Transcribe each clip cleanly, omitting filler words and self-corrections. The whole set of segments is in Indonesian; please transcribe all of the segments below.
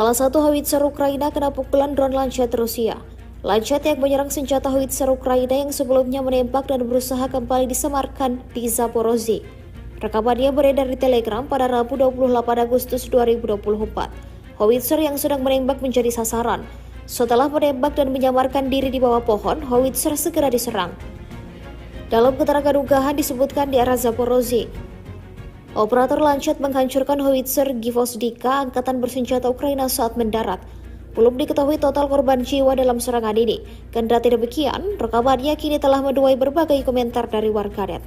Salah satu howitzer Ukraina kena pukulan drone Lancet Rusia. Lancet yang menyerang senjata howitzer Ukraina yang sebelumnya menembak dan berusaha kembali disemarkan di Zaporozhye. Rekamannya beredar di Telegram pada Rabu 28 Agustus 2024. Howitzer yang sedang menembak menjadi sasaran. Setelah menembak dan menyamarkan diri di bawah pohon, howitzer segera diserang. Dalam keterangan unggahan disebutkan di arah Zaporozhye, operator Lancet menghancurkan howitzer Gvozdika angkatan bersenjata Ukraina saat mendarat. Belum diketahui total korban jiwa dalam serangan ini. Kendati demikian, rekamannya kini telah menuai berbagai komentar dari warganet.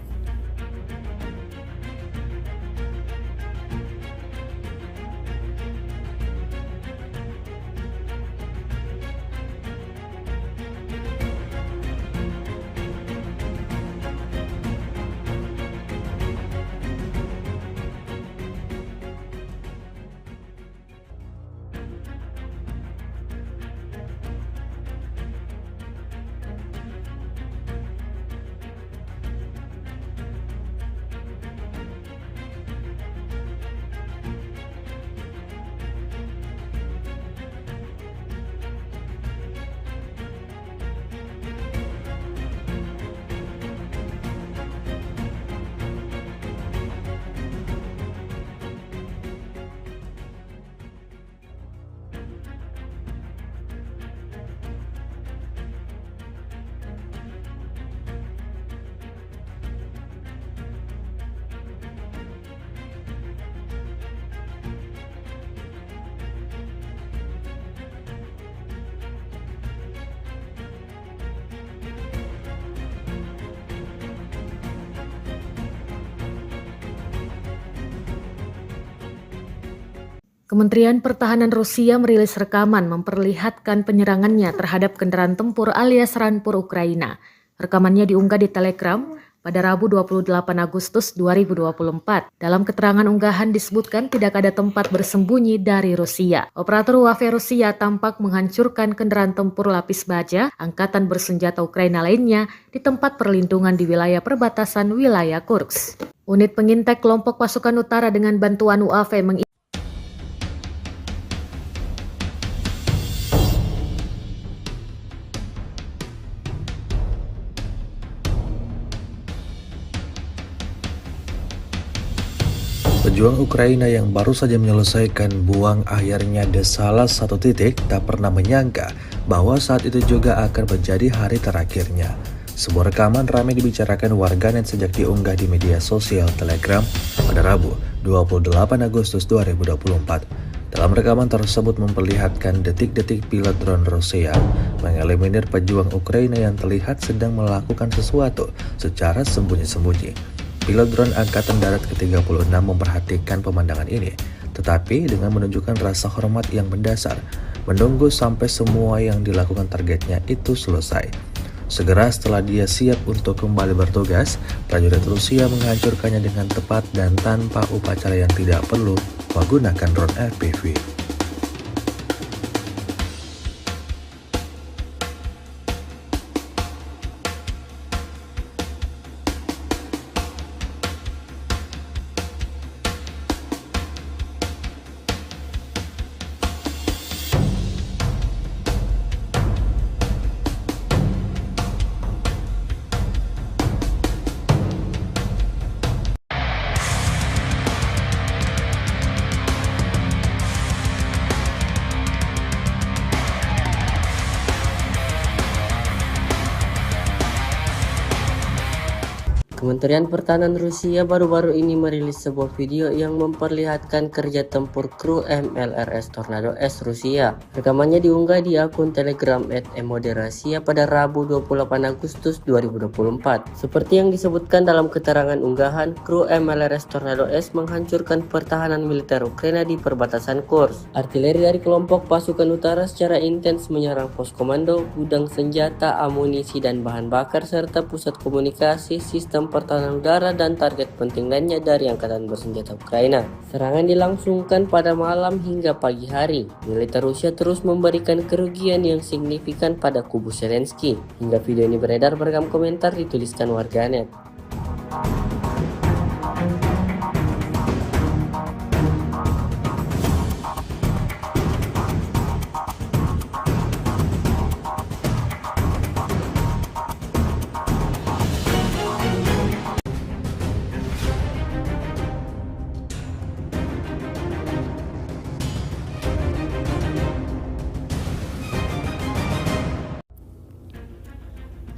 Kementerian Pertahanan Rusia merilis rekaman memperlihatkan penyerangannya terhadap kendaraan tempur alias Rampur Ukraina. Rekamannya diunggah di Telegram pada Rabu 28 Agustus 2024. Dalam keterangan unggahan disebutkan tidak ada tempat bersembunyi dari Rusia. Operator UAV Rusia tampak menghancurkan kendaraan tempur lapis baja angkatan bersenjata Ukraina lainnya di tempat perlindungan di wilayah perbatasan wilayah Kursk. Unit pengintai kelompok pasukan utara dengan bantuan UAV Pejuang Ukraina yang baru saja menyelesaikan buang akhirnya di salah satu titik tak pernah menyangka bahwa saat itu juga akan menjadi hari terakhirnya. Sebuah rekaman ramai dibicarakan warganet sejak diunggah di media sosial Telegram pada Rabu 28 Agustus 2024. Dalam rekaman tersebut memperlihatkan detik-detik pilot drone Rusia mengeliminir pejuang Ukraina yang terlihat sedang melakukan sesuatu secara sembunyi-sembunyi. Pilot drone Angkatan Darat ke-36 memperhatikan pemandangan ini, tetapi dengan menunjukkan rasa hormat yang mendasar, menunggu sampai semua yang dilakukan targetnya itu selesai. Segera setelah dia siap untuk kembali bertugas, prajurit Rusia menghancurkannya dengan tepat dan tanpa upacara yang tidak perlu menggunakan drone FPV. Kementerian Pertahanan Rusia baru-baru ini merilis sebuah video yang memperlihatkan kerja tempur kru MLRS Tornado S Rusia. Rekamannya diunggah di akun Telegram @emoderrasia pada Rabu 28 Agustus 2024. Seperti yang disebutkan dalam keterangan unggahan, kru MLRS Tornado S menghancurkan pertahanan militer Ukraina di perbatasan Kursk. Artileri dari kelompok pasukan utara secara intens menyerang pos komando, gudang senjata, amunisi dan bahan bakar serta pusat komunikasi, sistem pertahanan udara dan target penting lainnya dari angkatan bersenjata Ukraina. Serangan dilangsungkan pada malam hingga pagi hari. Militer Rusia terus memberikan kerugian yang signifikan pada kubu Zelensky. Hingga video ini beredar, beragam komentar dituliskan warganet.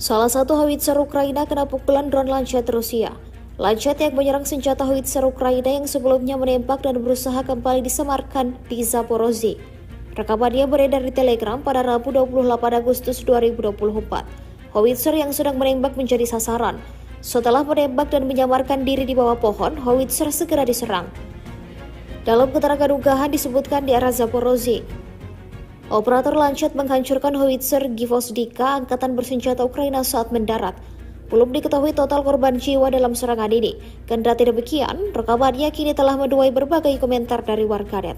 Salah satu howitzer Ukraina kena pukulan drone Lancet Rusia. Lancet yang menyerang senjata howitzer Ukraina yang sebelumnya menembak dan berusaha kembali disemarkan di Zaporozhye. Rekamannya beredar di Telegram pada Rabu 28 Agustus 2024. Howitzer yang sedang menembak menjadi sasaran. Setelah menembak dan menyamarkan diri di bawah pohon, howitzer segera diserang. Dalam keterangan unggahan disebutkan di arah Zaporozhye, operator Lancet menghancurkan howitzer Gvozdika angkatan bersenjata Ukraina saat mendarat. Belum diketahui total korban jiwa dalam serangan ini. Kendati demikian, rekamannya kini telah menuai berbagai komentar dari warganet.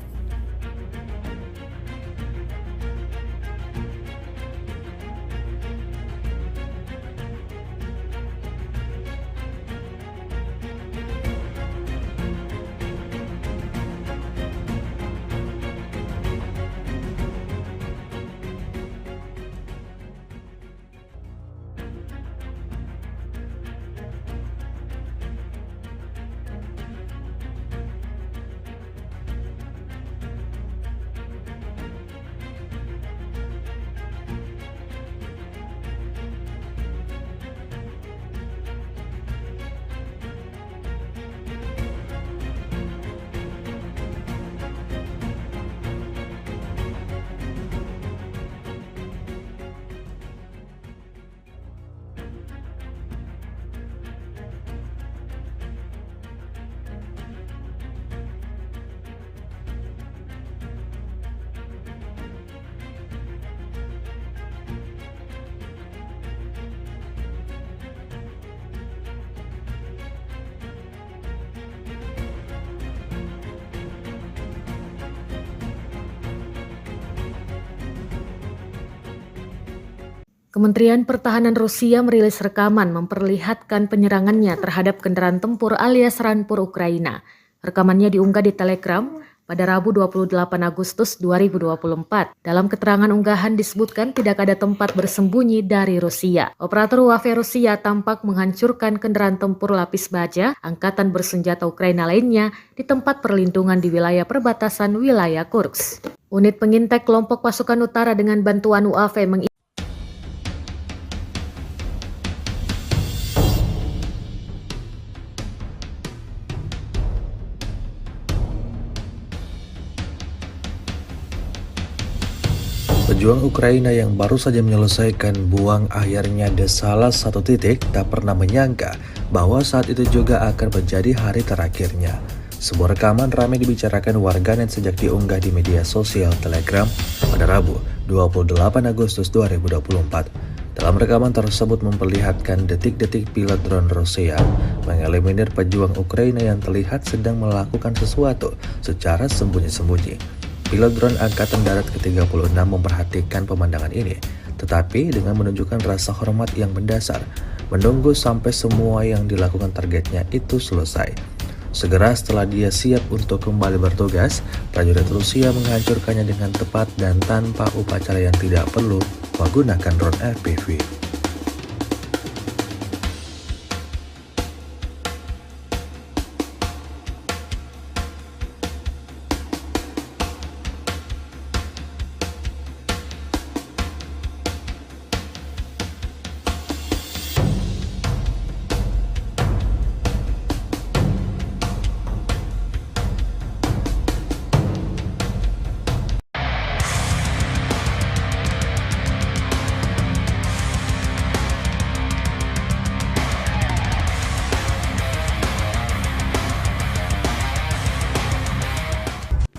Kementerian Pertahanan Rusia merilis rekaman memperlihatkan penyerangannya terhadap kendaraan tempur alias Rampur Ukraina. Rekamannya diunggah di Telegram pada Rabu 28 Agustus 2024. Dalam keterangan unggahan disebutkan tidak ada tempat bersembunyi dari Rusia. Operator UAV Rusia tampak menghancurkan kendaraan tempur lapis baja angkatan bersenjata Ukraina lainnya di tempat perlindungan di wilayah perbatasan wilayah Kursk. Unit pengintai kelompok pasukan utara dengan bantuan UAV Pejuang Ukraina yang baru saja menyelesaikan buang akhirnya di salah satu titik tak pernah menyangka bahwa saat itu juga akan menjadi hari terakhirnya. Sebuah rekaman ramai dibicarakan warganet sejak diunggah di media sosial Telegram pada Rabu 28 Agustus 2024. Dalam rekaman tersebut memperlihatkan detik-detik pilot drone Rusia mengeliminir pejuang Ukraina yang terlihat sedang melakukan sesuatu secara sembunyi-sembunyi. Pilot drone Angkatan Darat ke-36 memperhatikan pemandangan ini, tetapi dengan menunjukkan rasa hormat yang mendasar, menunggu sampai semua yang dilakukan targetnya itu selesai. Segera setelah dia siap untuk kembali bertugas, prajurit Rusia menghancurkannya dengan tepat dan tanpa upacara yang tidak perlu menggunakan drone FPV.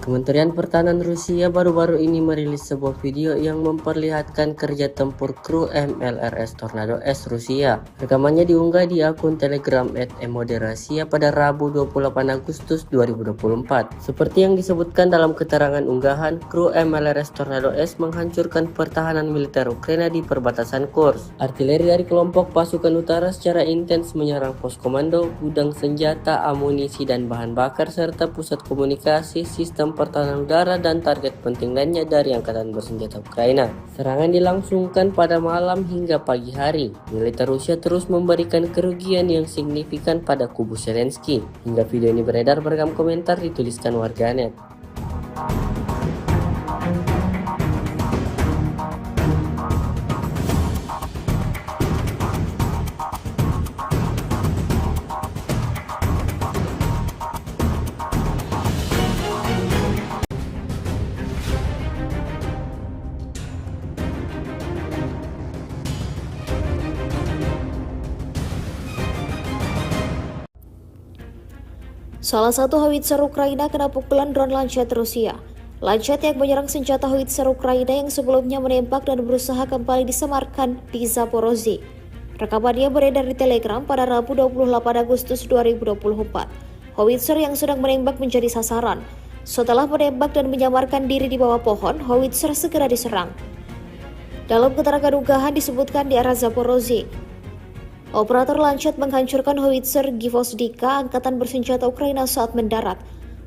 Kementerian Pertahanan Rusia baru-baru ini merilis sebuah video yang memperlihatkan kerja tempur kru MLRS Tornado S Rusia. Rekamannya diunggah di akun Telegram @emoderasiya pada Rabu 28 Agustus 2024. Seperti yang disebutkan dalam keterangan unggahan, kru MLRS Tornado S menghancurkan pertahanan militer Ukraina di perbatasan Kursk. Artileri dari kelompok pasukan utara secara intens menyerang pos komando, gudang senjata, amunisi dan bahan bakar serta pusat komunikasi, sistem pertahanan udara dan target penting lainnya dari angkatan bersenjata Ukraina. Serangan dilangsungkan pada malam hingga pagi hari. Militer Rusia terus memberikan kerugian yang signifikan pada kubu Zelensky. Hingga video ini beredar, beragam komentar dituliskan warganet. Salah satu howitzer Ukraina kena pukulan drone Lancet Rusia. Lancet yang menyerang senjata howitzer Ukraina yang sebelumnya menembak dan berusaha kembali disemarkan di Zaporozhye. Rekamannya beredar di Telegram pada Rabu 28 Agustus 2024. Howitzer yang sedang menembak menjadi sasaran. Setelah menembak dan menyamarkan diri di bawah pohon, howitzer segera diserang. Dalam keterangan unggahan disebutkan di arah Zaporozhye, operator Lancet menghancurkan howitzer Gvozdika angkatan bersenjata Ukraina saat mendarat.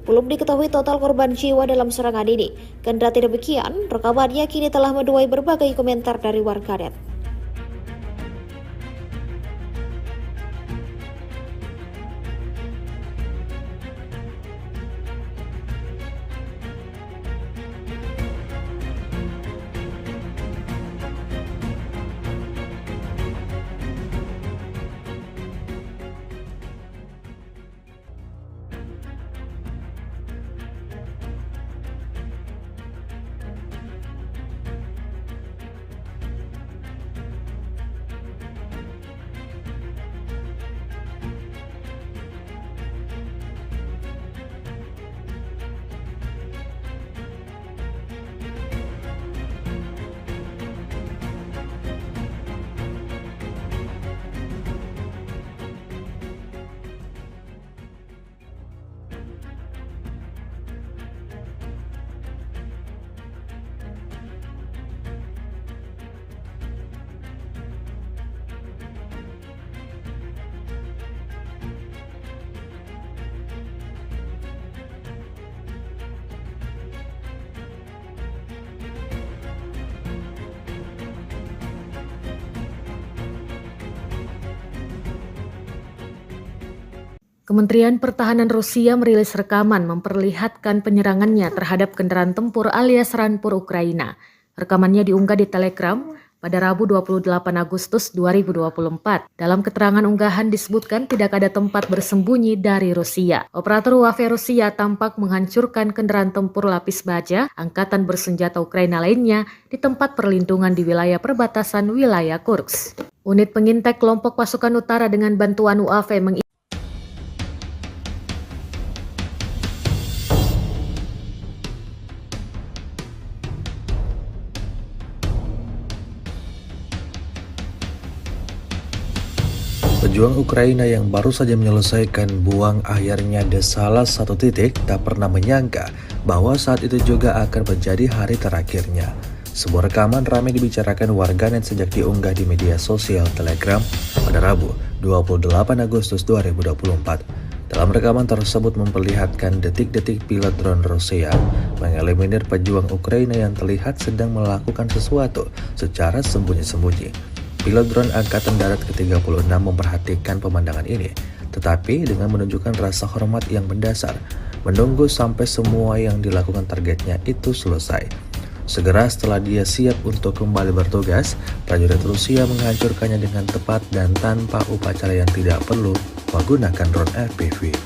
Belum diketahui total korban jiwa dalam serangan ini. Kendati demikian, rekamannya kini telah menuai berbagai komentar dari warganet. Kementerian Pertahanan Rusia merilis rekaman memperlihatkan penyerangannya terhadap kendaraan tempur alias Rampur Ukraina. Rekamannya diunggah di Telegram pada Rabu 28 Agustus 2024. Dalam keterangan unggahan disebutkan tidak ada tempat bersembunyi dari Rusia. Operator UAV Rusia tampak menghancurkan kendaraan tempur lapis baja angkatan bersenjata Ukraina lainnya di tempat perlindungan di wilayah perbatasan wilayah Kursk. Unit pengintai kelompok pasukan utara dengan bantuan UAV Pejuang Ukraina yang baru saja menyelesaikan buang akhirnya di salah satu titik tak pernah menyangka bahwa saat itu juga akan menjadi hari terakhirnya. Sebuah rekaman ramai dibicarakan warganet sejak diunggah di media sosial Telegram pada Rabu 28 Agustus 2024. Dalam rekaman tersebut memperlihatkan detik-detik pilot drone Rusia mengeliminir pejuang Ukraina yang terlihat sedang melakukan sesuatu secara sembunyi-sembunyi. Pilot drone Angkatan Darat ke-36 memperhatikan pemandangan ini, tetapi dengan menunjukkan rasa hormat yang mendasar, menunggu sampai semua yang dilakukan targetnya itu selesai. Segera setelah dia siap untuk kembali bertugas, prajurit Rusia menghancurkannya dengan tepat dan tanpa upacara yang tidak perlu menggunakan drone FPV.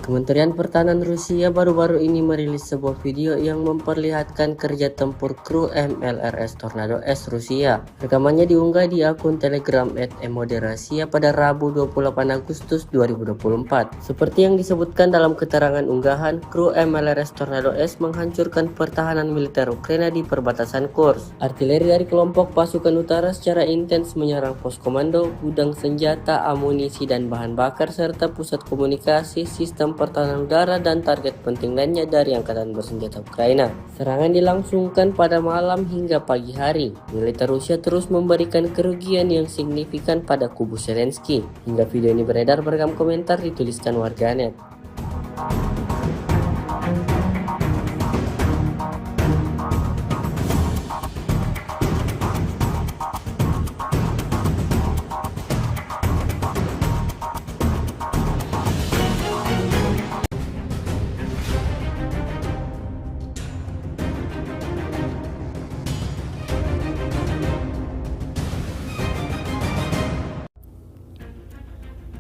Kementerian Pertahanan Rusia baru-baru ini merilis sebuah video yang memperlihatkan kerja tempur kru MLRS Tornado S Rusia. Rekamannya diunggah di akun Telegram @emoderasiya pada Rabu 28 Agustus 2024. Seperti yang disebutkan dalam keterangan unggahan, kru MLRS Tornado S menghancurkan pertahanan militer Ukraina di perbatasan Kursk. Artileri dari kelompok pasukan utara secara intens menyerang pos komando, gudang senjata, amunisi dan bahan bakar serta pusat komunikasi, sistem pertahanan udara dan target penting lainnya dari angkatan bersenjata Ukraina. Serangan dilangsungkan pada malam hingga pagi hari. Militer Rusia terus memberikan kerugian yang signifikan pada kubu Zelensky. Hingga video ini beredar, beragam komentar dituliskan warganet.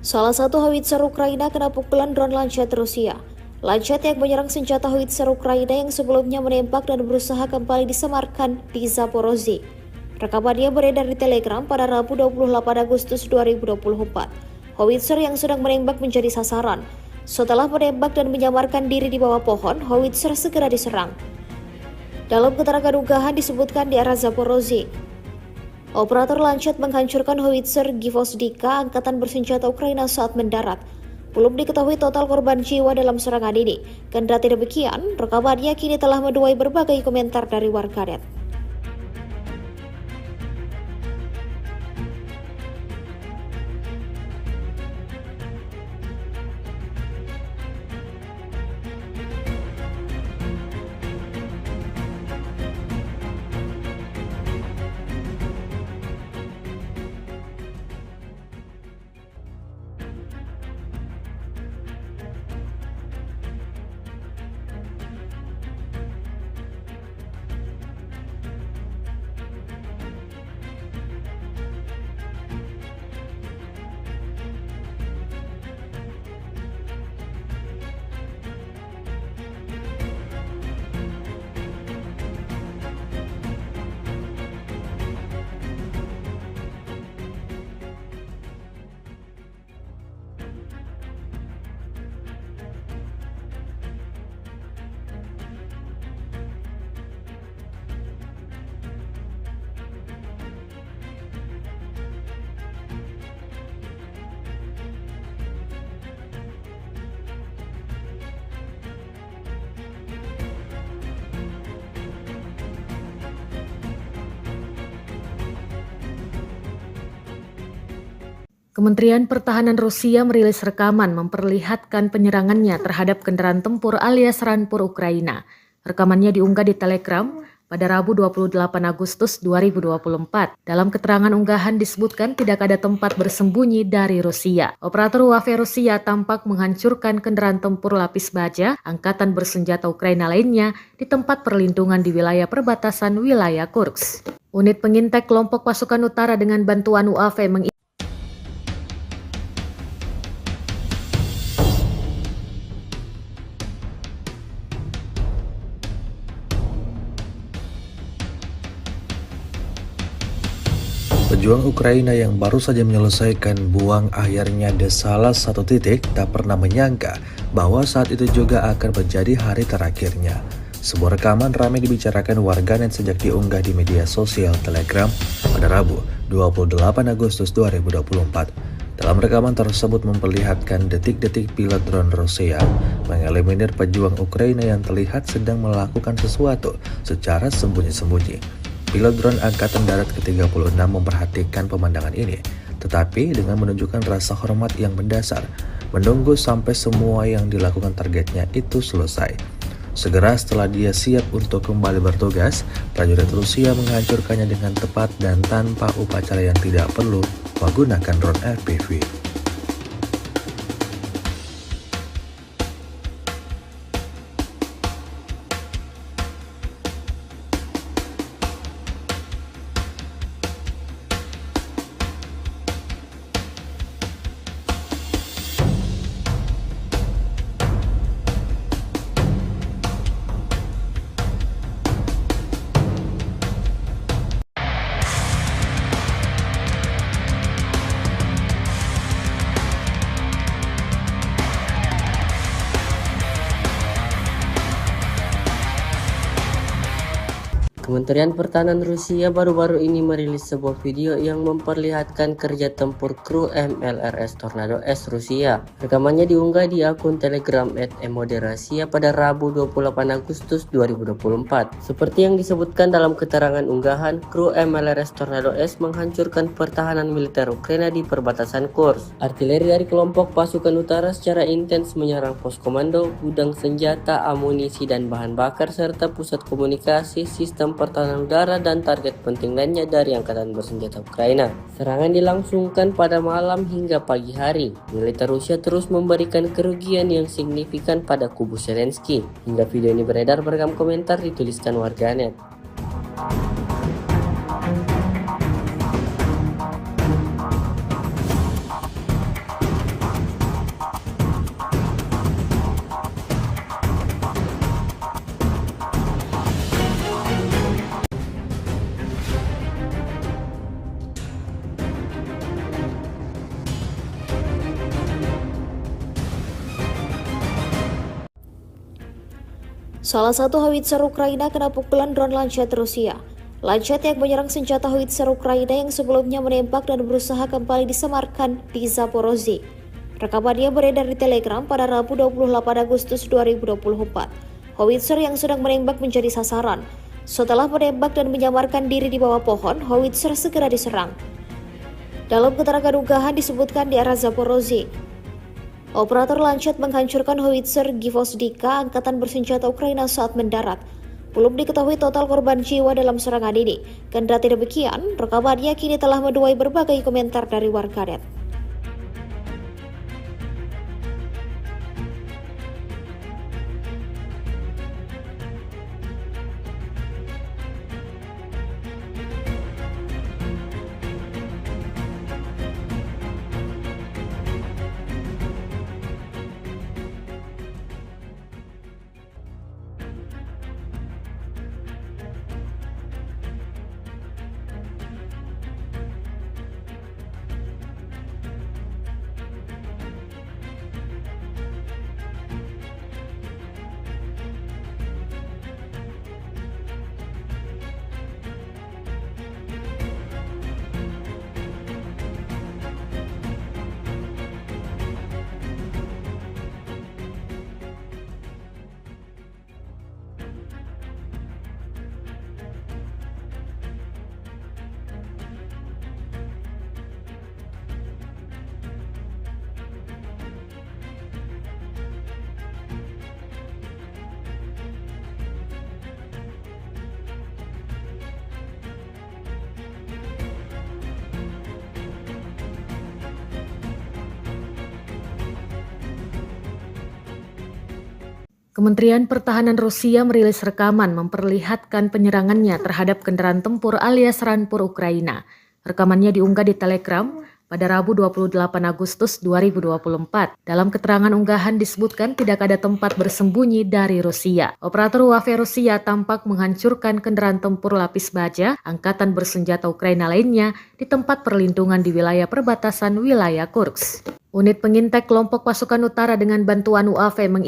Salah satu howitzer Ukraina kena pukulan drone Lancet Rusia. Lancet yang menyerang senjata howitzer Ukraina yang sebelumnya menembak dan berusaha kembali disemarkan di Zaporozhye. Rekamannya beredar di Telegram pada Rabu 28 Agustus 2024. Howitzer yang sedang menembak menjadi sasaran. Setelah menembak dan menyamarkan diri di bawah pohon, howitzer segera diserang. Dalam keterangan unggahan disebutkan di arah Zaporozhye, operator Lancet menghancurkan howitzer Gvozdika angkatan bersenjata Ukraina saat mendarat. Belum diketahui total korban jiwa dalam serangan ini. Kendati demikian, rekamannya kini telah menuai berbagai komentar dari warganet. Kementerian Pertahanan Rusia merilis rekaman memperlihatkan penyerangannya terhadap kendaraan tempur alias Rampur Ukraina. Rekamannya diunggah di Telegram pada Rabu 28 Agustus 2024. Dalam keterangan unggahan disebutkan tidak ada tempat bersembunyi dari Rusia. Operator UAV Rusia tampak menghancurkan kendaraan tempur lapis baja angkatan bersenjata Ukraina lainnya di tempat perlindungan di wilayah perbatasan wilayah Kursk. Unit pengintai kelompok pasukan utara dengan bantuan UAV Pejuang Ukraina yang baru saja menyelesaikan buang akhirnya di salah satu titik tak pernah menyangka bahwa saat itu juga akan menjadi hari terakhirnya. Sebuah rekaman ramai dibicarakan warganet sejak diunggah di media sosial Telegram pada Rabu 28 Agustus 2024. Dalam rekaman tersebut memperlihatkan detik-detik pilot drone Rusia mengeliminir pejuang Ukraina yang terlihat sedang melakukan sesuatu secara sembunyi-sembunyi. Pilot drone Angkatan Darat ke-36 memperhatikan pemandangan ini, tetapi dengan menunjukkan rasa hormat yang mendasar, menunggu sampai semua yang dilakukan targetnya itu selesai. Segera setelah dia siap untuk kembali bertugas, prajurit Rusia menghancurkannya dengan tepat dan tanpa upacara yang tidak perlu menggunakan drone FPV. Kementerian Pertahanan Rusia baru-baru ini merilis sebuah video yang memperlihatkan kerja tempur kru MLRS Tornado S Rusia. Rekamannya diunggah di akun Telegram @emoderasiya pada Rabu 28 Agustus 2024. Seperti yang disebutkan dalam keterangan unggahan, kru MLRS Tornado S menghancurkan pertahanan militer Ukraina di perbatasan Kursk. Artileri dari kelompok pasukan utara secara intens menyerang pos komando, gudang senjata, amunisi dan bahan bakar serta pusat komunikasi, sistem pertahanan udara dan target penting lainnya dari angkatan bersenjata Ukraina. Serangan dilangsungkan pada malam hingga pagi hari. Militer Rusia terus memberikan kerugian yang signifikan pada kubu Zelensky. Hingga video ini beredar, beragam komentar dituliskan warganet. Salah satu howitzer Ukraina kena pukulan drone Lancet Rusia. Lancet yang menyerang senjata howitzer Ukraina yang sebelumnya menembak dan berusaha kembali disemarkan di Zaporozhye. Rekamannya beredar di Telegram pada Rabu 28 Agustus 2024. Howitzer yang sedang menembak menjadi sasaran. Setelah menembak dan menyamarkan diri di bawah pohon, howitzer segera diserang. Dalam keterangan unggahan disebutkan di arah Zaporozhye, operator Lancet menghancurkan howitzer Gvozdika angkatan bersenjata Ukraina saat mendarat. Belum diketahui total korban jiwa dalam serangan ini. Kendati demikian, rekamannya kini telah menuai berbagai komentar dari warganet. Kementerian Pertahanan Rusia merilis rekaman memperlihatkan penyerangannya terhadap kendaraan tempur alias Rampur Ukraina. Rekamannya diunggah di Telegram pada Rabu 28 Agustus 2024. Dalam keterangan unggahan disebutkan tidak ada tempat bersembunyi dari Rusia. Operator UAV Rusia tampak menghancurkan kendaraan tempur lapis baja angkatan bersenjata Ukraina lainnya di tempat perlindungan di wilayah perbatasan wilayah Kursk. Unit pengintai kelompok pasukan utara dengan bantuan UAV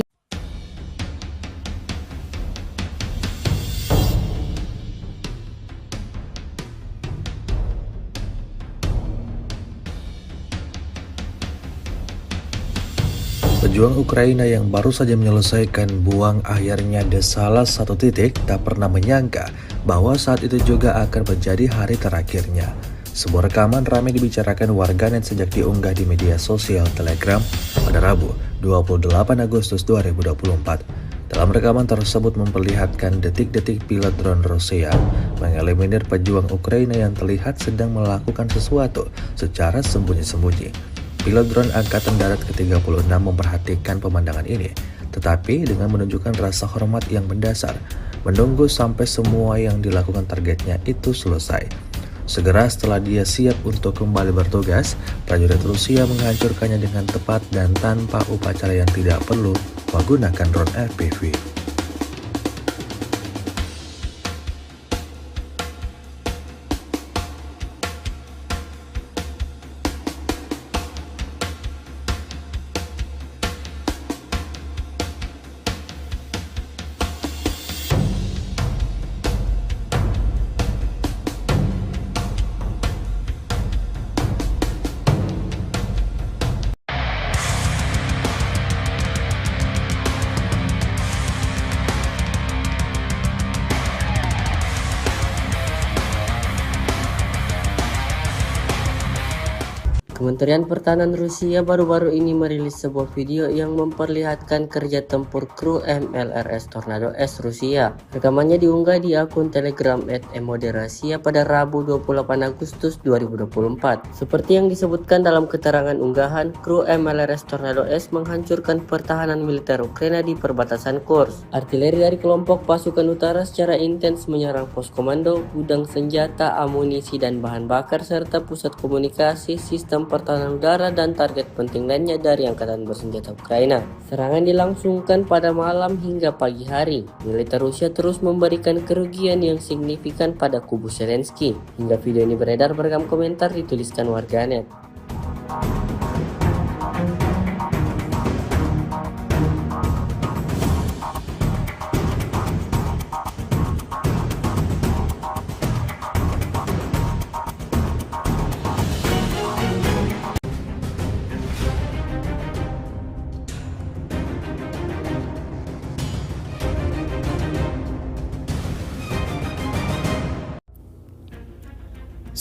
Pejuang Ukraina yang baru saja menyelesaikan buang akhirnya di salah satu titik tak pernah menyangka bahwa saat itu juga akan menjadi hari terakhirnya. Sebuah rekaman ramai dibicarakan warganet sejak diunggah di media sosial Telegram pada Rabu 28 Agustus 2024. Dalam rekaman tersebut memperlihatkan detik-detik pilot drone Rusia mengeliminir pejuang Ukraina yang terlihat sedang melakukan sesuatu secara sembunyi-sembunyi. Pilot drone Angkatan Darat ke-36 memperhatikan pemandangan ini, tetapi dengan menunjukkan rasa hormat yang mendasar, menunggu sampai semua yang dilakukan targetnya itu selesai. Segera setelah dia siap untuk kembali bertugas, prajurit Rusia menghancurkannya dengan tepat dan tanpa upacara yang tidak perlu menggunakan drone FPV. Kementerian Pertahanan Rusia baru-baru ini merilis sebuah video yang memperlihatkan kerja tempur kru MLRS Tornado S Rusia. Rekamannya diunggah di akun Telegram @emoderasiya pada Rabu 28 Agustus 2024. Seperti yang disebutkan dalam keterangan unggahan, kru MLRS Tornado S menghancurkan pertahanan militer Ukraina di perbatasan Kursk. Artileri dari kelompok pasukan utara secara intens menyerang pos komando, gudang senjata, amunisi dan bahan bakar serta pusat komunikasi, sistem pertahanan udara dan target penting lainnya dari angkatan bersenjata Ukraina. Serangan dilangsungkan pada malam hingga pagi hari. Militer Rusia terus memberikan kerugian yang signifikan pada kubu Zelensky. Hingga video ini beredar, beragam komentar dituliskan warganet.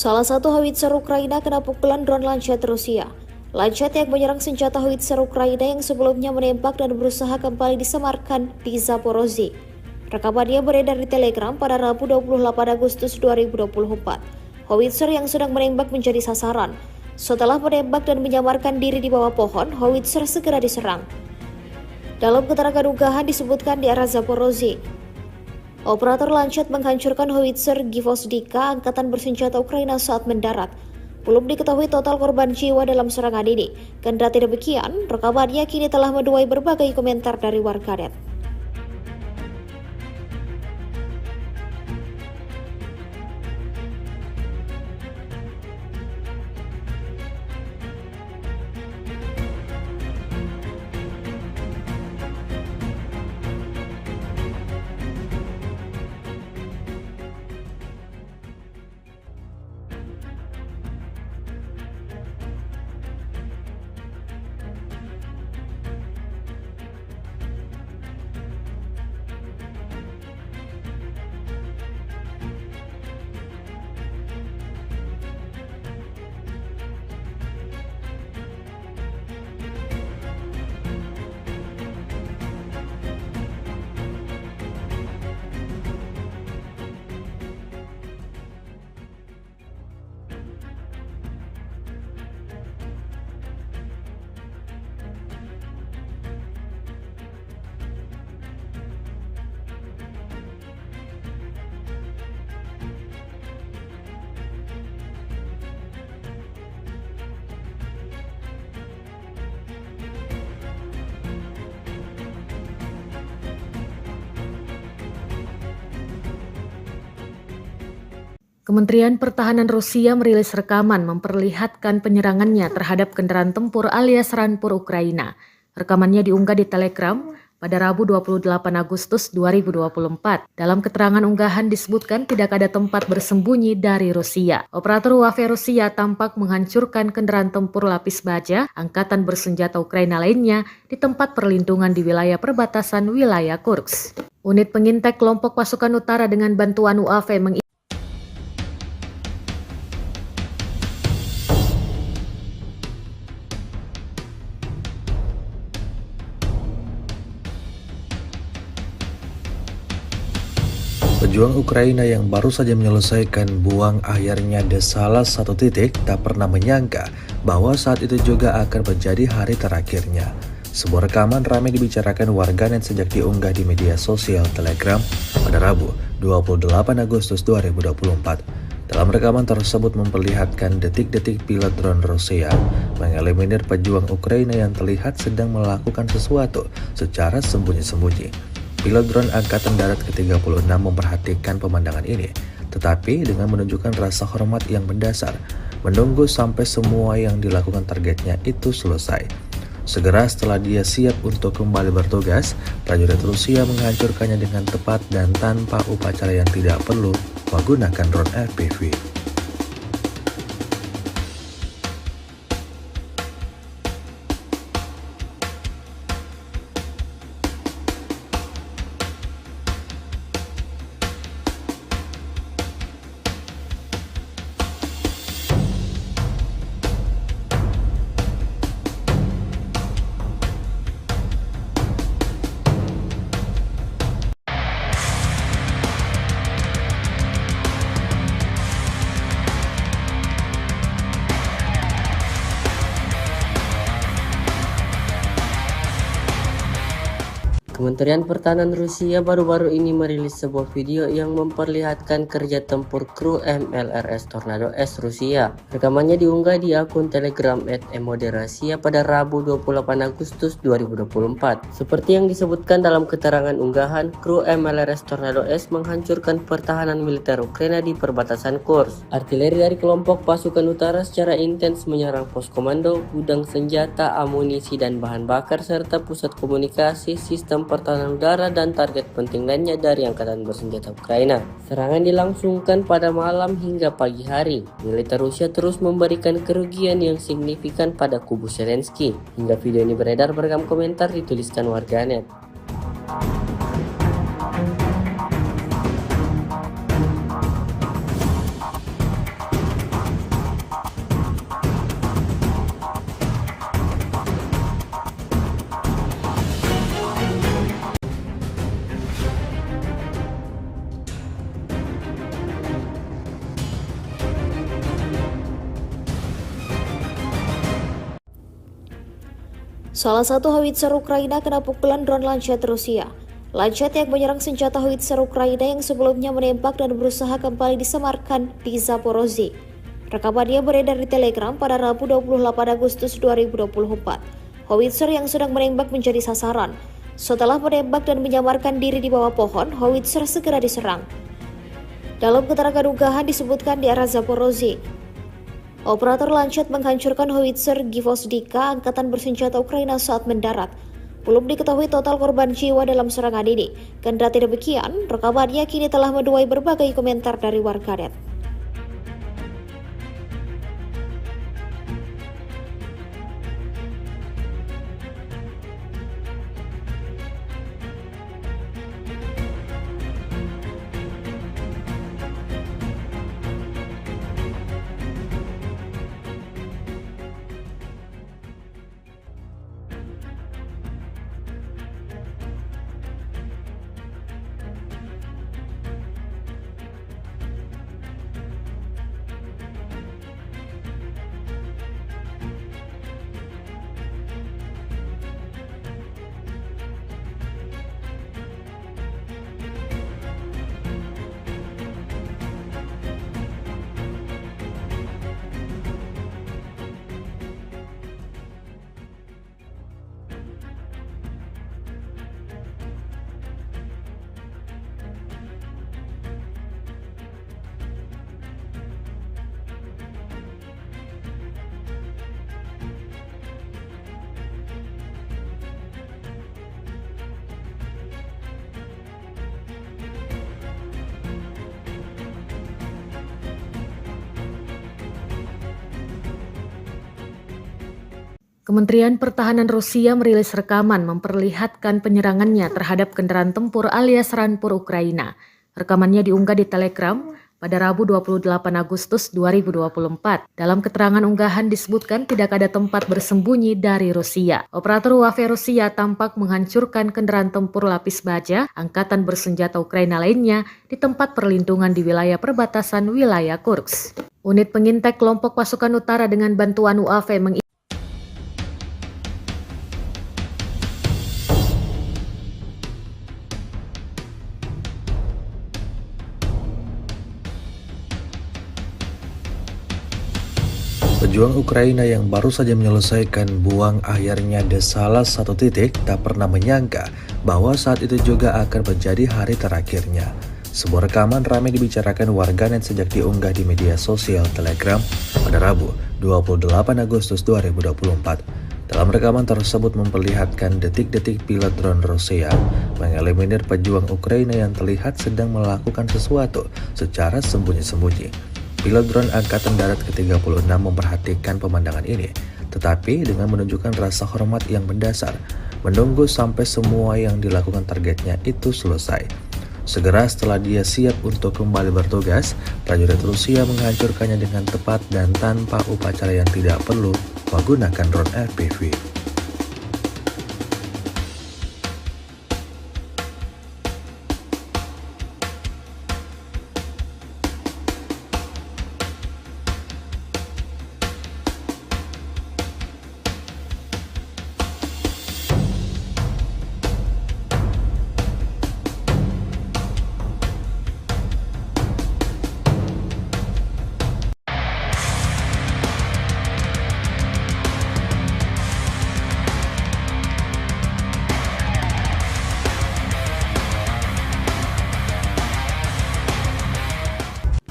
Salah satu howitzer Ukraina kena pukulan drone Lancet Rusia. Lancet yang menyerang senjata howitzer Ukraina yang sebelumnya menembak dan berusaha kembali disemarkan di Zaporozhye. Rekamannya beredar di Telegram pada Rabu 28 Agustus 2024. Howitzer yang sedang menembak menjadi sasaran. Setelah menembak dan menyamarkan diri di bawah pohon, howitzer segera diserang. Dalam keterangan unggahan disebutkan di arah Zaporozhye, operator Lancet menghancurkan howitzer Gvozdika angkatan bersenjata Ukraina saat mendarat. Belum diketahui total korban jiwa dalam serangan ini. Kendati demikian, rekamannya kini telah menuai berbagai komentar dari warganet. Kementerian Pertahanan Rusia merilis rekaman memperlihatkan penyerangannya terhadap kendaraan tempur alias Rampur Ukraina. Rekamannya diunggah di Telegram pada Rabu 28 Agustus 2024. Dalam keterangan unggahan disebutkan tidak ada tempat bersembunyi dari Rusia. Operator UAV Rusia tampak menghancurkan kendaraan tempur lapis baja angkatan bersenjata Ukraina lainnya di tempat perlindungan di wilayah perbatasan wilayah Kursk. Unit pengintai kelompok pasukan utara dengan bantuan UAV Pejuang Ukraina yang baru saja menyelesaikan buang akhirnya di salah satu titik tak pernah menyangka bahwa saat itu juga akan menjadi hari terakhirnya. Sebuah rekaman ramai dibicarakan warganet sejak diunggah di media sosial Telegram pada Rabu 28 Agustus 2024. Dalam rekaman tersebut memperlihatkan detik-detik pilot drone Rusia mengeliminir pejuang Ukraina yang terlihat sedang melakukan sesuatu secara sembunyi-sembunyi. Pilot drone Angkatan Darat ke-36 memperhatikan pemandangan ini, tetapi dengan menunjukkan rasa hormat yang mendasar, menunggu sampai semua yang dilakukan targetnya itu selesai. Segera setelah dia siap untuk kembali bertugas, prajurit Rusia menghancurkannya dengan tepat dan tanpa upacara yang tidak perlu menggunakan drone FPV. Kementerian Pertahanan Rusia baru-baru ini merilis sebuah video yang memperlihatkan kerja tempur kru MLRS Tornado S Rusia. Rekamannya diunggah di akun Telegram @emoderasiya pada Rabu 28 Agustus 2024. Seperti yang disebutkan dalam keterangan unggahan, kru MLRS Tornado S menghancurkan pertahanan militer Ukraina di perbatasan Kursk. Artileri dari kelompok pasukan utara secara intens menyerang pos komando, gudang senjata, amunisi dan bahan bakar serta pusat komunikasi, sistem pertahanan udara dan target penting lainnya dari angkatan bersenjata Ukraina. Serangan dilangsungkan pada malam hingga pagi hari. Militer Rusia terus memberikan kerugian yang signifikan pada kubu Zelensky. Hingga video ini beredar beragam komentar dituliskan warganet. Salah satu howitzer Ukraina kena pukulan drone Lancet Rusia. Lancet yang menyerang senjata howitzer Ukraina yang sebelumnya menembak dan berusaha kembali disemarkan di Zaporozhye. Rekamannya beredar di Telegram pada Rabu 28 Agustus 2024. Howitzer yang sedang menembak menjadi sasaran. Setelah menembak dan menyamarkan diri di bawah pohon, howitzer segera diserang. Dalam keterangan unggahan disebutkan di arah Zaporozhye, operator Lancet menghancurkan howitzer Gvozdika angkatan bersenjata Ukraina saat mendarat. Belum diketahui total korban jiwa dalam serangan ini. Kendati demikian, rekamannya kini telah menuai berbagai komentar dari warganet. Kementerian Pertahanan Rusia merilis rekaman memperlihatkan penyerangannya terhadap kendaraan tempur alias Rampur Ukraina. Rekamannya diunggah di Telegram pada Rabu 28 Agustus 2024. Dalam keterangan unggahan disebutkan tidak ada tempat bersembunyi dari Rusia. Operator UAV Rusia tampak menghancurkan kendaraan tempur lapis baja angkatan bersenjata Ukraina lainnya di tempat perlindungan di wilayah perbatasan wilayah Kursk. Unit pengintai kelompok pasukan utara dengan bantuan UAV Pejuang Ukraina yang baru saja menyelesaikan buang akhirnya di salah satu titik tak pernah menyangka bahwa saat itu juga akan menjadi hari terakhirnya. Sebuah rekaman ramai dibicarakan warganet sejak diunggah di media sosial Telegram pada Rabu 28 Agustus 2024. Dalam rekaman tersebut memperlihatkan detik-detik pilot drone Rusia mengeliminir pejuang Ukraina yang terlihat sedang melakukan sesuatu secara sembunyi-sembunyi. Pilot drone Angkatan Darat ke-36 memperhatikan pemandangan ini, tetapi dengan menunjukkan rasa hormat yang mendasar, menunggu sampai semua yang dilakukan targetnya itu selesai. Segera setelah dia siap untuk kembali bertugas, prajurit Rusia menghancurkannya dengan tepat dan tanpa upacara yang tidak perlu menggunakan drone FPV.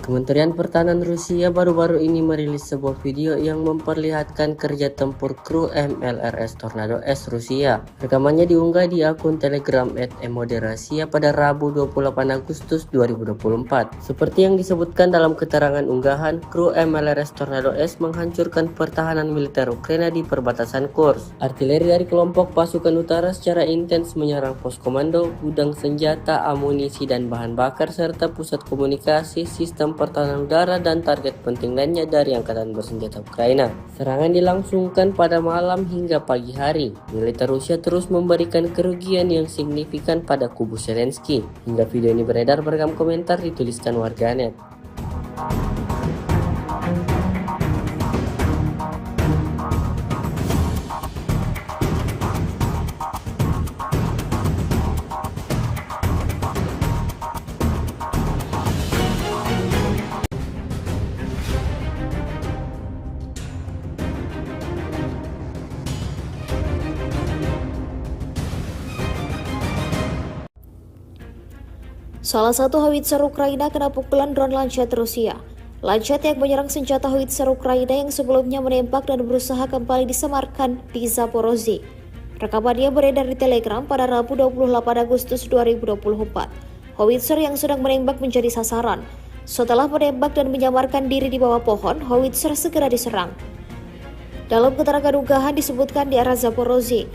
Kementerian Pertahanan Rusia baru-baru ini merilis sebuah video yang memperlihatkan kerja tempur kru MLRS Tornado S Rusia. Rekamannya diunggah di akun Telegram @emoderasiya pada Rabu 28 Agustus 2024. Seperti yang disebutkan dalam keterangan unggahan, kru MLRS Tornado S menghancurkan pertahanan militer Ukraina di perbatasan Kursk. Artileri dari kelompok pasukan utara secara intens menyerang pos komando, gudang senjata, amunisi dan bahan bakar serta pusat komunikasi, sistem pertahanan udara dan target penting lainnya dari angkatan bersenjata Ukraina. Serangan dilangsungkan pada malam hingga pagi hari. Militer Rusia terus memberikan kerugian yang signifikan pada kubu Zelensky. Hingga video ini beredar, beragam komentar dituliskan warganet. Salah satu howitzer Ukraina kena pukulan drone Lancet Rusia. Lancet yang menyerang senjata howitzer Ukraina yang sebelumnya menembak dan berusaha kembali disemarkan di Zaporozhye. Rekamannya beredar di Telegram pada Rabu 28 Agustus 2024. Howitzer yang sedang menembak menjadi sasaran. Setelah menembak dan menyamarkan diri di bawah pohon, howitzer segera diserang. Dalam keterangan unggahan disebutkan di arah Zaporozhye,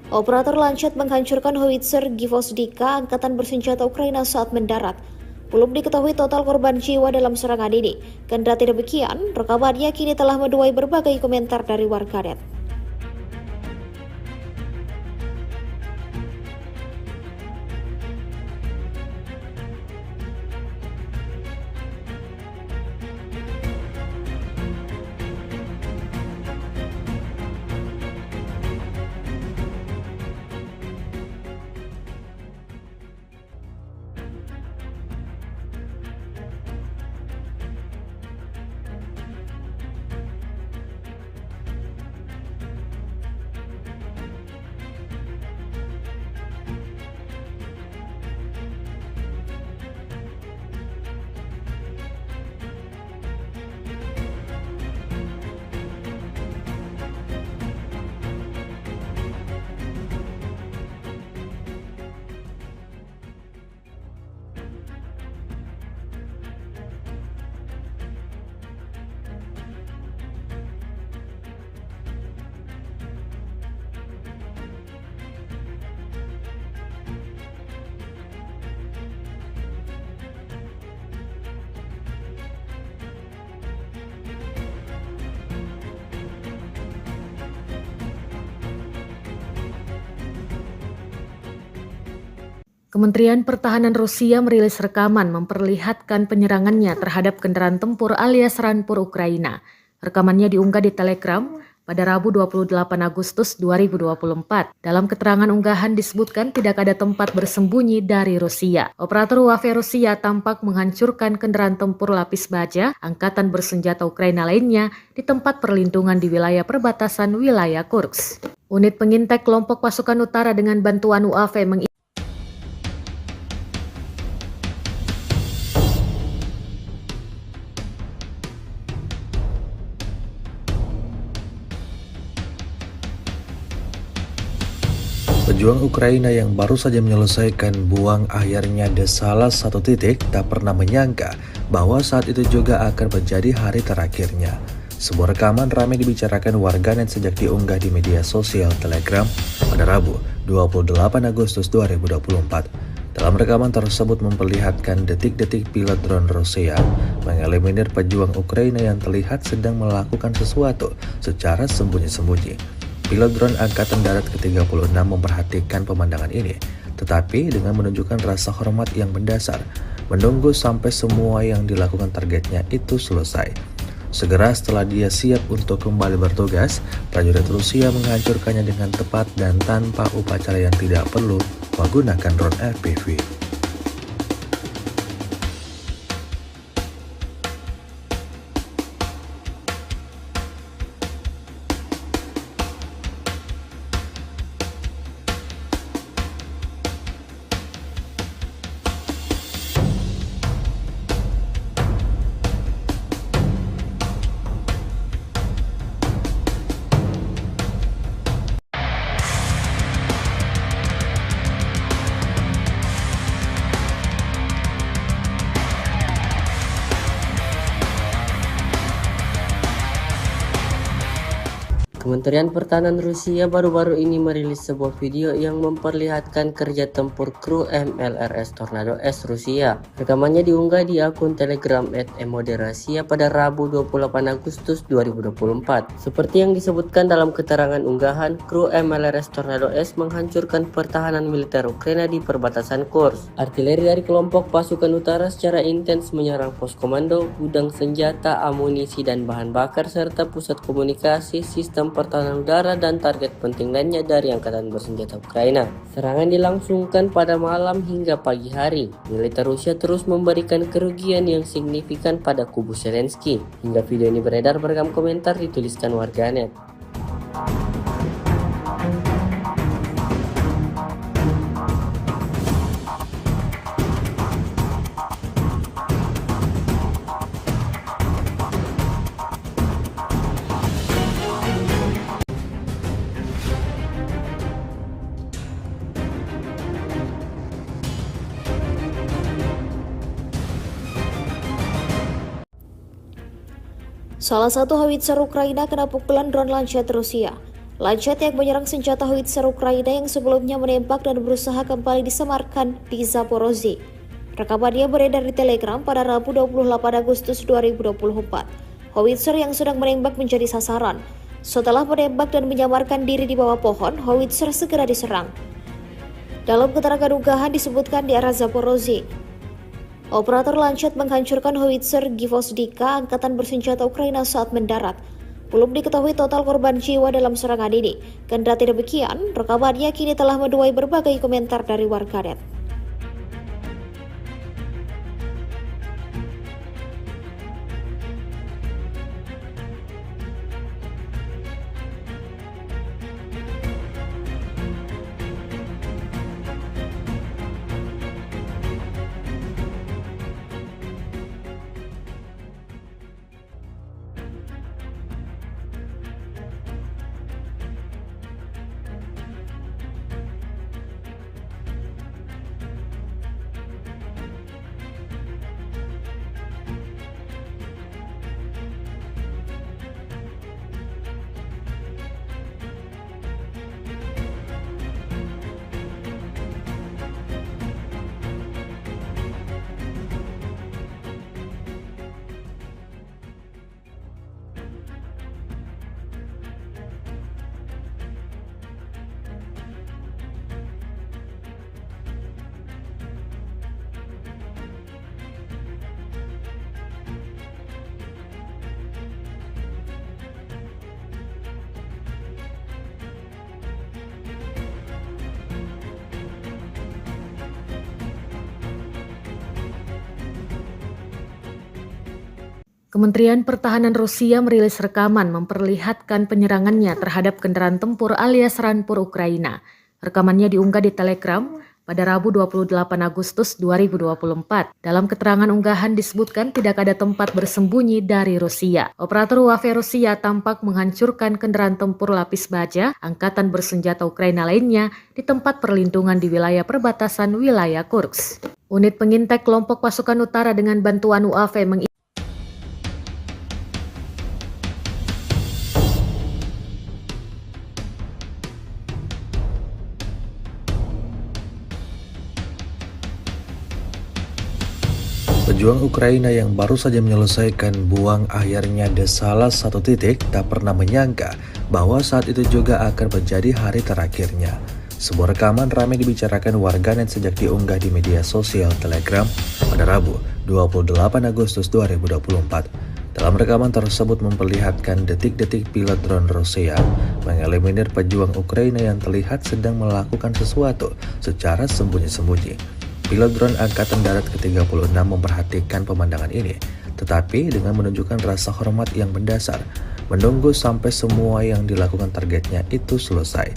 operator Lancet menghancurkan howitzer Gvozdika angkatan bersenjata Ukraina saat mendarat. Belum diketahui total korban jiwa dalam serangan ini. Kendati demikian, rekamannya kini telah menuai berbagai komentar dari warganet. Kementerian Pertahanan Rusia merilis rekaman memperlihatkan penyerangannya terhadap kendaraan tempur alias Rampur Ukraina. Rekamannya diunggah di Telegram pada Rabu 28 Agustus 2024. Dalam keterangan unggahan disebutkan tidak ada tempat bersembunyi dari Rusia. Operator UAV Rusia tampak menghancurkan kendaraan tempur lapis baja angkatan bersenjata Ukraina lainnya di tempat perlindungan di wilayah perbatasan wilayah Kursk. Unit pengintai kelompok pasukan utara dengan bantuan UAV Pejuang Ukraina yang baru saja menyelesaikan buang akhirnya di salah satu titik tak pernah menyangka bahwa saat itu juga akan menjadi hari terakhirnya. Sebuah rekaman ramai dibicarakan warganet sejak diunggah di media sosial Telegram pada Rabu 28 Agustus 2024. Dalam rekaman tersebut memperlihatkan detik-detik pilot drone Rusia mengeliminir pejuang Ukraina yang terlihat sedang melakukan sesuatu secara sembunyi-sembunyi. Pilot drone Angkatan Darat ke-36 memperhatikan pemandangan ini, tetapi dengan menunjukkan rasa hormat yang mendasar, menunggu sampai semua yang dilakukan targetnya itu selesai. Segera setelah dia siap untuk kembali bertugas, prajurit Rusia menghancurkannya dengan tepat dan tanpa upacara yang tidak perlu menggunakan drone FPV. Kementerian Pertahanan Rusia baru-baru ini merilis sebuah video yang memperlihatkan kerja tempur kru MLRS Tornado S Rusia. Rekamannya diunggah di akun Telegram @emoderasiya pada Rabu 28 Agustus 2024. Seperti yang disebutkan dalam keterangan unggahan, kru MLRS Tornado S menghancurkan pertahanan militer Ukraina di perbatasan Kursk. Artileri dari kelompok pasukan utara secara intens menyerang pos komando, gudang senjata, amunisi dan bahan bakar serta pusat komunikasi, sistem pertahanan udara dan target penting lainnya dari angkatan bersenjata Ukraina. Serangan dilangsungkan pada malam hingga pagi hari. Militer Rusia terus memberikan kerugian yang signifikan pada kubu Zelensky. Hingga video ini beredar beragam komentar dituliskan warganet. Salah satu howitzer Ukraina kena pukulan drone Lancet Rusia. Lancet yang menyerang senjata howitzer Ukraina yang sebelumnya menembak dan berusaha kembali disemarkan di Zaporozhye. Rekamannya beredar di Telegram pada Rabu 28 Agustus 2024. Howitzer yang sedang menembak menjadi sasaran. Setelah menembak dan menyamarkan diri di bawah pohon, howitzer segera diserang. Dalam keterangan unggahan disebutkan di arah Zaporozhye, operator Lancet menghancurkan howitzer Gvozdika angkatan bersenjata Ukraina saat mendarat. Belum diketahui total korban jiwa dalam serangan ini. Kendati demikian, rekamannya kini telah menuai berbagai komentar dari warganet. Kementerian Pertahanan Rusia merilis rekaman memperlihatkan penyerangannya terhadap kendaraan tempur alias Rampur Ukraina. Rekamannya diunggah di Telegram pada Rabu 28 Agustus 2024. Dalam keterangan unggahan disebutkan tidak ada tempat bersembunyi dari Rusia. Operator UAV Rusia tampak menghancurkan kendaraan tempur lapis baja angkatan bersenjata Ukraina lainnya di tempat perlindungan di wilayah perbatasan wilayah Kursk. Unit pengintai kelompok pasukan utara dengan bantuan UAV Pejuang Ukraina yang baru saja menyelesaikan buang akhirnya di salah satu titik tak pernah menyangka bahwa saat itu juga akan menjadi hari terakhirnya. Sebuah rekaman ramai dibicarakan warganet sejak diunggah di media sosial Telegram pada Rabu 28 Agustus 2024. Dalam rekaman tersebut memperlihatkan detik-detik pilot drone Rusia mengeliminir pejuang Ukraina yang terlihat sedang melakukan sesuatu secara sembunyi-sembunyi. Pilot drone Angkatan Darat ke-36 memperhatikan pemandangan ini, tetapi dengan menunjukkan rasa hormat yang mendasar, menunggu sampai semua yang dilakukan targetnya itu selesai.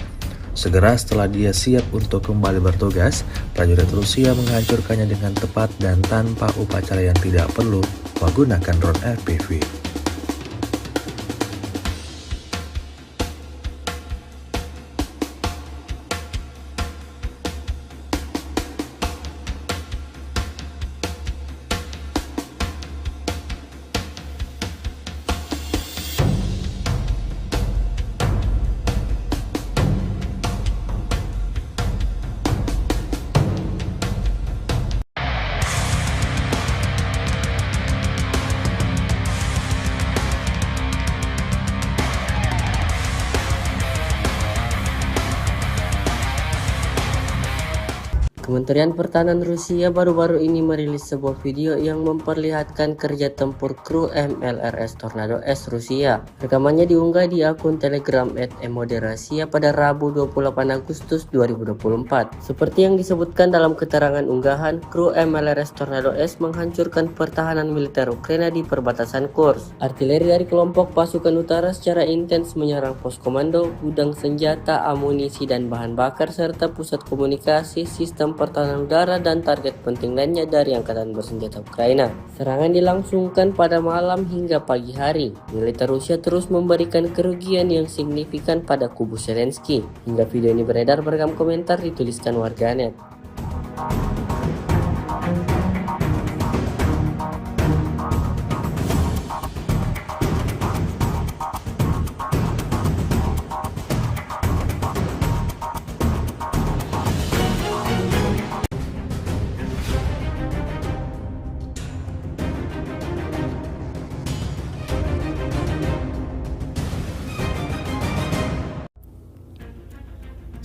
Segera setelah dia siap untuk kembali bertugas, prajurit Rusia menghancurkannya dengan tepat dan tanpa upacara yang tidak perlu menggunakan drone FPV. Kementerian Pertahanan Rusia baru-baru ini merilis sebuah video yang memperlihatkan kerja tempur kru MLRS Tornado S Rusia. Rekamannya diunggah di akun Telegram @emoderasiya pada Rabu 28 Agustus 2024. Seperti yang disebutkan dalam keterangan unggahan, kru MLRS Tornado S menghancurkan pertahanan militer Ukraina di perbatasan Kursk. Artileri dari kelompok pasukan utara secara intens menyerang pos komando, gudang senjata, amunisi dan bahan bakar serta pusat komunikasi, sistem pertahanan udara dan target penting lainnya dari angkatan bersenjata Ukraina. Serangan dilangsungkan pada malam hingga pagi hari. Militer Rusia terus memberikan kerugian yang signifikan pada kubu Zelensky. Hingga video ini beredar beragam komentar dituliskan warganet.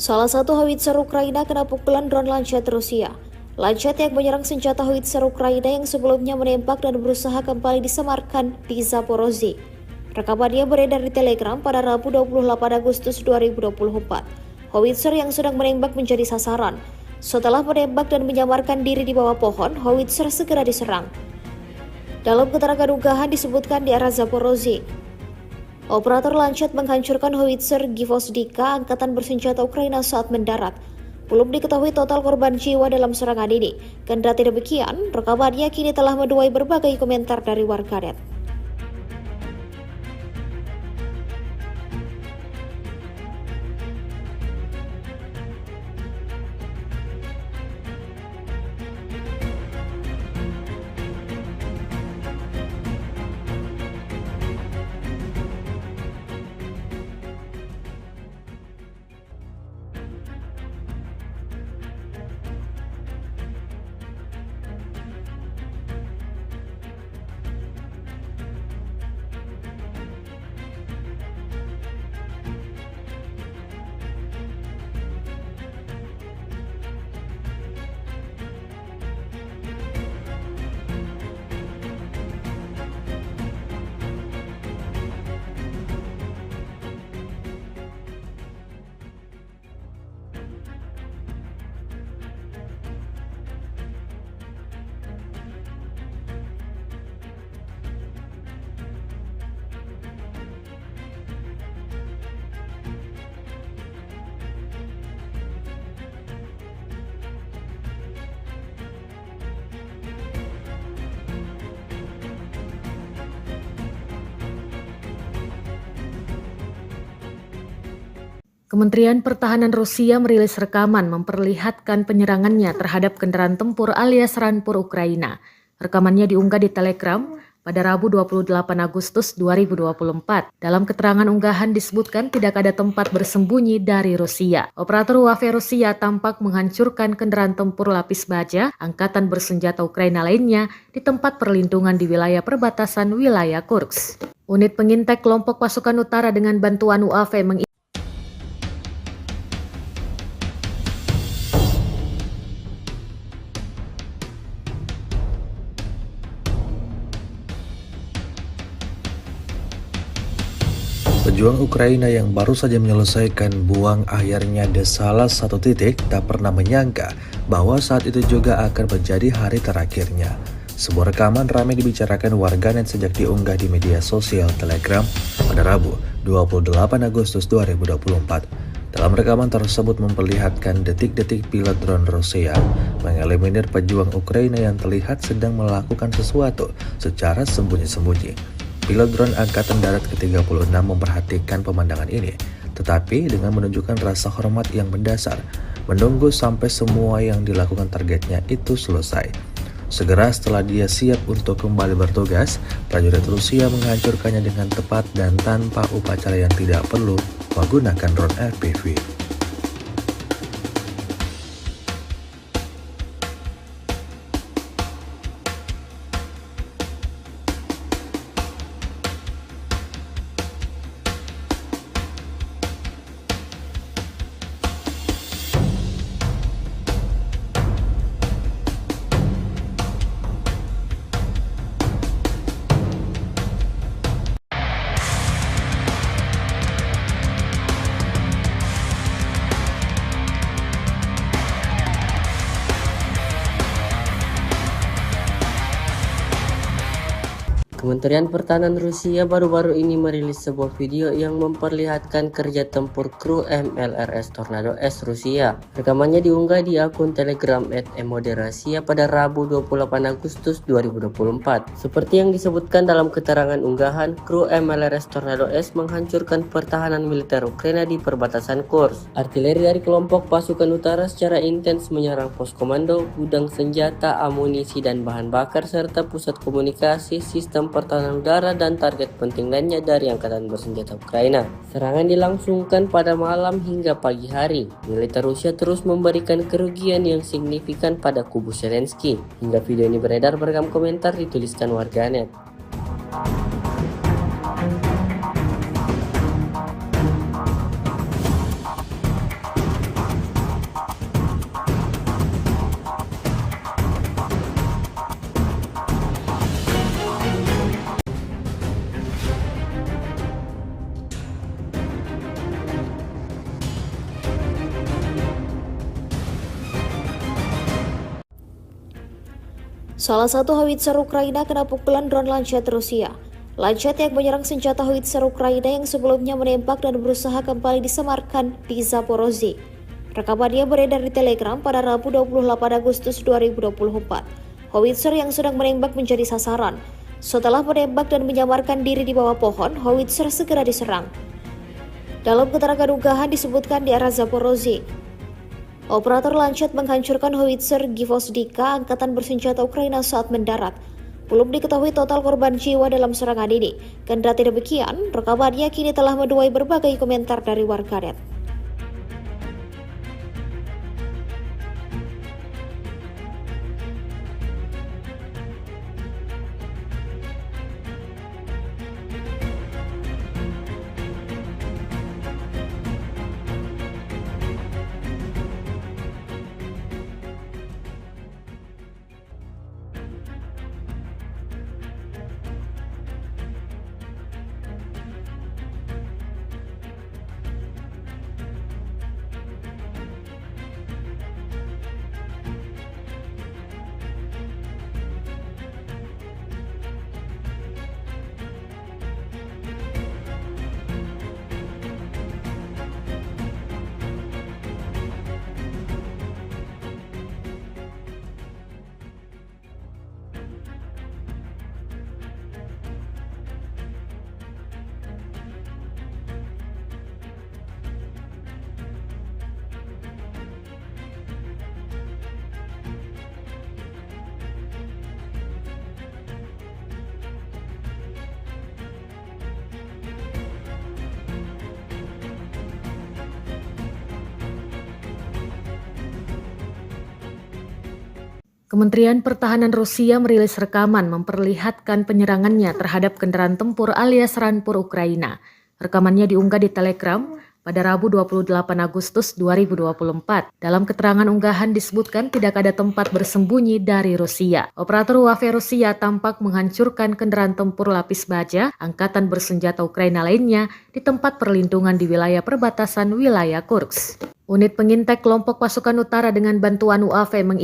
Salah satu howitzer Ukraina kena pukulan drone Lancet Rusia. Lancet yang menyerang senjata howitzer Ukraina yang sebelumnya menembak dan berusaha kembali disemarkan di Zaporozhye. Rekamannya beredar di Telegram pada Rabu 28 Agustus 2024. Howitzer yang sedang menembak menjadi sasaran. Setelah menembak dan menyamarkan diri di bawah pohon, howitzer segera diserang. Dalam keterangan unggahan disebutkan di arah Zaporozhye, operator Lancet menghancurkan howitzer Gvozdika angkatan bersenjata Ukraina saat mendarat. Belum diketahui total korban jiwa dalam serangan ini. Kendati demikian, rekamannya kini telah menuai berbagai komentar dari warganet. Kementerian Pertahanan Rusia merilis rekaman memperlihatkan penyerangannya terhadap kendaraan tempur alias Rampur Ukraina. Rekamannya diunggah di Telegram pada Rabu 28 Agustus 2024. Dalam keterangan unggahan disebutkan tidak ada tempat bersembunyi dari Rusia. Operator UAV Rusia tampak menghancurkan kendaraan tempur lapis baja angkatan bersenjata Ukraina lainnya di tempat perlindungan di wilayah perbatasan wilayah Kursk. Unit pengintai kelompok pasukan utara dengan bantuan UAV Pejuang Ukraina yang baru saja menyelesaikan buang akhirnya di salah satu titik tak pernah menyangka bahwa saat itu juga akan menjadi hari terakhirnya. Sebuah rekaman ramai dibicarakan warganet sejak diunggah di media sosial Telegram pada Rabu 28 Agustus 2024. Dalam rekaman tersebut memperlihatkan detik-detik pilot drone Rusia mengeliminir pejuang Ukraina yang terlihat sedang melakukan sesuatu secara sembunyi-sembunyi. Pilot drone Angkatan Darat ke-36 memperhatikan pemandangan ini, tetapi dengan menunjukkan rasa hormat yang mendasar, menunggu sampai semua yang dilakukan targetnya itu selesai. Segera setelah dia siap untuk kembali bertugas, prajurit Rusia menghancurkannya dengan tepat dan tanpa upacara yang tidak perlu menggunakan drone FPV. Kementerian Pertahanan Rusia baru-baru ini merilis sebuah video yang memperlihatkan kerja tempur kru MLRS Tornado S Rusia. Rekamannya diunggah di akun Telegram @emoderasiya pada Rabu 28 Agustus 2024. Seperti yang disebutkan dalam keterangan unggahan, kru MLRS Tornado S menghancurkan pertahanan militer Ukraina di perbatasan Kursk. Artileri dari kelompok pasukan utara secara intens menyerang pos komando, gudang senjata, amunisi dan bahan bakar serta pusat komunikasi, sistem pertahanan udara dan target penting lainnya dari angkatan bersenjata Ukraina. Serangan dilangsungkan pada malam hingga pagi hari. Militer Rusia terus memberikan kerugian yang signifikan pada kubu Zelensky. Hingga video ini beredar, beragam komentar dituliskan warganet. Salah satu howitzer Ukraina kena pukulan drone Lancet Rusia. Lancet yang menyerang senjata howitzer Ukraina yang sebelumnya menembak dan berusaha kembali disemarkan di Zaporozhye. Rekamannya beredar di Telegram pada Rabu 28 Agustus 2024. Howitzer yang sedang menembak menjadi sasaran. Setelah menembak dan menyamarkan diri di bawah pohon, howitzer segera diserang. Dalam keterangan unggahan disebutkan di arah Zaporozhye, operator Lancet menghancurkan howitzer Gvozdika angkatan bersenjata Ukraina saat mendarat. Belum diketahui total korban jiwa dalam serangan ini. Kendati demikian, rekamannya kini telah menuai berbagai komentar dari warganet. Kementerian Pertahanan Rusia merilis rekaman memperlihatkan penyerangannya terhadap kendaraan tempur alias Rampur Ukraina. Rekamannya diunggah di Telegram pada Rabu 28 Agustus 2024. Dalam keterangan unggahan disebutkan tidak ada tempat bersembunyi dari Rusia. Operator UAV Rusia tampak menghancurkan kendaraan tempur lapis baja angkatan bersenjata Ukraina lainnya di tempat perlindungan di wilayah perbatasan wilayah Kursk. Unit pengintai kelompok pasukan utara dengan bantuan UAV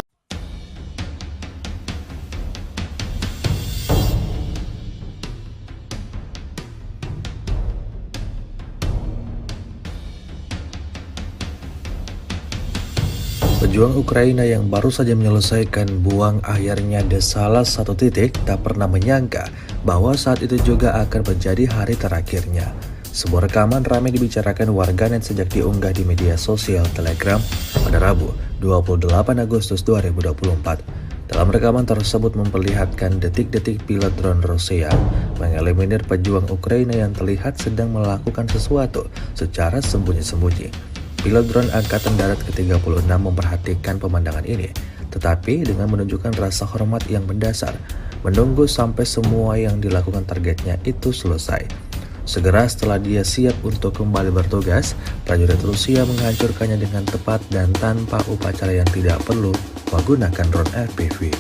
Pejuang Ukraina yang baru saja menyelesaikan buang akhirnya di salah satu titik tak pernah menyangka bahwa saat itu juga akan menjadi hari terakhirnya. Sebuah rekaman ramai dibicarakan warganet sejak diunggah di media sosial Telegram pada Rabu 28 Agustus 2024. Dalam rekaman tersebut memperlihatkan detik-detik pilot drone Rusia mengeliminir pejuang Ukraina yang terlihat sedang melakukan sesuatu secara sembunyi-sembunyi. Pilot drone Angkatan Darat ke-36 memperhatikan pemandangan ini, tetapi dengan menunjukkan rasa hormat yang mendasar, menunggu sampai semua yang dilakukan targetnya itu selesai. Segera setelah dia siap untuk kembali bertugas, prajurit Rusia menghancurkannya dengan tepat dan tanpa upacara yang tidak perlu menggunakan drone FPV.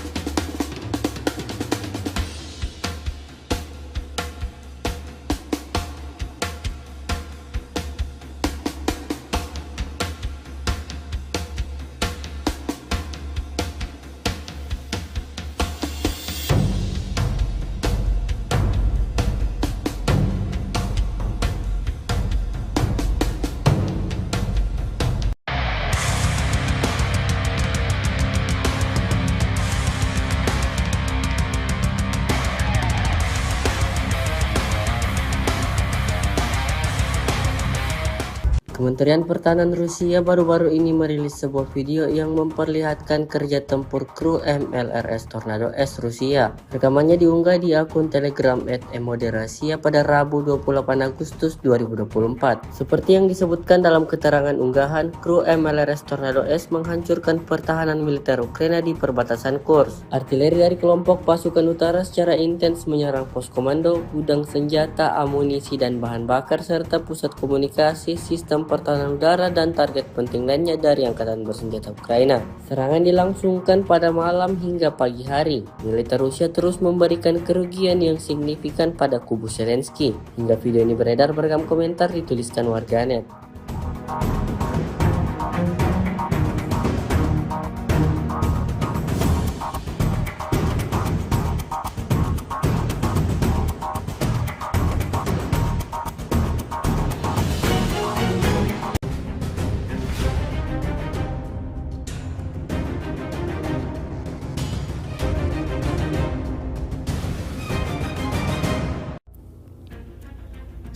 Kementerian Pertahanan Rusia baru-baru ini merilis sebuah video yang memperlihatkan kerja tempur kru MLRS Tornado S Rusia. Rekamannya diunggah di akun Telegram @emoderasiya pada Rabu 28 Agustus 2024. Seperti yang disebutkan dalam keterangan unggahan, kru MLRS Tornado S menghancurkan pertahanan militer Ukraina di perbatasan Kursk. Artileri dari kelompok pasukan utara secara intens menyerang pos komando, gudang senjata, amunisi dan bahan bakar serta pusat komunikasi, sistem pertahanan udara dan target penting lainnya dari angkatan bersenjata Ukraina. Serangan dilangsungkan pada malam hingga pagi hari. Militer Rusia terus memberikan kerugian yang signifikan pada kubu Zelensky. Hingga video ini beredar beragam komentar dituliskan warganet.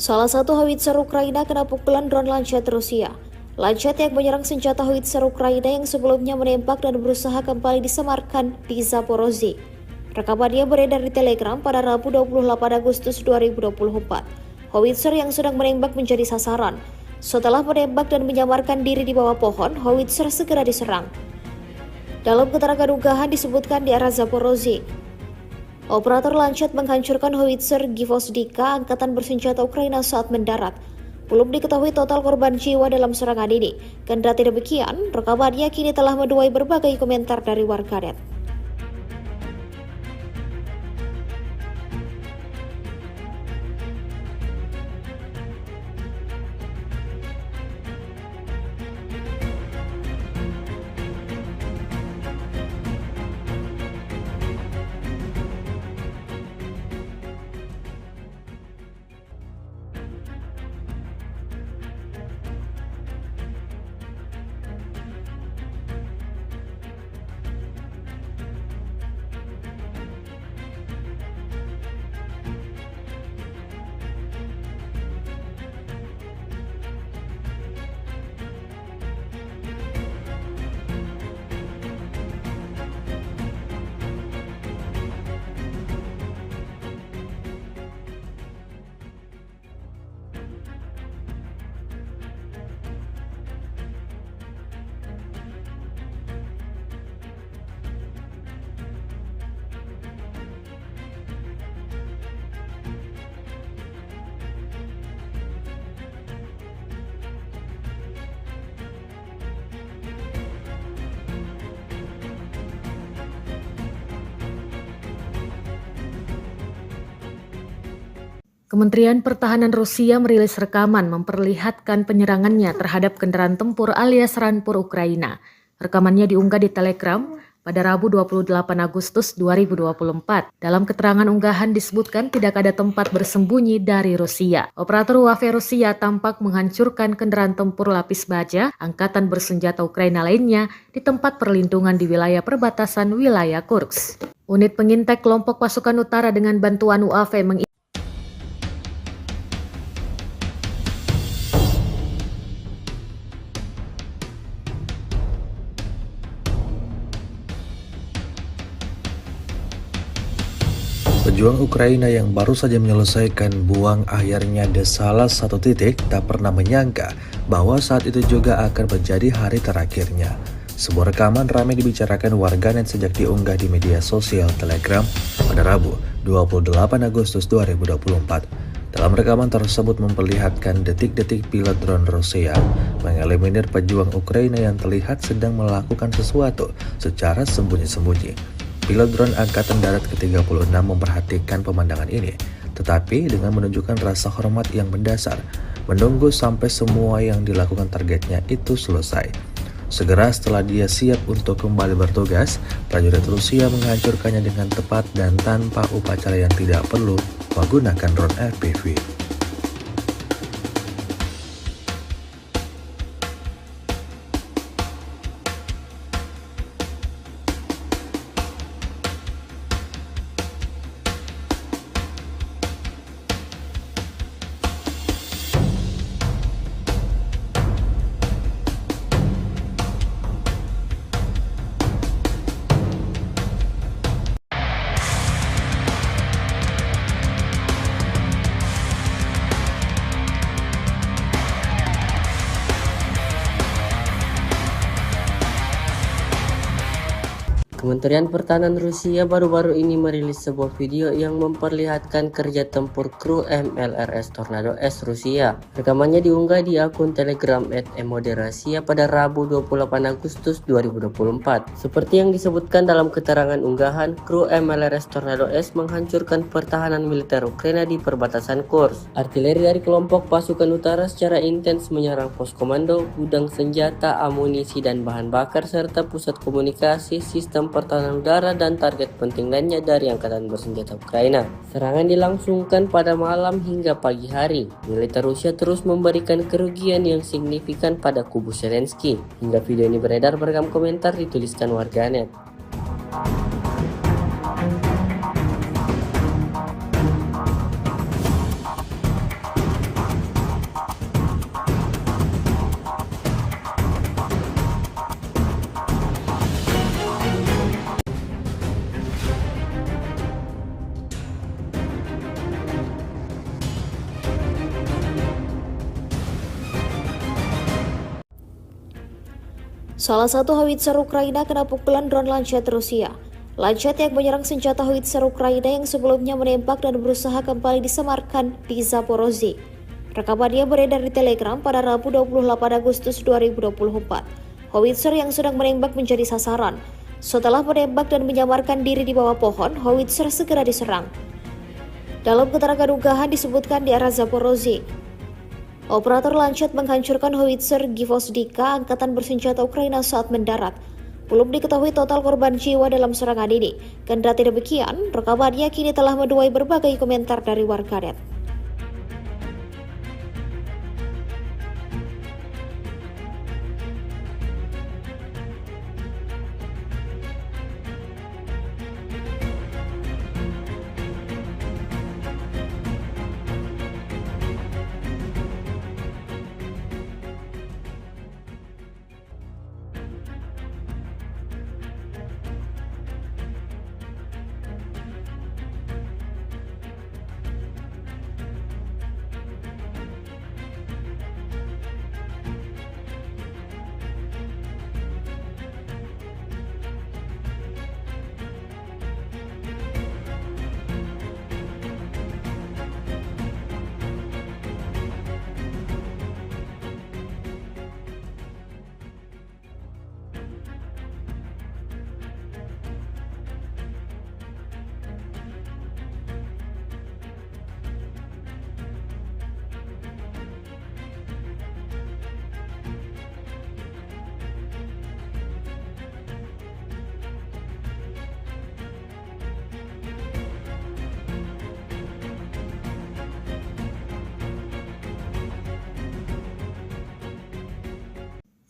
Salah satu howitzer Ukraina kena pukulan drone Lancet Rusia. Lancet yang menyerang senjata howitzer Ukraina yang sebelumnya menembak dan berusaha kembali disemarkan di Zaporozhye. Rekamannya beredar di Telegram pada Rabu 28 Agustus 2024. Howitzer yang sedang menembak menjadi sasaran. Setelah menembak dan menyamarkan diri di bawah pohon, howitzer segera diserang. Dalam keterangan unggahan disebutkan di arah Zaporozhye, operator Lancet menghancurkan howitzer Gvozdika angkatan bersenjata Ukraina saat mendarat. Belum diketahui total korban jiwa dalam serangan ini. Kendati demikian, rekamannya kini telah menuai berbagai komentar dari warganet. Kementerian Pertahanan Rusia merilis rekaman memperlihatkan penyerangannya terhadap kendaraan tempur alias Rampur Ukraina. Rekamannya diunggah di Telegram pada Rabu 28 Agustus 2024. Dalam keterangan unggahan disebutkan tidak ada tempat bersembunyi dari Rusia. Operator UAV Rusia tampak menghancurkan kendaraan tempur lapis baja angkatan bersenjata Ukraina lainnya di tempat perlindungan di wilayah perbatasan wilayah Kursk. Unit pengintai kelompok pasukan utara dengan bantuan UAV Pejuang Ukraina yang baru saja menyelesaikan buang akhirnya di salah satu titik tak pernah menyangka bahwa saat itu juga akan menjadi hari terakhirnya. Sebuah rekaman ramai dibicarakan warganet sejak diunggah di media sosial Telegram pada Rabu 28 Agustus 2024. Dalam rekaman tersebut memperlihatkan detik-detik pilot drone Rusia mengeliminir pejuang Ukraina yang terlihat sedang melakukan sesuatu secara sembunyi-sembunyi. Pilot drone Angkatan Darat ke-36 memperhatikan pemandangan ini, tetapi dengan menunjukkan rasa hormat yang mendasar, menunggu sampai semua yang dilakukan targetnya itu selesai. Segera setelah dia siap untuk kembali bertugas, prajurit Rusia menghancurkannya dengan tepat dan tanpa upacara yang tidak perlu menggunakan drone FPV. Kementerian Pertahanan Rusia baru-baru ini merilis sebuah video yang memperlihatkan kerja tempur kru MLRS Tornado S Rusia. Rekamannya diunggah di akun Telegram @emoderasiya pada Rabu 28 Agustus 2024. Seperti yang disebutkan dalam keterangan unggahan, kru MLRS Tornado S menghancurkan pertahanan militer Ukraina di perbatasan Kursk. Artileri dari kelompok pasukan utara secara intens menyerang pos komando, gudang senjata, amunisi dan bahan bakar serta pusat komunikasi, sistem pertahanan udara dan target penting lainnya dari angkatan bersenjata Ukraina. Serangan dilangsungkan pada malam hingga pagi hari. Militer Rusia terus memberikan kerugian yang signifikan pada kubu Zelensky. Hingga video ini beredar beragam komentar dituliskan warganet. Salah satu howitzer Ukraina kena pukulan drone Lancet Rusia. Lancet yang menyerang senjata howitzer Ukraina yang sebelumnya menembak dan berusaha kembali disemarkan di Zaporozhye. Rekamannya beredar di Telegram pada Rabu 28 Agustus 2024. Howitzer yang sedang menembak menjadi sasaran. Setelah menembak dan menyamarkan diri di bawah pohon, howitzer segera diserang. Dalam keterangan unggahan disebutkan di arah Zaporozhye, operator Lancet menghancurkan howitzer Gvozdika angkatan bersenjata Ukraina saat mendarat. Belum diketahui total korban jiwa dalam serangan ini. Kendati demikian, rekamannya kini telah menuai berbagai komentar dari warganet.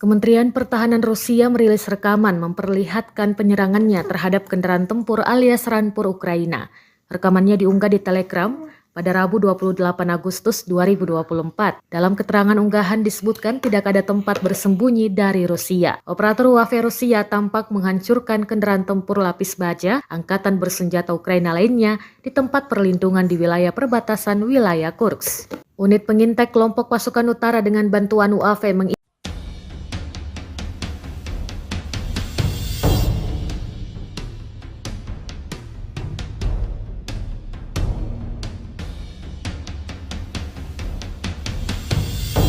Kementerian Pertahanan Rusia merilis rekaman memperlihatkan penyerangannya terhadap kendaraan tempur alias Rampur Ukraina. Rekamannya diunggah di Telegram pada Rabu 28 Agustus 2024. Dalam keterangan unggahan disebutkan tidak ada tempat bersembunyi dari Rusia. Operator UAV Rusia tampak menghancurkan kendaraan tempur lapis baja angkatan bersenjata Ukraina lainnya di tempat perlindungan di wilayah perbatasan wilayah Kursk. Unit pengintai kelompok pasukan utara dengan bantuan UAV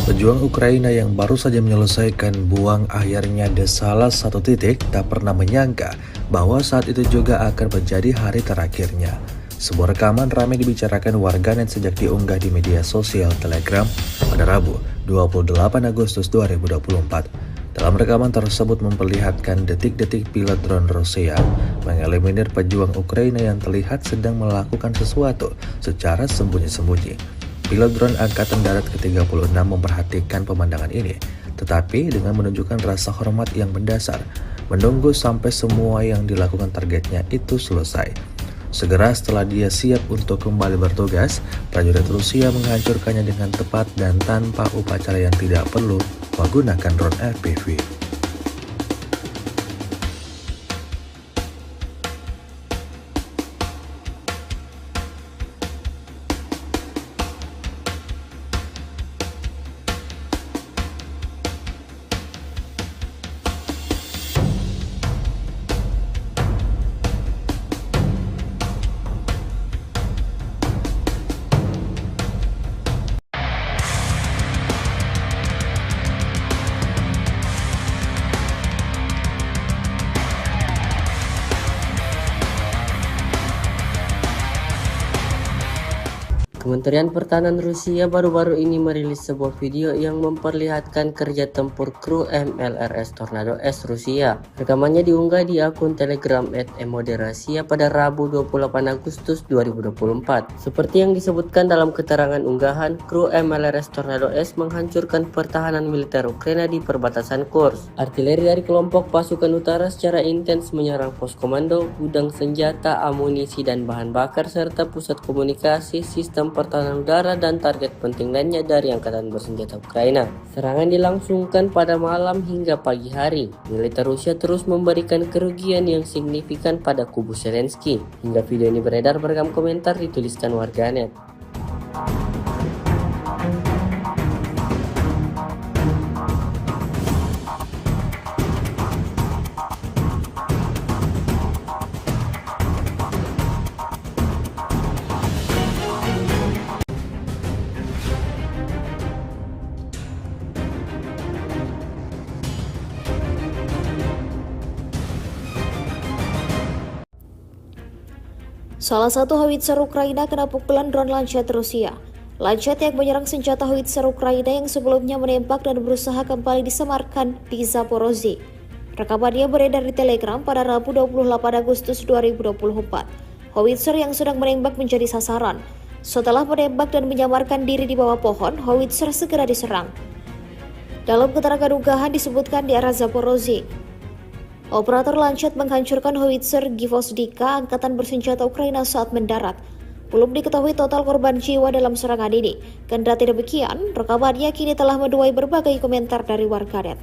Pejuang Ukraina yang baru saja menyelesaikan buang akhirnya di salah satu titik tak pernah menyangka bahwa saat itu juga akan menjadi hari terakhirnya. Sebuah rekaman ramai dibicarakan warganet sejak diunggah di media sosial Telegram pada Rabu 28 Agustus 2024. Dalam rekaman tersebut memperlihatkan detik-detik pilot drone Rusia mengeliminir pejuang Ukraina yang terlihat sedang melakukan sesuatu secara sembunyi-sembunyi. Pilot drone Angkatan Darat ke-36 memperhatikan pemandangan ini, tetapi dengan menunjukkan rasa hormat yang mendasar, menunggu sampai semua yang dilakukan targetnya itu selesai. Segera setelah dia siap untuk kembali bertugas, prajurit Rusia menghancurkannya dengan tepat dan tanpa upacara yang tidak perlu menggunakan drone FPV. Kementerian Pertahanan Rusia baru-baru ini merilis sebuah video yang memperlihatkan kerja tempur kru MLRS Tornado S Rusia. Rekamannya diunggah di akun Telegram @emoderasiya pada Rabu 28 Agustus 2024. Seperti yang disebutkan dalam keterangan unggahan, kru MLRS Tornado S menghancurkan pertahanan militer Ukraina di perbatasan Kursk. Artileri dari kelompok pasukan utara secara intens menyerang pos komando, gudang senjata, amunisi dan bahan bakar serta pusat komunikasi, sistem pertahanan udara dan target penting lainnya dari angkatan bersenjata Ukraina. Serangan dilangsungkan pada malam hingga pagi hari. Militer Rusia terus memberikan kerugian yang signifikan pada kubu Zelensky. Hingga video ini beredar, beragam komentar dituliskan warganet. Salah satu howitzer Ukraina kena pukulan drone Lancet Rusia. Lancet yang menyerang senjata howitzer Ukraina yang sebelumnya menembak dan berusaha kembali disemarkan di Zaporozhye. Rekamannya beredar di Telegram pada Rabu 28 Agustus 2024. Howitzer yang sedang menembak menjadi sasaran. Setelah menembak dan menyamarkan diri di bawah pohon, howitzer segera diserang. Dalam keterangan unggahan disebutkan di arah Zaporozhye, operator Lancet menghancurkan howitzer Gvozdika angkatan bersenjata Ukraina saat mendarat. Belum diketahui total korban jiwa dalam serangan ini. Kendati demikian, rekamannya kini telah menuai berbagai komentar dari warganet.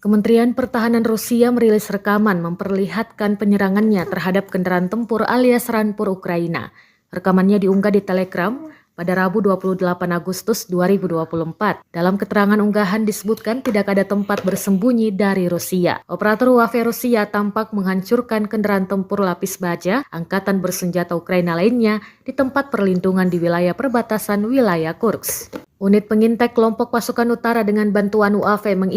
Kementerian Pertahanan Rusia merilis rekaman memperlihatkan penyerangannya terhadap kendaraan tempur alias Rampur Ukraina. Rekamannya diunggah di Telegram pada Rabu 28 Agustus 2024. Dalam keterangan unggahan disebutkan tidak ada tempat bersembunyi dari Rusia. Operator UAV Rusia tampak menghancurkan kendaraan tempur lapis baja angkatan bersenjata Ukraina lainnya di tempat perlindungan di wilayah perbatasan wilayah Kursk. Unit pengintai kelompok pasukan utara dengan bantuan UAV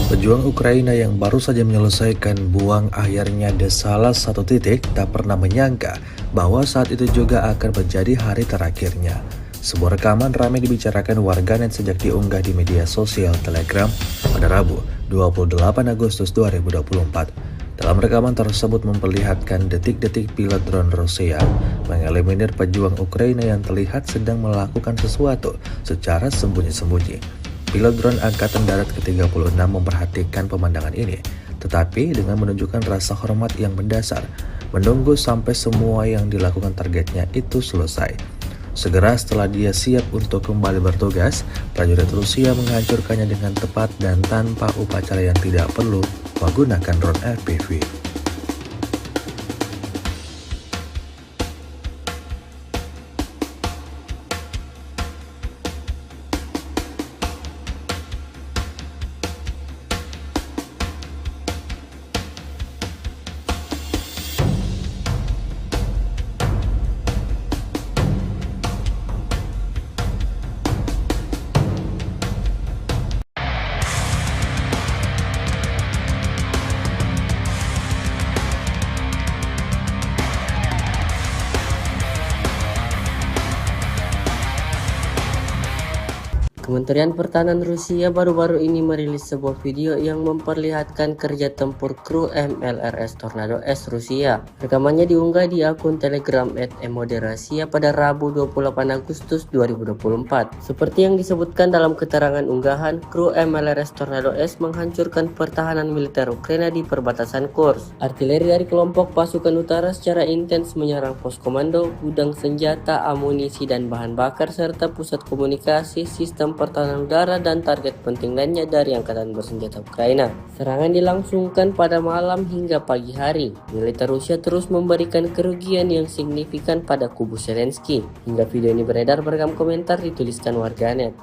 Pejuang Ukraina yang baru saja menyelesaikan buang akhirnya di salah satu titik tak pernah menyangka bahwa saat itu juga akan menjadi hari terakhirnya. Sebuah rekaman ramai dibicarakan warganet sejak diunggah di media sosial Telegram pada Rabu 28 Agustus 2024. Dalam rekaman tersebut memperlihatkan detik-detik pilot drone Rusia mengeliminir pejuang Ukraina yang terlihat sedang melakukan sesuatu secara sembunyi-sembunyi. Pilot drone Angkatan Darat ke-36 memperhatikan pemandangan ini, tetapi dengan menunjukkan rasa hormat yang mendasar, menunggu sampai semua yang dilakukan targetnya itu selesai. Segera setelah dia siap untuk kembali bertugas, prajurit Rusia menghancurkannya dengan tepat dan tanpa upacara yang tidak perlu menggunakan drone FPV. Kementerian Pertahanan Rusia baru-baru ini merilis sebuah video yang memperlihatkan kerja tempur kru MLRS Tornado S Rusia. Rekamannya diunggah di akun Telegram @emoderasiya pada Rabu 28 Agustus 2024. Seperti yang disebutkan dalam keterangan unggahan, kru MLRS Tornado S menghancurkan pertahanan militer Ukraina di perbatasan Kursk. Artileri dari kelompok pasukan utara secara intens menyerang pos komando, gudang senjata, amunisi dan bahan bakar serta pusat komunikasi, sistem pertahanan udara dan target penting lainnya dari angkatan bersenjata Ukraina. Serangan dilangsungkan pada malam hingga pagi hari. Militer Rusia terus memberikan kerugian yang signifikan pada kubu Zelensky. Hingga video ini beredar, beragam komentar dituliskan warganet.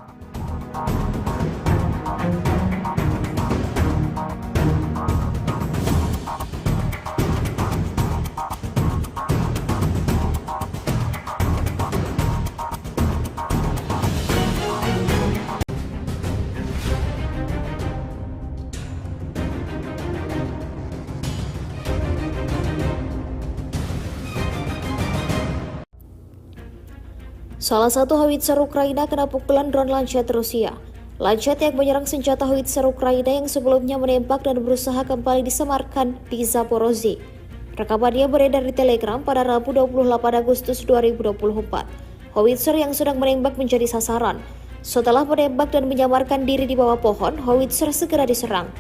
Salah satu howitzer Ukraina kena pukulan drone Lancet Rusia. Lancet yang menyerang senjata howitzer Ukraina yang sebelumnya menembak dan berusaha kembali disemarkan di Zaporozhye. Rekamannya beredar di Telegram pada Rabu 28 Agustus 2024. Howitzer yang sedang menembak menjadi sasaran. Setelah menembak dan menyamarkan diri di bawah pohon, howitzer segera diserang.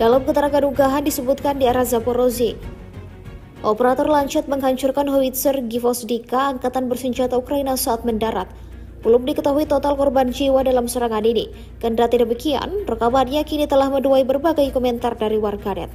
Dalam keterangan unggahan disebutkan di arah Zaporozhye, operator Lancet menghancurkan howitzer Gvozdika angkatan bersenjata Ukraina saat mendarat. Belum diketahui total korban jiwa dalam serangan ini. Kendati demikian, rekamannya kini telah menuai berbagai komentar dari warganet.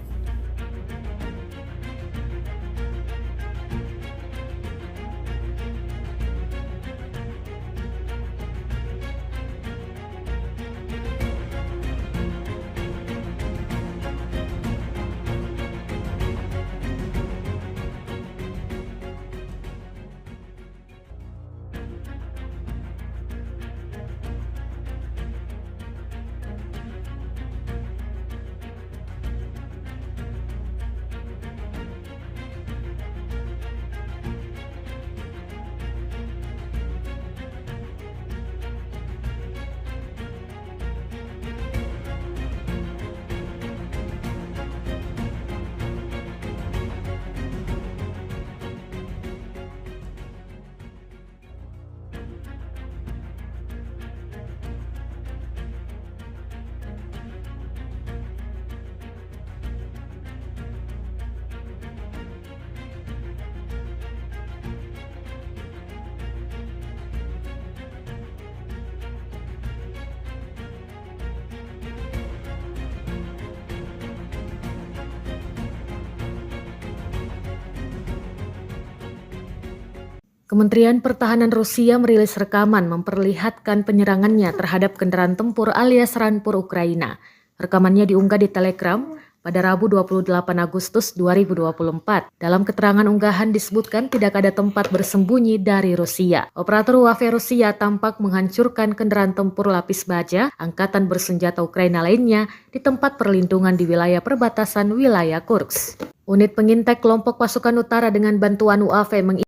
Kementerian Pertahanan Rusia merilis rekaman memperlihatkan penyerangannya terhadap kendaraan tempur alias Rampur Ukraina. Rekamannya diunggah di Telegram pada Rabu 28 Agustus 2024. Dalam keterangan unggahan disebutkan tidak ada tempat bersembunyi dari Rusia. Operator UAV Rusia tampak menghancurkan kendaraan tempur lapis baja angkatan bersenjata Ukraina lainnya di tempat perlindungan di wilayah perbatasan wilayah Kursk. Unit pengintai kelompok pasukan utara dengan bantuan UAV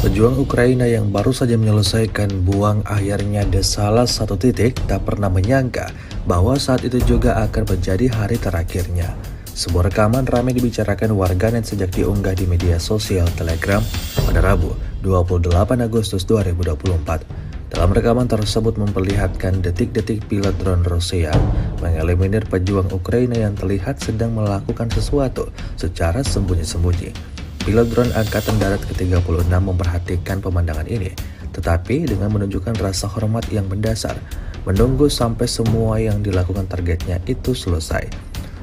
Pejuang Ukraina yang baru saja menyelesaikan buang akhirnya di salah satu titik tak pernah menyangka bahwa saat itu juga akan menjadi hari terakhirnya. Sebuah rekaman ramai dibicarakan warganet sejak diunggah di media sosial Telegram pada Rabu 28 Agustus 2024. Dalam rekaman tersebut memperlihatkan detik-detik pilot drone Rusia mengeliminir pejuang Ukraina yang terlihat sedang melakukan sesuatu secara sembunyi-sembunyi. Pilot drone Angkatan Darat ke-36 memperhatikan pemandangan ini, tetapi dengan menunjukkan rasa hormat yang mendasar, menunggu sampai semua yang dilakukan targetnya itu selesai.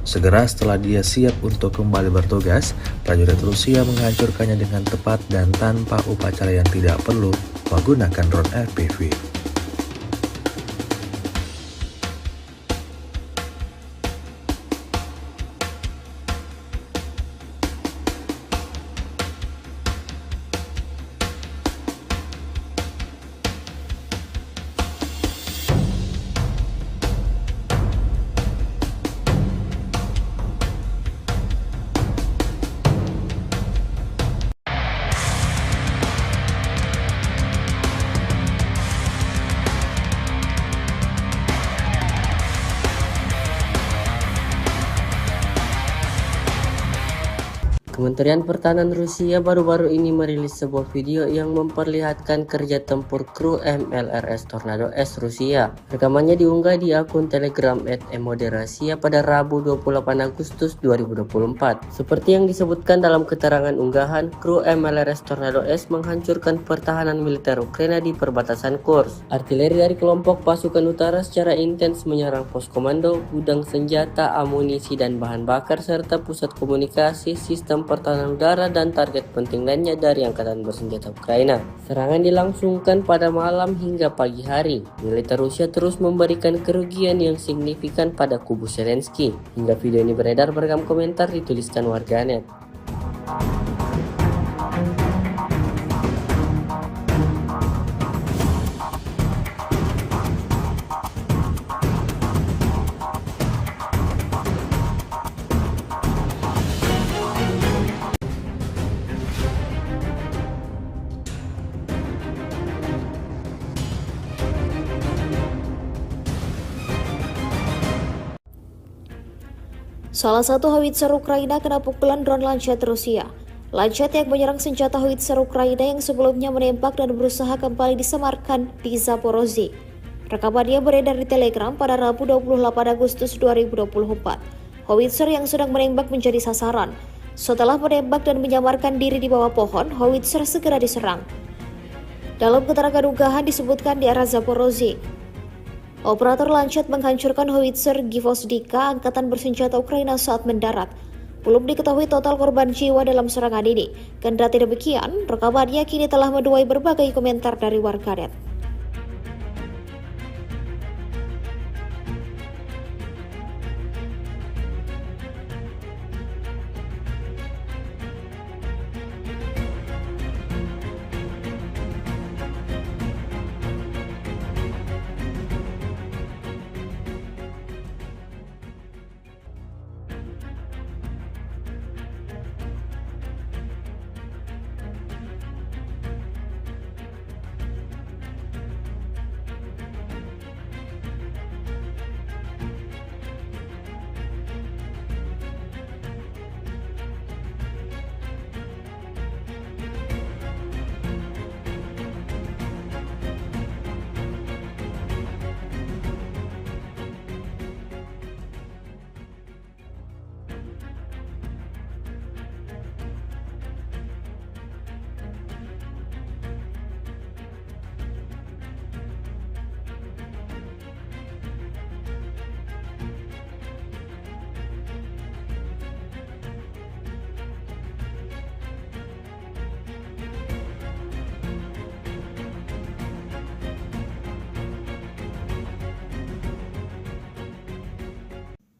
Segera setelah dia siap untuk kembali bertugas, prajurit Rusia menghancurkannya dengan tepat dan tanpa upacara yang tidak perlu menggunakan drone FPV. Kementerian Pertahanan Rusia baru-baru ini merilis sebuah video yang memperlihatkan kerja tempur kru MLRS Tornado S Rusia. Rekamannya diunggah di akun Telegram @emoderasiya pada Rabu 28 Agustus 2024. Seperti yang disebutkan dalam keterangan unggahan, kru MLRS Tornado S menghancurkan pertahanan militer Ukraina di perbatasan Kursk. Artileri dari kelompok pasukan utara secara intens menyerang pos komando, gudang senjata, amunisi dan bahan bakar serta pusat komunikasi, sistem pertahanan udara dan target penting lainnya dari angkatan bersenjata Ukraina. Serangan dilangsungkan pada malam hingga pagi hari. Militer Rusia terus memberikan kerugian yang signifikan pada kubu Zelensky. Hingga video ini beredar, beragam komentar dituliskan warganet. Salah satu howitzer Ukraina kena pukulan drone Lancet Rusia. Lancet yang menyerang senjata howitzer Ukraina yang sebelumnya menembak dan berusaha kembali disemarkan di Zaporozhye. Rekamannya beredar di Telegram pada Rabu 28 Agustus 2024. Howitzer yang sedang menembak menjadi sasaran. Setelah menembak dan menyamarkan diri di bawah pohon, howitzer segera diserang. Dalam keterangan unggahan disebutkan di arah Zaporozhye, operator Lancet menghancurkan howitzer Gvozdika angkatan bersenjata Ukraina saat mendarat. Belum diketahui total korban jiwa dalam serangan ini. Kendati demikian, rekamannya kini telah menuai berbagai komentar dari warganet.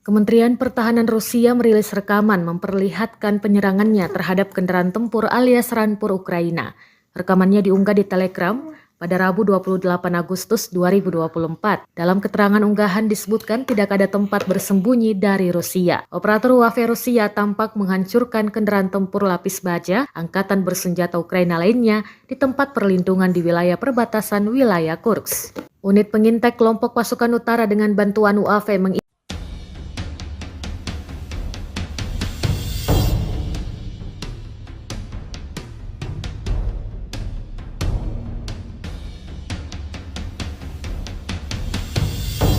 Kementerian Pertahanan Rusia merilis rekaman memperlihatkan penyerangannya terhadap kendaraan tempur alias Rampur Ukraina. Rekamannya diunggah di Telegram pada Rabu 28 Agustus 2024. Dalam keterangan unggahan disebutkan tidak ada tempat bersembunyi dari Rusia. Operator UAV Rusia tampak menghancurkan kendaraan tempur lapis baja angkatan bersenjata Ukraina lainnya di tempat perlindungan di wilayah perbatasan wilayah Kursk. Unit pengintai kelompok pasukan utara dengan bantuan UAV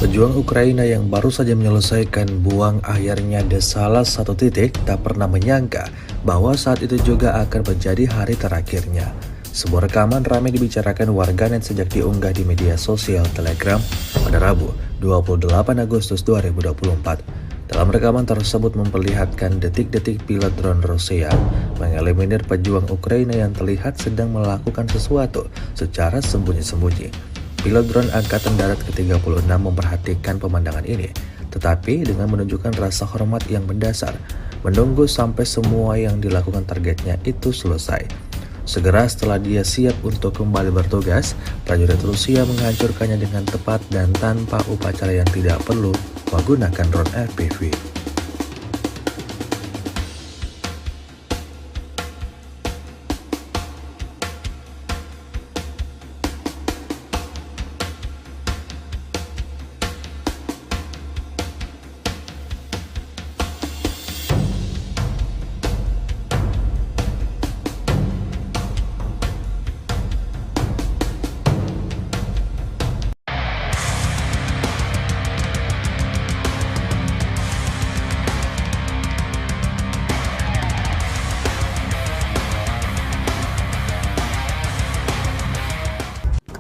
Pejuang Ukraina yang baru saja menyelesaikan buang akhirnya di salah satu titik tak pernah menyangka bahwa saat itu juga akan menjadi hari terakhirnya. Sebuah rekaman ramai dibicarakan warganet sejak diunggah di media sosial Telegram pada Rabu 28 Agustus 2024. Dalam rekaman tersebut memperlihatkan detik-detik pilot drone Rusia mengeliminir pejuang Ukraina yang terlihat sedang melakukan sesuatu secara sembunyi-sembunyi. Pilot drone Angkatan Darat ke-36 memperhatikan pemandangan ini, tetapi dengan menunjukkan rasa hormat yang mendasar, menunggu sampai semua yang dilakukan targetnya itu selesai. Segera setelah dia siap untuk kembali bertugas, prajurit Rusia menghancurkannya dengan tepat dan tanpa upacara yang tidak perlu menggunakan drone FPV.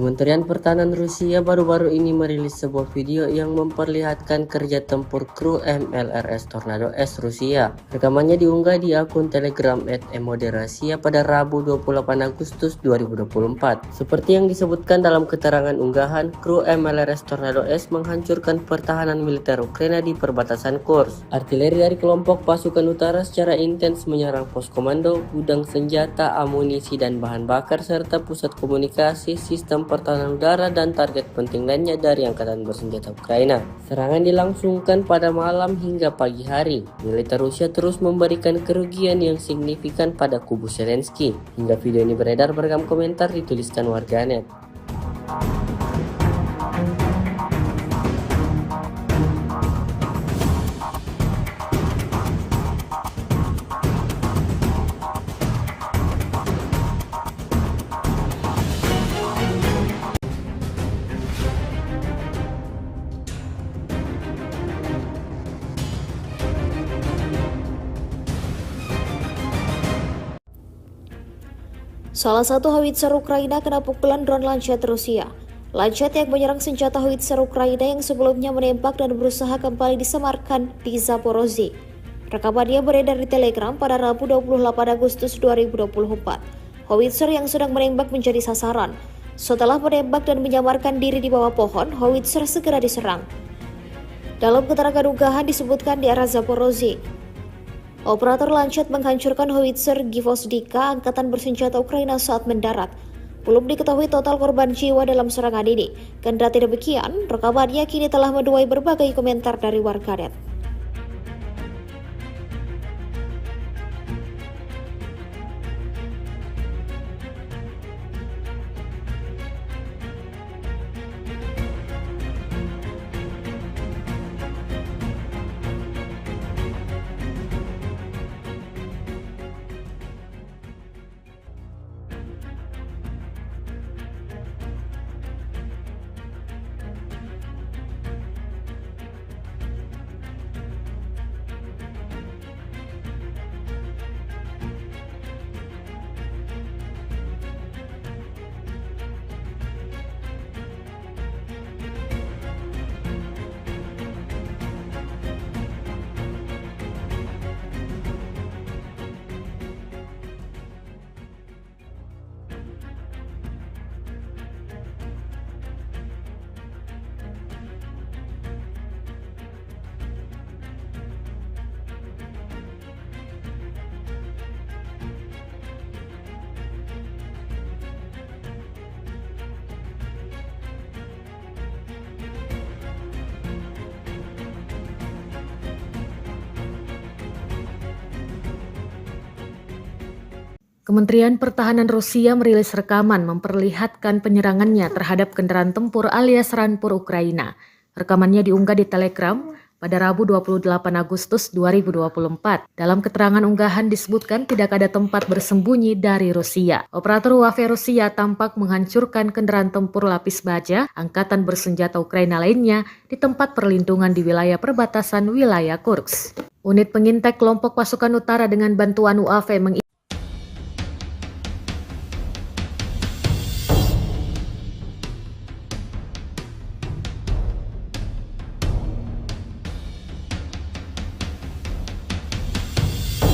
Kementerian Pertahanan Rusia baru-baru ini merilis sebuah video yang memperlihatkan kerja tempur kru MLRS Tornado S Rusia. Rekamannya diunggah di akun Telegram @emoderasiya pada Rabu 28 Agustus 2024. Seperti yang disebutkan dalam keterangan unggahan, kru MLRS Tornado S menghancurkan pertahanan militer Ukraina di perbatasan Kursk. Artileri dari kelompok pasukan utara secara intens menyerang pos komando, gudang senjata, amunisi dan bahan bakar serta pusat komunikasi, sistem pertahanan udara dan target penting lainnya dari angkatan bersenjata Ukraina. Serangan dilangsungkan pada malam hingga pagi hari. Militer Rusia terus memberikan kerugian yang signifikan pada kubu Zelensky. Hingga video ini beredar, beragam komentar dituliskan warganet. Salah satu howitzer Ukraina kena pukulan drone Lancet Rusia. Lancet yang menyerang senjata howitzer Ukraina yang sebelumnya menembak dan berusaha kembali disemarkan di Zaporozhye. Rekamannya beredar di Telegram pada Rabu 28 Agustus 2024. Howitzer yang sedang menembak menjadi sasaran. Setelah menembak dan menyamarkan diri di bawah pohon, howitzer segera diserang. Dalam keterangan unggahan disebutkan di arah Zaporozhye, operator Lancet menghancurkan howitzer Gvozdika angkatan bersenjata Ukraina saat mendarat. Belum diketahui total korban jiwa dalam serangan ini. Kendati demikian, rekamannya kini telah menuai berbagai komentar dari warganet. Kementerian Pertahanan Rusia merilis rekaman memperlihatkan penyerangannya terhadap kendaraan tempur alias Rampur Ukraina. Rekamannya diunggah di Telegram pada Rabu 28 Agustus 2024. Dalam keterangan unggahan disebutkan tidak ada tempat bersembunyi dari Rusia. Operator UAV Rusia tampak menghancurkan kendaraan tempur lapis baja angkatan bersenjata Ukraina lainnya di tempat perlindungan di wilayah perbatasan wilayah Kursk. Unit pengintai kelompok pasukan utara dengan bantuan UAV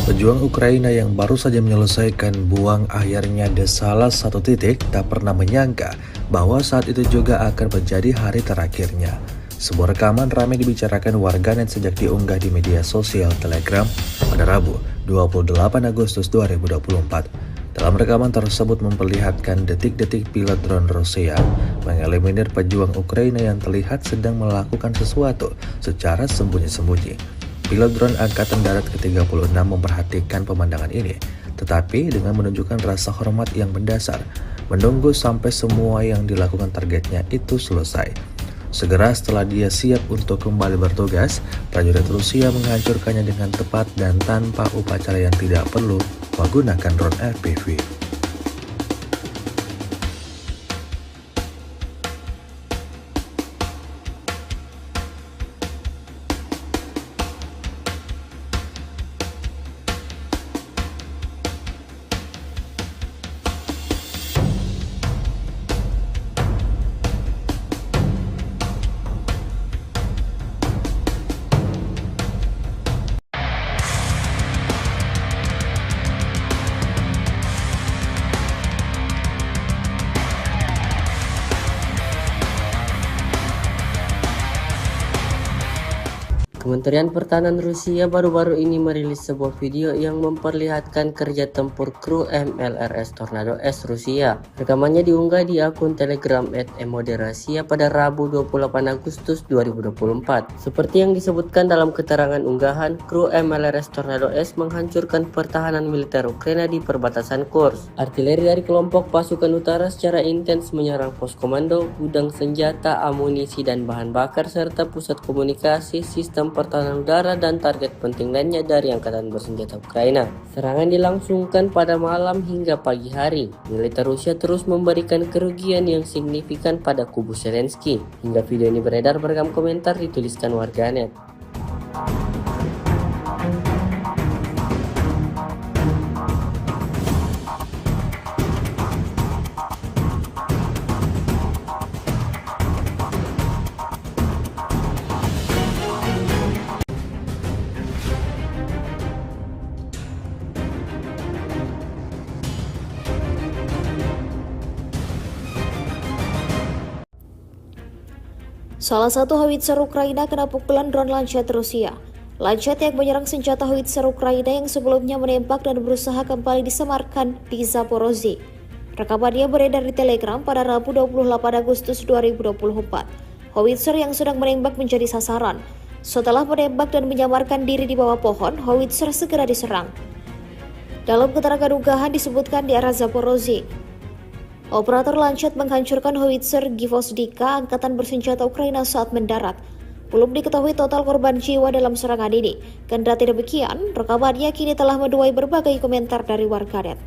Pejuang Ukraina yang baru saja menyelesaikan buang akhirnya di salah satu titik tak pernah menyangka bahwa saat itu juga akan menjadi hari terakhirnya. Sebuah rekaman ramai dibicarakan warganet sejak diunggah di media sosial Telegram pada Rabu 28 Agustus 2024. Dalam rekaman tersebut memperlihatkan detik-detik pilot drone Rusia mengeliminir pejuang Ukraina yang terlihat sedang melakukan sesuatu secara sembunyi-sembunyi. Pilot drone Angkatan Darat ke-36 memperhatikan pemandangan ini, tetapi dengan menunjukkan rasa hormat yang mendasar, menunggu sampai semua yang dilakukan targetnya itu selesai. Segera setelah dia siap untuk kembali bertugas, prajurit Rusia menghancurkannya dengan tepat dan tanpa upacara yang tidak perlu menggunakan drone FPV. Kementerian Pertahanan Rusia baru-baru ini merilis sebuah video yang memperlihatkan kerja tempur kru MLRS Tornado S Rusia. Rekamannya diunggah di akun Telegram @emoderasiya pada Rabu 28 Agustus 2024. Seperti yang disebutkan dalam keterangan unggahan, kru MLRS Tornado S menghancurkan pertahanan militer Ukraina di perbatasan Kursk. Artileri dari kelompok pasukan utara secara intens menyerang pos komando, gudang senjata, amunisi dan bahan bakar serta pusat komunikasi, sistem pertahanan udara dan target penting lainnya dari angkatan bersenjata Ukraina. Serangan dilangsungkan pada malam hingga pagi hari. Militer Rusia terus memberikan kerugian yang signifikan pada kubu Zelensky. Hingga video ini beredar, beragam komentar dituliskan warganet. Salah satu howitzer Ukraina kena pukulan drone Lancet Rusia. Lancet yang menyerang senjata howitzer Ukraina yang sebelumnya menembak dan berusaha kembali disemarkan di Zaporozhye. Rekamannya beredar di Telegram pada Rabu 28 Agustus 2024. Howitzer yang sedang menembak menjadi sasaran. Setelah menembak dan menyamarkan diri di bawah pohon, howitzer segera diserang. Dalam keterangan unggahan disebutkan di arah Zaporozhye, operator Lancet menghancurkan howitzer Gvozdika angkatan bersenjata Ukraina saat mendarat. Belum diketahui total korban jiwa dalam serangan ini. Kendati demikian, rekamannya kini telah menuai berbagai komentar dari warganet.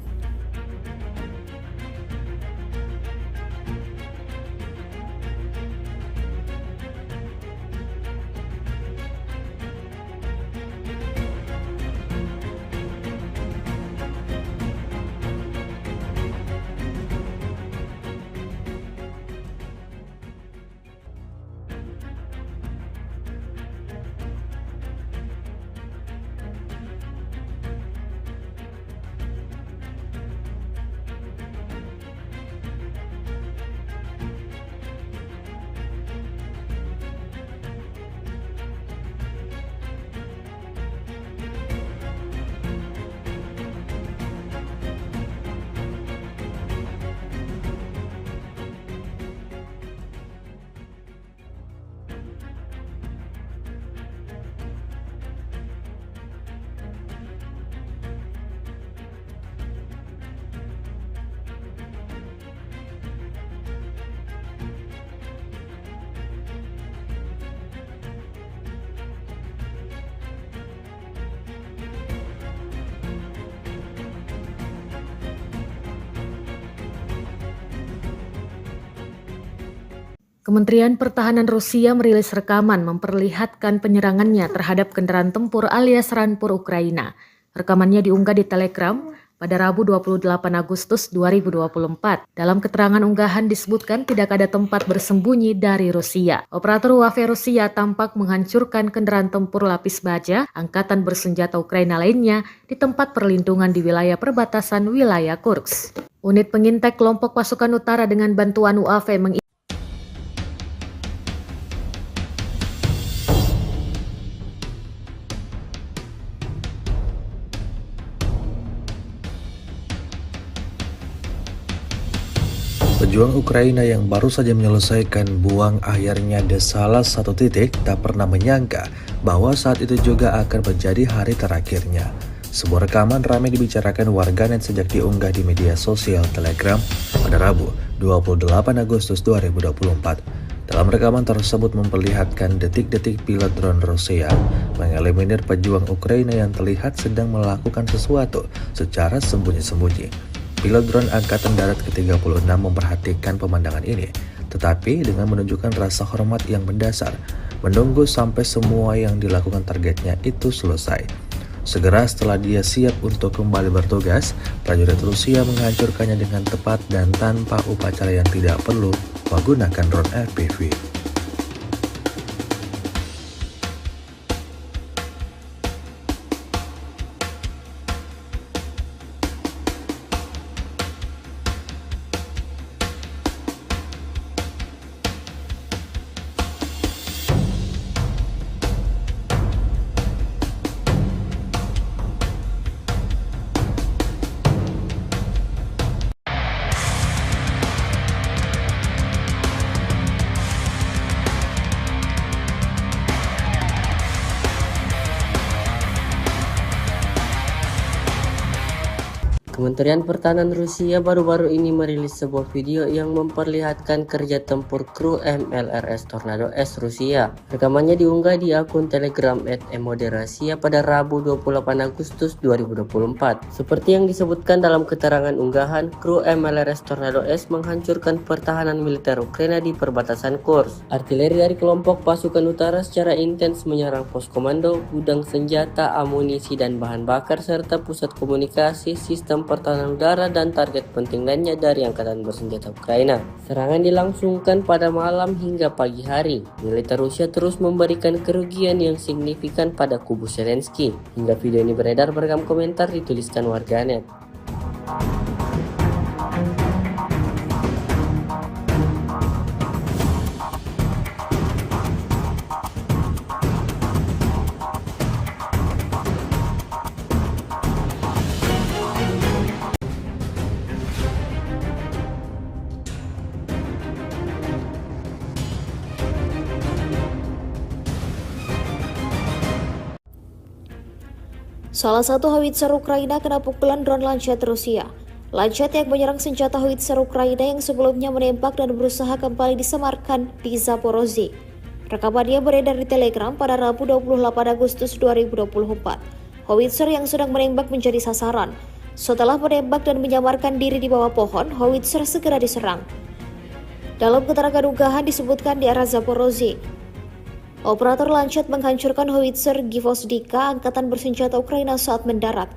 Kementerian Pertahanan Rusia merilis rekaman memperlihatkan penyerangannya terhadap kendaraan tempur alias Rampur Ukraina. Rekamannya diunggah di Telegram pada Rabu 28 Agustus 2024. Dalam keterangan unggahan disebutkan tidak ada tempat bersembunyi dari Rusia. Operator UAV Rusia tampak menghancurkan kendaraan tempur lapis baja angkatan bersenjata Ukraina lainnya di tempat perlindungan di wilayah perbatasan wilayah Kursk. Unit pengintai kelompok pasukan utara dengan bantuan UAV Pejuang Ukraina yang baru saja menyelesaikan buang akhirnya di salah satu titik tak pernah menyangka bahwa saat itu juga akan menjadi hari terakhirnya. Sebuah rekaman ramai dibicarakan warganet sejak diunggah di media sosial Telegram pada Rabu 28 Agustus 2024. Dalam rekaman tersebut memperlihatkan detik-detik pilot drone Rusia mengeliminir pejuang Ukraina yang terlihat sedang melakukan sesuatu secara sembunyi-sembunyi. Pilot drone Angkatan Darat ke-36 memperhatikan pemandangan ini, tetapi dengan menunjukkan rasa hormat yang mendasar, menunggu sampai semua yang dilakukan targetnya itu selesai. Segera setelah dia siap untuk kembali bertugas, prajurit Rusia menghancurkannya dengan tepat dan tanpa upacara yang tidak perlu menggunakan drone FPV. Kementerian Pertahanan Rusia baru-baru ini merilis sebuah video yang memperlihatkan kerja tempur kru MLRS Tornado S Rusia. Rekamannya diunggah di akun Telegram @emoderasiya pada Rabu 28 Agustus 2024. Seperti yang disebutkan dalam keterangan unggahan, kru MLRS Tornado S menghancurkan pertahanan militer Ukraina di perbatasan Kursk. Artileri dari kelompok pasukan utara secara intens menyerang pos komando, gudang senjata, amunisi dan bahan bakar serta pusat komunikasi, sistem pertahanan udara dan target penting lainnya dari angkatan bersenjata Ukraina. Serangan dilangsungkan pada malam hingga pagi hari. Militer Rusia terus memberikan kerugian yang signifikan pada kubu Zelensky. Hingga video ini beredar, beragam komentar dituliskan warganet. Salah satu howitzer Ukraina kena pukulan drone Lancet Rusia. Lancet yang menyerang senjata howitzer Ukraina yang sebelumnya menembak dan berusaha kembali disemarkan di Zaporozhye. Rekamannya beredar di Telegram pada Rabu 28 Agustus 2024. Howitzer yang sedang menembak menjadi sasaran. Setelah menembak dan menyamarkan diri di bawah pohon, howitzer segera diserang. Dalam keterangan unggahan disebutkan di arah Zaporozhye, operator Lancet menghancurkan howitzer Gvozdika angkatan bersenjata Ukraina saat mendarat.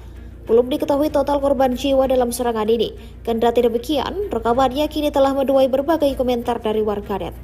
Belum diketahui total korban jiwa dalam serangan ini. Kendati demikian, rekamannya kini telah menuai berbagai komentar dari warganet.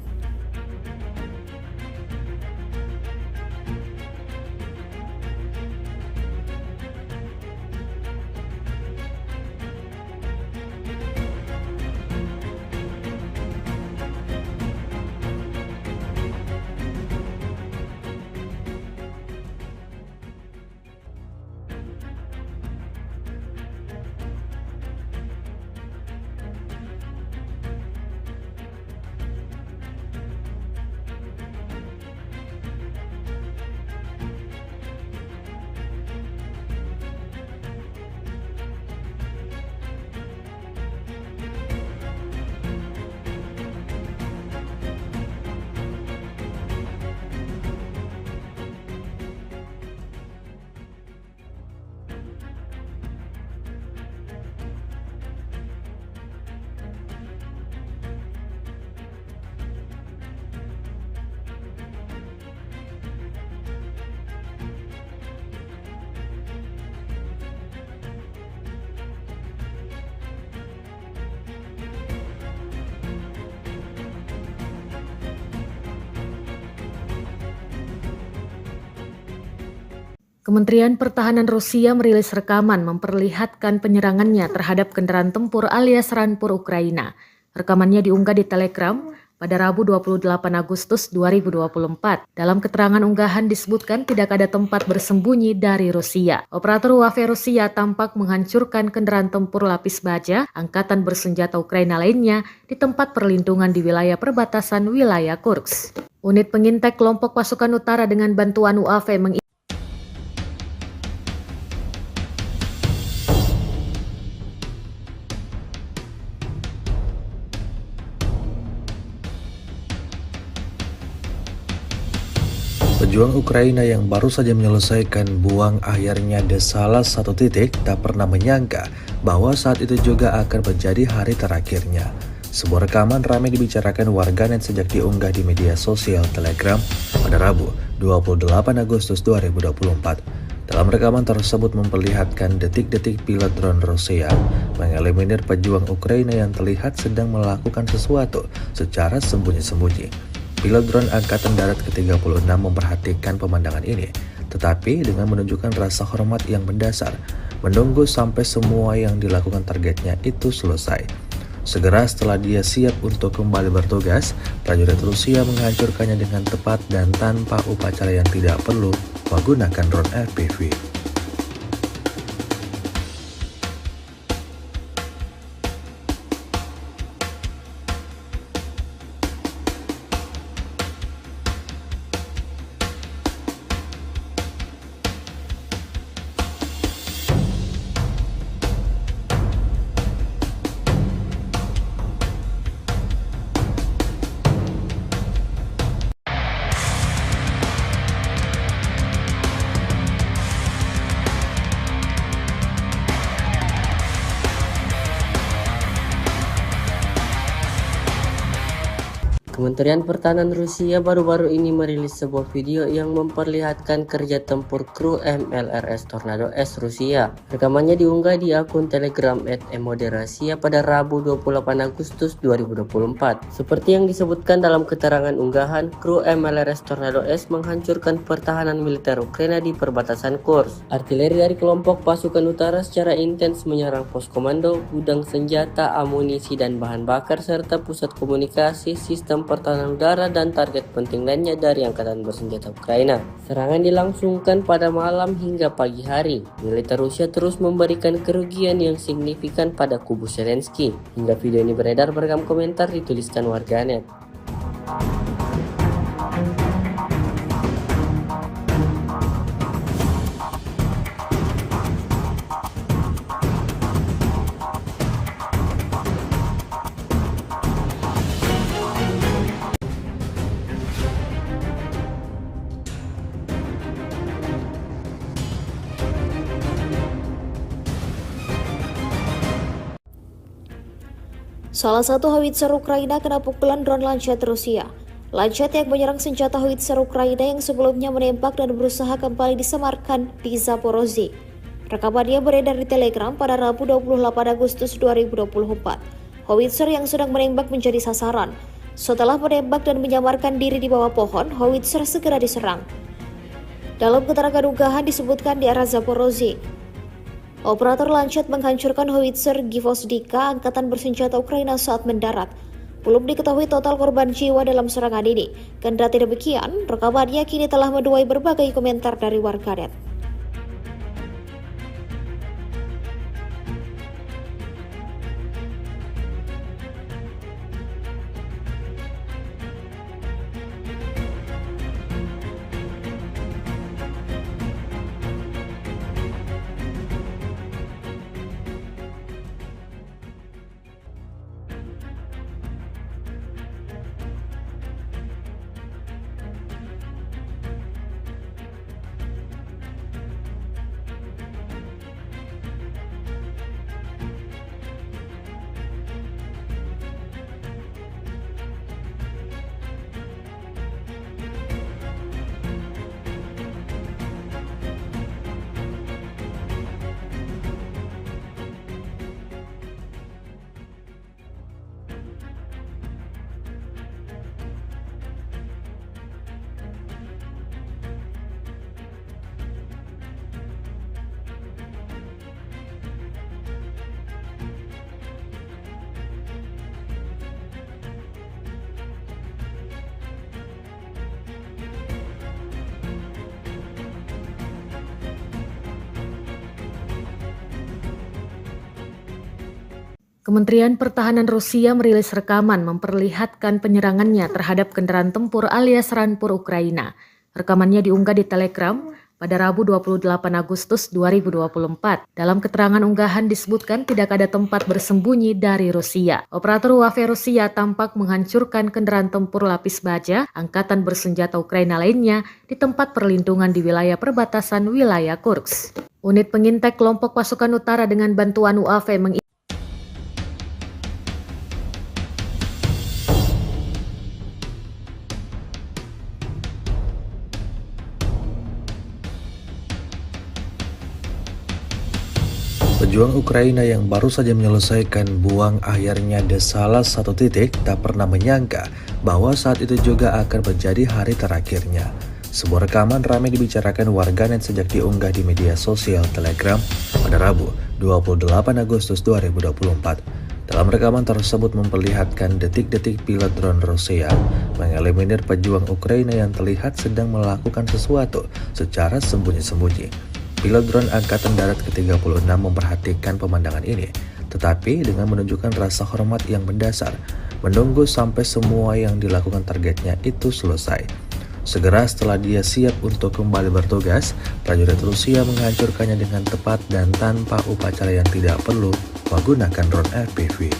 Kementerian Pertahanan Rusia merilis rekaman memperlihatkan penyerangannya terhadap kendaraan tempur alias Rampur Ukraina. Rekamannya diunggah di Telegram pada Rabu 28 Agustus 2024. Dalam keterangan unggahan disebutkan tidak ada tempat bersembunyi dari Rusia. Operator UAV Rusia tampak menghancurkan kendaraan tempur lapis baja angkatan bersenjata Ukraina lainnya di tempat perlindungan di wilayah perbatasan wilayah Kursk. Unit pengintai kelompok pasukan utara dengan bantuan UAV Pejuang Ukraina yang baru saja menyelesaikan buang akhirnya di salah satu titik tak pernah menyangka bahwa saat itu juga akan menjadi hari terakhirnya. Sebuah rekaman ramai dibicarakan warganet sejak diunggah di media sosial Telegram pada Rabu 28 Agustus 2024. Dalam rekaman tersebut memperlihatkan detik-detik pilot drone Rusia mengeliminir pejuang Ukraina yang terlihat sedang melakukan sesuatu secara sembunyi-sembunyi. Pilot drone Angkatan Darat ke-36 memperhatikan pemandangan ini, tetapi dengan menunjukkan rasa hormat yang mendasar, menunggu sampai semua yang dilakukan targetnya itu selesai. Segera setelah dia siap untuk kembali bertugas, prajurit Rusia menghancurkannya dengan tepat dan tanpa upacara yang tidak perlu menggunakan drone FPV. Kementerian Pertahanan Rusia baru-baru ini merilis sebuah video yang memperlihatkan kerja tempur kru MLRS Tornado S Rusia. Rekamannya diunggah di akun Telegram @emoderasiya pada Rabu 28 Agustus 2024. Seperti yang disebutkan dalam keterangan unggahan, kru MLRS Tornado S menghancurkan pertahanan militer Ukraina di perbatasan Kursk. Artileri dari kelompok pasukan utara secara intens menyerang pos komando, gudang senjata, amunisi dan bahan bakar serta pusat komunikasi, sistem pertahanan udara dan target penting lainnya dari angkatan bersenjata Ukraina. Serangan dilangsungkan pada malam hingga pagi hari. Militer Rusia terus memberikan kerugian yang signifikan pada kubu Zelensky. Hingga video ini beredar, beragam komentar dituliskan warganet. Salah satu howitzer Ukraina kena pukulan drone Lancet Rusia. Lancet yang menyerang senjata howitzer Ukraina yang sebelumnya menembak dan berusaha kembali disemarkan di Zaporozhye. Rekamannya beredar di Telegram pada Rabu 28 Agustus 2024. Howitzer yang sedang menembak menjadi sasaran. Setelah menembak dan menyamarkan diri di bawah pohon, howitzer segera diserang. Dalam keterangan unggahan disebutkan di arah Zaporozhye, operator Lancet menghancurkan howitzer Gvozdika angkatan bersenjata Ukraina saat mendarat. Belum diketahui total korban jiwa dalam serangan ini. Kendati demikian, rekamannya kini telah menuai berbagai komentar dari warganet. Kementerian Pertahanan Rusia merilis rekaman memperlihatkan penyerangannya terhadap kendaraan tempur alias Rampur Ukraina. Rekamannya diunggah di Telegram pada Rabu 28 Agustus 2024. Dalam keterangan unggahan disebutkan tidak ada tempat bersembunyi dari Rusia. Operator UAV Rusia tampak menghancurkan kendaraan tempur lapis baja angkatan bersenjata Ukraina lainnya di tempat perlindungan di wilayah perbatasan wilayah Kursk. Unit pengintai kelompok pasukan utara dengan bantuan UAV Pejuang Ukraina yang baru saja menyelesaikan buang akhirnya di salah satu titik tak pernah menyangka bahwa saat itu juga akan menjadi hari terakhirnya. Sebuah rekaman ramai dibicarakan warganet sejak diunggah di media sosial Telegram pada Rabu 28 Agustus 2024. Dalam rekaman tersebut memperlihatkan detik-detik pilot drone Rusia mengeliminir pejuang Ukraina yang terlihat sedang melakukan sesuatu secara sembunyi-sembunyi. Pilot drone Angkatan Darat ke-36 memperhatikan pemandangan ini, tetapi dengan menunjukkan rasa hormat yang mendasar, menunggu sampai semua yang dilakukan targetnya itu selesai. Segera setelah dia siap untuk kembali bertugas, prajurit Rusia menghancurkannya dengan tepat dan tanpa upacara yang tidak perlu menggunakan drone FPV.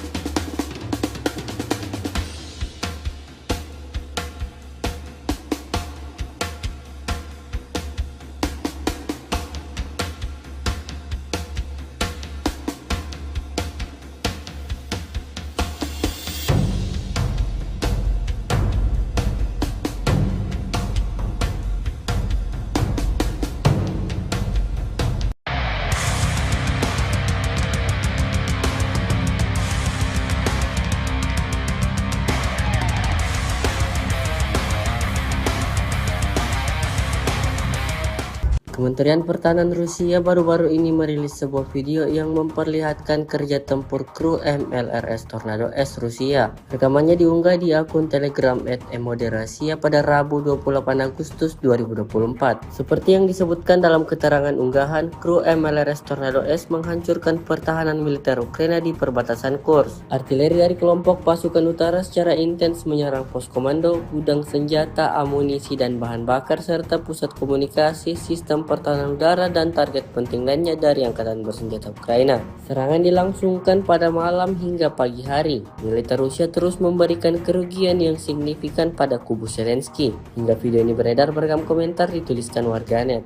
Kementerian Pertahanan Rusia baru-baru ini merilis sebuah video yang memperlihatkan kerja tempur kru MLRS Tornado S Rusia. Rekamannya diunggah di akun Telegram @emoderasiya pada Rabu 28 Agustus 2024. Seperti yang disebutkan dalam keterangan unggahan, kru MLRS Tornado S menghancurkan pertahanan militer Ukraina di perbatasan Kursk. Artileri dari kelompok pasukan utara secara intens menyerang pos komando, gudang senjata, amunisi dan bahan bakar serta pusat komunikasi, sistem pertahanan udara dan target penting lainnya dari angkatan bersenjata Ukraina. Serangan dilangsungkan pada malam hingga pagi hari. Militer Rusia terus memberikan kerugian yang signifikan pada kubu Zelensky. Hingga video ini beredar beragam komentar dituliskan warganet.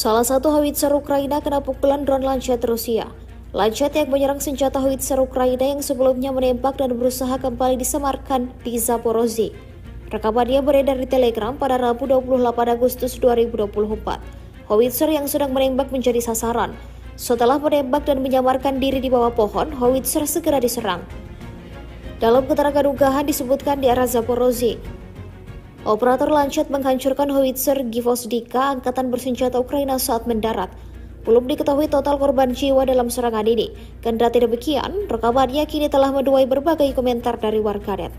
Salah satu howitzer Ukraina kena pukulan drone Lancet Rusia. Lancet yang menyerang senjata howitzer Ukraina yang sebelumnya menembak dan berusaha kembali disemarkan di Zaporozhye. Rekamannya beredar di Telegram pada Rabu 28 Agustus 2024. Howitzer yang sedang menembak menjadi sasaran. Setelah menembak dan menyamarkan diri di bawah pohon, howitzer segera diserang. Dalam keterangan unggahan disebutkan di arah Zaporozhye, operator Lancet menghancurkan howitzer Gvozdika angkatan bersenjata Ukraina saat mendarat. Belum diketahui total korban jiwa dalam serangan ini. Kendati demikian, rekamannya kini telah menuai berbagai komentar dari warganet.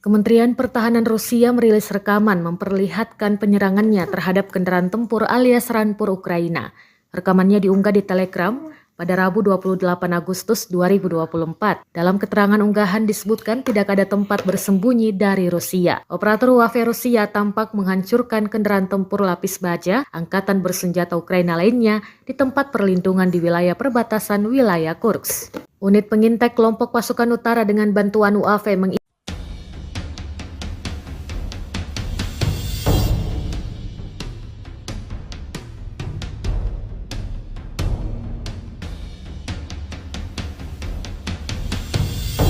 Kementerian Pertahanan Rusia merilis rekaman memperlihatkan penyerangannya terhadap kendaraan tempur alias Rampur Ukraina. Rekamannya diunggah di Telegram pada Rabu 28 Agustus 2024. Dalam keterangan unggahan disebutkan tidak ada tempat bersembunyi dari Rusia. Operator UAV Rusia tampak menghancurkan kendaraan tempur lapis baja angkatan bersenjata Ukraina lainnya di tempat perlindungan di wilayah perbatasan wilayah Kursk. Unit pengintai kelompok pasukan utara dengan bantuan UAV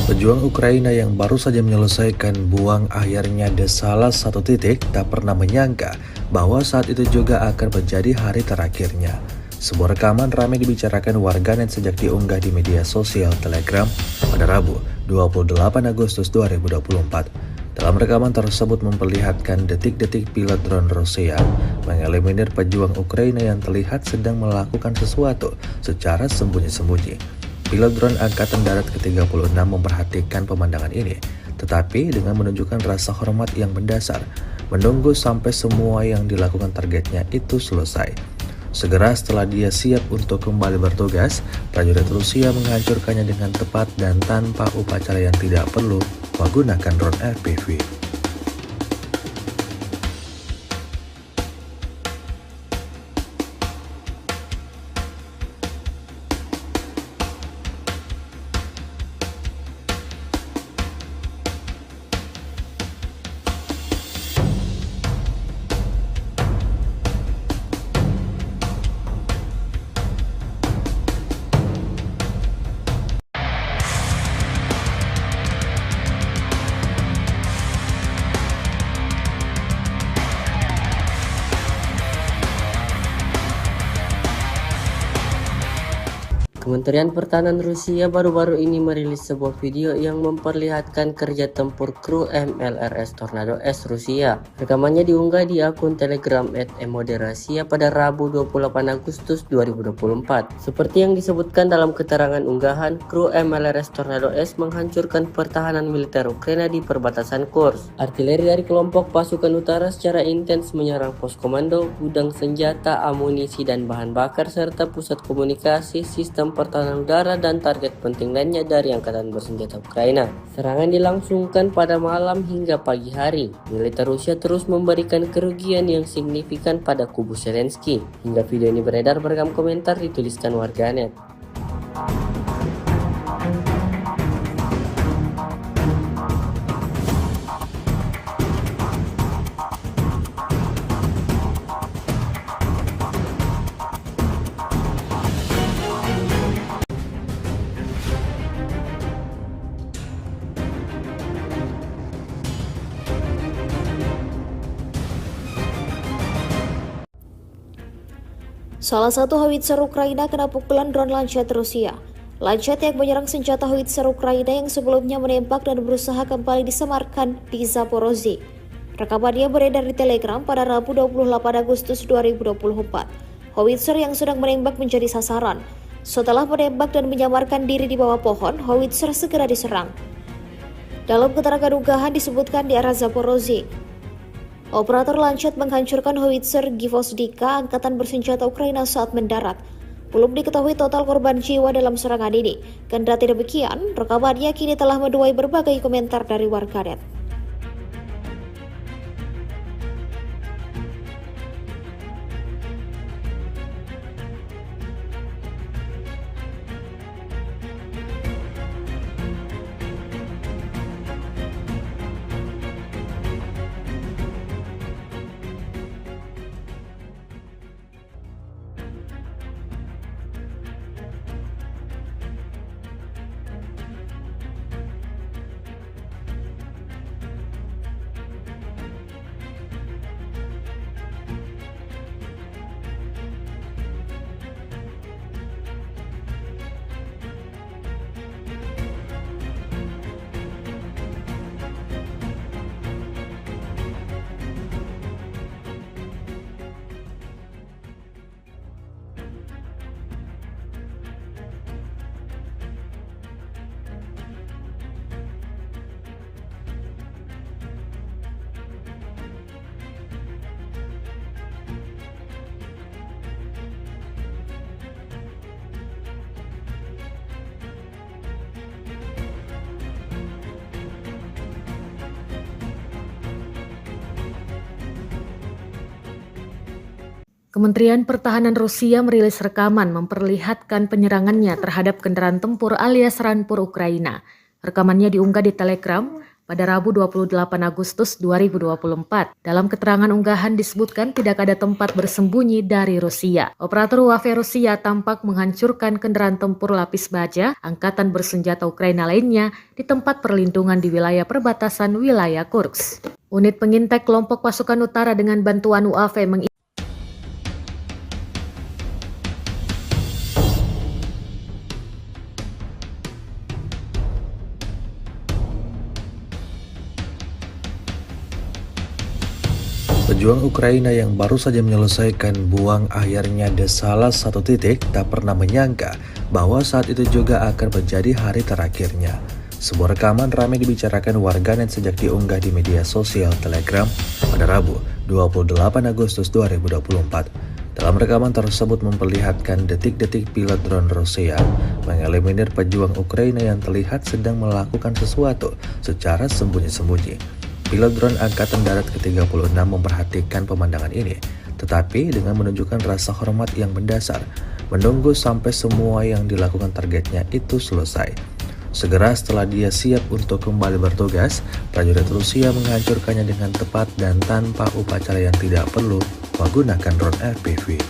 Pejuang Ukraina yang baru saja menyelesaikan buang akhirnya di salah satu titik tak pernah menyangka bahwa saat itu juga akan menjadi hari terakhirnya. Sebuah rekaman ramai dibicarakan warganet sejak diunggah di media sosial Telegram pada Rabu 28 Agustus 2024. Dalam rekaman tersebut memperlihatkan detik-detik pilot drone Rusia mengeliminir pejuang Ukraina yang terlihat sedang melakukan sesuatu secara sembunyi-sembunyi. Pilot drone Angkatan Darat ke-36 memperhatikan pemandangan ini, tetapi dengan menunjukkan rasa hormat yang mendasar, menunggu sampai semua yang dilakukan targetnya itu selesai. Segera setelah dia siap untuk kembali bertugas, prajurit Rusia menghancurkannya dengan tepat dan tanpa upacara yang tidak perlu menggunakan drone FPV. Kementerian Pertahanan Rusia baru-baru ini merilis sebuah video yang memperlihatkan kerja tempur kru MLRS Tornado S Rusia. Rekamannya diunggah di akun Telegram @emoderasiya pada Rabu 28 Agustus 2024. Seperti yang disebutkan dalam keterangan unggahan, kru MLRS Tornado S menghancurkan pertahanan militer Ukraina di perbatasan Kursk. Artileri dari kelompok pasukan utara secara intens menyerang pos komando, gudang senjata, amunisi dan bahan bakar serta pusat komunikasi, sistem pertahanan udara dan target penting lainnya dari angkatan bersenjata Ukraina. Serangan dilangsungkan pada malam hingga pagi hari. Militer Rusia terus memberikan kerugian yang signifikan pada kubu Zelensky. Hingga video ini beredar beragam komentar dituliskan warganet. Salah satu howitzer Ukraina kena pukulan drone Lancet Rusia. Lancet yang menyerang senjata howitzer Ukraina yang sebelumnya menembak dan berusaha kembali disemarkan di Zaporozhye. Rekamannya beredar di Telegram pada Rabu 28 Agustus 2024. Howitzer yang sedang menembak menjadi sasaran. Setelah menembak dan menyamarkan diri di bawah pohon, howitzer segera diserang. Dalam keterangan unggahan disebutkan di arah Zaporozhye, operator Lancet menghancurkan howitzer Gvozdika angkatan bersenjata Ukraina saat mendarat. Belum diketahui total korban jiwa dalam serangan ini. Kendati demikian, rekamannya kini telah menuai berbagai komentar dari warganet. Kementerian Pertahanan Rusia merilis rekaman memperlihatkan penyerangannya terhadap kendaraan tempur alias Rampur Ukraina. Rekamannya diunggah di Telegram pada Rabu 28 Agustus 2024. Dalam keterangan unggahan disebutkan tidak ada tempat bersembunyi dari Rusia. Operator UAV Rusia tampak menghancurkan kendaraan tempur lapis baja angkatan bersenjata Ukraina lainnya di tempat perlindungan di wilayah perbatasan wilayah Kursk. Unit pengintai kelompok pasukan utara dengan bantuan UAV Pejuang Ukraina yang baru saja menyelesaikan buang akhirnya di salah satu titik tak pernah menyangka bahwa saat itu juga akan menjadi hari terakhirnya. Sebuah rekaman ramai dibicarakan warganet sejak diunggah di media sosial Telegram pada Rabu 28 Agustus 2024. Dalam rekaman tersebut memperlihatkan detik-detik pilot drone Rusia mengeliminir pejuang Ukraina yang terlihat sedang melakukan sesuatu secara sembunyi-sembunyi. Pilot drone Angkatan Darat ke-36 memperhatikan pemandangan ini, tetapi dengan menunjukkan rasa hormat yang mendasar, menunggu sampai semua yang dilakukan targetnya itu selesai. Segera setelah dia siap untuk kembali bertugas, prajurit Rusia menghancurkannya dengan tepat dan tanpa upacara yang tidak perlu menggunakan drone FPV.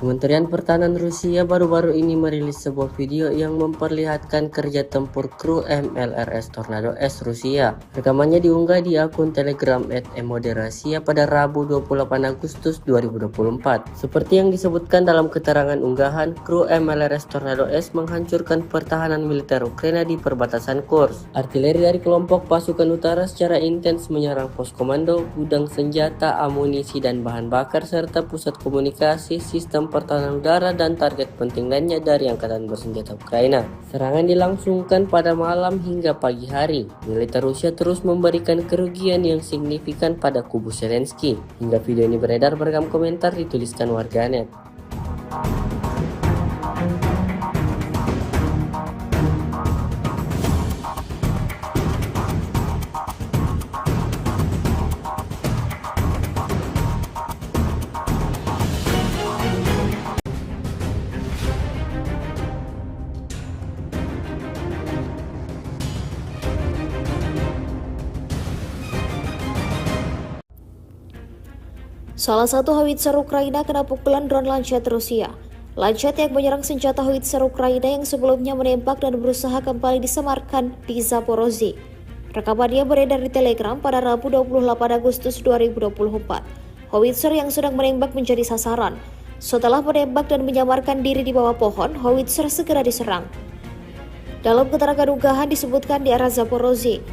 Kementerian Pertahanan Rusia baru-baru ini merilis sebuah video yang memperlihatkan kerja tempur kru MLRS Tornado S Rusia. Rekamannya diunggah di akun Telegram @emoderasiya pada Rabu 28 Agustus 2024. Seperti yang disebutkan dalam keterangan unggahan, kru MLRS Tornado S menghancurkan pertahanan militer Ukraina di perbatasan Kursk. Artileri dari kelompok pasukan utara secara intens menyerang pos komando, gudang senjata, amunisi dan bahan bakar serta pusat komunikasi, sistem pertahanan udara dan target penting lainnya dari angkatan bersenjata Ukraina. Serangan dilangsungkan pada malam hingga pagi hari. Militer Rusia terus memberikan kerugian yang signifikan pada kubu Zelensky. Hingga video ini beredar, beragam komentar dituliskan warganet. Salah satu howitzer Ukraina kena pukulan drone Lancet Rusia. Lancet yang menyerang senjata howitzer Ukraina yang sebelumnya menembak dan berusaha kembali disemarkan di Zaporozhye. Rekamannya beredar di Telegram pada Rabu 28 Agustus 2024. Howitzer yang sedang menembak menjadi sasaran. Setelah menembak dan menyamarkan diri di bawah pohon, howitzer segera diserang. Dalam keterangan unggahan disebutkan di arah Zaporozhye,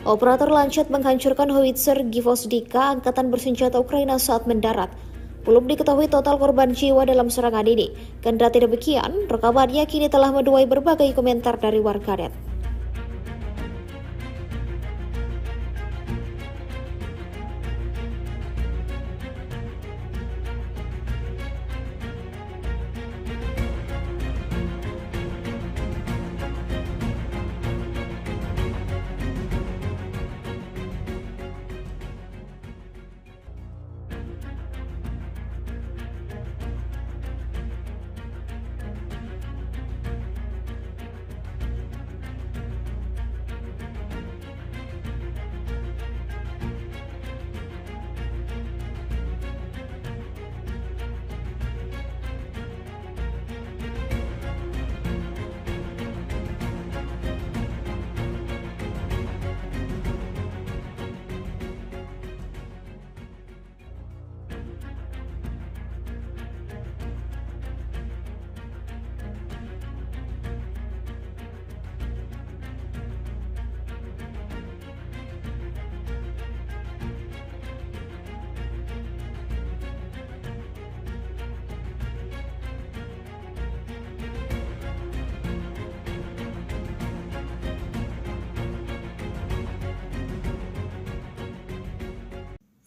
operator Lancet menghancurkan howitzer Gvozdika angkatan bersenjata Ukraina saat mendarat. Belum diketahui total korban jiwa dalam serangan ini. Kendati demikian, rekamannya kini telah menuai berbagai komentar dari warganet.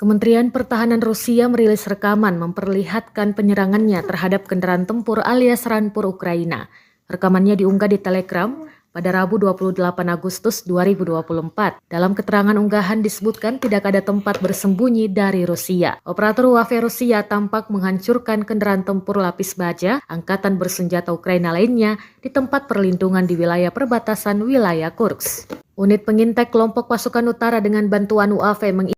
Kementerian Pertahanan Rusia merilis rekaman memperlihatkan penyerangannya terhadap kendaraan tempur alias Rampur Ukraina. Rekamannya diunggah di Telegram pada Rabu 28 Agustus 2024. Dalam keterangan unggahan disebutkan tidak ada tempat bersembunyi dari Rusia. Operator UAV Rusia tampak menghancurkan kendaraan tempur lapis baja angkatan bersenjata Ukraina lainnya di tempat perlindungan di wilayah perbatasan wilayah Kursk. Unit pengintai kelompok pasukan utara dengan bantuan UAV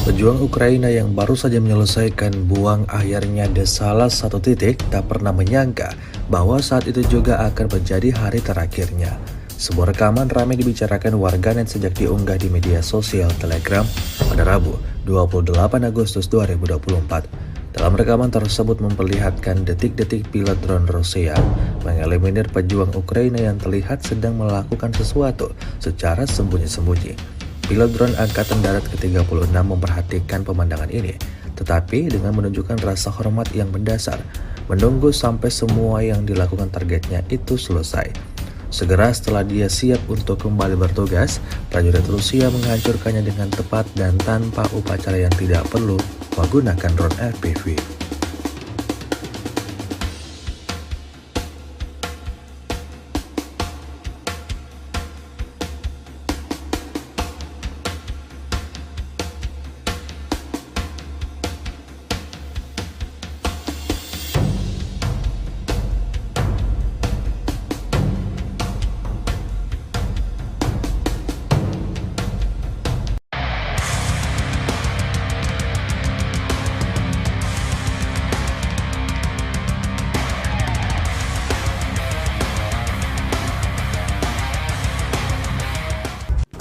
Pejuang Ukraina yang baru saja menyelesaikan buang akhirnya di salah satu titik tak pernah menyangka bahwa saat itu juga akan menjadi hari terakhirnya. Sebuah rekaman ramai dibicarakan warganet sejak diunggah di media sosial Telegram pada Rabu 28 Agustus 2024. Dalam rekaman tersebut memperlihatkan detik-detik pilot drone Rusia mengeliminir pejuang Ukraina yang terlihat sedang melakukan sesuatu secara sembunyi-sembunyi. Pilot drone Angkatan Darat ke-36 memperhatikan pemandangan ini, tetapi dengan menunjukkan rasa hormat yang mendasar, menunggu sampai semua yang dilakukan targetnya itu selesai. Segera setelah dia siap untuk kembali bertugas, prajurit Rusia menghancurkannya dengan tepat dan tanpa upacara yang tidak perlu menggunakan drone FPV.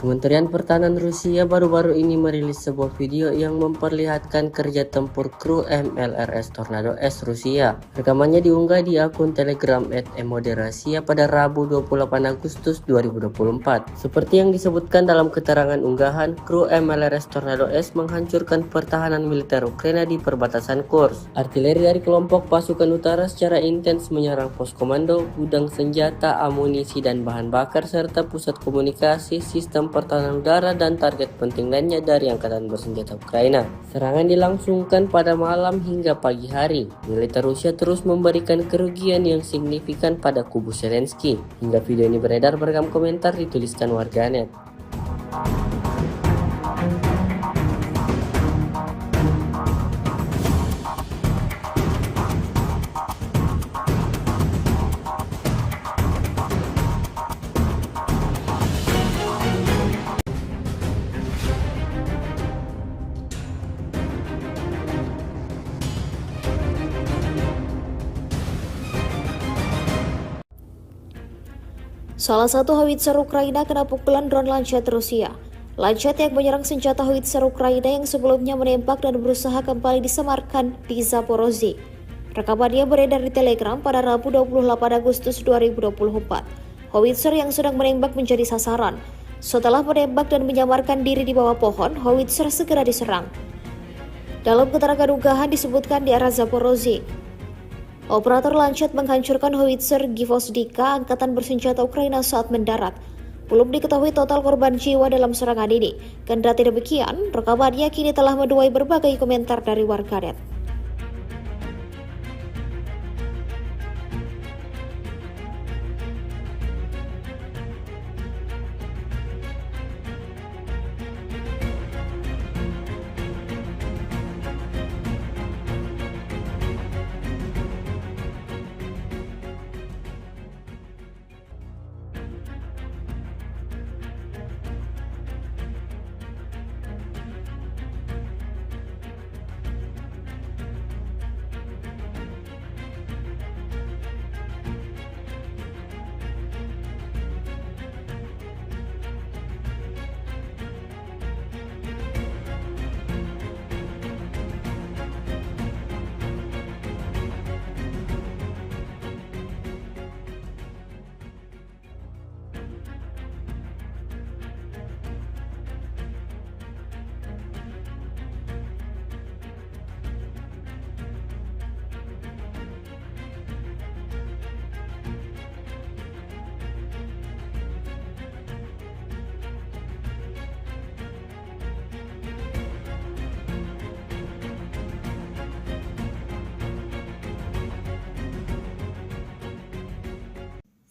Kementerian Pertahanan Rusia baru-baru ini merilis sebuah video yang memperlihatkan kerja tempur kru MLRS Tornado S Rusia. Rekamannya diunggah di akun Telegram @emoderasiya pada Rabu 28 Agustus 2024. Seperti yang disebutkan dalam keterangan unggahan, kru MLRS Tornado S menghancurkan pertahanan militer Ukraina di perbatasan Kursk. Artileri dari kelompok pasukan utara secara intens menyerang pos komando, gudang senjata, amunisi dan bahan bakar serta pusat komunikasi, sistem pertahanan udara dan target penting lainnya dari angkatan bersenjata Ukraina. Serangan dilangsungkan pada malam hingga pagi hari. Militer Rusia terus memberikan kerugian yang signifikan pada kubu Zelensky. Hingga video ini beredar beragam komentar dituliskan warganet. Salah satu howitzer Ukraina kena pukulan drone Lancet Rusia. Lancet yang menyerang senjata howitzer Ukraina yang sebelumnya menembak dan berusaha kembali disemarkan di Zaporozhye. Rekamannya beredar di Telegram pada Rabu 28 Agustus 2024. Howitzer yang sedang menembak menjadi sasaran. Setelah menembak dan menyamarkan diri di bawah pohon, howitzer segera diserang. Dalam keterangan unggahan disebutkan di arah Zaporozhye, operator Lancet menghancurkan howitzer Gvozdika angkatan bersenjata Ukraina saat mendarat. Belum diketahui total korban jiwa dalam serangan ini. Kendati demikian, rekamannya kini telah menuai berbagai komentar dari warganet.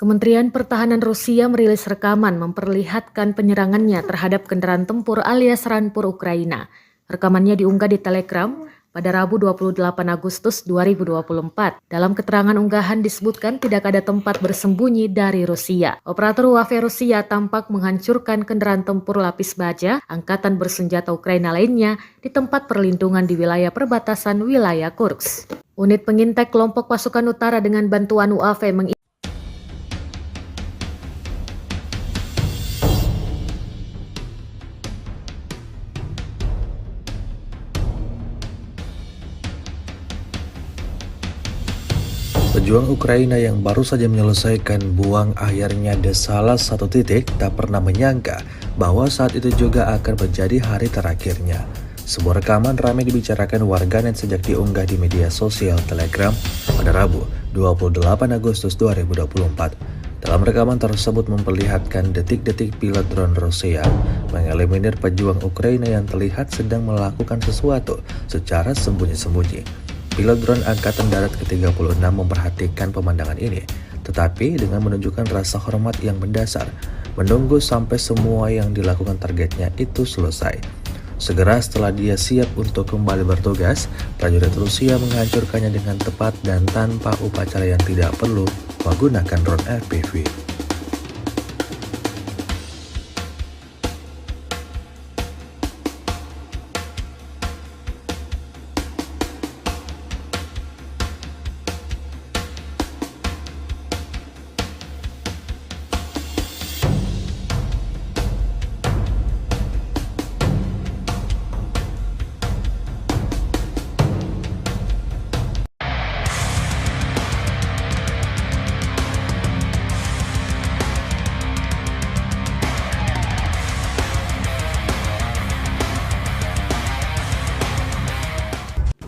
Kementerian Pertahanan Rusia merilis rekaman memperlihatkan penyerangannya terhadap kendaraan tempur alias Rampur Ukraina. Rekamannya diunggah di Telegram pada Rabu 28 Agustus 2024. Dalam keterangan unggahan disebutkan tidak ada tempat bersembunyi dari Rusia. Operator UAV Rusia tampak menghancurkan kendaraan tempur lapis baja angkatan bersenjata Ukraina lainnya di tempat perlindungan di wilayah perbatasan wilayah Kursk. Unit pengintai kelompok pasukan utara dengan bantuan UAV Pejuang Ukraina yang baru saja menyelesaikan buang akhirnya di salah satu titik tak pernah menyangka bahwa saat itu juga akan menjadi hari terakhirnya. Sebuah rekaman ramai dibicarakan warganet sejak diunggah di media sosial Telegram pada Rabu 28 Agustus 2024. Dalam rekaman tersebut memperlihatkan detik-detik pilot drone Rusia mengeliminir pejuang Ukraina yang terlihat sedang melakukan sesuatu secara sembunyi-sembunyi. Pilot drone Angkatan Darat ke-36 memperhatikan pemandangan ini, tetapi dengan menunjukkan rasa hormat yang mendasar, menunggu sampai semua yang dilakukan targetnya itu selesai. Segera setelah dia siap untuk kembali bertugas, prajurit Rusia menghancurkannya dengan tepat dan tanpa upacara yang tidak perlu menggunakan drone FPV.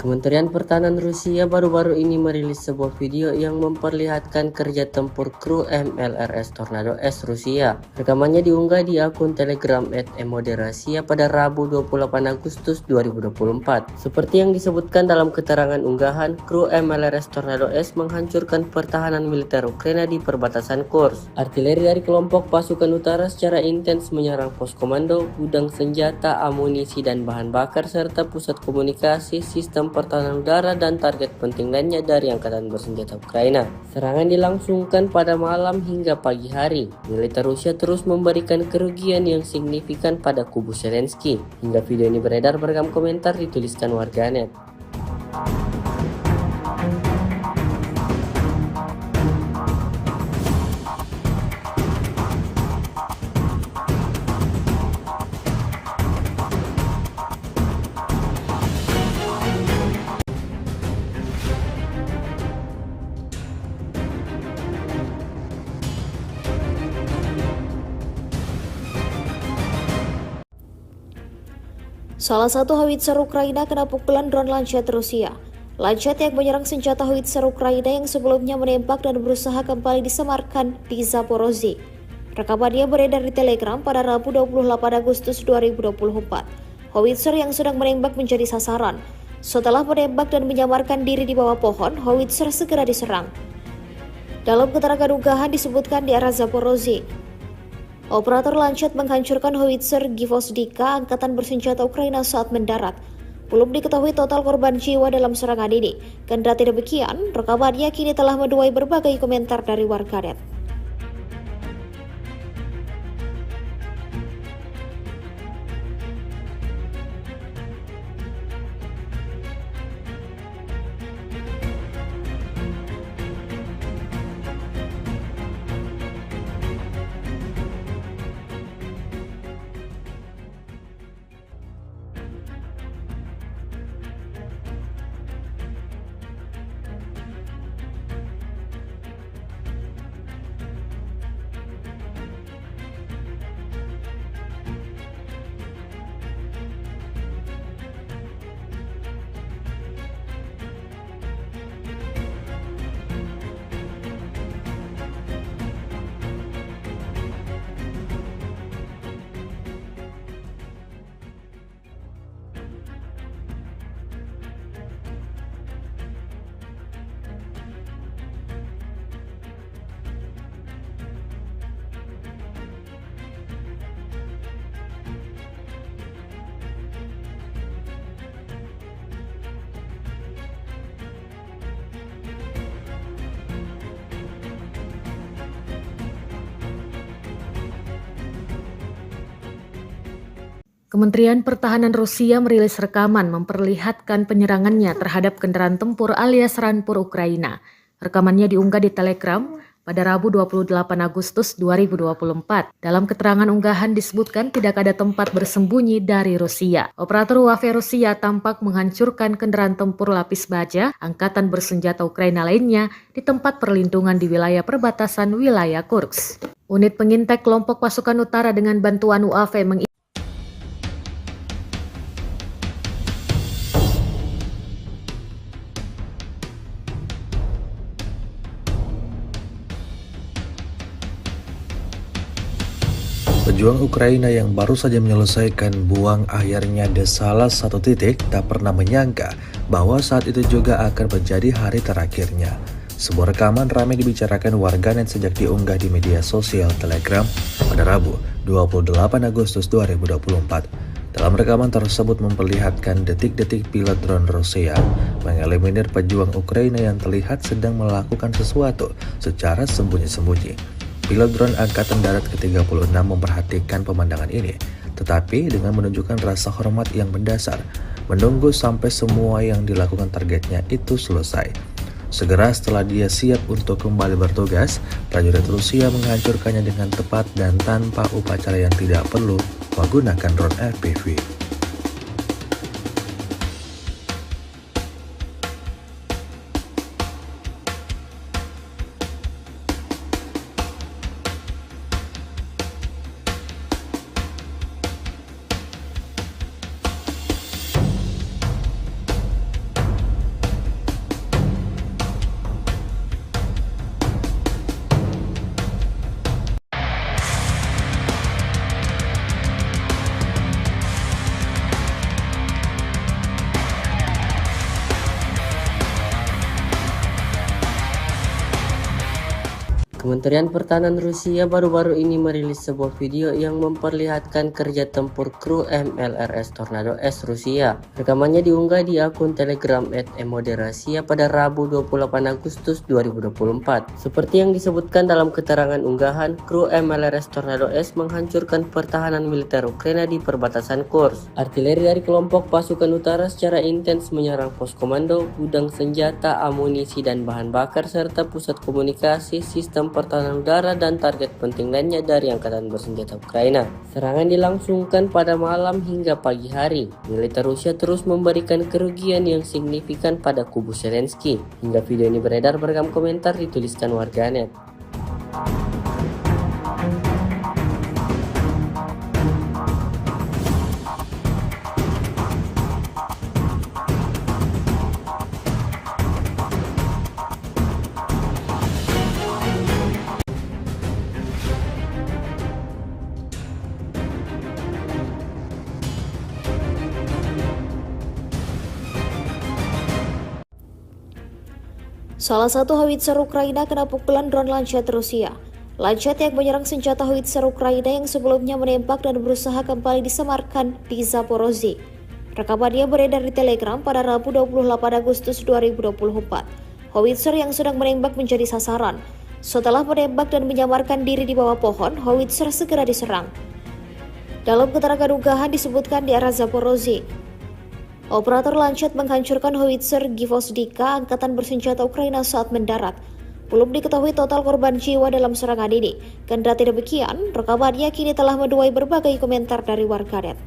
Kementerian Pertahanan Rusia baru-baru ini merilis sebuah video yang memperlihatkan kerja tempur kru MLRS Tornado S Rusia. Rekamannya diunggah di akun Telegram @emoderasiya pada Rabu 28 Agustus 2024. Seperti yang disebutkan dalam keterangan unggahan, kru MLRS Tornado S menghancurkan pertahanan militer Ukraina di perbatasan Kursk. Artileri dari kelompok pasukan utara secara intens menyerang pos komando, gudang senjata, amunisi dan bahan bakar serta pusat komunikasi, sistem pertahanan udara dan target penting lainnya dari angkatan bersenjata Ukraina. Serangan dilangsungkan pada malam hingga pagi hari. Militer Rusia terus memberikan kerugian yang signifikan pada kubu Zelensky. Hingga video ini beredar, beragam komentar dituliskan warganet. Salah satu howitzer Ukraina kena pukulan drone Lancet Rusia. Lancet yang menyerang senjata howitzer Ukraina yang sebelumnya menembak dan berusaha kembali disemarkan di Zaporozhye. Rekamannya beredar di Telegram pada Rabu 28 Agustus 2024. Howitzer yang sedang menembak menjadi sasaran. Setelah menembak dan menyamarkan diri di bawah pohon, howitzer segera diserang. Dalam keterangan unggahan disebutkan di arah Zaporozhye, operator Lancet menghancurkan howitzer Gvozdika angkatan bersenjata Ukraina saat mendarat. Belum diketahui total korban jiwa dalam serangan ini. Kendati demikian, rekamannya kini telah menuai berbagai komentar dari warganet. Kementerian Pertahanan Rusia merilis rekaman memperlihatkan penyerangannya terhadap kendaraan tempur alias Rampur Ukraina. Rekamannya diunggah di Telegram pada Rabu 28 Agustus 2024. Dalam keterangan unggahan disebutkan tidak ada tempat bersembunyi dari Rusia. Operator UAV Rusia tampak menghancurkan kendaraan tempur lapis baja angkatan bersenjata Ukraina lainnya di tempat perlindungan di wilayah perbatasan wilayah Kursk. Unit pengintai kelompok pasukan utara dengan bantuan UAV Pejuang Ukraina yang baru saja menyelesaikan buang akhirnya di salah satu titik tak pernah menyangka bahwa saat itu juga akan menjadi hari terakhirnya. Sebuah rekaman ramai dibicarakan warganet sejak diunggah di media sosial Telegram pada Rabu 28 Agustus 2024. Dalam rekaman tersebut memperlihatkan detik-detik pilot drone Rusia mengeliminir pejuang Ukraina yang terlihat sedang melakukan sesuatu secara sembunyi-sembunyi. Pilot drone Angkatan Darat ke-36 memperhatikan pemandangan ini, tetapi dengan menunjukkan rasa hormat yang mendasar, menunggu sampai semua yang dilakukan targetnya itu selesai. Segera setelah dia siap untuk kembali bertugas, prajurit Rusia menghancurkannya dengan tepat dan tanpa upacara yang tidak perlu menggunakan drone FPV. Kementerian Pertahanan Rusia baru-baru ini merilis sebuah video yang memperlihatkan kerja tempur kru MLRS Tornado S Rusia. Rekamannya diunggah di akun Telegram @emoderasiya pada Rabu 28 Agustus 2024. Seperti yang disebutkan dalam keterangan unggahan, kru MLRS Tornado S menghancurkan pertahanan militer Ukraina di perbatasan Kursk. Artileri dari kelompok pasukan utara secara intens menyerang pos komando, gudang senjata, amunisi dan bahan bakar serta pusat komunikasi, sistem pertahanan udara dan target penting lainnya dari angkatan bersenjata Ukraina. Serangan dilangsungkan pada malam hingga pagi hari. Militer Rusia terus memberikan kerugian yang signifikan pada kubu Zelensky. Hingga video ini beredar beragam komentar dituliskan warganet. Salah satu howitzer Ukraina kena pukulan drone Lancet Rusia. Lancet yang menyerang senjata howitzer Ukraina yang sebelumnya menembak dan berusaha kembali disemarkan di Zaporozhye. Rekamannya beredar di Telegram pada Rabu 28 Agustus 2024. Howitzer yang sedang menembak menjadi sasaran. Setelah menembak dan menyamarkan diri di bawah pohon, howitzer segera diserang. Dalam keterangan unggahan disebutkan di arah Zaporozhye, operator Lancet menghancurkan howitzer Gvozdika angkatan bersenjata Ukraina saat mendarat. Belum diketahui total korban jiwa dalam serangan ini. Kendati demikian, rekamannya kini telah menuai berbagai komentar dari warganet.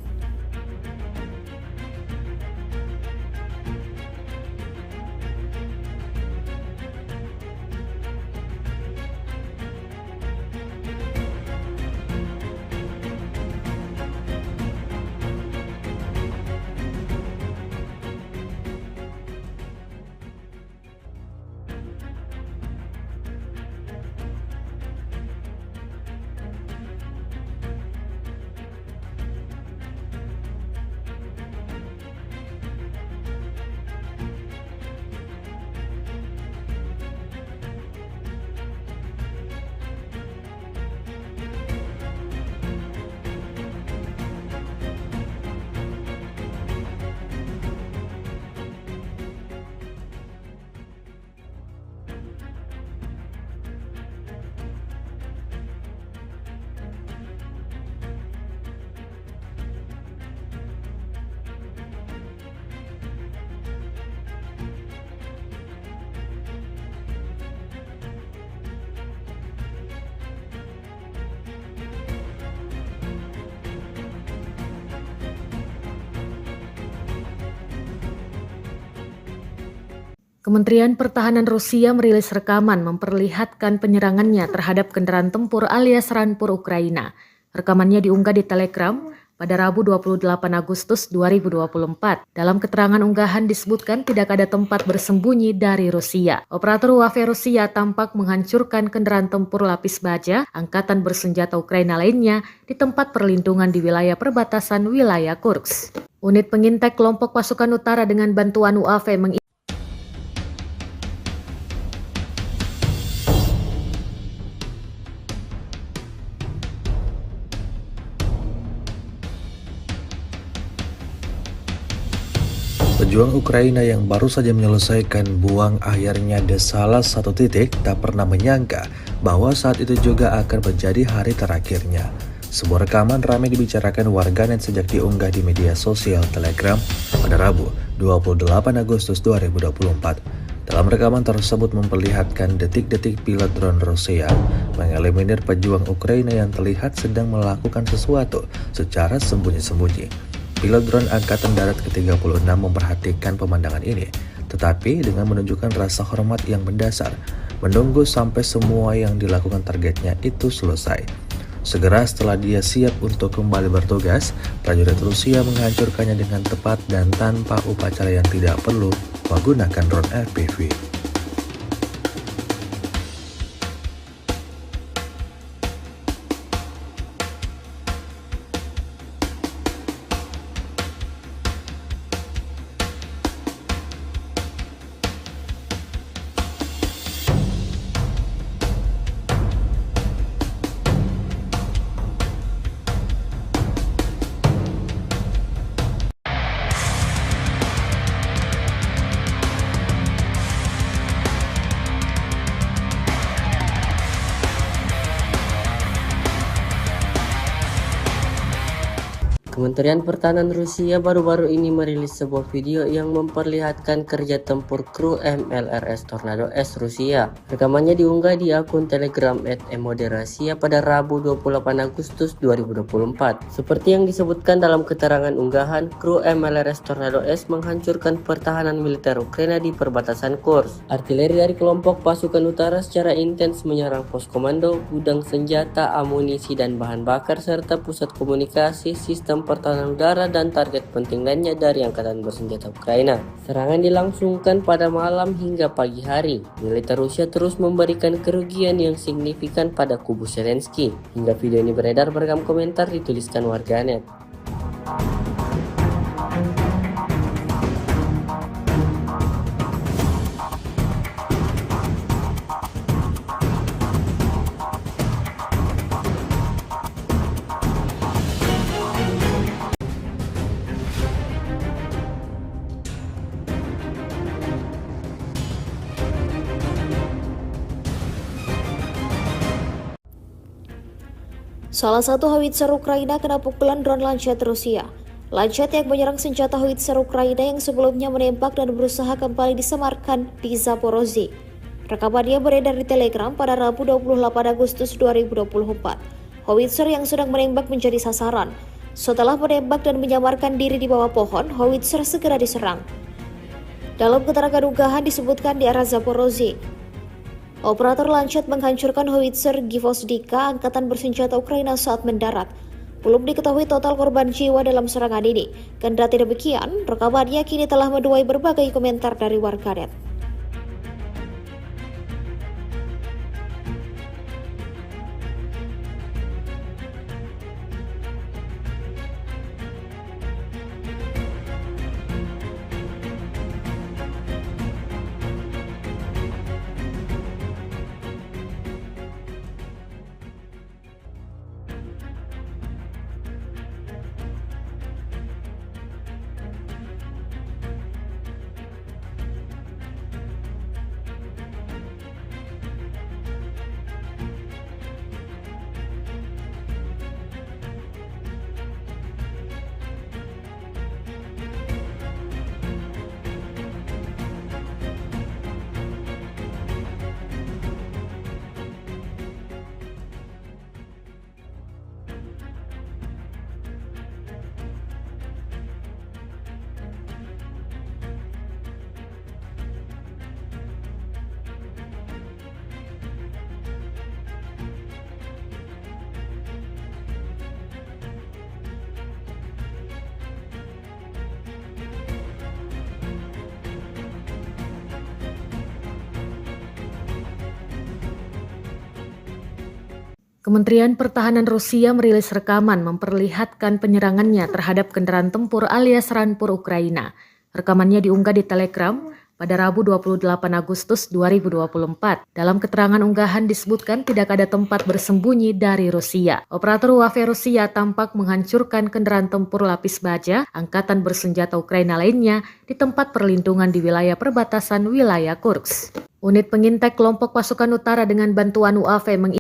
Kementerian Pertahanan Rusia merilis rekaman memperlihatkan penyerangannya terhadap kendaraan tempur alias Rampur Ukraina. Rekamannya diunggah di Telegram pada Rabu 28 Agustus 2024. Dalam keterangan unggahan disebutkan tidak ada tempat bersembunyi dari Rusia. Operator UAV Rusia tampak menghancurkan kendaraan tempur lapis baja angkatan bersenjata Ukraina lainnya di tempat perlindungan di wilayah perbatasan wilayah Kursk. Unit pengintai kelompok pasukan utara dengan bantuan UAV Pejuang Ukraina yang baru saja menyelesaikan buang akhirnya di salah satu titik tak pernah menyangka bahwa saat itu juga akan menjadi hari terakhirnya. Sebuah rekaman ramai dibicarakan warganet sejak diunggah di media sosial Telegram pada Rabu 28 Agustus 2024. Dalam rekaman tersebut memperlihatkan detik-detik pilot drone Rusia mengeliminir pejuang Ukraina yang terlihat sedang melakukan sesuatu secara sembunyi-sembunyi. Pilot drone Angkatan Darat ke-36 memperhatikan pemandangan ini, tetapi dengan menunjukkan rasa hormat yang mendasar, menunggu sampai semua yang dilakukan targetnya itu selesai. Segera setelah dia siap untuk kembali bertugas, prajurit Rusia menghancurkannya dengan tepat dan tanpa upacara yang tidak perlu menggunakan drone FPV. Kementerian Pertahanan Rusia baru-baru ini merilis sebuah video yang memperlihatkan kerja tempur kru MLRS Tornado S Rusia. Rekamannya diunggah di akun Telegram @emoderasiya pada Rabu 28 Agustus 2024. Seperti yang disebutkan dalam keterangan unggahan, kru MLRS Tornado S menghancurkan pertahanan militer Ukraina di perbatasan Kursk. Artileri dari kelompok pasukan utara secara intens menyerang pos komando, gudang senjata, amunisi dan bahan bakar serta pusat komunikasi, sistem pertahanan udara dan target penting lainnya dari angkatan bersenjata Ukraina. Serangan dilangsungkan pada malam hingga pagi hari. Militer Rusia terus memberikan kerugian yang signifikan pada kubu Zelensky. Hingga video ini beredar beragam komentar dituliskan warganet. Salah satu howitzer Ukraina kena pukulan drone Lancet Rusia. Lancet yang menyerang senjata howitzer Ukraina yang sebelumnya menembak dan berusaha kembali disemarkan di Zaporozhye. Rekamannya beredar di Telegram pada Rabu 28 Agustus 2024. Howitzer yang sedang menembak menjadi sasaran. Setelah menembak dan menyamarkan diri di bawah pohon, howitzer segera diserang. Dalam keterangan unggahan disebutkan di arah Zaporozhye, operator Lancet menghancurkan howitzer Gvozdika angkatan bersenjata Ukraina saat mendarat. Belum diketahui total korban jiwa dalam serangan ini. Kendati demikian, rekamannya kini telah menuai berbagai komentar dari warganet. Kementerian Pertahanan Rusia merilis rekaman memperlihatkan penyerangannya terhadap kendaraan tempur alias Rampur Ukraina. Rekamannya diunggah di Telegram pada Rabu 28 Agustus 2024. Dalam keterangan unggahan disebutkan tidak ada tempat bersembunyi dari Rusia. Operator UAV Rusia tampak menghancurkan kendaraan tempur lapis baja angkatan bersenjata Ukraina lainnya di tempat perlindungan di wilayah perbatasan wilayah Kursk. Unit pengintai kelompok pasukan utara dengan bantuan UAV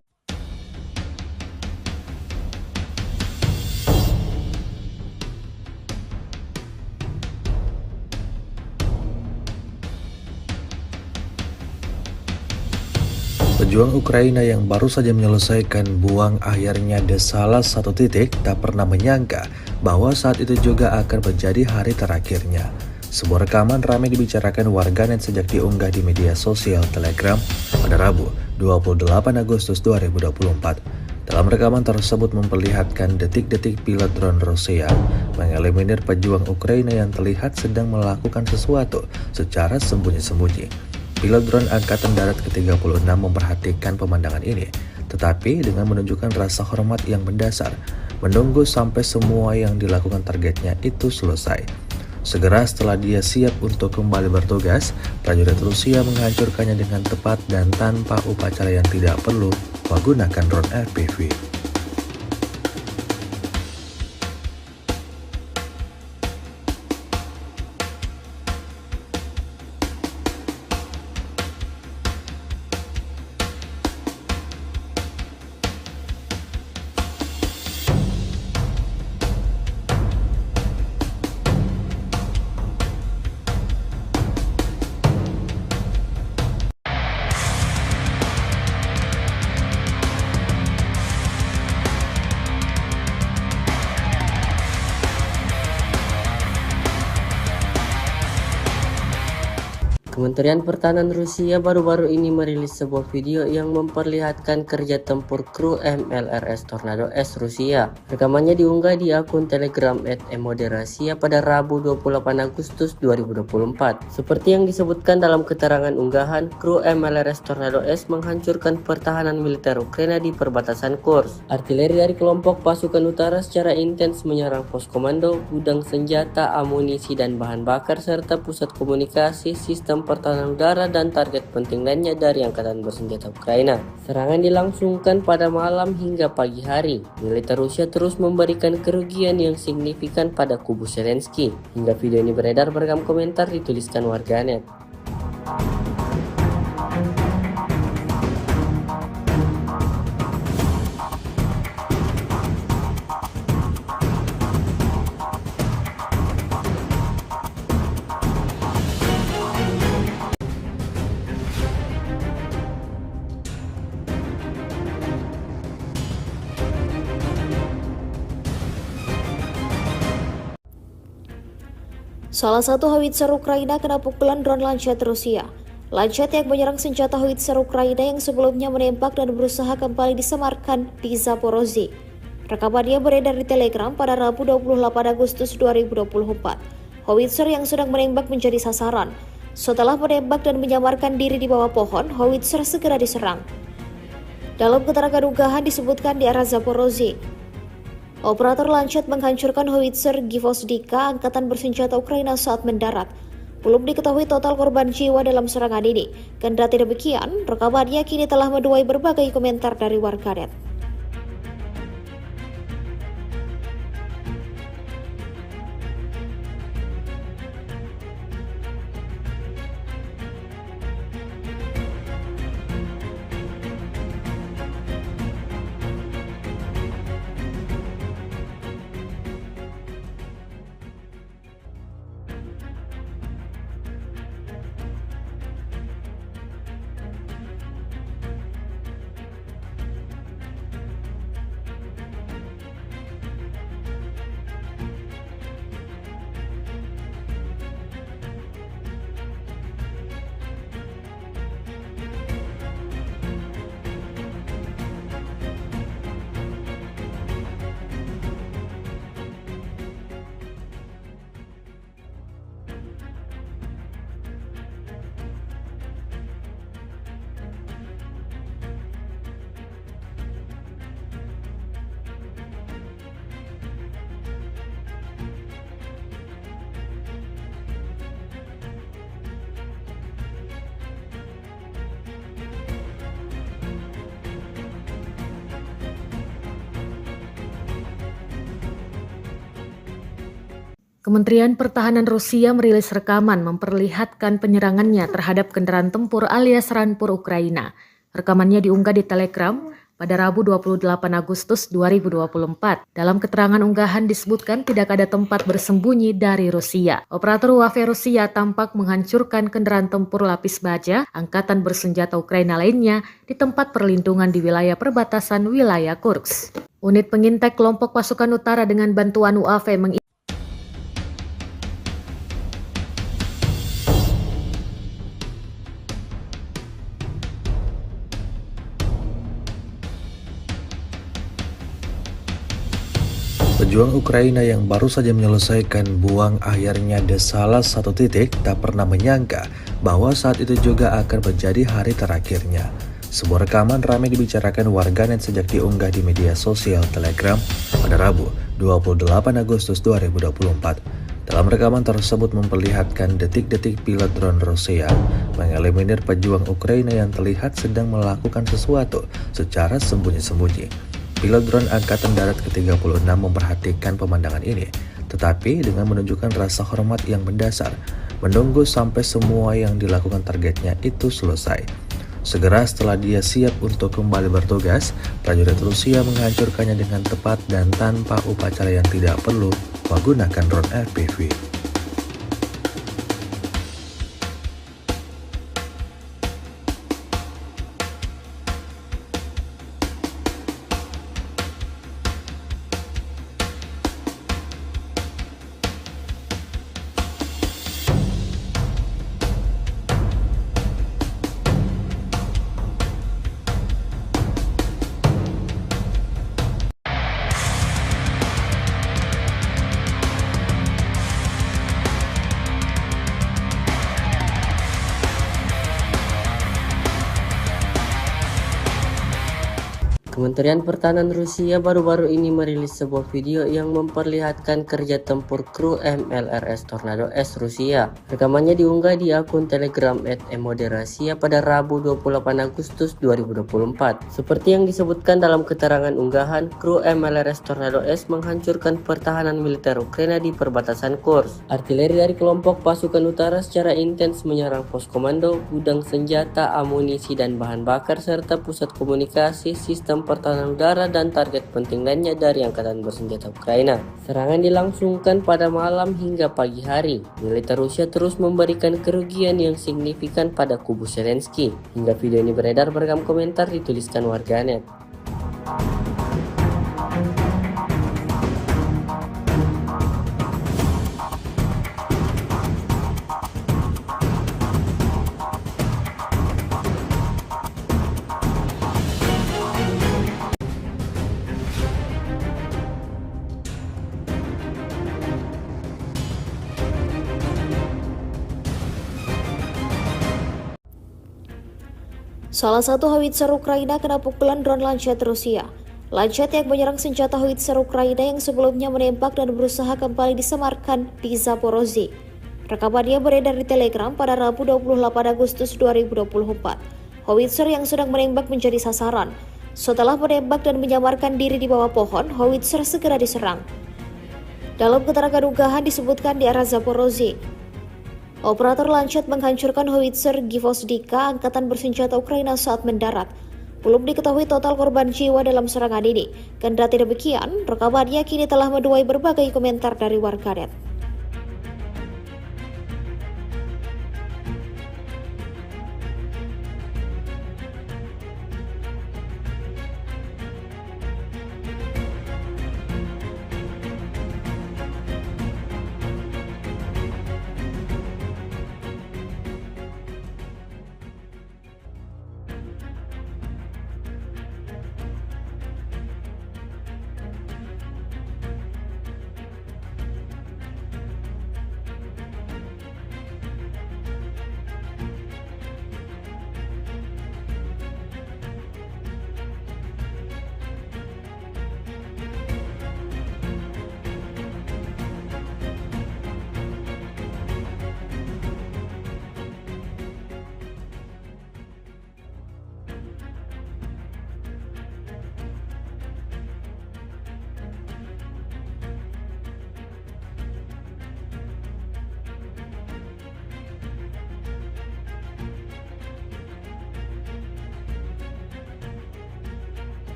Pejuang Ukraina yang baru saja menyelesaikan buang akhirnya di salah satu titik tak pernah menyangka bahwa saat itu juga akan menjadi hari terakhirnya. Sebuah rekaman ramai dibicarakan warganet sejak diunggah di media sosial Telegram pada Rabu 28 Agustus 2024. Dalam rekaman tersebut memperlihatkan detik-detik pilot drone Rusia mengeliminir pejuang Ukraina yang terlihat sedang melakukan sesuatu secara sembunyi-sembunyi. Pilot drone Angkatan Darat ke-36 memperhatikan pemandangan ini, tetapi dengan menunjukkan rasa hormat yang mendasar, menunggu sampai semua yang dilakukan targetnya itu selesai. Segera setelah dia siap untuk kembali bertugas, prajurit Rusia menghancurkannya dengan tepat dan tanpa upacara yang tidak perlu menggunakan drone FPV. Kementerian Pertahanan Rusia baru-baru ini merilis sebuah video yang memperlihatkan kerja tempur kru MLRS Tornado S Rusia. Rekamannya diunggah di akun Telegram @emoderasiya pada Rabu 28 Agustus 2024. Seperti yang disebutkan dalam keterangan unggahan, kru MLRS Tornado S menghancurkan pertahanan militer Ukraina di perbatasan Kursk. Artileri dari kelompok pasukan utara secara intens menyerang pos komando, gudang senjata, amunisi dan bahan bakar serta pusat komunikasi, sistem pertahanan udara dan target penting lainnya dari angkatan bersenjata Ukraina. Serangan dilangsungkan pada malam hingga pagi hari. Militer Rusia terus memberikan kerugian yang signifikan pada kubu Zelensky. Hingga video ini beredar, beragam komentar dituliskan warganet. Salah satu howitzer Ukraina kena pukulan drone Lancet Rusia. Lancet yang menyerang senjata howitzer Ukraina yang sebelumnya menembak dan berusaha kembali disemarkan di Zaporozhye. Rekamannya beredar di Telegram pada Rabu 28 Agustus 2024. Howitzer yang sedang menembak menjadi sasaran. Setelah menembak dan menyamarkan diri di bawah pohon, howitzer segera diserang. Dalam keterangan unggahan disebutkan di arah Zaporozhye, operator Lancet menghancurkan howitzer Gvozdika angkatan bersenjata Ukraina saat mendarat. Belum diketahui total korban jiwa dalam serangan ini. Kendati demikian, rekamannya kini telah menuai berbagai komentar dari warganet. Kementerian Pertahanan Rusia merilis rekaman memperlihatkan penyerangannya terhadap kendaraan tempur alias Rampur Ukraina. Rekamannya diunggah di Telegram pada Rabu 28 Agustus 2024. Dalam keterangan unggahan disebutkan tidak ada tempat bersembunyi dari Rusia. Operator UAV Rusia tampak menghancurkan kendaraan tempur lapis baja angkatan bersenjata Ukraina lainnya di tempat perlindungan di wilayah perbatasan wilayah Kursk. Unit pengintai kelompok pasukan utara dengan bantuan UAV Pejuang Ukraina yang baru saja menyelesaikan buang akhirnya di salah satu titik tak pernah menyangka bahwa saat itu juga akan menjadi hari terakhirnya. Sebuah rekaman ramai dibicarakan warganet sejak diunggah di media sosial Telegram pada Rabu 28 Agustus 2024. Dalam rekaman tersebut memperlihatkan detik-detik pilot drone Rusia mengeliminir pejuang Ukraina yang terlihat sedang melakukan sesuatu secara sembunyi-sembunyi. Pilot drone Angkatan Darat ke-36 memperhatikan pemandangan ini, tetapi dengan menunjukkan rasa hormat yang mendasar, menunggu sampai semua yang dilakukan targetnya itu selesai. Segera setelah dia siap untuk kembali bertugas, prajurit Rusia menghancurkannya dengan tepat dan tanpa upacara yang tidak perlu menggunakan drone FPV. Kementerian Pertahanan Rusia baru-baru ini merilis sebuah video yang memperlihatkan kerja tempur kru MLRS Tornado S Rusia. Rekamannya diunggah di akun Telegram @emoderasiya pada Rabu 28 Agustus 2024. Seperti yang disebutkan dalam keterangan unggahan, kru MLRS Tornado S menghancurkan pertahanan militer Ukraina di perbatasan Kursk. Artileri dari kelompok pasukan utara secara intens menyerang pos komando, gudang senjata, amunisi dan bahan bakar serta pusat komunikasi, sistem pertahanan udara dan target penting lainnya dari angkatan bersenjata Ukraina. Serangan dilangsungkan pada malam hingga pagi hari. Militer Rusia terus memberikan kerugian yang signifikan pada kubu Zelensky. Hingga video ini beredar, beragam komentar dituliskan warganet. Salah satu howitzer Ukraina kena pukulan drone Lancet Rusia. Lancet yang menyerang senjata howitzer Ukraina yang sebelumnya menembak dan berusaha kembali disemarkan di Zaporozhye. Rekamannya beredar di Telegram pada Rabu 28 Agustus 2024. Howitzer yang sedang menembak menjadi sasaran. Setelah menembak dan menyamarkan diri di bawah pohon, howitzer segera diserang. Dalam keterangan unggahan disebutkan di arah Zaporozhye, operator Lancet menghancurkan howitzer Gvozdika angkatan bersenjata Ukraina saat mendarat. Belum diketahui total korban jiwa dalam serangan ini. Kendati demikian, rekamannya kini telah menuai berbagai komentar dari warganet.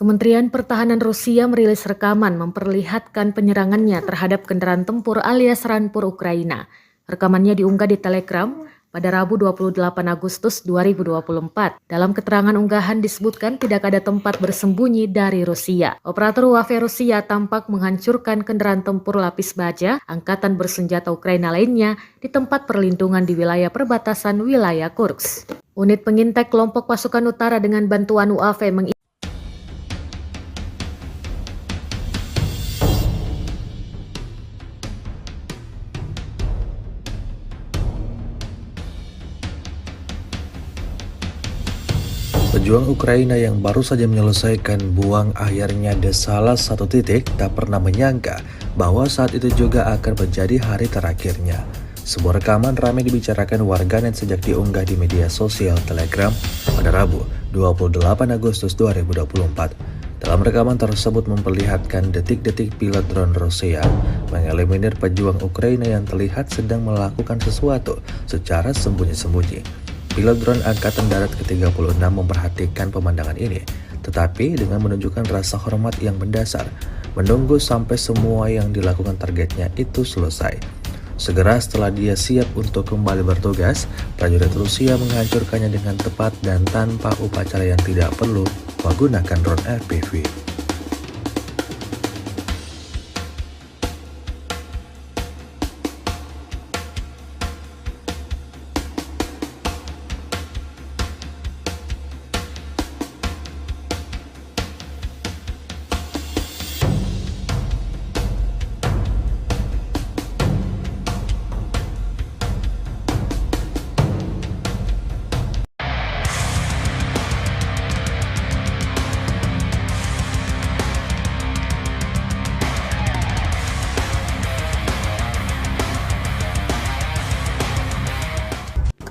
Kementerian Pertahanan Rusia merilis rekaman memperlihatkan penyerangannya terhadap kendaraan tempur alias Rampur Ukraina. Rekamannya diunggah di Telegram pada Rabu 28 Agustus 2024. Dalam keterangan unggahan disebutkan tidak ada tempat bersembunyi dari Rusia. Operator UAV Rusia tampak menghancurkan kendaraan tempur lapis baja angkatan bersenjata Ukraina lainnya di tempat perlindungan di wilayah perbatasan wilayah Kursk. Unit pengintai kelompok pasukan utara dengan bantuan UAV Pejuang Ukraina yang baru saja menyelesaikan buang akhirnya di salah satu titik tak pernah menyangka bahwa saat itu juga akan menjadi hari terakhirnya. Sebuah rekaman ramai dibicarakan warganet sejak diunggah di media sosial Telegram pada Rabu 28 Agustus 2024. Dalam rekaman tersebut memperlihatkan detik-detik pilot drone Rusia mengeliminir pejuang Ukraina yang terlihat sedang melakukan sesuatu secara sembunyi-sembunyi. Pilot drone Angkatan Darat ke-36 memperhatikan pemandangan ini, tetapi dengan menunjukkan rasa hormat yang mendasar, menunggu sampai semua yang dilakukan targetnya itu selesai. Segera setelah dia siap untuk kembali bertugas, prajurit Rusia menghancurkannya dengan tepat dan tanpa upacara yang tidak perlu menggunakan drone FPV.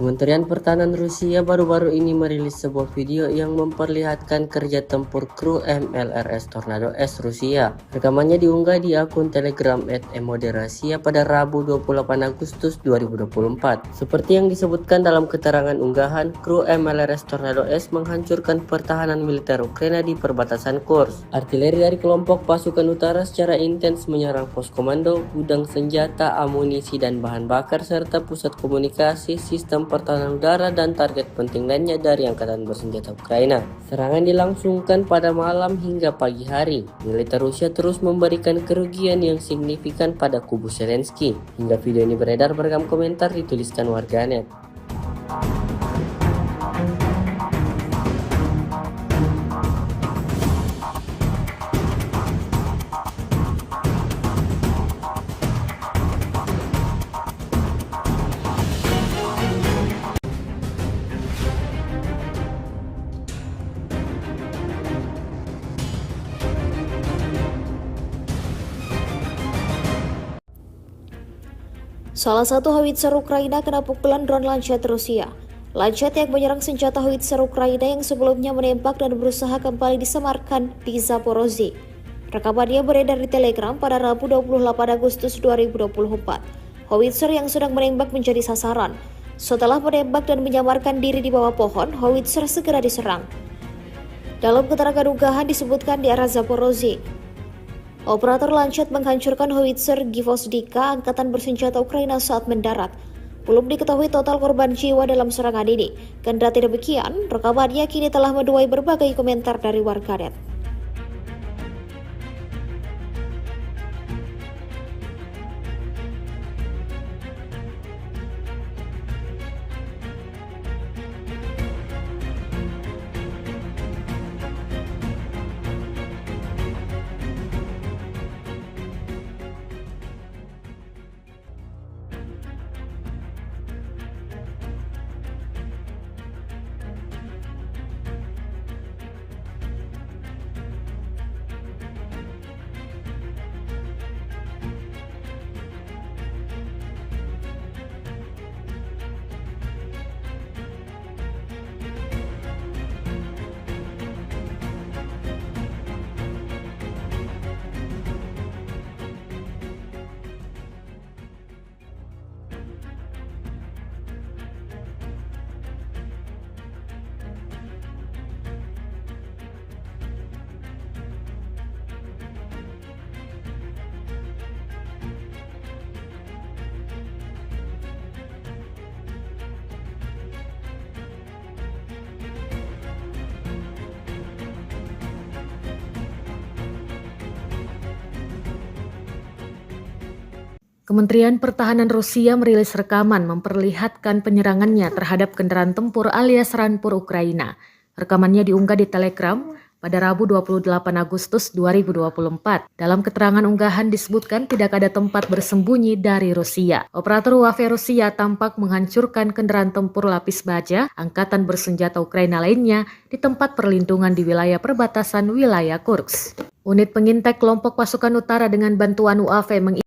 Kementerian Pertahanan Rusia baru-baru ini merilis sebuah video yang memperlihatkan kerja tempur kru MLRS Tornado S Rusia. Rekamannya diunggah di akun Telegram @emoderasiya pada Rabu 28 Agustus 2024. Seperti yang disebutkan dalam keterangan unggahan, kru MLRS Tornado S menghancurkan pertahanan militer Ukraina di perbatasan Kursk. Artileri dari kelompok pasukan utara secara intens menyerang pos komando, gudang senjata, amunisi dan bahan bakar serta pusat komunikasi, sistem pertahanan udara dan target penting lainnya dari angkatan bersenjata Ukraina. Serangan dilangsungkan pada malam hingga pagi hari. Militer Rusia terus memberikan kerugian yang signifikan pada kubu Zelensky. Hingga video ini beredar, beragam komentar dituliskan warganet. Salah satu howitzer Ukraina kena pukulan drone Lancet Rusia. Lancet yang menyerang senjata howitzer Ukraina yang sebelumnya menembak dan berusaha kembali disemarkan di Zaporozhye. Rekamannya beredar di Telegram pada Rabu 28 Agustus 2024. Howitzer yang sedang menembak menjadi sasaran. Setelah menembak dan menyamarkan diri di bawah pohon, howitzer segera diserang. Dalam keterangan unggahan disebutkan di arah Zaporozhye, operator Lancet menghancurkan howitzer Gvozdika angkatan bersenjata Ukraina saat mendarat. Belum diketahui total korban jiwa dalam serangan ini. Kendati demikian, rekamannya kini telah menuai berbagai komentar dari warganet. Kementerian Pertahanan Rusia merilis rekaman memperlihatkan penyerangannya terhadap kendaraan tempur alias Rampur Ukraina. Rekamannya diunggah di Telegram pada Rabu 28 Agustus 2024. Dalam keterangan unggahan disebutkan tidak ada tempat bersembunyi dari Rusia. Operator UAV Rusia tampak menghancurkan kendaraan tempur lapis baja angkatan bersenjata Ukraina lainnya di tempat perlindungan di wilayah perbatasan wilayah Kursk. Unit pengintai kelompok pasukan utara dengan bantuan UAV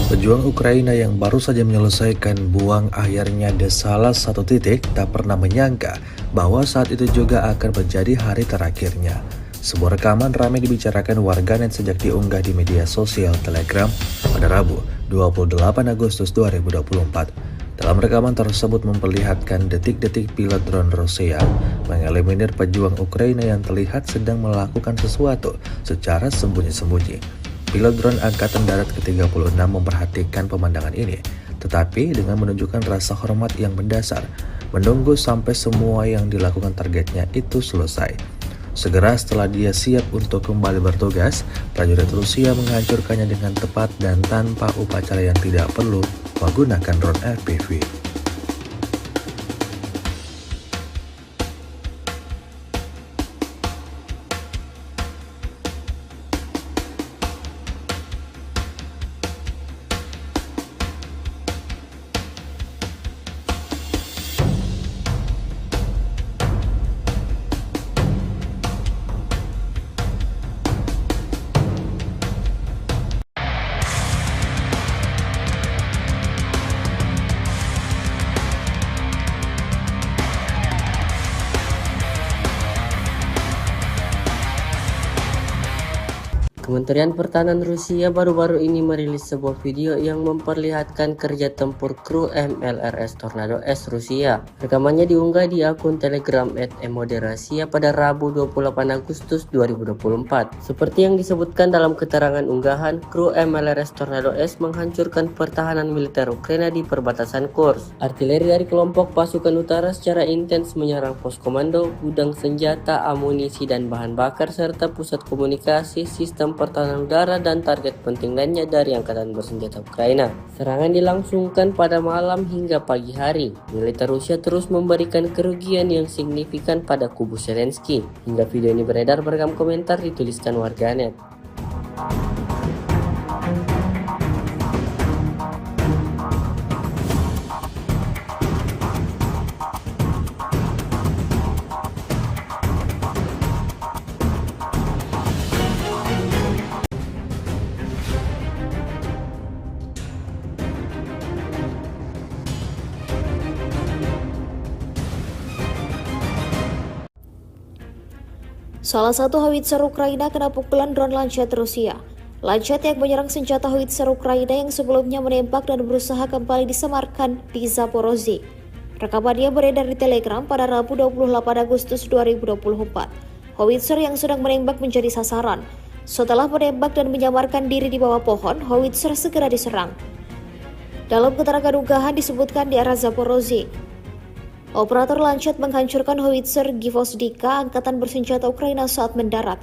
Pejuang Ukraina yang baru saja menyelesaikan buang akhirnya di salah satu titik tak pernah menyangka bahwa saat itu juga akan menjadi hari terakhirnya. Sebuah rekaman ramai dibicarakan warganet sejak diunggah di media sosial Telegram pada Rabu 28 Agustus 2024. Dalam rekaman tersebut memperlihatkan detik-detik pilot drone Rusia mengeliminir pejuang Ukraina yang terlihat sedang melakukan sesuatu secara sembunyi-sembunyi. Pilot drone Angkatan Darat ke-36 memperhatikan pemandangan ini, tetapi dengan menunjukkan rasa hormat yang mendasar, menunggu sampai semua yang dilakukan targetnya itu selesai. Segera setelah dia siap untuk kembali bertugas, prajurit Rusia menghancurkannya dengan tepat dan tanpa upacara yang tidak perlu menggunakan drone FPV. Kementerian Pertahanan Rusia baru-baru ini merilis sebuah video yang memperlihatkan kerja tempur kru MLRS Tornado S Rusia. Rekamannya diunggah di akun Telegram @emoderasiya pada Rabu 28 Agustus 2024. Seperti yang disebutkan dalam keterangan unggahan, kru MLRS Tornado S menghancurkan pertahanan militer Ukraina di perbatasan Kursk. Artileri dari kelompok pasukan utara secara intens menyerang pos komando, gudang senjata, amunisi dan bahan bakar serta pusat komunikasi, sistem pertahanan udara dan target penting lainnya dari angkatan bersenjata Ukraina. Serangan dilangsungkan pada malam hingga pagi hari. Militer Rusia terus memberikan kerugian yang signifikan pada kubu Zelensky. Hingga video ini beredar beragam komentar dituliskan warganet. Salah satu howitzer Ukraina kena pukulan drone Lancet Rusia. Lancet yang menyerang senjata howitzer Ukraina yang sebelumnya menembak dan berusaha kembali disemarkan di Zaporozhye. Rekamannya beredar di Telegram pada Rabu 28 Agustus 2024. Howitzer yang sedang menembak menjadi sasaran. Setelah menembak dan menyamarkan diri di bawah pohon, howitzer segera diserang. Dalam keterangan unggahan disebutkan di arah Zaporozhye, operator Lancet menghancurkan howitzer Gvozdika angkatan bersenjata Ukraina saat mendarat.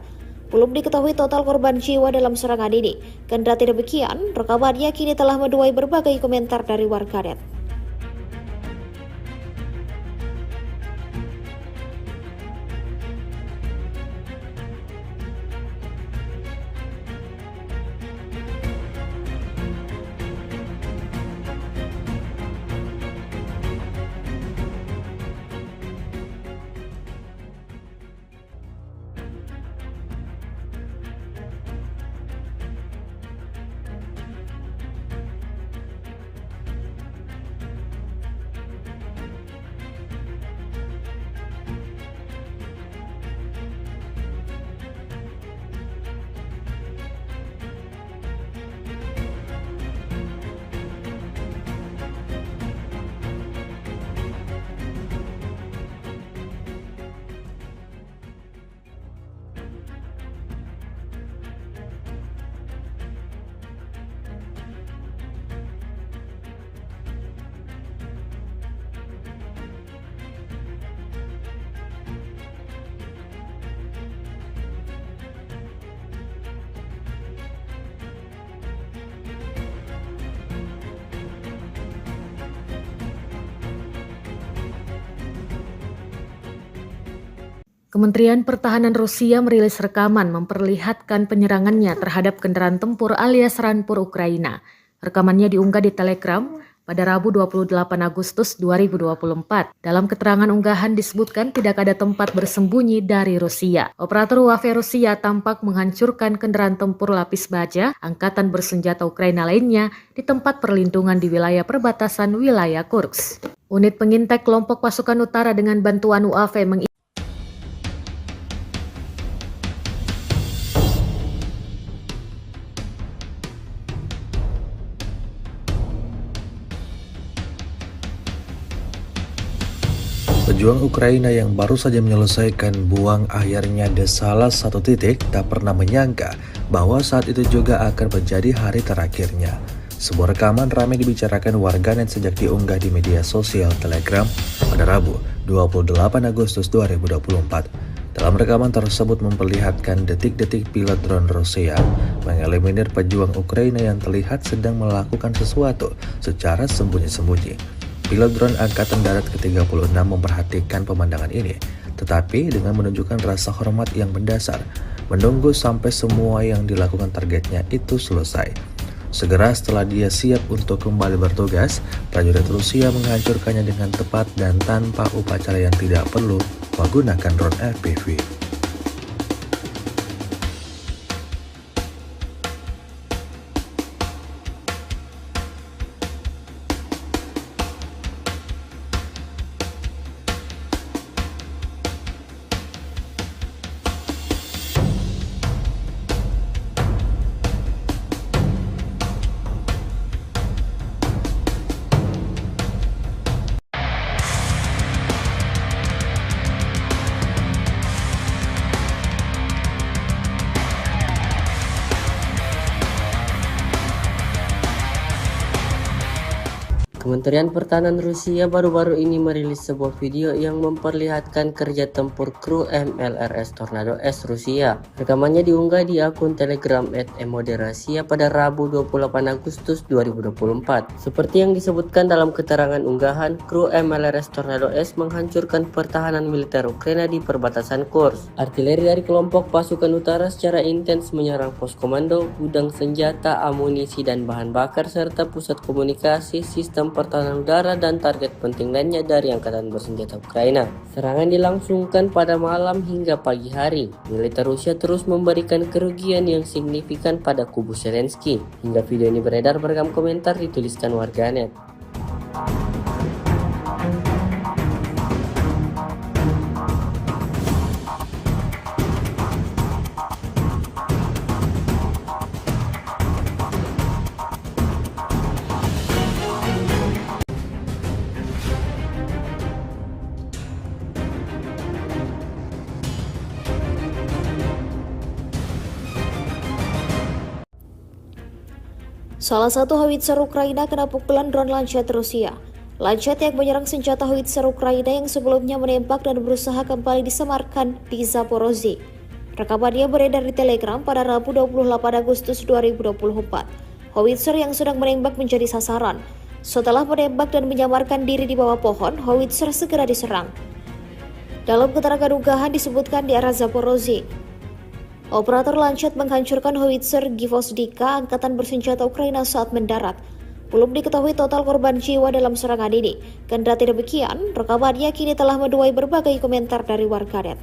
Belum diketahui total korban jiwa dalam serangan ini. Kendati demikian, rekamannya kini telah menuai berbagai komentar dari warganet. Kementerian Pertahanan Rusia merilis rekaman memperlihatkan penyerangannya terhadap kendaraan tempur alias Rampur Ukraina. Rekamannya diunggah di Telegram pada Rabu 28 Agustus 2024. Dalam keterangan unggahan disebutkan tidak ada tempat bersembunyi dari Rusia. Operator UAV Rusia tampak menghancurkan kendaraan tempur lapis baja angkatan bersenjata Ukraina lainnya di tempat perlindungan di wilayah perbatasan wilayah Kursk. Unit pengintai kelompok pasukan utara dengan bantuan UAV Pejuang Ukraina yang baru saja menyelesaikan buang akhirnya di salah satu titik tak pernah menyangka bahwa saat itu juga akan menjadi hari terakhirnya. Sebuah rekaman ramai dibicarakan warganet sejak diunggah di media sosial Telegram pada Rabu 28 Agustus 2024. Dalam rekaman tersebut memperlihatkan detik-detik pilot drone Rusia mengeliminir pejuang Ukraina yang terlihat sedang melakukan sesuatu secara sembunyi-sembunyi. Pilot drone Angkatan Darat ke-36 memperhatikan pemandangan ini, tetapi dengan menunjukkan rasa hormat yang mendasar, menunggu sampai semua yang dilakukan targetnya itu selesai. Segera setelah dia siap untuk kembali bertugas, prajurit Rusia menghancurkannya dengan tepat dan tanpa upacara yang tidak perlu menggunakan drone FPV. Kementerian Pertahanan Rusia baru-baru ini merilis sebuah video yang memperlihatkan kerja tempur kru MLRS Tornado S Rusia. Rekamannya diunggah di akun Telegram @emoderasiya pada Rabu 28 Agustus 2024. Seperti yang disebutkan dalam keterangan unggahan, kru MLRS Tornado S menghancurkan pertahanan militer Ukraina di perbatasan Kursk. Artileri dari kelompok pasukan utara secara intens menyerang pos komando, gudang senjata, amunisi dan bahan bakar serta pusat komunikasi, sistem pertahanan udara dan target penting lainnya dari angkatan bersenjata Ukraina. Serangan dilangsungkan pada malam hingga pagi hari. Militer Rusia terus memberikan kerugian yang signifikan pada kubu Zelensky. Hingga video ini beredar beragam komentar dituliskan warganet. Salah satu howitzer Ukraina kena pukulan drone Lancet Rusia. Lancet yang menyerang senjata howitzer Ukraina yang sebelumnya menembak dan berusaha kembali disemarkan di Zaporozhye. Rekamannya beredar di Telegram pada Rabu 28 Agustus 2024. Howitzer yang sedang menembak menjadi sasaran. Setelah menembak dan menyamarkan diri di bawah pohon, howitzer segera diserang. Dalam keterangan unggahan disebutkan di arah Zaporozhye, operator Lancet menghancurkan howitzer Gvozdika angkatan bersenjata Ukraina saat mendarat. Belum diketahui total korban jiwa dalam serangan ini. Kendati demikian, rekamannya kini telah menuai berbagai komentar dari warganet.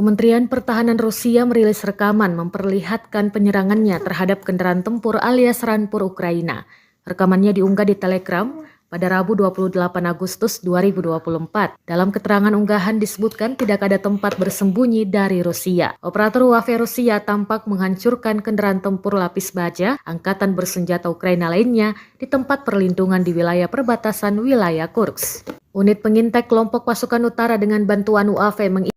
Kementerian Pertahanan Rusia merilis rekaman memperlihatkan penyerangannya terhadap kendaraan tempur alias Rampur Ukraina. Rekamannya diunggah di Telegram pada Rabu 28 Agustus 2024. Dalam keterangan unggahan disebutkan tidak ada tempat bersembunyi dari Rusia. Operator UAV Rusia tampak menghancurkan kendaraan tempur lapis baja angkatan bersenjata Ukraina lainnya di tempat perlindungan di wilayah perbatasan wilayah Kursk. Unit pengintai kelompok pasukan utara dengan bantuan UAV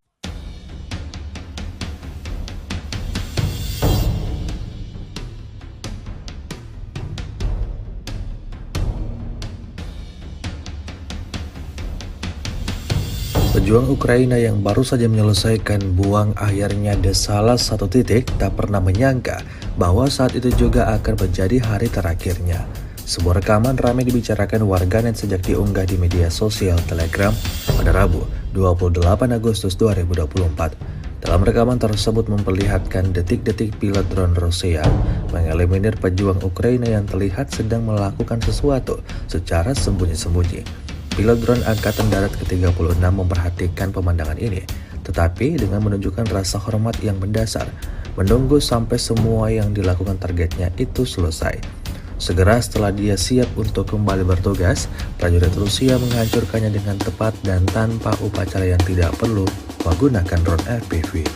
Pejuang Ukraina yang baru saja menyelesaikan buang akhirnya di salah satu titik tak pernah menyangka bahwa saat itu juga akan menjadi hari terakhirnya. Sebuah rekaman ramai dibicarakan warganet sejak diunggah di media sosial Telegram pada Rabu 28 Agustus 2024. Dalam rekaman tersebut memperlihatkan detik-detik pilot drone Rusia mengeliminir pejuang Ukraina yang terlihat sedang melakukan sesuatu secara sembunyi-sembunyi. Pilot drone Angkatan Darat ke-36 memperhatikan pemandangan ini, tetapi dengan menunjukkan rasa hormat yang mendasar, menunggu sampai semua yang dilakukan targetnya itu selesai. Segera setelah dia siap untuk kembali bertugas, prajurit Rusia menghancurkannya dengan tepat dan tanpa upacara yang tidak perlu menggunakan drone FPV.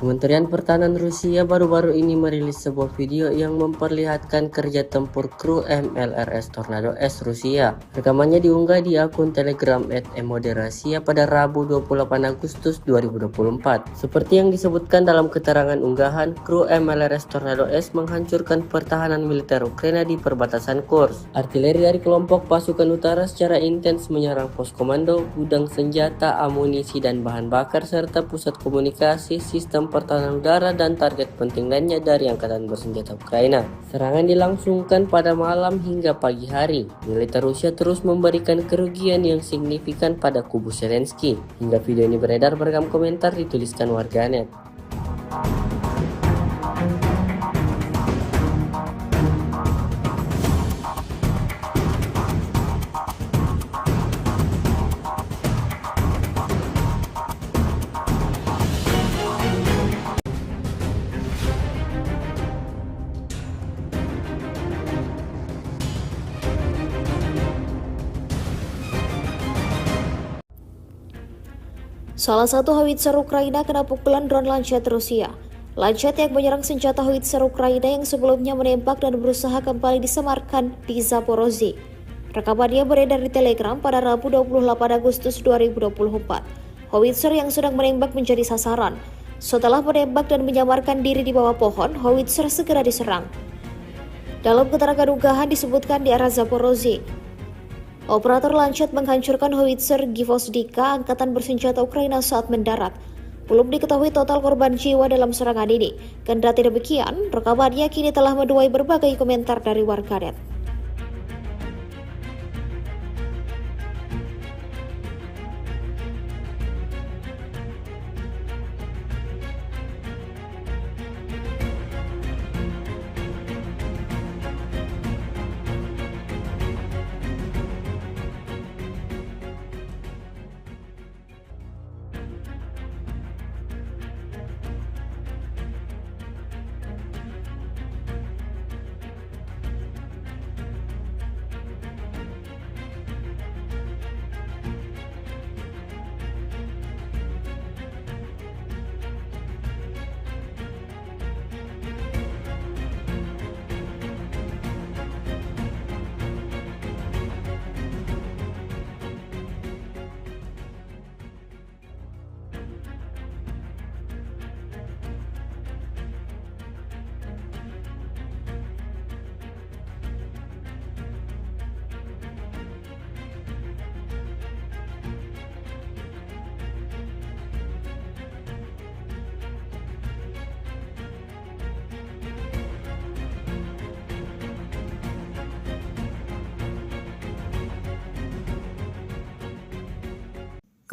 Kementerian Pertahanan Rusia baru-baru ini merilis sebuah video yang memperlihatkan kerja tempur kru MLRS Tornado S Rusia. Rekamannya diunggah di akun Telegram @emoderasiya pada Rabu 28 Agustus 2024. Seperti yang disebutkan dalam keterangan unggahan, kru MLRS Tornado S menghancurkan pertahanan militer Ukraina di perbatasan Kursk. Artileri dari kelompok pasukan utara secara intens menyerang pos komando, gudang senjata, amunisi dan bahan bakar serta pusat komunikasi, sistem pertahanan udara dan target penting lainnya dari angkatan bersenjata Ukraina. Serangan dilangsungkan pada malam hingga pagi hari. Militer Rusia terus memberikan kerugian yang signifikan pada kubu Zelensky. Hingga video ini beredar beragam komentar dituliskan warganet. Salah satu howitzer Ukraina kena pukulan drone Lancet Rusia. Lancet yang menyerang senjata howitzer Ukraina yang sebelumnya menembak dan berusaha kembali disemarkan di Zaporozhye. Rekamannya beredar di Telegram pada Rabu 28 Agustus 2024. Howitzer yang sedang menembak menjadi sasaran. Setelah menembak dan menyamarkan diri di bawah pohon, howitzer segera diserang. Dalam keterangan unggahan disebutkan di arah Zaporozhye, operator Lancet menghancurkan howitzer Gvozdika angkatan bersenjata Ukraina saat mendarat. Belum diketahui total korban jiwa dalam serangan ini. Kendati demikian, rekamannya kini telah menuai berbagai komentar dari warganet.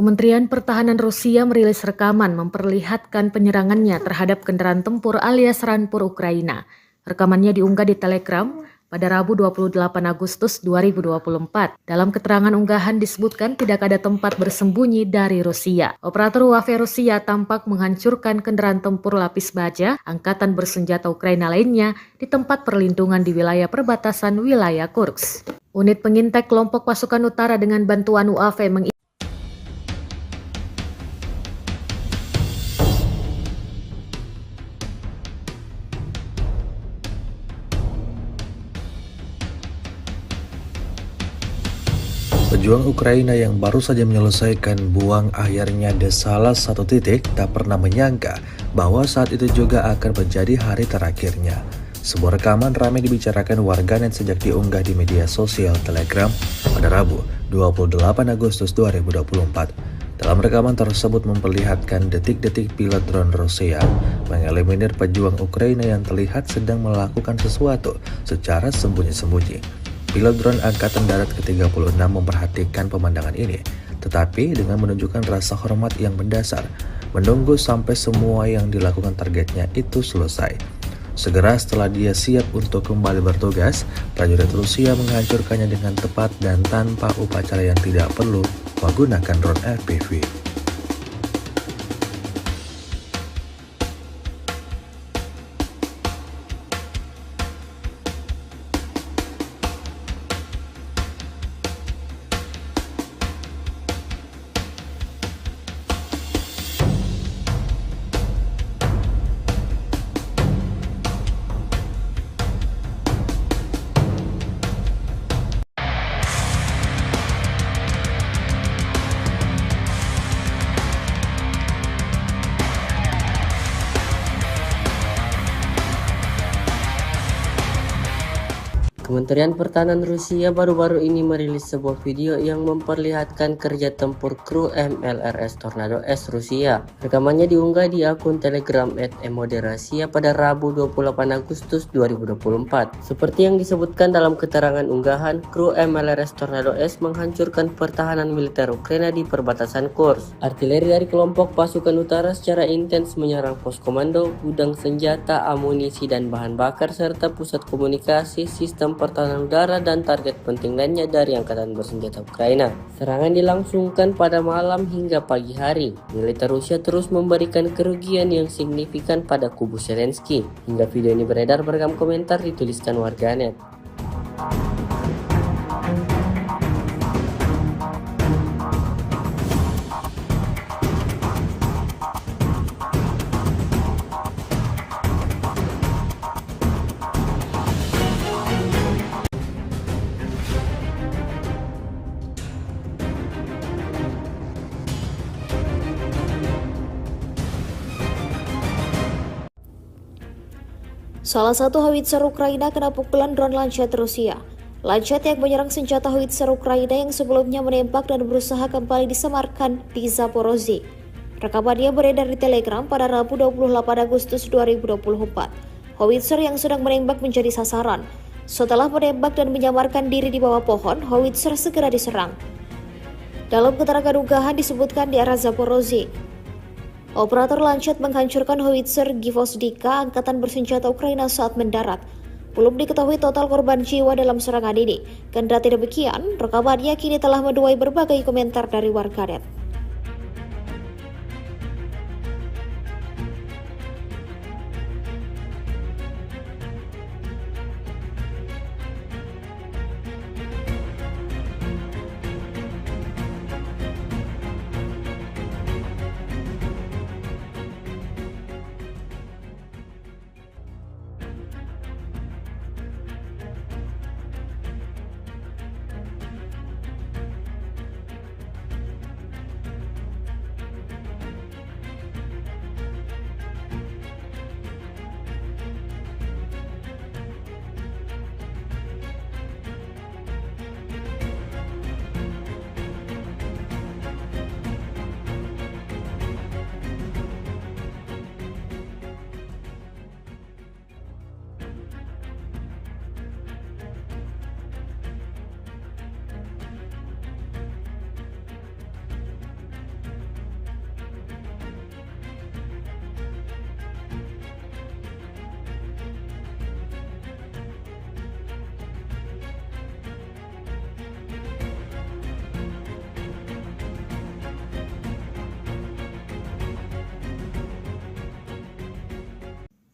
Kementerian Pertahanan Rusia merilis rekaman memperlihatkan penyerangannya terhadap kendaraan tempur alias Rampur Ukraina. Rekamannya diunggah di Telegram pada Rabu 28 Agustus 2024. Dalam keterangan unggahan disebutkan tidak ada tempat bersembunyi dari Rusia. Operator UAV Rusia tampak menghancurkan kendaraan tempur lapis baja angkatan bersenjata Ukraina lainnya di tempat perlindungan di wilayah perbatasan wilayah Kursk. Unit pengintai kelompok pasukan utara dengan bantuan UAV Pejuang Ukraina yang baru saja menyelesaikan buang akhirnya di salah satu titik tak pernah menyangka bahwa saat itu juga akan menjadi hari terakhirnya. Sebuah rekaman ramai dibicarakan warganet sejak diunggah di media sosial Telegram pada Rabu 28 Agustus 2024. Dalam rekaman tersebut memperlihatkan detik-detik pilot drone Rusia mengeliminir pejuang Ukraina yang terlihat sedang melakukan sesuatu secara sembunyi-sembunyi. Pilot drone Angkatan Darat ke-36 memperhatikan pemandangan ini, tetapi dengan menunjukkan rasa hormat yang mendasar, menunggu sampai semua yang dilakukan targetnya itu selesai. Segera setelah dia siap untuk kembali bertugas, prajurit Rusia menghancurkannya dengan tepat dan tanpa upacara yang tidak perlu menggunakan drone FPV. Kementerian Pertahanan Rusia baru-baru ini merilis sebuah video yang memperlihatkan kerja tempur kru MLRS Tornado S Rusia. Rekamannya diunggah di akun Telegram @emoderasiya pada Rabu 28 Agustus 2024. Seperti yang disebutkan dalam keterangan unggahan, kru MLRS Tornado S menghancurkan pertahanan militer Ukraina di perbatasan Kursk. Artileri dari kelompok pasukan utara secara intens menyerang pos komando, gudang senjata, amunisi dan bahan bakar serta pusat komunikasi, sistem pertahanan udara dan target penting lainnya dari angkatan bersenjata Ukraina. Serangan dilangsungkan pada malam hingga pagi hari. Militer Rusia terus memberikan kerugian yang signifikan pada kubu Zelensky. Hingga video ini beredar beragam komentar dituliskan warganet. Salah satu howitzer Ukraina kena pukulan drone Lancet Rusia. Lancet yang menyerang senjata howitzer Ukraina yang sebelumnya menembak dan berusaha kembali disemarkan di Zaporozhye. Rekamannya beredar di Telegram pada Rabu 28 Agustus 2024. Howitzer yang sedang menembak menjadi sasaran. Setelah menembak dan menyamarkan diri di bawah pohon, howitzer segera diserang. Dalam keterangan unggahan disebutkan di arah Zaporozhye, operator Lancet menghancurkan howitzer Gvozdika angkatan bersenjata Ukraina saat mendarat. Belum diketahui total korban jiwa dalam serangan ini. Kendati demikian, rekamannya kini telah menuai berbagai komentar dari warganet.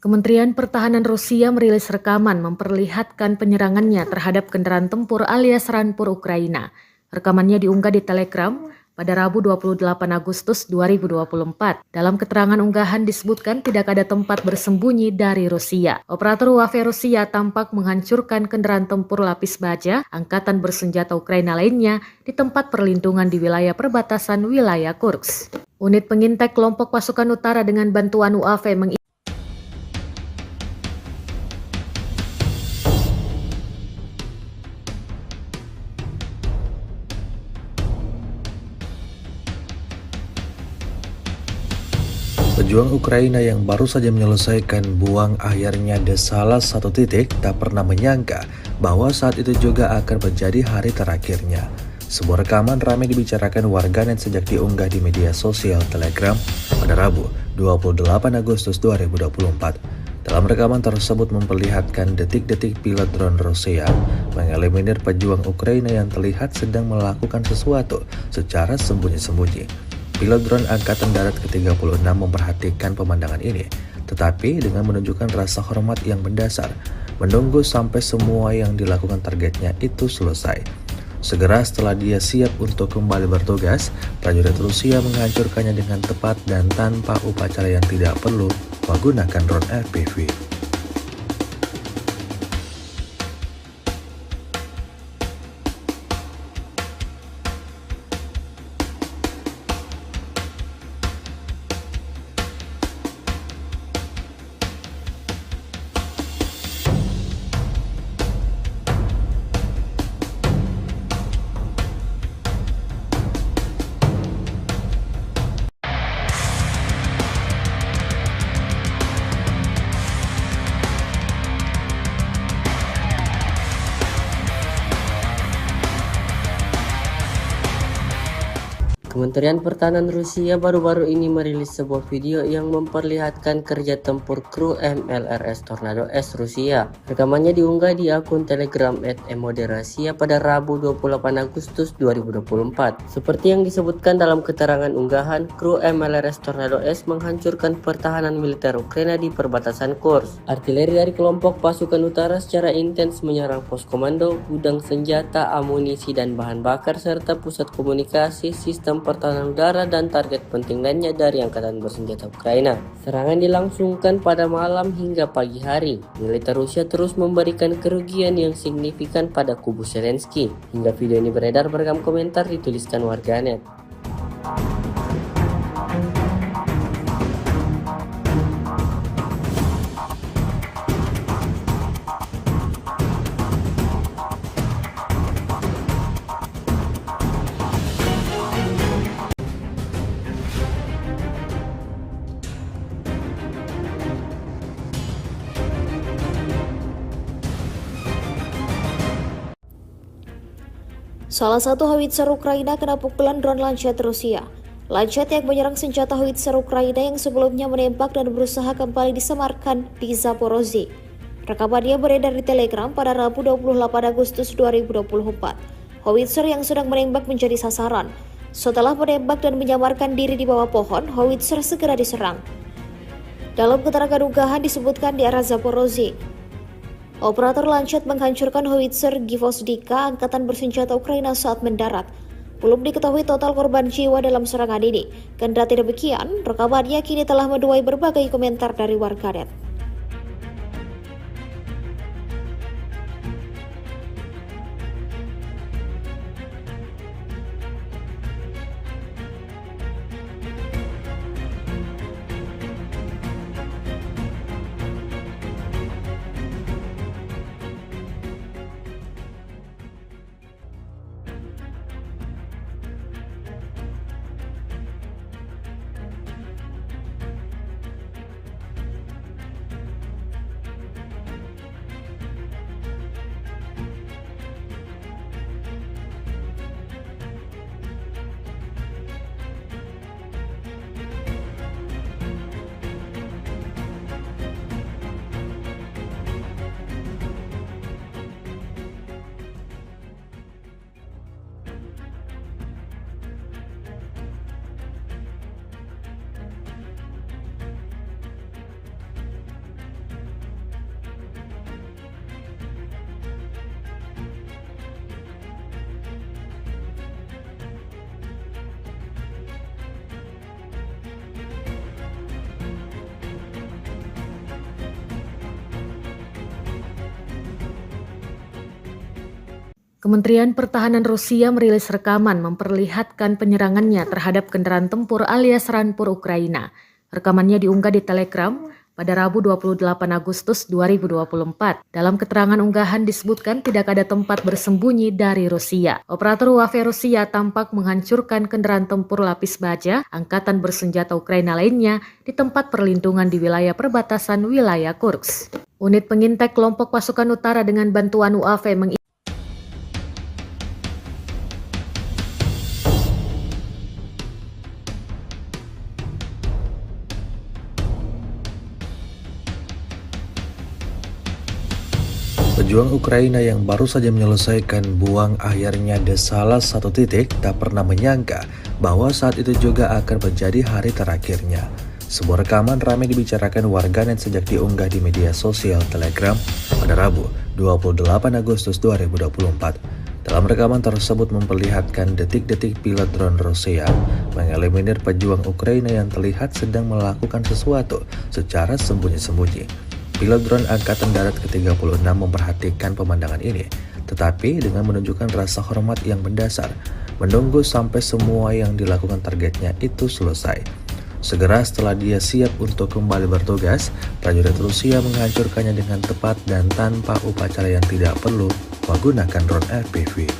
Kementerian Pertahanan Rusia merilis rekaman memperlihatkan penyerangannya terhadap kendaraan tempur alias Rampur Ukraina. Rekamannya diunggah di Telegram pada Rabu 28 Agustus 2024. Dalam keterangan unggahan disebutkan tidak ada tempat bersembunyi dari Rusia. Operator UAV Rusia tampak menghancurkan kendaraan tempur lapis baja angkatan bersenjata Ukraina lainnya di tempat perlindungan di wilayah perbatasan wilayah Kursk. Unit pengintai kelompok pasukan utara dengan bantuan UAV Pejuang Ukraina yang baru saja menyelesaikan buang akhirnya di salah satu titik tak pernah menyangka bahwa saat itu juga akan menjadi hari terakhirnya. Sebuah rekaman ramai dibicarakan warganet sejak diunggah di media sosial Telegram pada Rabu 28 Agustus 2024. Dalam rekaman tersebut memperlihatkan detik-detik pilot drone Rusia mengeliminir pejuang Ukraina yang terlihat sedang melakukan sesuatu secara sembunyi-sembunyi. Pilot drone Angkatan Darat ke-36 memperhatikan pemandangan ini, tetapi dengan menunjukkan rasa hormat yang mendasar, menunggu sampai semua yang dilakukan targetnya itu selesai. Segera setelah dia siap untuk kembali bertugas, prajurit Rusia menghancurkannya dengan tepat dan tanpa upacara yang tidak perlu menggunakan drone FPV. Kementerian Pertahanan Rusia baru-baru ini merilis sebuah video yang memperlihatkan kerja tempur kru MLRS Tornado S Rusia. Rekamannya diunggah di akun Telegram @emoderasiya pada Rabu 28 Agustus 2024. Seperti yang disebutkan dalam keterangan unggahan, kru MLRS Tornado S menghancurkan pertahanan militer Ukraina di perbatasan Kursk. Artileri dari kelompok pasukan utara secara intens menyerang pos komando, gudang senjata, amunisi dan bahan bakar serta pusat komunikasi, sistem pertahanan udara dan target penting lainnya dari angkatan bersenjata Ukraina. Serangan dilangsungkan pada malam hingga pagi hari. Militer Rusia terus memberikan kerugian yang signifikan pada kubu Zelensky. Hingga video ini beredar, beragam komentar dituliskan warganet. Salah satu howitzer Ukraina kena pukulan drone Lancet Rusia. Lancet yang menyerang senjata howitzer Ukraina yang sebelumnya menembak dan berusaha kembali disemarkan di Zaporozhye. Rekamannya beredar di Telegram pada Rabu 28 Agustus 2024. Howitzer yang sedang menembak menjadi sasaran. Setelah menembak dan menyamarkan diri di bawah pohon, howitzer segera diserang. Dalam keterangan unggahan disebutkan di arah Zaporozhye, operator Lancet menghancurkan howitzer Gvozdika angkatan bersenjata Ukraina saat mendarat. Belum diketahui total korban jiwa dalam serangan ini. Kendati demikian, rekamannya kini telah menuai berbagai komentar dari warganet. Kementerian Pertahanan Rusia merilis rekaman memperlihatkan penyerangannya terhadap kendaraan tempur alias Rampur Ukraina. Rekamannya diunggah di Telegram pada Rabu 28 Agustus 2024. Dalam keterangan unggahan disebutkan tidak ada tempat bersembunyi dari Rusia. Operator UAV Rusia tampak menghancurkan kendaraan tempur lapis baja angkatan bersenjata Ukraina lainnya di tempat perlindungan di wilayah perbatasan wilayah Kursk. Unit pengintai kelompok pasukan utara dengan bantuan UAV Pejuang Ukraina yang baru saja menyelesaikan buang akhirnya di salah satu titik tak pernah menyangka bahwa saat itu juga akan menjadi hari terakhirnya. Sebuah rekaman ramai dibicarakan warganet sejak diunggah di media sosial Telegram pada Rabu 28 Agustus 2024. Dalam rekaman tersebut memperlihatkan detik-detik pilot drone Rusia mengeliminir pejuang Ukraina yang terlihat sedang melakukan sesuatu secara sembunyi-sembunyi. Pilot drone Angkatan Darat ke-36 memperhatikan pemandangan ini, tetapi dengan menunjukkan rasa hormat yang mendasar, menunggu sampai semua yang dilakukan targetnya itu selesai. Segera setelah dia siap untuk kembali bertugas, prajurit Rusia menghancurkannya dengan tepat dan tanpa upacara yang tidak perlu menggunakan drone FPV.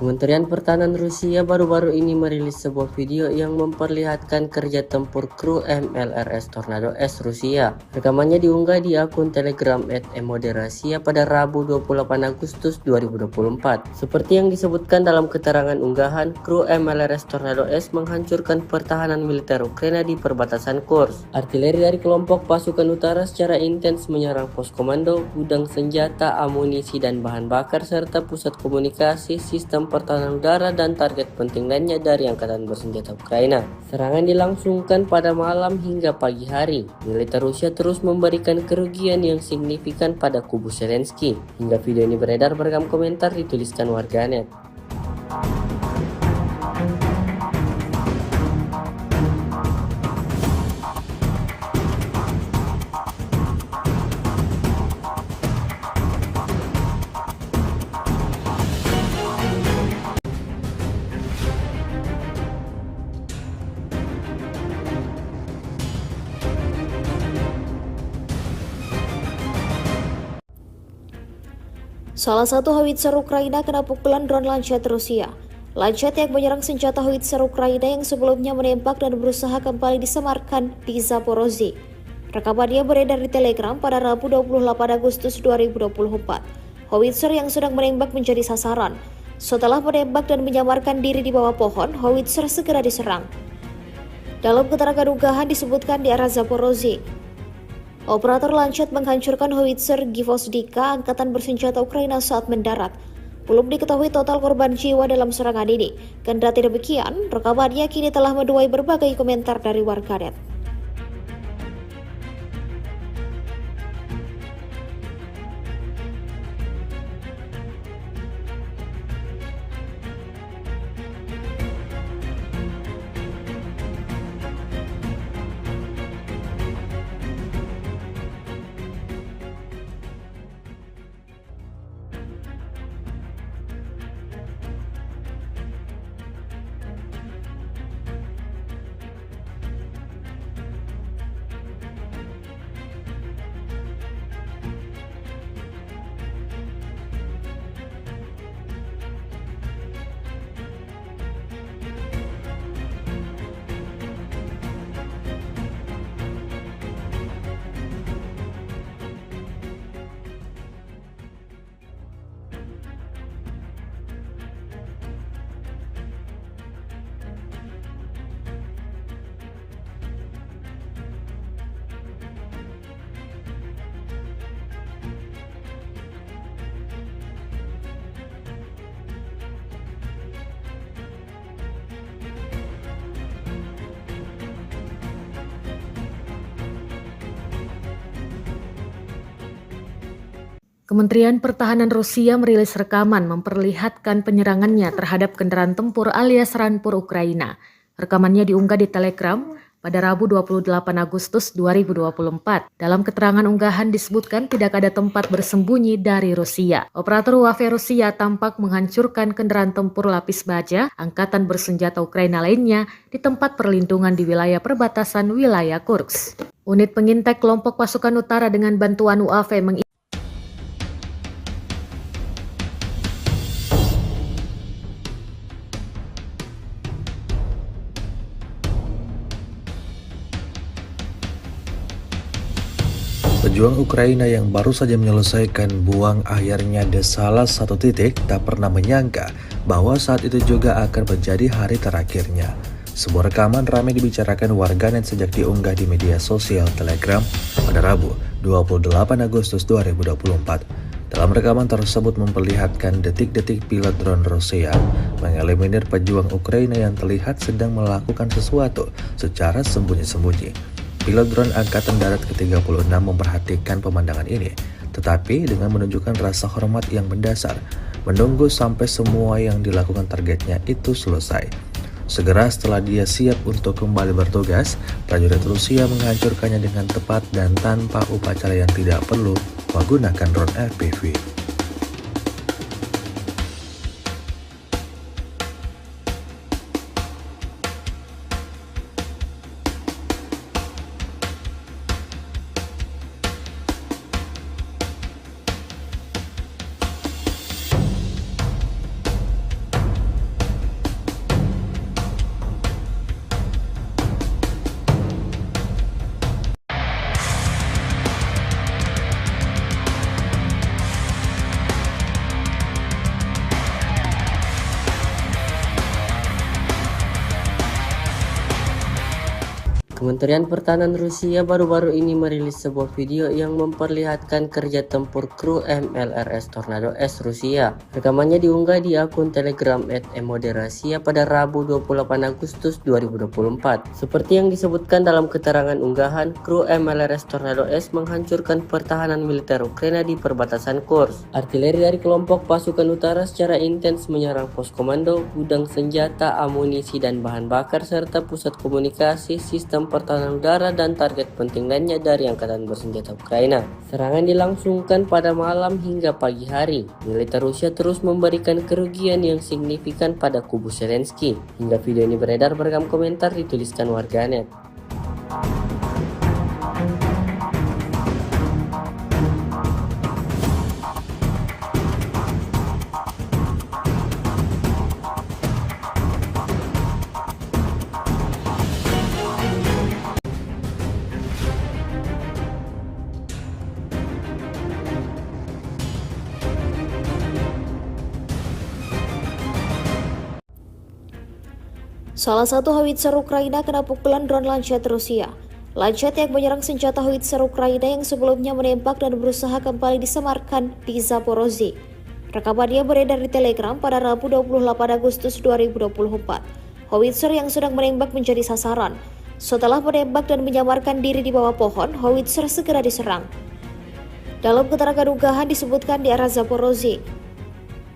Kementerian Pertahanan Rusia baru-baru ini merilis sebuah video yang memperlihatkan kerja tempur kru MLRS Tornado S Rusia. Rekamannya diunggah di akun Telegram @emoderasiya pada Rabu 28 Agustus 2024. Seperti yang disebutkan dalam keterangan unggahan, kru MLRS Tornado S menghancurkan pertahanan militer Ukraina di perbatasan Kursk. Artileri dari kelompok pasukan utara secara intens menyerang pos komando, gudang senjata, amunisi dan bahan bakar serta pusat komunikasi, sistem pertahanan udara dan target penting lainnya dari angkatan bersenjata Ukraina. Serangan dilangsungkan pada malam hingga pagi hari. Militer Rusia terus memberikan kerugian yang signifikan pada kubu Zelensky. Hingga video ini beredar beragam komentar dituliskan warganet. Salah satu howitzer Ukraina kena pukulan drone Lancet Rusia. Lancet yang menyerang senjata howitzer Ukraina yang sebelumnya menembak dan berusaha kembali disemarkan di Zaporozhye. Rekamannya beredar di Telegram pada Rabu 28 Agustus 2024. Howitzer yang sedang menembak menjadi sasaran. Setelah menembak dan menyamarkan diri di bawah pohon, howitzer segera diserang. Dalam keterangan unggahan disebutkan di arah Zaporozhye, operator Lancet menghancurkan howitzer Gvozdika angkatan bersenjata Ukraina saat mendarat. Belum diketahui total korban jiwa dalam serangan ini. Kendati demikian, rekamannya kini telah menuai berbagai komentar dari warganet. Kementerian Pertahanan Rusia merilis rekaman memperlihatkan penyerangannya terhadap kendaraan tempur alias Rampur Ukraina. Rekamannya diunggah di Telegram pada Rabu 28 Agustus 2024. Dalam keterangan unggahan disebutkan tidak ada tempat bersembunyi dari Rusia. Operator UAV Rusia tampak menghancurkan kendaraan tempur lapis baja angkatan bersenjata Ukraina lainnya di tempat perlindungan di wilayah perbatasan wilayah Kursk. Unit pengintai kelompok pasukan utara dengan bantuan UAV Pejuang Ukraina yang baru saja menyelesaikan buang akhirnya di salah satu titik tak pernah menyangka bahwa saat itu juga akan menjadi hari terakhirnya. Sebuah rekaman ramai dibicarakan warganet sejak diunggah di media sosial Telegram pada Rabu 28 Agustus 2024. Dalam rekaman tersebut memperlihatkan detik-detik pilot drone Rusia mengeliminir pejuang Ukraina yang terlihat sedang melakukan sesuatu secara sembunyi-sembunyi. Pilot drone Angkatan Darat ke-36 memperhatikan pemandangan ini, tetapi dengan menunjukkan rasa hormat yang mendasar, menunggu sampai semua yang dilakukan targetnya itu selesai. Segera setelah dia siap untuk kembali bertugas, prajurit Rusia menghancurkannya dengan tepat dan tanpa upacara yang tidak perlu menggunakan drone FPV. Kementerian Pertahanan Rusia baru-baru ini merilis sebuah video yang memperlihatkan kerja tempur kru MLRS Tornado S Rusia. Rekamannya diunggah di akun Telegram @emoderasiya pada Rabu 28 Agustus 2024. Seperti yang disebutkan dalam keterangan unggahan, kru MLRS Tornado S menghancurkan pertahanan militer Ukraina di perbatasan Kursk. Artileri dari kelompok pasukan utara secara intens menyerang pos komando, gudang senjata, amunisi dan bahan bakar serta pusat komunikasi, sistem pertahanan udara dan target penting lainnya dari angkatan bersenjata Ukraina. Serangan dilangsungkan pada malam hingga pagi hari. Militer Rusia terus memberikan kerugian yang signifikan pada kubu Zelensky. Hingga video ini beredar, beragam komentar dituliskan warganet. Salah satu howitzer Ukraina kena pukulan drone Lancet Rusia. Lancet yang menyerang senjata howitzer Ukraina yang sebelumnya menembak dan berusaha kembali disemarkan di Zaporozhye. Rekamannya beredar di Telegram pada Rabu 28 Agustus 2024. Howitzer yang sedang menembak menjadi sasaran. Setelah menembak dan menyamarkan diri di bawah pohon, howitzer segera diserang. Dalam keterangan unggahan disebutkan di arah Zaporozhye,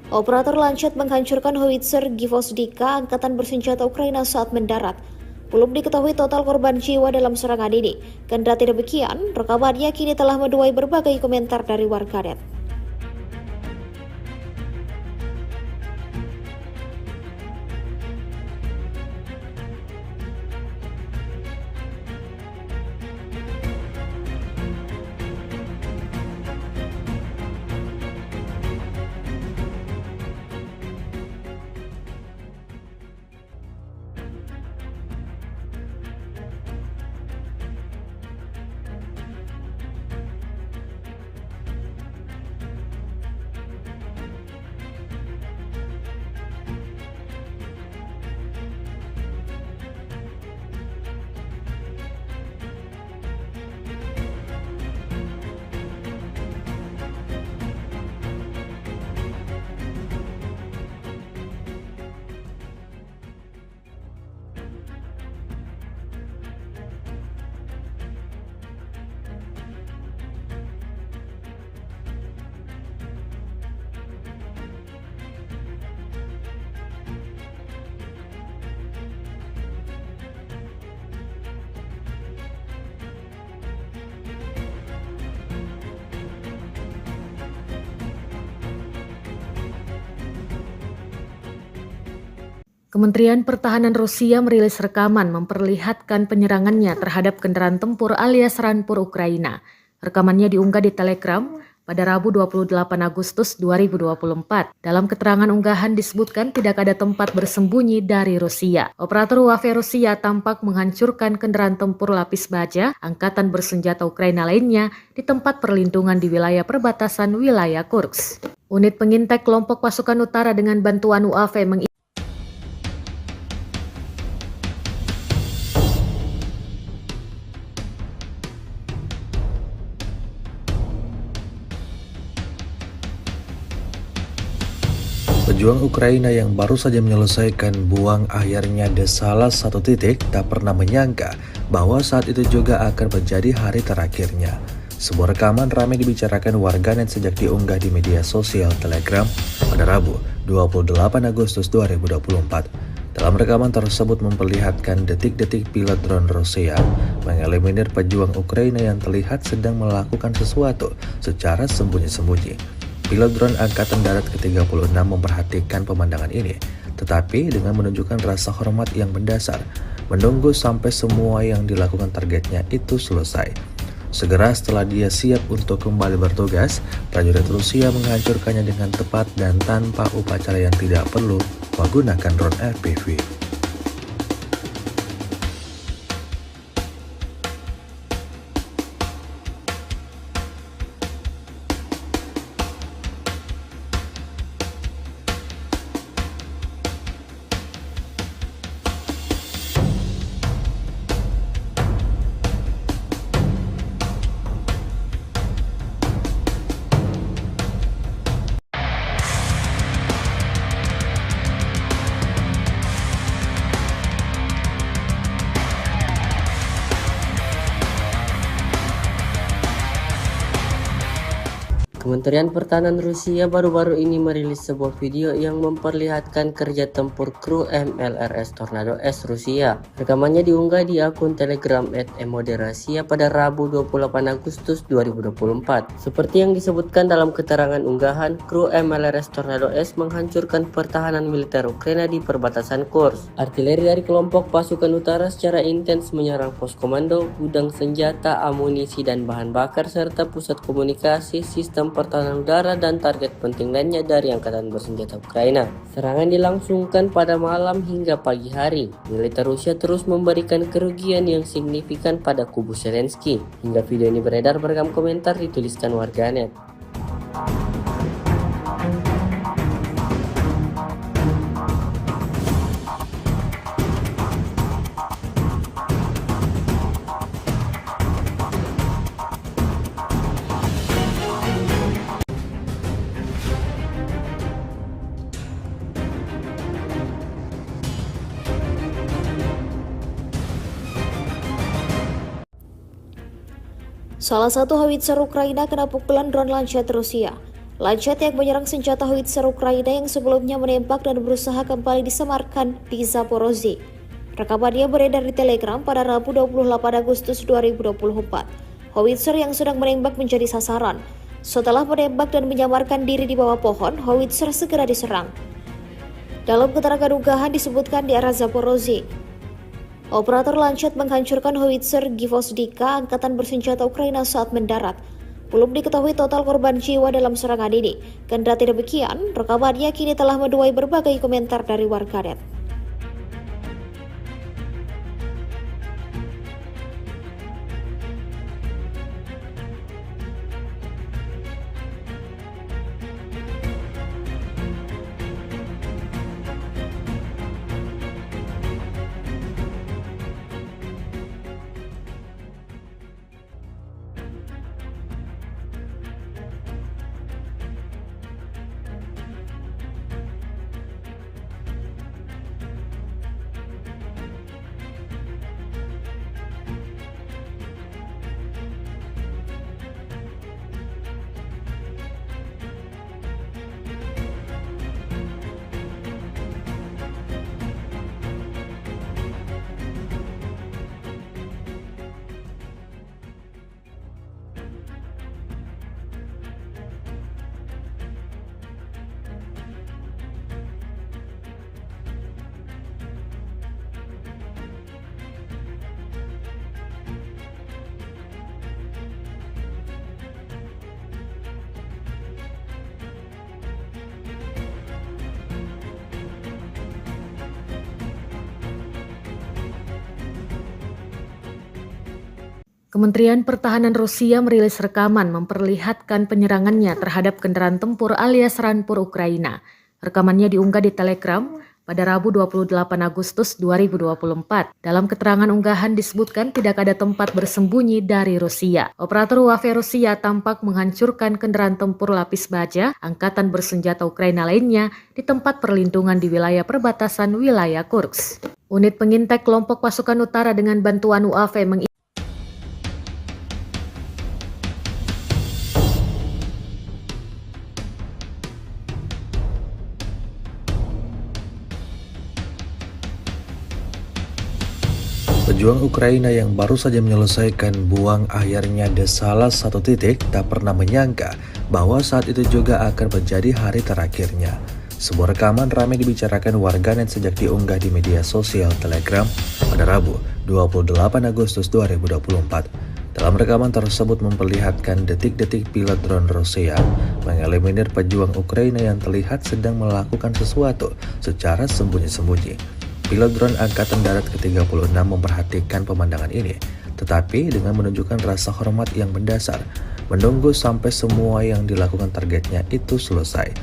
operator Lancet menghancurkan howitzer Gvozdika angkatan bersenjata Ukraina saat mendarat. Belum diketahui total korban jiwa dalam serangan ini. Kendati demikian, rekamannya kini telah menuai berbagai komentar dari warganet. Kementerian Pertahanan Rusia merilis rekaman memperlihatkan penyerangannya terhadap kendaraan tempur alias Rampur Ukraina. Rekamannya diunggah di Telegram pada Rabu 28 Agustus 2024. Dalam keterangan unggahan disebutkan tidak ada tempat bersembunyi dari Rusia. Operator UAV Rusia tampak menghancurkan kendaraan tempur lapis baja angkatan bersenjata Ukraina lainnya di tempat perlindungan di wilayah perbatasan wilayah Kursk. Unit pengintai kelompok pasukan utara dengan bantuan UAV Pejuang Ukraina yang baru saja menyelesaikan buang akhirnya di salah satu titik tak pernah menyangka bahwa saat itu juga akan menjadi hari terakhirnya. Sebuah rekaman ramai dibicarakan warganet sejak diunggah di media sosial Telegram pada Rabu 28 Agustus 2024. Dalam rekaman tersebut memperlihatkan detik-detik pilot drone Rusia mengeliminir pejuang Ukraina yang terlihat sedang melakukan sesuatu secara sembunyi-sembunyi. Pilot drone Angkatan Darat ke-36 memperhatikan pemandangan ini, tetapi dengan menunjukkan rasa hormat yang mendasar, menunggu sampai semua yang dilakukan targetnya itu selesai. Segera setelah dia siap untuk kembali bertugas, prajurit Rusia menghancurkannya dengan tepat dan tanpa upacara yang tidak perlu menggunakan drone FPV. Kementerian Pertahanan Rusia baru-baru ini merilis sebuah video yang memperlihatkan kerja tempur kru MLRS Tornado S Rusia. Rekamannya diunggah di akun Telegram @emoderasiya pada Rabu 28 Agustus 2024. Seperti yang disebutkan dalam keterangan unggahan, kru MLRS Tornado S menghancurkan pertahanan militer Ukraina di perbatasan Kursk. Artileri dari kelompok pasukan utara secara intens menyerang pos komando, gudang senjata, amunisi dan bahan bakar serta pusat komunikasi, sistem pertahanan udara dan target penting lainnya dari angkatan bersenjata Ukraina. Serangan dilangsungkan pada malam hingga pagi hari. Militer Rusia terus memberikan kerugian yang signifikan pada kubu Zelensky. Hingga video ini beredar beragam komentar dituliskan warganet. Salah satu howitzer Ukraina kena pukulan drone Lancet Rusia. Lancet yang menyerang senjata howitzer Ukraina yang sebelumnya menembak dan berusaha kembali disemarkan di Zaporozhye. Rekamannya beredar di Telegram pada Rabu 28 Agustus 2024. Howitzer yang sedang menembak menjadi sasaran. Setelah menembak dan menyamarkan diri di bawah pohon, howitzer segera diserang. Dalam keterangan unggahan disebutkan di arah Zaporozhye, operator Lancet menghancurkan howitzer Gvozdika angkatan bersenjata Ukraina saat mendarat. Belum diketahui total korban jiwa dalam serangan ini. Kendati demikian, rekamannya kini telah menuai berbagai komentar dari warganet. Kementerian Pertahanan Rusia merilis rekaman memperlihatkan penyerangannya terhadap kendaraan tempur alias Rampur Ukraina. Rekamannya diunggah di Telegram pada Rabu 28 Agustus 2024. Dalam keterangan unggahan disebutkan tidak ada tempat bersembunyi dari Rusia. Operator UAV Rusia tampak menghancurkan kendaraan tempur lapis baja angkatan bersenjata Ukraina lainnya di tempat perlindungan di wilayah perbatasan wilayah Kursk. Unit pengintai kelompok pasukan utara dengan bantuan UAV Pejuang Ukraina yang baru saja menyelesaikan buang akhirnya di salah satu titik tak pernah menyangka bahwa saat itu juga akan menjadi hari terakhirnya. Sebuah rekaman ramai dibicarakan warganet sejak diunggah di media sosial Telegram pada Rabu 28 Agustus 2024. Dalam rekaman tersebut memperlihatkan detik-detik pilot drone Rusia mengeliminir pejuang Ukraina yang terlihat sedang melakukan sesuatu secara sembunyi-sembunyi. Pilot drone Angkatan Darat ke-36 memperhatikan pemandangan ini, tetapi dengan menunjukkan rasa hormat yang mendasar, menunggu sampai semua yang dilakukan targetnya itu selesai.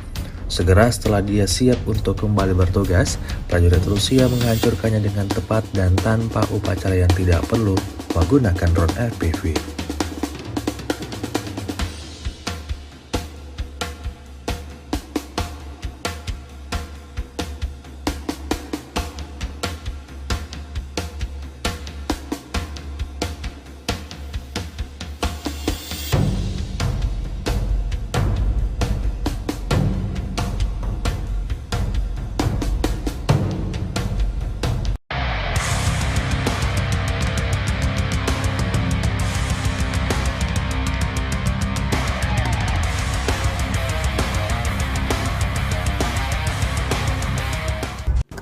Segera setelah dia siap untuk kembali bertugas, prajurit Rusia menghancurkannya dengan tepat dan tanpa upacara yang tidak perlu menggunakan drone FPV.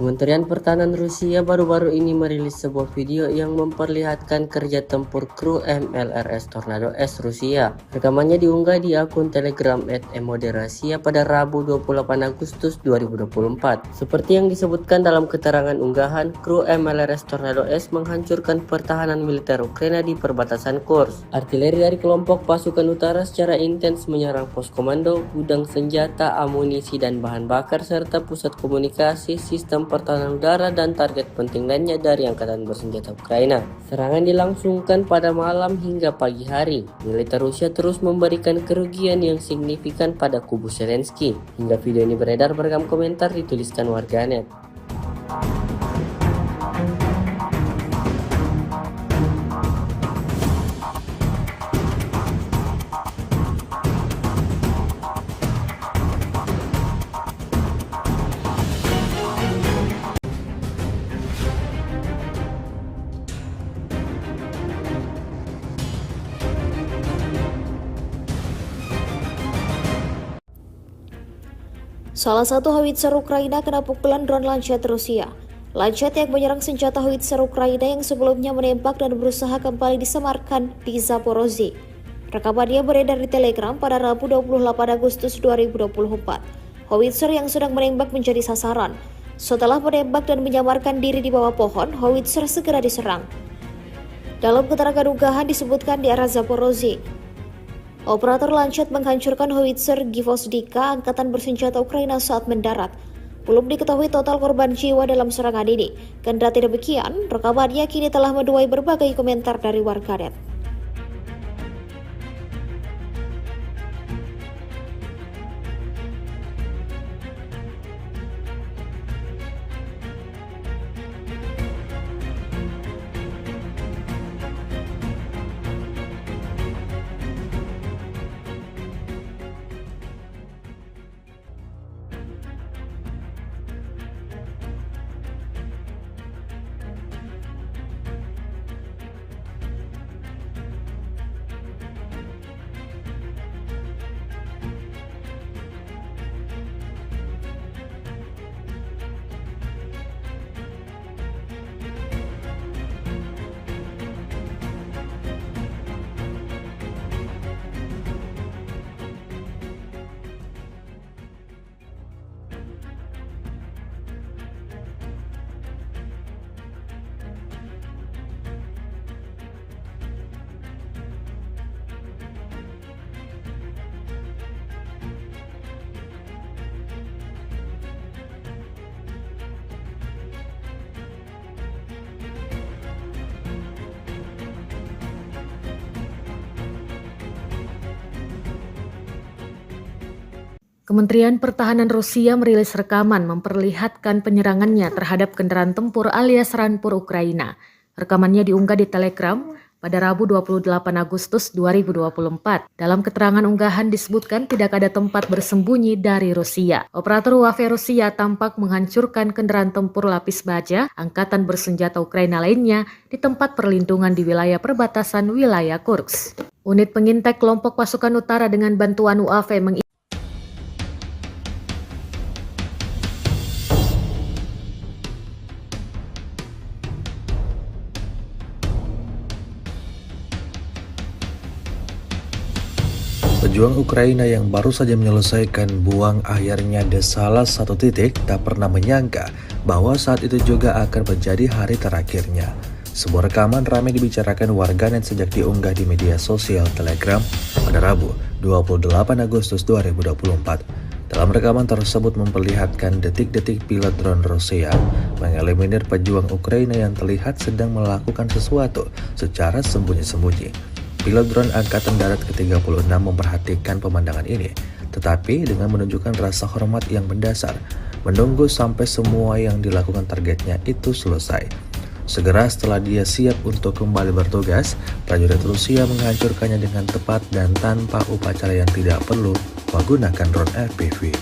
Kementerian Pertahanan Rusia baru-baru ini merilis sebuah video yang memperlihatkan kerja tempur kru MLRS Tornado S Rusia. Rekamannya diunggah di akun Telegram @emoderasiya pada Rabu 28 Agustus 2024. Seperti yang disebutkan dalam keterangan unggahan, kru MLRS Tornado S menghancurkan pertahanan militer Ukraina di perbatasan Kursk. Artileri dari kelompok pasukan utara secara intens menyerang pos komando, gudang senjata, amunisi dan bahan bakar serta pusat komunikasi, sistem pertahanan udara dan target penting lainnya dari angkatan bersenjata Ukraina. Serangan dilangsungkan pada malam hingga pagi hari. Militer Rusia terus memberikan kerugian yang signifikan pada kubu Zelensky. Hingga video ini beredar, beragam komentar dituliskan warganet. Salah satu howitzer Ukraina kena pukulan drone Lancet Rusia. Lancet yang menyerang senjata howitzer Ukraina yang sebelumnya menembak dan berusaha kembali disemarkan di Zaporozhye. Rekamannya beredar di Telegram pada Rabu 28 Agustus 2024. Howitzer yang sedang menembak menjadi sasaran. Setelah menembak dan menyamarkan diri di bawah pohon, howitzer segera diserang. Dalam keterangan unggahan disebutkan di arah Zaporozhye, operator Lancet menghancurkan howitzer Gvozdika angkatan bersenjata Ukraina saat mendarat. Belum diketahui total korban jiwa dalam serangan ini. Kendati demikian, rekamannya kini telah menuai berbagai komentar dari warganet. Kementerian Pertahanan Rusia merilis rekaman memperlihatkan penyerangannya terhadap kendaraan tempur alias Rampur Ukraina. Rekamannya diunggah di Telegram pada Rabu 28 Agustus 2024. Dalam keterangan unggahan disebutkan tidak ada tempat bersembunyi dari Rusia. Operator UAV Rusia tampak menghancurkan kendaraan tempur lapis baja angkatan bersenjata Ukraina lainnya di tempat perlindungan di wilayah perbatasan wilayah Kursk. Unit pengintai kelompok pasukan utara dengan bantuan UAV Pejuang Ukraina yang baru saja menyelesaikan buang akhirnya di salah satu titik tak pernah menyangka bahwa saat itu juga akan menjadi hari terakhirnya. Sebuah rekaman ramai dibicarakan warganet sejak diunggah di media sosial Telegram pada Rabu 28 Agustus 2024. Dalam rekaman tersebut memperlihatkan detik-detik pilot drone Rusia mengeliminir pejuang Ukraina yang terlihat sedang melakukan sesuatu secara sembunyi-sembunyi. Pilot drone Angkatan Darat ke-36 memperhatikan pemandangan ini, tetapi dengan menunjukkan rasa hormat yang mendasar, menunggu sampai semua yang dilakukan targetnya itu selesai. Segera setelah dia siap untuk kembali bertugas, prajurit Rusia menghancurkannya dengan tepat dan tanpa upacara yang tidak perlu menggunakan drone FPV.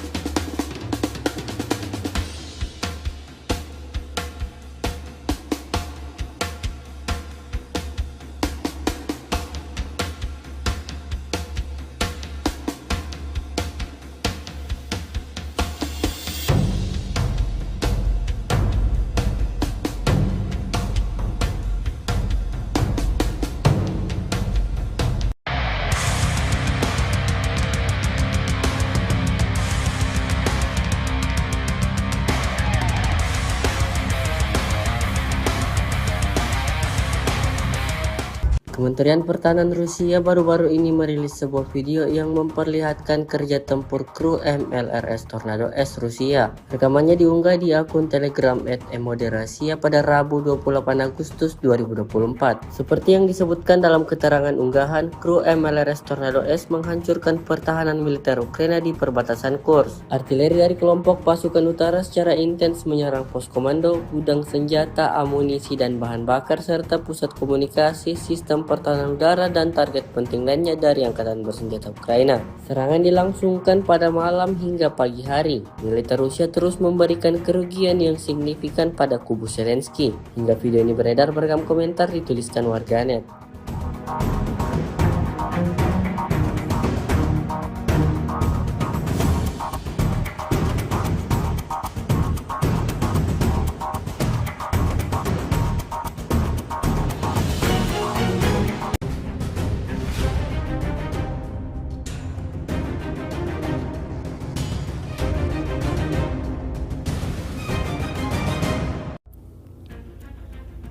Kementerian Pertahanan Rusia baru-baru ini merilis sebuah video yang memperlihatkan kerja tempur kru MLRS Tornado S Rusia. Rekamannya diunggah di akun Telegram @emoderasiya pada Rabu 28 Agustus 2024. Seperti yang disebutkan dalam keterangan unggahan, kru MLRS Tornado S menghancurkan pertahanan militer Ukraina di perbatasan Kursk. Artileri dari kelompok pasukan utara secara intens menyerang pos komando, gudang senjata, amunisi dan bahan bakar serta pusat komunikasi, sistem pertahanan udara dan target penting lainnya dari angkatan bersenjata Ukraina. Serangan dilangsungkan pada malam hingga pagi hari. Militer Rusia terus memberikan kerugian yang signifikan pada kubu Zelensky. Hingga video ini beredar beragam komentar dituliskan warganet.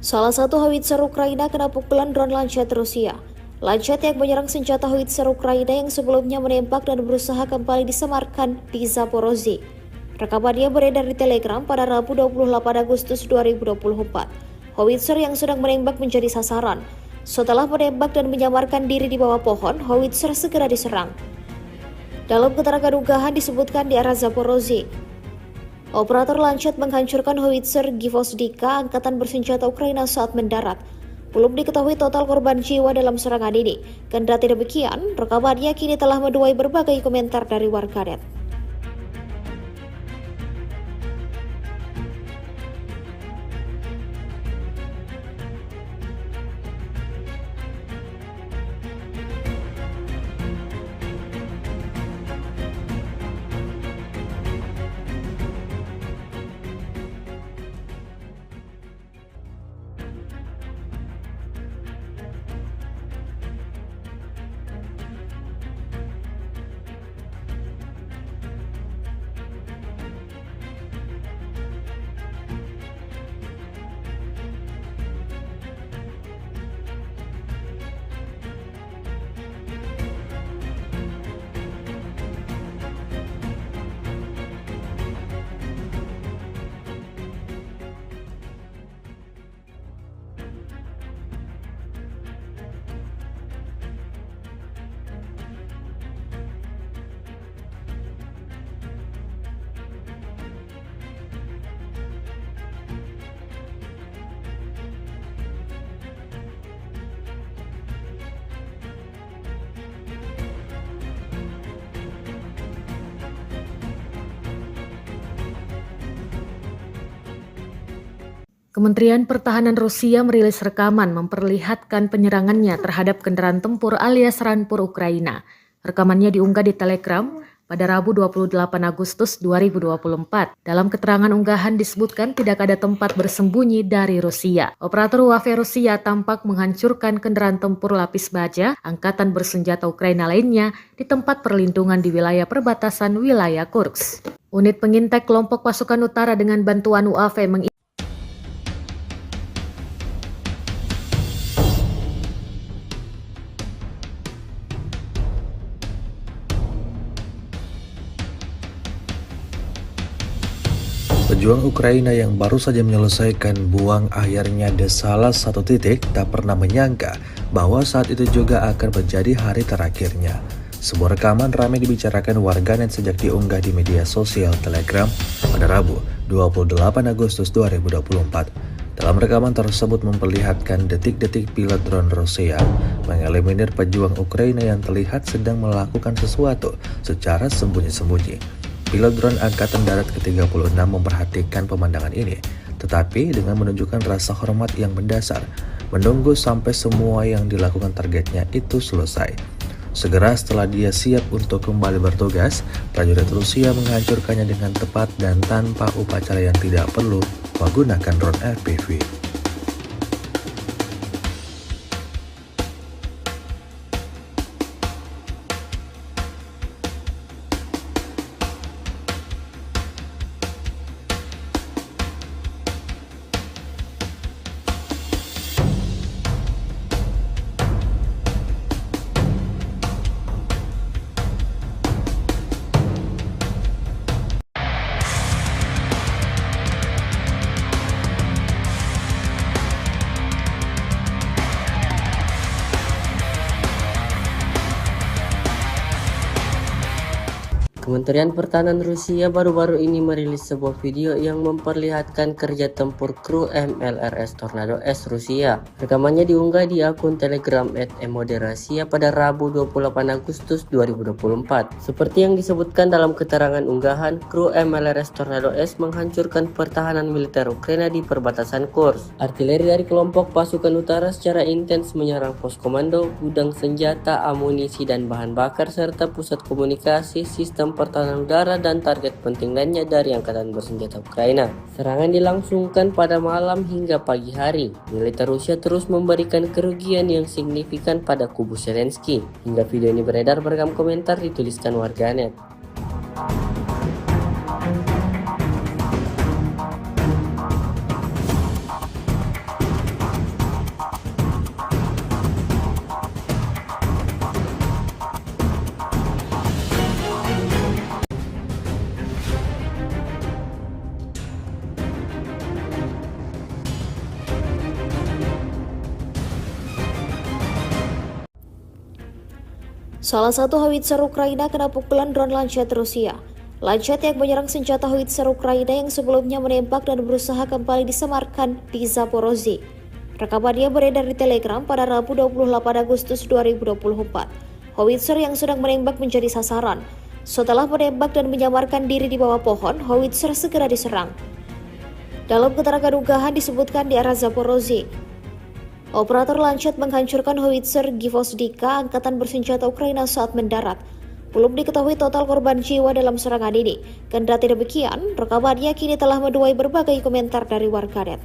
Salah satu howitzer Ukraina kena pukulan drone Lancet Rusia. Lancet yang menyerang senjata howitzer Ukraina yang sebelumnya menembak dan berusaha kembali disemarkan di Zaporozhye. Rekamannya beredar di Telegram pada Rabu 28 Agustus 2024. Howitzer yang sedang menembak menjadi sasaran. Setelah menembak dan menyamarkan diri di bawah pohon, howitzer segera diserang. Dalam keterangan unggahan disebutkan di arah Zaporozhye, operator Lancet menghancurkan howitzer Gvozdika angkatan bersenjata Ukraina saat mendarat. Belum diketahui total korban jiwa dalam serangan ini. Kendati demikian, rekamannya kini telah menuai berbagai komentar dari warganet. Kementerian Pertahanan Rusia merilis rekaman memperlihatkan penyerangannya terhadap kendaraan tempur alias Rampur Ukraina. Rekamannya diunggah di Telegram pada Rabu 28 Agustus 2024. Dalam keterangan unggahan disebutkan tidak ada tempat bersembunyi dari Rusia. Operator UAV Rusia tampak menghancurkan kendaraan tempur lapis baja angkatan bersenjata Ukraina lainnya di tempat perlindungan di wilayah perbatasan wilayah Kursk. Unit pengintai kelompok pasukan utara dengan bantuan UAV Pejuang Ukraina yang baru saja menyelesaikan buang akhirnya di salah satu titik tak pernah menyangka bahwa saat itu juga akan menjadi hari terakhirnya. Sebuah rekaman ramai dibicarakan warganet sejak diunggah di media sosial Telegram pada Rabu 28 Agustus 2024. Dalam rekaman tersebut memperlihatkan detik-detik pilot drone Rusia mengeliminir pejuang Ukraina yang terlihat sedang melakukan sesuatu secara sembunyi-sembunyi. Pilot drone Angkatan Darat ke-36 memperhatikan pemandangan ini, tetapi dengan menunjukkan rasa hormat yang mendasar, menunggu sampai semua yang dilakukan targetnya itu selesai. Segera setelah dia siap untuk kembali bertugas, prajurit Rusia menghancurkannya dengan tepat dan tanpa upacara yang tidak perlu menggunakan drone FPV. Kementerian Pertahanan Rusia baru-baru ini merilis sebuah video yang memperlihatkan kerja tempur kru MLRS Tornado S Rusia. Rekamannya diunggah di akun Telegram @emoderasiya pada Rabu 28 Agustus 2024. Seperti yang disebutkan dalam keterangan unggahan, kru MLRS Tornado S menghancurkan pertahanan militer Ukraina di perbatasan Kursk. Artileri dari kelompok pasukan utara secara intens menyerang pos komando, gudang senjata, amunisi dan bahan bakar serta pusat komunikasi, sistem pertahanan udara dan target penting lainnya dari angkatan bersenjata Ukraina. Serangan dilangsungkan pada malam hingga pagi hari. Militer Rusia terus memberikan kerugian yang signifikan pada kubu Zelensky. Hingga video ini beredar beragam komentar dituliskan warganet. Salah satu howitzer Ukraina kena pukulan drone Lancet Rusia. Lancet yang menyerang senjata howitzer Ukraina yang sebelumnya menembak dan berusaha kembali disemarkan di Zaporozhye. Rekamannya beredar di Telegram pada Rabu 28 Agustus 2024. Howitzer yang sedang menembak menjadi sasaran. Setelah menembak dan menyamarkan diri di bawah pohon, howitzer segera diserang. Dalam keterangan unggahan disebutkan di arah Zaporozhye, operator Lancet menghancurkan howitzer Gvozdika angkatan bersenjata Ukraina saat mendarat. Belum diketahui total korban jiwa dalam serangan ini. Kendati demikian, rekamannya kini telah menuai berbagai komentar dari warganet.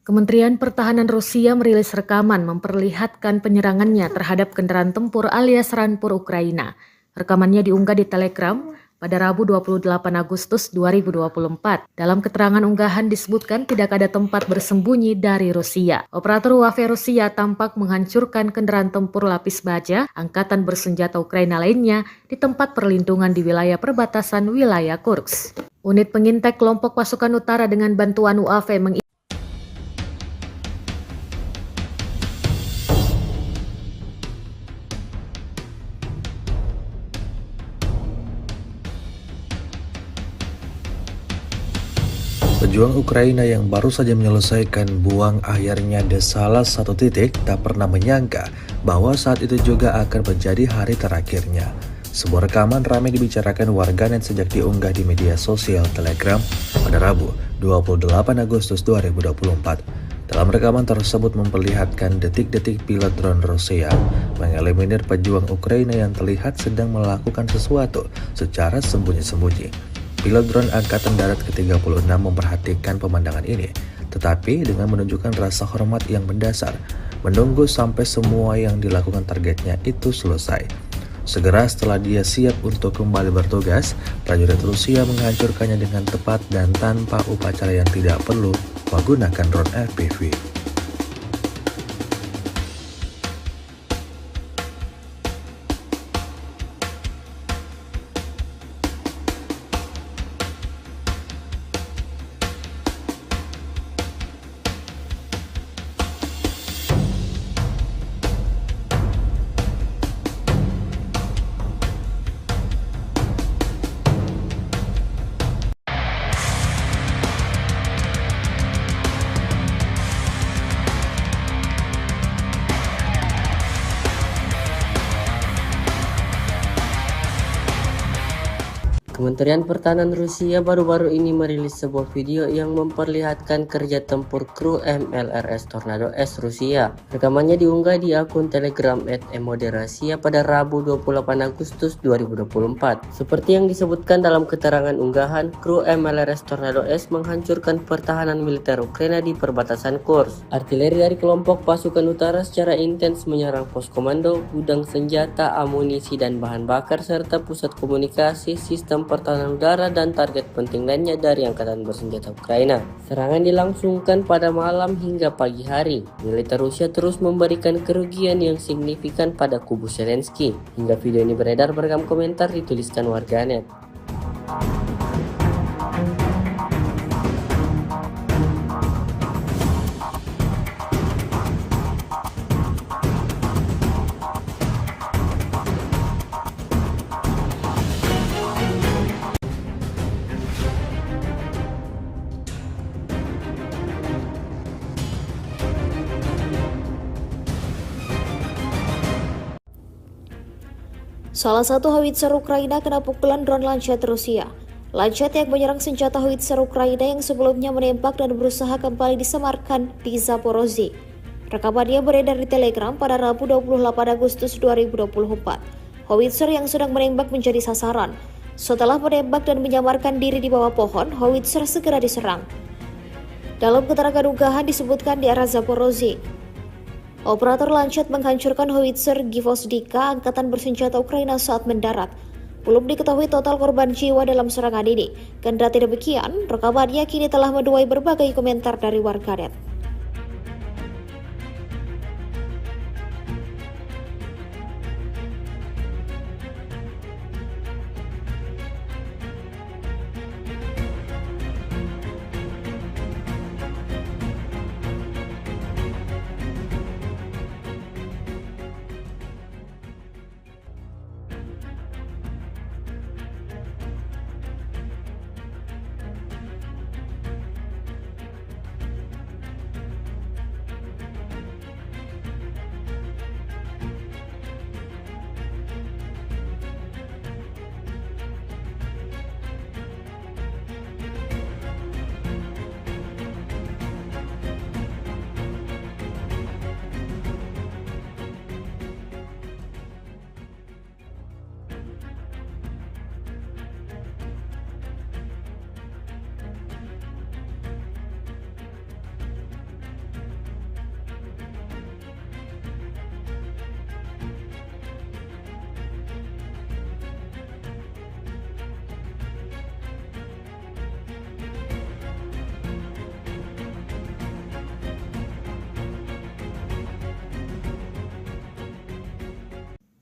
Kementerian Pertahanan Rusia merilis rekaman memperlihatkan penyerangannya terhadap kendaraan tempur alias Rampur Ukraina. Rekamannya diunggah di Telegram pada Rabu 28 Agustus 2024. Dalam keterangan unggahan disebutkan tidak ada tempat bersembunyi dari Rusia. Operator UAV Rusia tampak menghancurkan kendaraan tempur lapis baja angkatan bersenjata Ukraina lainnya di tempat perlindungan di wilayah perbatasan wilayah Kursk. Unit pengintai kelompok pasukan utara dengan bantuan UAV Pejuang Ukraina yang baru saja menyelesaikan buang akhirnya di salah satu titik tak pernah menyangka bahwa saat itu juga akan menjadi hari terakhirnya. Sebuah rekaman ramai dibicarakan warganet sejak diunggah di media sosial Telegram pada Rabu 28 Agustus 2024. Dalam rekaman tersebut memperlihatkan detik-detik pilot drone Rusia mengeliminir pejuang Ukraina yang terlihat sedang melakukan sesuatu secara sembunyi-sembunyi. Pilot drone Angkatan Darat ke-36 memperhatikan pemandangan ini, tetapi dengan menunjukkan rasa hormat yang mendasar, menunggu sampai semua yang dilakukan targetnya itu selesai. Segera setelah dia siap untuk kembali bertugas, prajurit Rusia menghancurkannya dengan tepat dan tanpa upacara yang tidak perlu menggunakan drone FPV. Kementerian Pertahanan Rusia baru-baru ini merilis sebuah video yang memperlihatkan kerja tempur kru MLRS Tornado S Rusia. Rekamannya diunggah di akun Telegram @emoderrasia pada Rabu 28 Agustus 2024. Seperti yang disebutkan dalam keterangan unggahan, kru MLRS Tornado S menghancurkan pertahanan militer Ukraina di perbatasan Kursk. Artileri dari kelompok pasukan utara secara intens menyerang pos komando, gudang senjata, amunisi dan bahan bakar serta pusat komunikasi, sistem pertahanan udara dan target penting lainnya dari Angkatan Bersenjata Ukraina. Serangan dilangsungkan pada malam hingga pagi hari. Militer Rusia terus memberikan kerugian yang signifikan pada kubu Zelensky. Hingga video ini beredar, beragam komentar dituliskan warganet. Salah satu howitzer Ukraina kena pukulan drone Lancet Rusia. Lancet yang menyerang senjata howitzer Ukraina yang sebelumnya menembak dan berusaha kembali disemarkan di Zaporozhye. Rekamannya beredar di Telegram pada Rabu 28 Agustus 2024. Howitzer yang sedang menembak menjadi sasaran. Setelah menembak dan menyamarkan diri di bawah pohon, howitzer segera diserang. Dalam keterangan unggahan disebutkan di arah Zaporozhye, operator Lancet menghancurkan howitzer Gvozdika angkatan bersenjata Ukraina saat mendarat. Belum diketahui total korban jiwa dalam serangan ini. Kendati demikian, rekamannya kini telah menuai berbagai komentar dari warganet.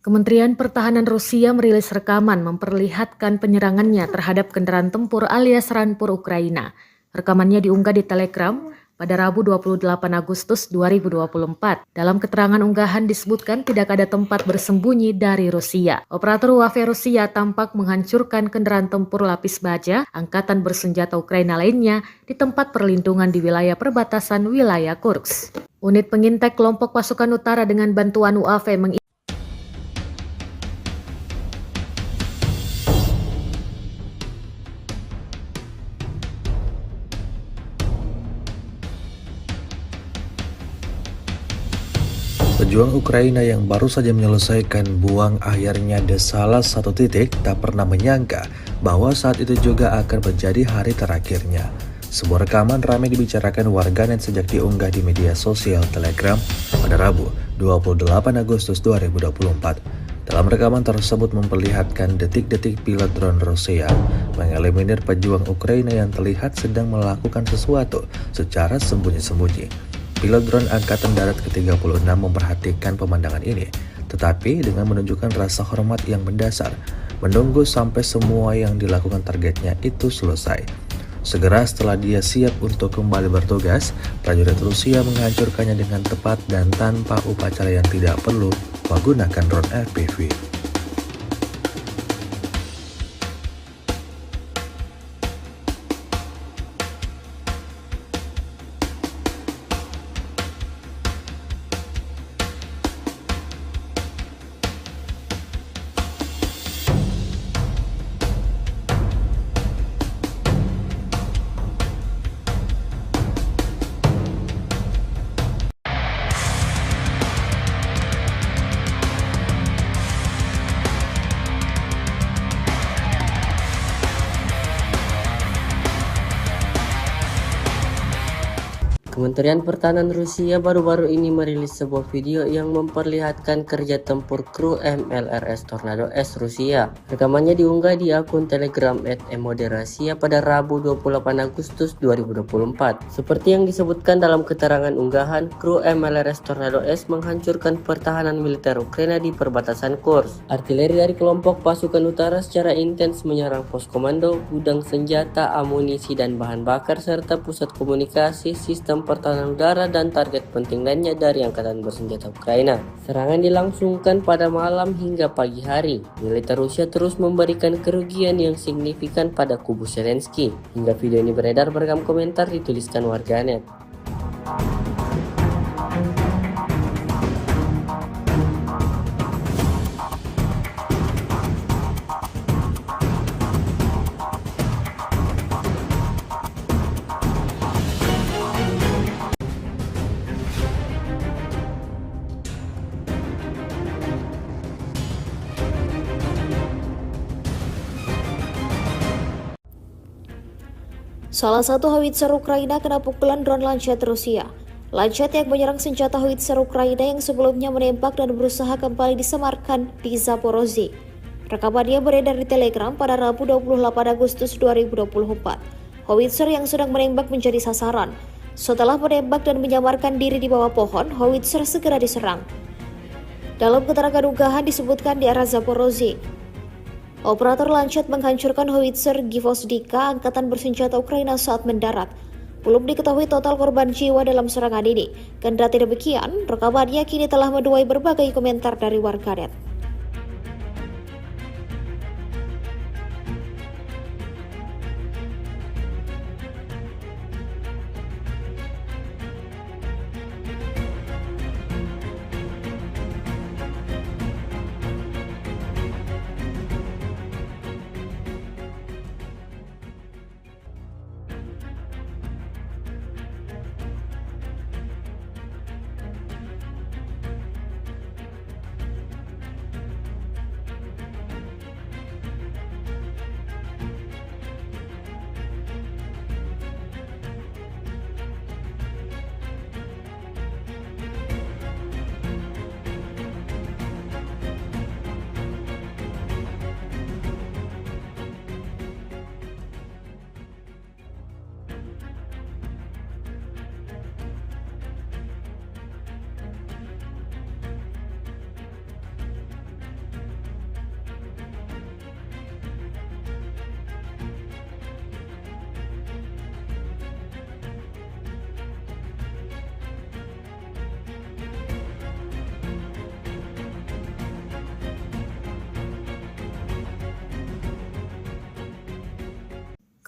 Kementerian Pertahanan Rusia merilis rekaman memperlihatkan penyerangannya terhadap kendaraan tempur alias Rampur Ukraina. Rekamannya diunggah di Telegram pada Rabu 28 Agustus 2024. Dalam keterangan unggahan disebutkan tidak ada tempat bersembunyi dari Rusia. Operator UAV Rusia tampak menghancurkan kendaraan tempur lapis baja angkatan bersenjata Ukraina lainnya di tempat perlindungan di wilayah perbatasan wilayah Kursk. Unit pengintai kelompok pasukan utara dengan bantuan UAV Pejuang Ukraina yang baru saja menyelesaikan buang akhirnya di salah satu titik tak pernah menyangka bahwa saat itu juga akan menjadi hari terakhirnya. Sebuah rekaman ramai dibicarakan warganet sejak diunggah di media sosial Telegram pada Rabu 28 Agustus 2024. Dalam rekaman tersebut memperlihatkan detik-detik pilot drone Rusia mengeliminir pejuang Ukraina yang terlihat sedang melakukan sesuatu secara sembunyi-sembunyi. Pilot drone Angkatan Darat ke-36 memperhatikan pemandangan ini, tetapi dengan menunjukkan rasa hormat yang mendasar, menunggu sampai semua yang dilakukan targetnya itu selesai. Segera setelah dia siap untuk kembali bertugas, prajurit Rusia menghancurkannya dengan tepat dan tanpa upacara yang tidak perlu menggunakan drone FPV. Kementerian Pertahanan Rusia baru-baru ini merilis sebuah video yang memperlihatkan kerja tempur kru MLRS Tornado S Rusia. Rekamannya diunggah di akun Telegram @emoderasiya pada Rabu 28 Agustus 2024. Seperti yang disebutkan dalam keterangan unggahan, kru MLRS Tornado S menghancurkan pertahanan militer Ukraina di perbatasan Kursk. Artileri dari kelompok pasukan utara secara intens menyerang pos komando, gudang senjata, amunisi dan bahan bakar serta pusat komunikasi, sistem pertahanan udara dan target penting lainnya dari angkatan bersenjata Ukraina. Serangan dilangsungkan pada malam hingga pagi hari. Militer Rusia terus memberikan kerugian yang signifikan pada kubu Zelensky. Hingga video ini beredar, beragam komentar dituliskan warganet. Salah satu howitzer Ukraina kena pukulan drone Lancet Rusia. Lancet yang menyerang senjata howitzer Ukraina yang sebelumnya menembak dan berusaha kembali disemarkan di Zaporozhye. Rekamannya beredar di Telegram pada Rabu 28 Agustus 2024. Howitzer yang sedang menembak menjadi sasaran. Setelah menembak dan menyamarkan diri di bawah pohon, howitzer segera diserang. Dalam keterangan unggahan disebutkan di arah Zaporozhye, operator Lancet menghancurkan howitzer Gvozdika angkatan bersenjata Ukraina saat mendarat. Belum diketahui total korban jiwa dalam serangan ini. Kendati demikian, rekamannya kini telah menuai berbagai komentar dari warganet.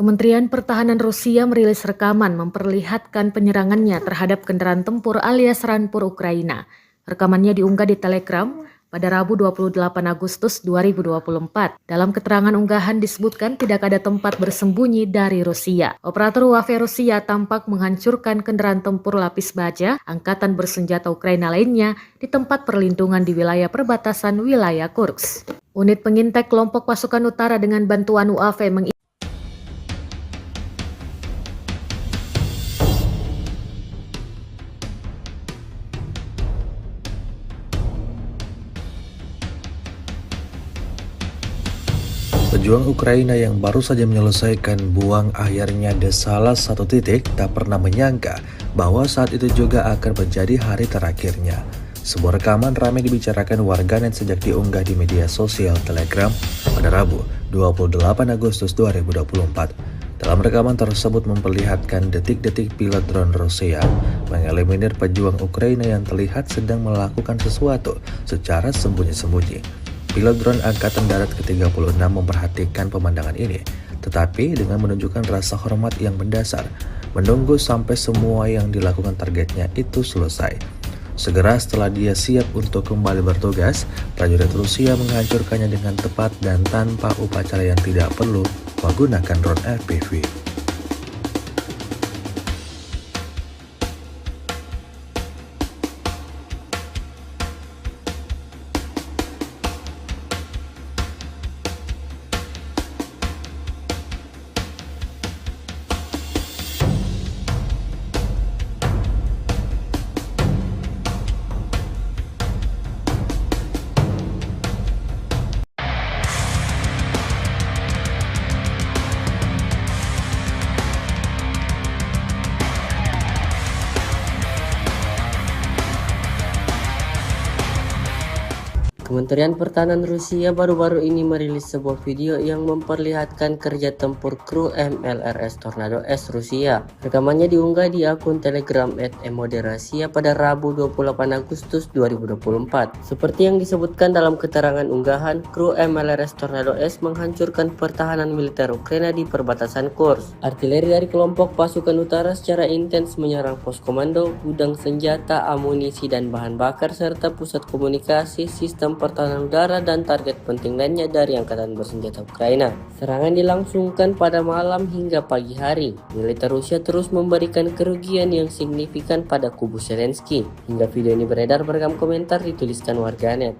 Kementerian Pertahanan Rusia merilis rekaman memperlihatkan penyerangannya terhadap kendaraan tempur alias Rampur Ukraina. Rekamannya diunggah di Telegram pada Rabu 28 Agustus 2024. Dalam keterangan unggahan disebutkan tidak ada tempat bersembunyi dari Rusia. Operator UAV Rusia tampak menghancurkan kendaraan tempur lapis baja angkatan bersenjata Ukraina lainnya di tempat perlindungan di wilayah perbatasan wilayah Kursk. Unit pengintai kelompok pasukan utara dengan bantuan UAV Pejuang Ukraina yang baru saja menyelesaikan buang akhirnya di salah satu titik tak pernah menyangka bahwa saat itu juga akan menjadi hari terakhirnya. Sebuah rekaman ramai dibicarakan warganet sejak diunggah di media sosial Telegram pada Rabu 28 Agustus 2024. Dalam rekaman tersebut memperlihatkan detik-detik pilot drone Rusia mengeliminir pejuang Ukraina yang terlihat sedang melakukan sesuatu secara sembunyi-sembunyi. Pilot drone Angkatan Darat ke-36 memperhatikan pemandangan ini, tetapi dengan menunjukkan rasa hormat yang mendasar, menunggu sampai semua yang dilakukan targetnya itu selesai. Segera setelah dia siap untuk kembali bertugas, prajurit Rusia menghancurkannya dengan tepat dan tanpa upacara yang tidak perlu menggunakan drone FPV. Kementerian Pertahanan Rusia baru-baru ini merilis sebuah video yang memperlihatkan kerja tempur kru MLRS Tornado S Rusia. Rekamannya diunggah di akun Telegram @emoderasiya pada Rabu 28 Agustus 2024. Seperti yang disebutkan dalam keterangan unggahan, kru MLRS Tornado S menghancurkan pertahanan militer Ukraina di perbatasan Kursk. Artileri dari kelompok pasukan utara secara intens menyerang pos komando, gudang senjata, amunisi dan bahan bakar serta pusat komunikasi, sistem pertahanan udara dan target penting lainnya dari Angkatan Bersenjata Ukraina. Serangan dilangsungkan pada malam hingga pagi hari. Militer Rusia terus memberikan kerugian yang signifikan pada kubu Zelensky. Hingga video ini beredar, beragam komentar dituliskan warganet.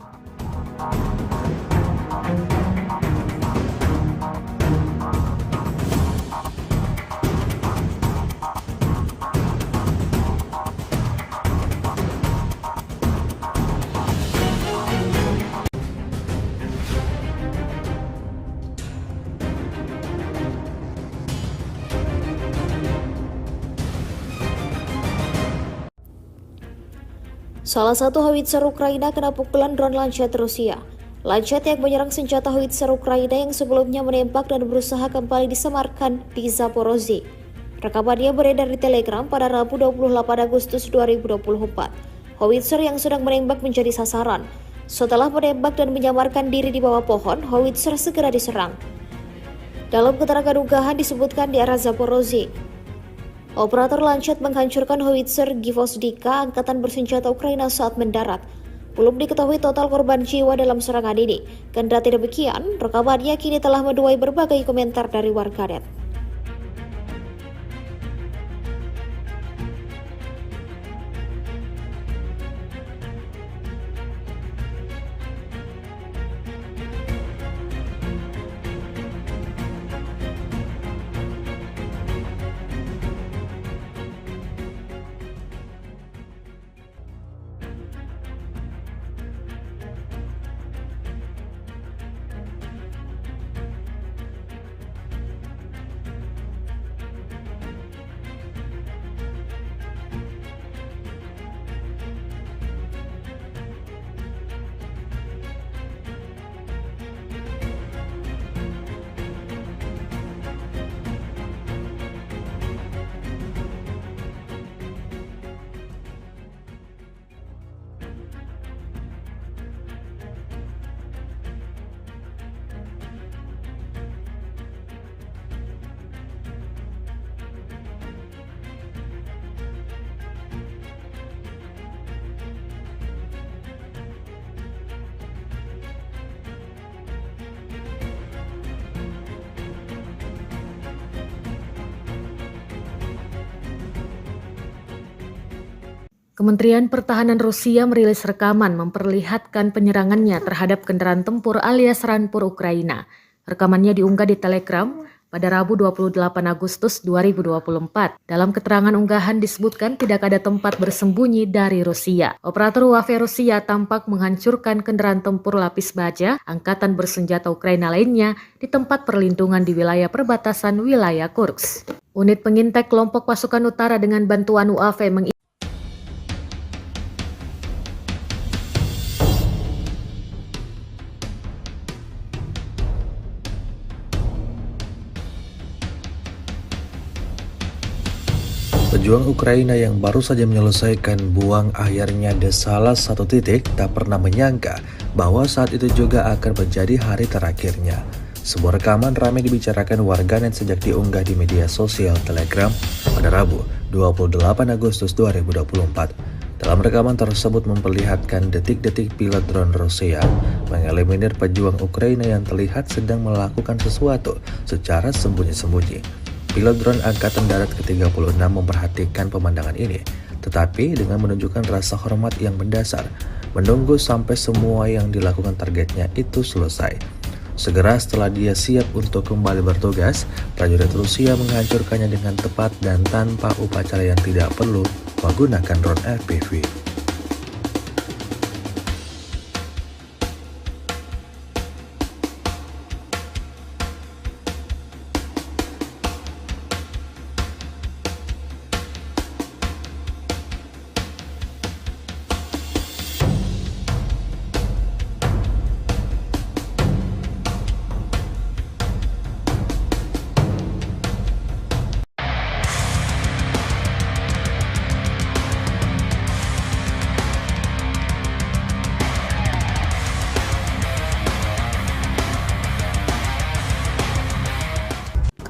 Salah satu howitzer Ukraina kena pukulan drone Lancet Rusia. Lancet yang menyerang senjata howitzer Ukraina yang sebelumnya menembak dan berusaha kembali disemarkan di Zaporozhye. Rekamannya beredar di Telegram pada Rabu 28 Agustus 2024. Howitzer yang sedang menembak menjadi sasaran. Setelah menembak dan menyamarkan diri di bawah pohon, howitzer segera diserang. Dalam keterangan unggahan disebutkan di arah Zaporozhye, operator Lancet menghancurkan howitzer Gvozdika angkatan bersenjata Ukraina saat mendarat. Belum diketahui total korban jiwa dalam serangan ini. Kendati demikian, rekamannya kini telah menuai berbagai komentar dari warganet. Kementerian Pertahanan Rusia merilis rekaman memperlihatkan penyerangannya terhadap kendaraan tempur alias Rampur Ukraina. Rekamannya diunggah di Telegram pada Rabu 28 Agustus 2024. Dalam keterangan unggahan disebutkan tidak ada tempat bersembunyi dari Rusia. Operator UAV Rusia tampak menghancurkan kendaraan tempur lapis baja angkatan bersenjata Ukraina lainnya di tempat perlindungan di wilayah perbatasan wilayah Kursk. Unit pengintai kelompok pasukan utara dengan bantuan UAV Pejuang Ukraina yang baru saja menyelesaikan buang akhirnya di salah satu titik tak pernah menyangka bahwa saat itu juga akan menjadi hari terakhirnya. Sebuah rekaman ramai dibicarakan warganet sejak diunggah di media sosial Telegram pada Rabu 28 Agustus 2024. Dalam rekaman tersebut memperlihatkan detik-detik pilot drone Rusia mengeliminir pejuang Ukraina yang terlihat sedang melakukan sesuatu secara sembunyi-sembunyi. Pilot drone Angkatan Darat ke-36 memperhatikan pemandangan ini, tetapi dengan menunjukkan rasa hormat yang mendasar, menunggu sampai semua yang dilakukan targetnya itu selesai. Segera setelah dia siap untuk kembali bertugas, prajurit Rusia menghancurkannya dengan tepat dan tanpa upacara yang tidak perlu menggunakan drone FPV.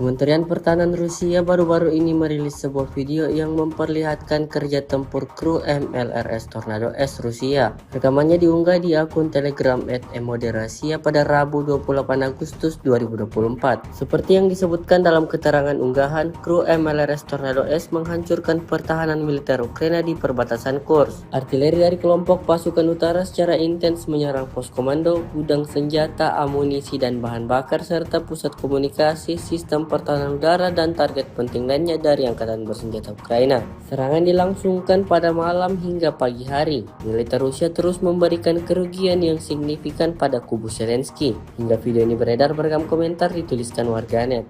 Kementerian Pertahanan Rusia baru-baru ini merilis sebuah video yang memperlihatkan kerja tempur kru MLRS Tornado S Rusia. Rekamannya diunggah di akun Telegram @emoderasiya pada Rabu 28 Agustus 2024. Seperti yang disebutkan dalam keterangan unggahan, kru MLRS Tornado S menghancurkan pertahanan militer Ukraina di perbatasan Kursk. Artileri dari kelompok pasukan utara secara intens menyerang pos komando, gudang senjata, amunisi dan bahan bakar serta pusat komunikasi, sistem pertahanan udara dan target penting lainnya dari Angkatan Bersenjata Ukraina. Serangan dilangsungkan pada malam hingga pagi hari. Militer Rusia terus memberikan kerugian yang signifikan pada kubu Zelensky. Hingga video ini beredar beragam komentar dituliskan warganet.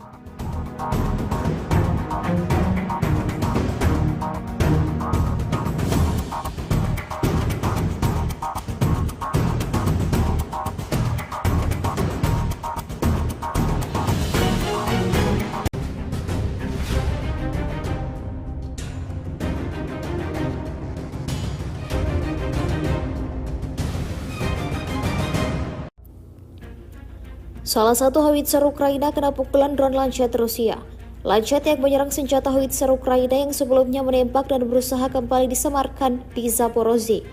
Salah satu howitzer Ukraina kena pukulan drone Lancet Rusia. Lancet yang menyerang senjata howitzer Ukraina yang sebelumnya menembak dan berusaha kembali disemarkan di Zaporozhye.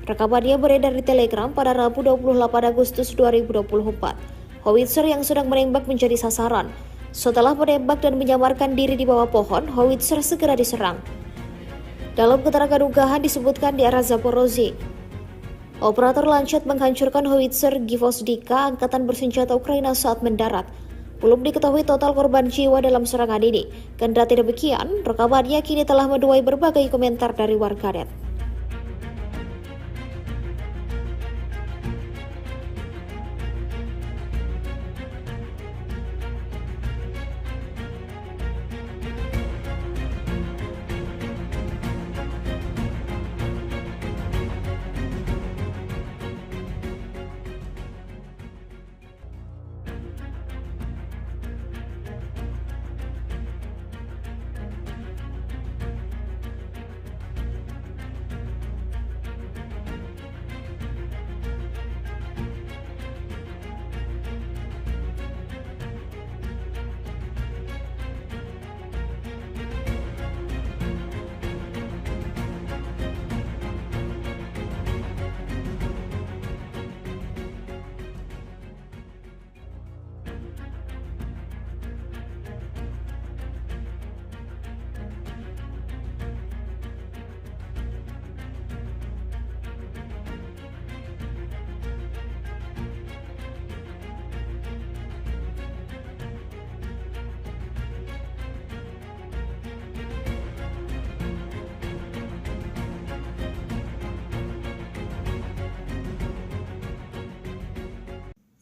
Rekamannya beredar di Telegram pada Rabu 28 Agustus 2024. Howitzer yang sedang menembak menjadi sasaran. Setelah menembak dan menyamarkan diri di bawah pohon, howitzer segera diserang. Dalam keterangan unggahan disebutkan di arah Zaporozhye, operator Lancet menghancurkan howitzer Gvozdika angkatan bersenjata Ukraina saat mendarat. Belum diketahui total korban jiwa dalam serangan ini. Kendati demikian, rekamannya kini telah menuai berbagai komentar dari warganet.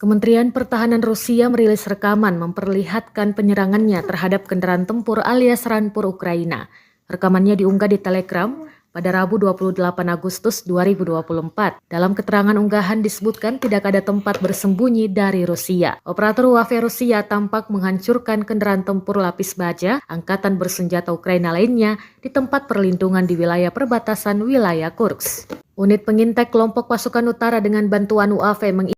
Kementerian Pertahanan Rusia merilis rekaman memperlihatkan penyerangannya terhadap kendaraan tempur alias Rampur Ukraina. Rekamannya diunggah di Telegram pada Rabu 28 Agustus 2024. Dalam keterangan unggahan disebutkan tidak ada tempat bersembunyi dari Rusia. Operator UAV Rusia tampak menghancurkan kendaraan tempur lapis baja angkatan bersenjata Ukraina lainnya di tempat perlindungan di wilayah perbatasan wilayah Kursk. Unit pengintai kelompok pasukan utara dengan bantuan UAV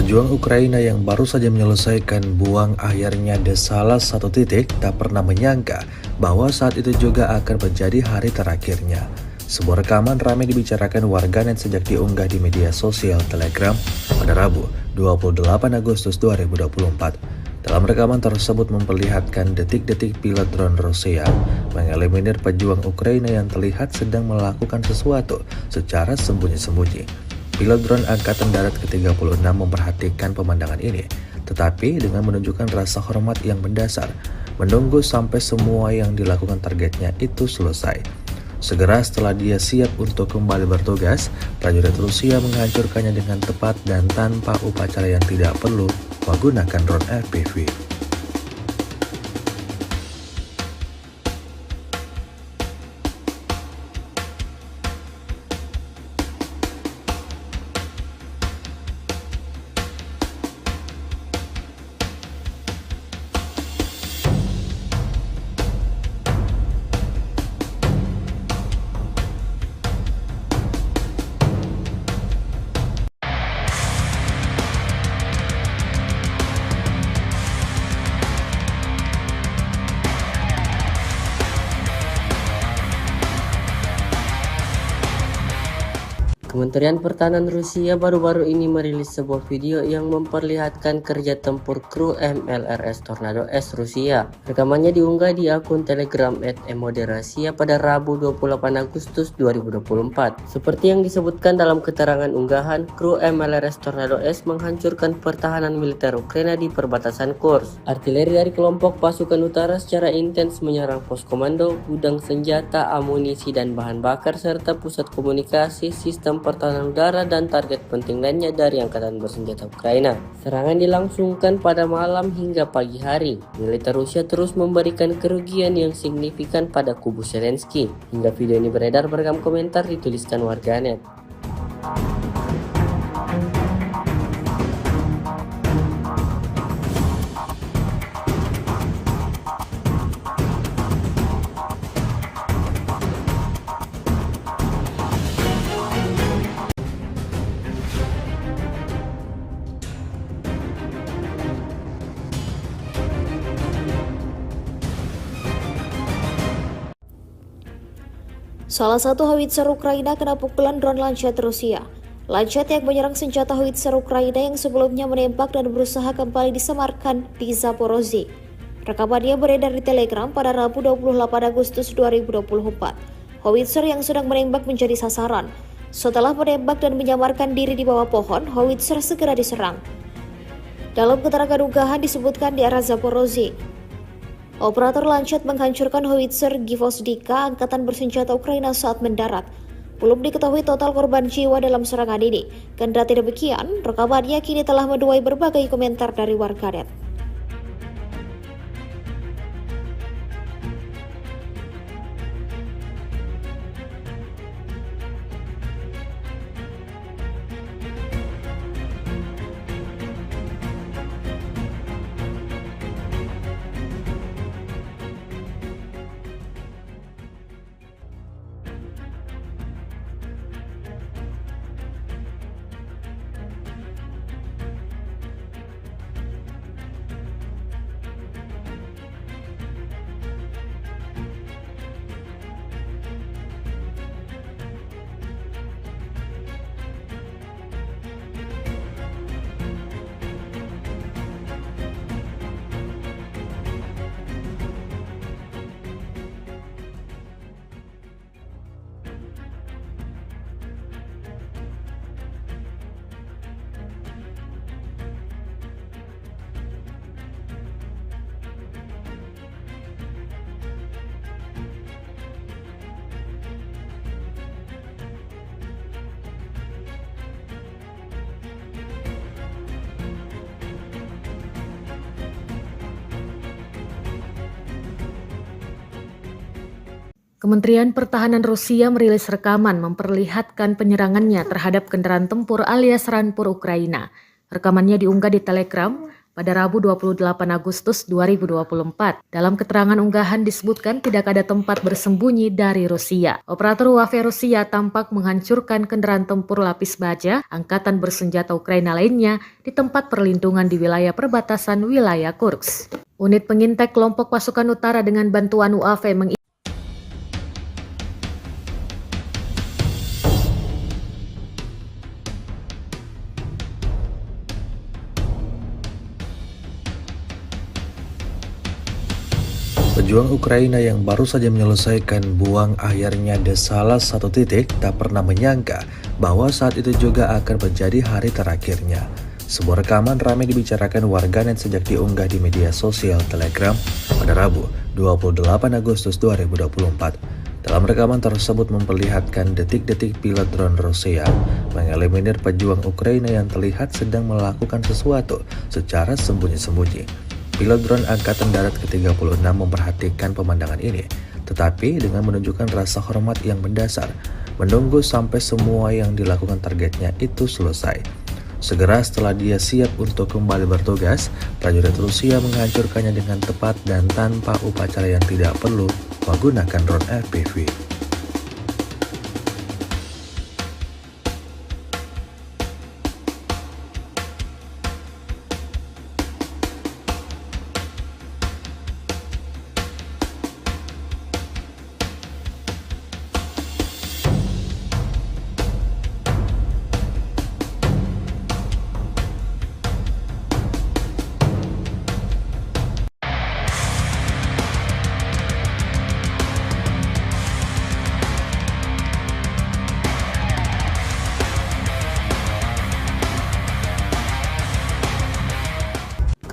Pejuang Ukraina yang baru saja menyelesaikan buang akhirnya di salah satu titik tak pernah menyangka bahwa saat itu juga akan menjadi hari terakhirnya. Sebuah rekaman ramai dibicarakan warganet sejak diunggah di media sosial Telegram pada Rabu 28 Agustus 2024. Dalam rekaman tersebut memperlihatkan detik-detik pilot drone Rusia mengeliminir pejuang Ukraina yang terlihat sedang melakukan sesuatu secara sembunyi-sembunyi. Pilot drone Angkatan Darat ke-36 memperhatikan pemandangan ini, tetapi dengan menunjukkan rasa hormat yang mendasar, menunggu sampai semua yang dilakukan targetnya itu selesai. Segera setelah dia siap untuk kembali bertugas, prajurit Rusia menghancurkannya dengan tepat dan tanpa upacara yang tidak perlu menggunakan drone FPV. Kementerian Pertahanan Rusia baru-baru ini merilis sebuah video yang memperlihatkan kerja tempur kru MLRS Tornado S Rusia. Rekamannya diunggah di akun Telegram @emoderasiya pada Rabu 28 Agustus 2024. Seperti yang disebutkan dalam keterangan unggahan, kru MLRS Tornado S menghancurkan pertahanan militer Ukraina di perbatasan Kursk. Artileri dari kelompok pasukan utara secara intens menyerang pos komando, gudang senjata, amunisi dan bahan bakar serta pusat komunikasi, sistem pertahanan udara dan target penting lainnya dari angkatan bersenjata Ukraina. Serangan dilangsungkan pada malam hingga pagi hari. Militer Rusia terus memberikan kerugian yang signifikan pada kubu Zelensky. Hingga video ini beredar, beragam komentar dituliskan warganet. Salah satu howitzer Ukraina kena pukulan drone Lancet Rusia. Lancet yang menyerang senjata howitzer Ukraina yang sebelumnya menembak dan berusaha kembali disemarkan di Zaporozhye. Rekamannya beredar di Telegram pada Rabu 28 Agustus 2024. Howitzer yang sedang menembak menjadi sasaran. Setelah menembak dan menyamarkan diri di bawah pohon, howitzer segera diserang. Dalam keterangan unggahan disebutkan di arah Zaporozhye, operator Lancet menghancurkan howitzer Gvozdika angkatan bersenjata Ukraina saat mendarat. Belum diketahui total korban jiwa dalam serangan ini. Kendati demikian, rekamannya kini telah menuai berbagai komentar dari warganet. Kementerian Pertahanan Rusia merilis rekaman memperlihatkan penyerangannya terhadap kendaraan tempur alias Rampur Ukraina. Rekamannya diunggah di Telegram pada Rabu 28 Agustus 2024. Dalam keterangan unggahan disebutkan tidak ada tempat bersembunyi dari Rusia. Operator UAV Rusia tampak menghancurkan kendaraan tempur lapis baja angkatan bersenjata Ukraina lainnya di tempat perlindungan di wilayah perbatasan wilayah Kursk. Unit pengintai kelompok pasukan utara dengan bantuan UAV Pejuang Ukraina yang baru saja menyelesaikan buang akhirnya di salah satu titik tak pernah menyangka bahwa saat itu juga akan menjadi hari terakhirnya. Sebuah rekaman ramai dibicarakan warganet sejak diunggah di media sosial Telegram pada Rabu 28 Agustus 2024. Dalam rekaman tersebut memperlihatkan detik-detik pilot drone Rusia mengeliminir pejuang Ukraina yang terlihat sedang melakukan sesuatu secara sembunyi-sembunyi. Pilot drone Angkatan Darat ke-36 memperhatikan pemandangan ini, tetapi dengan menunjukkan rasa hormat yang mendasar, menunggu sampai semua yang dilakukan targetnya itu selesai. Segera setelah dia siap untuk kembali bertugas, prajurit Rusia menghancurkannya dengan tepat dan tanpa upacara yang tidak perlu menggunakan drone FPV.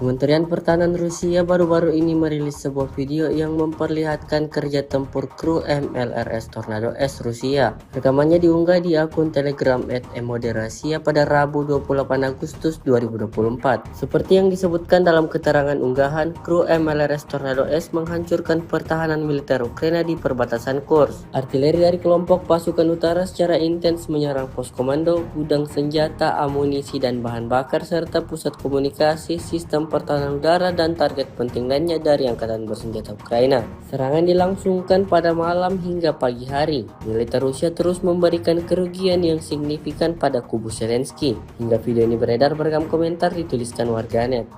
Kementerian Pertahanan Rusia baru-baru ini merilis sebuah video yang memperlihatkan kerja tempur kru MLRS Tornado S Rusia. Rekamannya diunggah di akun Telegram @emoderasiya pada Rabu 28 Agustus 2024. Seperti yang disebutkan dalam keterangan unggahan, kru MLRS Tornado S menghancurkan pertahanan militer Ukraina di perbatasan Kursk. Artileri dari kelompok pasukan utara secara intens menyerang pos komando, gudang senjata, amunisi dan bahan bakar serta pusat komunikasi, sistem pertahanan udara dan target penting lainnya dari angkatan bersenjata Ukraina. Serangan dilangsungkan pada malam hingga pagi hari. Militer Rusia terus memberikan kerugian yang signifikan pada kubu Zelensky. Hingga video ini beredar, beragam komentar dituliskan warganet.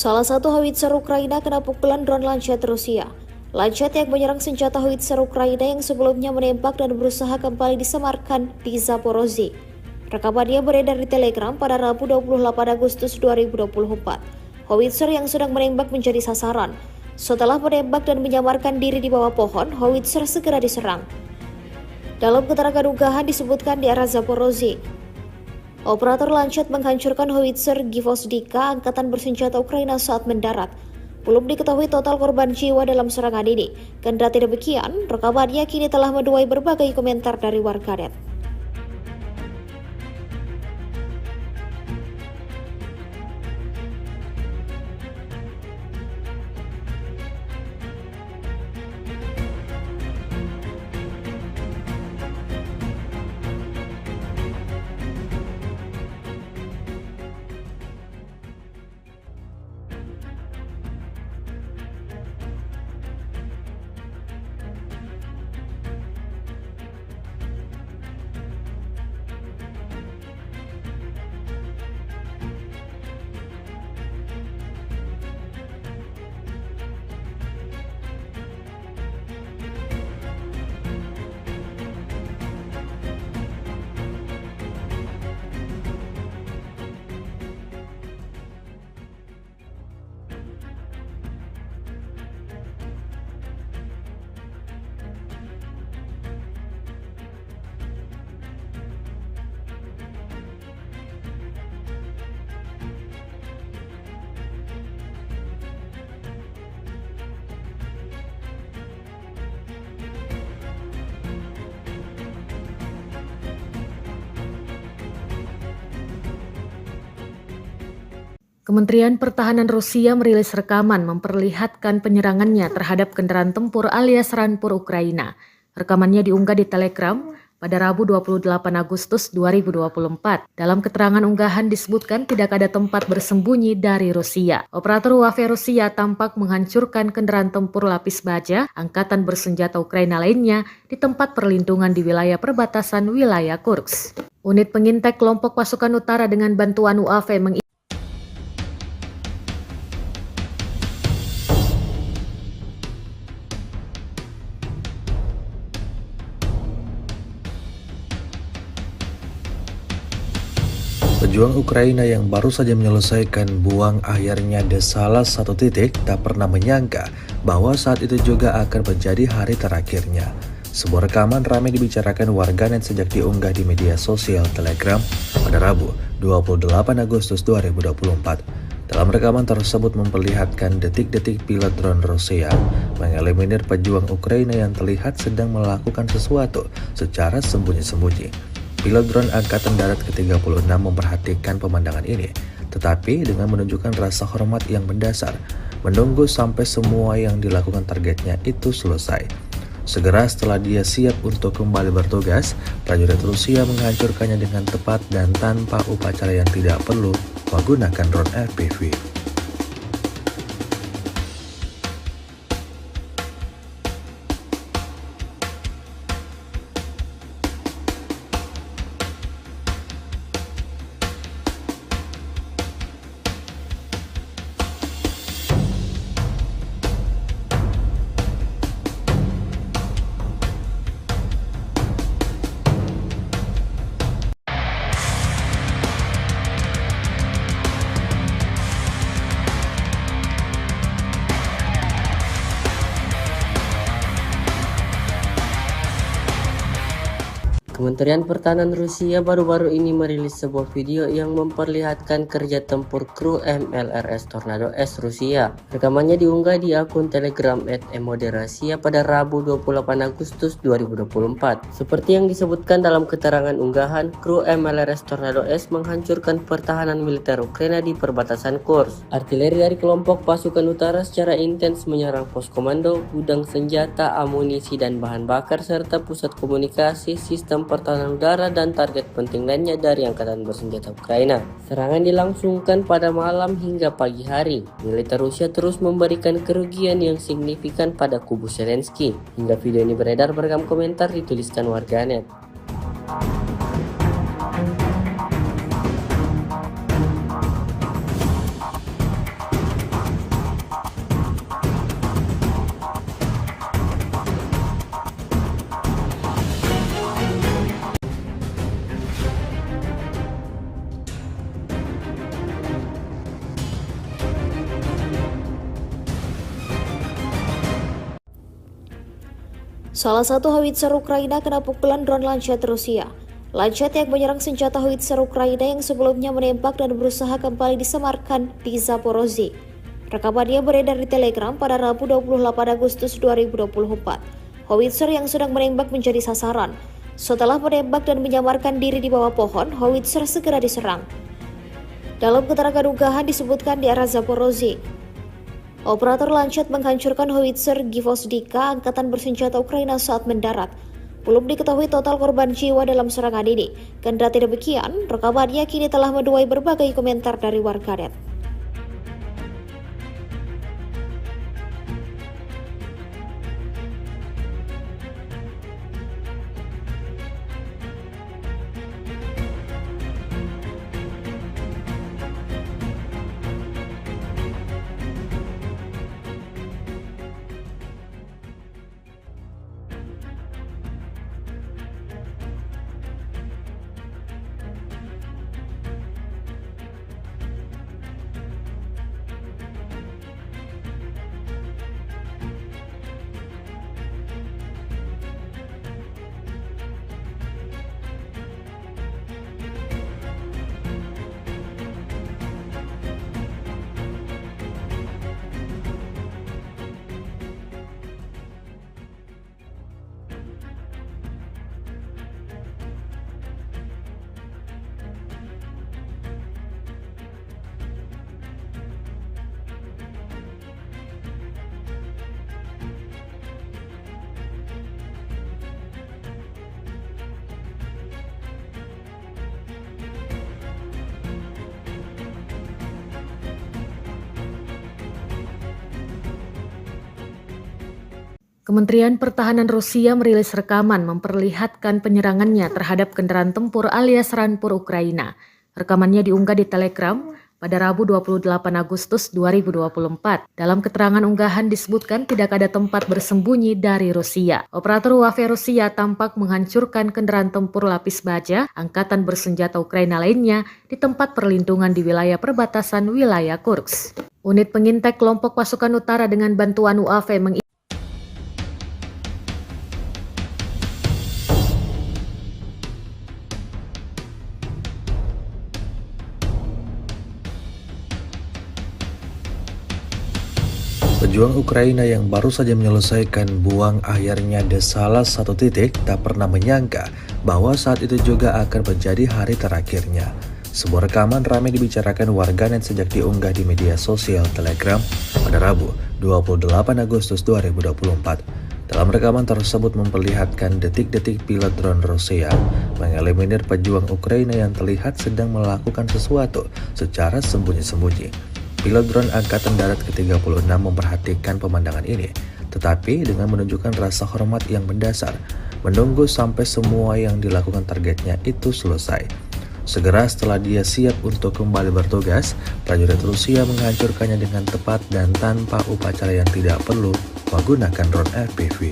Salah satu howitzer Ukraina kena pukulan drone Lancet Rusia. Lancet yang menyerang senjata howitzer Ukraina yang sebelumnya menembak dan berusaha kembali disemarkan di Zaporozhye. Rekamannya beredar di Telegram pada Rabu 28 Agustus 2024. Howitzer yang sedang menembak menjadi sasaran. Setelah menembak dan menyamarkan diri di bawah pohon, howitzer segera diserang. Dalam keterangan unggahan disebutkan di arah Zaporozhye, operator Lancet menghancurkan howitzer Gvozdika angkatan bersenjata Ukraina saat mendarat. Belum diketahui total korban jiwa dalam serangan ini. Kendati demikian, rekamannya kini telah menuai berbagai komentar dari warganet. Kementerian Pertahanan Rusia merilis rekaman memperlihatkan penyerangannya terhadap kendaraan tempur alias Rampur Ukraina. Rekamannya diunggah di Telegram pada Rabu 28 Agustus 2024. Dalam keterangan unggahan disebutkan tidak ada tempat bersembunyi dari Rusia. Operator UAV Rusia tampak menghancurkan kendaraan tempur lapis baja angkatan bersenjata Ukraina lainnya di tempat perlindungan di wilayah perbatasan wilayah Kursk. Unit pengintai kelompok pasukan utara dengan bantuan UAV Pejuang Ukraina yang baru saja menyelesaikan buang akhirnya di salah satu titik tak pernah menyangka bahwa saat itu juga akan menjadi hari terakhirnya. Sebuah rekaman ramai dibicarakan warganet sejak diunggah di media sosial Telegram pada Rabu 28 Agustus 2024. Dalam rekaman tersebut memperlihatkan detik-detik pilot drone Rusia mengeliminir pejuang Ukraina yang terlihat sedang melakukan sesuatu secara sembunyi-sembunyi. Pilot drone Angkatan Darat ke-36 memperhatikan pemandangan ini, tetapi dengan menunjukkan rasa hormat yang mendasar, menunggu sampai semua yang dilakukan targetnya itu selesai. Segera setelah dia siap untuk kembali bertugas, prajurit Rusia menghancurkannya dengan tepat dan tanpa upacara yang tidak perlu menggunakan drone FPV. Kementerian Pertahanan Rusia baru-baru ini merilis sebuah video yang memperlihatkan kerja tempur kru MLRS Tornado S Rusia. Rekamannya diunggah di akun Telegram @emoderasiya pada Rabu 28 Agustus 2024. Seperti yang disebutkan dalam keterangan unggahan, kru MLRS Tornado S menghancurkan pertahanan militer Ukraina di perbatasan Kursk. Artileri dari kelompok pasukan utara secara intens menyerang pos komando, gudang senjata, amunisi dan bahan bakar serta pusat komunikasi, sistem pertahanan udara dan target penting lainnya dari angkatan bersenjata Ukraina. Serangan dilangsungkan pada malam hingga pagi hari. Militer Rusia terus memberikan kerugian yang signifikan pada kubu Zelensky. Hingga video ini beredar, beragam komentar dituliskan warganet. Salah satu howitzer Ukraina kena pukulan drone Lancet Rusia. Lancet yang menyerang senjata howitzer Ukraina yang sebelumnya menembak dan berusaha kembali disemarkan di Zaporozhye. Rekamannya beredar di Telegram pada Rabu 28 Agustus 2024. Howitzer yang sedang menembak menjadi sasaran. Setelah menembak dan menyamarkan diri di bawah pohon, howitzer segera diserang. Dalam keterangan unggahan disebutkan di arah Zaporozhye, operator Lancet menghancurkan howitzer Gvozdika angkatan bersenjata Ukraina saat mendarat. Belum diketahui total korban jiwa dalam serangan ini. Kendati demikian, rekamannya kini telah menuai berbagai komentar dari warganet. Kementerian Pertahanan Rusia merilis rekaman memperlihatkan penyerangannya terhadap kendaraan tempur alias Rampur Ukraina. Rekamannya diunggah di Telegram pada Rabu 28 Agustus 2024. Dalam keterangan unggahan disebutkan tidak ada tempat bersembunyi dari Rusia. Operator UAV Rusia tampak menghancurkan kendaraan tempur lapis baja angkatan bersenjata Ukraina lainnya di tempat perlindungan di wilayah perbatasan wilayah Kursk. Unit pengintai kelompok pasukan utara dengan bantuan UAV Pejuang Ukraina yang baru saja menyelesaikan buang akhirnya di salah satu titik tak pernah menyangka bahwa saat itu juga akan menjadi hari terakhirnya. Sebuah rekaman ramai dibicarakan warganet sejak diunggah di media sosial Telegram pada Rabu 28 Agustus 2024. Dalam rekaman tersebut memperlihatkan detik-detik pilot drone Rusia mengeliminir pejuang Ukraina yang terlihat sedang melakukan sesuatu secara sembunyi-sembunyi. Pilot drone Angkatan Darat ke-36 memperhatikan pemandangan ini, tetapi dengan menunjukkan rasa hormat yang mendasar, menunggu sampai semua yang dilakukan targetnya itu selesai. Segera setelah dia siap untuk kembali bertugas, prajurit Rusia menghancurkannya dengan tepat dan tanpa upacara yang tidak perlu menggunakan drone FPV.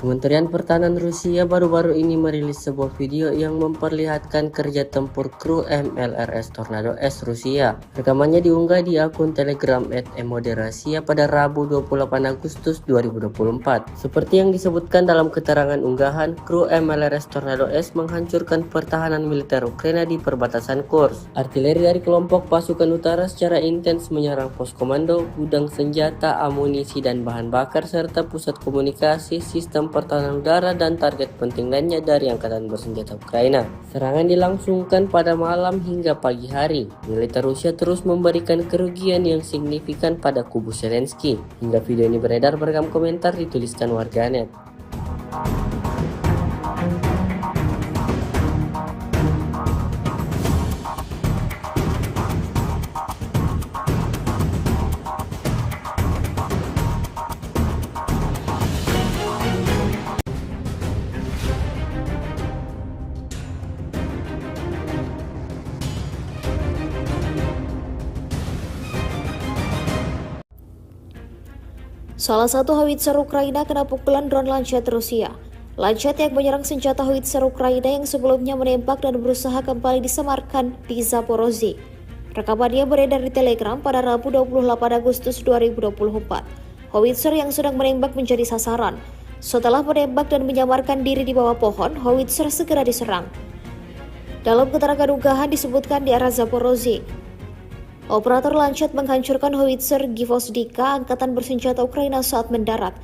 Kementerian Pertahanan Rusia baru-baru ini merilis sebuah video yang memperlihatkan kerja tempur kru MLRS Tornado S Rusia. Rekamannya diunggah di akun Telegram @emoderasiya pada Rabu 28 Agustus 2024. Seperti yang disebutkan dalam keterangan unggahan, kru MLRS Tornado S menghancurkan pertahanan militer Ukraina di perbatasan Kursk. Artileri dari kelompok pasukan utara secara intens menyerang pos komando, gudang senjata, amunisi dan bahan bakar serta pusat komunikasi, sistem pertahanan udara dan target penting lainnya dari angkatan bersenjata Ukraina. Serangan dilangsungkan pada malam hingga pagi hari. Militer Rusia terus memberikan kerugian yang signifikan pada kubu Zelensky. Hingga video ini beredar, beragam komentar dituliskan warganet. Salah satu howitzer Ukraina kena pukulan drone Lancet Rusia. Lancet yang menyerang senjata howitzer Ukraina yang sebelumnya menembak dan berusaha kembali disemarkan di Zaporozhye. Rekamannya beredar di Telegram pada Rabu 28 Agustus 2024. Howitzer yang sedang menembak menjadi sasaran. Setelah menembak dan menyamarkan diri di bawah pohon, howitzer segera diserang. Dalam keterangan unggahan disebutkan di arah Zaporozhye, operator Lancet menghancurkan howitzer Gvozdika angkatan bersenjata Ukraina saat mendarat.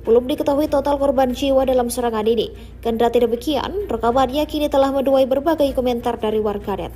Belum diketahui total korban jiwa dalam serangan ini. Kendati demikian, rekamannya kini telah menuai berbagai komentar dari warganet.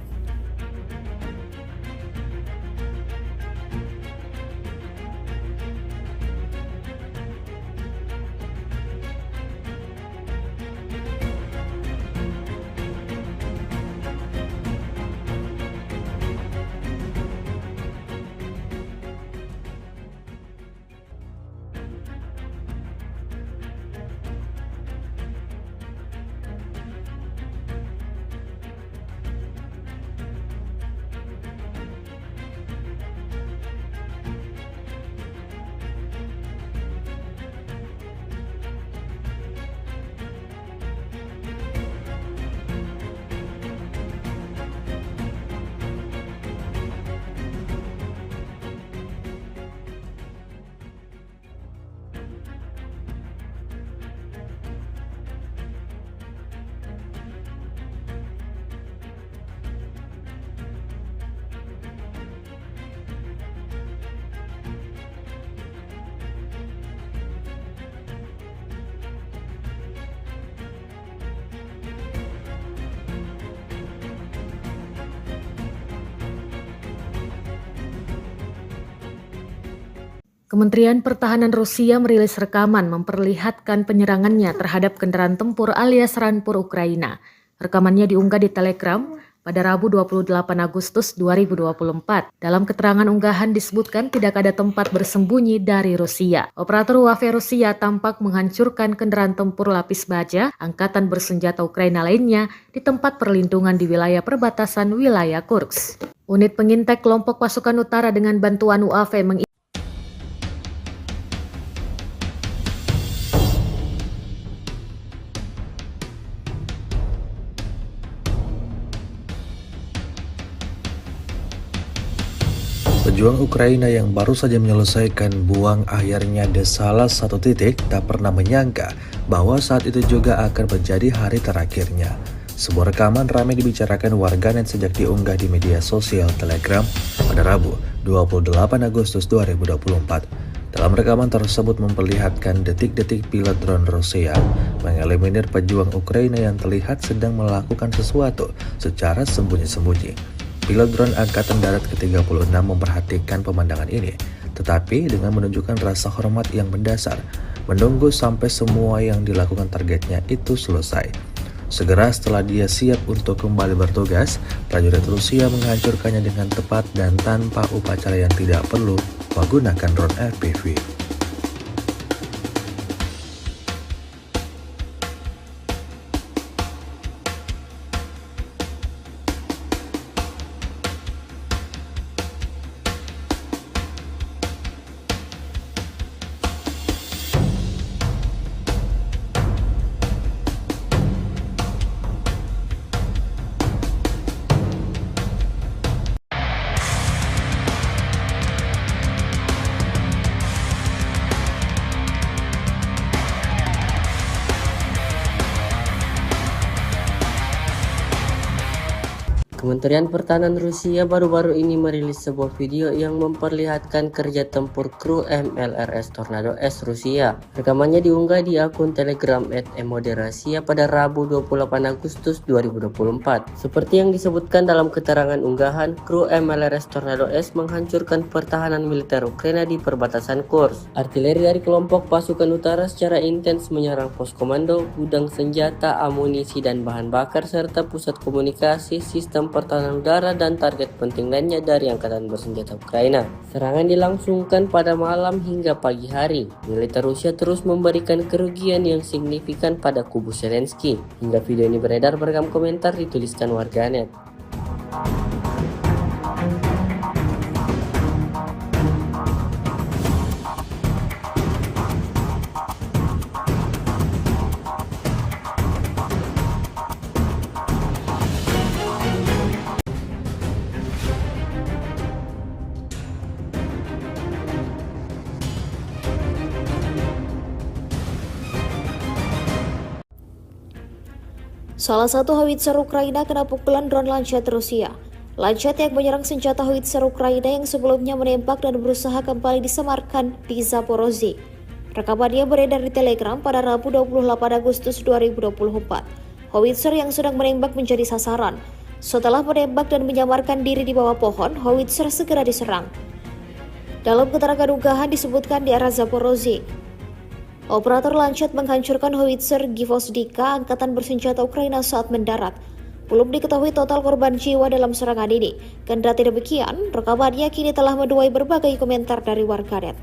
Kementerian Pertahanan Rusia merilis rekaman memperlihatkan penyerangannya terhadap kendaraan tempur alias Rampur Ukraina. Rekamannya diunggah di Telegram pada Rabu 28 Agustus 2024. Dalam keterangan unggahan disebutkan tidak ada tempat bersembunyi dari Rusia. Operator UAV Rusia tampak menghancurkan kendaraan tempur lapis baja angkatan bersenjata Ukraina lainnya di tempat perlindungan di wilayah perbatasan wilayah Kursk. Unit pengintai kelompok pasukan utara dengan bantuan UAV Pejuang Ukraina yang baru saja menyelesaikan buang akhirnya di salah satu titik tak pernah menyangka bahwa saat itu juga akan menjadi hari terakhirnya. Sebuah rekaman ramai dibicarakan warganet sejak diunggah di media sosial Telegram pada Rabu 28 Agustus 2024. Dalam rekaman tersebut memperlihatkan detik-detik pilot drone Rusia mengeliminir pejuang Ukraina yang terlihat sedang melakukan sesuatu secara sembunyi-sembunyi. Pilot drone Angkatan Darat ke-36 memperhatikan pemandangan ini, tetapi dengan menunjukkan rasa hormat yang mendasar, menunggu sampai semua yang dilakukan targetnya itu selesai. Segera setelah dia siap untuk kembali bertugas, prajurit Rusia menghancurkannya dengan tepat dan tanpa upacara yang tidak perlu menggunakan drone FPV. Kementerian Pertahanan Rusia baru-baru ini merilis sebuah video yang memperlihatkan kerja tempur kru MLRS Tornado S Rusia. Rekamannya diunggah di akun Telegram @emoderasiya pada Rabu 28 Agustus 2024. Seperti yang disebutkan dalam keterangan unggahan, kru MLRS Tornado S menghancurkan pertahanan militer Ukraina di perbatasan Kursk. Artileri dari kelompok pasukan utara secara intens menyerang pos komando, gudang senjata, amunisi dan bahan bakar serta pusat komunikasi, sistem pertahanan udara dan target penting lainnya dari angkatan bersenjata Ukraina. Serangan dilangsungkan pada malam hingga pagi hari. Militer Rusia terus memberikan kerugian yang signifikan pada kubu Zelensky. Hingga video ini beredar, beragam komentar dituliskan warganet. Salah satu howitzer Ukraina kena pukulan drone Lancet Rusia. Lancet yang menyerang senjata howitzer Ukraina yang sebelumnya menembak dan berusaha kembali disemarkan di Zaporozhye. Rekamannya beredar di Telegram pada Rabu 28 Agustus 2024. Howitzer yang sedang menembak menjadi sasaran. Setelah menembak dan menyamarkan diri di bawah pohon, howitzer segera diserang. Dalam keterangan unggahan disebutkan di arah Zaporozhye, operator Lancet menghancurkan howitzer Gvozdika angkatan bersenjata Ukraina saat mendarat. Belum diketahui total korban jiwa dalam serangan ini. Kendati demikian, rekamannya kini telah menuai berbagai komentar dari warganet.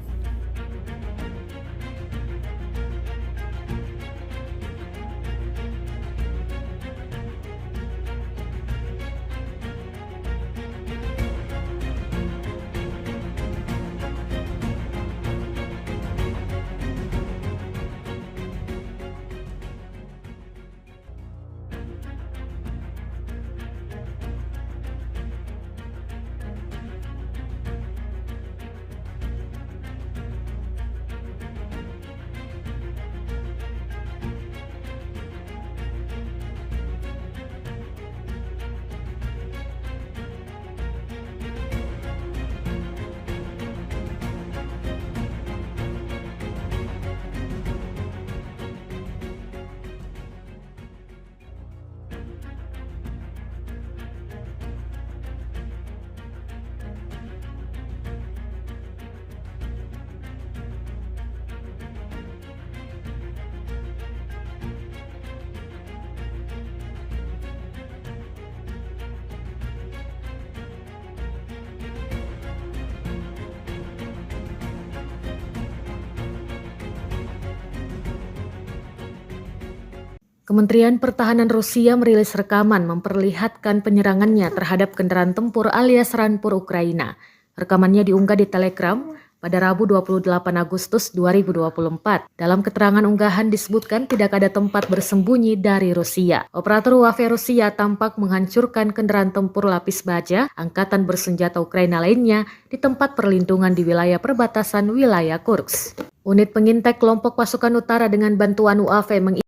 Kementerian Pertahanan Rusia merilis rekaman memperlihatkan penyerangannya terhadap kendaraan tempur alias Rampur Ukraina. Rekamannya diunggah di Telegram pada Rabu 28 Agustus 2024. Dalam keterangan unggahan disebutkan tidak ada tempat bersembunyi dari Rusia. Operator UAV Rusia tampak menghancurkan kendaraan tempur lapis baja angkatan bersenjata Ukraina lainnya di tempat perlindungan di wilayah perbatasan wilayah Kursk. Unit pengintai kelompok pasukan utara dengan bantuan UAV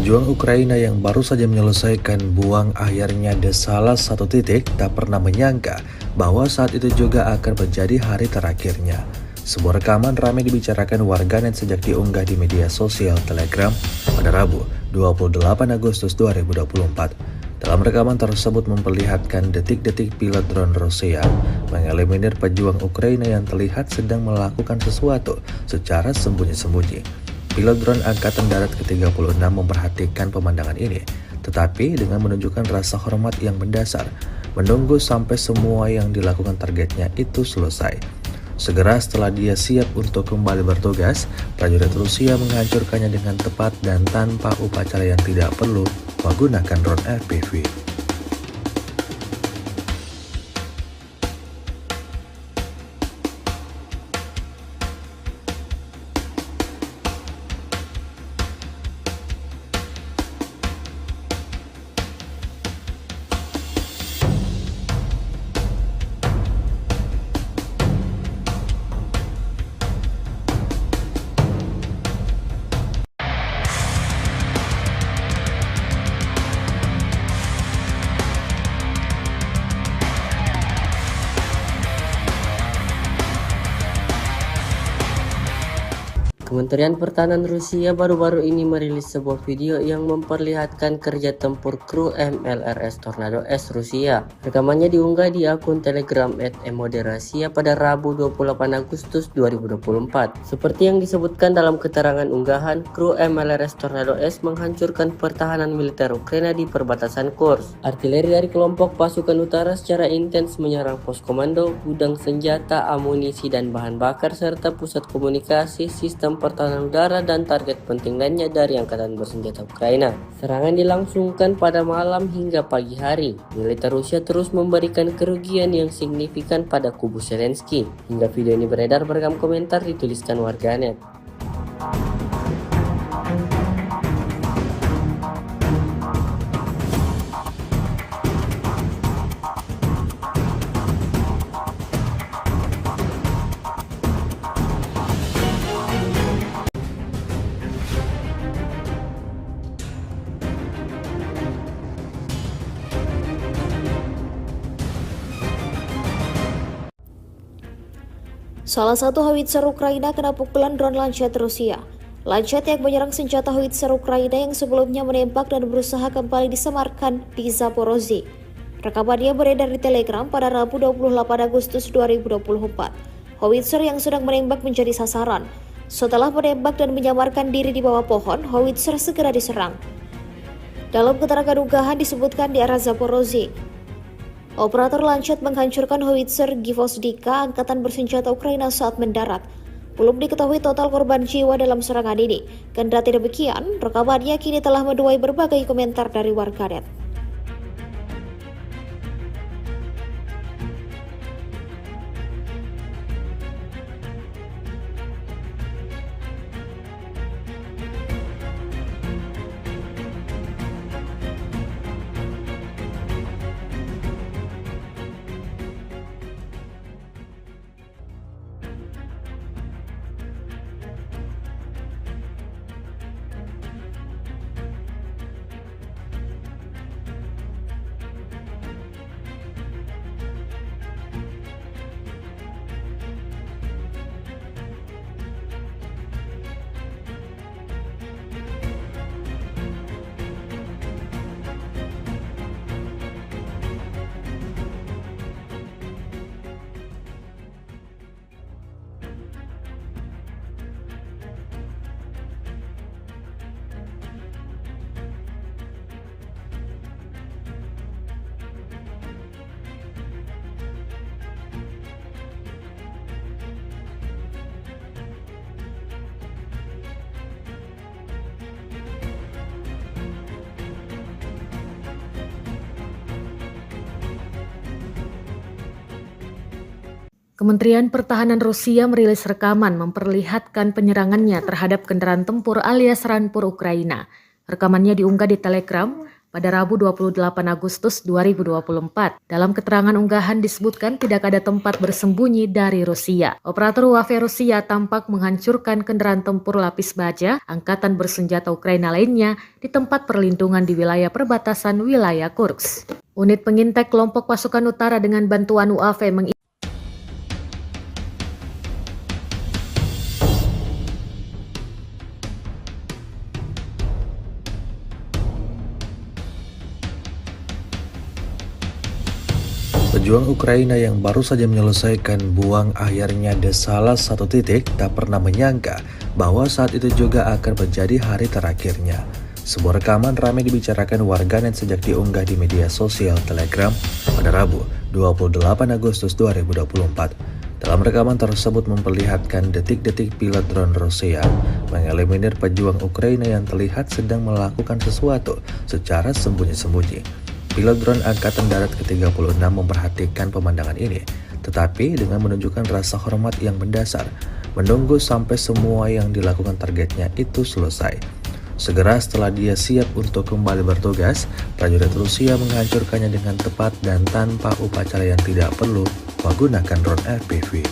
Pejuang Ukraina yang baru saja menyelesaikan buang akhirnya di salah satu titik tak pernah menyangka bahwa saat itu juga akan menjadi hari terakhirnya. Sebuah rekaman ramai dibicarakan warganet sejak diunggah di media sosial Telegram pada Rabu 28 Agustus 2024. Dalam rekaman tersebut memperlihatkan detik-detik pilot drone Rusia mengeliminir pejuang Ukraina yang terlihat sedang melakukan sesuatu secara sembunyi-sembunyi. Pilot drone Angkatan Darat ke-36 memperhatikan pemandangan ini, tetapi dengan menunjukkan rasa hormat yang mendasar, menunggu sampai semua yang dilakukan targetnya itu selesai. Segera setelah dia siap untuk kembali bertugas, prajurit Rusia menghancurkannya dengan tepat dan tanpa upacara yang tidak perlu menggunakan drone FPV. Kementerian Pertahanan Rusia baru-baru ini merilis sebuah video yang memperlihatkan kerja tempur kru MLRS Tornado S Rusia. Rekamannya diunggah di akun Telegram @emoderasiya pada Rabu 28 Agustus 2024. Seperti yang disebutkan dalam keterangan unggahan, kru MLRS Tornado S menghancurkan pertahanan militer Ukraina di perbatasan Kursk. Artileri dari kelompok pasukan utara secara intens menyerang pos komando, gudang senjata, amunisi dan bahan bakar serta pusat komunikasi, sistem pertahanan udara dan target penting lainnya dari Angkatan Bersenjata Ukraina. Serangan dilangsungkan pada malam hingga pagi hari. Militer Rusia terus memberikan kerugian yang signifikan pada kubu Zelensky. Hingga video ini beredar, beragam komentar dituliskan warganet. Salah satu howitzer Ukraina kena pukulan drone Lancet Rusia. Lancet yang menyerang senjata howitzer Ukraina yang sebelumnya menembak dan berusaha kembali disemarkan di Zaporozhye. Rekamannya beredar di Telegram pada Rabu 28 Agustus 2024. Howitzer yang sedang menembak menjadi sasaran. Setelah menembak dan menyamarkan diri di bawah pohon, howitzer segera diserang. Dalam keterangan unggahan disebutkan di arah Zaporozhye, operator Lancet menghancurkan howitzer Gvozdika angkatan bersenjata Ukraina saat mendarat. Belum diketahui total korban jiwa dalam serangan ini. Kendati demikian, rekamannya kini telah menuai berbagai komentar dari warganet. Kementerian Pertahanan Rusia merilis rekaman memperlihatkan penyerangannya terhadap kendaraan tempur alias Rampur Ukraina. Rekamannya diunggah di Telegram pada Rabu 28 Agustus 2024. Dalam keterangan unggahan disebutkan tidak ada tempat bersembunyi dari Rusia. Operator UAV Rusia tampak menghancurkan kendaraan tempur lapis baja angkatan bersenjata Ukraina lainnya di tempat perlindungan di wilayah perbatasan wilayah Kursk. Unit pengintai kelompok pasukan utara dengan bantuan UAV Pejuang Ukraina yang baru saja menyelesaikan buang akhirnya di salah satu titik tak pernah menyangka bahwa saat itu juga akan menjadi hari terakhirnya. Sebuah rekaman ramai dibicarakan warganet sejak diunggah di media sosial Telegram pada Rabu 28 Agustus 2024. Dalam rekaman tersebut memperlihatkan detik-detik pilot drone Rusia mengeliminir pejuang Ukraina yang terlihat sedang melakukan sesuatu secara sembunyi-sembunyi. Pilot drone Angkatan Darat ke-36 memperhatikan pemandangan ini, tetapi dengan menunjukkan rasa hormat yang mendasar, menunggu sampai semua yang dilakukan targetnya itu selesai. Segera setelah dia siap untuk kembali bertugas, prajurit Rusia menghancurkannya dengan tepat dan tanpa upacara yang tidak perlu menggunakan drone FPV.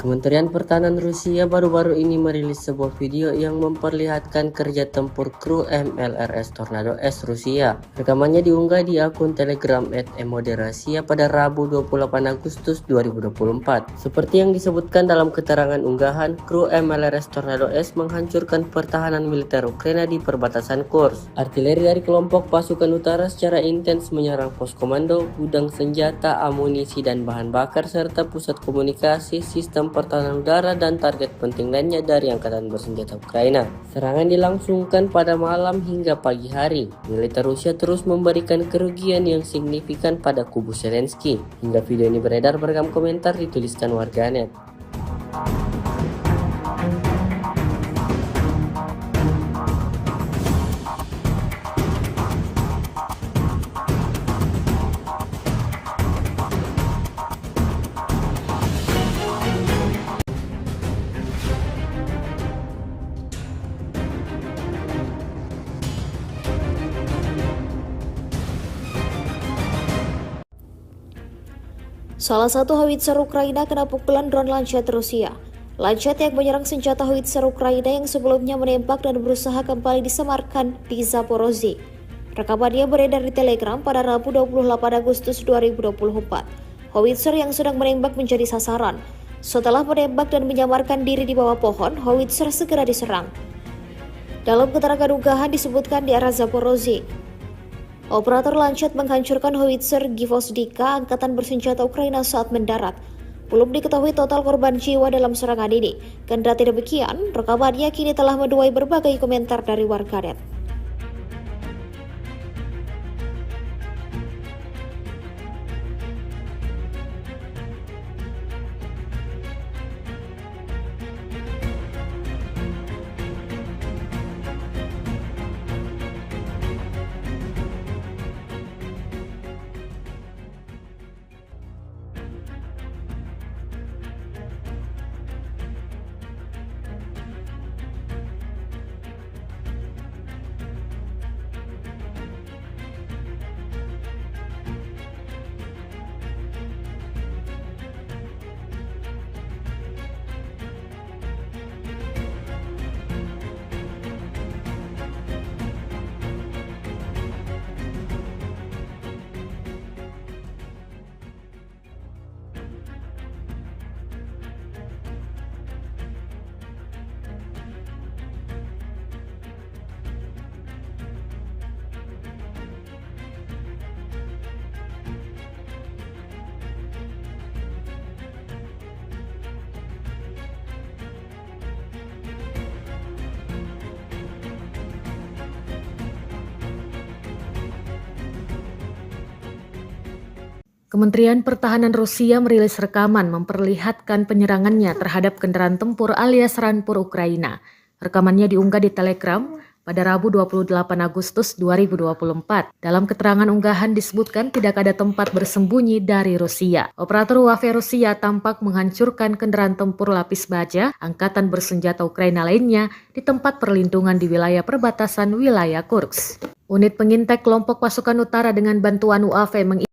Kementerian Pertahanan Rusia baru-baru ini merilis sebuah video yang memperlihatkan kerja tempur kru MLRS Tornado S Rusia. Rekamannya diunggah di akun Telegram @emoderasiya pada Rabu 28 Agustus 2024. Seperti yang disebutkan dalam keterangan unggahan, kru MLRS Tornado S menghancurkan pertahanan militer Ukraina di perbatasan Kursk. Artileri dari kelompok pasukan utara secara intens menyerang pos komando, gudang senjata, amunisi dan bahan bakar serta pusat komunikasi, sistem pertahanan udara dan target penting lainnya dari Angkatan Bersenjata Ukraina. Serangan dilangsungkan pada malam hingga pagi hari. Militer Rusia terus memberikan kerugian yang signifikan pada kubu Zelensky. Hingga video ini beredar, beragam komentar dituliskan warganet. Salah satu howitzer Ukraina kena pukulan drone Lancet Rusia. Lancet yang menyerang senjata howitzer Ukraina yang sebelumnya menembak dan berusaha kembali disemarkan di Zaporozhye. Rekamannya beredar di Telegram pada Rabu 28 Agustus 2024. Howitzer yang sedang menembak menjadi sasaran. Setelah menembak dan menyamarkan diri di bawah pohon, howitzer segera diserang. Dalam keterangan unggahan disebutkan di arah Zaporozhye, operator Lancet menghancurkan howitzer Gvozdika angkatan bersenjata Ukraina saat mendarat. Belum diketahui total korban jiwa dalam serangan ini. Kendati demikian, rekamannya kini telah menuai berbagai komentar dari warganet. Kementerian Pertahanan Rusia merilis rekaman memperlihatkan penyerangannya terhadap kendaraan tempur alias Rampur Ukraina. Rekamannya diunggah di Telegram pada Rabu 28 Agustus 2024. Dalam keterangan unggahan disebutkan tidak ada tempat bersembunyi dari Rusia. Operator UAV Rusia tampak menghancurkan kendaraan tempur lapis baja angkatan bersenjata Ukraina lainnya di tempat perlindungan di wilayah perbatasan wilayah Kursk. Unit pengintai kelompok pasukan utara dengan bantuan UAV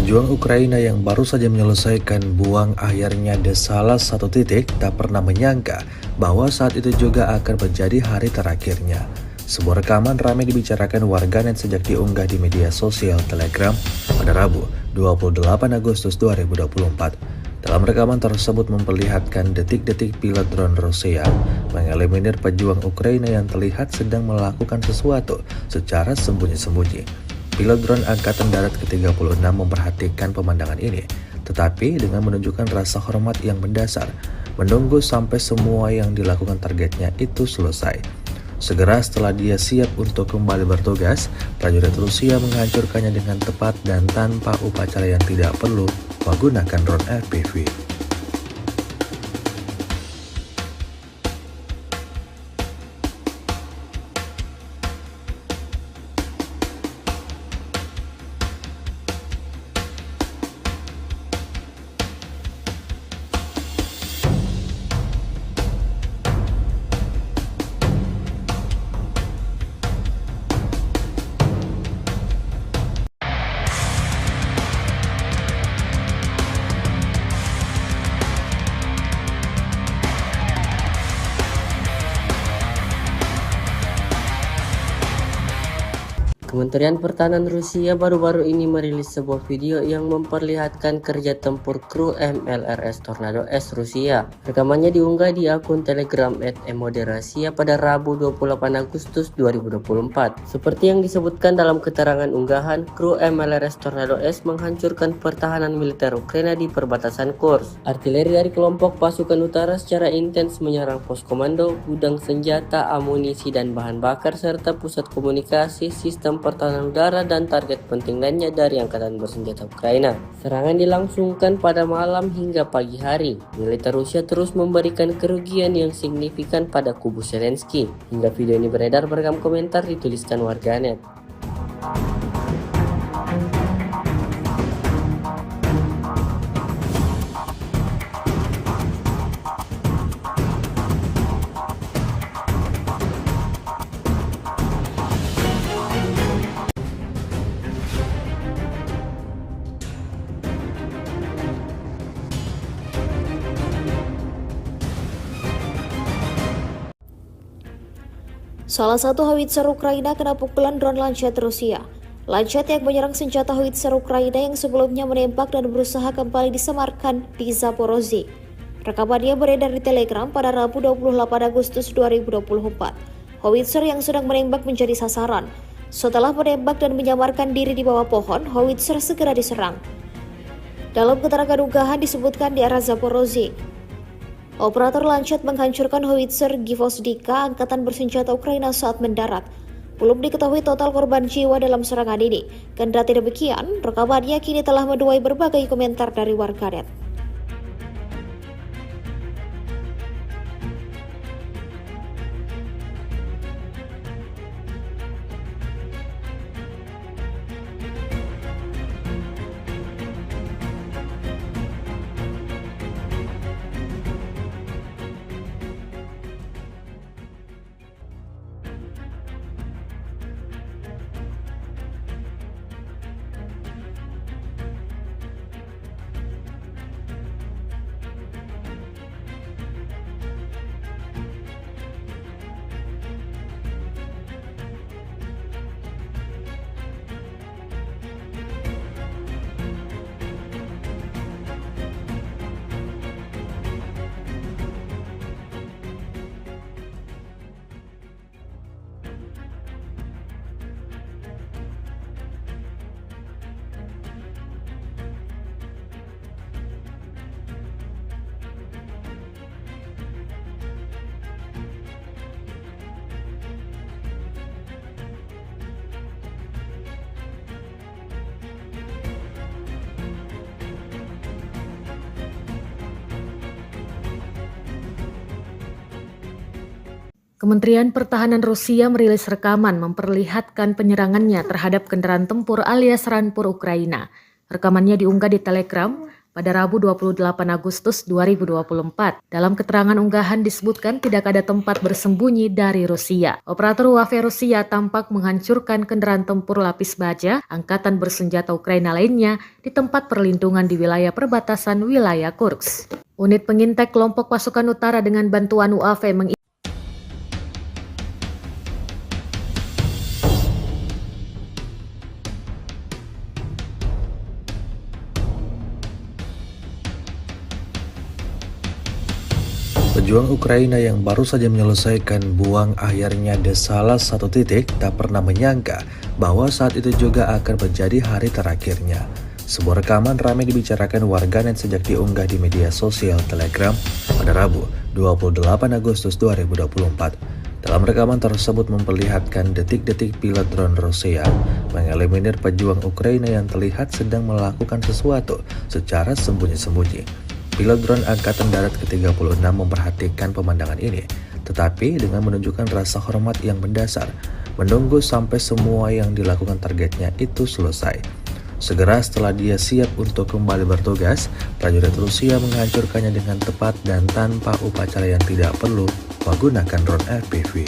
Pejuang Ukraina yang baru saja menyelesaikan buang akhirnya di salah satu titik tak pernah menyangka bahwa saat itu juga akan menjadi hari terakhirnya. Sebuah rekaman ramai dibicarakan warganet sejak diunggah di media sosial Telegram pada Rabu 28 Agustus 2024. Dalam rekaman tersebut memperlihatkan detik-detik pilot drone Rusia mengeliminir pejuang Ukraina yang terlihat sedang melakukan sesuatu secara sembunyi-sembunyi. Pilot drone Angkatan Darat ke-36 memperhatikan pemandangan ini, tetapi dengan menunjukkan rasa hormat yang mendasar, menunggu sampai semua yang dilakukan targetnya itu selesai. Segera setelah dia siap untuk kembali bertugas, prajurit Rusia menghancurkannya dengan tepat dan tanpa upacara yang tidak perlu menggunakan drone FPV. Kementerian Pertahanan Rusia baru-baru ini merilis sebuah video yang memperlihatkan kerja tempur kru MLRS Tornado S Rusia. Rekamannya diunggah di akun Telegram @emoderasiya pada Rabu 28 Agustus 2024. Seperti yang disebutkan dalam keterangan unggahan, kru MLRS Tornado S menghancurkan pertahanan militer Ukraina di perbatasan Kursk. Artileri dari kelompok pasukan utara secara intens menyerang pos komando, gudang senjata, amunisi dan bahan bakar serta pusat komunikasi, sistem pertahanan udara dan target penting lainnya dari angkatan bersenjata Ukraina. Serangan dilangsungkan pada malam hingga pagi hari. Militer Rusia terus memberikan kerugian yang signifikan pada kubu Zelensky. Hingga video ini beredar, beragam komentar dituliskan warganet. Salah satu howitzer Ukraina kena pukulan drone Lancet Rusia. Lancet yang menyerang senjata howitzer Ukraina yang sebelumnya menembak dan berusaha kembali disemarkan di Zaporozhye. Rekamannya beredar di Telegram pada Rabu 28 Agustus 2024. Howitzer yang sedang menembak menjadi sasaran. Setelah menembak dan menyamarkan diri di bawah pohon, howitzer segera diserang. Dalam keterangan unggahan disebutkan di arah Zaporozhye, operator Lancet menghancurkan howitzer Gvozdika angkatan bersenjata Ukraina saat mendarat. Belum diketahui total korban jiwa dalam serangan ini. Kendati demikian, rekamannya kini telah menuai berbagai komentar dari warganet. Kementerian Pertahanan Rusia merilis rekaman memperlihatkan penyerangannya terhadap kendaraan tempur alias Rampur Ukraina. Rekamannya diunggah di Telegram pada Rabu 28 Agustus 2024. Dalam keterangan unggahan disebutkan tidak ada tempat bersembunyi dari Rusia. Operator UAV Rusia tampak menghancurkan kendaraan tempur lapis baja angkatan bersenjata Ukraina lainnya di tempat perlindungan di wilayah perbatasan wilayah Kursk. Unit pengintai kelompok pasukan utara dengan bantuan UAV Pejuang Ukraina yang baru saja menyelesaikan buang akhirnya di salah satu titik tak pernah menyangka bahwa saat itu juga akan menjadi hari terakhirnya. Sebuah rekaman ramai dibicarakan warganet sejak diunggah di media sosial Telegram pada Rabu 28 Agustus 2024. Dalam rekaman tersebut memperlihatkan detik-detik pilot drone Rusia mengeliminir pejuang Ukraina yang terlihat sedang melakukan sesuatu secara sembunyi-sembunyi. Pilot drone Angkatan Darat ke-36 memperhatikan pemandangan ini, tetapi dengan menunjukkan rasa hormat yang mendasar, menunggu sampai semua yang dilakukan targetnya itu selesai. Segera setelah dia siap untuk kembali bertugas, prajurit Rusia menghancurkannya dengan tepat dan tanpa upacara yang tidak perlu menggunakan drone FPV.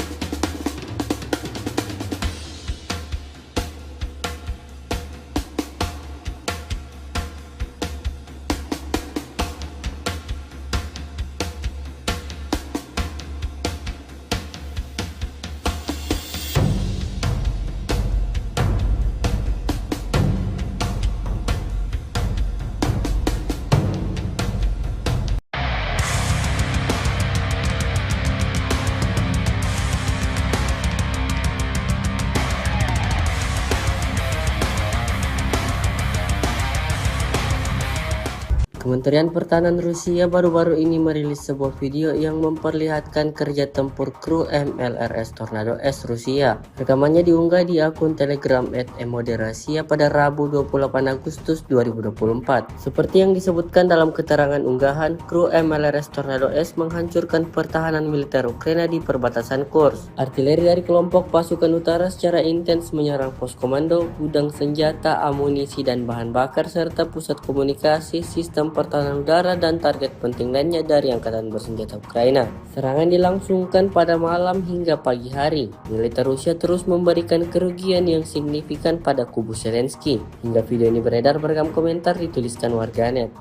Kementerian Pertahanan Rusia baru-baru ini merilis sebuah video yang memperlihatkan kerja tempur kru MLRS Tornado S Rusia. Rekamannya diunggah di akun Telegram @emoderasiya pada Rabu 28 Agustus 2024. Seperti yang disebutkan dalam keterangan unggahan, kru MLRS Tornado S menghancurkan pertahanan militer Ukraina di perbatasan Kursk. Artileri dari kelompok pasukan utara secara intens menyerang pos komando, gudang senjata, amunisi dan bahan bakar serta pusat komunikasi, sistem pertahanan udara dan target penting lainnya dari angkatan bersenjata Ukraina. Serangan dilangsungkan pada malam hingga pagi hari. Militer Rusia terus memberikan kerugian yang signifikan pada kubu Zelensky. Hingga video ini beredar, beragam komentar dituliskan warganet.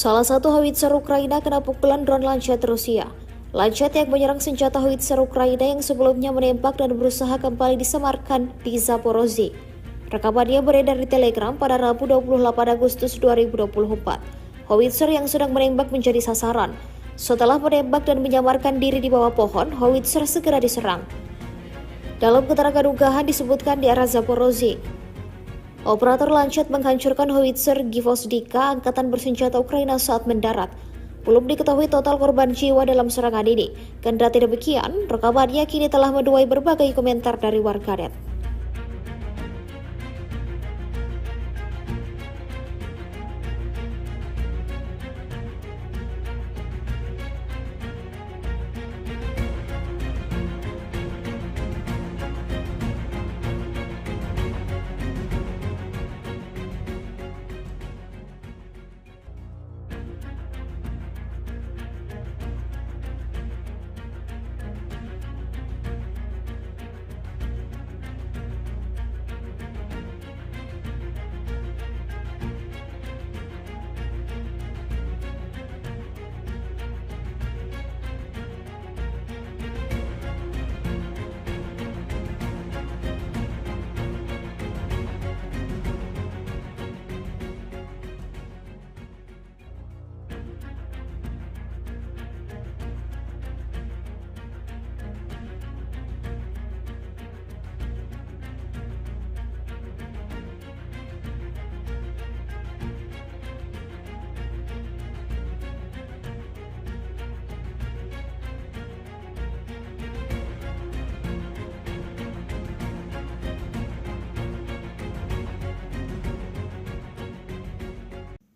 Salah satu howitzer Ukraina kena pukulan drone Lancet Rusia. Lancet yang menyerang senjata howitzer Ukraina yang sebelumnya menembak dan berusaha kembali disemarkan di Zaporozhye. Rekamannya beredar di Telegram pada Rabu 28 Agustus 2024. Howitzer yang sedang menembak menjadi sasaran. Setelah menembak dan menyamarkan diri di bawah pohon, howitzer segera diserang. Dalam keterangan unggahan disebutkan di arah Zaporozhye, operator Lancet menghancurkan howitzer Gvozdika angkatan bersenjata Ukraina saat mendarat. Belum diketahui total korban jiwa dalam serangan ini. Kendati demikian, rekamannya kini telah menuai berbagai komentar dari warganet.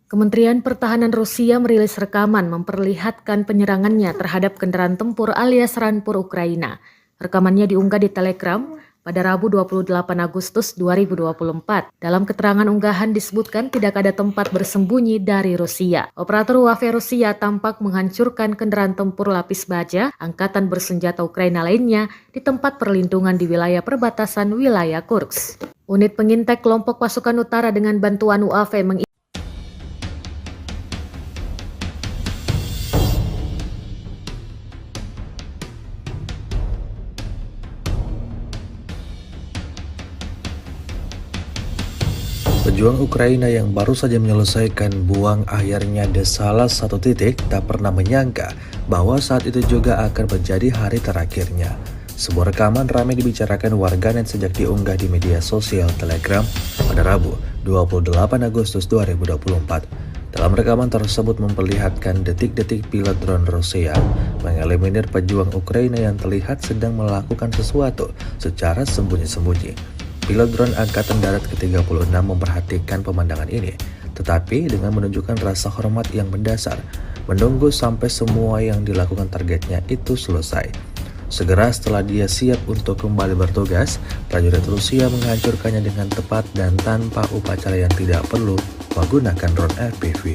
Kementerian Pertahanan Rusia merilis rekaman memperlihatkan penyerangannya terhadap kendaraan tempur alias Rampur Ukraina. Rekamannya diunggah di Telegram pada Rabu 28 Agustus 2024. Dalam keterangan unggahan disebutkan tidak ada tempat bersembunyi dari Rusia. Operator UAV Rusia tampak menghancurkan kendaraan tempur lapis baja angkatan bersenjata Ukraina lainnya di tempat perlindungan di wilayah perbatasan wilayah Kursk. Unit pengintai kelompok pasukan utara dengan bantuan UAV Pejuang Ukraina yang baru saja menyelesaikan buang akhirnya di salah satu titik tak pernah menyangka bahwa saat itu juga akan menjadi hari terakhirnya. Sebuah rekaman ramai dibicarakan warganet sejak diunggah di media sosial Telegram pada Rabu 28 Agustus 2024. Dalam rekaman tersebut memperlihatkan detik-detik pilot drone Rusia mengeliminir pejuang Ukraina yang terlihat sedang melakukan sesuatu secara sembunyi-sembunyi. Pilot drone Angkatan Darat ke-36 memperhatikan pemandangan ini, tetapi dengan menunjukkan rasa hormat yang mendasar, menunggu sampai semua yang dilakukan targetnya itu selesai. Segera setelah dia siap untuk kembali bertugas, prajurit Rusia menghancurkannya dengan tepat dan tanpa upacara yang tidak perlu menggunakan drone FPV.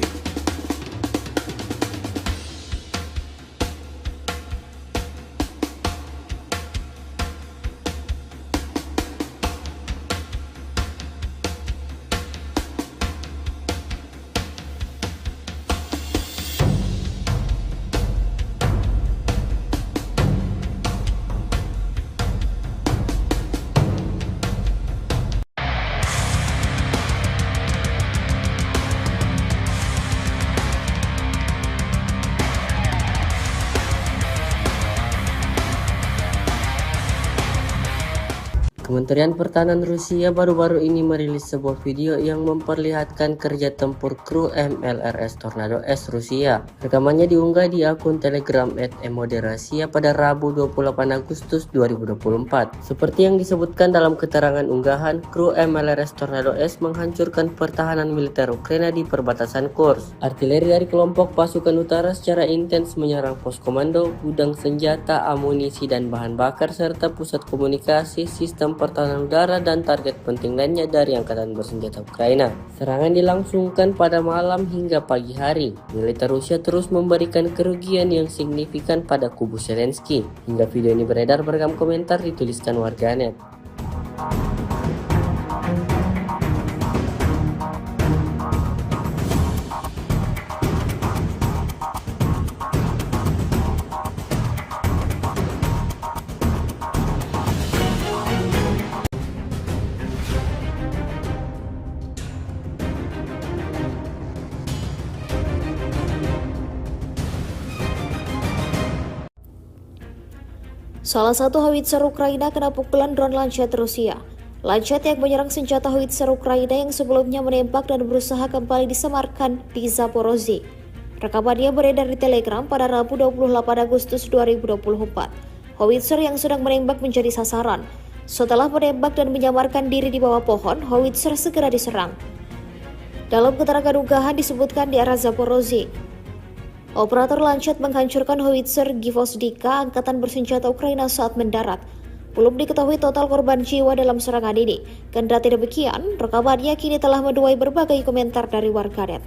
Kementerian Pertahanan Rusia baru-baru ini merilis sebuah video yang memperlihatkan kerja tempur kru MLRS Tornado S Rusia. Rekamannya diunggah di akun Telegram @emoderrasia pada Rabu 28 Agustus 2024. Seperti yang disebutkan dalam keterangan unggahan, kru MLRS Tornado S menghancurkan pertahanan militer Ukraina di perbatasan Kursk. Artileri dari kelompok pasukan utara secara intens menyerang pos komando, gudang senjata, amunisi dan bahan bakar serta pusat komunikasi, sistem pertahanan udara dan target penting lainnya dari angkatan bersenjata Ukraina. Serangan dilangsungkan pada malam hingga pagi hari. Militer Rusia terus memberikan kerugian yang signifikan pada kubu Zelensky. Hingga video ini beredar, beragam komentar dituliskan warganet. Salah satu howitzer Ukraina kena pukulan drone Lancet Rusia. Lancet yang menyerang senjata howitzer Ukraina yang sebelumnya menembak dan berusaha kembali disemarkan di Zaporozhye. Rekamannya beredar di Telegram pada Rabu 28 Agustus 2024. Howitzer yang sedang menembak menjadi sasaran. Setelah menembak dan menyamarkan diri di bawah pohon, howitzer segera diserang. Dalam keterangan unggahan disebutkan di arah Zaporozhye, operator Lancet menghancurkan howitzer Gvozdika angkatan bersenjata Ukraina saat mendarat. Belum diketahui total korban jiwa dalam serangan ini. Kendati demikian, rekamannya kini telah menuai berbagai komentar dari warganet.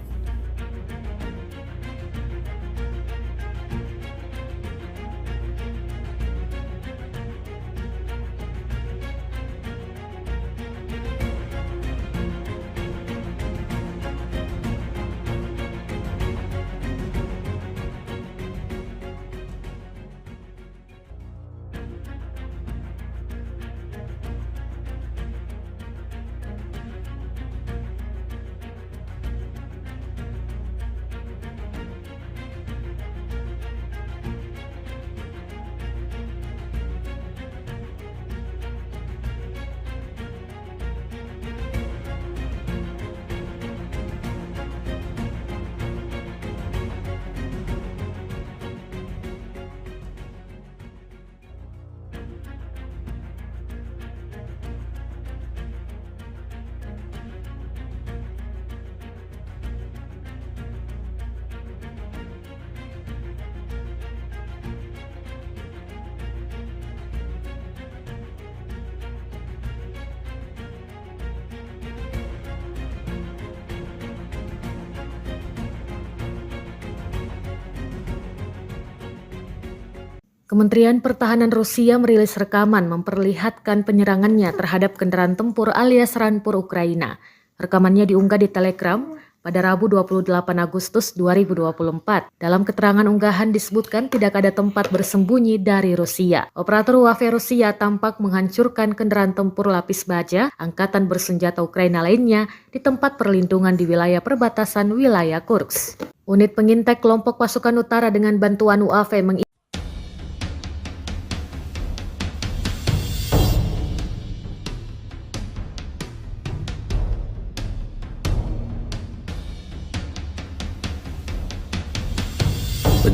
Kementerian Pertahanan Rusia merilis rekaman memperlihatkan penyerangannya terhadap kendaraan tempur alias Rampur Ukraina. Rekamannya diunggah di Telegram pada Rabu 28 Agustus 2024. Dalam keterangan unggahan disebutkan tidak ada tempat bersembunyi dari Rusia. Operator UAV Rusia tampak menghancurkan kendaraan tempur lapis baja angkatan bersenjata Ukraina lainnya di tempat perlindungan di wilayah perbatasan wilayah Kursk. Unit pengintai kelompok pasukan utara dengan bantuan UAV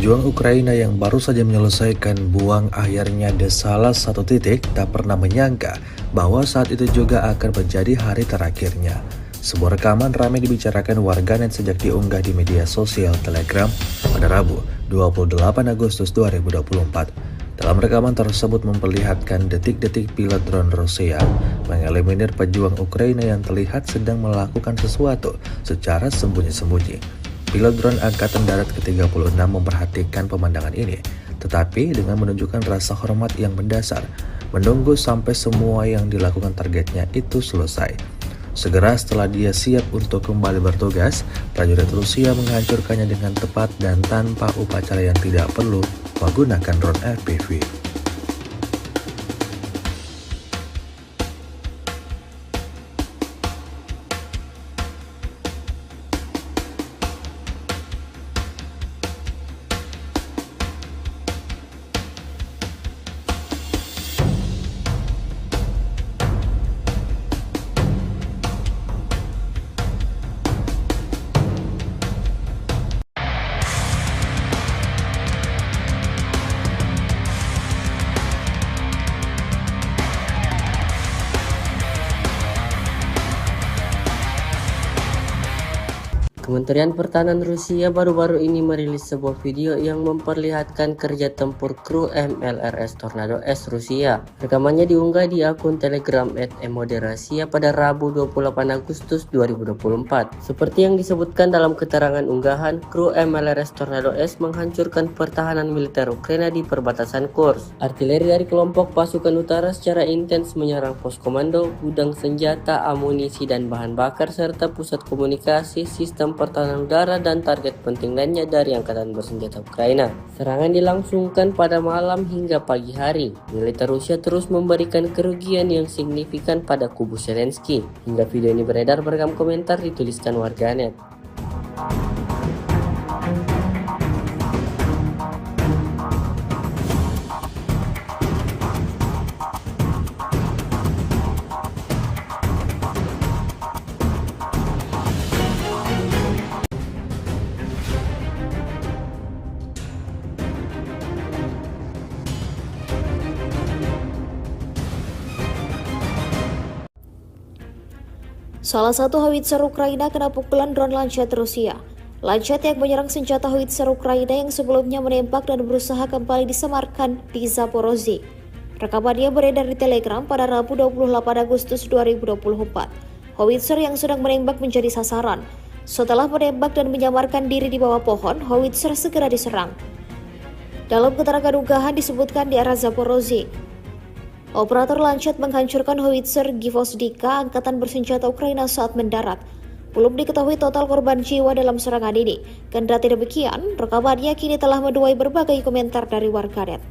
Pejuang Ukraina yang baru saja menyelesaikan buang akhirnya di salah satu titik tak pernah menyangka bahwa saat itu juga akan menjadi hari terakhirnya. Sebuah rekaman ramai dibicarakan warganet sejak diunggah di media sosial Telegram pada Rabu 28 Agustus 2024. Dalam rekaman tersebut memperlihatkan detik-detik pilot drone Rusia mengeliminir pejuang Ukraina yang terlihat sedang melakukan sesuatu secara sembunyi-sembunyi. Pilot drone Angkatan Darat ke-36 memperhatikan pemandangan ini, tetapi dengan menunjukkan rasa hormat yang mendasar, menunggu sampai semua yang dilakukan targetnya itu selesai. Segera setelah dia siap untuk kembali bertugas, prajurit Rusia menghancurkannya dengan tepat dan tanpa upacara yang tidak perlu menggunakan drone FPV. Kementerian Pertahanan Rusia baru-baru ini merilis sebuah video yang memperlihatkan kerja tempur kru MLRS Tornado S Rusia. Rekamannya diunggah di akun Telegram @emoderasiya pada Rabu 28 Agustus 2024. Seperti yang disebutkan dalam keterangan unggahan, kru MLRS Tornado S menghancurkan pertahanan militer Ukraina di perbatasan Kursk. Artileri dari kelompok pasukan utara secara intens menyerang pos komando, gudang senjata, amunisi dan bahan bakar serta pusat komunikasi, sistem pertahanan udara dan target penting lainnya dari angkatan bersenjata Ukraina. Serangan dilangsungkan pada malam hingga pagi hari. Militer Rusia terus memberikan kerugian yang signifikan pada kubu Zelensky. Hingga video ini beredar, beragam komentar dituliskan warganet. Salah satu howitzer Ukraina kena pukulan drone Lancet Rusia. Lancet yang menyerang senjata howitzer Ukraina yang sebelumnya menembak dan berusaha kembali disemarkan di Zaporozhye. Rekamannya beredar di Telegram pada Rabu 28 Agustus 2024. Howitzer yang sedang menembak menjadi sasaran. Setelah menembak dan menyamarkan diri di bawah pohon, howitzer segera diserang. Dalam keterangan unggahan disebutkan di arah Zaporozhye, operator Lancet menghancurkan howitzer Gvozdika angkatan bersenjata Ukraina saat mendarat. Belum diketahui total korban jiwa dalam serangan ini. Kendati demikian, rekamannya kini telah menuai berbagai komentar dari warganet.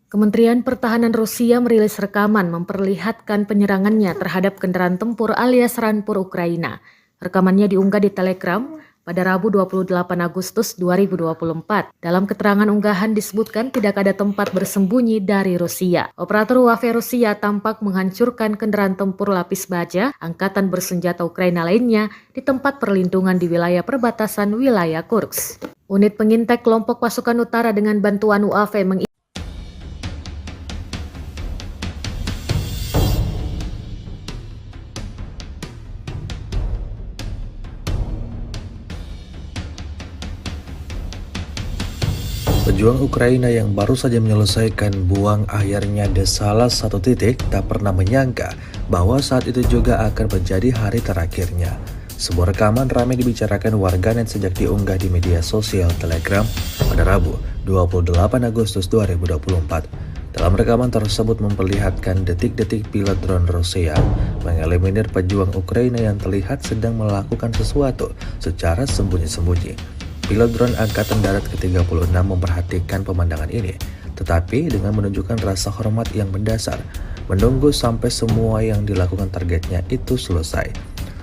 Kementerian Pertahanan Rusia merilis rekaman memperlihatkan penyerangannya terhadap kendaraan tempur alias Rampur Ukraina. Rekamannya diunggah di Telegram pada Rabu 28 Agustus 2024. Dalam keterangan unggahan disebutkan tidak ada tempat bersembunyi dari Rusia. Operator UAV Rusia tampak menghancurkan kendaraan tempur lapis baja angkatan bersenjata Ukraina lainnya di tempat perlindungan di wilayah perbatasan wilayah Kursk. Unit pengintai kelompok pasukan utara dengan bantuan UAV Pejuang Ukraina yang baru saja menyelesaikan buang akhirnya di salah satu titik tak pernah menyangka bahwa saat itu juga akan menjadi hari terakhirnya. Sebuah rekaman ramai dibicarakan warganet sejak diunggah di media sosial Telegram pada Rabu 28 Agustus 2024. Dalam rekaman tersebut memperlihatkan detik-detik pilot drone Rusia mengeliminir pejuang Ukraina yang terlihat sedang melakukan sesuatu secara sembunyi-sembunyi. Pilot drone Angkatan Darat ke-36 memperhatikan pemandangan ini, tetapi dengan menunjukkan rasa hormat yang mendasar, menunggu sampai semua yang dilakukan targetnya itu selesai.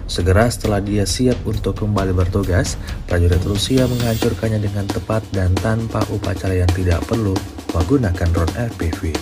Segera setelah dia siap untuk kembali bertugas, prajurit Rusia menghancurkannya dengan tepat dan tanpa upacara yang tidak perlu menggunakan drone FPV.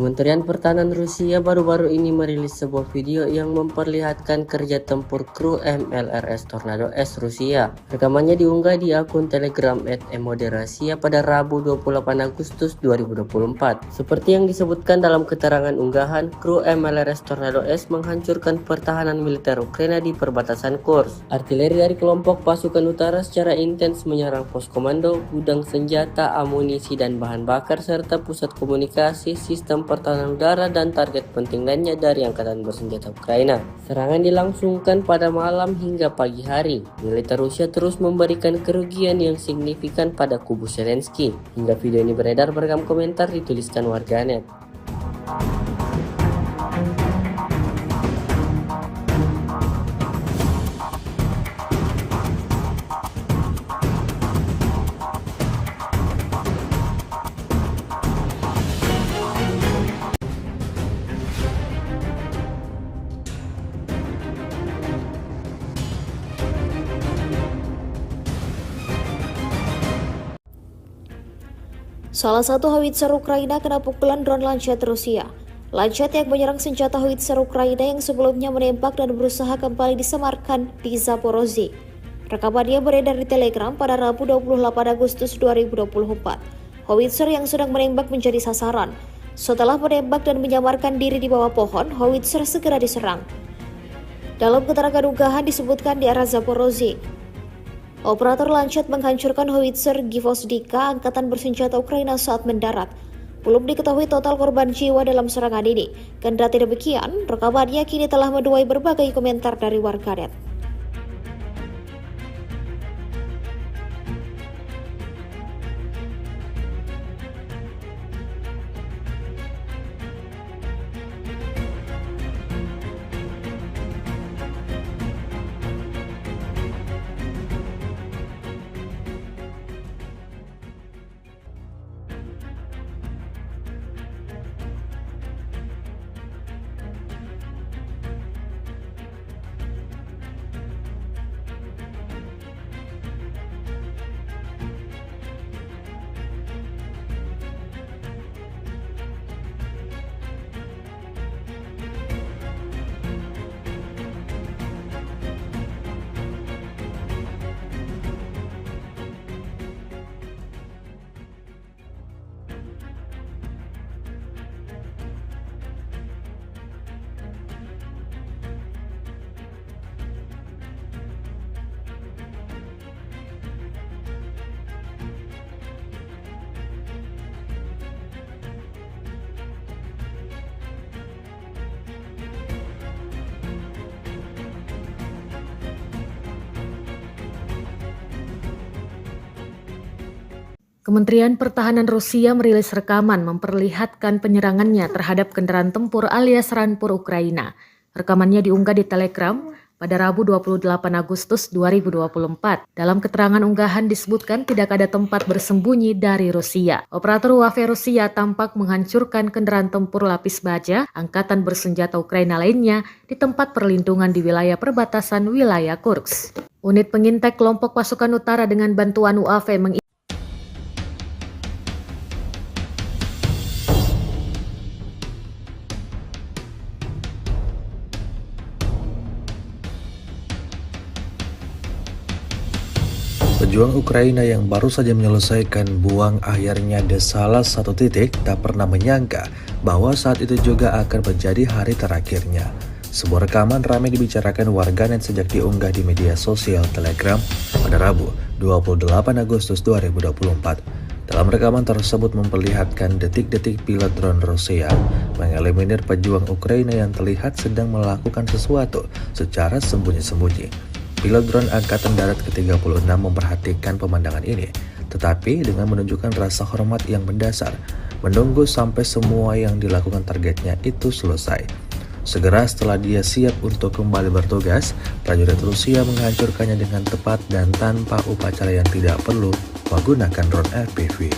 Kementerian Pertahanan Rusia baru-baru ini merilis sebuah video yang memperlihatkan kerja tempur kru MLRS Tornado S Rusia. Rekamannya diunggah di akun Telegram @emoderasiya pada Rabu 28 Agustus 2024. Seperti yang disebutkan dalam keterangan unggahan, kru MLRS Tornado S menghancurkan pertahanan militer Ukraina di perbatasan Kursk. Artileri dari kelompok pasukan utara secara intens menyerang pos komando, gudang senjata, amunisi dan bahan bakar serta pusat komunikasi, sistem pertahanan udara dan target penting lainnya dari angkatan bersenjata Ukraina. Serangan dilangsungkan pada malam hingga pagi hari. Militer Rusia terus memberikan kerugian yang signifikan pada kubu Zelensky. Hingga video ini beredar, beragam komentar dituliskan warganet. Salah satu howitzer Ukraina kena pukulan drone Lancet Rusia. Lancet yang menyerang senjata howitzer Ukraina yang sebelumnya menembak dan berusaha kembali disemarkan di Zaporozhye. Rekamannya beredar di Telegram pada Rabu 28 Agustus 2024. Howitzer yang sedang menembak menjadi sasaran. Setelah menembak dan menyamarkan diri di bawah pohon, howitzer segera diserang. Dalam keterangan unggahan disebutkan di arah Zaporozhye, operator Lancet menghancurkan howitzer Gvozdika angkatan bersenjata Ukraina saat mendarat. Belum diketahui total korban jiwa dalam serangan ini. Kendati demikian, rekamannya kini telah menuai berbagai komentar dari warganet. Kementerian Pertahanan Rusia merilis rekaman memperlihatkan penyerangannya terhadap kendaraan tempur alias Rampur Ukraina. Rekamannya diunggah di Telegram pada Rabu 28 Agustus 2024. Dalam keterangan unggahan disebutkan tidak ada tempat bersembunyi dari Rusia. Operator UAV Rusia tampak menghancurkan kendaraan tempur lapis baja angkatan bersenjata Ukraina lainnya di tempat perlindungan di wilayah perbatasan wilayah Kursk. Unit pengintai kelompok pasukan utara dengan bantuan UAV Pejuang Ukraina yang baru saja menyelesaikan buang akhirnya di salah satu titik tak pernah menyangka bahwa saat itu juga akan menjadi hari terakhirnya. Sebuah rekaman ramai dibicarakan warganet sejak diunggah di media sosial Telegram pada Rabu 28 Agustus 2024. Dalam rekaman tersebut memperlihatkan detik-detik pilot drone Rusia mengeliminir pejuang Ukraina yang terlihat sedang melakukan sesuatu secara sembunyi-sembunyi. Pilot drone Angkatan Darat ke-36 memperhatikan pemandangan ini, tetapi dengan menunjukkan rasa hormat yang mendasar, menunggu sampai semua yang dilakukan targetnya itu selesai. Segera setelah dia siap untuk kembali bertugas, prajurit Rusia menghancurkannya dengan tepat dan tanpa upacara yang tidak perlu menggunakan drone FPV.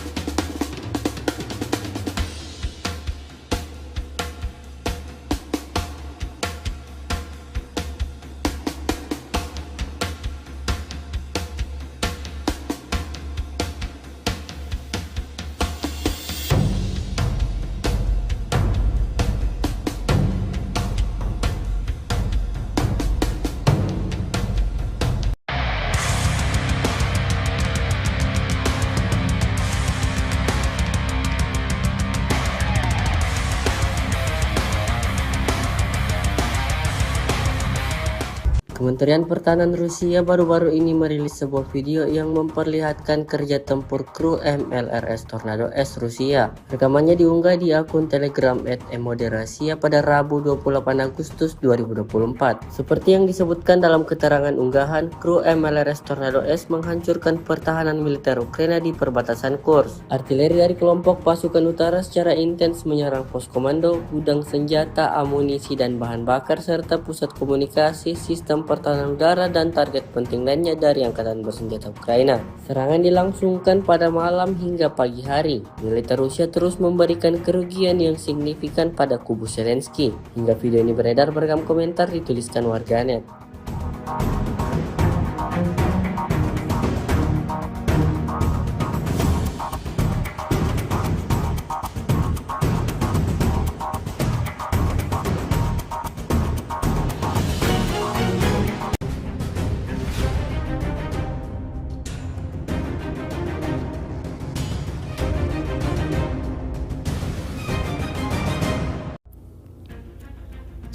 Kementerian Pertahanan Rusia baru-baru ini merilis sebuah video yang memperlihatkan kerja tempur kru MLRS Tornado S Rusia. Rekamannya diunggah di akun Telegram @emoderrasia pada Rabu 28 Agustus 2024. Seperti yang disebutkan dalam keterangan unggahan, kru MLRS Tornado S menghancurkan pertahanan militer Ukraina di perbatasan Kursk. Artileri dari kelompok pasukan utara secara intens menyerang pos komando, gudang senjata, amunisi dan bahan bakar serta pusat komunikasi, sistem pertahanan udara dan target penting lainnya dari Angkatan Bersenjata Ukraina. Serangan dilangsungkan pada malam hingga pagi hari. Militer Rusia terus memberikan kerugian yang signifikan pada kubu Zelensky. Hingga video ini beredar beragam komentar dituliskan warganet.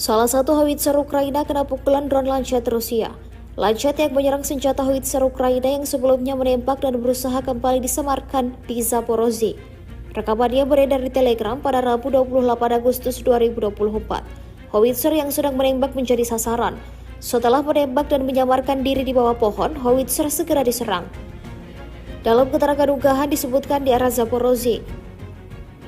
Salah satu howitzer Ukraina kena pukulan drone Lancet Rusia. Lancet yang menyerang senjata howitzer Ukraina yang sebelumnya menembak dan berusaha kembali disemarkan di Zaporozhye. Rekamannya beredar di Telegram pada Rabu 28 Agustus 2024. Howitzer yang sedang menembak menjadi sasaran. Setelah menembak dan menyamarkan diri di bawah pohon, howitzer segera diserang. Dalam keterangan unggahan disebutkan di arah Zaporozhye,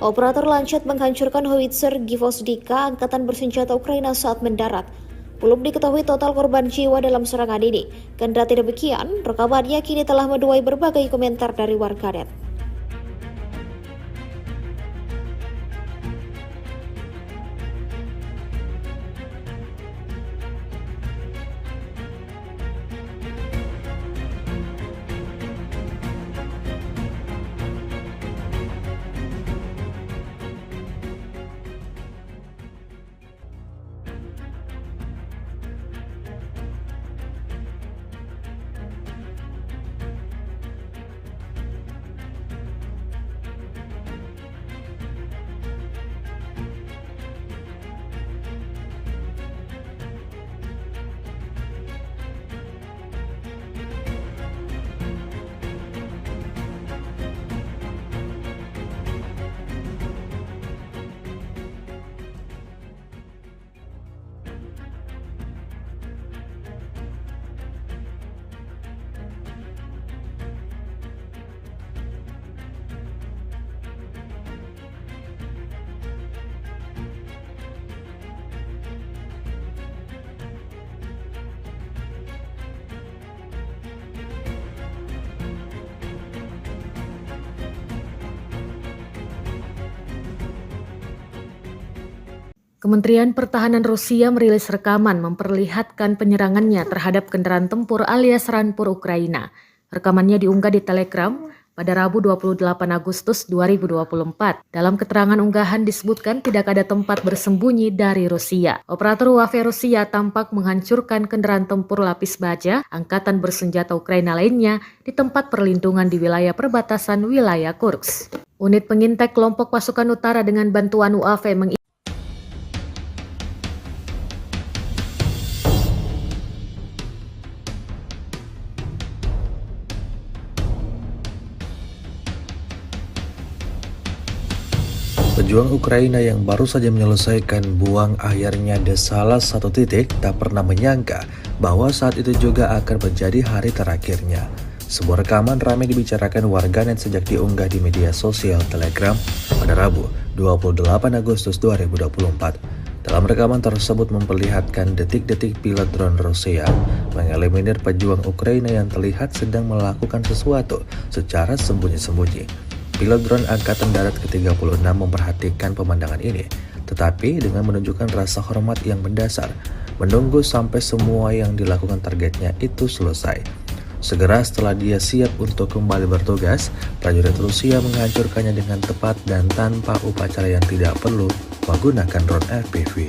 operator Lancet menghancurkan howitzer Gvozdika angkatan bersenjata Ukraina saat mendarat. Belum diketahui total korban jiwa dalam serangan ini. Kendati demikian, rekamannya kini telah menuai berbagai komentar dari warganet. Kementerian Pertahanan Rusia merilis rekaman memperlihatkan penyerangannya terhadap kendaraan tempur alias Rampur Ukraina. Rekamannya diunggah di Telegram pada Rabu 28 Agustus 2024. Dalam keterangan unggahan disebutkan tidak ada tempat bersembunyi dari Rusia. Operator UAV Rusia tampak menghancurkan kendaraan tempur lapis baja angkatan bersenjata Ukraina lainnya di tempat perlindungan di wilayah perbatasan wilayah Kursk. Unit pengintai kelompok pasukan utara dengan bantuan UAV Pejuang Ukraina yang baru saja menyelesaikan buang akhirnya di salah satu titik tak pernah menyangka bahwa saat itu juga akan menjadi hari terakhirnya. Sebuah rekaman ramai dibicarakan warganet sejak diunggah di media sosial Telegram pada Rabu 28 Agustus 2024. Dalam rekaman tersebut memperlihatkan detik-detik pilot drone Rusia mengeliminir pejuang Ukraina yang terlihat sedang melakukan sesuatu secara sembunyi-sembunyi. Pilot drone Angkatan Darat ke-36 memperhatikan pemandangan ini, tetapi dengan menunjukkan rasa hormat yang mendasar, menunggu sampai semua yang dilakukan targetnya itu selesai. Segera setelah dia siap untuk kembali bertugas, prajurit Rusia menghancurkannya dengan tepat dan tanpa upacara yang tidak perlu menggunakan drone FPV.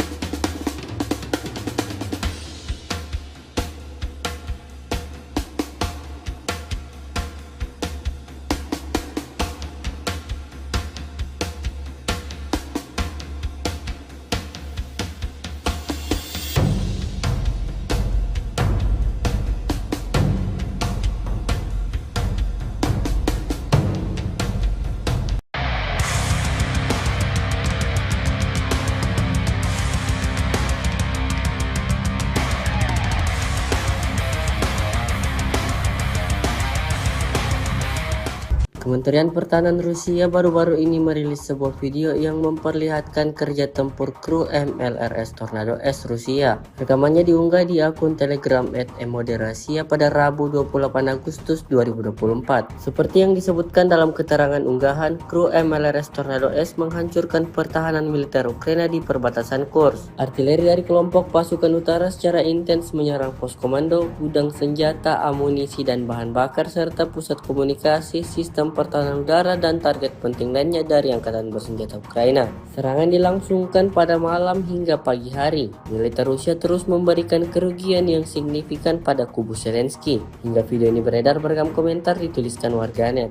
Kementerian Pertahanan Rusia baru-baru ini merilis sebuah video yang memperlihatkan kerja tempur kru MLRS Tornado S Rusia. Rekamannya diunggah di akun Telegram @emoderasiya pada Rabu 28 Agustus 2024. Seperti yang disebutkan dalam keterangan unggahan, kru MLRS Tornado S menghancurkan pertahanan militer Ukraina di perbatasan Kursk. Artileri dari kelompok pasukan utara secara intens menyerang pos komando, gudang senjata, amunisi dan bahan bakar serta pusat komunikasi, sistem pertahanan udara dan target penting lainnya dari angkatan bersenjata Ukraina. Serangan dilangsungkan pada malam hingga pagi hari. Militer Rusia terus memberikan kerugian yang signifikan pada kubu Zelensky. Hingga video ini beredar, beragam komentar dituliskan warganet.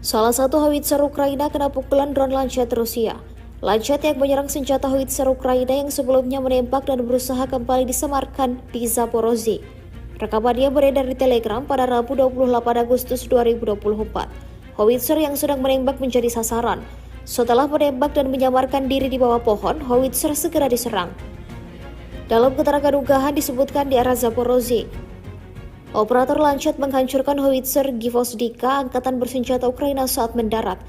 Salah satu howitzer Ukraina kena pukulan drone Lancet Rusia. Lancet yang menyerang senjata howitzer Ukraina yang sebelumnya menembak dan berusaha kembali disemarkan di Zaporozhye. Rekamannya beredar di Telegram pada Rabu 28 Agustus 2024. Howitzer yang sedang menembak menjadi sasaran. Setelah menembak dan menyamarkan diri di bawah pohon, howitzer segera diserang. Dalam keterangan unggahan disebutkan di arah Zaporozhye, operator Lancet menghancurkan howitzer Gvozdika angkatan bersenjata Ukraina saat mendarat.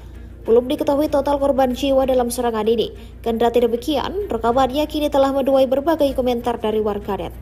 Belum diketahui total korban jiwa dalam serangan ini. Kendati demikian, rekamannya kini telah menuai berbagai komentar dari warganet.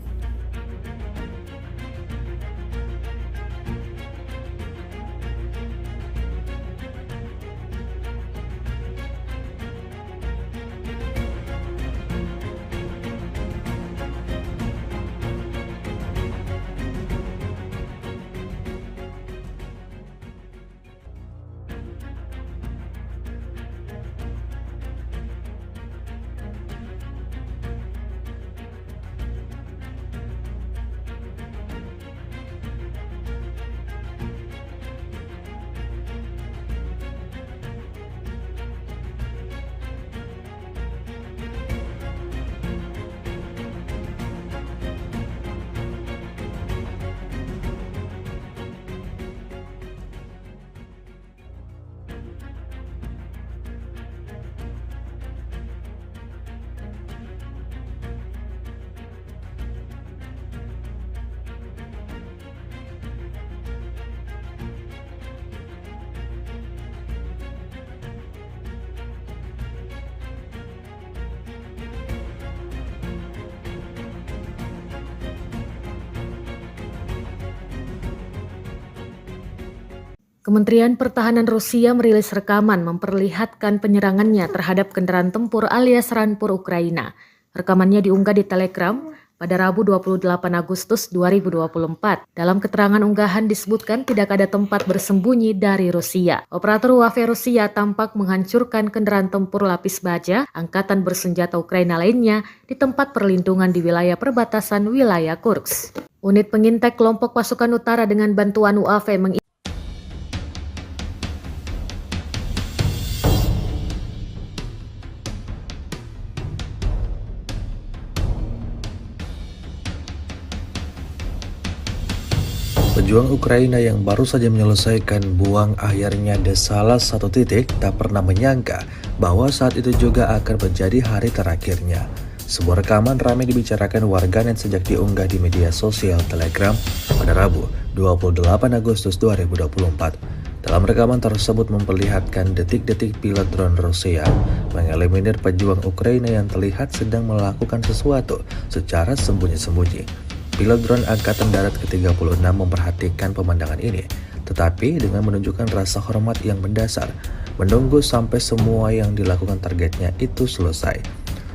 Kementerian Pertahanan Rusia merilis rekaman memperlihatkan penyerangannya terhadap kendaraan tempur alias Rampur Ukraina. Rekamannya diunggah di Telegram pada Rabu 28 Agustus 2024. Dalam keterangan unggahan disebutkan tidak ada tempat bersembunyi dari Rusia. Operator UAV Rusia tampak menghancurkan kendaraan tempur lapis baja angkatan bersenjata Ukraina lainnya di tempat perlindungan di wilayah perbatasan wilayah Kursk. Unit pengintai kelompok pasukan utara dengan bantuan UAV Pejuang Ukraina yang baru saja menyelesaikan buang akhirnya di salah satu titik tak pernah menyangka bahwa saat itu juga akan menjadi hari terakhirnya. Sebuah rekaman ramai dibicarakan warganet sejak diunggah di media sosial Telegram pada Rabu 28 Agustus 2024. Dalam rekaman tersebut memperlihatkan detik-detik pilot drone Rusia mengeliminir pejuang Ukraina yang terlihat sedang melakukan sesuatu secara sembunyi-sembunyi. Pilot drone Angkatan Darat ke-36 memperhatikan pemandangan ini, tetapi dengan menunjukkan rasa hormat yang mendasar, menunggu sampai semua yang dilakukan targetnya itu selesai.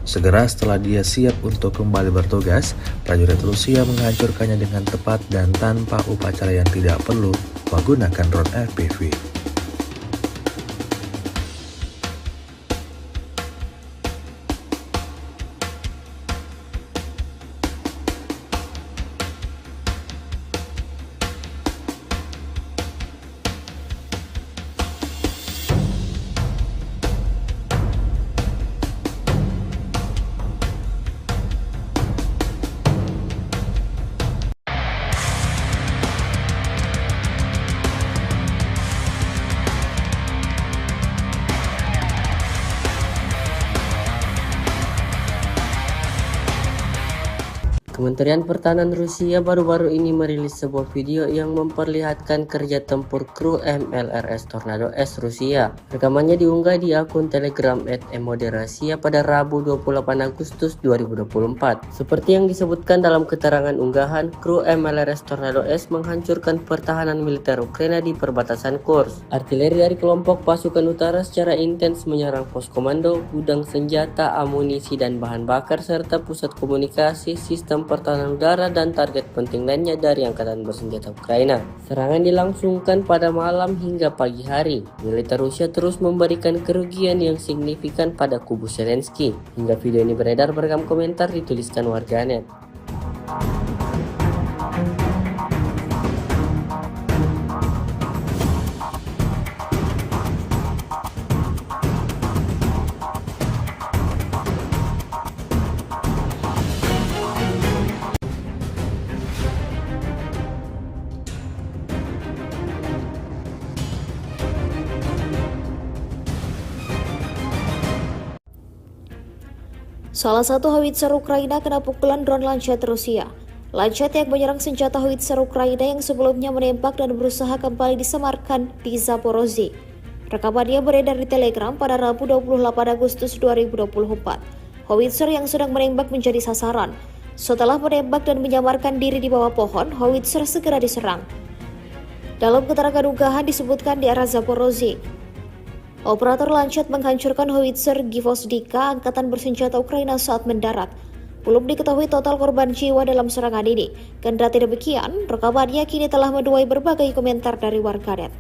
Segera setelah dia siap untuk kembali bertugas, prajurit Rusia menghancurkannya dengan tepat dan tanpa upacara yang tidak perlu menggunakan drone FPV. Kementerian Pertahanan Rusia baru-baru ini merilis sebuah video yang memperlihatkan kerja tempur kru MLRS Tornado S Rusia. Rekamannya diunggah di akun Telegram @emoderasiya pada Rabu 28 Agustus 2024. Seperti yang disebutkan dalam keterangan unggahan, kru MLRS Tornado S menghancurkan pertahanan militer Ukraina di perbatasan Kursk. Artileri dari kelompok pasukan utara secara intens menyerang pos komando, gudang senjata, amunisi dan bahan bakar serta pusat komunikasi, sistem pertahanan udara dan target penting lainnya dari angkatan bersenjata Ukraina. Serangan dilangsungkan pada malam hingga pagi hari. Militer Rusia terus memberikan kerugian yang signifikan pada kubu Zelensky. Hingga video ini beredar, beragam komentar dituliskan warganet. Salah satu howitzer Ukraina kena pukulan drone Lancet Rusia. Lancet yang menyerang senjata howitzer Ukraina yang sebelumnya menembak dan berusaha kembali disemarkan di Zaporozhye. Rekamannya beredar di Telegram pada Rabu 28 Agustus 2024. Howitzer yang sedang menembak menjadi sasaran. Setelah menembak dan menyamarkan diri di bawah pohon, howitzer segera diserang. Dalam keterangan unggahan disebutkan di arah Zaporozhye, operator Lancet menghancurkan howitzer Gvozdika angkatan bersenjata Ukraina saat mendarat. Belum diketahui total korban jiwa dalam serangan ini. Kendati demikian, rekamannya kini telah menuai berbagai komentar dari warganet.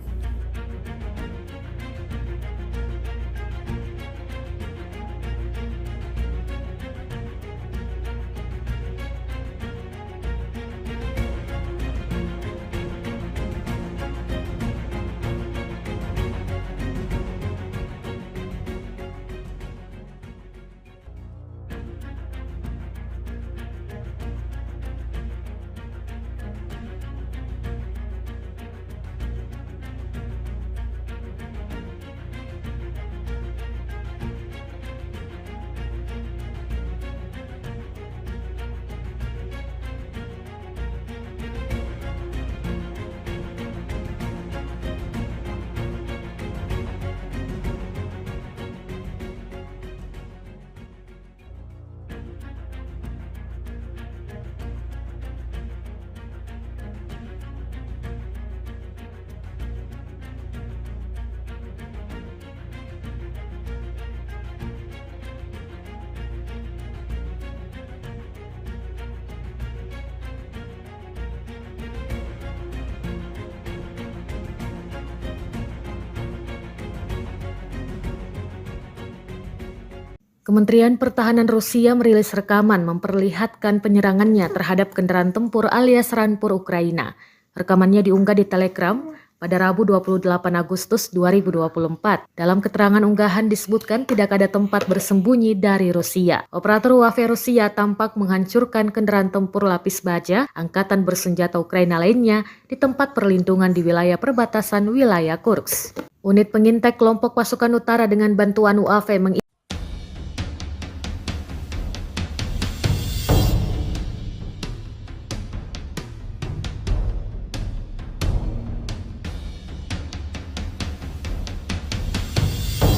Kementerian Pertahanan Rusia merilis rekaman memperlihatkan penyerangannya terhadap kendaraan tempur alias Rampur Ukraina. Rekamannya diunggah di Telegram pada Rabu 28 Agustus 2024. Dalam keterangan unggahan disebutkan tidak ada tempat bersembunyi dari Rusia. Operator UAV Rusia tampak menghancurkan kendaraan tempur lapis baja angkatan bersenjata Ukraina lainnya di tempat perlindungan di wilayah perbatasan wilayah Kursk. Unit pengintai kelompok pasukan utara dengan bantuan UAV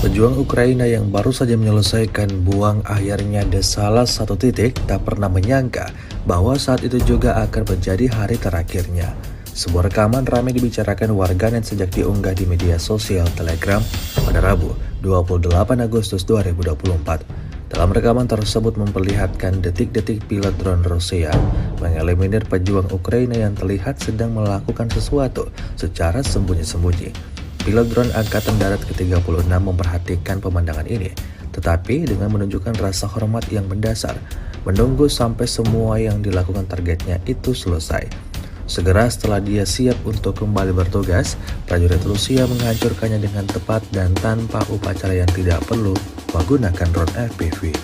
Pejuang Ukraina yang baru saja menyelesaikan buang akhirnya di salah satu titik tak pernah menyangka bahwa saat itu juga akan menjadi hari terakhirnya. Sebuah rekaman ramai dibicarakan warganet sejak diunggah di media sosial Telegram pada Rabu 28 Agustus 2024. Dalam rekaman tersebut memperlihatkan detik-detik pilot drone Rusia mengeliminir pejuang Ukraina yang terlihat sedang melakukan sesuatu secara sembunyi-sembunyi. Pilot drone Angkatan Darat ke-36 memperhatikan pemandangan ini, tetapi dengan menunjukkan rasa hormat yang mendasar, menunggu sampai semua yang dilakukan targetnya itu selesai. Segera setelah dia siap untuk kembali bertugas, prajurit Rusia menghancurkannya dengan tepat dan tanpa upacara yang tidak perlu menggunakan drone FPV.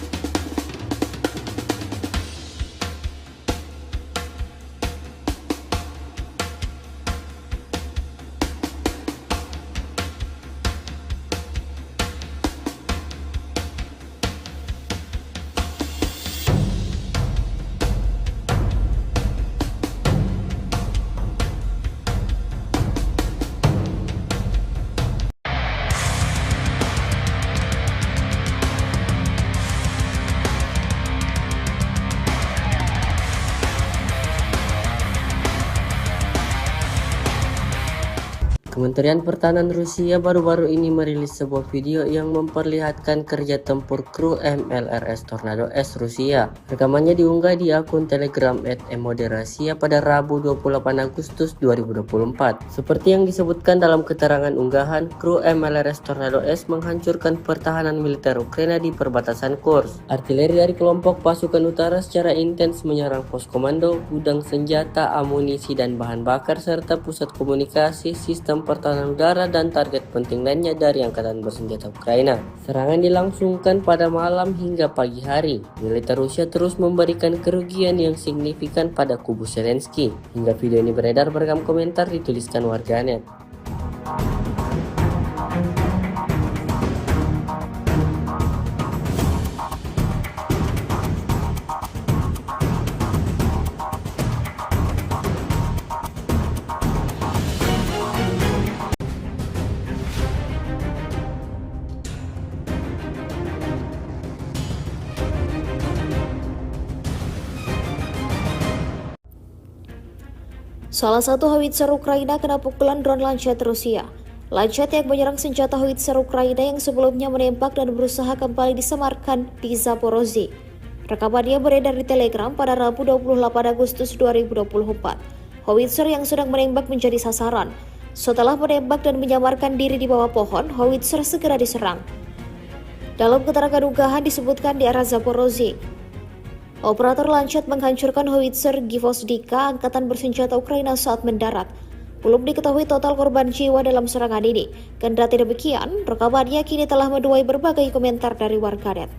Kementerian Pertahanan Rusia baru-baru ini merilis sebuah video yang memperlihatkan kerja tempur kru MLRS Tornado S Rusia. Rekamannya diunggah di akun Telegram @emoderasiya pada Rabu 28 Agustus 2024. Seperti yang disebutkan dalam keterangan unggahan, kru MLRS Tornado S menghancurkan pertahanan militer Ukraina di perbatasan Kursk. Artileri dari kelompok pasukan utara secara intens menyerang pos komando, gudang senjata, amunisi dan bahan bakar serta pusat komunikasi, sistem pertahanan udara dan target penting lainnya dari angkatan bersenjata Ukraina. Serangan dilangsungkan pada malam hingga pagi hari. Militer Rusia terus memberikan kerugian yang signifikan pada kubu Zelensky. Hingga video ini beredar, beragam komentar dituliskan warganet. Salah satu howitzer Ukraina kena pukulan drone Lancet Rusia. Lancet yang menyerang senjata howitzer Ukraina yang sebelumnya menembak dan berusaha kembali disemarkan di Zaporozhye. Rekamannya beredar di Telegram pada Rabu 28 Agustus 2024. Howitzer yang sedang menembak menjadi sasaran. Setelah menembak dan menyamarkan diri di bawah pohon, howitzer segera diserang. Dalam keterangan unggahan disebutkan di arah Zaporozhye, operator Lancet menghancurkan howitzer Gvozdika angkatan bersenjata Ukraina saat mendarat. Belum diketahui total korban jiwa dalam serangan ini. Kendati demikian, rekamannya kini telah menuai berbagai komentar dari warganet.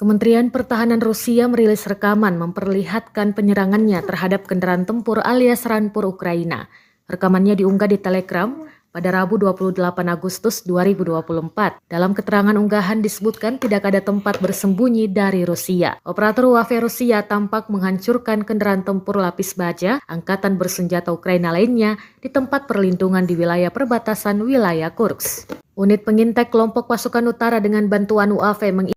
Kementerian Pertahanan Rusia merilis rekaman memperlihatkan penyerangannya terhadap kendaraan tempur alias Rampur Ukraina. Rekamannya diunggah di Telegram pada Rabu 28 Agustus 2024. Dalam keterangan unggahan disebutkan tidak ada tempat bersembunyi dari Rusia. Operator UAV Rusia tampak menghancurkan kendaraan tempur lapis baja angkatan bersenjata Ukraina lainnya di tempat perlindungan di wilayah perbatasan wilayah Kursk. Unit pengintai kelompok pasukan utara dengan bantuan UAV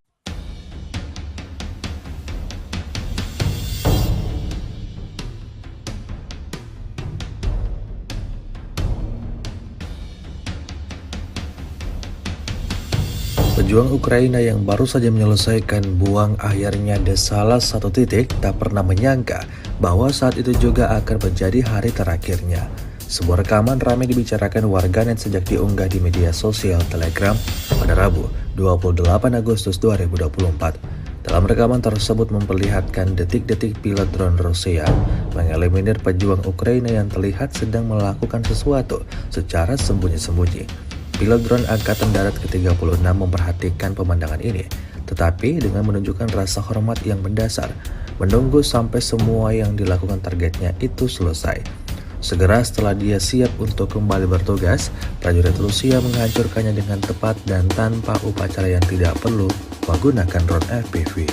Pejuang Ukraina yang baru saja menyelesaikan buang akhirnya di salah satu titik tak pernah menyangka bahwa saat itu juga akan menjadi hari terakhirnya. Sebuah rekaman ramai dibicarakan warganet sejak diunggah di media sosial Telegram pada Rabu 28 Agustus 2024. Dalam rekaman tersebut memperlihatkan detik-detik pilot drone Rusia mengeliminir pejuang Ukraina yang terlihat sedang melakukan sesuatu secara sembunyi-sembunyi. Pilot drone Angkatan Darat ke-36 memperhatikan pemandangan ini, tetapi dengan menunjukkan rasa hormat yang mendasar, menunggu sampai semua yang dilakukan targetnya itu selesai. Segera setelah dia siap untuk kembali bertugas, prajurit Rusia menghancurkannya dengan tepat dan tanpa upacara yang tidak perlu menggunakan drone FPV.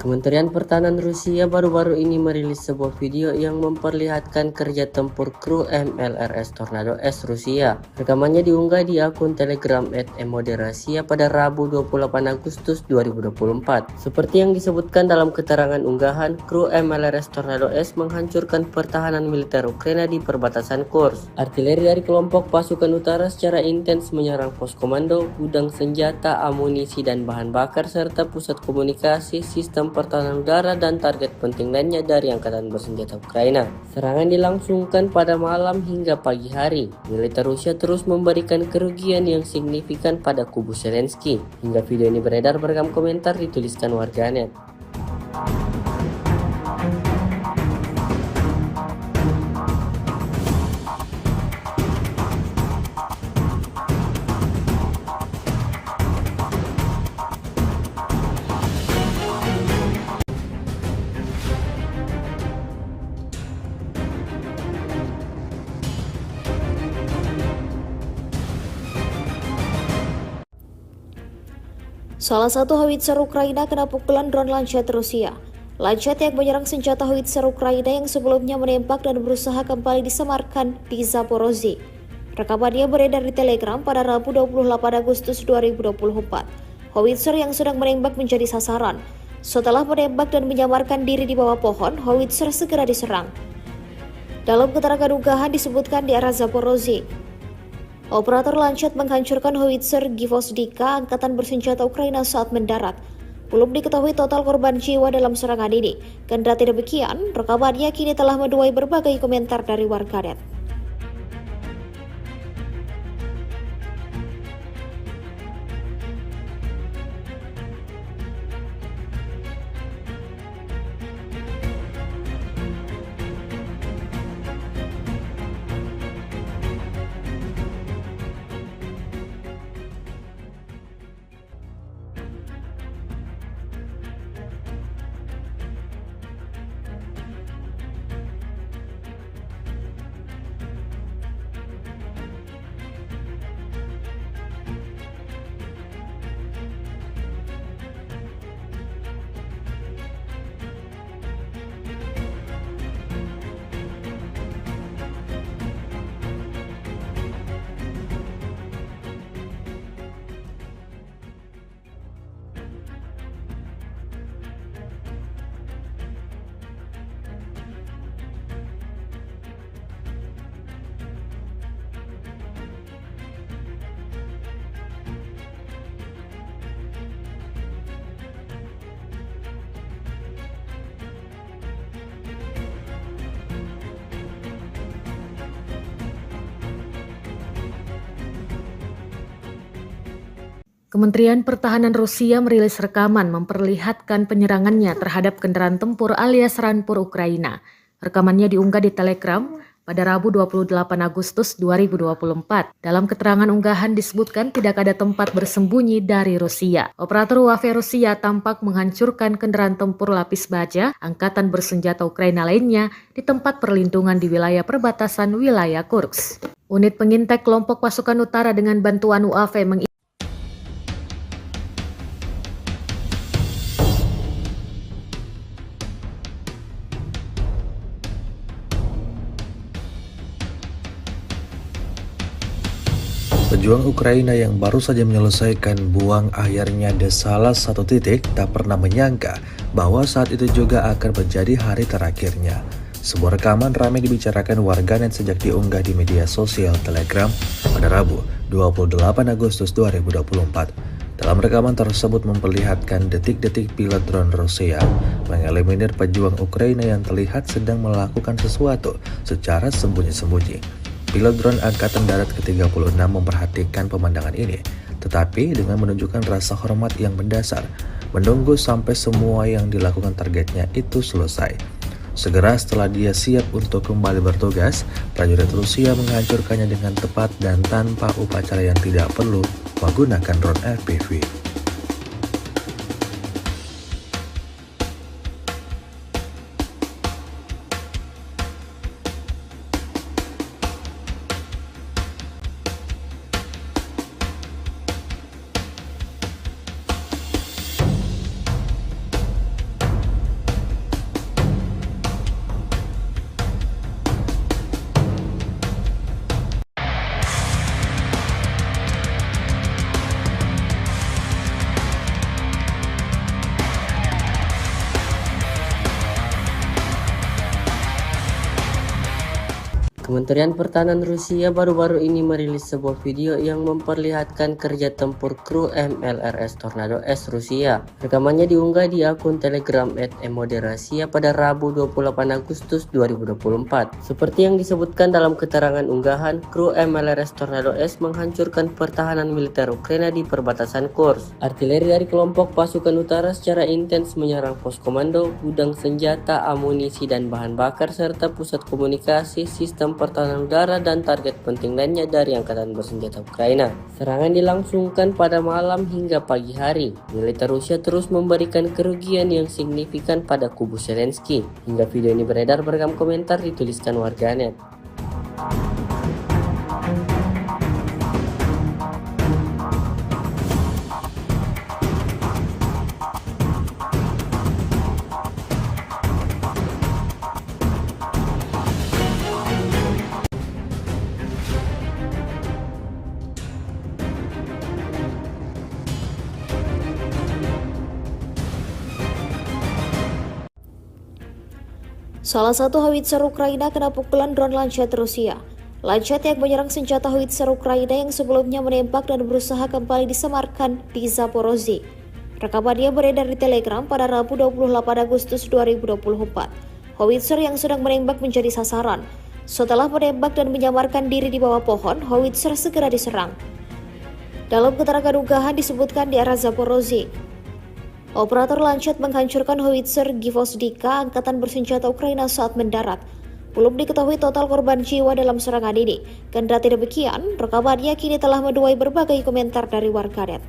Kementerian Pertahanan Rusia baru-baru ini merilis sebuah video yang memperlihatkan kerja tempur kru MLRS Tornado S Rusia. Rekamannya diunggah di akun Telegram @emoderasiya pada Rabu 28 Agustus 2024. Seperti yang disebutkan dalam keterangan unggahan, kru MLRS Tornado S menghancurkan pertahanan militer Ukraina di perbatasan Kursk. Artileri dari kelompok pasukan utara secara intens menyerang pos komando, gudang senjata, amunisi dan bahan bakar serta pusat komunikasi, sistem pertahanan udara dan target penting lainnya dari angkatan bersenjata Ukraina. Serangan dilangsungkan pada malam hingga pagi hari. Militer Rusia terus memberikan kerugian yang signifikan pada kubu Zelensky. Hingga video ini beredar, beragam komentar dituliskan warganet. Salah satu howitzer Ukraina kena pukulan drone Lancet Rusia. Lancet yang menyerang senjata howitzer Ukraina yang sebelumnya menembak dan berusaha kembali disemarkan di Zaporozhye. Rekamannya beredar di Telegram pada Rabu 28 Agustus 2024. Howitzer yang sedang menembak menjadi sasaran. Setelah menembak dan menyamarkan diri di bawah pohon, howitzer segera diserang. Dalam keterangan unggahan disebutkan di arah Zaporozhye, operator Lancet menghancurkan howitzer Gvozdika angkatan bersenjata Ukraina saat mendarat. Belum diketahui total korban jiwa dalam serangan ini. Kendati demikian, rekamannya kini telah menuai berbagai komentar dari warganet. Kementerian Pertahanan Rusia merilis rekaman memperlihatkan penyerangannya terhadap kendaraan tempur alias Rampur Ukraina. Rekamannya diunggah di Telegram pada Rabu 28 Agustus 2024. Dalam keterangan unggahan disebutkan tidak ada tempat bersembunyi dari Rusia. Operator UAV Rusia tampak menghancurkan kendaraan tempur lapis baja angkatan bersenjata Ukraina lainnya di tempat perlindungan di wilayah perbatasan wilayah Kursk. Unit pengintai kelompok pasukan utara dengan bantuan UAV Pejuang Ukraina yang baru saja menyelesaikan buang akhirnya di salah satu titik tak pernah menyangka bahwa saat itu juga akan menjadi hari terakhirnya. Sebuah rekaman ramai dibicarakan warganet sejak diunggah di media sosial Telegram pada Rabu 28 Agustus 2024. Dalam rekaman tersebut memperlihatkan detik-detik pilot drone Rusia mengeliminir pejuang Ukraina yang terlihat sedang melakukan sesuatu secara sembunyi-sembunyi. Pilot drone Angkatan Darat ke-36 memperhatikan pemandangan ini, tetapi dengan menunjukkan rasa hormat yang mendasar, menunggu sampai semua yang dilakukan targetnya itu selesai. Segera setelah dia siap untuk kembali bertugas, prajurit Rusia menghancurkannya dengan tepat dan tanpa upacara yang tidak perlu menggunakan drone FPV. Kementerian Pertahanan Rusia baru-baru ini merilis sebuah video yang memperlihatkan kerja tempur kru MLRS Tornado S Rusia. Rekamannya diunggah di akun Telegram @emoderasiya pada Rabu 28 Agustus 2024. Seperti yang disebutkan dalam keterangan unggahan, kru MLRS Tornado S menghancurkan pertahanan militer Ukraina di perbatasan Kursk. Artileri dari kelompok pasukan utara secara intens menyerang pos komando, gudang senjata, amunisi dan bahan bakar serta pusat komunikasi, sistem pertahanan udara dan target penting lainnya dari angkatan bersenjata Ukraina. Serangan dilangsungkan pada malam hingga pagi hari. Militer Rusia terus memberikan kerugian yang signifikan pada kubu Zelensky. Hingga video ini beredar, beragam komentar dituliskan warganet. Salah satu howitzer Ukraina kena pukulan drone Lancet Rusia. Lancet yang menyerang senjata howitzer Ukraina yang sebelumnya menembak dan berusaha kembali disemarkan di Zaporozhye. Rekamannya beredar di Telegram pada Rabu 28 Agustus 2024. Howitzer yang sedang menembak menjadi sasaran. Setelah menembak dan menyamarkan diri di bawah pohon, howitzer segera diserang. Dalam keterangan unggahan disebutkan di arah Zaporozhye, operator Lancet menghancurkan howitzer Gvozdika angkatan bersenjata Ukraina saat mendarat. Belum diketahui total korban jiwa dalam serangan ini. Kendati demikian, rekamannya kini telah menuai berbagai komentar dari warganet.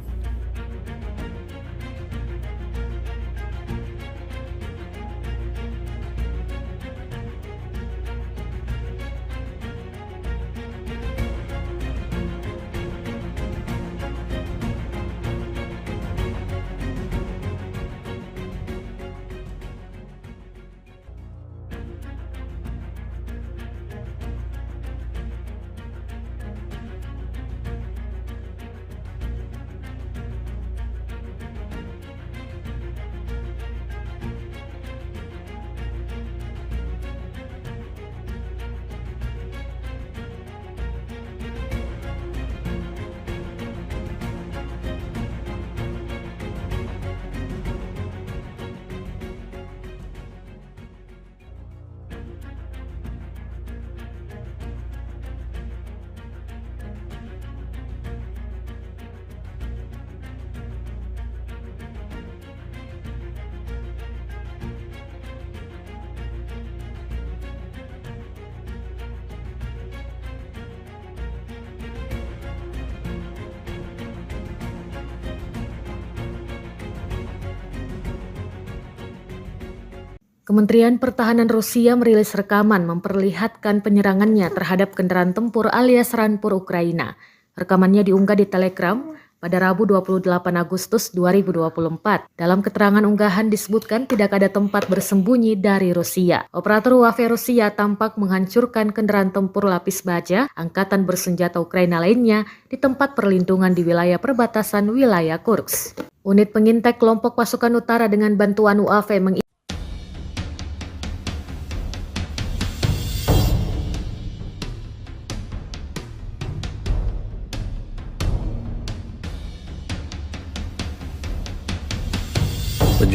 Kementerian Pertahanan Rusia merilis rekaman memperlihatkan penyerangannya terhadap kendaraan tempur alias Rampur Ukraina. Rekamannya diunggah di Telegram pada Rabu 28 Agustus 2024. Dalam keterangan unggahan disebutkan tidak ada tempat bersembunyi dari Rusia. Operator UAV Rusia tampak menghancurkan kendaraan tempur lapis baja angkatan bersenjata Ukraina lainnya di tempat perlindungan di wilayah perbatasan wilayah Kursk. Unit pengintai kelompok pasukan utara dengan bantuan UAV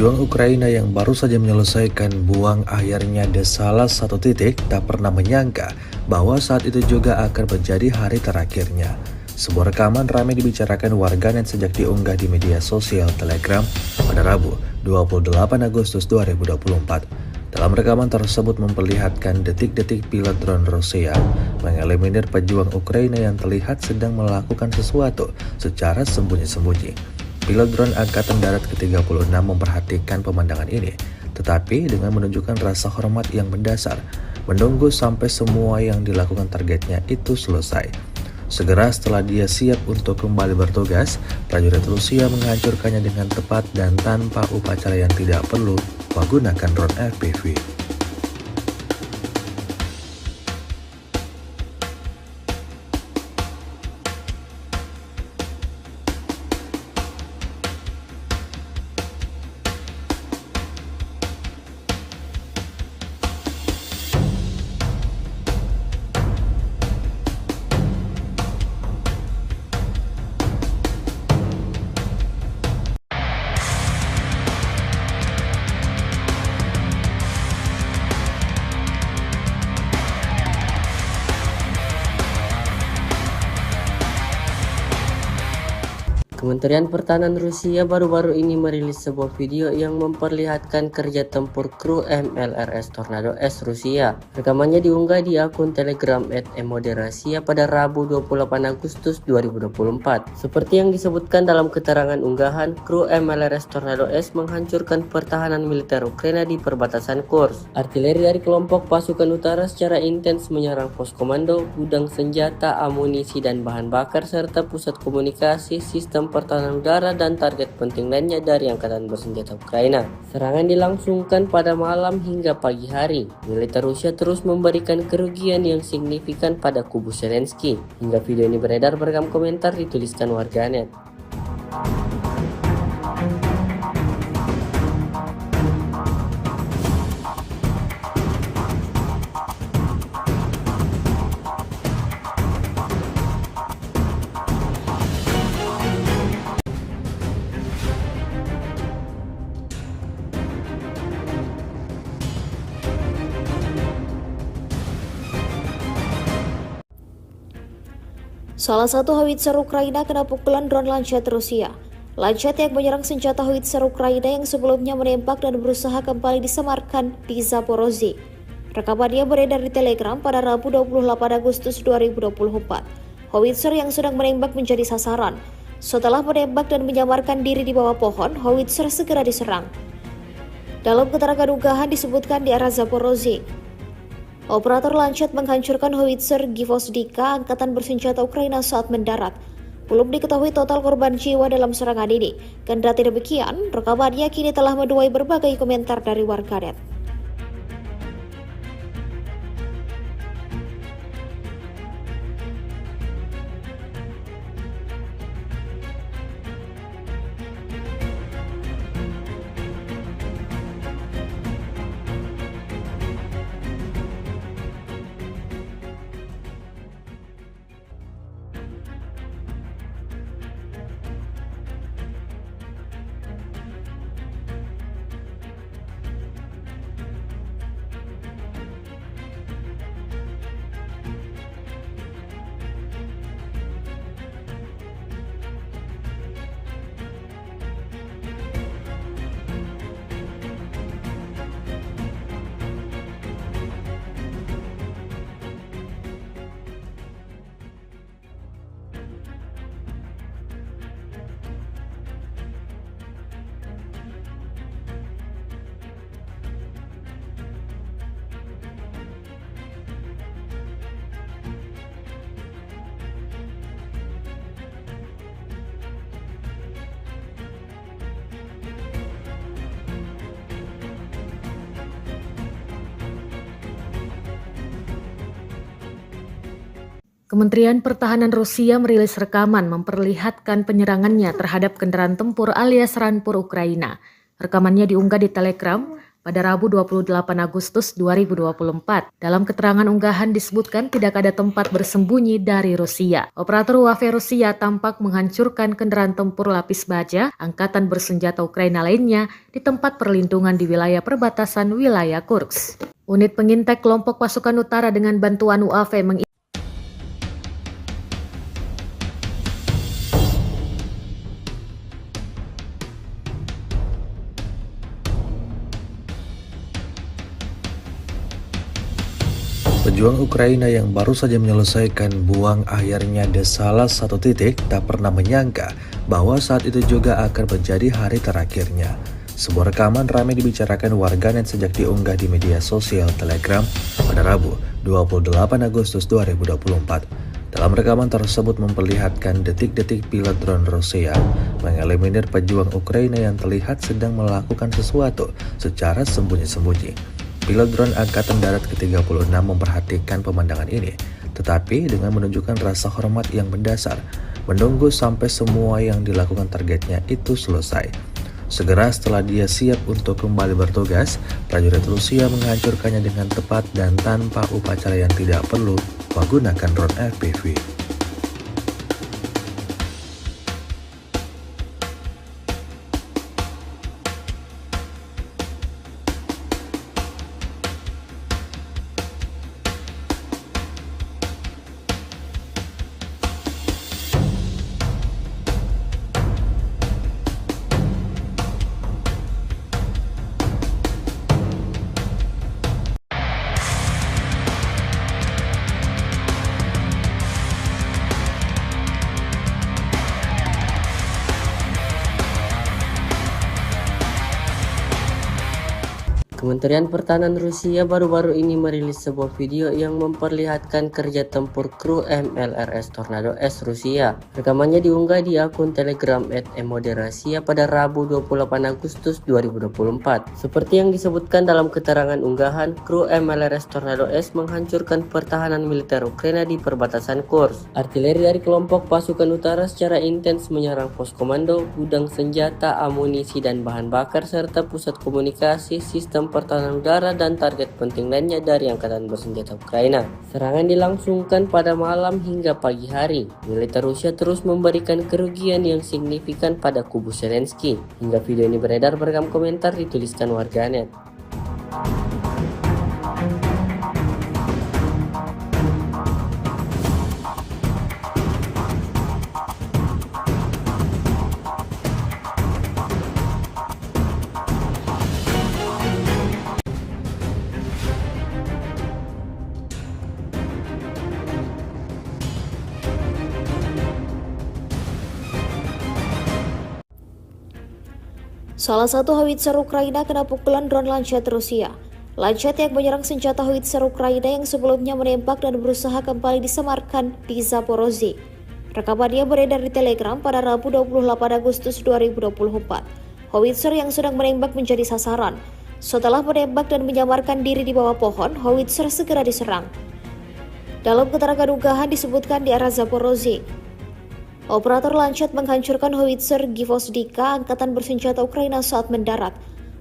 Pejuang Ukraina yang baru saja menyelesaikan buang akhirnya di salah satu titik tak pernah menyangka bahwa saat itu juga akan menjadi hari terakhirnya. Sebuah rekaman ramai dibicarakan warganet sejak diunggah di media sosial Telegram pada Rabu 28 Agustus 2024. Dalam rekaman tersebut memperlihatkan detik-detik pilot drone Rusia mengeliminir pejuang Ukraina yang terlihat sedang melakukan sesuatu secara sembunyi-sembunyi. Pilot drone Angkatan Darat ke-36 memperhatikan pemandangan ini, tetapi dengan menunjukkan rasa hormat yang mendasar, menunggu sampai semua yang dilakukan targetnya itu selesai. Segera setelah dia siap untuk kembali bertugas, prajurit Rusia menghancurkannya dengan tepat dan tanpa upacara yang tidak perlu menggunakan drone FPV. Kementerian Pertahanan Rusia baru-baru ini merilis sebuah video yang memperlihatkan kerja tempur kru MLRS Tornado S Rusia. Rekamannya diunggah di akun Telegram @emoderasia pada Rabu 28 Agustus 2024. Seperti yang disebutkan dalam keterangan unggahan, kru MLRS Tornado S menghancurkan pertahanan militer Ukraina di perbatasan Kursk. Artileri dari kelompok pasukan utara secara intens menyerang pos komando, gudang senjata, amunisi dan bahan bakar serta pusat komunikasi, sistem pertahanan udara dan target penting lainnya dari angkatan bersenjata Ukraina. Serangan dilangsungkan pada malam hingga pagi hari. Militer Rusia terus memberikan kerugian yang signifikan pada kubu Zelensky. Hingga video ini beredar, beragam komentar dituliskan warganet. Salah satu howitzer Ukraina kena pukulan drone Lancet Rusia. Lancet yang menyerang senjata howitzer Ukraina yang sebelumnya menembak dan berusaha kembali disamarkan di Zaporozhye. Rekamannya beredar di Telegram pada Rabu 28 Agustus 2024. Howitzer yang sedang menembak menjadi sasaran. Setelah menembak dan menyamarkan diri di bawah pohon, howitzer segera diserang. Dalam keterangan unggahan disebutkan di arah Zaporozhye, operator Lancet menghancurkan howitzer Gvozdika angkatan bersenjata Ukraina saat mendarat. Belum diketahui total korban jiwa dalam serangan ini. Kendati demikian, rekamannya kini telah menuai berbagai komentar dari warganet. Kementerian Pertahanan Rusia merilis rekaman memperlihatkan penyerangannya terhadap kendaraan tempur alias Rampur Ukraina. Rekamannya diunggah di Telegram pada Rabu 28 Agustus 2024. Dalam keterangan unggahan disebutkan tidak ada tempat bersembunyi dari Rusia. Operator UAV Rusia tampak menghancurkan kendaraan tempur lapis baja angkatan bersenjata Ukraina lainnya di tempat perlindungan di wilayah perbatasan wilayah Kursk. Unit pengintai kelompok pasukan utara dengan bantuan UAV Pejuang Ukraina yang baru saja menyelesaikan buang akhirnya di salah satu titik tak pernah menyangka bahwa saat itu juga akan menjadi hari terakhirnya. Sebuah rekaman ramai dibicarakan warganet sejak diunggah di media sosial Telegram pada Rabu 28 Agustus 2024. Dalam rekaman tersebut memperlihatkan detik-detik pilot drone Rusia mengeliminir pejuang Ukraina yang terlihat sedang melakukan sesuatu secara sembunyi-sembunyi. Pilot drone Angkatan Darat ke-36 memperhatikan pemandangan ini, tetapi dengan menunjukkan rasa hormat yang mendasar, menunggu sampai semua yang dilakukan targetnya itu selesai. Segera setelah dia siap untuk kembali bertugas, prajurit Rusia menghancurkannya dengan tepat dan tanpa upacara yang tidak perlu menggunakan drone FPV. Kementerian Pertahanan Rusia baru-baru ini merilis sebuah video yang memperlihatkan kerja tempur kru MLRS Tornado S Rusia. Rekamannya diunggah di akun Telegram @emoderasia pada Rabu 28 Agustus 2024. Seperti yang disebutkan dalam keterangan unggahan, kru MLRS Tornado S menghancurkan pertahanan militer Ukraina di perbatasan Kursk. Artileri dari kelompok pasukan utara secara intens menyerang pos komando, gudang senjata, amunisi dan bahan bakar serta pusat komunikasi, sistem pertahanan udara dan target penting lainnya dari angkatan bersenjata Ukraina. Serangan dilangsungkan pada malam hingga pagi hari. Militer Rusia terus memberikan kerugian yang signifikan pada kubu Zelensky. Hingga video ini beredar, beragam komentar dituliskan warganet. Salah satu howitzer Ukraina kena pukulan drone Lancet Rusia. Lancet yang menyerang senjata howitzer Ukraina yang sebelumnya menembak dan berusaha kembali disamarkan di Zaporozhye. Rekamannya beredar di Telegram pada Rabu 28 Agustus 2024. Howitzer yang sedang menembak menjadi sasaran. Setelah menembak dan menyamarkan diri di bawah pohon, howitzer segera diserang. Dalam keterangan unggahan disebutkan di arah Zaporozhye, operator Lancet menghancurkan howitzer Gvozdika angkatan bersenjata Ukraina saat mendarat.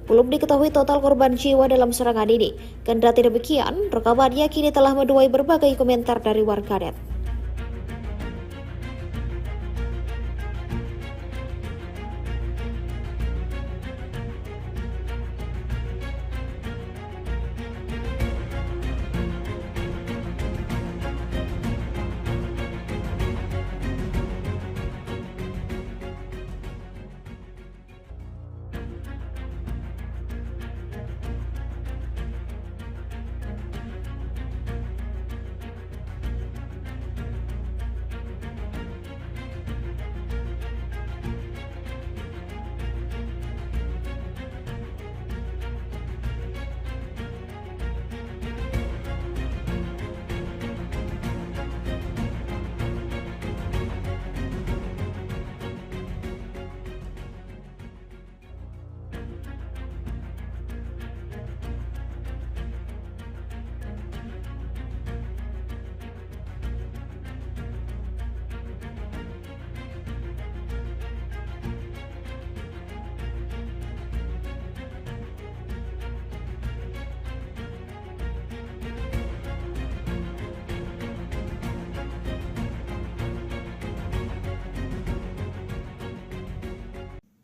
Belum diketahui total korban jiwa dalam serangan ini. Kendati demikian, rekamannya kini telah menuai berbagai komentar dari warganet.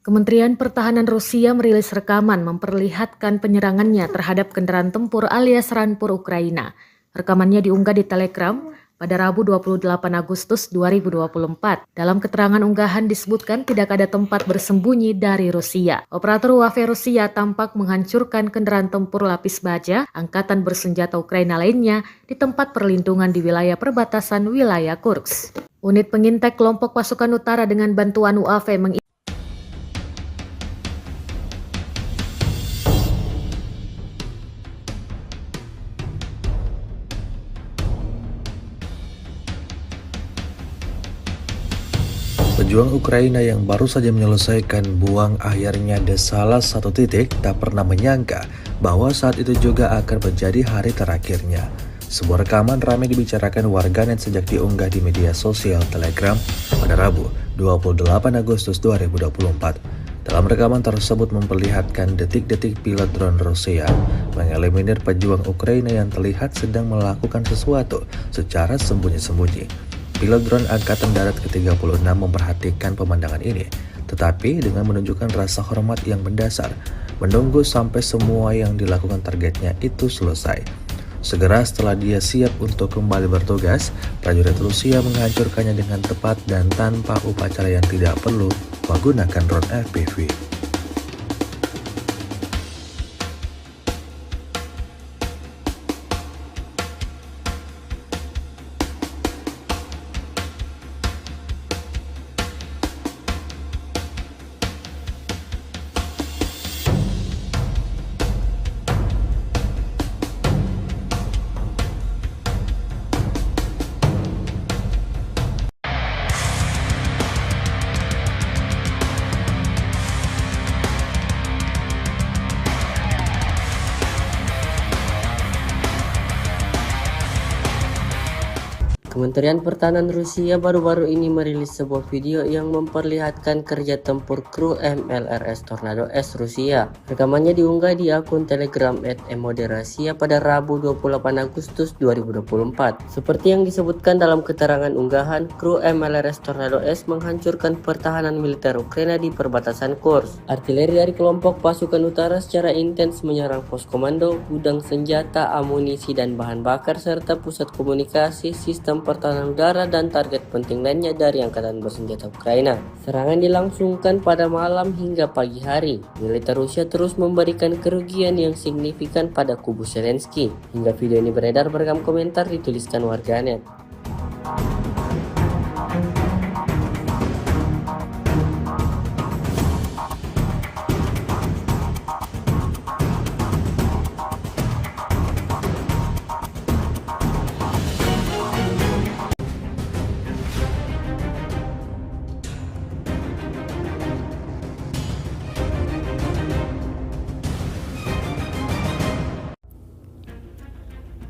Kementerian Pertahanan Rusia merilis rekaman memperlihatkan penyerangannya terhadap kendaraan tempur alias Rampur Ukraina. Rekamannya diunggah di Telegram pada Rabu 28 Agustus 2024. Dalam keterangan unggahan disebutkan tidak ada tempat bersembunyi dari Rusia. Operator UAV Rusia tampak menghancurkan kendaraan tempur lapis baja angkatan bersenjata Ukraina lainnya di tempat perlindungan di wilayah perbatasan wilayah Kursk. Unit pengintai kelompok pasukan utara dengan bantuan UAV Pejuang Ukraina yang baru saja menyelesaikan buang akhirnya di salah satu titik tak pernah menyangka bahwa saat itu juga akan menjadi hari terakhirnya. Sebuah rekaman ramai dibicarakan warganet sejak diunggah di media sosial Telegram pada Rabu 28 Agustus 2024. Dalam rekaman tersebut memperlihatkan detik-detik pilot drone Rusia mengeliminir pejuang Ukraina yang terlihat sedang melakukan sesuatu secara sembunyi-sembunyi. Pilot drone Angkatan Darat ke-36 memperhatikan pemandangan ini, tetapi dengan menunjukkan rasa hormat yang mendasar, menunggu sampai semua yang dilakukan targetnya itu selesai. Segera setelah dia siap untuk kembali bertugas, prajurit Rusia menghancurkannya dengan tepat dan tanpa upacara yang tidak perlu menggunakan drone FPV. Kementerian Pertahanan Rusia baru-baru ini merilis sebuah video yang memperlihatkan kerja tempur kru MLRS Tornado S Rusia. Rekamannya diunggah di akun Telegram @emoderasia pada Rabu 28 Agustus 2024. Seperti yang disebutkan dalam keterangan unggahan, kru MLRS Tornado S menghancurkan pertahanan militer Ukraina di perbatasan Kursk. Artileri dari kelompok pasukan utara secara intens menyerang pos komando, gudang senjata, amunisi dan bahan bakar serta pusat komunikasi, sistem pertahanan udara dan target penting lainnya dari angkatan bersenjata Ukraina. Serangan dilangsungkan pada malam hingga pagi hari. Militer Rusia terus memberikan kerugian yang signifikan pada kubu Zelensky. Hingga video ini beredar, beragam komentar dituliskan warganet.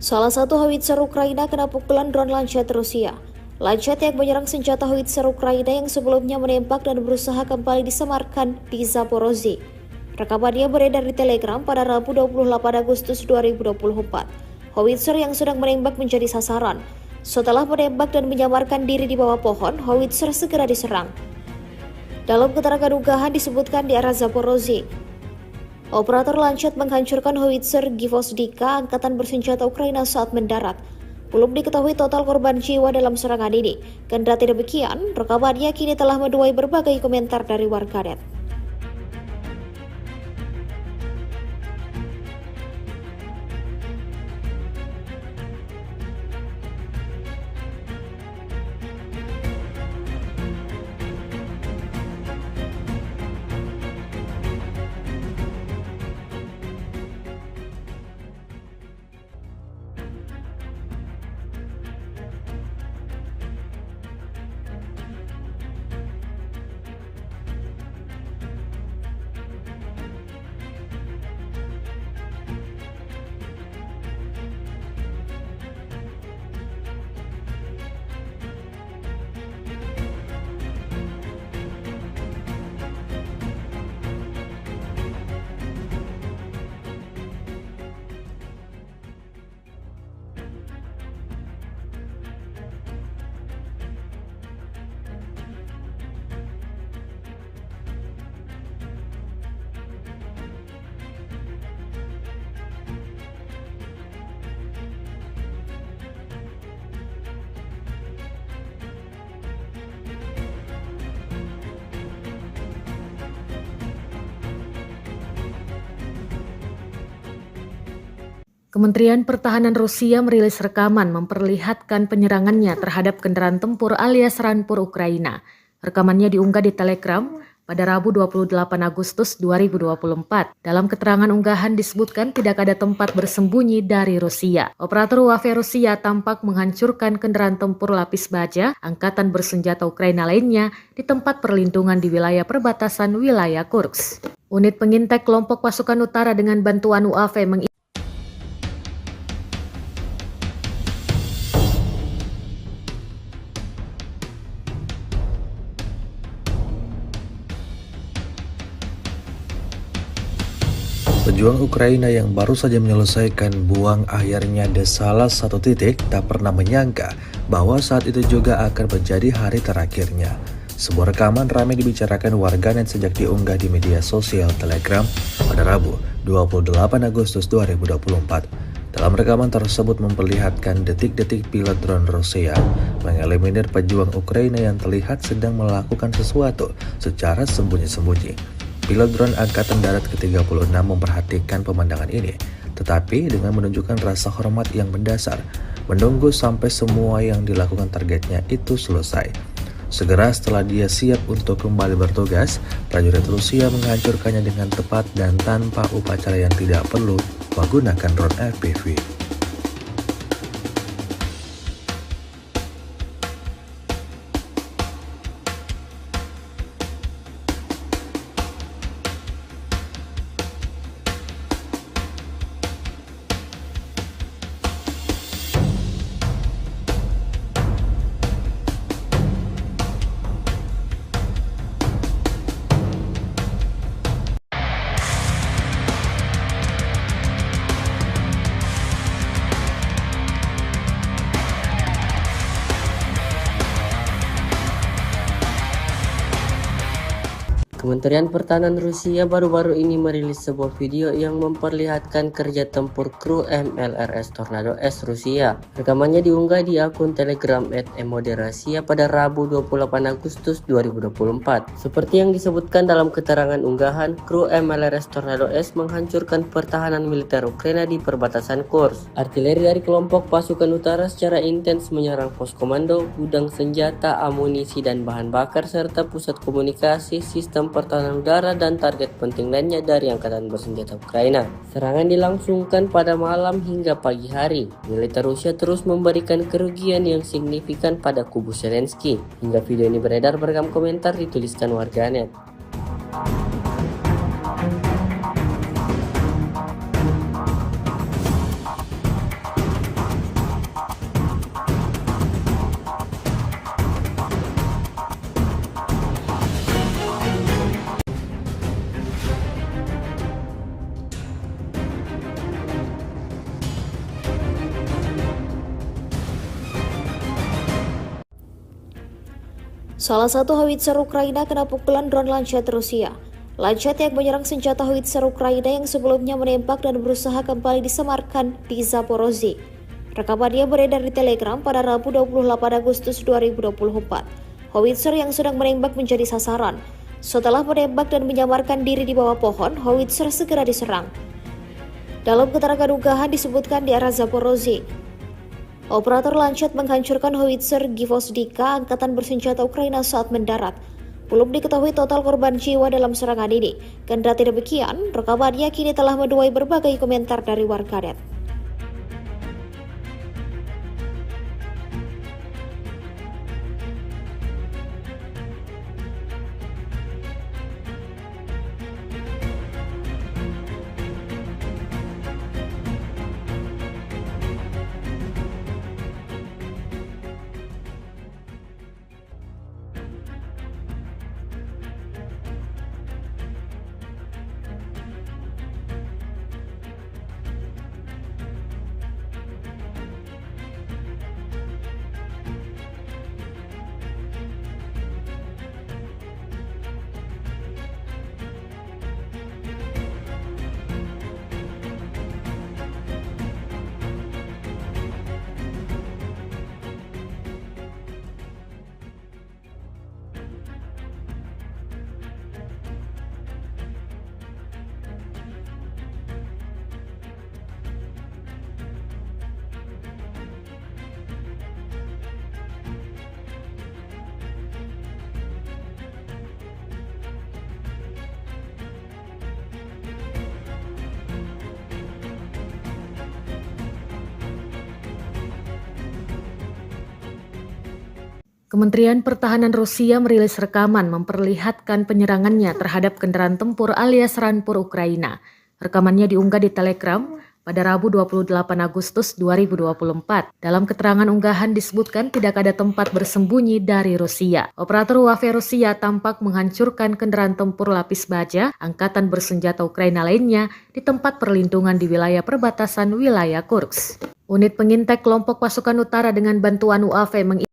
Salah satu howitzer Ukraina kena pukulan drone Lancet Rusia. Lancet yang menyerang senjata howitzer Ukraina yang sebelumnya menembak dan berusaha kembali disemarkan di Zaporozhye. Rekamannya beredar di Telegram pada Rabu 28 Agustus 2024. Howitzer yang sedang menembak menjadi sasaran. Setelah menembak dan menyamarkan diri di bawah pohon, howitzer segera diserang. Dalam keterangan unggahan disebutkan di arah Zaporozhye, operator Lancet menghancurkan howitzer Gvozdika angkatan bersenjata Ukraina saat mendarat. Belum diketahui total korban jiwa dalam serangan ini. Kendati demikian, rekamannya kini telah menuai berbagai komentar dari warganet. Kementerian Pertahanan Rusia merilis rekaman memperlihatkan penyerangannya terhadap kendaraan tempur alias Rampur Ukraina. Rekamannya diunggah di Telegram pada Rabu 28 Agustus 2024. Dalam keterangan unggahan disebutkan tidak ada tempat bersembunyi dari Rusia. Operator UAV Rusia tampak menghancurkan kendaraan tempur lapis baja angkatan bersenjata Ukraina lainnya di tempat perlindungan di wilayah perbatasan wilayah Kursk. Unit pengintai kelompok pasukan utara dengan bantuan UAV Pejuang Ukraina yang baru saja menyelesaikan buang akhirnya di salah satu titik tak pernah menyangka bahwa saat itu juga akan menjadi hari terakhirnya. Sebuah rekaman ramai dibicarakan warganet sejak diunggah di media sosial Telegram pada Rabu 28 Agustus 2024. Dalam rekaman tersebut memperlihatkan detik-detik pilot drone Rusia mengeliminir pejuang Ukraina yang terlihat sedang melakukan sesuatu secara sembunyi-sembunyi. Pilot drone Angkatan Darat ke-36 memperhatikan pemandangan ini, tetapi dengan menunjukkan rasa hormat yang mendasar, menunggu sampai semua yang dilakukan targetnya itu selesai. Segera setelah dia siap untuk kembali bertugas, prajurit Rusia menghancurkannya dengan tepat dan tanpa upacara yang tidak perlu menggunakan drone FPV. Kementerian Pertahanan Rusia baru-baru ini merilis sebuah video yang memperlihatkan kerja tempur kru MLRS Tornado S Rusia. Rekamannya diunggah di akun Telegram @emoderasiya pada Rabu 28 Agustus 2024. Seperti yang disebutkan dalam keterangan unggahan, kru MLRS Tornado S menghancurkan pertahanan militer Ukraina di perbatasan Kursk. Artileri dari kelompok pasukan utara secara intens menyerang pos komando, gudang senjata, amunisi dan bahan bakar serta pusat komunikasi, sistem pertahanan udara dan target penting lainnya dari angkatan bersenjata Ukraina. Serangan dilangsungkan pada malam hingga pagi hari. Militer Rusia terus memberikan kerugian yang signifikan pada kubu Zelensky. Hingga video ini beredar beragam komentar dituliskan warganet. Salah satu howitzer Ukraina kena pukulan drone Lancet Rusia. Lancet yang menyerang senjata howitzer Ukraina yang sebelumnya menembak dan berusaha kembali disemarkan di Zaporozhye. Rekamannya beredar di Telegram pada Rabu 28 Agustus 2024. Howitzer yang sedang menembak menjadi sasaran. Setelah menembak dan menyamarkan diri di bawah pohon, howitzer segera diserang. Dalam keterangan unggahan disebutkan di arah Zaporozhye, operator Lancet menghancurkan howitzer Gvozdika angkatan bersenjata Ukraina saat mendarat. Belum diketahui total korban jiwa dalam serangan ini. Kendati demikian, rekamannya kini telah menuai berbagai komentar dari warganet. Kementerian Pertahanan Rusia merilis rekaman memperlihatkan penyerangannya terhadap kendaraan tempur alias Rampur Ukraina. Rekamannya diunggah di Telegram pada Rabu 28 Agustus 2024. Dalam keterangan unggahan disebutkan tidak ada tempat bersembunyi dari Rusia. Operator UAV Rusia tampak menghancurkan kendaraan tempur lapis baja angkatan bersenjata Ukraina lainnya di tempat perlindungan di wilayah perbatasan wilayah Kursk. Unit pengintai kelompok pasukan utara dengan bantuan UAV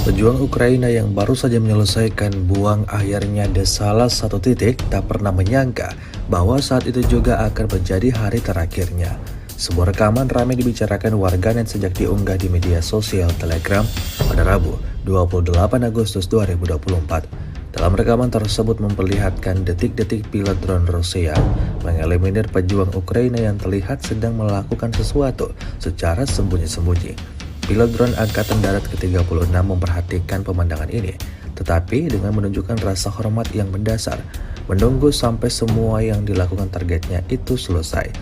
Pejuang Ukraina yang baru saja menyelesaikan buang akhirnya di salah satu titik tak pernah menyangka bahwa saat itu juga akan menjadi hari terakhirnya. Sebuah rekaman ramai dibicarakan warganet sejak diunggah di media sosial Telegram pada Rabu 28 Agustus 2024. Dalam rekaman tersebut memperlihatkan detik-detik pilot drone Rusia mengeliminir pejuang Ukraina yang terlihat sedang melakukan sesuatu secara sembunyi-sembunyi. Pilot drone Angkatan Darat ke-36 memperhatikan pemandangan ini, tetapi dengan menunjukkan rasa hormat yang mendasar, menunggu sampai semua yang dilakukan targetnya itu selesai.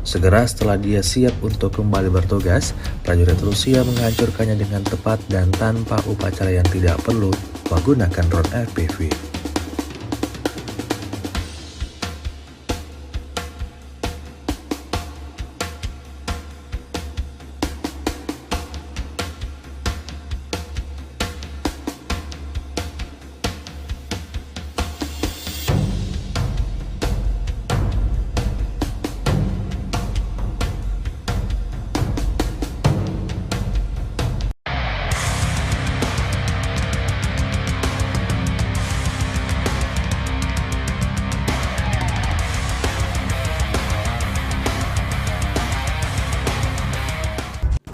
Segera setelah dia siap untuk kembali bertugas, prajurit Rusia menghancurkannya dengan tepat dan tanpa upacara yang tidak perlu menggunakan drone FPV.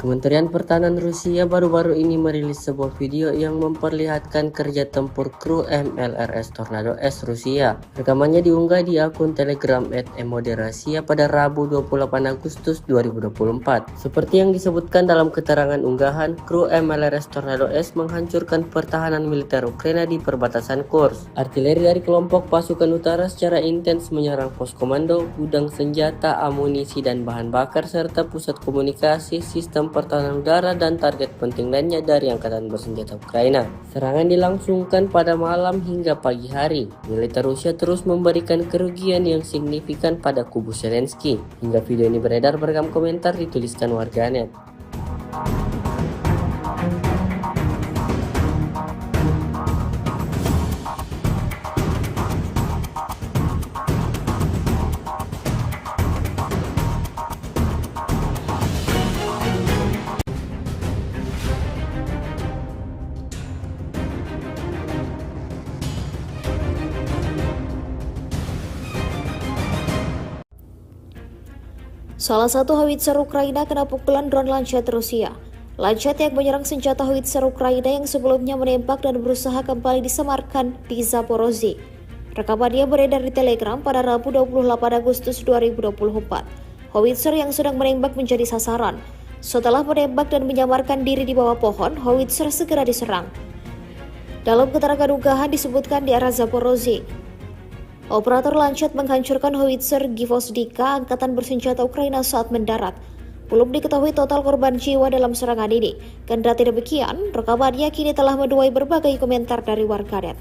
Kementerian Pertahanan Rusia baru-baru ini merilis sebuah video yang memperlihatkan kerja tempur kru MLRS Tornado S Rusia. Rekamannya diunggah di akun Telegram @emoderasiya pada Rabu 28 Agustus 2024. Seperti yang disebutkan dalam keterangan unggahan, kru MLRS Tornado S menghancurkan pertahanan militer Ukraina di perbatasan Kursk. Artileri dari kelompok pasukan utara secara intens menyerang pos komando, gudang senjata, amunisi dan bahan bakar serta pusat komunikasi, sistem pertahanan udara dan target penting lainnya dari angkatan bersenjata Ukraina. Serangan dilangsungkan pada malam hingga pagi hari. Militer Rusia terus memberikan kerugian yang signifikan pada kubu Zelensky. Hingga video ini beredar beragam komentar dituliskan warganet. Salah satu howitzer Ukraina kena pukulan drone Lancet Rusia. Lancet yang menyerang senjata howitzer Ukraina yang sebelumnya menembak dan berusaha kembali disemarkan di Zaporozhye. Rekamannya beredar di Telegram pada Rabu 28 Agustus 2024. Howitzer yang sedang menembak menjadi sasaran. Setelah menembak dan menyamarkan diri di bawah pohon, howitzer segera diserang. Dalam keterangan unggahan disebutkan di arah Zaporozhye, operator Lancet menghancurkan howitzer Gvozdika angkatan bersenjata Ukraina saat mendarat. Belum diketahui total korban jiwa dalam serangan ini. Kendati demikian, rekamannya kini telah menuai berbagai komentar dari warganet.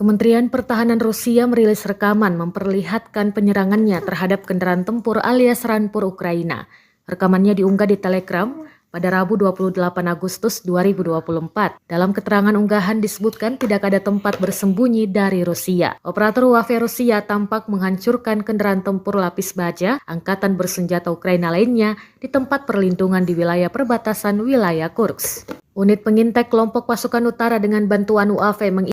Kementerian Pertahanan Rusia merilis rekaman memperlihatkan penyerangannya terhadap kendaraan tempur alias Rampur Ukraina. Rekamannya diunggah di Telegram pada Rabu 28 Agustus 2024. Dalam keterangan unggahan disebutkan tidak ada tempat bersembunyi dari Rusia. Operator UAV Rusia tampak menghancurkan kendaraan tempur lapis baja angkatan bersenjata Ukraina lainnya di tempat perlindungan di wilayah perbatasan wilayah Kursk. Unit pengintai kelompok pasukan utara dengan bantuan UAV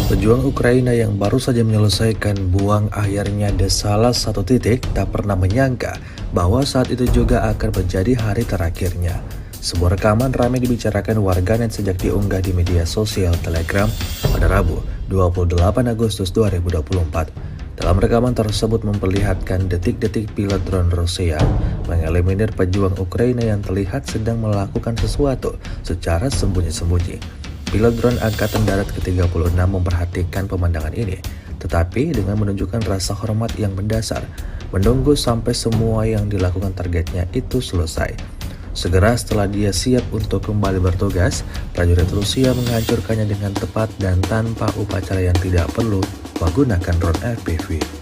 Pejuang Ukraina yang baru saja menyelesaikan buang akhirnya di salah satu titik tak pernah menyangka bahwa saat itu juga akan menjadi hari terakhirnya. Sebuah rekaman ramai dibicarakan warganet sejak diunggah di media sosial Telegram pada Rabu 28 Agustus 2024. Dalam rekaman tersebut memperlihatkan detik-detik pilot drone Rusia mengeliminir pejuang Ukraina yang terlihat sedang melakukan sesuatu secara sembunyi-sembunyi. Pilot drone Angkatan Darat ke-36 memperhatikan pemandangan ini, tetapi dengan menunjukkan rasa hormat yang mendasar, menunggu sampai semua yang dilakukan targetnya itu selesai. Segera setelah dia siap untuk kembali bertugas, prajurit Rusia menghancurkannya dengan tepat dan tanpa upacara yang tidak perlu menggunakan drone FPV.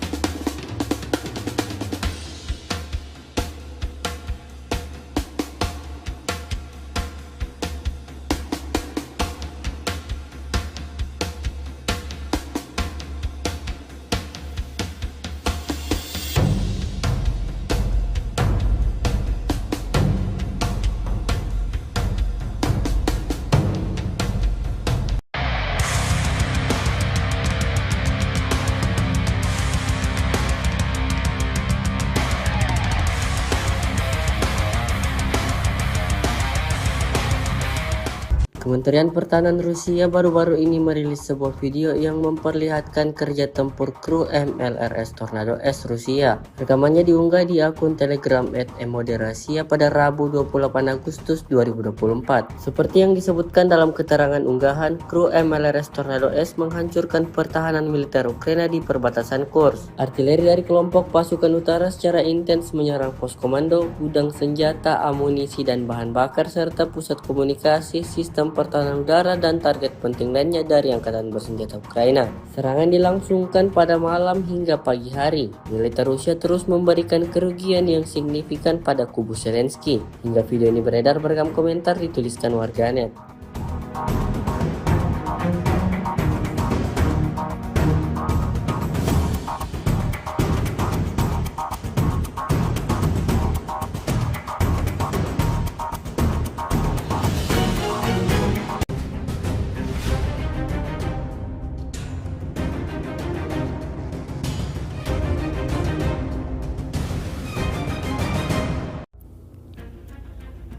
Kementerian Pertahanan Rusia baru-baru ini merilis sebuah video yang memperlihatkan kerja tempur kru MLRS Tornado S Rusia. Rekamannya diunggah di akun Telegram @emoderasiya pada Rabu 28 Agustus 2024. Seperti yang disebutkan dalam keterangan unggahan, kru MLRS Tornado S menghancurkan pertahanan militer Ukraina di perbatasan Kursk. Artileri dari kelompok pasukan utara secara intens menyerang pos komando, gudang senjata, amunisi dan bahan bakar serta pusat komunikasi, sistem pertahanan udara dan target penting lainnya dari angkatan bersenjata Ukraina. Serangan dilangsungkan pada malam hingga pagi hari. Militer Rusia terus memberikan kerugian yang signifikan pada kubu Zelensky. Hingga video ini beredar beragam komentar dituliskan warganet.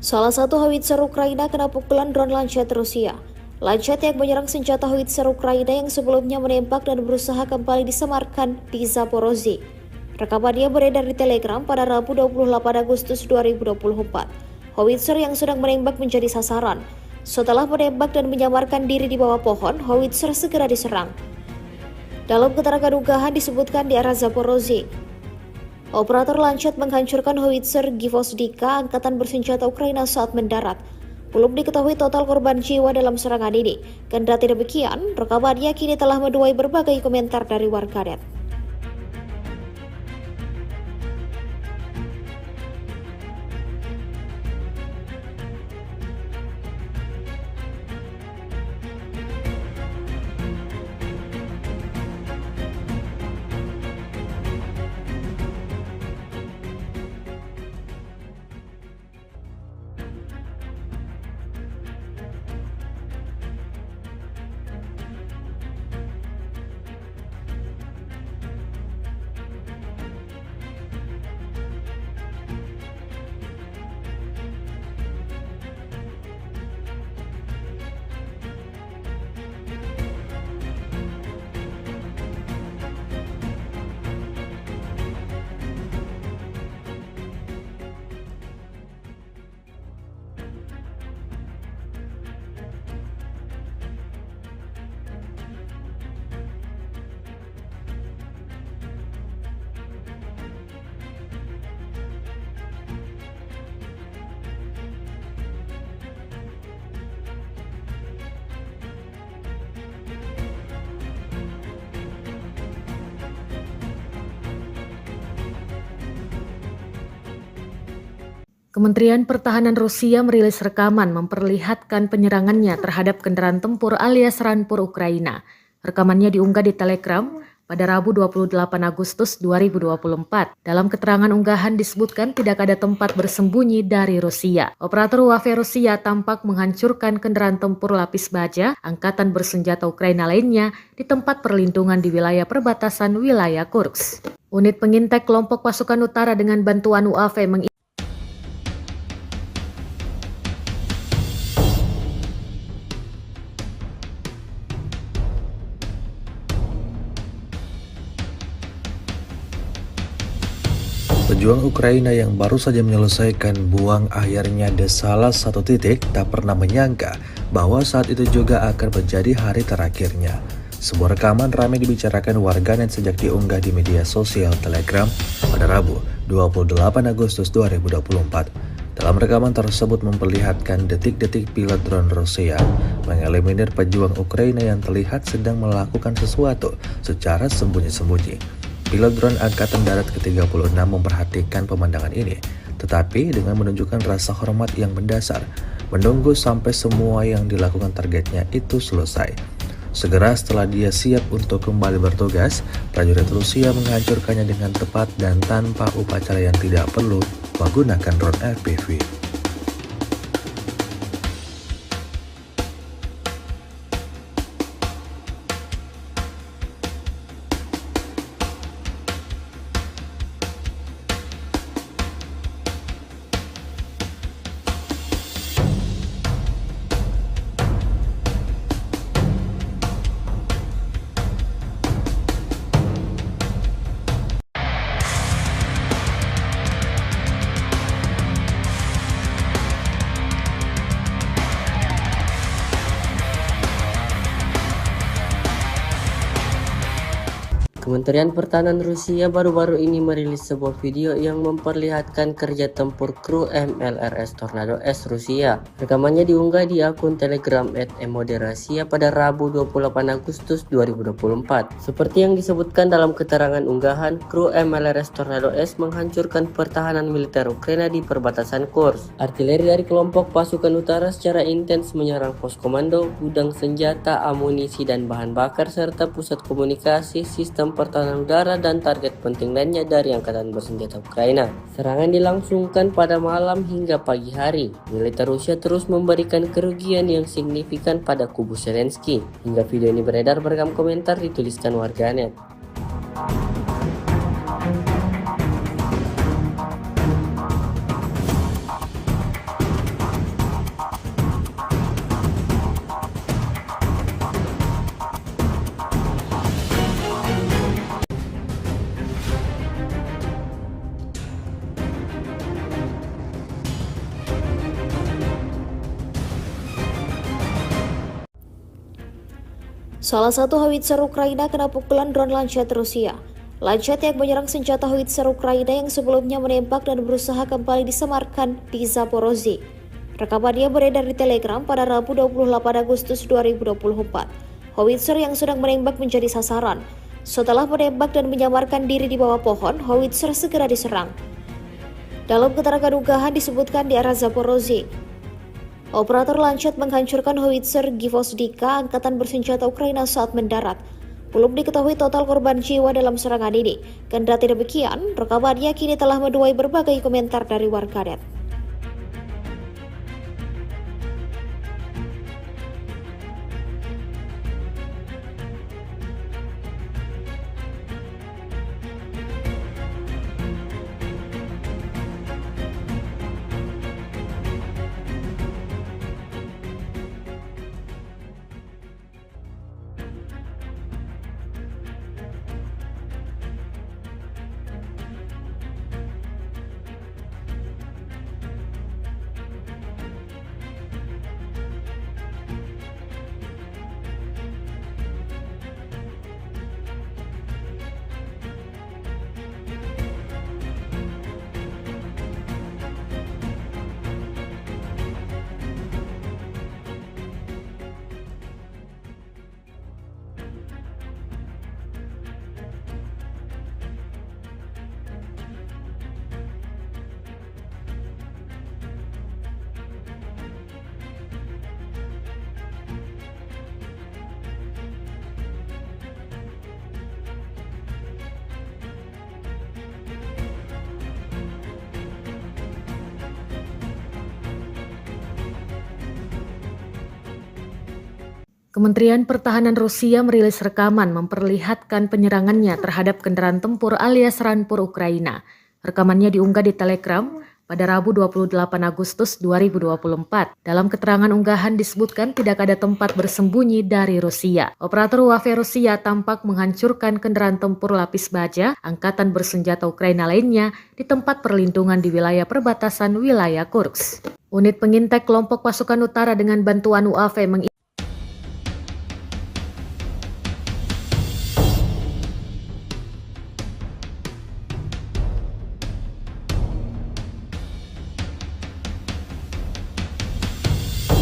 Salah satu howitzer Ukraina kena pukulan drone Lancet Rusia. Lancet yang menyerang senjata howitzer Ukraina yang sebelumnya menembak dan berusaha kembali disemarkan di Zaporozhye. Rekamannya beredar di Telegram pada Rabu 28 Agustus 2024. Howitzer yang sedang menembak menjadi sasaran. Setelah menembak dan menyamarkan diri di bawah pohon, howitzer segera diserang. Dalam keterangan unggahan disebutkan di arah Zaporozhye, operator Lancet menghancurkan howitzer Gvozdika angkatan bersenjata Ukraina saat mendarat. Belum diketahui total korban jiwa dalam serangan ini. Kendati demikian, rekamannya kini telah menuai berbagai komentar dari warganet. Kementerian Pertahanan Rusia merilis rekaman memperlihatkan penyerangannya terhadap kendaraan tempur alias Rampur Ukraina. Rekamannya diunggah di Telegram pada Rabu 28 Agustus 2024. Dalam keterangan unggahan disebutkan tidak ada tempat bersembunyi dari Rusia. Operator UAV Rusia tampak menghancurkan kendaraan tempur lapis baja angkatan bersenjata Ukraina lainnya di tempat perlindungan di wilayah perbatasan wilayah Kursk. Unit pengintai kelompok pasukan utara dengan bantuan UAV Pejuang Ukraina yang baru saja menyelesaikan buang akhirnya di salah satu titik tak pernah menyangka bahwa saat itu juga akan menjadi hari terakhirnya. Sebuah rekaman ramai dibicarakan warganet sejak diunggah di media sosial Telegram pada Rabu 28 Agustus 2024. Dalam rekaman tersebut memperlihatkan detik-detik pilot drone Rusia mengeliminir pejuang Ukraina yang terlihat sedang melakukan sesuatu secara sembunyi-sembunyi. Pilot drone Angkatan Darat ke-36 memperhatikan pemandangan ini, tetapi dengan menunjukkan rasa hormat yang mendasar, menunggu sampai semua yang dilakukan targetnya itu selesai. Segera setelah dia siap untuk kembali bertugas, prajurit Rusia menghancurkannya dengan tepat dan tanpa upacara yang tidak perlu menggunakan drone FPV. Kementerian Pertahanan Rusia baru-baru ini merilis sebuah video yang memperlihatkan kerja tempur kru MLRS Tornado S Rusia. Rekamannya diunggah di akun Telegram @emoderasiya pada Rabu 28 Agustus 2024. Seperti yang disebutkan dalam keterangan unggahan, kru MLRS Tornado S menghancurkan pertahanan militer Ukraina di perbatasan Kursk. Artileri dari kelompok pasukan utara secara intens menyerang pos komando, gudang senjata, amunisi dan bahan bakar serta pusat komunikasi, sistem pertahanan udara dan target penting lainnya dari angkatan bersenjata Ukraina. Serangan dilangsungkan pada malam hingga pagi hari. Militer Rusia terus memberikan kerugian yang signifikan pada kubu Zelensky. Hingga video ini beredar beragam komentar dituliskan warganet. Salah satu howitzer Ukraina kena pukulan drone Lancet Rusia. Lancet yang menyerang senjata howitzer Ukraina yang sebelumnya menembak dan berusaha kembali disemarkan di Zaporozhye. Rekamannya beredar di Telegram pada Rabu 28 Agustus 2024. Howitzer yang sedang menembak menjadi sasaran. Setelah menembak dan menyamarkan diri di bawah pohon, howitzer segera diserang. Dalam keterangan unggahan disebutkan di arah Zaporozhye, operator Lancet menghancurkan howitzer Gvozdika angkatan bersenjata Ukraina saat mendarat. Belum diketahui total korban jiwa dalam serangan ini. Kendati demikian, rekamannya kini telah menuai berbagai komentar dari warganet. Kementerian Pertahanan Rusia merilis rekaman memperlihatkan penyerangannya terhadap kendaraan tempur alias Rampur Ukraina. Rekamannya diunggah di Telegram pada Rabu 28 Agustus 2024. Dalam keterangan unggahan disebutkan tidak ada tempat bersembunyi dari Rusia. Operator UAV Rusia tampak menghancurkan kendaraan tempur lapis baja angkatan bersenjata Ukraina lainnya di tempat perlindungan di wilayah perbatasan wilayah Kursk. Unit pengintai kelompok pasukan utara dengan bantuan UAV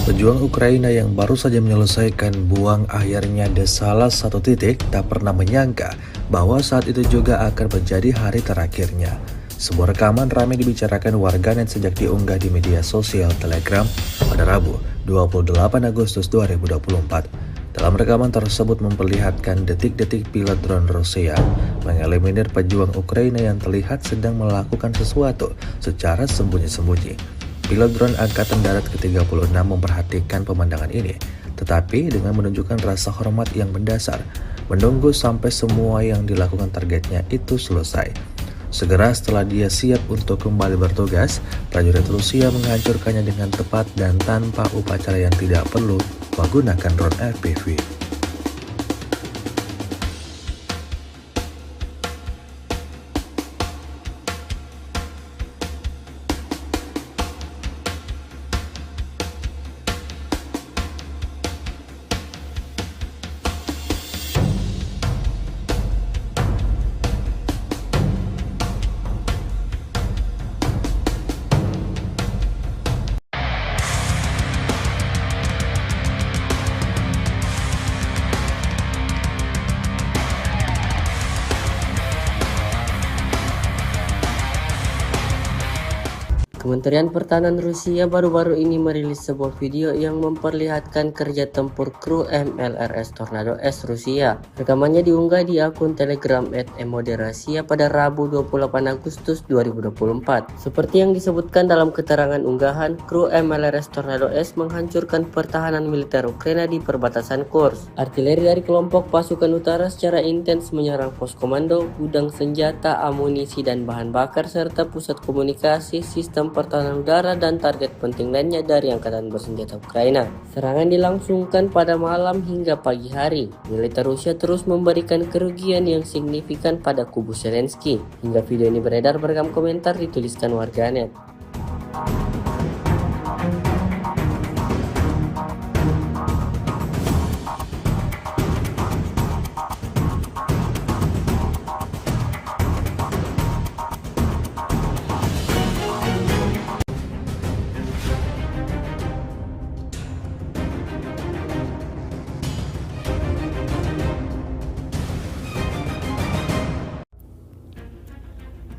Pejuang Ukraina yang baru saja menyelesaikan buang akhirnya di salah satu titik tak pernah menyangka bahwa saat itu juga akan menjadi hari terakhirnya. Sebuah rekaman ramai dibicarakan warganet sejak diunggah di media sosial Telegram pada Rabu 28 Agustus 2024. Dalam rekaman tersebut memperlihatkan detik-detik pilot drone Rusia mengeliminir pejuang Ukraina yang terlihat sedang melakukan sesuatu secara sembunyi-sembunyi. Pilot drone Angkatan Darat ke-36 memperhatikan pemandangan ini, tetapi dengan menunjukkan rasa hormat yang mendasar, menunggu sampai semua yang dilakukan targetnya itu selesai. Segera setelah dia siap untuk kembali bertugas, prajurit Rusia menghancurkannya dengan tepat dan tanpa upacara yang tidak perlu menggunakan drone FPV. Kementerian Pertahanan Rusia baru-baru ini merilis sebuah video yang memperlihatkan kerja tempur kru MLRS Tornado S Rusia. Rekamannya diunggah di akun Telegram @emoderasiya pada Rabu 28 Agustus 2024. Seperti yang disebutkan dalam keterangan unggahan, kru MLRS Tornado S menghancurkan pertahanan militer Ukraina di perbatasan Kursk. Artileri dari kelompok pasukan utara secara intens menyerang pos komando, gudang senjata, amunisi dan bahan bakar serta pusat komunikasi, sistem pertahanan udara dan target penting lainnya dari angkatan bersenjata Ukraina. Serangan dilangsungkan pada malam hingga pagi hari. Militer Rusia terus memberikan kerugian yang signifikan pada kubu Zelensky. Hingga video ini beredar beragam komentar dituliskan warganet.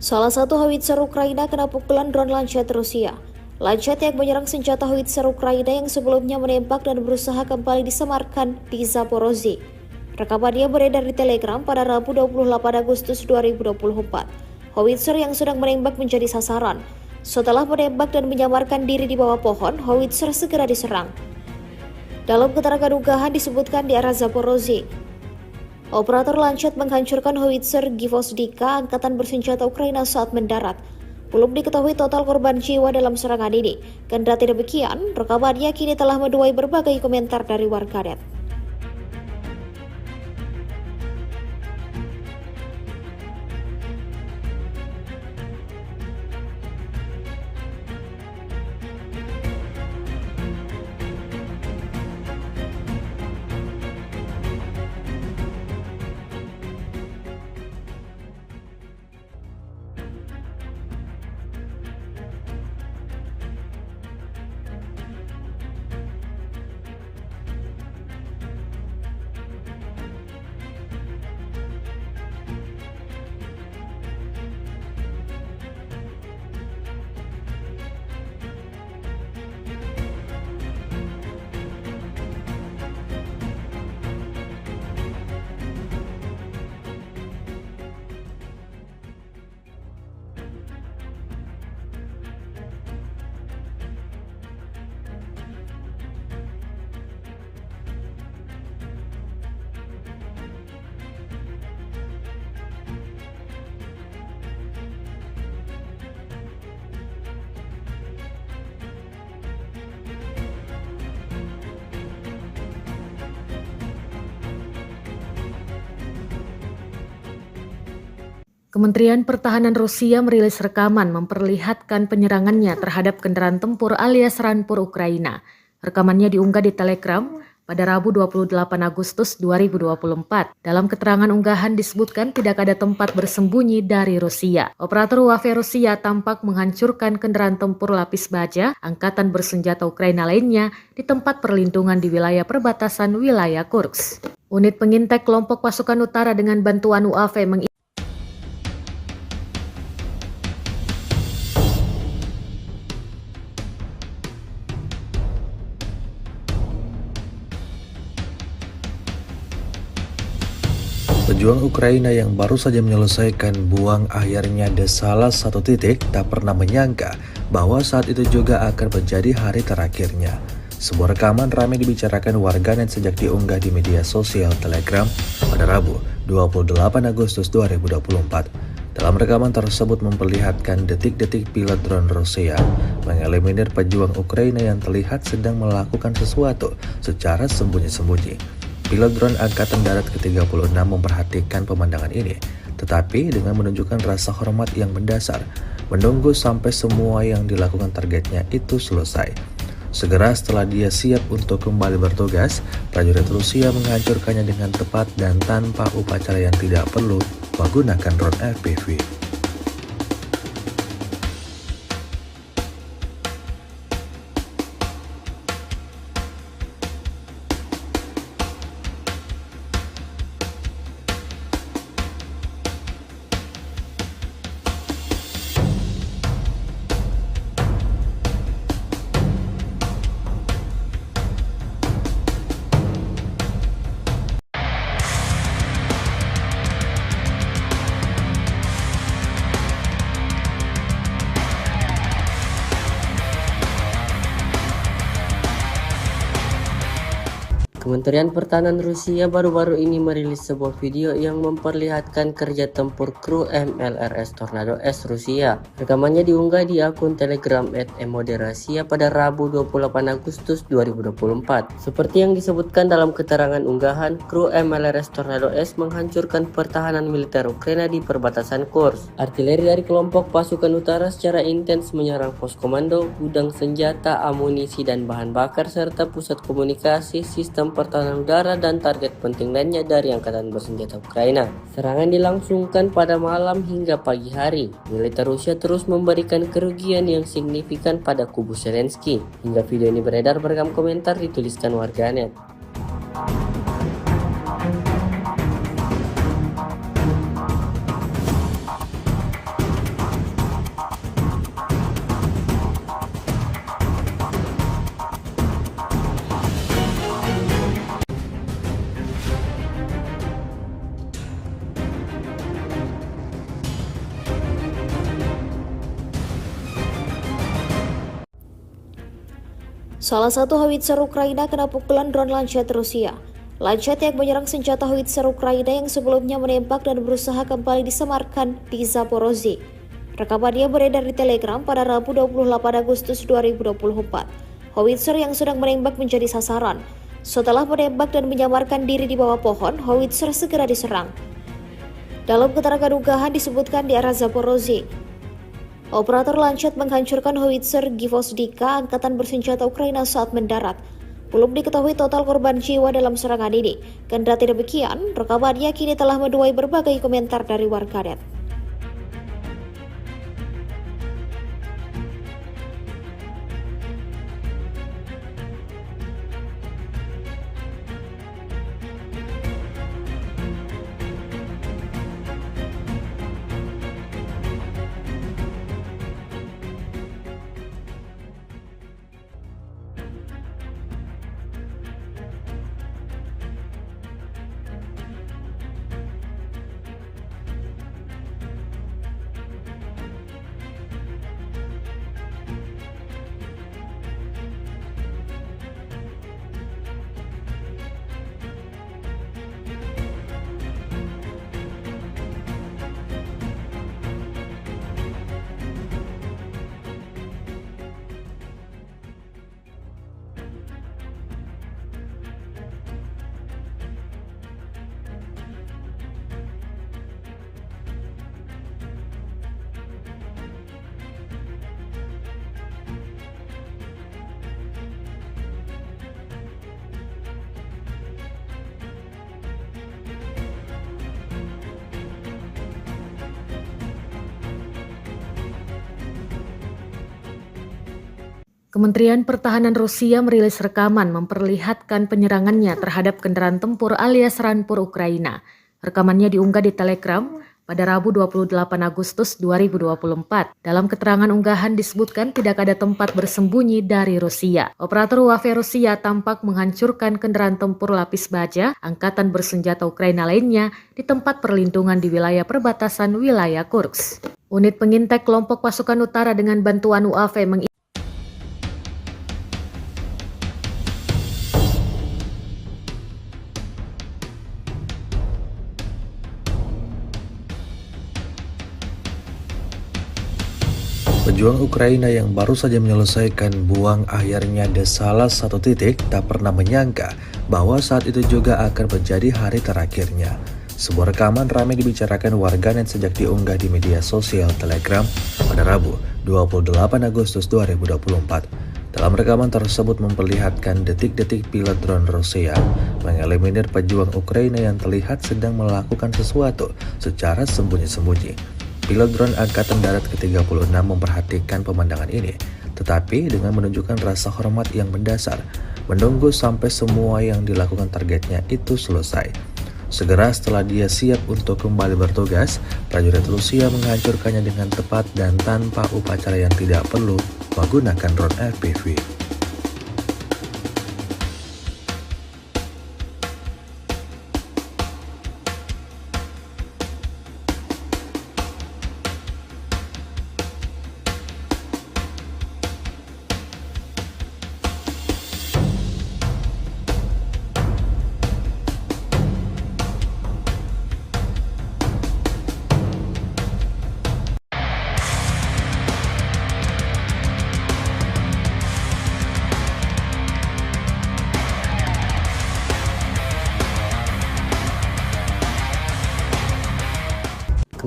Salah satu howitzer Ukraina kena pukulan drone Lancet Rusia. Lancet yang menyerang senjata howitzer Ukraina yang sebelumnya menembak dan berusaha kembali disemarkan di Zaporozhye. Rekamannya beredar di Telegram pada Rabu 28 Agustus 2024. Howitzer yang sedang menembak menjadi sasaran. Setelah menembak dan menyamarkan diri di bawah pohon, howitzer segera diserang. Dalam keterangan unggahan disebutkan di arah Zaporozhye, operator Lancet menghancurkan howitzer Gvozdika angkatan bersenjata Ukraina saat mendarat. Belum diketahui total korban jiwa dalam serangan ini. Kendati demikian, rekamannya kini telah menuai berbagai komentar dari warganet. Kementerian Pertahanan Rusia merilis rekaman memperlihatkan penyerangannya terhadap kendaraan tempur alias Rampur Ukraina. Rekamannya diunggah di Telegram pada Rabu 28 Agustus 2024. Dalam keterangan unggahan disebutkan tidak ada tempat bersembunyi dari Rusia. Operator UAV Rusia tampak menghancurkan kendaraan tempur lapis baja angkatan bersenjata Ukraina lainnya di tempat perlindungan di wilayah perbatasan wilayah Kursk. Unit pengintai kelompok pasukan utara dengan bantuan UAV Pejuang Ukraina yang baru saja menyelesaikan buang akhirnya di salah satu titik tak pernah menyangka bahwa saat itu juga akan menjadi hari terakhirnya. Sebuah rekaman ramai dibicarakan warganet sejak diunggah di media sosial Telegram pada Rabu 28 Agustus 2024. Dalam rekaman tersebut memperlihatkan detik-detik pilot drone Rusia mengeliminir pejuang Ukraina yang terlihat sedang melakukan sesuatu secara sembunyi-sembunyi. Pilot drone Angkatan Darat ke-36 memperhatikan pemandangan ini, tetapi dengan menunjukkan rasa hormat yang mendasar, menunggu sampai semua yang dilakukan targetnya itu selesai. Segera setelah dia siap untuk kembali bertugas, prajurit Rusia menghancurkannya dengan tepat dan tanpa upacara yang tidak perlu menggunakan drone FPV. Kementerian Pertahanan Rusia baru-baru ini merilis sebuah video yang memperlihatkan kerja tempur kru MLRS Tornado S Rusia. Rekamannya diunggah di akun Telegram @emoderasiya pada Rabu 28 Agustus 2024. Seperti yang disebutkan dalam keterangan unggahan, kru MLRS Tornado S menghancurkan pertahanan militer Ukraina di perbatasan Kursk. Artileri dari kelompok pasukan utara secara intens menyerang pos komando, gudang senjata, amunisi dan bahan bakar serta pusat komunikasi, sistem pertahanan udara dan target penting lainnya dari angkatan bersenjata Ukraina. Serangan dilangsungkan pada malam hingga pagi hari. Militer Rusia terus memberikan kerugian yang signifikan pada kubu Zelensky. Hingga video ini beredar beragam komentar dituliskan warganet. Salah satu howitzer Ukraina kena pukulan drone Lancet Rusia. Lancet yang menyerang senjata howitzer Ukraina yang sebelumnya menembak dan berusaha kembali disemarkan di Zaporozhye. Rekamannya beredar di Telegram pada Rabu 28 Agustus 2024. Howitzer yang sedang menembak menjadi sasaran. Setelah menembak dan menyamarkan diri di bawah pohon, howitzer segera diserang. Dalam keterangan unggahan disebutkan di arah Zaporozhye, operator Lancet menghancurkan howitzer Gvozdika angkatan bersenjata Ukraina saat mendarat. Belum diketahui total korban jiwa dalam serangan ini. Kendati demikian, rekamannya kini telah menuai berbagai komentar dari warganet. Kementerian Pertahanan Rusia merilis rekaman memperlihatkan penyerangannya terhadap kendaraan tempur alias Rampur Ukraina. Rekamannya diunggah di Telegram pada Rabu 28 Agustus 2024. Dalam keterangan unggahan disebutkan tidak ada tempat bersembunyi dari Rusia. Operator UAV Rusia tampak menghancurkan kendaraan tempur lapis baja angkatan bersenjata Ukraina lainnya di tempat perlindungan di wilayah perbatasan wilayah Kursk. Unit pengintai kelompok pasukan utara dengan bantuan UAV Pejuang Ukraina yang baru saja menyelesaikan buang akhirnya di salah satu titik tak pernah menyangka bahwa saat itu juga akan menjadi hari terakhirnya. Sebuah rekaman ramai dibicarakan warganet sejak diunggah di media sosial Telegram pada Rabu 28 Agustus 2024. Dalam rekaman tersebut memperlihatkan detik-detik pilot drone Rusia mengeliminir pejuang Ukraina yang terlihat sedang melakukan sesuatu secara sembunyi-sembunyi. Pilot drone Angkatan Darat ke-36 memperhatikan pemandangan ini, tetapi dengan menunjukkan rasa hormat yang mendasar, menunggu sampai semua yang dilakukan targetnya itu selesai. Segera setelah dia siap untuk kembali bertugas, prajurit Rusia menghancurkannya dengan tepat dan tanpa upacara yang tidak perlu menggunakan drone FPV.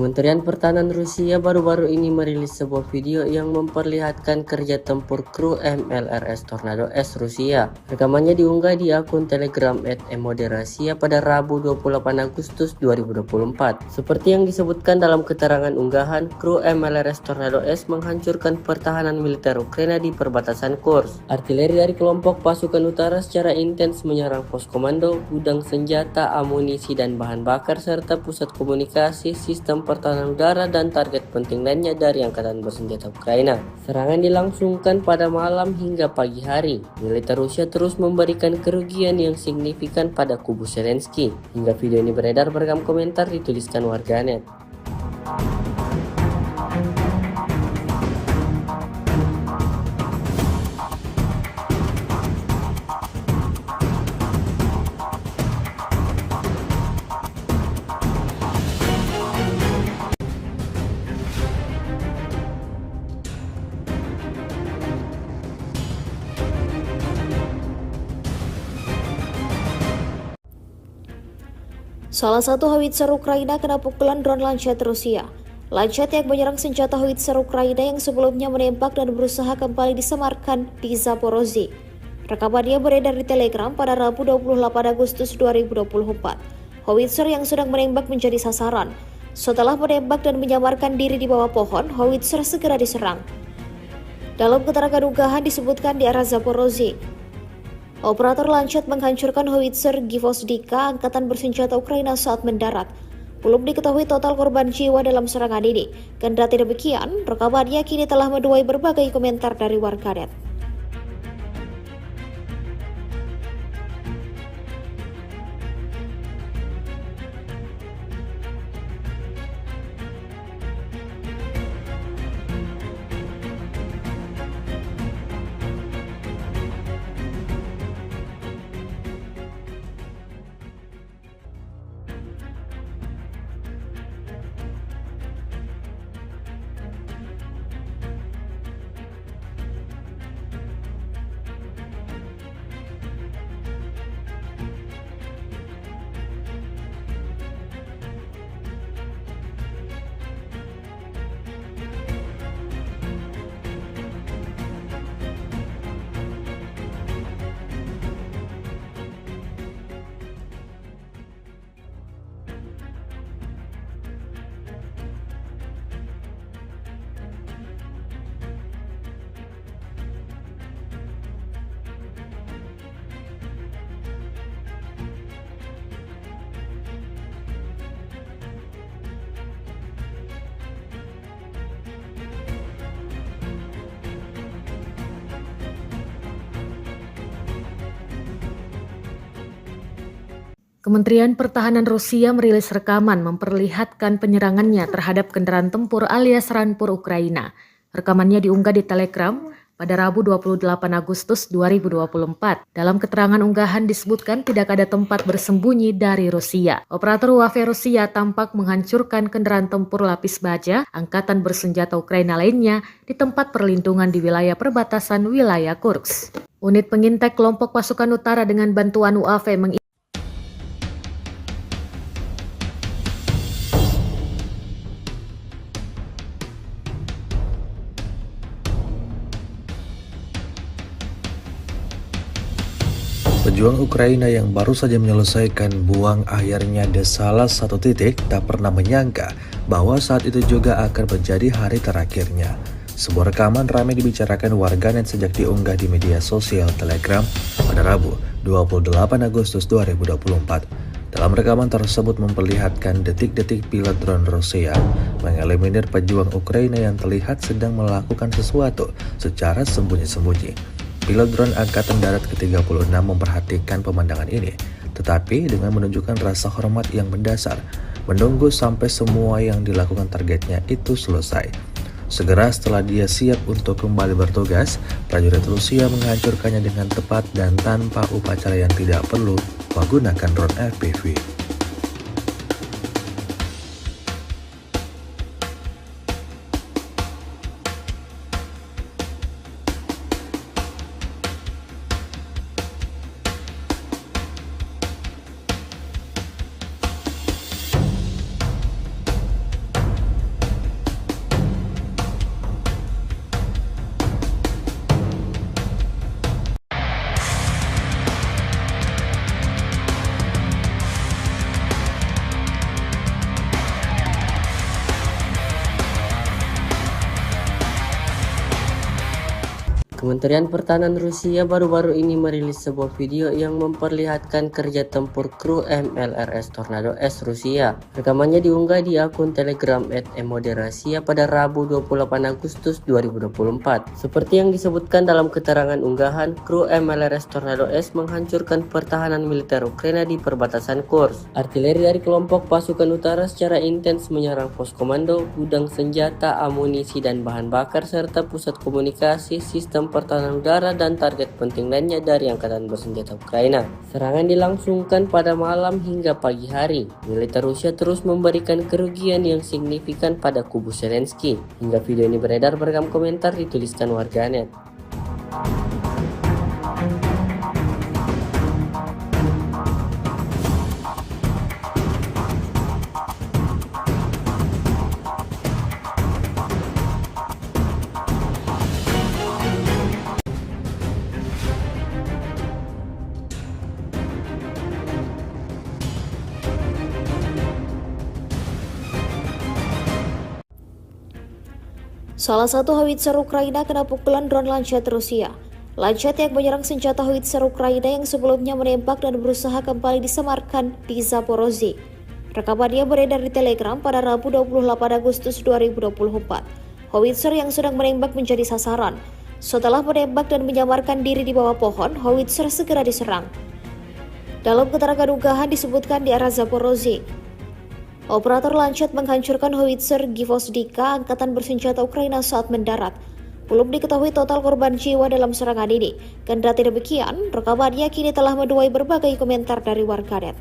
Kementerian Pertahanan Rusia baru-baru ini merilis sebuah video yang memperlihatkan kerja tempur kru MLRS Tornado S Rusia. Rekamannya diunggah di akun Telegram @emoderasiya pada Rabu 28 Agustus 2024. Seperti yang disebutkan dalam keterangan unggahan, kru MLRS Tornado S menghancurkan pertahanan militer Ukraina di perbatasan Kursk. Artileri dari kelompok pasukan utara secara intens menyerang pos komando, gudang senjata, amunisi dan bahan bakar serta pusat komunikasi, sistem pertahanan udara dan target penting lainnya dari Angkatan Bersenjata Ukraina. Serangan dilangsungkan pada malam hingga pagi hari. Militer Rusia terus memberikan kerugian yang signifikan pada kubu Zelensky. Hingga video ini beredar, beragam komentar dituliskan warganet. Salah satu howitzer Ukraina kena pukulan drone Lancet Rusia. Lancet yang menyerang senjata howitzer Ukraina yang sebelumnya menembak dan berusaha kembali disemarkan di Zaporozhye. Rekamannya beredar di Telegram pada Rabu 28 Agustus 2024. Howitzer yang sedang menembak menjadi sasaran. Setelah menembak dan menyamarkan diri di bawah pohon, howitzer segera diserang. Dalam keterangan unggahan disebutkan di arah Zaporozhye, operator Lancet menghancurkan howitzer Gvozdika angkatan bersenjata Ukraina saat mendarat. Belum diketahui total korban jiwa dalam serangan ini. Kendati demikian, rekamannya kini telah menuai berbagai komentar dari warganet. Kementerian Pertahanan Rusia merilis rekaman memperlihatkan penyerangannya terhadap kendaraan tempur alias Rampur Ukraina. Rekamannya diunggah di Telegram pada Rabu 28 Agustus 2024. Dalam keterangan unggahan disebutkan tidak ada tempat bersembunyi dari Rusia. Operator UAV Rusia tampak menghancurkan kendaraan tempur lapis baja angkatan bersenjata Ukraina lainnya di tempat perlindungan di wilayah perbatasan wilayah Kursk. Unit pengintai kelompok pasukan utara dengan bantuan UAV Pejuang Ukraina yang baru saja menyelesaikan buang akhirnya di salah satu titik tak pernah menyangka bahwa saat itu juga akan menjadi hari terakhirnya. Sebuah rekaman ramai dibicarakan warganet sejak diunggah di media sosial Telegram pada Rabu 28 Agustus 2024. Dalam rekaman tersebut memperlihatkan detik-detik pilot drone Rusia mengeliminir pejuang Ukraina yang terlihat sedang melakukan sesuatu secara sembunyi-sembunyi. Pilot drone Angkatan Darat ke-36 memperhatikan pemandangan ini, tetapi dengan menunjukkan rasa hormat yang mendasar, menunggu sampai semua yang dilakukan targetnya itu selesai. Segera setelah dia siap untuk kembali bertugas, prajurit Rusia menghancurkannya dengan tepat dan tanpa upacara yang tidak perlu menggunakan drone FPV. Kementerian Pertahanan Rusia baru-baru ini merilis sebuah video yang memperlihatkan kerja tempur kru MLRS Tornado S Rusia. Rekamannya diunggah di akun Telegram @emoderasia pada Rabu 28 Agustus 2024. Seperti yang disebutkan dalam keterangan unggahan, kru MLRS Tornado S menghancurkan pertahanan militer Ukraina di perbatasan Kursk. Artileri dari kelompok pasukan utara secara intens menyerang pos komando, gudang senjata, amunisi dan bahan bakar serta pusat komunikasi, sistem pertahanan udara dan target penting lainnya dari angkatan bersenjata Ukraina. Serangan dilangsungkan pada malam hingga pagi hari. Militer Rusia terus memberikan kerugian yang signifikan pada kubu Zelensky. Hingga video ini beredar, beragam komentar dituliskan warganet. Salah satu howitzer Ukraina kena pukulan drone Lancet Rusia. Lancet yang menyerang senjata howitzer Ukraina yang sebelumnya menembak dan berusaha kembali disamarkan di Zaporozhye. Rekamannya beredar di Telegram pada Rabu 28 Agustus 2024. Howitzer yang sedang menembak menjadi sasaran. Setelah menembak dan menyamarkan diri di bawah pohon, howitzer segera diserang. Dalam keterangan unggahan disebutkan di arah Zaporozhye, operator Lancet menghancurkan howitzer Gvozdika angkatan bersenjata Ukraina saat mendarat. Belum diketahui total korban jiwa dalam serangan ini. Kendati demikian, rekamannya kini telah menuai berbagai komentar dari warganet.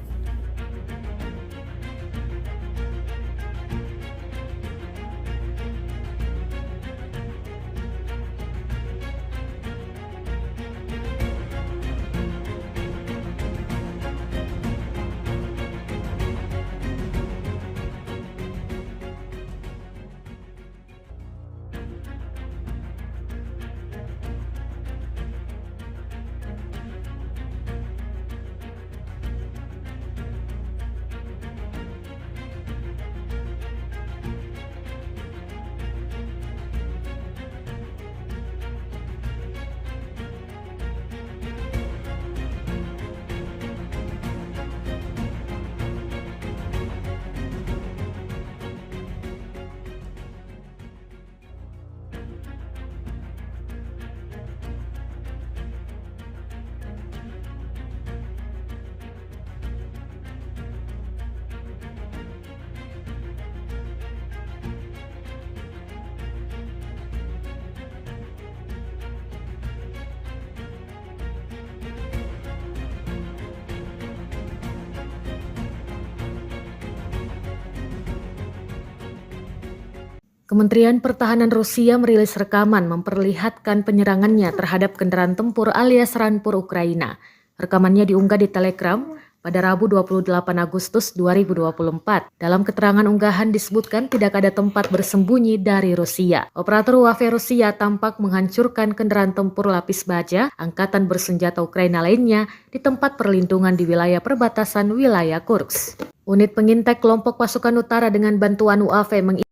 Kementerian Pertahanan Rusia merilis rekaman memperlihatkan penyerangannya terhadap kendaraan tempur alias Rampur Ukraina. Rekamannya diunggah di Telegram pada Rabu 28 Agustus 2024. Dalam keterangan unggahan disebutkan tidak ada tempat bersembunyi dari Rusia. Operator UAV Rusia tampak menghancurkan kendaraan tempur lapis baja angkatan bersenjata Ukraina lainnya di tempat perlindungan di wilayah perbatasan wilayah Kursk. Unit pengintai kelompok pasukan utara dengan bantuan UAV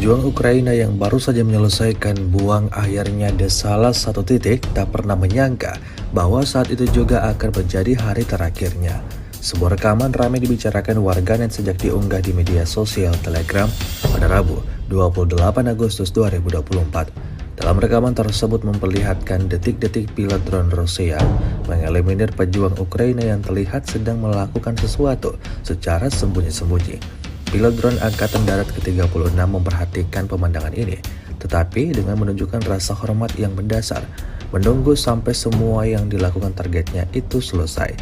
Pejuang Ukraina yang baru saja menyelesaikan buang akhirnya di salah satu titik tak pernah menyangka bahwa saat itu juga akan menjadi hari terakhirnya. Sebuah rekaman ramai dibicarakan warganet sejak diunggah di media sosial Telegram pada Rabu 28 Agustus 2024. Dalam rekaman tersebut memperlihatkan detik-detik pilot drone Rusia mengeliminir pejuang Ukraina yang terlihat sedang melakukan sesuatu secara sembunyi-sembunyi. Pilot drone Angkatan Darat ke-36 memperhatikan pemandangan ini, tetapi dengan menunjukkan rasa hormat yang mendasar, menunggu sampai semua yang dilakukan targetnya itu selesai.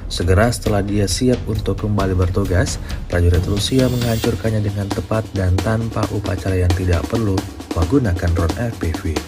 Segera setelah dia siap untuk kembali bertugas, prajurit Rusia menghancurkannya dengan tepat dan tanpa upacara yang tidak perlu menggunakan drone FPV.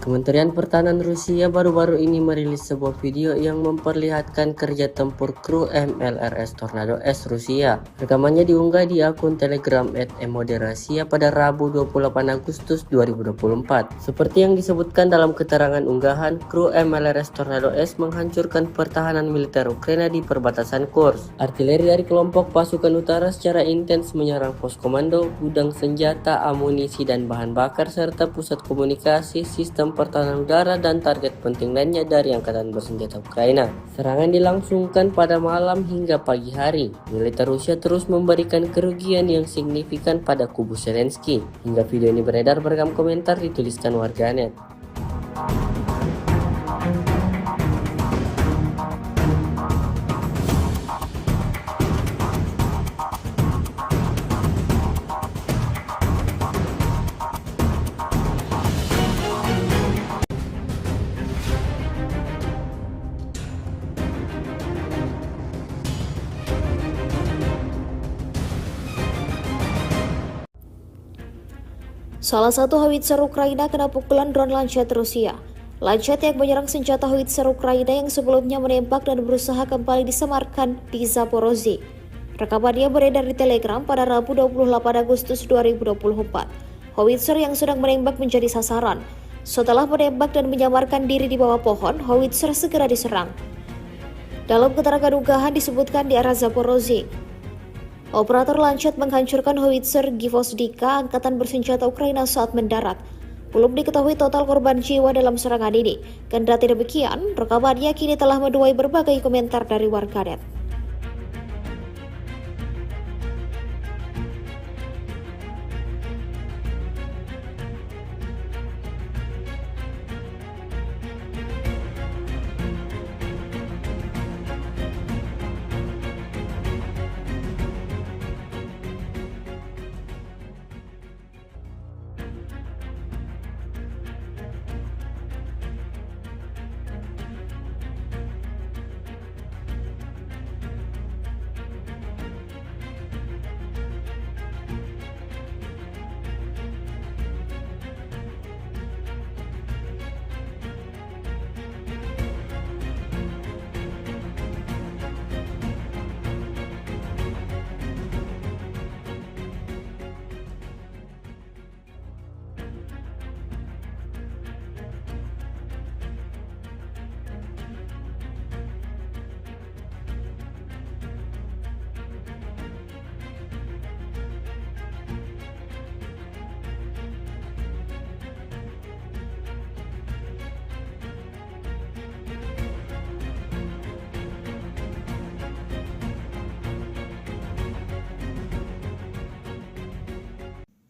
Kementerian Pertahanan Rusia baru-baru ini merilis sebuah video yang memperlihatkan kerja tempur kru MLRS Tornado S Rusia. Rekamannya diunggah di akun Telegram @emoderasia pada Rabu 28 Agustus 2024. Seperti yang disebutkan dalam keterangan unggahan, kru MLRS Tornado S menghancurkan pertahanan militer Ukraina di perbatasan Kursk. Artileri dari kelompok pasukan utara secara intens menyerang pos komando, gudang senjata, amunisi dan bahan bakar serta pusat komunikasi, sistem pertahanan udara dan target penting lainnya dari angkatan bersenjata Ukraina. Serangan dilangsungkan pada malam hingga pagi hari. Militer Rusia terus memberikan kerugian yang signifikan pada kubu Zelensky. Hingga video ini beredar, beragam komentar dituliskan warganet. Salah satu howitzer Ukraina kena pukulan drone Lancet Rusia. Lancet yang menyerang senjata howitzer Ukraina yang sebelumnya menembak dan berusaha kembali disamarkan di Zaporozhye. Rekamannya beredar di Telegram pada Rabu 28 Agustus 2024. Howitzer yang sedang menembak menjadi sasaran. Setelah menembak dan menyamarkan diri di bawah pohon, howitzer segera diserang. Dalam keterangan unggahan disebutkan di arah Zaporozhye, operator Lancet menghancurkan howitzer Gvozdika angkatan bersenjata Ukraina saat mendarat. Belum diketahui total korban jiwa dalam serangan ini. Kendati demikian, rekamannya kini telah menuai berbagai komentar dari warganet.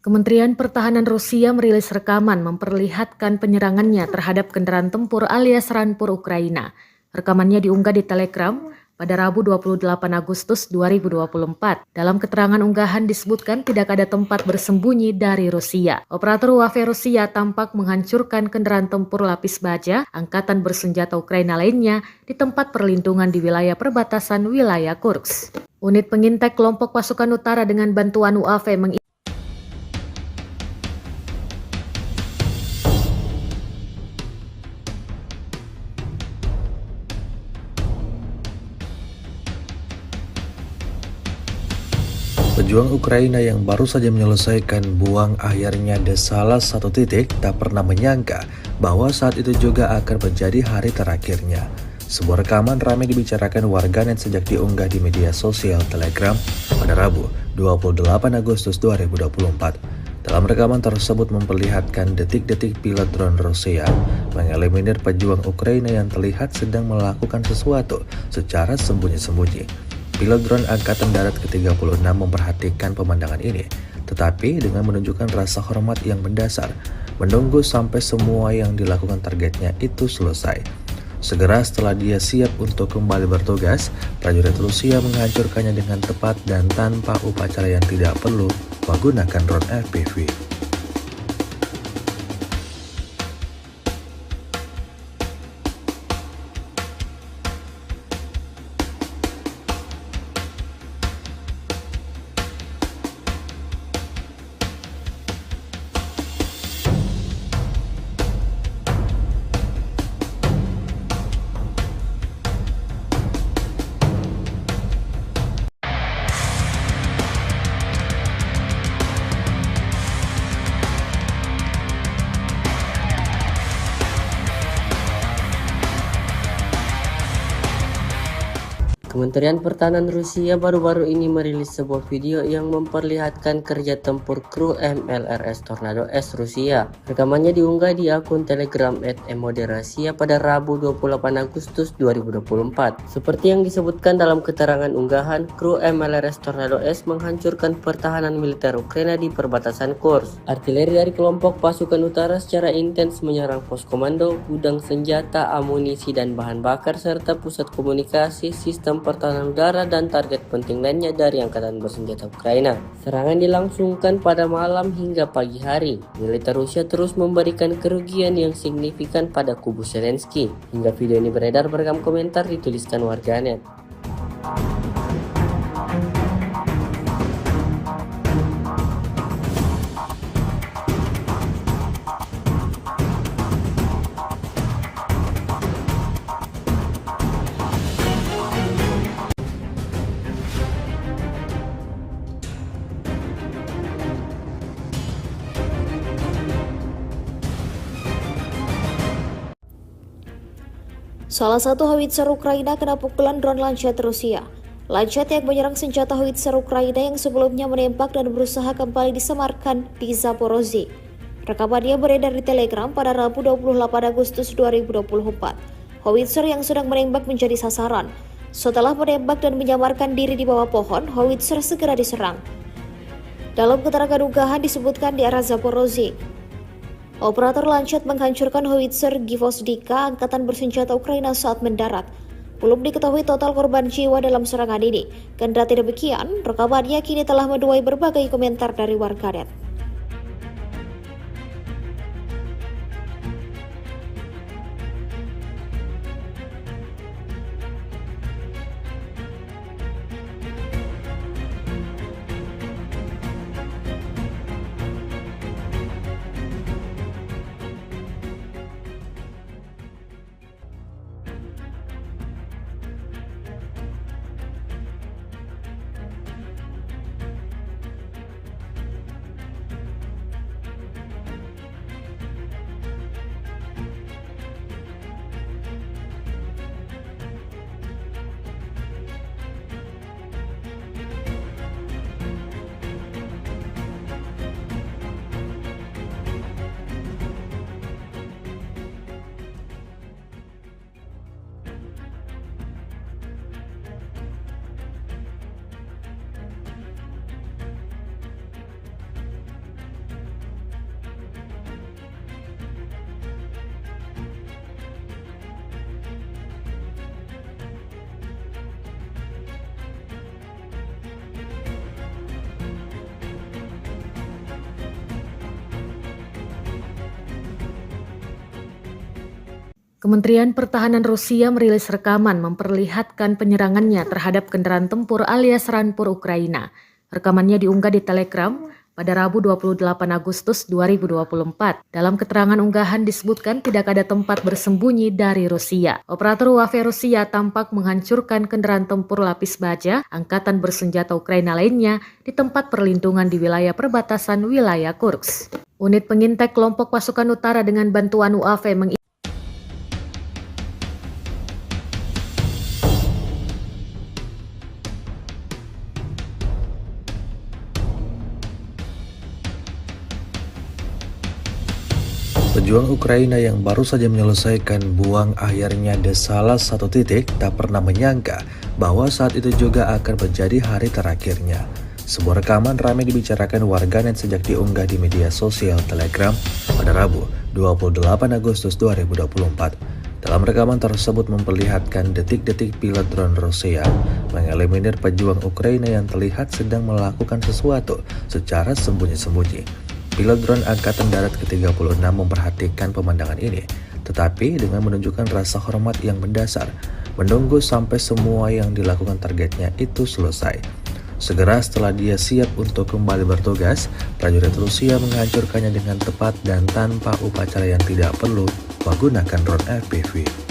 Kementerian Pertahanan Rusia merilis rekaman memperlihatkan penyerangannya terhadap kendaraan tempur alias Rampur Ukraina. Rekamannya diunggah di Telegram pada Rabu 28 Agustus 2024. Dalam keterangan unggahan disebutkan tidak ada tempat bersembunyi dari Rusia. Operator UAV Rusia tampak menghancurkan kendaraan tempur lapis baja angkatan bersenjata Ukraina lainnya di tempat perlindungan di wilayah perbatasan wilayah Kursk. Unit pengintai kelompok pasukan utara dengan bantuan UAV Pejuang Ukraina yang baru saja menyelesaikan buang akhirnya di salah satu titik tak pernah menyangka bahwa saat itu juga akan menjadi hari terakhirnya. Sebuah rekaman ramai dibicarakan warganet sejak diunggah di media sosial Telegram pada Rabu 28 Agustus 2024. Dalam rekaman tersebut memperlihatkan detik-detik pilot drone Rusia mengeliminir pejuang Ukraina yang terlihat sedang melakukan sesuatu secara sembunyi-sembunyi. Pilot drone Angkatan Darat ke-36 memperhatikan pemandangan ini, tetapi dengan menunjukkan rasa hormat yang mendasar, menunggu sampai semua yang dilakukan targetnya itu selesai. Segera setelah dia siap untuk kembali bertugas, prajurit Rusia menghancurkannya dengan tepat dan tanpa upacara yang tidak perlu menggunakan drone FPV. Kementerian Pertahanan Rusia baru-baru ini merilis sebuah video yang memperlihatkan kerja tempur kru MLRS Tornado S Rusia. Rekamannya diunggah di akun Telegram @emoderasiya pada Rabu 28 Agustus 2024. Seperti yang disebutkan dalam keterangan unggahan, kru MLRS Tornado S menghancurkan pertahanan militer Ukraina di perbatasan Kursk. Artileri dari kelompok pasukan utara secara intens menyerang pos komando, gudang senjata, amunisi dan bahan bakar serta pusat komunikasi, sistem pertahanan udara dan target penting lainnya dari angkatan bersenjata Ukraina. Serangan dilangsungkan pada malam hingga pagi hari. Militer Rusia terus memberikan kerugian yang signifikan pada kubu Zelensky. Hingga video ini beredar, beragam komentar dituliskan warganet. Salah satu howitzer Ukraina kena pukulan drone Lancet Rusia. Lancet yang menyerang senjata howitzer Ukraina yang sebelumnya menembak dan berusaha kembali disemarkan di Zaporozhye. Rekamannya beredar di Telegram pada Rabu 28 Agustus 2024. Howitzer yang sedang menembak menjadi sasaran. Setelah menembak dan menyamarkan diri di bawah pohon, howitzer segera diserang. Dalam keterangan unggahan disebutkan di arah Zaporozhye, operator Lancet menghancurkan howitzer Gvozdika angkatan bersenjata Ukraina saat mendarat. Belum diketahui total korban jiwa dalam serangan ini. Kendati demikian, rekamannya kini telah menuai berbagai komentar dari warganet. Kementerian Pertahanan Rusia merilis rekaman memperlihatkan penyerangannya terhadap kendaraan tempur alias Rampur Ukraina. Rekamannya diunggah di Telegram pada Rabu 28 Agustus 2024. Dalam keterangan unggahan disebutkan tidak ada tempat bersembunyi dari Rusia. Operator UAV Rusia tampak menghancurkan kendaraan tempur lapis baja angkatan bersenjata Ukraina lainnya di tempat perlindungan di wilayah perbatasan wilayah Kursk. Unit pengintai kelompok pasukan utara dengan bantuan UAV Pejuang Ukraina yang baru saja menyelesaikan buang akhirnya di salah satu titik tak pernah menyangka bahwa saat itu juga akan menjadi hari terakhirnya. Sebuah rekaman ramai dibicarakan warganet sejak diunggah di media sosial Telegram pada Rabu 28 Agustus 2024. Dalam rekaman tersebut memperlihatkan detik-detik pilot drone Rusia mengeliminir pejuang Ukraina yang terlihat sedang melakukan sesuatu secara sembunyi-sembunyi. Pilot drone Angkatan Darat ke-36 memperhatikan pemandangan ini, tetapi dengan menunjukkan rasa hormat yang mendasar, menunggu sampai semua yang dilakukan targetnya itu selesai. Segera setelah dia siap untuk kembali bertugas, prajurit Rusia menghancurkannya dengan tepat dan tanpa upacara yang tidak perlu menggunakan drone FPV.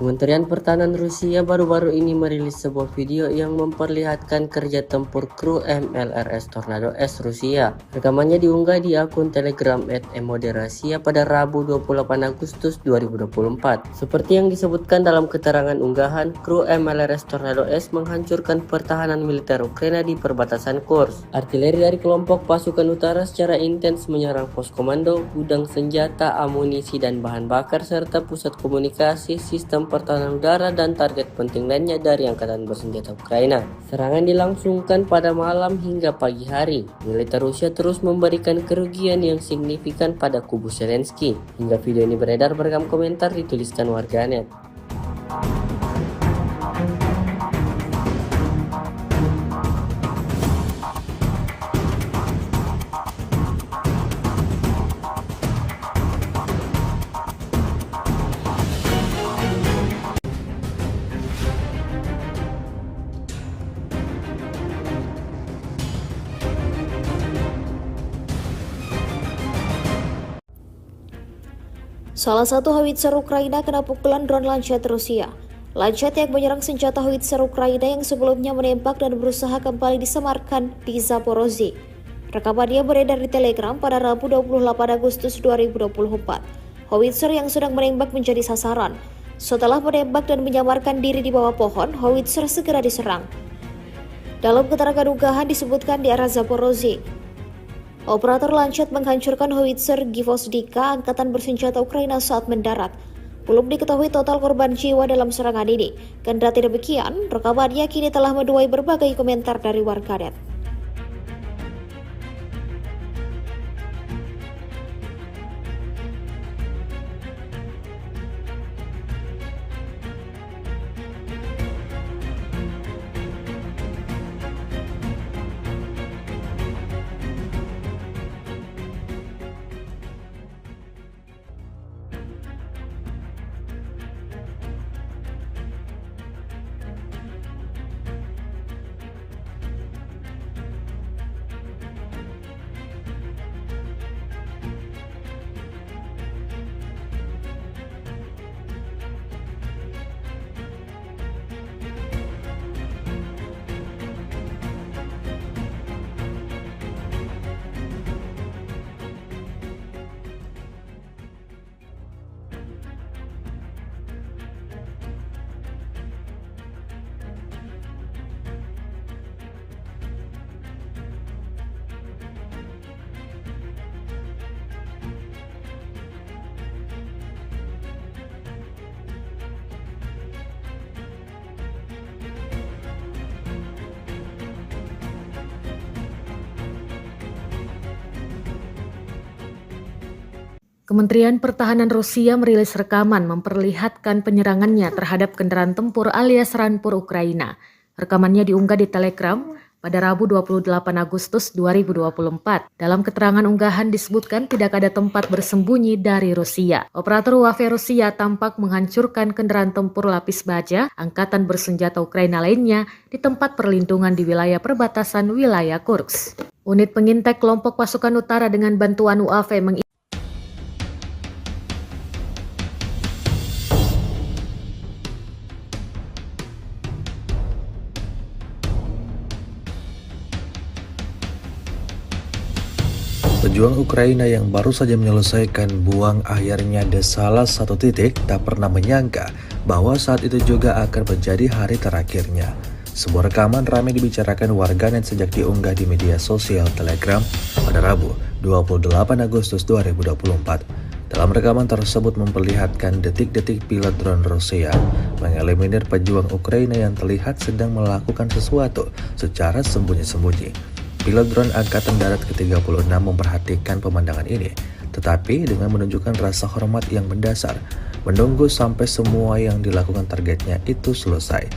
Kementerian Pertahanan Rusia baru-baru ini merilis sebuah video yang memperlihatkan kerja tempur kru MLRS Tornado S Rusia. Rekamannya diunggah di akun Telegram @emoderasiya pada Rabu 28 Agustus 2024. Seperti yang disebutkan dalam keterangan unggahan, kru MLRS Tornado S menghancurkan pertahanan militer Ukraina di perbatasan Kursk. Artileri dari kelompok pasukan utara secara intens menyerang pos komando, gudang senjata, amunisi dan bahan bakar serta pusat komunikasi, sistem pertahanan udara dan target penting lainnya dari angkatan bersenjata Ukraina. Serangan dilangsungkan pada malam hingga pagi hari. Militer Rusia terus memberikan kerugian yang signifikan pada kubu Zelensky. Hingga video ini beredar beragam komentar dituliskan warganet. Salah satu howitzer Ukraina kena pukulan drone Lancet Rusia. Lancet yang menyerang senjata howitzer Ukraina yang sebelumnya menembak dan berusaha kembali disemarkan di Zaporozhye. Rekamannya beredar di Telegram pada Rabu 28 Agustus 2024. Howitzer yang sedang menembak menjadi sasaran. Setelah menembak dan menyamarkan diri di bawah pohon, howitzer segera diserang. Dalam keterangan unggahan disebutkan di arah Zaporozhye, operator Lancet menghancurkan howitzer Gvozdika angkatan bersenjata Ukraina saat mendarat. Belum diketahui total korban jiwa dalam serangan ini. Kendati demikian, rekamannya kini telah menuai berbagai komentar dari warganet. Kementerian Pertahanan Rusia merilis rekaman memperlihatkan penyerangannya terhadap kendaraan tempur alias Rampur Ukraina. Rekamannya diunggah di Telegram pada Rabu 28 Agustus 2024. Dalam keterangan unggahan disebutkan tidak ada tempat bersembunyi dari Rusia. Operator UAV Rusia tampak menghancurkan kendaraan tempur lapis baja angkatan bersenjata Ukraina lainnya di tempat perlindungan di wilayah perbatasan wilayah Kursk. Unit pengintai kelompok pasukan utara dengan bantuan UAV Pejuang Ukraina yang baru saja menyelesaikan buang akhirnya di salah satu titik tak pernah menyangka bahwa saat itu juga akan menjadi hari terakhirnya. Sebuah rekaman ramai dibicarakan warganet sejak diunggah di media sosial Telegram pada Rabu 28 Agustus 2024. Dalam rekaman tersebut memperlihatkan detik-detik pilot drone Rusia mengeliminir pejuang Ukraina yang terlihat sedang melakukan sesuatu secara sembunyi-sembunyi. Pilot drone Angkatan Darat ke-36 memperhatikan pemandangan ini, tetapi dengan menunjukkan rasa hormat yang mendasar, menunggu sampai semua yang dilakukan targetnya itu selesai.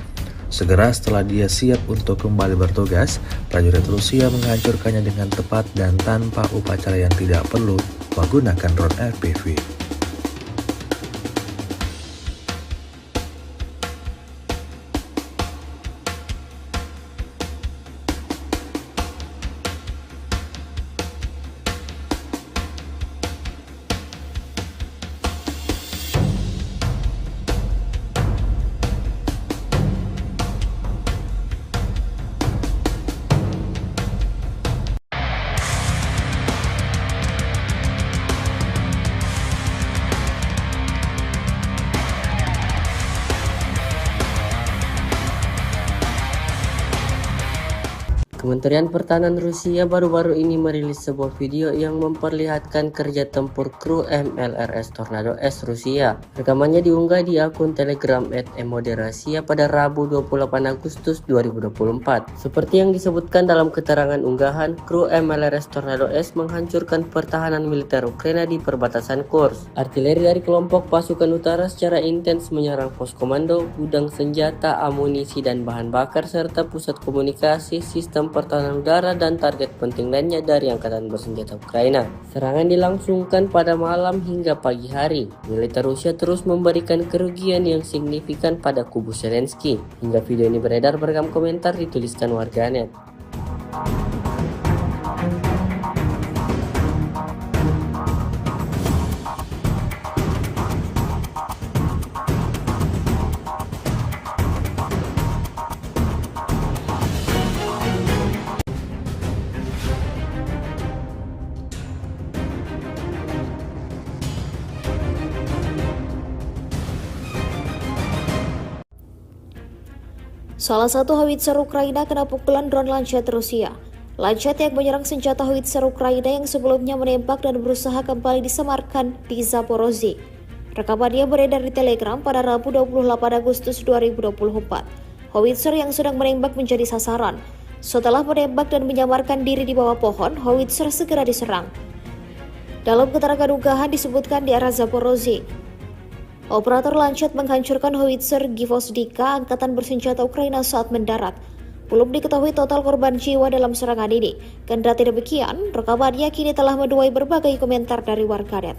Segera setelah dia siap untuk kembali bertugas, prajurit Rusia menghancurkannya dengan tepat dan tanpa upacara yang tidak perlu menggunakan drone FPV. Kementerian Pertahanan Rusia baru-baru ini merilis sebuah video yang memperlihatkan kerja tempur kru MLRS Tornado S Rusia. Rekamannya diunggah di akun Telegram @emoderasiya pada Rabu 28 Agustus 2024. Seperti yang disebutkan dalam keterangan unggahan, kru MLRS Tornado S menghancurkan pertahanan militer Ukraina di perbatasan Kursk. Artileri dari kelompok pasukan utara secara intens menyerang pos komando, gudang senjata, amunisi dan bahan bakar serta pusat komunikasi, sistem pertahanan udara dan target penting lainnya dari angkatan bersenjata Ukraina. Serangan dilangsungkan pada malam hingga pagi hari. Militer Rusia terus memberikan kerugian yang signifikan pada kubu Zelensky. Hingga video ini beredar beragam komentar dituliskan warganet. Salah satu howitzer Ukraina kena pukulan drone Lancet Rusia. Lancet yang menyerang senjata howitzer Ukraina yang sebelumnya menembak dan berusaha kembali disemarkan di Zaporozhye. Rekamannya beredar di Telegram pada Rabu 28 Agustus 2024. Howitzer yang sedang menembak menjadi sasaran. Setelah menembak dan menyamarkan diri di bawah pohon, howitzer segera diserang. Dalam keterangan unggahan disebutkan di arah Zaporozhye, operator Lancet menghancurkan howitzer Gvozdika angkatan bersenjata Ukraina saat mendarat. Belum diketahui total korban jiwa dalam serangan ini. Kendati demikian, rekamannya kini telah menuai berbagai komentar dari warganet.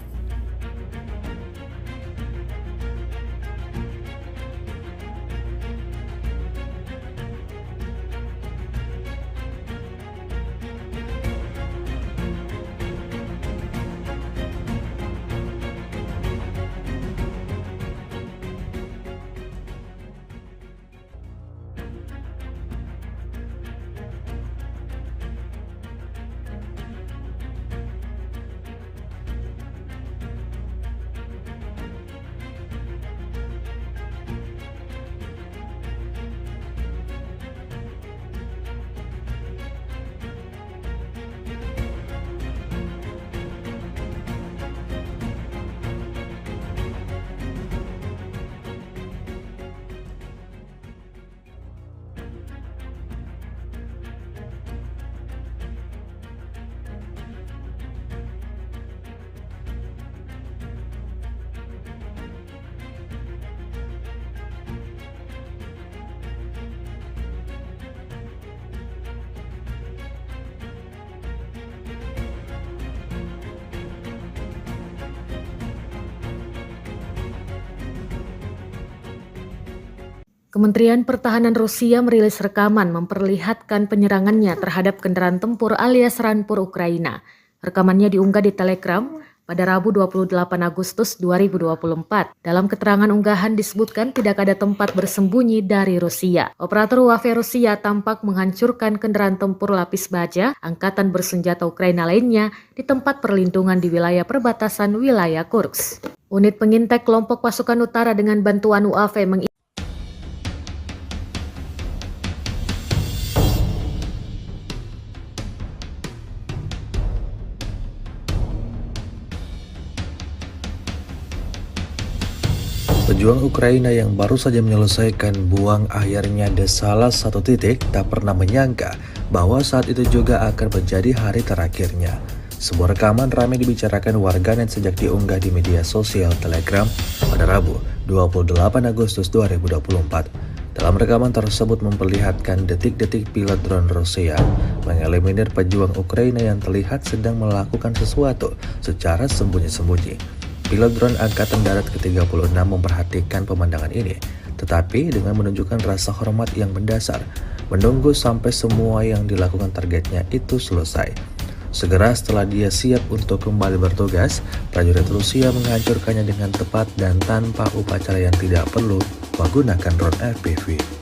Kementerian Pertahanan Rusia merilis rekaman memperlihatkan penyerangannya terhadap kendaraan tempur alias Rampur Ukraina. Rekamannya diunggah di Telegram pada Rabu 28 Agustus 2024. Dalam keterangan unggahan disebutkan tidak ada tempat bersembunyi dari Rusia. Operator UAV Rusia tampak menghancurkan kendaraan tempur lapis baja angkatan bersenjata Ukraina lainnya di tempat perlindungan di wilayah perbatasan wilayah Kursk. Unit pengintai kelompok pasukan utara dengan bantuan UAV Pejuang Ukraina yang baru saja menyelesaikan buang akhirnya di salah satu titik tak pernah menyangka bahwa saat itu juga akan menjadi hari terakhirnya. Sebuah rekaman ramai dibicarakan warganet sejak diunggah di media sosial Telegram pada Rabu 28 Agustus 2024. Dalam rekaman tersebut memperlihatkan detik-detik pilot drone Rusia mengeliminir pejuang Ukraina yang terlihat sedang melakukan sesuatu secara sembunyi-sembunyi. Pilot drone Angkatan Darat ke-36 memperhatikan pemandangan ini, tetapi dengan menunjukkan rasa hormat yang mendasar, menunggu sampai semua yang dilakukan targetnya itu selesai. Segera setelah dia siap untuk kembali bertugas, prajurit Rusia menghancurkannya dengan tepat dan tanpa upacara yang tidak perlu menggunakan drone FPV.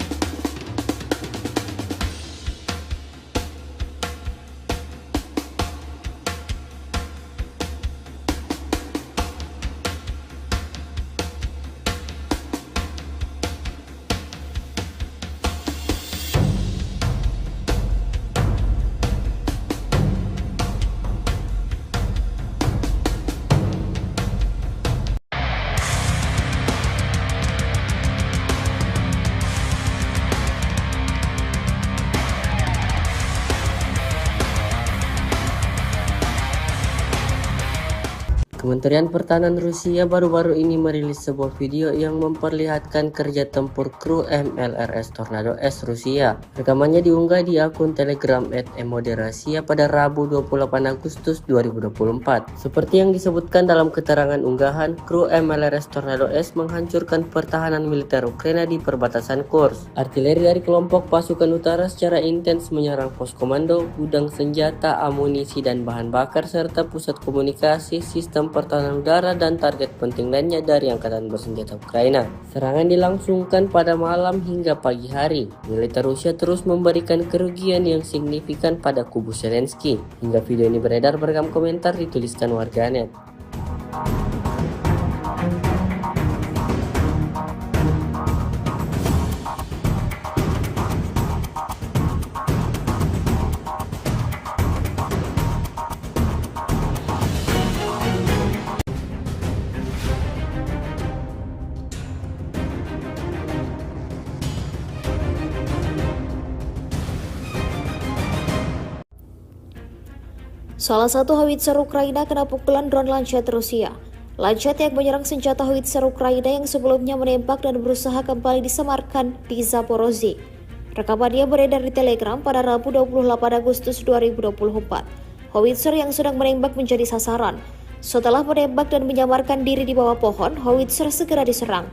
Kementerian Pertahanan Rusia baru-baru ini merilis sebuah video yang memperlihatkan kerja tempur kru MLRS Tornado S Rusia. Rekamannya diunggah di akun Telegram @emoderasiya pada Rabu 28 Agustus 2024. Seperti yang disebutkan dalam keterangan unggahan, kru MLRS Tornado S menghancurkan pertahanan militer Ukraina di perbatasan Kursk. Artileri dari kelompok pasukan utara secara intens menyerang pos komando, gudang senjata, amunisi dan bahan bakar serta pusat komunikasi, sistem pertahanan udara dan target penting lainnya dari angkatan bersenjata Ukraina. Serangan dilangsungkan pada malam hingga pagi hari. Militer Rusia terus memberikan kerugian yang signifikan pada kubu Zelensky. Hingga video ini beredar beragam komentar dituliskan warganet. Salah satu howitzer Ukraina kena pukulan drone Lancet Rusia. Lancet yang menyerang senjata howitzer Ukraina yang sebelumnya menembak dan berusaha kembali disemarkan di Zaporozhye. Rekamannya beredar di Telegram pada Rabu 28 Agustus 2024. Howitzer yang sedang menembak menjadi sasaran. Setelah menembak dan menyamarkan diri di bawah pohon, howitzer segera diserang.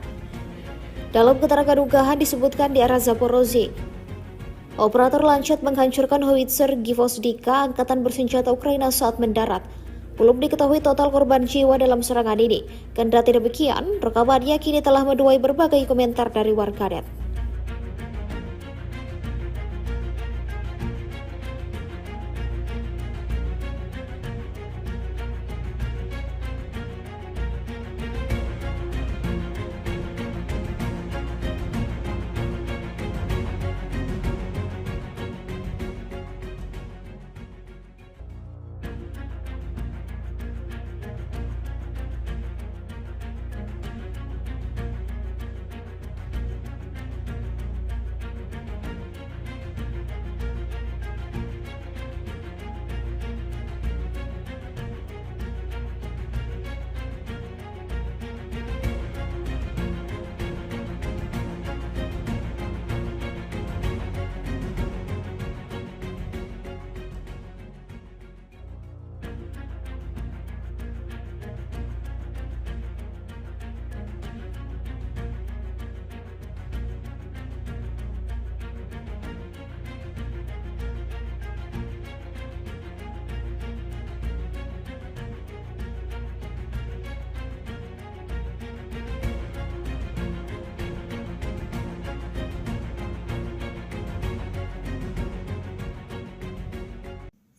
Dalam keterangan unggahan disebutkan di arah Zaporozhye, operator Lancet menghancurkan howitzer Gvozdika angkatan bersenjata Ukraina saat mendarat. Belum diketahui total korban jiwa dalam serangan ini. Kendati demikian, rekamannya kini telah menuai berbagai komentar dari warganet.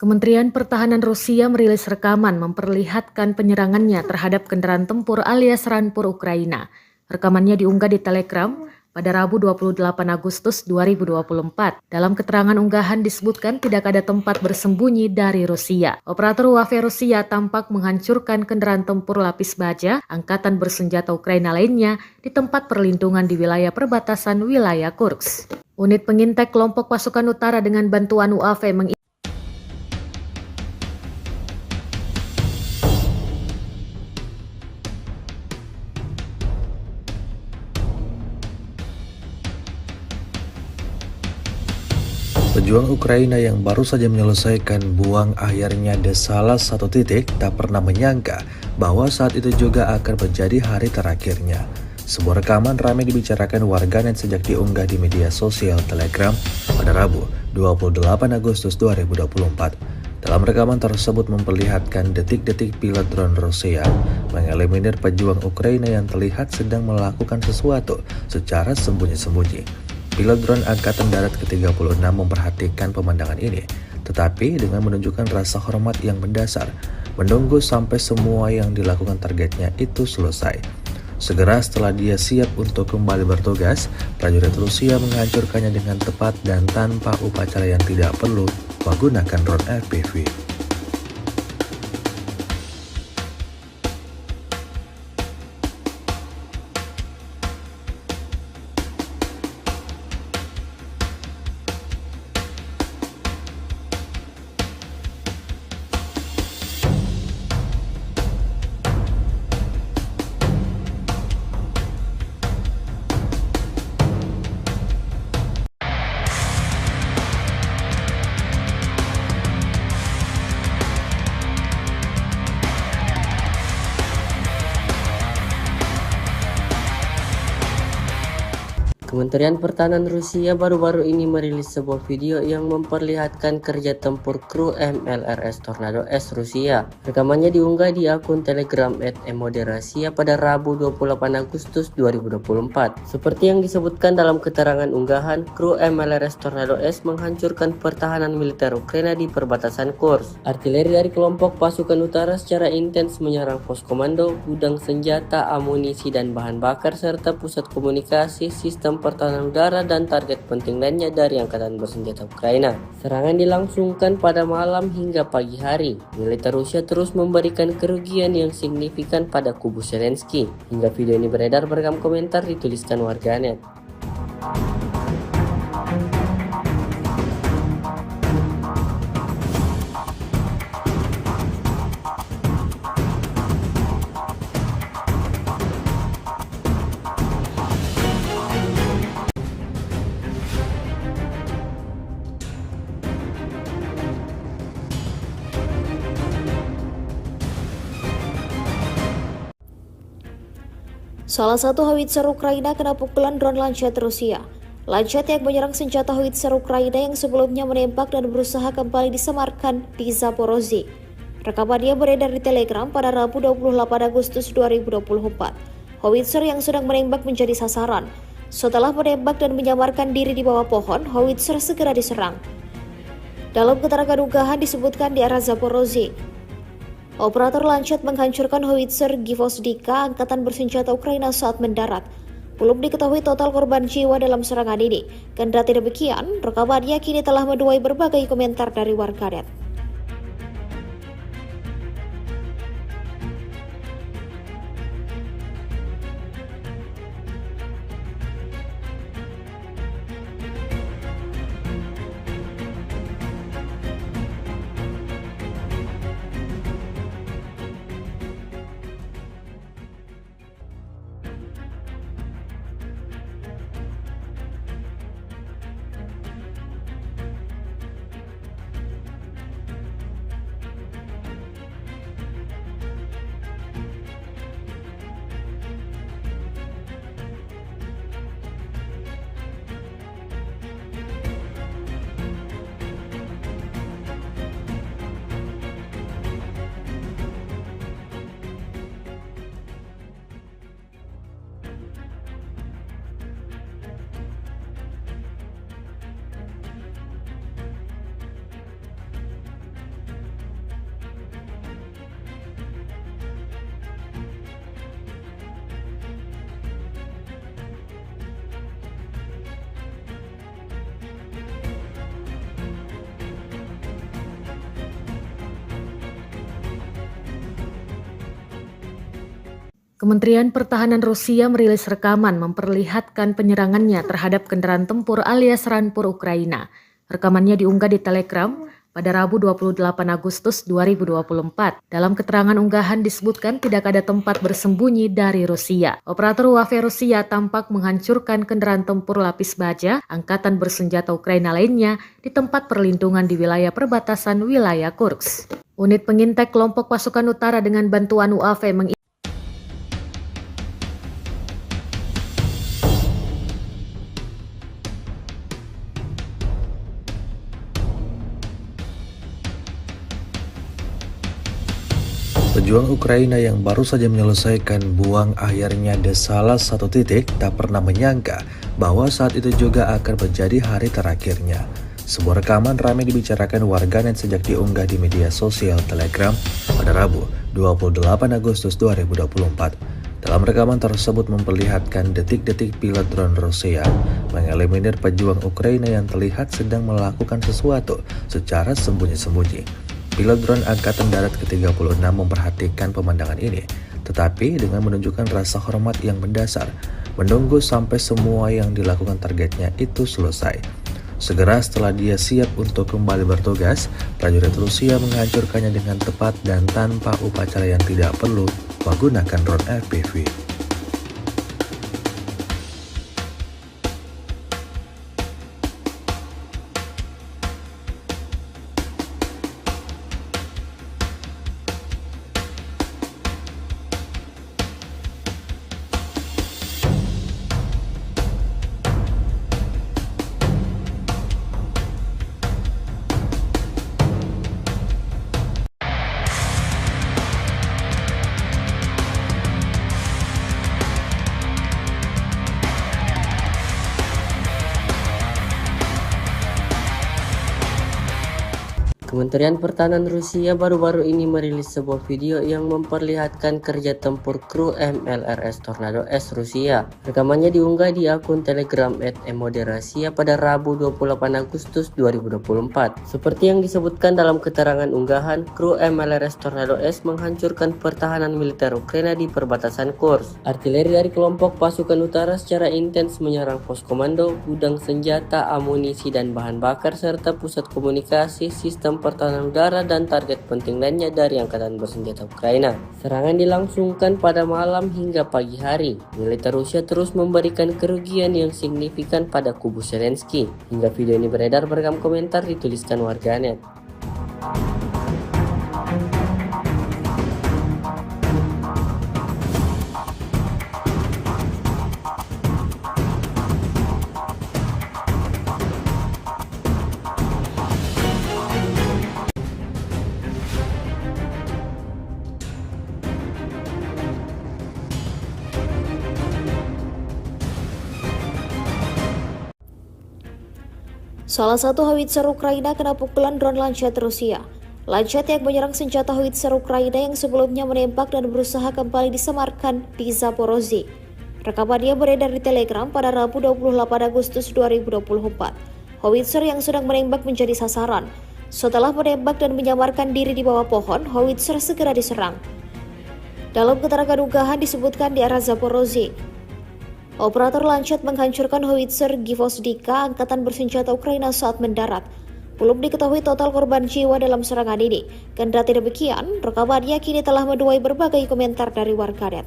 Kementerian Pertahanan Rusia merilis rekaman memperlihatkan penyerangannya terhadap kendaraan tempur alias Rampur Ukraina. Rekamannya diunggah di Telegram pada Rabu 28 Agustus 2024. Dalam keterangan unggahan disebutkan tidak ada tempat bersembunyi dari Rusia. Operator UAV Rusia tampak menghancurkan kendaraan tempur lapis baja angkatan bersenjata Ukraina lainnya di tempat perlindungan di wilayah perbatasan wilayah Kursk. Unit pengintai kelompok pasukan utara dengan bantuan UAV Pejuang Ukraina yang baru saja menyelesaikan buang akhirnya di salah satu titik tak pernah menyangka bahwa saat itu juga akan menjadi hari terakhirnya. Sebuah rekaman ramai dibicarakan warganet sejak diunggah di media sosial Telegram pada Rabu 28 Agustus 2024. Dalam rekaman tersebut memperlihatkan detik-detik pilot drone Rusia mengeliminir pejuang Ukraina yang terlihat sedang melakukan sesuatu secara sembunyi-sembunyi. Pilot drone Angkatan Darat ke-36 memperhatikan pemandangan ini, tetapi dengan menunjukkan rasa hormat yang mendasar, menunggu sampai semua yang dilakukan targetnya itu selesai. Segera setelah dia siap untuk kembali bertugas, prajurit Rusia menghancurkannya dengan tepat dan tanpa upacara yang tidak perlu menggunakan drone FPV. Kementerian Pertahanan Rusia baru-baru ini merilis sebuah video yang memperlihatkan kerja tempur kru MLRS Tornado S Rusia. Rekamannya diunggah di akun Telegram @emoderasiya pada Rabu 28 Agustus 2024. Seperti yang disebutkan dalam keterangan unggahan, kru MLRS Tornado S menghancurkan pertahanan militer Ukraina di perbatasan Kursk. Artileri dari kelompok pasukan utara secara intens menyerang pos komando, gudang senjata, amunisi dan bahan bakar serta pusat komunikasi, sistem pertahanan udara dan target penting lainnya dari angkatan bersenjata Ukraina. Serangan dilangsungkan pada malam hingga pagi hari. Militer Rusia terus memberikan kerugian yang signifikan pada kubu Zelensky. Hingga video ini beredar beragam komentar dituliskan warganet. Salah satu howitzer Ukraina kena pukulan drone Lancet Rusia. Lancet yang menyerang senjata howitzer Ukraina yang sebelumnya menembak dan berusaha kembali disemarkan di Zaporozhye. Rekamannya beredar di Telegram pada Rabu 28 Agustus 2024. Howitzer yang sedang menembak menjadi sasaran. Setelah menembak dan menyamarkan diri di bawah pohon, howitzer segera diserang. Dalam keterangan unggahan disebutkan di arah Zaporozhye, operator Lancet menghancurkan howitzer Gvozdika angkatan bersenjata Ukraina saat mendarat. Belum diketahui total korban jiwa dalam serangan ini. Kendati demikian, rekamannya kini telah menuai berbagai komentar dari warganet. Kementerian Pertahanan Rusia merilis rekaman memperlihatkan penyerangannya terhadap kendaraan tempur alias Rampur Ukraina. Rekamannya diunggah di Telegram pada Rabu 28 Agustus 2024. Dalam keterangan unggahan disebutkan tidak ada tempat bersembunyi dari Rusia. Operator UAV Rusia tampak menghancurkan kendaraan tempur lapis baja angkatan bersenjata Ukraina lainnya di tempat perlindungan di wilayah perbatasan wilayah Kursk. Unit pengintai kelompok pasukan utara dengan bantuan UAV Pejuang Ukraina yang baru saja menyelesaikan buang akhirnya di salah satu titik tak pernah menyangka bahwa saat itu juga akan menjadi hari terakhirnya. Sebuah rekaman ramai dibicarakan warganet sejak diunggah di media sosial Telegram pada Rabu 28 Agustus 2024. Dalam rekaman tersebut memperlihatkan detik-detik pilot drone Rusia mengeliminir pejuang Ukraina yang terlihat sedang melakukan sesuatu secara sembunyi-sembunyi. Pilot drone Angkatan Darat ke-36 memperhatikan pemandangan ini, tetapi dengan menunjukkan rasa hormat yang mendasar, menunggu sampai semua yang dilakukan targetnya itu selesai. Segera setelah dia siap untuk kembali bertugas, prajurit Rusia menghancurkannya dengan tepat dan tanpa upacara yang tidak perlu menggunakan drone FPV. Kementerian Pertahanan Rusia baru-baru ini merilis sebuah video yang memperlihatkan kerja tempur kru MLRS Tornado S Rusia. Rekamannya diunggah di akun Telegram @emoderasiya pada Rabu 28 Agustus 2024. Seperti yang disebutkan dalam keterangan unggahan, kru MLRS Tornado S menghancurkan pertahanan militer Ukraina di perbatasan Kursk. Artileri dari kelompok pasukan utara secara intens menyerang pos komando, gudang senjata, amunisi dan bahan bakar serta pusat komunikasi, sistem pertahanan udara dan target penting lainnya dari angkatan bersenjata Ukraina. Serangan dilangsungkan pada malam hingga pagi hari. Militer Rusia terus memberikan kerugian yang signifikan pada kubu Zelensky. Hingga video ini beredar beragam komentar dituliskan warganet. Salah satu howitzer Ukraina kena pukulan drone Lancet Rusia. Lancet yang menyerang senjata howitzer Ukraina yang sebelumnya menembak dan berusaha kembali disemarkan di Zaporozhye. Rekamannya beredar di Telegram pada Rabu 28 Agustus 2024. Howitzer yang sedang menembak menjadi sasaran. Setelah menembak dan menyamarkan diri di bawah pohon, howitzer segera diserang. Dalam keterangan unggahan disebutkan di arah Zaporozhye, operator Lancet menghancurkan howitzer Gvozdika angkatan bersenjata Ukraina saat mendarat. Belum diketahui total korban jiwa dalam serangan ini. Kendati demikian, rekamannya kini telah menuai berbagai komentar dari warganet.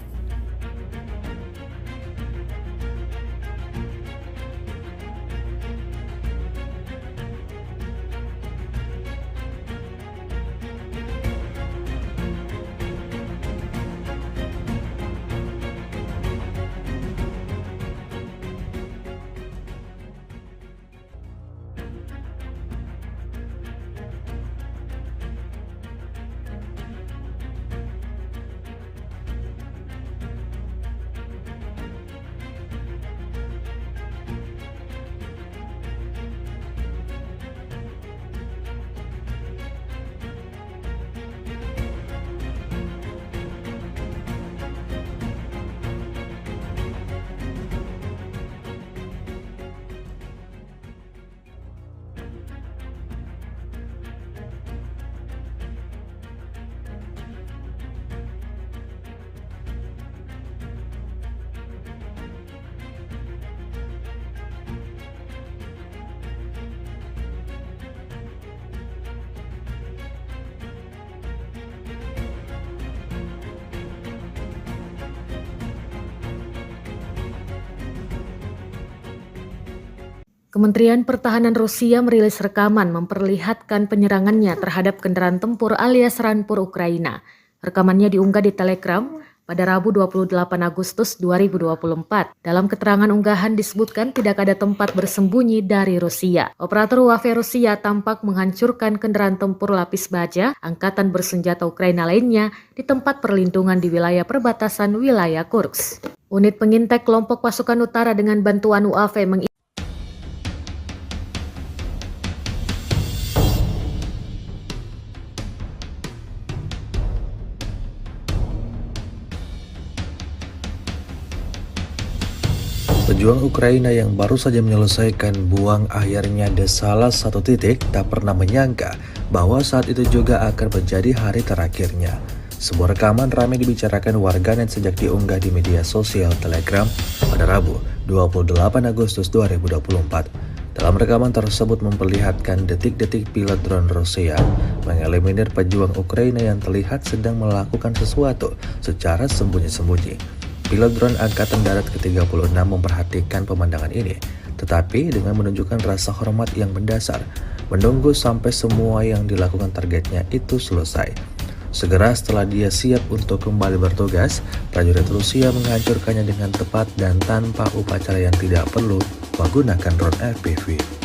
Kementerian Pertahanan Rusia merilis rekaman memperlihatkan penyerangannya terhadap kendaraan tempur alias Rampur Ukraina. Rekamannya diunggah di Telegram pada Rabu 28 Agustus 2024. Dalam keterangan unggahan disebutkan tidak ada tempat bersembunyi dari Rusia. Operator UAV Rusia tampak menghancurkan kendaraan tempur lapis baja angkatan bersenjata Ukraina lainnya di tempat perlindungan di wilayah perbatasan wilayah Kursk. Unit pengintai kelompok pasukan utara dengan bantuan UAV Pejuang Ukraina yang baru saja menyelesaikan buang akhirnya di salah satu titik tak pernah menyangka bahwa saat itu juga akan menjadi hari terakhirnya. Sebuah rekaman ramai dibicarakan warganet sejak diunggah di media sosial Telegram pada Rabu 28 Agustus 2024. Dalam rekaman tersebut memperlihatkan detik-detik pilot drone Rusia mengeliminir pejuang Ukraina yang terlihat sedang melakukan sesuatu secara sembunyi-sembunyi. Pilot drone Angkatan Darat ke-36 memperhatikan pemandangan ini, tetapi dengan menunjukkan rasa hormat yang mendasar, menunggu sampai semua yang dilakukan targetnya itu selesai. Segera setelah dia siap untuk kembali bertugas, prajurit Rusia menghancurkannya dengan tepat dan tanpa upacara yang tidak perlu menggunakan drone FPV.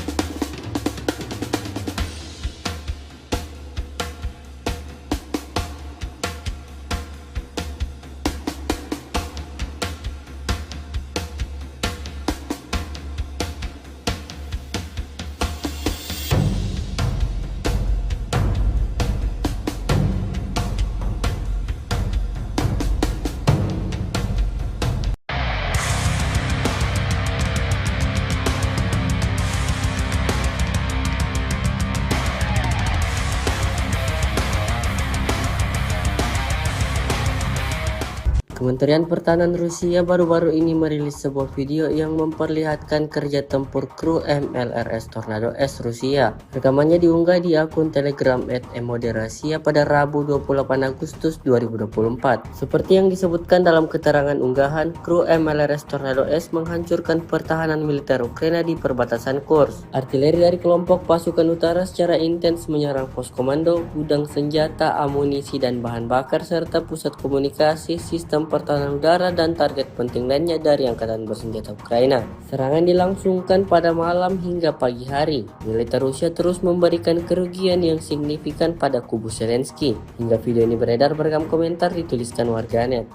Kementerian Pertahanan Rusia baru-baru ini merilis sebuah video yang memperlihatkan kerja tempur kru MLRS Tornado S Rusia. Rekamannya diunggah di akun Telegram @emoderasiya pada Rabu 28 Agustus 2024. Seperti yang disebutkan dalam keterangan unggahan, kru MLRS Tornado S menghancurkan pertahanan militer Ukraina di perbatasan Kursk. Artileri dari kelompok pasukan utara secara intens menyerang pos komando, gudang senjata, amunisi dan bahan bakar serta pusat komunikasi, sistem pertahanan udara dan target penting lainnya dari angkatan bersenjata Ukraina. Serangan dilangsungkan pada malam hingga pagi hari. Militer Rusia terus memberikan kerugian yang signifikan pada kubu Zelensky. Hingga video ini beredar beragam komentar dituliskan warganet.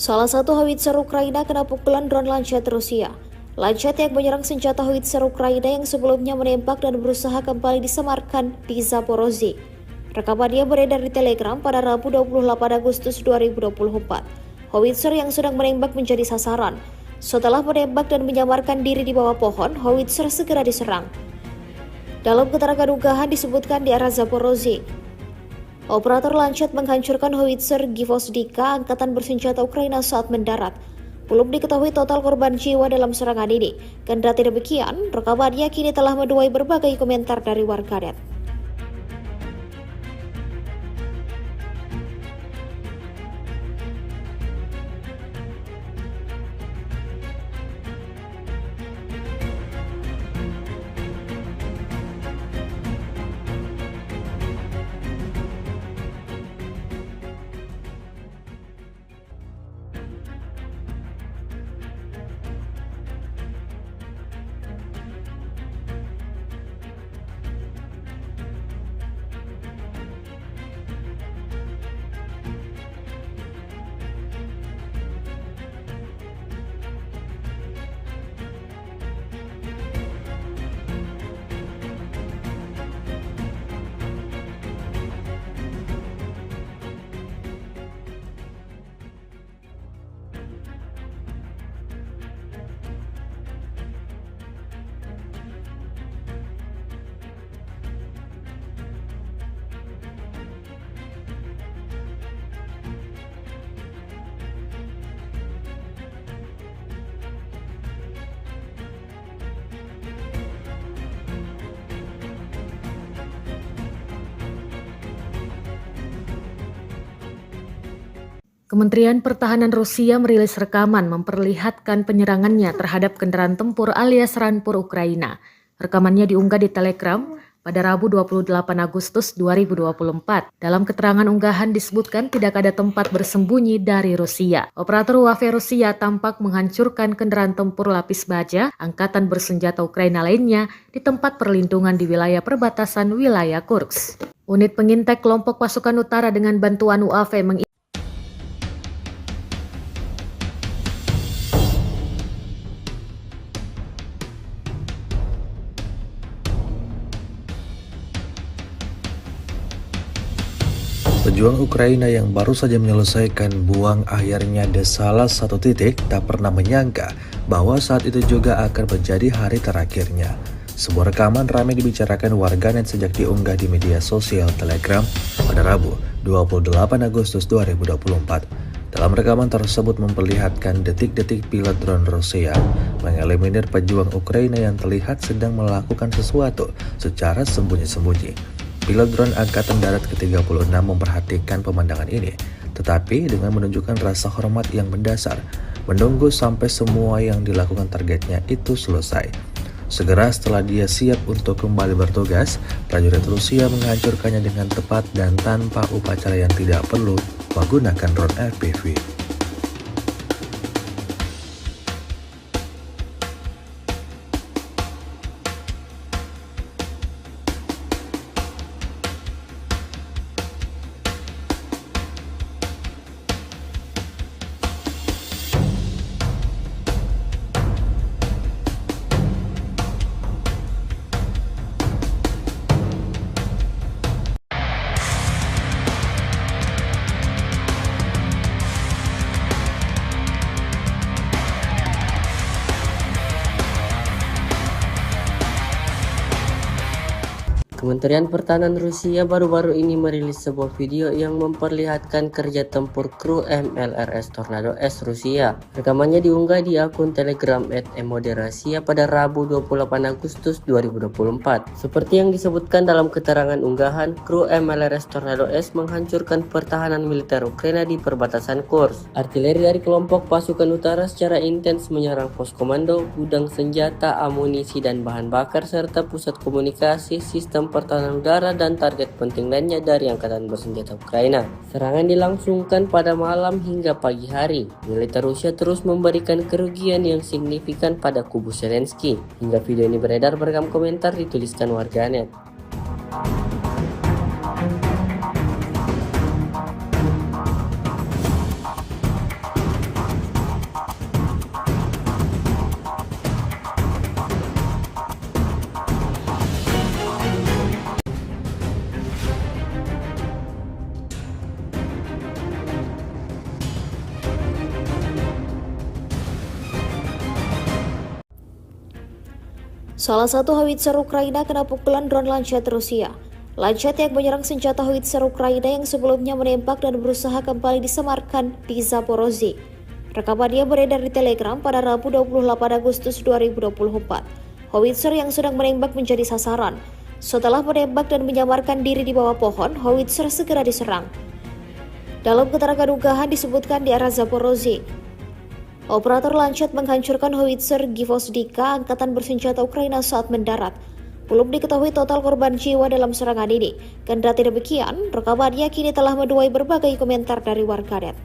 Salah satu howitzer Ukraina kena pukulan drone Lancet Rusia. Lancet yang menyerang senjata howitzer Ukraina yang sebelumnya menembak dan berusaha kembali disemarkan di Zaporozhye. Rekamannya beredar di Telegram pada Rabu 28 Agustus 2024. Howitzer yang sedang menembak menjadi sasaran. Setelah menembak dan menyamarkan diri di bawah pohon, howitzer segera diserang. Dalam keterangan unggahan disebutkan di arah Zaporozhye, operator Lancet menghancurkan howitzer Gvozdika angkatan bersenjata Ukraina saat mendarat. Belum diketahui total korban jiwa dalam serangan ini. Kendati demikian, rekamannya kini telah menuai berbagai komentar dari warganet. Kementerian Pertahanan Rusia merilis rekaman memperlihatkan penyerangannya terhadap kendaraan tempur alias Rampur Ukraina. Rekamannya diunggah di Telegram pada Rabu 28 Agustus 2024. Dalam keterangan unggahan disebutkan tidak ada tempat bersembunyi dari Rusia. Operator UAV Rusia tampak menghancurkan kendaraan tempur lapis baja angkatan bersenjata Ukraina lainnya di tempat perlindungan di wilayah perbatasan wilayah Kursk. Unit pengintai kelompok pasukan utara dengan bantuan UAV Pejuang Ukraina yang baru saja menyelesaikan buang akhirnya di salah satu titik tak pernah menyangka bahwa saat itu juga akan menjadi hari terakhirnya. Sebuah rekaman ramai dibicarakan warganet sejak diunggah di media sosial Telegram pada Rabu 28 Agustus 2024. Dalam rekaman tersebut memperlihatkan detik-detik pilot drone Rusia mengeliminir pejuang Ukraina yang terlihat sedang melakukan sesuatu secara sembunyi-sembunyi. Pilot drone Angkatan Darat ke-36 memperhatikan pemandangan ini, tetapi dengan menunjukkan rasa hormat yang mendasar, menunggu sampai semua yang dilakukan targetnya itu selesai. Segera setelah dia siap untuk kembali bertugas, prajurit Rusia menghancurkannya dengan tepat dan tanpa upacara yang tidak perlu menggunakan drone FPV. Kementerian Pertahanan Rusia baru-baru ini merilis sebuah video yang memperlihatkan kerja tempur kru MLRS Tornado S Rusia. Rekamannya diunggah di akun Telegram @emoderasiya pada Rabu 28 Agustus 2024. Seperti yang disebutkan dalam keterangan unggahan, kru MLRS Tornado S menghancurkan pertahanan militer Ukraina di perbatasan Kursk. Artileri dari kelompok pasukan utara secara intens menyerang pos komando, gudang senjata, amunisi dan bahan bakar serta pusat komunikasi, sistem pertahanan udara dan target penting lainnya dari angkatan bersenjata Ukraina. Serangan dilangsungkan pada malam hingga pagi hari. Militer Rusia terus memberikan kerugian yang signifikan pada kubu Zelensky. Hingga video ini beredar beragam komentar dituliskan warganet. Salah satu howitzer Ukraina kena pukulan drone Lancet Rusia. Lancet yang menyerang senjata howitzer Ukraina yang sebelumnya menembak dan berusaha kembali disemarkan di Zaporozhye. Rekamannya beredar di Telegram pada Rabu 28 Agustus 2024. Howitzer yang sedang menembak menjadi sasaran. Setelah menembak dan menyamarkan diri di bawah pohon, howitzer segera diserang. Dalam keterangan unggahan disebutkan di arah Zaporozhye, operator Lancet menghancurkan howitzer Gvozdika angkatan bersenjata Ukraina saat mendarat. Belum diketahui total korban jiwa dalam serangan ini. Kendati demikian, rekamannya kini telah menuai berbagai komentar dari warganet.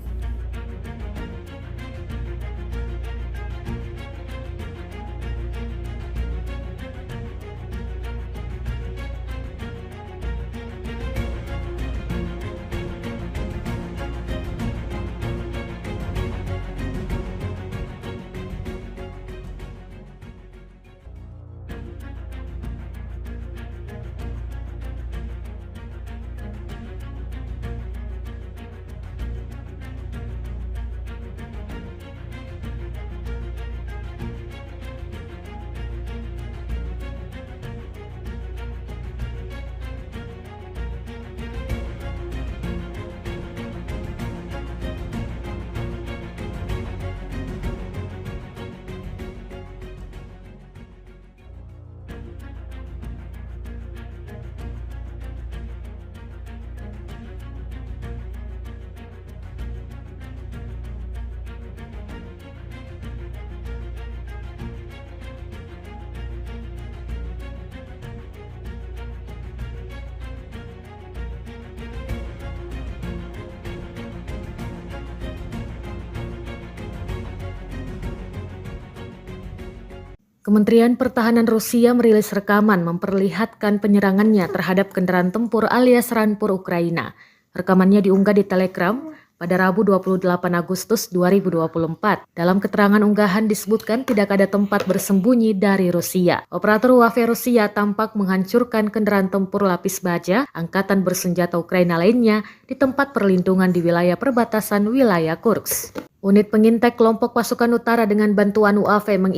Kementerian Pertahanan Rusia merilis rekaman memperlihatkan penyerangannya terhadap kendaraan tempur alias Rampur Ukraina. Rekamannya diunggah di Telegram pada Rabu 28 Agustus 2024. Dalam keterangan unggahan disebutkan tidak ada tempat bersembunyi dari Rusia. Operator UAV Rusia tampak menghancurkan kendaraan tempur lapis baja angkatan bersenjata Ukraina lainnya di tempat perlindungan di wilayah perbatasan wilayah Kursk. Unit pengintai kelompok pasukan utara dengan bantuan UAV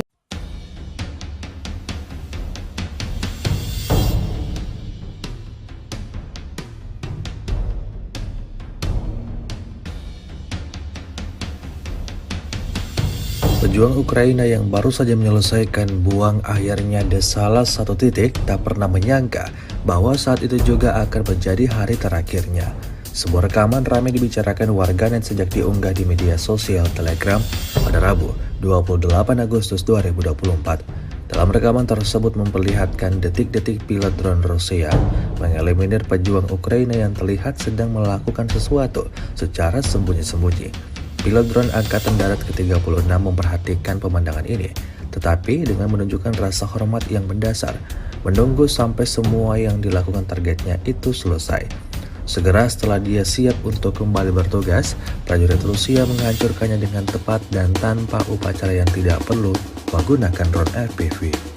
Pejuang Ukraina yang baru saja menyelesaikan buang akhirnya di salah satu titik tak pernah menyangka bahwa saat itu juga akan menjadi hari terakhirnya. Sebuah rekaman ramai dibicarakan warganet sejak diunggah di media sosial Telegram pada Rabu 28 Agustus 2024. Dalam rekaman tersebut memperlihatkan detik-detik pilot drone Rusia mengeliminir pejuang Ukraina yang terlihat sedang melakukan sesuatu secara sembunyi-sembunyi. Pilot drone Angkatan Darat ke-36 memperhatikan pemandangan ini, tetapi dengan menunjukkan rasa hormat yang mendasar, menunggu sampai semua yang dilakukan targetnya itu selesai. Segera setelah dia siap untuk kembali bertugas, prajurit Rusia menghancurkannya dengan tepat dan tanpa upacara yang tidak perlu menggunakan drone FPV.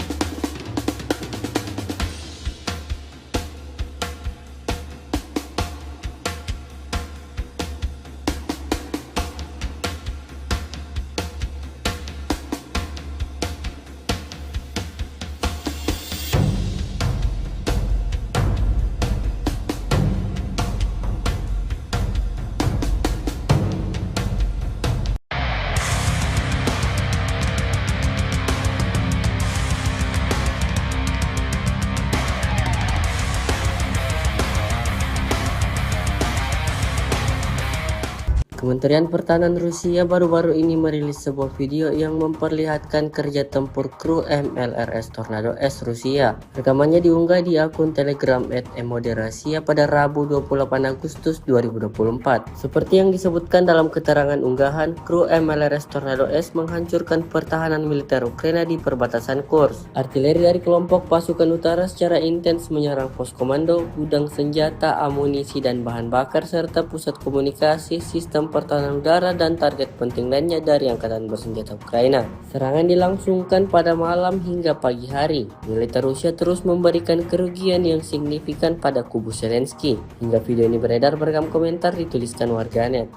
Kementerian Pertahanan Rusia baru-baru ini merilis sebuah video yang memperlihatkan kerja tempur kru MLRS Tornado S Rusia. Rekamannya diunggah di akun Telegram @emoderasiya pada Rabu 28 Agustus 2024. Seperti yang disebutkan dalam keterangan unggahan, kru MLRS Tornado S menghancurkan pertahanan militer Ukraina di perbatasan Kursk. Artileri dari kelompok pasukan utara secara intens menyerang pos komando, gudang senjata, amunisi dan bahan bakar serta pusat komunikasi, sistem pertahanan udara dan target penting lainnya dari angkatan bersenjata Ukraina. Serangan dilangsungkan pada malam hingga pagi hari. Militer Rusia terus memberikan kerugian yang signifikan pada kubu Zelensky. Hingga video ini beredar beragam komentar dituliskan warganet.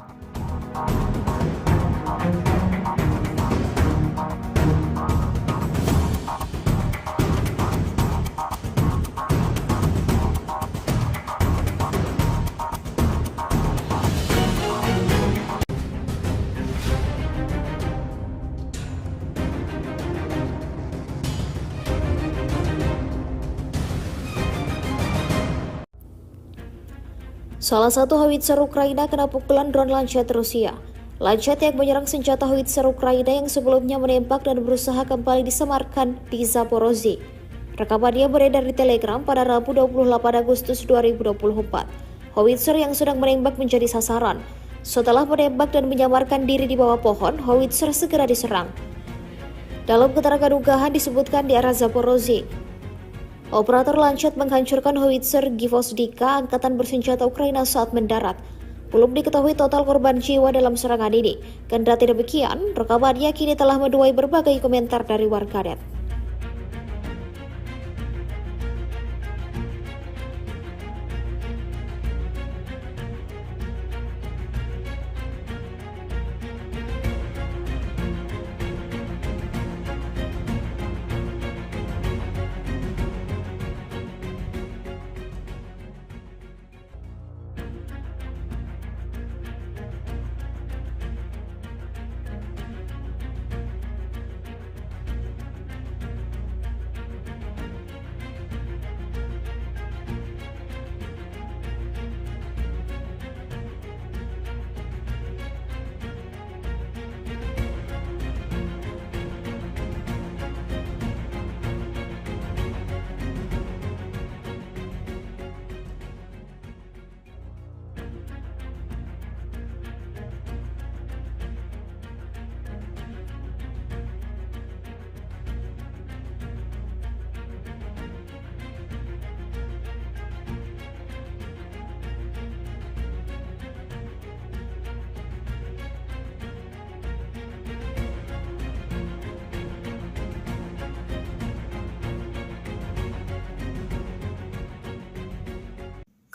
Salah satu howitzer Ukraina kena pukulan drone Lancet Rusia. Lancet yang menyerang senjata howitzer Ukraina yang sebelumnya menembak dan berusaha kembali disemarkan di Zaporozhye. Rekamannya beredar di Telegram pada Rabu 28 Agustus 2024. Howitzer yang sedang menembak menjadi sasaran. Setelah menembak dan menyamarkan diri di bawah pohon, howitzer segera diserang. Dalam keterangan unggahan disebutkan di arah Zaporozhye, operator Lancet menghancurkan howitzer Gvozdika angkatan bersenjata Ukraina saat mendarat. Belum diketahui total korban jiwa dalam serangan ini. Kendati demikian, rekamannya kini telah menuai berbagai komentar dari warganet.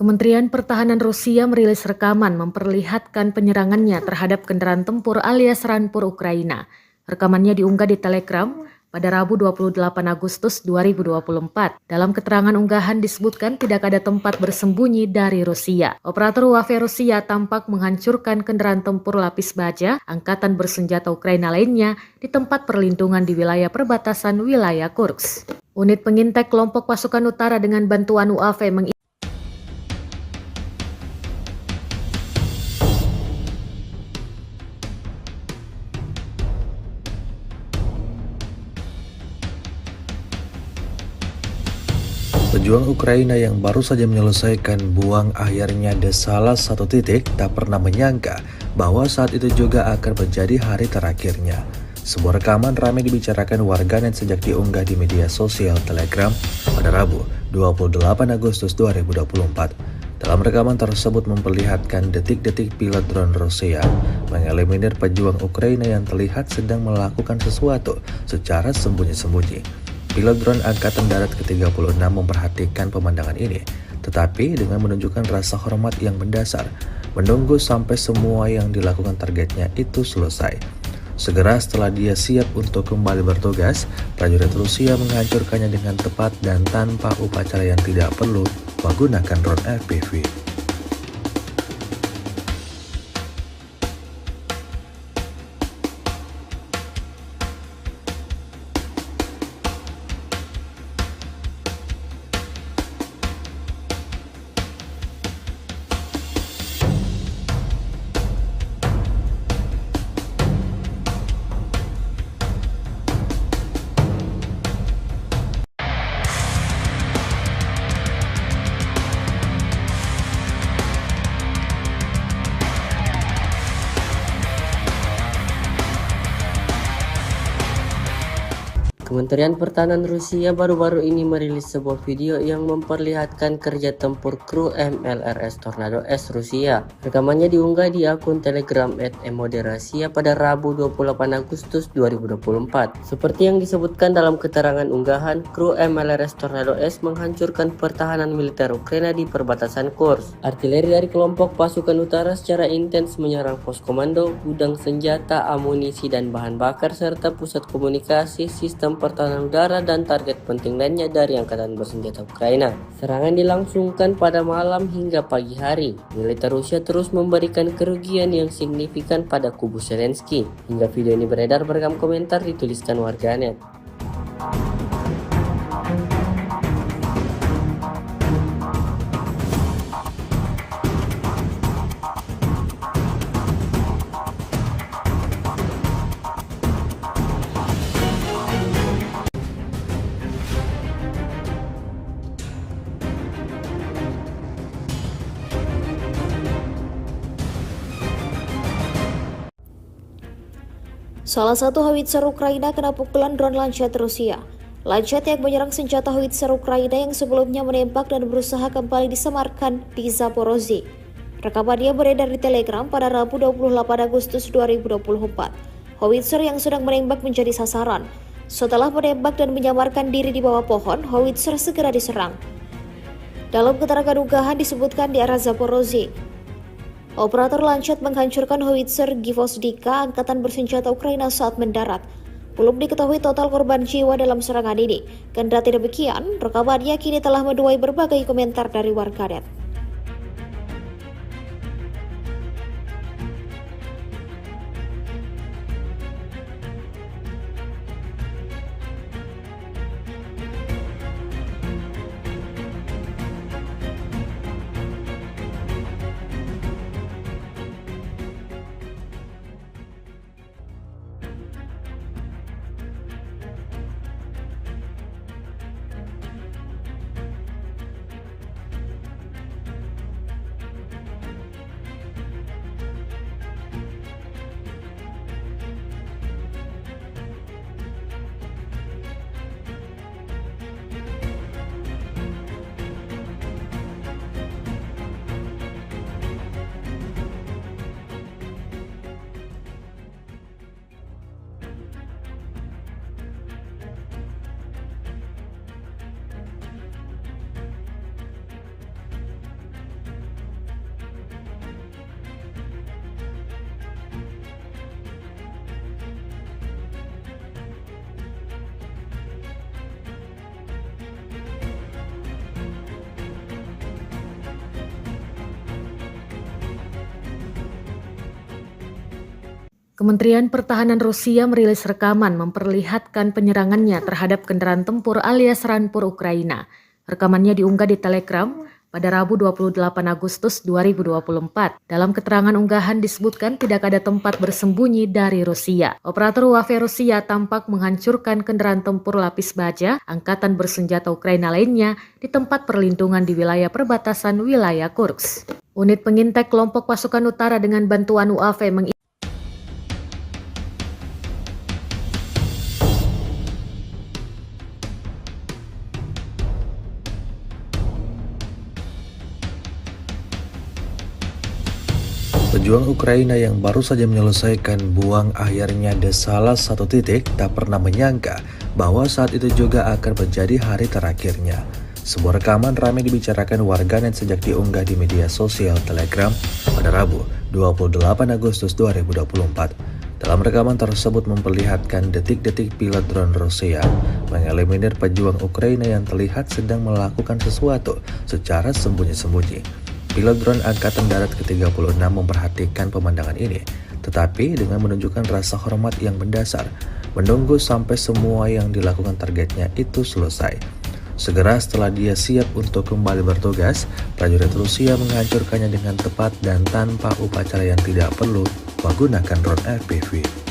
Kementerian Pertahanan Rusia merilis rekaman memperlihatkan penyerangannya terhadap kendaraan tempur alias Rampur Ukraina. Rekamannya diunggah di Telegram pada Rabu 28 Agustus 2024. Dalam keterangan unggahan disebutkan tidak ada tempat bersembunyi dari Rusia. Operator UAV Rusia tampak menghancurkan kendaraan tempur lapis baja angkatan bersenjata Ukraina lainnya di tempat perlindungan di wilayah perbatasan wilayah Kursk. Unit pengintai kelompok pasukan utara dengan bantuan UAV Pejuang Ukraina yang baru saja menyelesaikan buang akhirnya di salah satu titik tak pernah menyangka bahwa saat itu juga akan menjadi hari terakhirnya. Sebuah rekaman ramai dibicarakan warganet sejak diunggah di media sosial Telegram pada Rabu 28 Agustus 2024. Dalam rekaman tersebut memperlihatkan detik-detik pilot drone Rusia mengeliminir pejuang Ukraina yang terlihat sedang melakukan sesuatu secara sembunyi-sembunyi. Pilot drone Angkatan Darat ke-36 memperhatikan pemandangan ini, tetapi dengan menunjukkan rasa hormat yang mendasar, menunggu sampai semua yang dilakukan targetnya itu selesai. Segera setelah dia siap untuk kembali bertugas, prajurit Rusia menghancurkannya dengan tepat dan tanpa upacara yang tidak perlu menggunakan drone FPV. Kementerian Pertahanan Rusia baru-baru ini merilis sebuah video yang memperlihatkan kerja tempur kru MLRS Tornado S Rusia. Rekamannya diunggah di akun Telegram @emoderasiya pada Rabu 28 Agustus 2024. Seperti yang disebutkan dalam keterangan unggahan, kru MLRS Tornado S menghancurkan pertahanan militer Ukraina di perbatasan Kursk. Artileri dari kelompok pasukan utara secara intens menyerang pos komando, gudang senjata, amunisi dan bahan bakar serta pusat komunikasi, sistem pertahanan udara dan target penting lainnya dari angkatan bersenjata Ukraina. Serangan dilangsungkan pada malam hingga pagi hari. Militer Rusia terus memberikan kerugian yang signifikan pada kubu Zelensky. Hingga video ini beredar beragam komentar dituliskan warganet. Salah satu howitzer Ukraina kena pukulan drone Lancet Rusia. Lancet yang menyerang senjata howitzer Ukraina yang sebelumnya menembak dan berusaha kembali disemarkan di Zaporozhye. Rekamannya beredar di Telegram pada Rabu 28 Agustus 2024. Howitzer yang sedang menembak menjadi sasaran. Setelah menembak dan menyamarkan diri di bawah pohon, howitzer segera diserang. Dalam keterangan unggahan disebutkan di arah Zaporozhye, operator Lancet menghancurkan howitzer Gvozdika angkatan bersenjata Ukraina saat mendarat. Belum diketahui total korban jiwa dalam serangan ini. Kendati demikian, rekamannya kini telah menuai berbagai komentar dari warganet. Kementerian Pertahanan Rusia merilis rekaman memperlihatkan penyerangannya terhadap kendaraan tempur alias Rampur Ukraina. Rekamannya diunggah di Telegram pada Rabu 28 Agustus 2024. Dalam keterangan unggahan disebutkan tidak ada tempat bersembunyi dari Rusia. Operator UAV Rusia tampak menghancurkan kendaraan tempur lapis baja angkatan bersenjata Ukraina lainnya di tempat perlindungan di wilayah perbatasan wilayah Kursk. Unit pengintai kelompok pasukan utara dengan bantuan UAV Pejuang Ukraina yang baru saja menyelesaikan buang akhirnya di salah satu titik tak pernah menyangka bahwa saat itu juga akan menjadi hari terakhirnya. Sebuah rekaman ramai dibicarakan warganet sejak diunggah di media sosial Telegram pada Rabu 28 Agustus 2024. Dalam rekaman tersebut memperlihatkan detik-detik pilot drone Rusia mengeliminir pejuang Ukraina yang terlihat sedang melakukan sesuatu secara sembunyi-sembunyi. Pilot drone Angkatan Darat ke-36 memperhatikan pemandangan ini, tetapi dengan menunjukkan rasa hormat yang mendasar, menunggu sampai semua yang dilakukan targetnya itu selesai. Segera setelah dia siap untuk kembali bertugas, prajurit Rusia menghancurkannya dengan tepat dan tanpa upacara yang tidak perlu menggunakan drone FPV.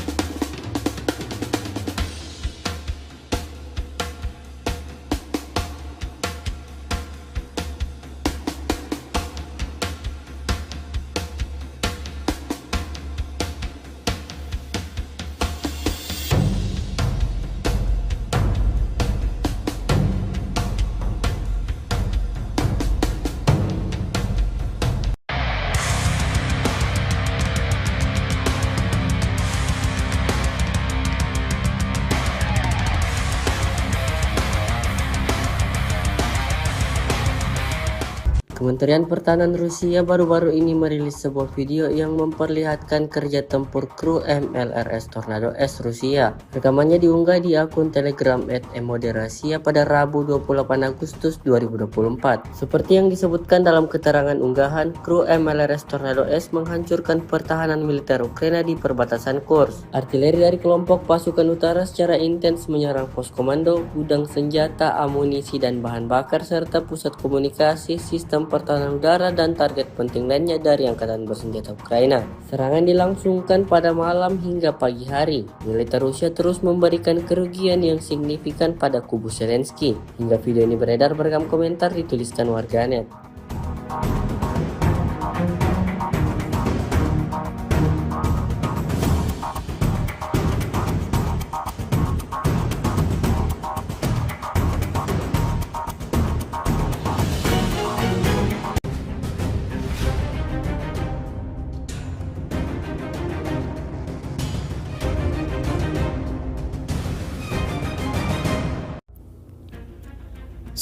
Kementerian Pertahanan Rusia baru-baru ini merilis sebuah video yang memperlihatkan kerja tempur kru MLRS Tornado S Rusia. Rekamannya diunggah di akun Telegram @emoderasiya pada Rabu 28 Agustus 2024. Seperti yang disebutkan dalam keterangan unggahan, kru MLRS Tornado S menghancurkan pertahanan militer Ukraina di perbatasan Kursk. Artileri dari kelompok pasukan utara secara intens menyerang pos komando, gudang senjata, amunisi dan bahan bakar serta pusat komunikasi, sistem pertahanan udara dan target penting lainnya dari angkatan bersenjata Ukraina. Serangan dilangsungkan pada malam hingga pagi hari. Militer Rusia terus memberikan kerugian yang signifikan pada kubu Zelensky. Hingga video ini beredar beragam komentar dituliskan warganet.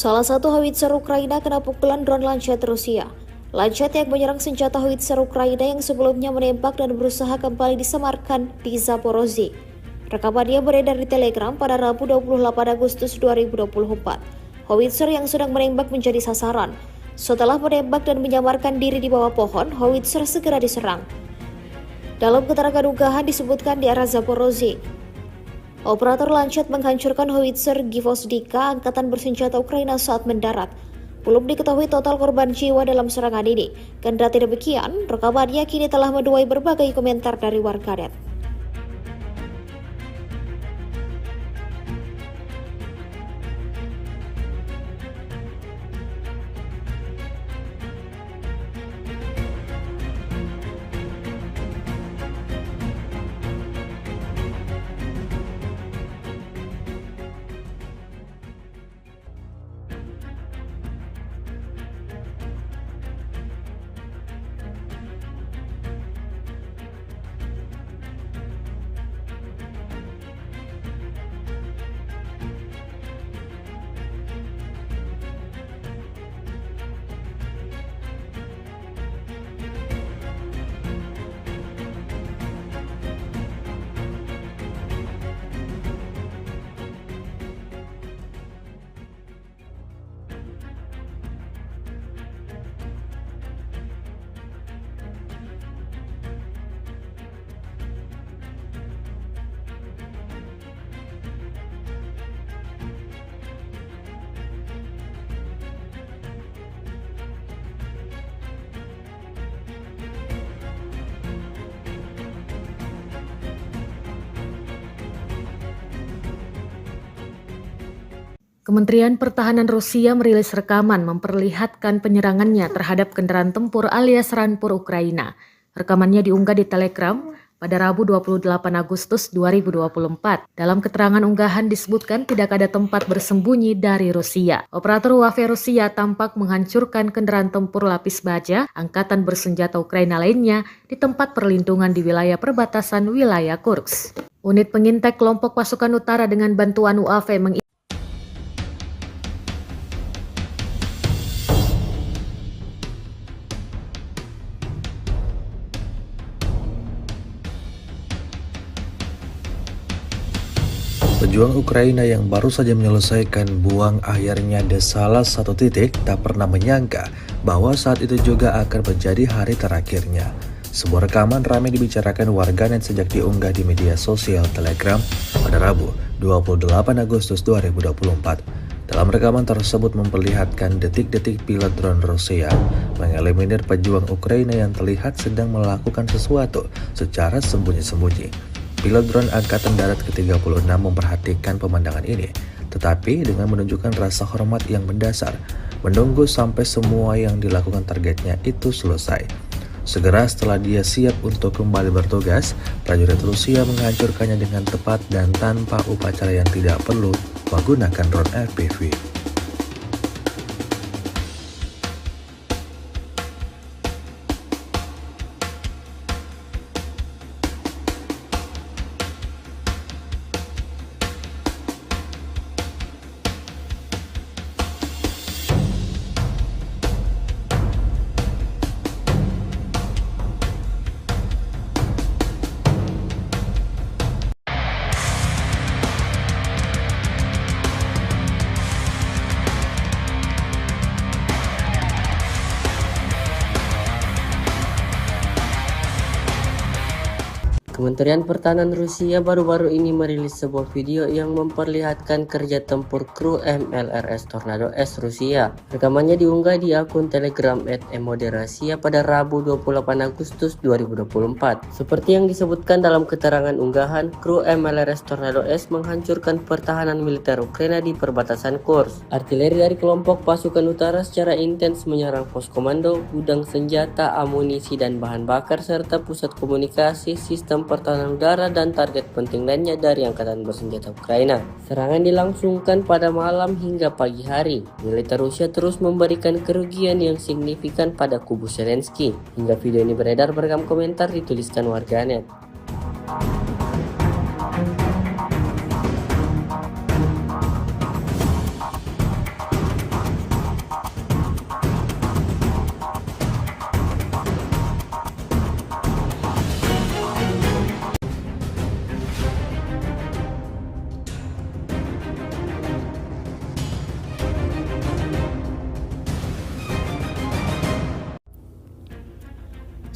Salah satu howitzer Ukraina kena pukulan drone Lancet Rusia. Lancet yang menyerang senjata howitzer Ukraina yang sebelumnya menembak dan berusaha kembali disamarkan di Zaporozhye. Rekamannya beredar di Telegram pada Rabu 28 Agustus 2024. Howitzer yang sedang menembak menjadi sasaran. Setelah menembak dan menyamarkan diri di bawah pohon, howitzer segera diserang. Dalam keterangan unggahan disebutkan di arah Zaporozhye, operator Lancet menghancurkan howitzer Gvozdika angkatan bersenjata Ukraina saat mendarat. Belum diketahui total korban jiwa dalam serangan ini. Kendati demikian, rekamannya kini telah menuai berbagai komentar dari warganet. Kementerian Pertahanan Rusia merilis rekaman memperlihatkan penyerangannya terhadap kendaraan tempur alias Rampur Ukraina. Rekamannya diunggah di Telegram pada Rabu 28 Agustus 2024. Dalam keterangan unggahan disebutkan tidak ada tempat bersembunyi dari Rusia. Operator UAV Rusia tampak menghancurkan kendaraan tempur lapis baja angkatan bersenjata Ukraina lainnya di tempat perlindungan di wilayah perbatasan wilayah Kursk. Unit pengintai kelompok pasukan utara dengan bantuan UAV Pejuang Ukraina yang baru saja menyelesaikan buang akhirnya di salah satu titik tak pernah menyangka bahwa saat itu juga akan menjadi hari terakhirnya. Sebuah rekaman ramai dibicarakan warganet sejak diunggah di media sosial Telegram pada Rabu 28 Agustus 2024. Dalam rekaman tersebut memperlihatkan detik-detik pilot drone Rusia mengeliminir pejuang Ukraina yang terlihat sedang melakukan sesuatu secara sembunyi-sembunyi. Pilot drone Angkatan Darat ke-36 memperhatikan pemandangan ini, tetapi dengan menunjukkan rasa hormat yang mendasar, menunggu sampai semua yang dilakukan targetnya itu selesai. Segera setelah dia siap untuk kembali bertugas, prajurit Rusia menghancurkannya dengan tepat dan tanpa upacara yang tidak perlu menggunakan drone FPV. Kementerian Pertahanan Rusia baru-baru ini merilis sebuah video yang memperlihatkan kerja tempur kru MLRS Tornado S Rusia. Rekamannya diunggah di akun Telegram @emoderasiya pada Rabu 28 Agustus 2024. Seperti yang disebutkan dalam keterangan unggahan, kru MLRS Tornado S menghancurkan pertahanan militer Ukraina di perbatasan Kursk. Artileri dari kelompok pasukan utara secara intens menyerang pos komando, gudang senjata, amunisi dan bahan bakar serta pusat komunikasi, sistem pertahanan udara dan target penting lainnya dari angkatan bersenjata Ukraina. Serangan dilangsungkan pada malam hingga pagi hari. Militer Rusia terus memberikan kerugian yang signifikan pada kubu Zelensky. Hingga video ini beredar beragam komentar dituliskan warganet.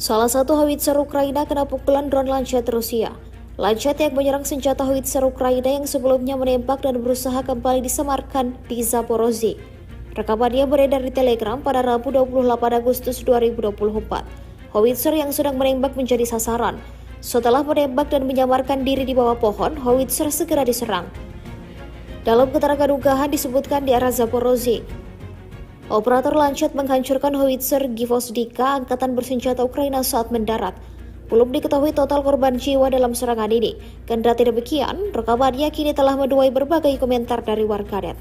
Salah satu howitzer Ukraina kena pukulan drone Lancet Rusia. Lancet yang menyerang senjata howitzer Ukraina yang sebelumnya menembak dan berusaha kembali disemarkan di Zaporozhye. Rekamannya beredar di Telegram pada Rabu 28 Agustus 2024. Howitzer yang sedang menembak menjadi sasaran. Setelah menembak dan menyamarkan diri di bawah pohon, howitzer segera diserang. Dalam keterangan unggahan disebutkan di arah Zaporozhye, operator Lancet menghancurkan howitzer Gvozdika angkatan bersenjata Ukraina saat mendarat. Belum diketahui total korban jiwa dalam serangan ini. Kendati demikian, rekamannya kini telah menuai berbagai komentar dari warganet.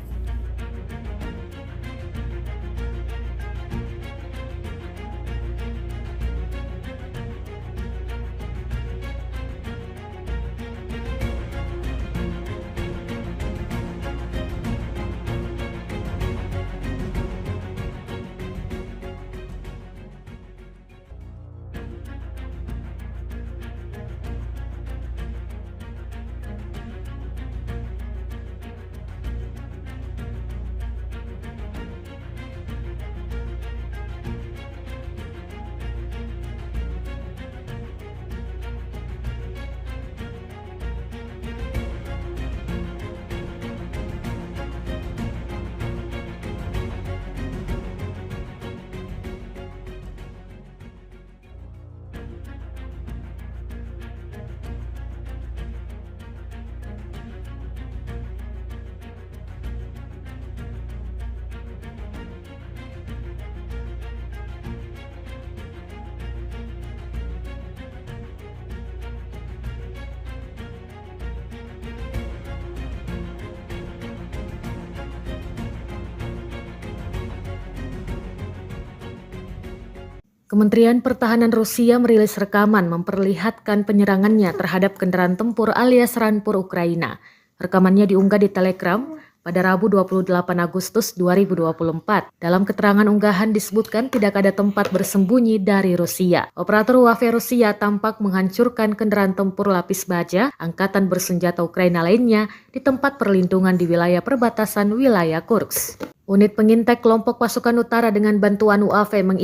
Kementerian Pertahanan Rusia merilis rekaman memperlihatkan penyerangannya terhadap kendaraan tempur alias Rampur Ukraina. Rekamannya diunggah di Telegram pada Rabu 28 Agustus 2024. Dalam keterangan unggahan disebutkan tidak ada tempat bersembunyi dari Rusia. Operator UAV Rusia tampak menghancurkan kendaraan tempur lapis baja angkatan bersenjata Ukraina lainnya di tempat perlindungan di wilayah perbatasan wilayah Kursk. Unit pengintai kelompok pasukan utara dengan bantuan UAV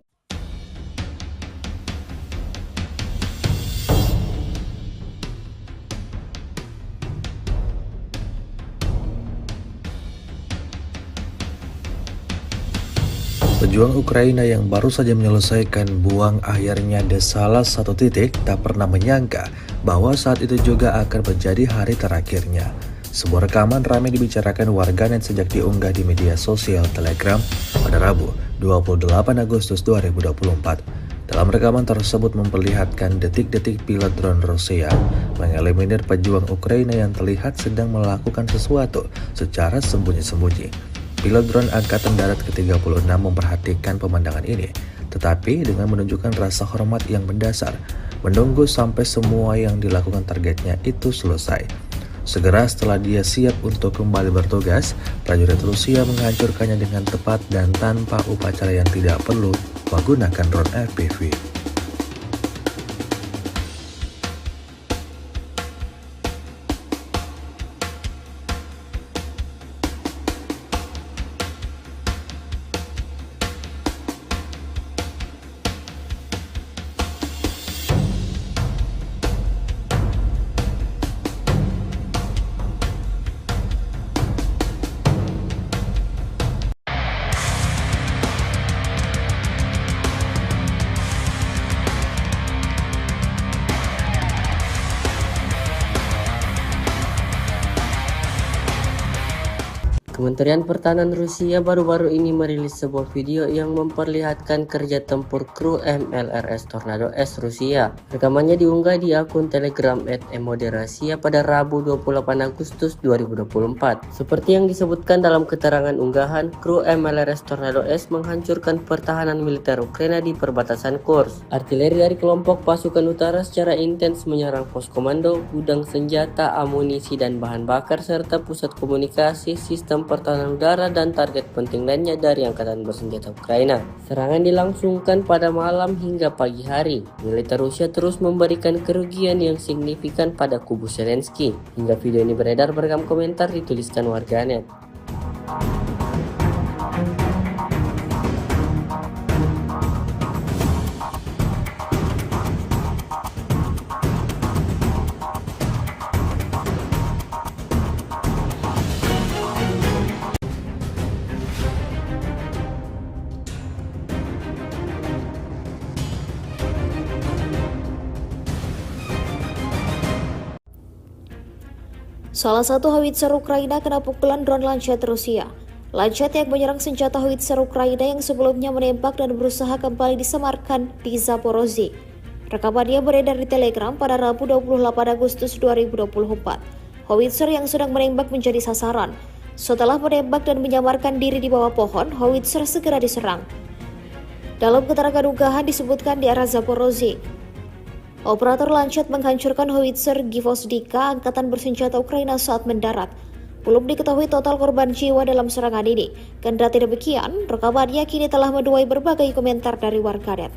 Pejuang Ukraina yang baru saja menyelesaikan buang akhirnya di salah satu titik tak pernah menyangka bahwa saat itu juga akan menjadi hari terakhirnya. Sebuah rekaman ramai dibicarakan warganet sejak diunggah di media sosial Telegram pada Rabu 28 Agustus 2024. Dalam rekaman tersebut memperlihatkan detik-detik pilot drone Rusia mengeliminir pejuang Ukraina yang terlihat sedang melakukan sesuatu secara sembunyi-sembunyi. Pilot drone Angkatan Darat ke-36 memperhatikan pemandangan ini, tetapi dengan menunjukkan rasa hormat yang mendasar, menunggu sampai semua yang dilakukan targetnya itu selesai. Segera setelah dia siap untuk kembali bertugas, prajurit Rusia menghancurkannya dengan tepat dan tanpa upacara yang tidak perlu menggunakan drone FPV. Kementerian Pertahanan Rusia baru-baru ini merilis sebuah video yang memperlihatkan kerja tempur kru MLRS Tornado S Rusia. Rekamannya diunggah di akun Telegram @emoderasiya pada Rabu 28 Agustus 2024. Seperti yang disebutkan dalam keterangan unggahan, kru MLRS Tornado S menghancurkan pertahanan militer Ukraina di perbatasan Kursk. Artileri dari kelompok pasukan utara secara intens menyerang pos komando, gudang senjata, amunisi dan bahan bakar serta pusat komunikasi, sistem pertahanan udara dan target penting lainnya dari angkatan bersenjata Ukraina. Serangan dilangsungkan pada malam hingga pagi hari. Militer Rusia terus memberikan kerugian yang signifikan pada kubu Zelensky. Hingga video ini beredar beragam komentar dituliskan warganet. Salah satu howitzer Ukraina kena pukulan drone Lancet Rusia. Lancet yang menyerang senjata howitzer Ukraina yang sebelumnya menembak dan berusaha kembali disemarkan di Zaporozhye. Rekamannya beredar di Telegram pada Rabu 28 Agustus 2024. Howitzer yang sedang menembak menjadi sasaran. Setelah menembak dan menyamarkan diri di bawah pohon, howitzer segera diserang. Dalam keterangan unggahan disebutkan di arah Zaporozhye, operator Lancet menghancurkan howitzer Gvozdika angkatan bersenjata Ukraina saat mendarat. Belum diketahui total korban jiwa dalam serangan ini. Kendati demikian, rekamannya kini telah menuai berbagai komentar dari warganet.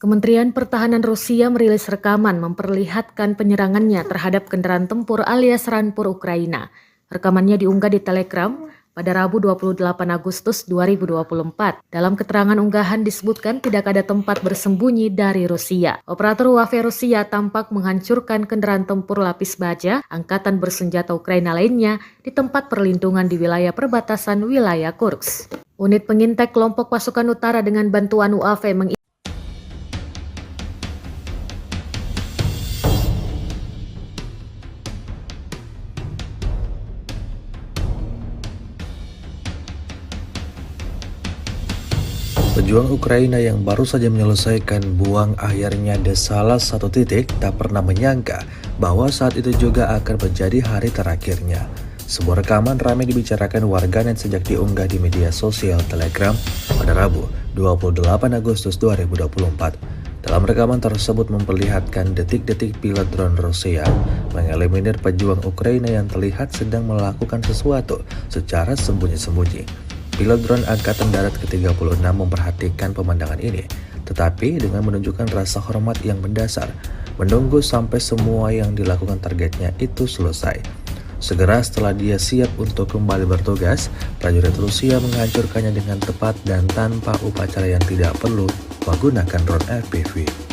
Kementerian Pertahanan Rusia merilis rekaman memperlihatkan penyerangannya terhadap kendaraan tempur alias Rampur Ukraina. Rekamannya diunggah di Telegram pada Rabu 28 Agustus 2024. Dalam keterangan unggahan disebutkan tidak ada tempat bersembunyi dari Rusia. Operator UAV Rusia tampak menghancurkan kendaraan tempur lapis baja angkatan bersenjata Ukraina lainnya di tempat perlindungan di wilayah perbatasan wilayah Kursk. Unit pengintai kelompok pasukan utara dengan bantuan UAV Pejuang Ukraina yang baru saja menyelesaikan buang akhirnya di salah satu titik tak pernah menyangka bahwa saat itu juga akan menjadi hari terakhirnya. Sebuah rekaman ramai dibicarakan warganet sejak diunggah di media sosial Telegram pada Rabu 28 Agustus 2024. Dalam rekaman tersebut memperlihatkan detik-detik pilot drone Rusia mengeliminir pejuang Ukraina yang terlihat sedang melakukan sesuatu secara sembunyi-sembunyi. Pilot drone Angkatan Darat ke-36 memperhatikan pemandangan ini, tetapi dengan menunjukkan rasa hormat yang mendasar, menunggu sampai semua yang dilakukan targetnya itu selesai. Segera setelah dia siap untuk kembali bertugas, prajurit Rusia menghancurkannya dengan tepat dan tanpa upacara yang tidak perlu menggunakan drone FPV.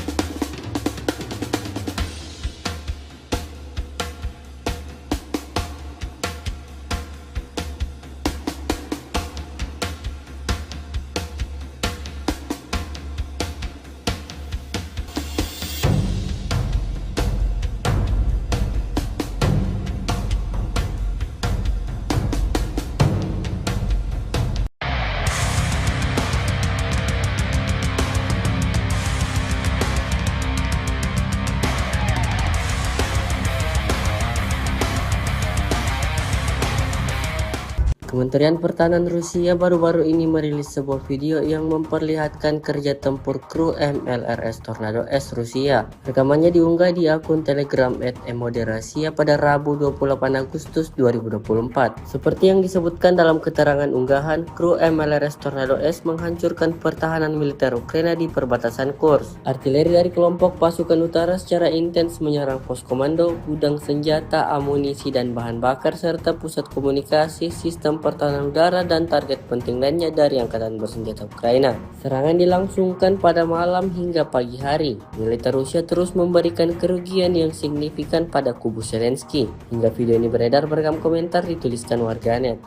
Kementerian Pertahanan Rusia baru-baru ini merilis sebuah video yang memperlihatkan kerja tempur kru MLRS Tornado S Rusia. Rekamannya diunggah di akun Telegram @emoderasia pada Rabu 28 Agustus 2024. Seperti yang disebutkan dalam keterangan unggahan, kru MLRS Tornado S menghancurkan pertahanan militer Ukraina di perbatasan Kursk. Artileri dari kelompok pasukan utara secara intens menyerang pos komando, gudang senjata, amunisi dan bahan bakar serta pusat komunikasi, sistem pertahanan udara dan target penting lainnya dari angkatan bersenjata Ukraina. Serangan dilangsungkan pada malam hingga pagi hari. Militer Rusia terus memberikan kerugian yang signifikan pada kubu Zelensky. Hingga video ini beredar, beragam komentar dituliskan warganet.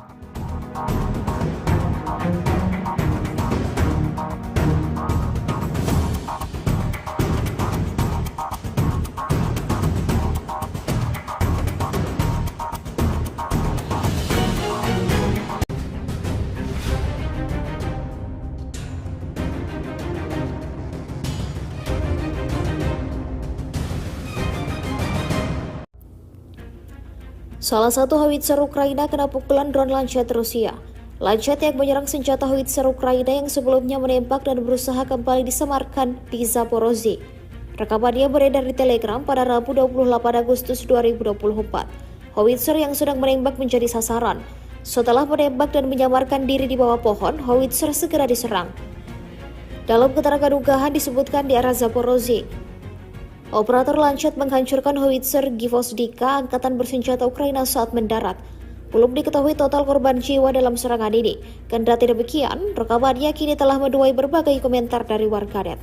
Salah satu howitzer Ukraina kena pukulan drone Lancet Rusia. Lancet yang menyerang senjata howitzer Ukraina yang sebelumnya menembak dan berusaha kembali disemarkan di Zaporozhye. Rekamannya beredar di Telegram pada Rabu 28 Agustus 2024. Howitzer yang sedang menembak menjadi sasaran. Setelah menembak dan menyamarkan diri di bawah pohon, howitzer segera diserang. Dalam keterangan unggahan disebutkan di arah Zaporozhye, operator Lancet menghancurkan howitzer Gvozdika angkatan bersenjata Ukraina saat mendarat. Belum diketahui total korban jiwa dalam serangan ini. Kendati demikian, rekamannya kini telah menuai berbagai komentar dari warganet.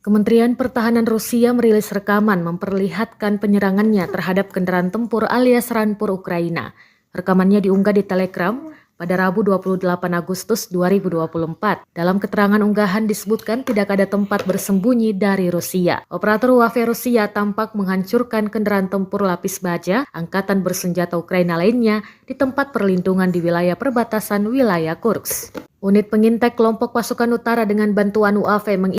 Kementerian Pertahanan Rusia merilis rekaman memperlihatkan penyerangannya terhadap kendaraan tempur alias Rampur Ukraina. Rekamannya diunggah di Telegram pada Rabu 28 Agustus 2024. Dalam keterangan unggahan disebutkan tidak ada tempat bersembunyi dari Rusia. Operator UAV Rusia tampak menghancurkan kendaraan tempur lapis baja angkatan bersenjata Ukraina lainnya di tempat perlindungan di wilayah perbatasan wilayah Kursk. Unit pengintai kelompok pasukan utara dengan bantuan UAV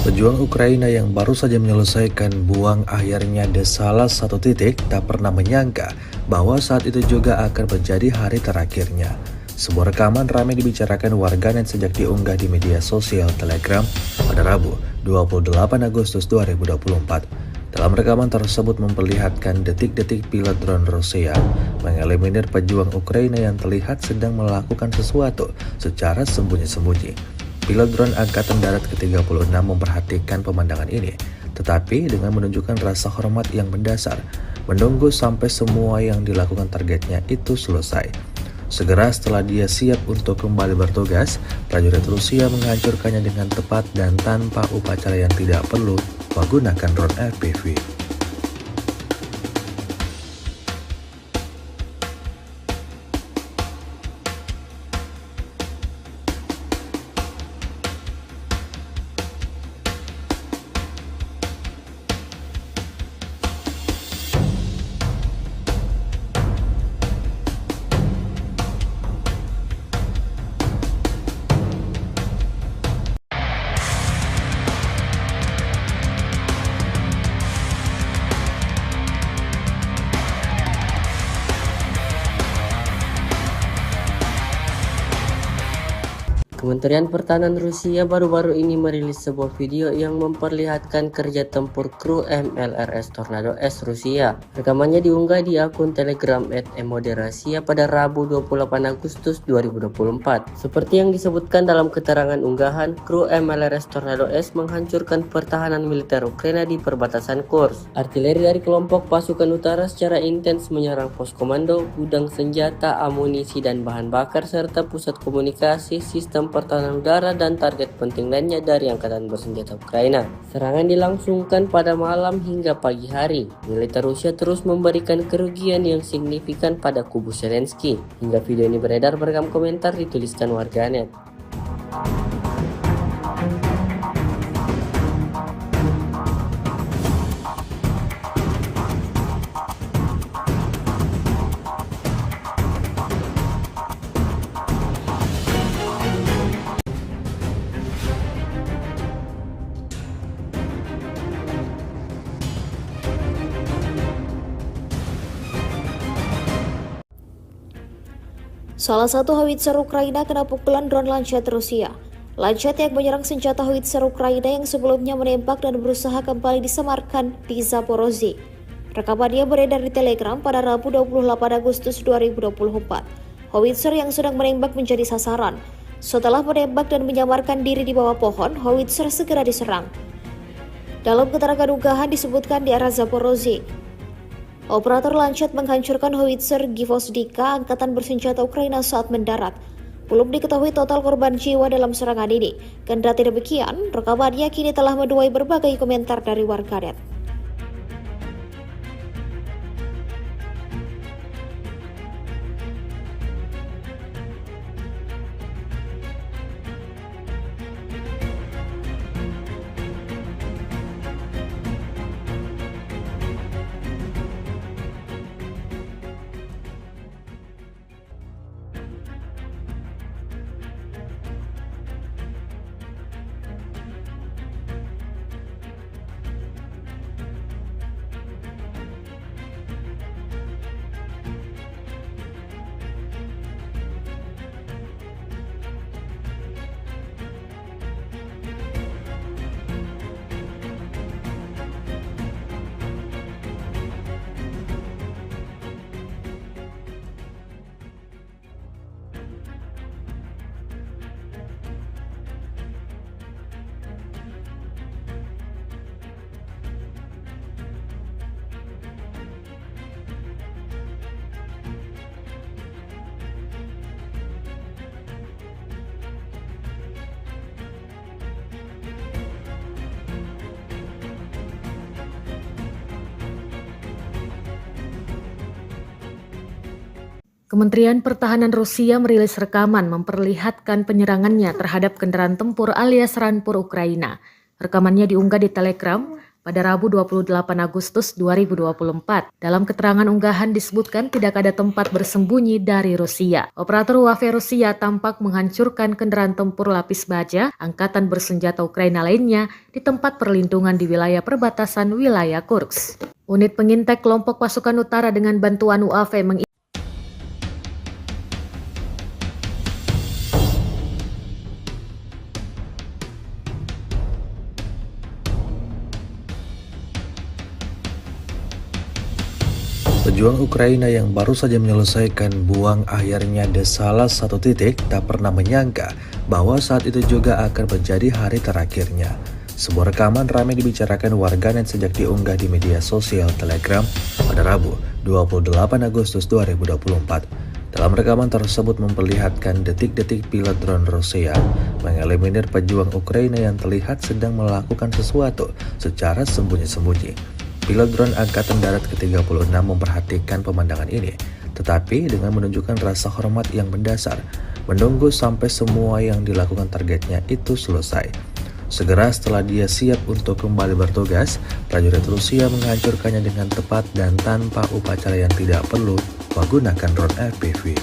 Pejuang Ukraina yang baru saja menyelesaikan buang akhirnya di salah satu titik tak pernah menyangka bahwa saat itu juga akan menjadi hari terakhirnya. Sebuah rekaman ramai dibicarakan warganet sejak diunggah di media sosial Telegram pada Rabu 28 Agustus 2024. Dalam rekaman tersebut memperlihatkan detik-detik pilot drone Rusia mengeliminir pejuang Ukraina yang terlihat sedang melakukan sesuatu secara sembunyi-sembunyi. Pilot drone Angkatan Darat ke-36 memperhatikan pemandangan ini, tetapi dengan menunjukkan rasa hormat yang mendasar, menunggu sampai semua yang dilakukan targetnya itu selesai. Segera setelah dia siap untuk kembali bertugas, prajurit Rusia menghancurkannya dengan tepat dan tanpa upacara yang tidak perlu menggunakan drone FPV. Kementerian Pertahanan Rusia baru-baru ini merilis sebuah video yang memperlihatkan kerja tempur kru MLRS Tornado S Rusia. Rekamannya diunggah di akun Telegram @emoderasia pada Rabu 28 Agustus 2024. Seperti yang disebutkan dalam keterangan unggahan, kru MLRS Tornado S menghancurkan pertahanan militer Ukraina di perbatasan Kursk. Artileri dari kelompok pasukan utara secara intens menyerang pos komando, gudang senjata, amunisi dan bahan bakar serta pusat komunikasi, sistem pertahanan udara dan target penting lainnya dari angkatan bersenjata Ukraina. Serangan dilangsungkan pada malam hingga pagi hari. Militer Rusia terus memberikan kerugian yang signifikan pada kubu Zelensky. Hingga video ini beredar, beragam komentar dituliskan warganet. Salah satu howitzer Ukraina kena pukulan drone Lancet Rusia. Lancet yang menyerang senjata howitzer Ukraina yang sebelumnya menembak dan berusaha kembali disemarkan di Zaporozhye. Rekamannya beredar di Telegram pada Rabu 28 Agustus 2024. Howitzer yang sedang menembak menjadi sasaran. Setelah menembak dan menyamarkan diri di bawah pohon, howitzer segera diserang. Dalam keterangan unggahan disebutkan di arah Zaporozhye, operator Lancet menghancurkan howitzer Gvozdika angkatan bersenjata Ukraina saat mendarat. Belum diketahui total korban jiwa dalam serangan ini. Kendati demikian, rekamannya kini telah menuai berbagai komentar dari warganet. Kementerian Pertahanan Rusia merilis rekaman memperlihatkan penyerangannya terhadap kendaraan tempur alias Rampur Ukraina. Rekamannya diunggah di Telegram pada Rabu 28 Agustus 2024. Dalam keterangan unggahan disebutkan tidak ada tempat bersembunyi dari Rusia. Operator UAV Rusia tampak menghancurkan kendaraan tempur lapis baja angkatan bersenjata Ukraina lainnya di tempat perlindungan di wilayah perbatasan wilayah Kursk. Unit pengintai kelompok pasukan utara dengan bantuan UAV Pejuang Ukraina yang baru saja menyelesaikan buang akhirnya di salah satu titik tak pernah menyangka bahwa saat itu juga akan menjadi hari terakhirnya. Sebuah rekaman ramai dibicarakan warganet sejak diunggah di media sosial Telegram pada Rabu 28 Agustus 2024. Dalam rekaman tersebut memperlihatkan detik-detik pilot drone Rusia mengeliminir pejuang Ukraina yang terlihat sedang melakukan sesuatu secara sembunyi-sembunyi. Pilot drone Angkatan Darat ke-36 memperhatikan pemandangan ini, tetapi dengan menunjukkan rasa hormat yang mendasar, menunggu sampai semua yang dilakukan targetnya itu selesai. Segera setelah dia siap untuk kembali bertugas, prajurit Rusia menghancurkannya dengan tepat dan tanpa upacara yang tidak perlu menggunakan drone FPV.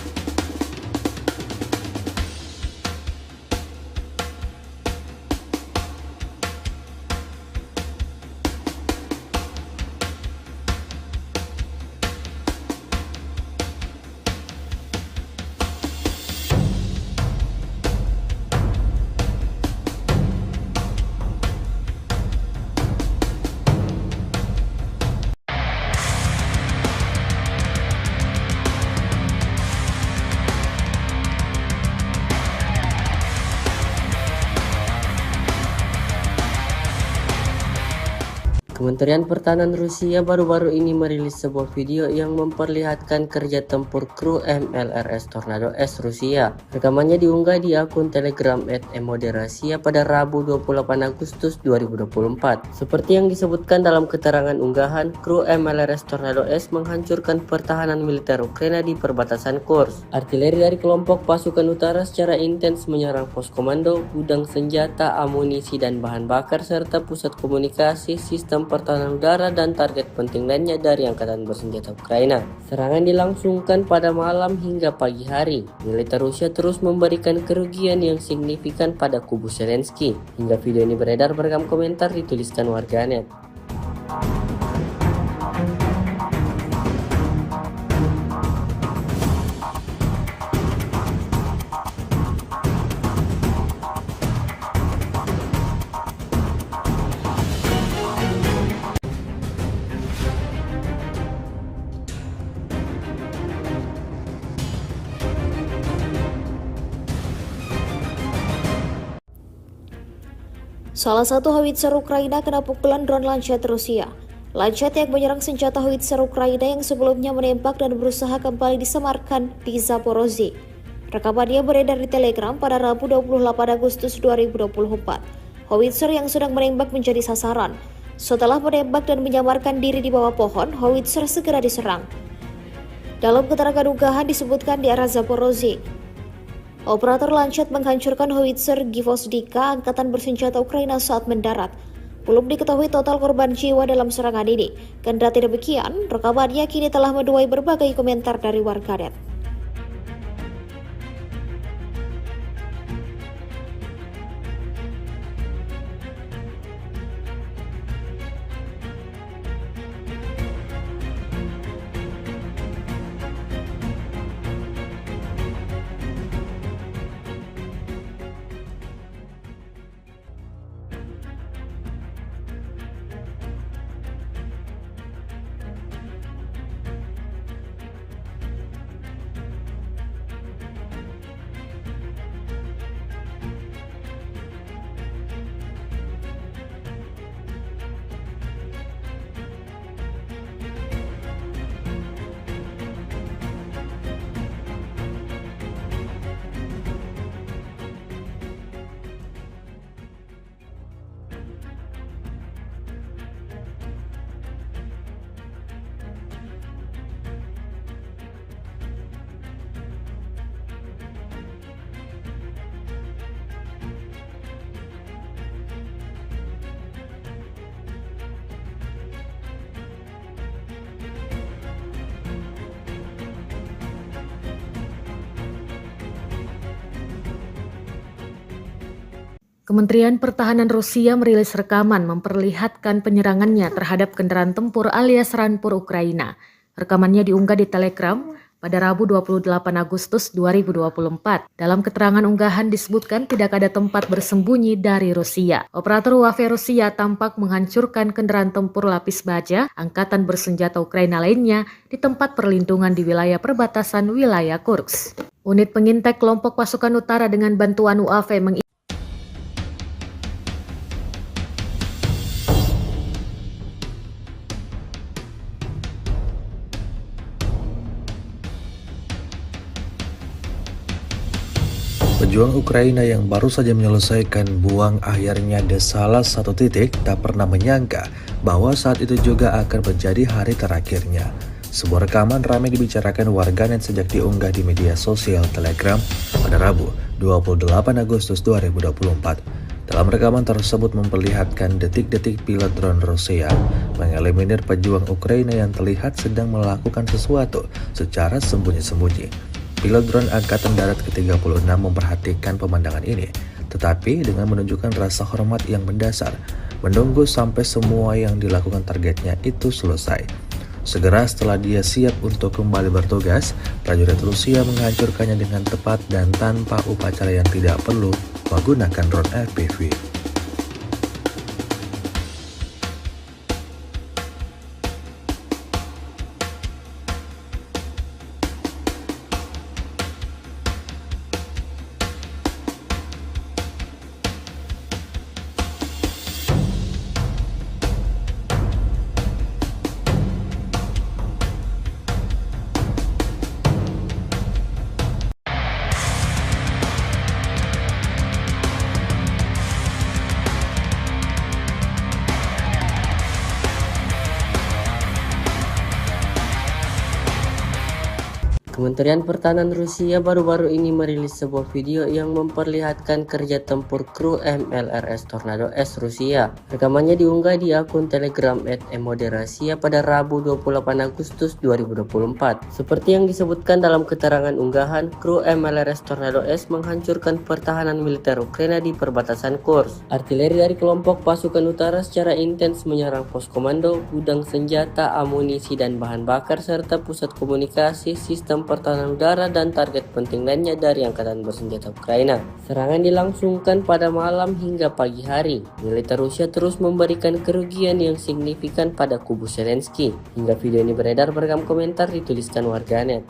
Kementerian Pertahanan Rusia baru-baru ini merilis sebuah video yang memperlihatkan kerja tempur kru MLRS Tornado S Rusia. Rekamannya diunggah di akun Telegram @emoderasia pada Rabu 28 Agustus 2024. Seperti yang disebutkan dalam keterangan unggahan, kru MLRS Tornado S menghancurkan pertahanan militer Ukraina di perbatasan Kursk. Artileri dari kelompok pasukan utara secara intens menyerang pos komando, gudang senjata, amunisi dan bahan bakar serta pusat komunikasi, sistem pertahanan udara dan target penting lainnya dari angkatan bersenjata Ukraina. Serangan dilangsungkan pada malam hingga pagi hari. Militer Rusia terus memberikan kerugian yang signifikan pada kubu Zelensky. Hingga video ini beredar, beragam komentar dituliskan warganet. Salah satu howitzer Ukraina kena pukulan drone Lancet Rusia. Lancet yang menyerang senjata howitzer Ukraina yang sebelumnya menembak dan berusaha kembali disemarkan di Zaporozhye. Rekamannya beredar di Telegram pada Rabu 28 Agustus 2024. Howitzer yang sedang menembak menjadi sasaran. Setelah menembak dan menyamarkan diri di bawah pohon, howitzer segera diserang. Dalam keterangan unggahan disebutkan di arah Zaporozhye, operator Lancet menghancurkan howitzer Gvozdika angkatan bersenjata Ukraina saat mendarat. Belum diketahui total korban jiwa dalam serangan ini. Kendati demikian, rekamannya kini telah menuai berbagai komentar dari warganet. Kementerian Pertahanan Rusia merilis rekaman memperlihatkan penyerangannya terhadap kendaraan tempur alias Rampur Ukraina. Rekamannya diunggah di Telegram pada Rabu 28 Agustus 2024. Dalam keterangan unggahan disebutkan tidak ada tempat bersembunyi dari Rusia. Operator UAV Rusia tampak menghancurkan kendaraan tempur lapis baja angkatan bersenjata Ukraina lainnya di tempat perlindungan di wilayah perbatasan wilayah Kursk. Unit pengintai kelompok pasukan utara dengan bantuan UAV Pejuang Ukraina yang baru saja menyelesaikan buang akhirnya di salah satu titik tak pernah menyangka bahwa saat itu juga akan menjadi hari terakhirnya. Sebuah rekaman ramai dibicarakan warganet sejak diunggah di media sosial Telegram pada Rabu 28 Agustus 2024. Dalam rekaman tersebut memperlihatkan detik-detik pilot drone Rusia mengeliminir pejuang Ukraina yang terlihat sedang melakukan sesuatu secara sembunyi-sembunyi. Pilot drone Angkatan Darat ke-36 memperhatikan pemandangan ini, tetapi dengan menunjukkan rasa hormat yang mendasar, menunggu sampai semua yang dilakukan targetnya itu selesai. Segera setelah dia siap untuk kembali bertugas, prajurit Rusia menghancurkannya dengan tepat dan tanpa upacara yang tidak perlu menggunakan drone FPV. Kementerian Pertahanan Rusia baru-baru ini merilis sebuah video yang memperlihatkan kerja tempur kru MLRS Tornado S Rusia. Rekamannya diunggah di akun Telegram @emoderasiya pada Rabu 28 Agustus 2024. Seperti yang disebutkan dalam keterangan unggahan, kru MLRS Tornado S menghancurkan pertahanan militer Ukraina di perbatasan Kursk. Artileri dari kelompok pasukan utara secara intens menyerang pos komando, gudang senjata, amunisi dan bahan bakar serta pusat komunikasi, sistem pertahanan udara dan target penting lainnya dari angkatan bersenjata Ukraina. Serangan dilangsungkan pada malam hingga pagi hari. Militer Rusia terus memberikan kerugian yang signifikan pada kubu Zelensky. Hingga video ini beredar beragam komentar dituliskan warganet.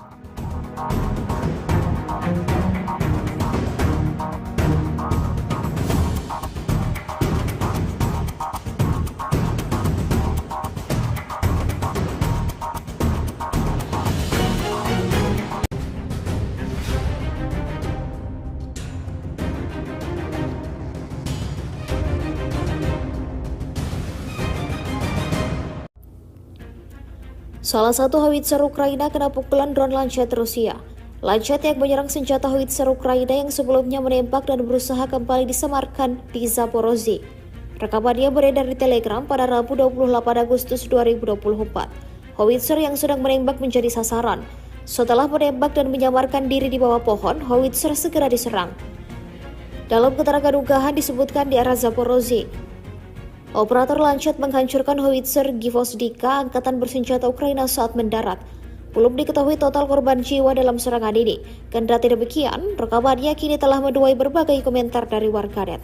Salah satu howitzer Ukraina kena pukulan drone Lancet Rusia. Lancet yang menyerang senjata howitzer Ukraina yang sebelumnya menembak dan berusaha kembali disemarkan di Zaporozhye. Rekamannya beredar di Telegram pada Rabu 28 Agustus 2024. Howitzer yang sedang menembak menjadi sasaran. Setelah menembak dan menyamarkan diri di bawah pohon, howitzer segera diserang. Dalam keterangan unggahan disebutkan di arah Zaporozhye, operator Lancet menghancurkan howitzer Gvozdika angkatan bersenjata Ukraina saat mendarat. Belum diketahui total korban jiwa dalam serangan ini. Kendati demikian, rekamannya kini telah menuai berbagai komentar dari warganet.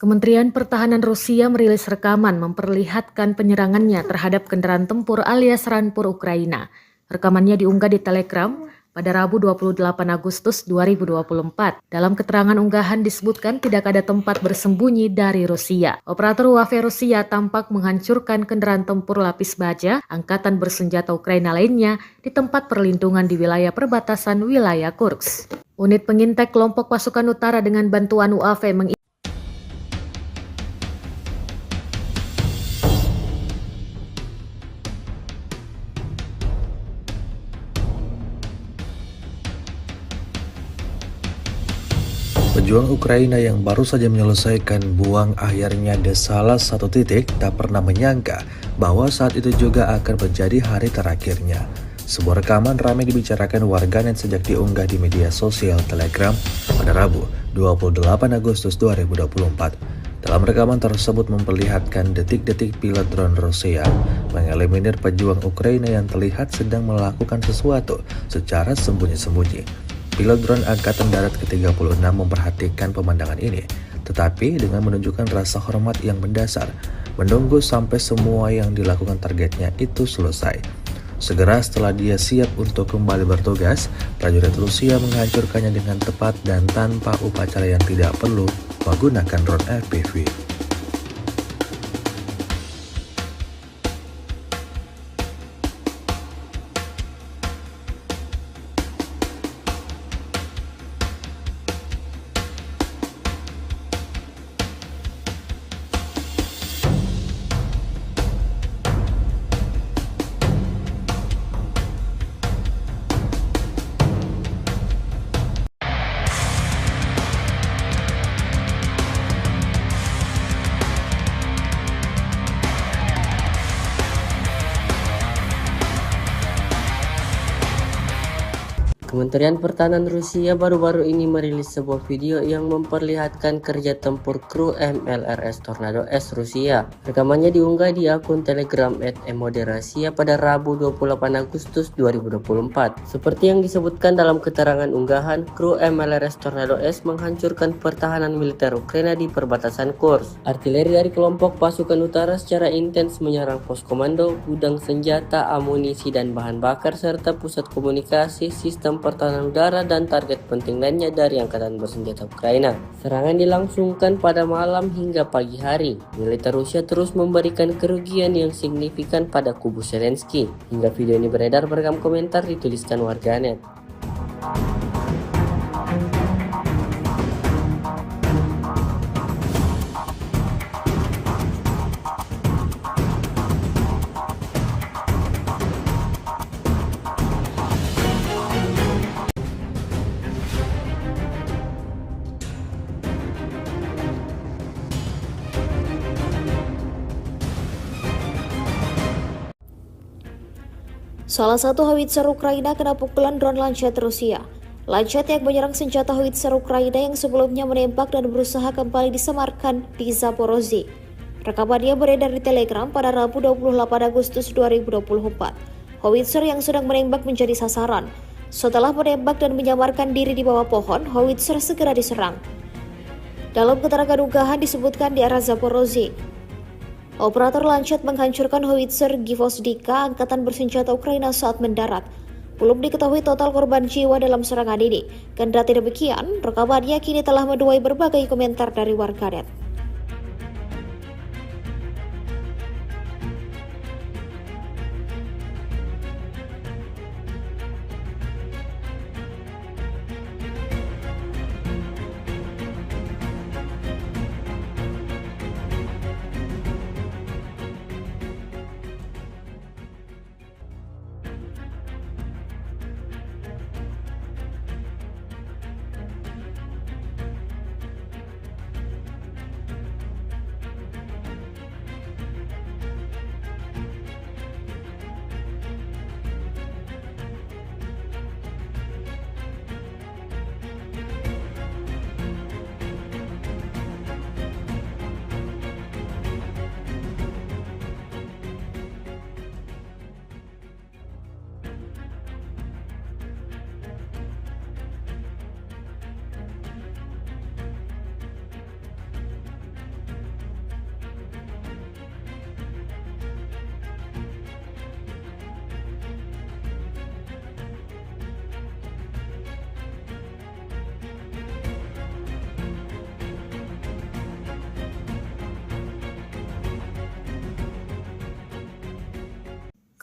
Kementerian Pertahanan Rusia merilis rekaman memperlihatkan penyerangannya terhadap kendaraan tempur alias Rampur Ukraina. Rekamannya diunggah di Telegram pada Rabu 28 Agustus 2024. Dalam keterangan unggahan disebutkan tidak ada tempat bersembunyi dari Rusia. Operator UAV Rusia tampak menghancurkan kendaraan tempur lapis baja angkatan bersenjata Ukraina lainnya di tempat perlindungan di wilayah perbatasan wilayah Kursk. Unit pengintai kelompok pasukan utara dengan bantuan UAV Pejuang Ukraina yang baru saja menyelesaikan buang akhirnya di salah satu titik tak pernah menyangka bahwa saat itu juga akan menjadi hari terakhirnya. Sebuah rekaman ramai dibicarakan warganet sejak diunggah di media sosial Telegram pada Rabu 28 Agustus 2024. Dalam rekaman tersebut memperlihatkan detik-detik pilot drone Rusia mengeliminir pejuang Ukraina yang terlihat sedang melakukan sesuatu secara sembunyi-sembunyi. Pilot drone Angkatan Darat ke-36 memperhatikan pemandangan ini, tetapi dengan menunjukkan rasa hormat yang mendasar, menunggu sampai semua yang dilakukan targetnya itu selesai. Segera setelah dia siap untuk kembali bertugas, prajurit Rusia menghancurkannya dengan tepat dan tanpa upacara yang tidak perlu menggunakan drone FPV. Kementerian Pertahanan Rusia baru-baru ini merilis sebuah video yang memperlihatkan kerja tempur kru MLRS Tornado S Rusia. Rekamannya diunggah di akun Telegram @emoderasiya pada Rabu 28 Agustus 2024. Seperti yang disebutkan dalam keterangan unggahan, kru MLRS Tornado S menghancurkan pertahanan militer Ukraina di perbatasan Kursk. Artileri dari kelompok pasukan utara secara intens menyerang pos komando, gudang senjata, amunisi dan bahan bakar serta pusat komunikasi, sistem pertahanan udara dan target penting lainnya dari angkatan bersenjata Ukraina. Serangan dilangsungkan pada malam hingga pagi hari. Militer Rusia terus memberikan kerugian yang signifikan pada kubu Zelensky. Hingga video ini beredar beragam komentar dituliskan warganet. Salah satu howitzer Ukraina kena pukulan drone Lancet Rusia. Lancet yang menyerang senjata howitzer Ukraina yang sebelumnya menembak dan berusaha kembali disemarkan di Zaporozhye. Rekamannya beredar di Telegram pada Rabu 28 Agustus 2024. Howitzer yang sedang menembak menjadi sasaran. Setelah menembak dan menyamarkan diri di bawah pohon, howitzer segera diserang. Dalam keterangan unggahan disebutkan di arah Zaporozhye, operator Lancet menghancurkan howitzer Gvozdika angkatan bersenjata Ukraina saat mendarat. Belum diketahui total korban jiwa dalam serangan ini. Kendati demikian, rekamannya kini telah menuai berbagai komentar dari warganet.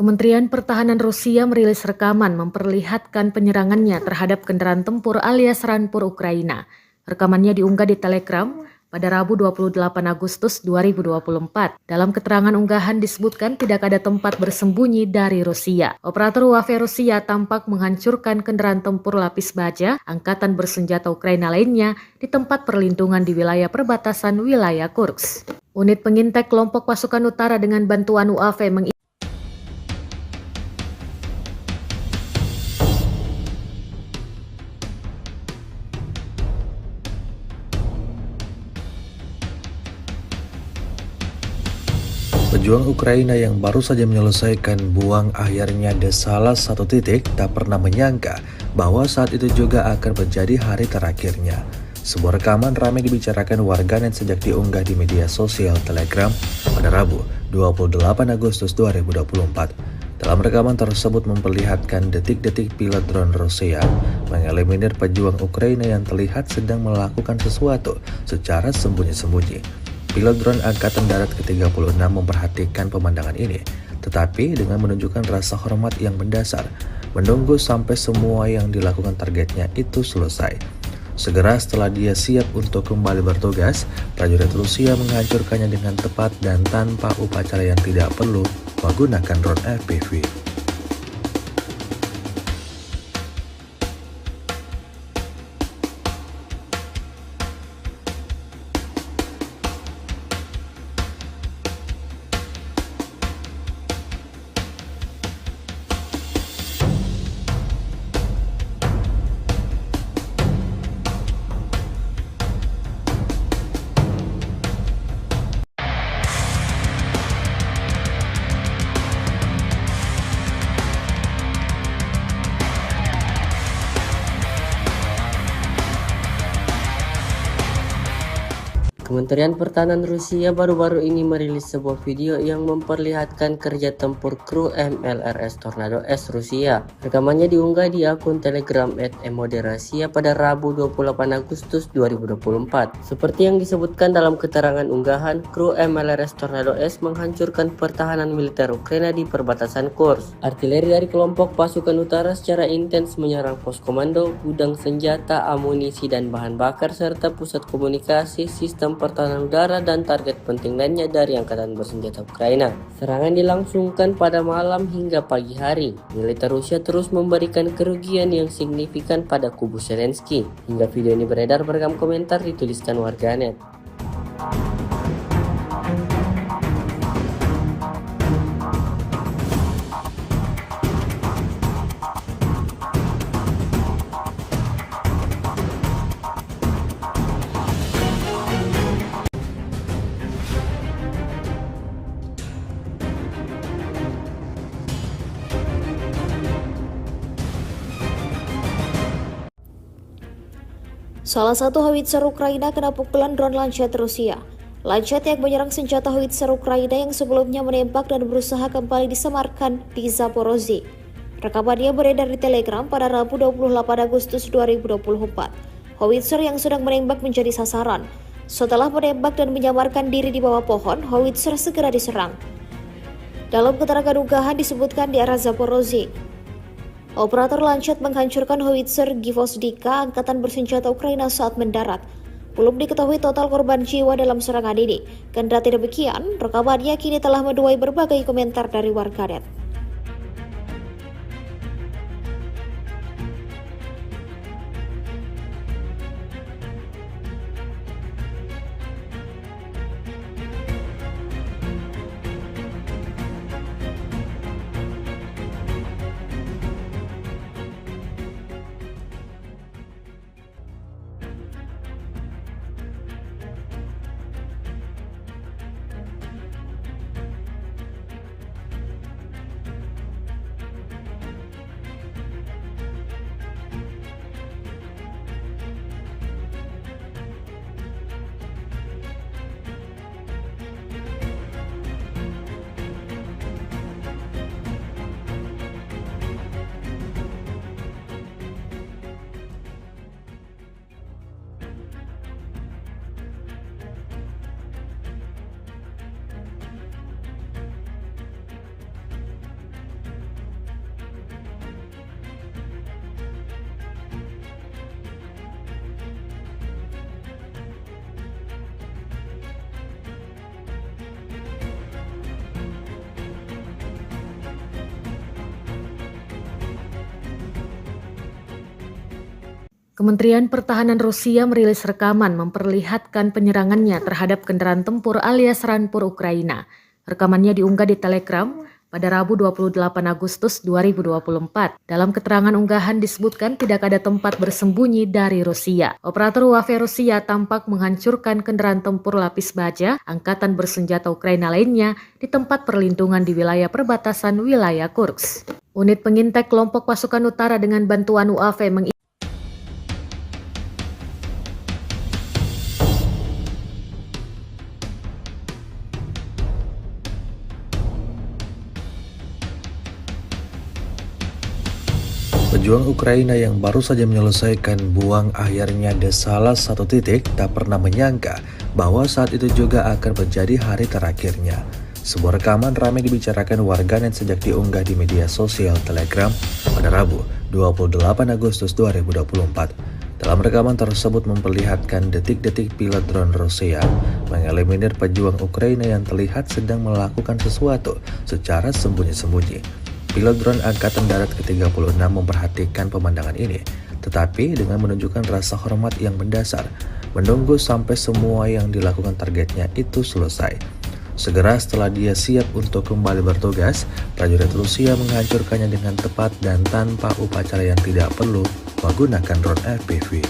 Kementerian Pertahanan Rusia merilis rekaman memperlihatkan penyerangannya terhadap kendaraan tempur alias Rampur Ukraina. Rekamannya diunggah di Telegram pada Rabu 28 Agustus 2024. Dalam keterangan unggahan disebutkan tidak ada tempat bersembunyi dari Rusia. Operator UAV Rusia tampak menghancurkan kendaraan tempur lapis baja angkatan bersenjata Ukraina lainnya di tempat perlindungan di wilayah perbatasan wilayah Kursk. Unit pengintai kelompok pasukan utara dengan bantuan UAV Pejuang Ukraina yang baru saja menyelesaikan buang akhirnya di salah satu titik tak pernah menyangka bahwa saat itu juga akan menjadi hari terakhirnya. Sebuah rekaman ramai dibicarakan warganet sejak diunggah di media sosial Telegram pada Rabu 28 Agustus 2024. Dalam rekaman tersebut memperlihatkan detik-detik pilot drone Rusia mengeliminir pejuang Ukraina yang terlihat sedang melakukan sesuatu secara sembunyi-sembunyi. Pilot drone Angkatan Darat ke-36 memperhatikan pemandangan ini, tetapi dengan menunjukkan rasa hormat yang mendasar, menunggu sampai semua yang dilakukan targetnya itu selesai. Segera setelah dia siap untuk kembali bertugas, prajurit Rusia menghancurkannya dengan tepat dan tanpa upacara yang tidak perlu menggunakan drone FPV. Kementerian Pertahanan Rusia baru-baru ini merilis sebuah video yang memperlihatkan kerja tempur kru MLRS Tornado S Rusia. Rekamannya diunggah di akun Telegram @emoderasiya pada Rabu 28 Agustus 2024. Seperti yang disebutkan dalam keterangan unggahan, kru MLRS Tornado S menghancurkan pertahanan militer Ukraina di perbatasan Kursk. Artileri dari kelompok pasukan utara secara intens menyerang pos komando, gudang senjata, amunisi dan bahan bakar serta pusat komunikasi, sistem pertahanan udara dan target penting lainnya dari angkatan bersenjata Ukraina. Serangan dilangsungkan pada malam hingga pagi hari. Militer Rusia terus memberikan kerugian yang signifikan pada kubu Zelensky. Hingga video ini beredar beragam komentar dituliskan warganet. Salah satu howitzer Ukraina kena pukulan drone Lancet Rusia. Lancet yang menyerang senjata howitzer Ukraina yang sebelumnya menembak dan berusaha kembali disemarkan di Zaporozhye. Rekamannya beredar di Telegram pada Rabu 28 Agustus 2024. Howitzer yang sedang menembak menjadi sasaran. Setelah menembak dan menyamarkan diri di bawah pohon, howitzer segera diserang. Dalam keterangan unggahan disebutkan di arah Zaporozhye, operator Lancet menghancurkan howitzer Gvozdika angkatan bersenjata Ukraina saat mendarat. Belum diketahui total korban jiwa dalam serangan ini. Kendati demikian, rekamannya kini telah menuai berbagai komentar dari warganet. Kementerian Pertahanan Rusia merilis rekaman memperlihatkan penyerangannya terhadap kendaraan tempur alias Rampur Ukraina. Rekamannya diunggah di Telegram pada Rabu 28 Agustus 2024. Dalam keterangan unggahan disebutkan tidak ada tempat bersembunyi dari Rusia. Operator UAV Rusia tampak menghancurkan kendaraan tempur lapis baja angkatan bersenjata Ukraina lainnya di tempat perlindungan di wilayah perbatasan wilayah Kursk. Unit pengintai kelompok pasukan utara dengan bantuan UAV Pejuang Ukraina yang baru saja menyelesaikan buang akhirnya di salah satu titik tak pernah menyangka bahwa saat itu juga akan menjadi hari terakhirnya. Sebuah rekaman ramai dibicarakan warganet sejak diunggah di media sosial Telegram pada Rabu 28 Agustus 2024. Dalam rekaman tersebut memperlihatkan detik-detik pilot drone Rusia mengeliminir pejuang Ukraina yang terlihat sedang melakukan sesuatu secara sembunyi-sembunyi. Pilot drone Angkatan Darat ke-36 memperhatikan pemandangan ini, tetapi dengan menunjukkan rasa hormat yang mendasar, menunggu sampai semua yang dilakukan targetnya itu selesai. Segera setelah dia siap untuk kembali bertugas, prajurit Rusia menghancurkannya dengan tepat dan tanpa upacara yang tidak perlu menggunakan drone FPV.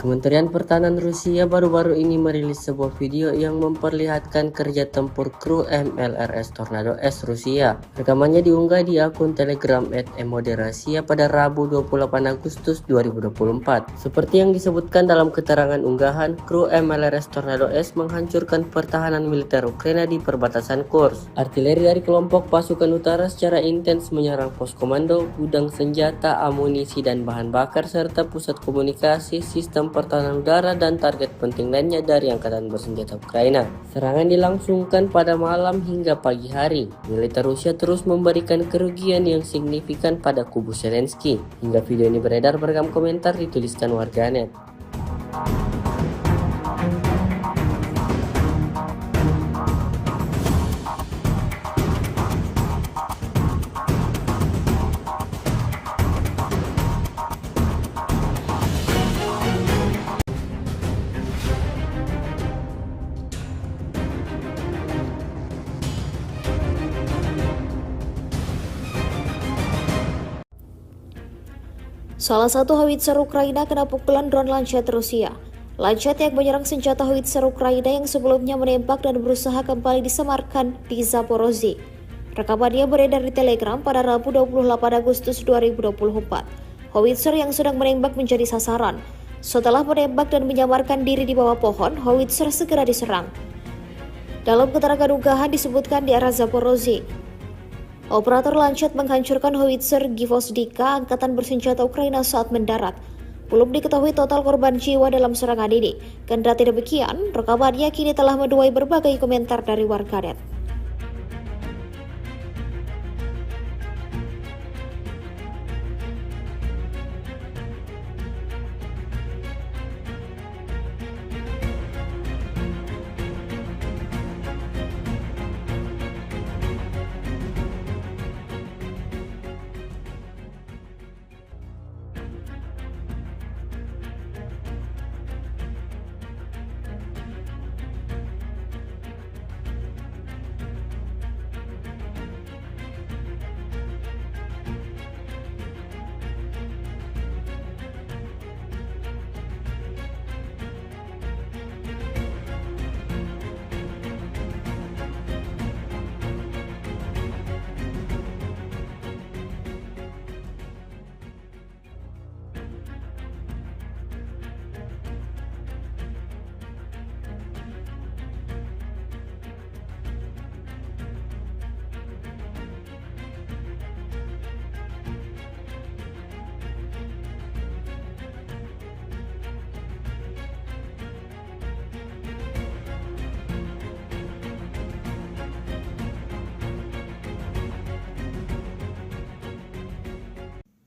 Kementerian Pertahanan Rusia baru-baru ini merilis sebuah video yang memperlihatkan kerja tempur kru MLRS Tornado S Rusia. Rekamannya diunggah di akun Telegram @emoderasiya pada Rabu 28 Agustus 2024. Seperti yang disebutkan dalam keterangan unggahan, kru MLRS Tornado S menghancurkan pertahanan militer Ukraina di perbatasan Kursk. Artileri dari kelompok pasukan utara secara intens menyerang pos komando, gudang senjata, amunisi dan bahan bakar serta pusat komunikasi, sistem pertahanan udara dan target penting lainnya dari angkatan bersenjata Ukraina. Serangan dilangsungkan pada malam hingga pagi hari. Militer Rusia terus memberikan kerugian yang signifikan pada kubu Zelensky. Hingga video ini beredar beragam komentar dituliskan warganet. Salah satu howitzer Ukraina kena pukulan drone Lancet Rusia. Lancet yang menyerang senjata howitzer Ukraina yang sebelumnya menembak dan berusaha kembali disemarkan di Zaporozhye. Rekamannya beredar di Telegram pada Rabu 28 Agustus 2024. Howitzer yang sedang menembak menjadi sasaran. Setelah menembak dan menyamarkan diri di bawah pohon, howitzer segera diserang. Dalam keterangan unggahan disebutkan di arah Zaporozhye, operator Lancet menghancurkan howitzer Gvozdika angkatan bersenjata Ukraina saat mendarat. Belum diketahui total korban jiwa dalam serangan ini. Kendati demikian, rekamannya kini telah menuai berbagai komentar dari warganet.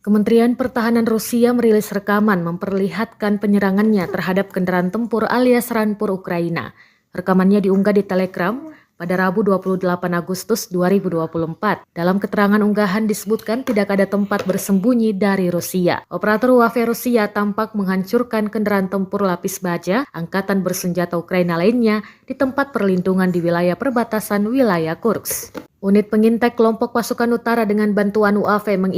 Kementerian Pertahanan Rusia merilis rekaman memperlihatkan penyerangannya terhadap kendaraan tempur alias Rampur Ukraina. Rekamannya diunggah di Telegram pada Rabu 28 Agustus 2024. Dalam keterangan unggahan disebutkan tidak ada tempat bersembunyi dari Rusia. Operator UAV Rusia tampak menghancurkan kendaraan tempur lapis baja angkatan bersenjata Ukraina lainnya di tempat perlindungan di wilayah perbatasan wilayah Kursk. Unit pengintai kelompok pasukan utara dengan bantuan UAV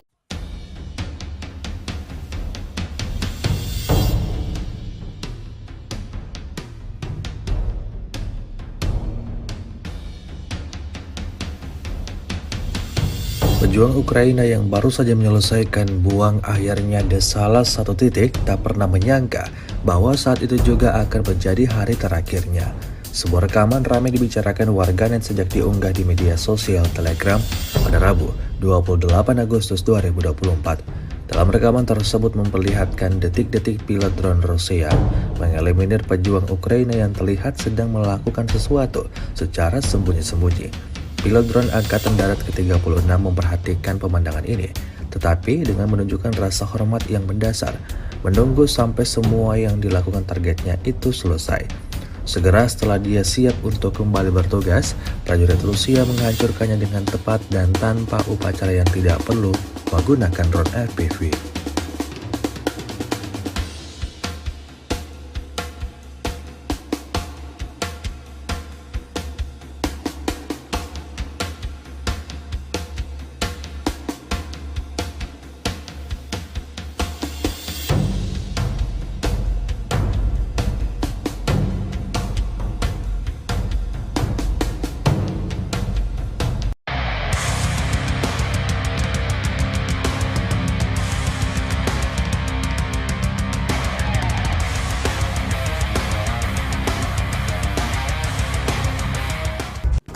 Pejuang Ukraina yang baru saja menyelesaikan buang akhirnya di salah satu titik tak pernah menyangka bahwa saat itu juga akan menjadi hari terakhirnya. Sebuah rekaman ramai dibicarakan warganet sejak diunggah di media sosial Telegram pada Rabu 28 Agustus 2024. Dalam rekaman tersebut memperlihatkan detik-detik pilot drone Rusia mengeliminir pejuang Ukraina yang terlihat sedang melakukan sesuatu secara sembunyi-sembunyi. Pilot drone Angkatan Darat ke-36 memperhatikan pemandangan ini, tetapi dengan menunjukkan rasa hormat yang mendasar, menunggu sampai semua yang dilakukan targetnya itu selesai. Segera setelah dia siap untuk kembali bertugas, prajurit Rusia menghancurkannya dengan tepat dan tanpa upacara yang tidak perlu menggunakan drone FPV.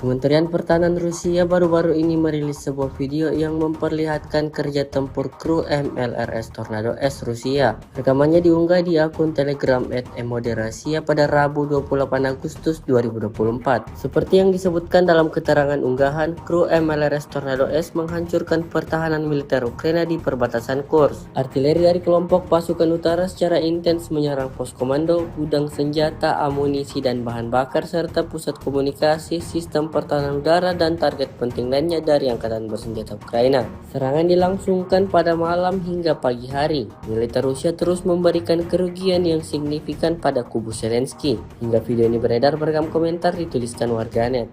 Kementerian Pertahanan Rusia baru-baru ini merilis sebuah video yang memperlihatkan kerja tempur kru MLRS Tornado S Rusia. Rekamannya diunggah di akun Telegram @emoderasiya pada Rabu 28 Agustus 2024. Seperti yang disebutkan dalam keterangan unggahan, kru MLRS Tornado S menghancurkan pertahanan militer Ukraina di perbatasan Kursk. Artileri dari kelompok pasukan utara secara intens menyerang pos komando, gudang senjata, amunisi dan bahan bakar serta pusat komunikasi, sistem pertahanan udara dan target penting lainnya dari angkatan bersenjata Ukraina. Serangan dilangsungkan pada malam hingga pagi hari. Militer Rusia terus memberikan kerugian yang signifikan pada kubu Zelensky. Hingga video ini beredar beragam komentar dituliskan warganet.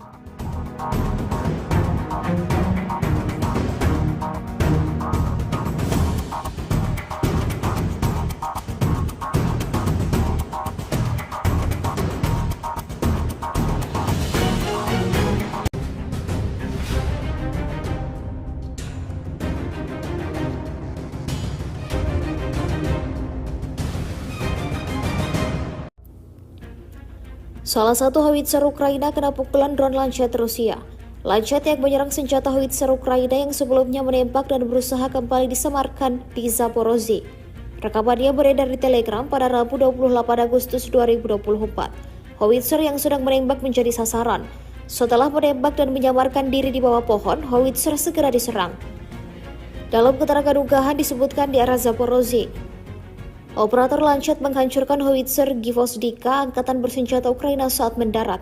Salah satu howitzer Ukraina kena pukulan drone Lancet Rusia. Lancet yang menyerang senjata howitzer Ukraina yang sebelumnya menembak dan berusaha kembali disemarkan di Zaporozhye. Rekamannya beredar di Telegram pada Rabu 28 Agustus 2024. Howitzer yang sedang menembak menjadi sasaran. Setelah menembak dan menyamarkan diri di bawah pohon, howitzer segera diserang. Dalam keterangan unggahan disebutkan di arah Zaporozhye, operator Lancet menghancurkan howitzer Gvozdika angkatan bersenjata Ukraina saat mendarat.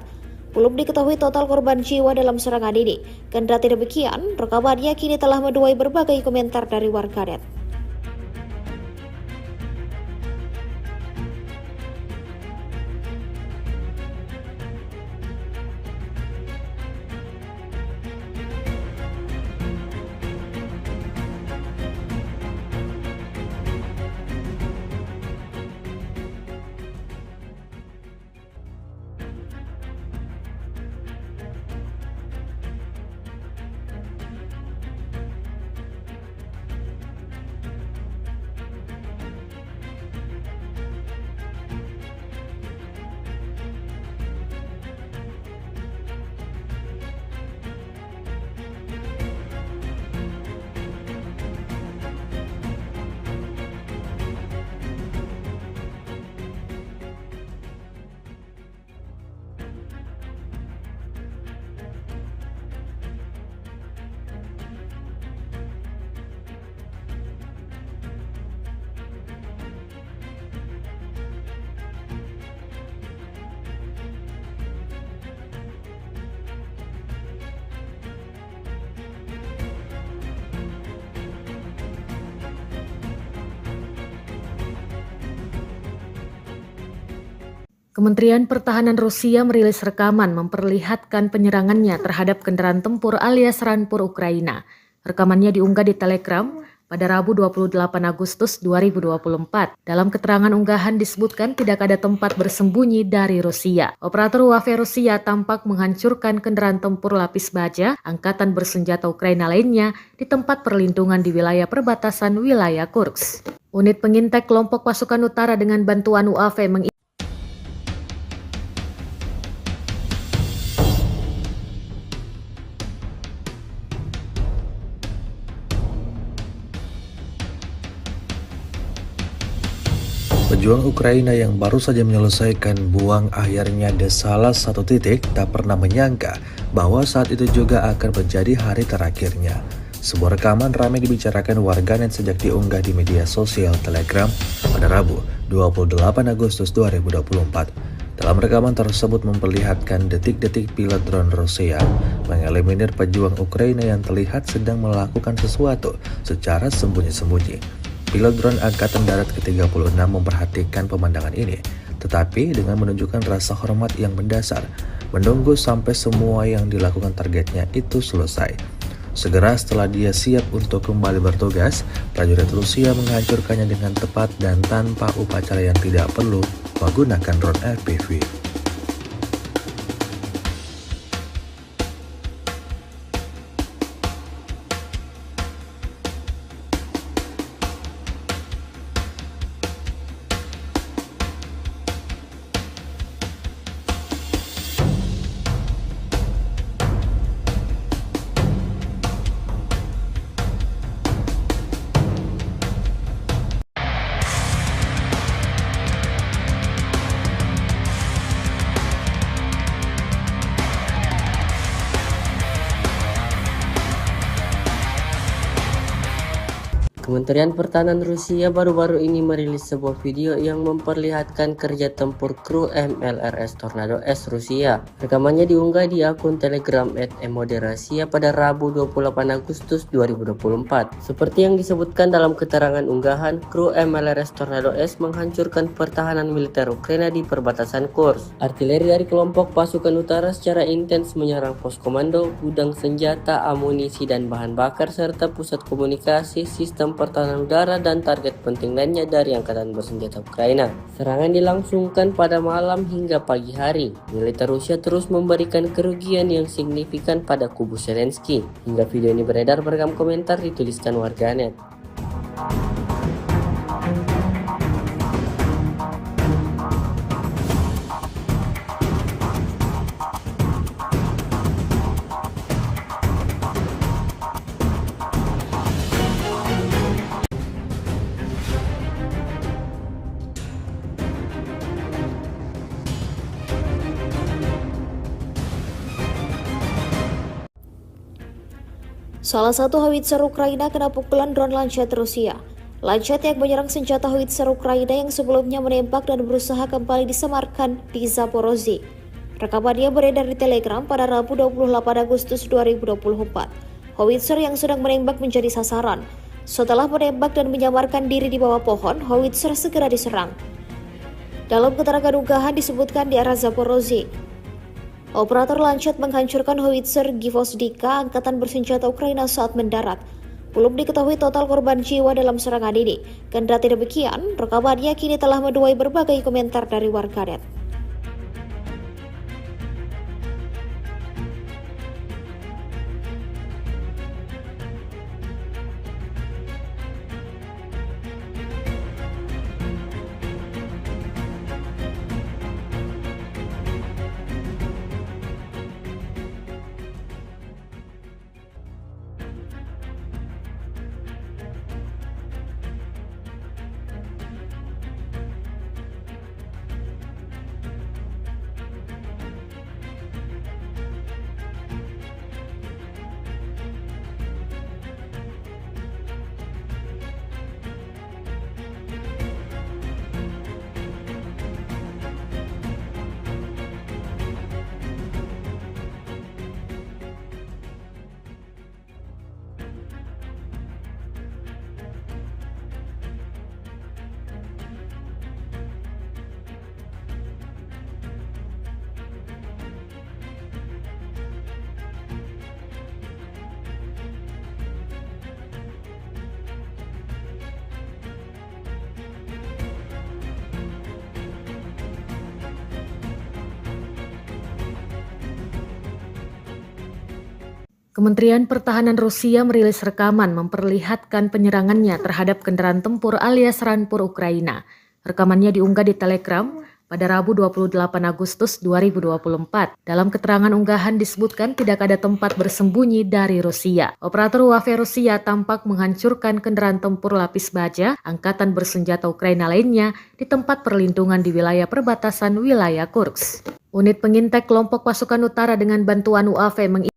Belum diketahui total korban jiwa dalam serangan ini. Kendati demikian, rekamannya kini telah menuai berbagai komentar dari warganet. Kementerian Pertahanan Rusia merilis rekaman memperlihatkan penyerangannya terhadap kendaraan tempur alias Rampur Ukraina. Rekamannya diunggah di Telegram pada Rabu 28 Agustus 2024. Dalam keterangan unggahan disebutkan tidak ada tempat bersembunyi dari Rusia. Operator UAV Rusia tampak menghancurkan kendaraan tempur lapis baja angkatan bersenjata Ukraina lainnya di tempat perlindungan di wilayah perbatasan wilayah Kursk. Unit pengintai kelompok pasukan utara dengan bantuan UAV Pejuang Ukraina yang baru saja menyelesaikan buang akhirnya di salah satu titik tak pernah menyangka bahwa saat itu juga akan menjadi hari terakhirnya. Sebuah rekaman ramai dibicarakan warganet sejak diunggah di media sosial Telegram pada Rabu 28 Agustus 2024. Dalam rekaman tersebut memperlihatkan detik-detik pilot drone Rusia mengeliminir pejuang Ukraina yang terlihat sedang melakukan sesuatu secara sembunyi-sembunyi. Pilot drone Angkatan Darat ke-36 memperhatikan pemandangan ini, tetapi dengan menunjukkan rasa hormat yang mendasar, menunggu sampai semua yang dilakukan targetnya itu selesai. Segera setelah dia siap untuk kembali bertugas, prajurit Rusia menghancurkannya dengan tepat dan tanpa upacara yang tidak perlu menggunakan drone FPV. Kementerian Pertahanan Rusia baru-baru ini merilis sebuah video yang memperlihatkan kerja tempur kru MLRS Tornado S Rusia. Rekamannya diunggah di akun Telegram @emoderasiya pada Rabu 28 Agustus 2024. Seperti yang disebutkan dalam keterangan unggahan, kru MLRS Tornado S menghancurkan pertahanan militer Ukraina di perbatasan Kursk. Artileri dari kelompok pasukan utara secara intens menyerang pos komando, gudang senjata, amunisi dan bahan bakar serta pusat komunikasi, sistem pertahanan udara dan target penting lainnya dari angkatan bersenjata Ukraina. Serangan dilangsungkan pada malam hingga pagi hari. Militer Rusia terus memberikan kerugian yang signifikan pada kubu Zelensky. Hingga video ini beredar beragam komentar dituliskan warganet. Salah satu howitzer Ukraina kena pukulan drone Lancet Rusia. Lancet yang menyerang senjata howitzer Ukraina yang sebelumnya menembak dan berusaha kembali disemarkan di Zaporozhye. Rekamannya beredar di Telegram pada Rabu 28 Agustus 2024. Howitzer yang sedang menembak menjadi sasaran. Setelah menembak dan menyamarkan diri di bawah pohon, howitzer segera diserang. Dalam keterangan unggahan disebutkan di arah Zaporozhye, operator Lancet menghancurkan howitzer Gvozdika angkatan bersenjata Ukraina saat mendarat. Belum diketahui total korban jiwa dalam serangan ini. Kendati demikian, rekamannya kini telah menuai berbagai komentar dari warganet. Kementerian Pertahanan Rusia merilis rekaman memperlihatkan penyerangannya terhadap kendaraan tempur alias Rampur Ukraina. Rekamannya diunggah di Telegram pada Rabu 28 Agustus 2024. Dalam keterangan unggahan disebutkan tidak ada tempat bersembunyi dari Rusia. Operator UAV Rusia tampak menghancurkan kendaraan tempur lapis baja angkatan bersenjata Ukraina lainnya di tempat perlindungan di wilayah perbatasan wilayah Kursk. Unit pengintai kelompok pasukan utara dengan bantuan UAV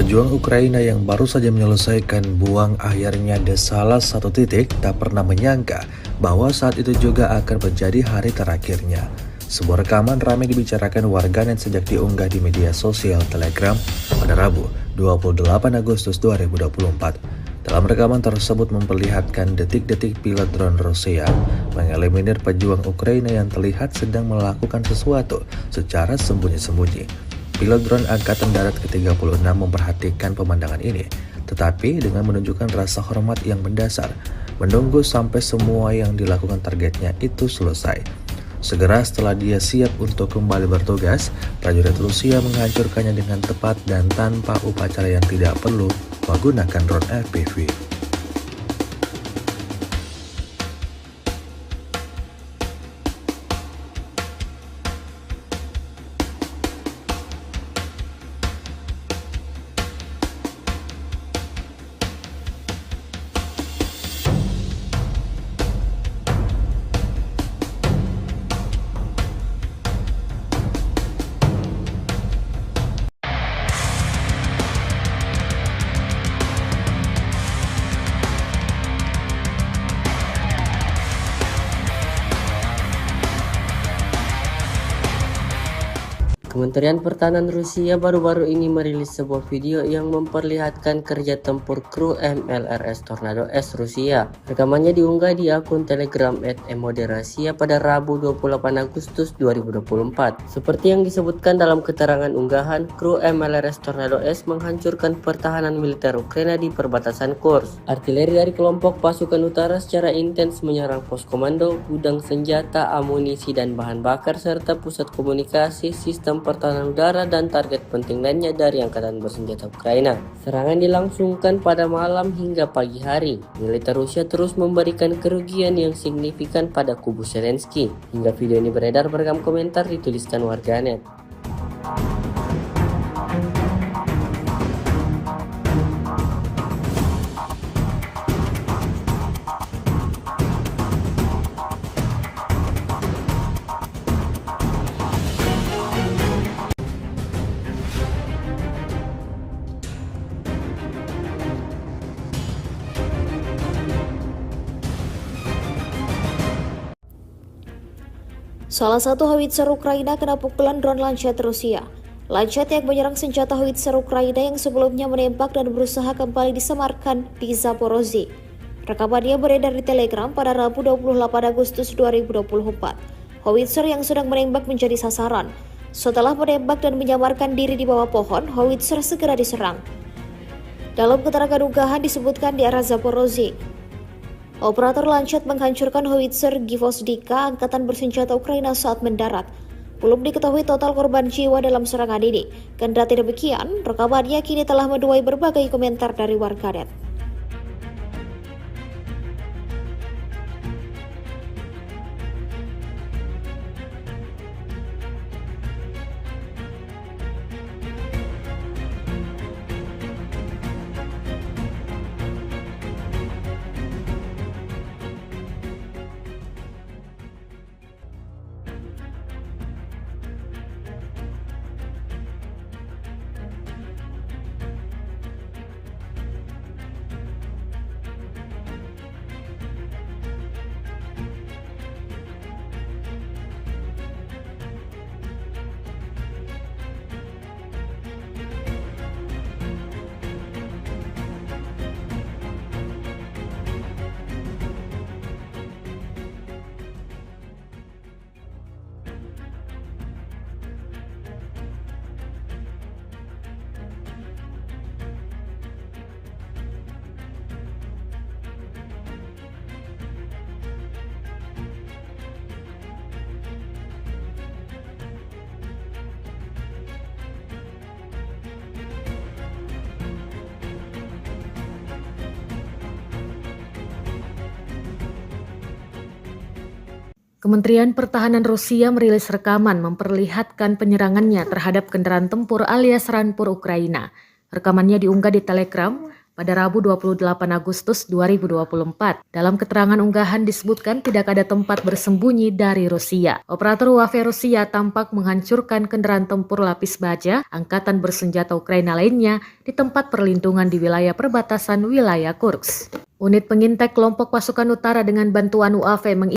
Pejuang Ukraina yang baru saja menyelesaikan buang akhirnya di salah satu titik tak pernah menyangka bahwa saat itu juga akan menjadi hari terakhirnya. Sebuah rekaman ramai dibicarakan warganet sejak diunggah di media sosial Telegram pada Rabu 28 Agustus 2024. Dalam rekaman tersebut memperlihatkan detik-detik pilot drone Rusia mengeliminir pejuang Ukraina yang terlihat sedang melakukan sesuatu secara sembunyi-sembunyi. Pilot drone Angkatan Darat ke-36 memperhatikan pemandangan ini, tetapi dengan menunjukkan rasa hormat yang mendasar, menunggu sampai semua yang dilakukan targetnya itu selesai. Segera setelah dia siap untuk kembali bertugas, prajurit Rusia menghancurkannya dengan tepat dan tanpa upacara yang tidak perlu menggunakan drone FPV. Kementerian Pertahanan Rusia baru-baru ini merilis sebuah video yang memperlihatkan kerja tempur kru MLRS Tornado S Rusia. Rekamannya diunggah di akun Telegram @emoderasiya pada Rabu 28 Agustus 2024. Seperti yang disebutkan dalam keterangan unggahan, kru MLRS Tornado S menghancurkan pertahanan militer Ukraina di perbatasan Kursk. Artileri dari kelompok pasukan utara secara intens menyerang pos komando, gudang senjata, amunisi dan bahan bakar serta pusat komunikasi, sistem pertahanan udara dan target penting lainnya dari angkatan bersenjata Ukraina. Serangan dilangsungkan pada malam hingga pagi hari. Militer Rusia terus memberikan kerugian yang signifikan pada kubu Zelensky. Hingga video ini beredar beragam komentar dituliskan warganet. Salah satu howitzer Ukraina kena pukulan drone Lancet Rusia. Lancet yang menyerang senjata howitzer Ukraina yang sebelumnya menembak dan berusaha kembali disemarkan di Zaporozhye. Rekamannya beredar di Telegram pada Rabu 28 Agustus 2024. Howitzer yang sedang menembak menjadi sasaran. Setelah menembak dan menyamarkan diri di bawah pohon, howitzer segera diserang. Dalam keterangan unggahan disebutkan di arah Zaporozhye, operator Lancet menghancurkan howitzer Gvozdika angkatan bersenjata Ukraina saat mendarat. Belum diketahui total korban jiwa dalam serangan ini. Kendati demikian, rekamannya kini telah menuai berbagai komentar dari warganet. Kementerian Pertahanan Rusia merilis rekaman memperlihatkan penyerangannya terhadap kendaraan tempur alias Rampur Ukraina. Rekamannya diunggah di Telegram pada Rabu 28 Agustus 2024. Dalam keterangan unggahan disebutkan tidak ada tempat bersembunyi dari Rusia. Operator UAV Rusia tampak menghancurkan kendaraan tempur lapis baja angkatan bersenjata Ukraina lainnya di tempat perlindungan di wilayah perbatasan wilayah Kursk. Unit pengintai kelompok pasukan utara dengan bantuan UAV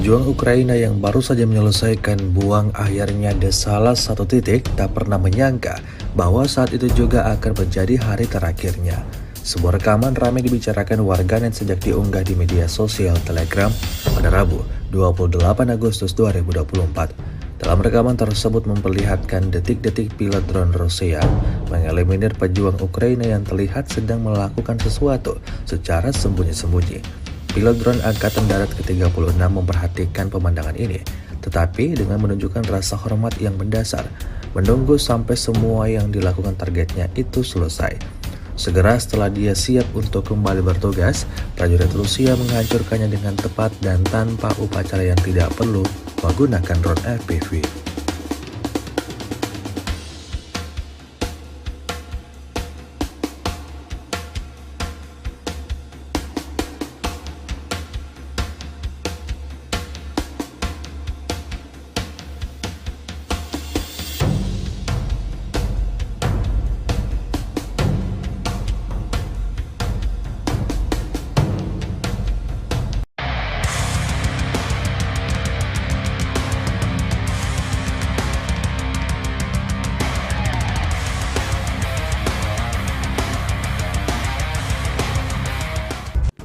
Pejuang Ukraina yang baru saja menyelesaikan buang akhirnya di salah satu titik tak pernah menyangka bahwa saat itu juga akan menjadi hari terakhirnya. Sebuah rekaman ramai dibicarakan warganet sejak diunggah di media sosial Telegram pada Rabu 28 Agustus 2024. Dalam rekaman tersebut memperlihatkan detik-detik pilot drone Rusia mengeliminir pejuang Ukraina yang terlihat sedang melakukan sesuatu secara sembunyi-sembunyi. Pilot drone Angkatan Darat ke-36 memperhatikan pemandangan ini, tetapi dengan menunjukkan rasa hormat yang mendasar, menunggu sampai semua yang dilakukan targetnya itu selesai. Segera setelah dia siap untuk kembali bertugas, prajurit Rusia menghancurkannya dengan tepat dan tanpa upacara yang tidak perlu menggunakan drone FPV.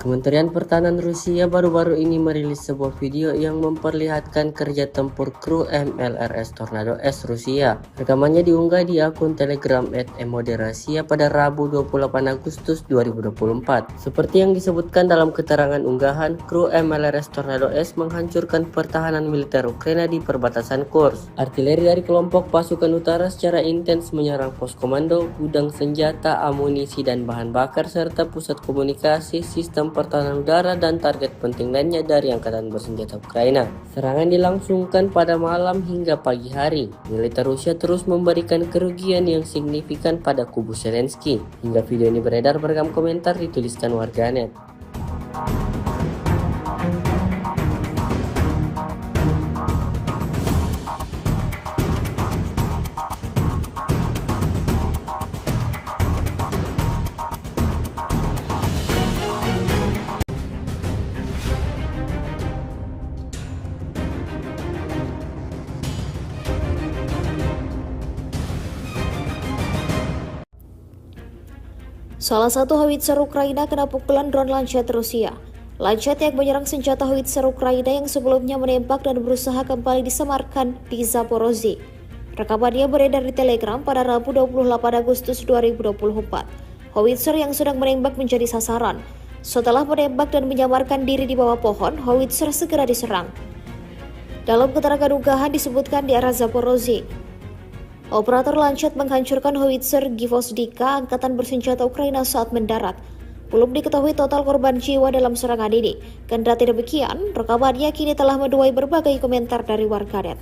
Kementerian Pertahanan Rusia baru-baru ini merilis sebuah video yang memperlihatkan kerja tempur kru MLRS Tornado S Rusia. Rekamannya diunggah di akun Telegram @emoderasiya pada Rabu 28 Agustus 2024. Seperti yang disebutkan dalam keterangan unggahan, kru MLRS Tornado S menghancurkan pertahanan militer Ukraina di perbatasan Kursk. Artileri dari kelompok pasukan utara secara intens menyerang pos komando, gudang senjata, amunisi dan bahan bakar serta pusat komunikasi, sistem pertahanan udara dan target penting lainnya dari angkatan bersenjata Ukraina. Serangan dilangsungkan pada malam hingga pagi hari. Militer Rusia terus memberikan kerugian yang signifikan pada kubu Zelensky. Hingga video ini beredar, beragam komentar dituliskan warganet. Salah satu howitzer Ukraina kena pukulan drone Lancet Rusia. Lancet yang menyerang senjata howitzer Ukraina yang sebelumnya menembak dan berusaha kembali disemarkan di Zaporozhye. Rekamannya beredar di Telegram pada Rabu 28 Agustus 2024. Howitzer yang sedang menembak menjadi sasaran. Setelah menembak dan menyamarkan diri di bawah pohon, howitzer segera diserang. Dalam keterangan unggahan disebutkan di arah Zaporozhye, operator Lancet menghancurkan howitzer Gvozdika angkatan bersenjata Ukraina saat mendarat. Belum diketahui total korban jiwa dalam serangan ini. Kendati demikian, rekamannya kini telah menuai berbagai komentar dari warganet.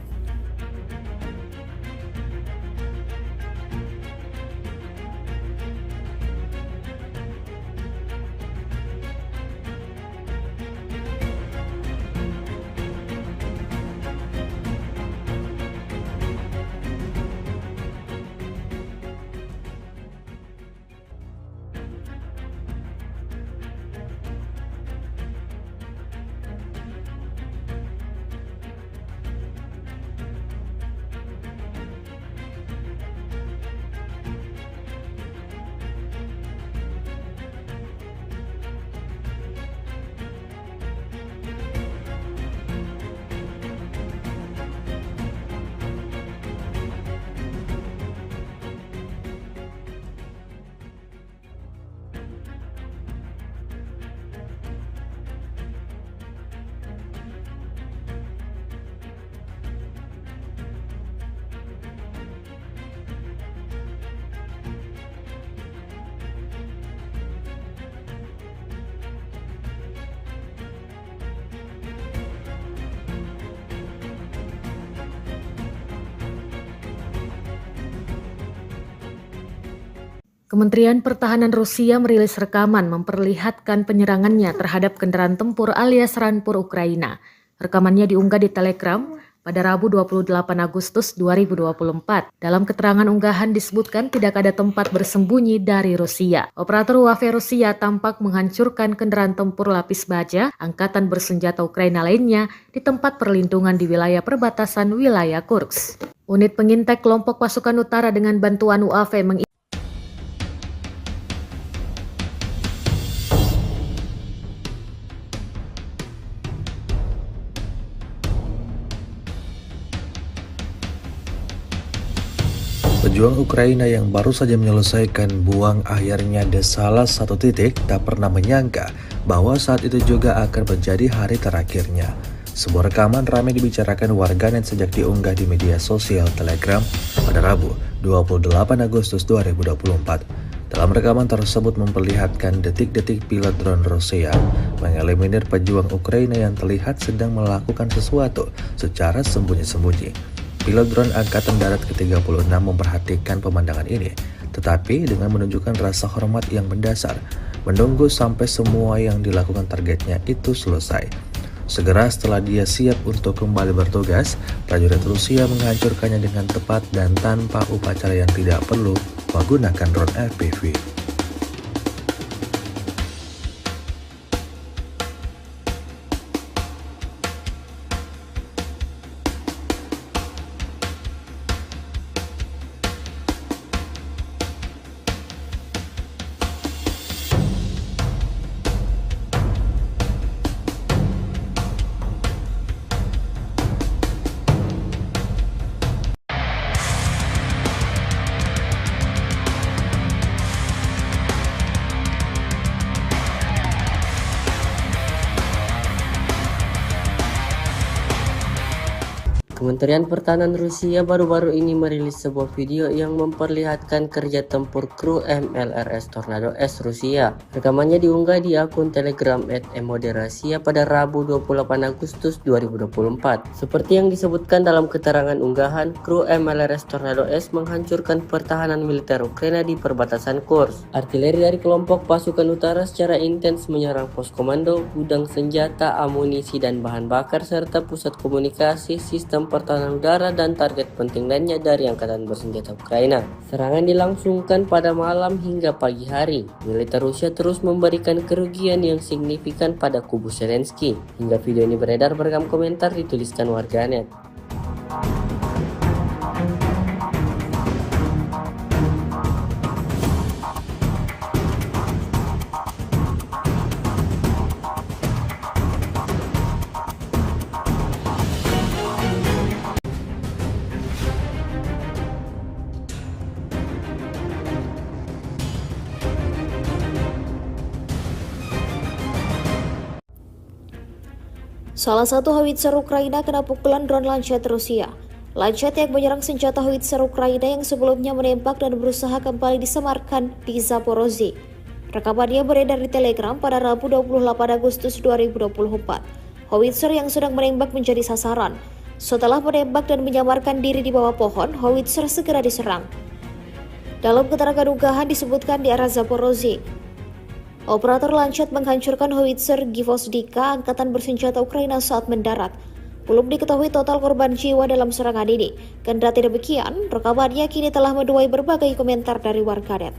Kementerian Pertahanan Rusia merilis rekaman memperlihatkan penyerangannya terhadap kendaraan tempur alias Rampur Ukraina. Rekamannya diunggah di Telegram pada Rabu 28 Agustus 2024. Dalam keterangan unggahan disebutkan tidak ada tempat bersembunyi dari Rusia. Operator UAV Rusia tampak menghancurkan kendaraan tempur lapis baja angkatan bersenjata Ukraina lainnya di tempat perlindungan di wilayah perbatasan wilayah Kursk. Unit pengintai kelompok pasukan utara dengan bantuan UAV Pejuang Ukraina yang baru saja menyelesaikan buang akhirnya di salah satu titik tak pernah menyangka bahwa saat itu juga akan menjadi hari terakhirnya. Sebuah rekaman ramai dibicarakan warganet sejak diunggah di media sosial Telegram pada Rabu 28 Agustus 2024. Dalam rekaman tersebut memperlihatkan detik-detik pilot drone Rusia mengeliminir pejuang Ukraina yang terlihat sedang melakukan sesuatu secara sembunyi-sembunyi. Pilot drone Angkatan Darat ke-36 memperhatikan pemandangan ini, tetapi dengan menunjukkan rasa hormat yang mendasar, menunggu sampai semua yang dilakukan targetnya itu selesai. Segera setelah dia siap untuk kembali bertugas, prajurit Rusia menghancurkannya dengan tepat dan tanpa upacara yang tidak perlu menggunakan drone FPV. Kementerian Pertahanan Rusia baru-baru ini merilis sebuah video yang memperlihatkan kerja tempur kru MLRS Tornado S Rusia. Rekamannya diunggah di akun Telegram @emoderasiya pada Rabu 28 Agustus 2024. Seperti yang disebutkan dalam keterangan unggahan, kru MLRS Tornado S menghancurkan pertahanan militer Ukraina di perbatasan Kursk. Artileri dari kelompok pasukan utara secara intens menyerang pos komando, gudang senjata, amunisi dan bahan bakar serta pusat komunikasi, sistem pertahanan udara dan target penting lainnya dari Angkatan Bersenjata Ukraina. Serangan dilangsungkan pada malam hingga pagi hari. Militer Rusia terus memberikan kerugian yang signifikan pada kubu Zelensky. Hingga video ini beredar beragam komentar dituliskan warganet. Salah satu howitzer Ukraina kena pukulan drone Lancet Rusia. Lancet yang menyerang senjata howitzer Ukraina yang sebelumnya menembak dan berusaha kembali disemarkan di Zaporozhye. Rekamannya beredar di Telegram pada Rabu 28 Agustus 2024. Howitzer yang sedang menembak menjadi sasaran. Setelah menembak dan menyamarkan diri di bawah pohon, howitzer segera diserang. Dalam keterangan unggahan disebutkan di arah Zaporozhye, operator Lancet menghancurkan howitzer Gvozdika angkatan bersenjata Ukraina saat mendarat. Belum diketahui total korban jiwa dalam serangan ini. Kendati demikian, rekamannya kini telah menuai berbagai komentar dari warganet.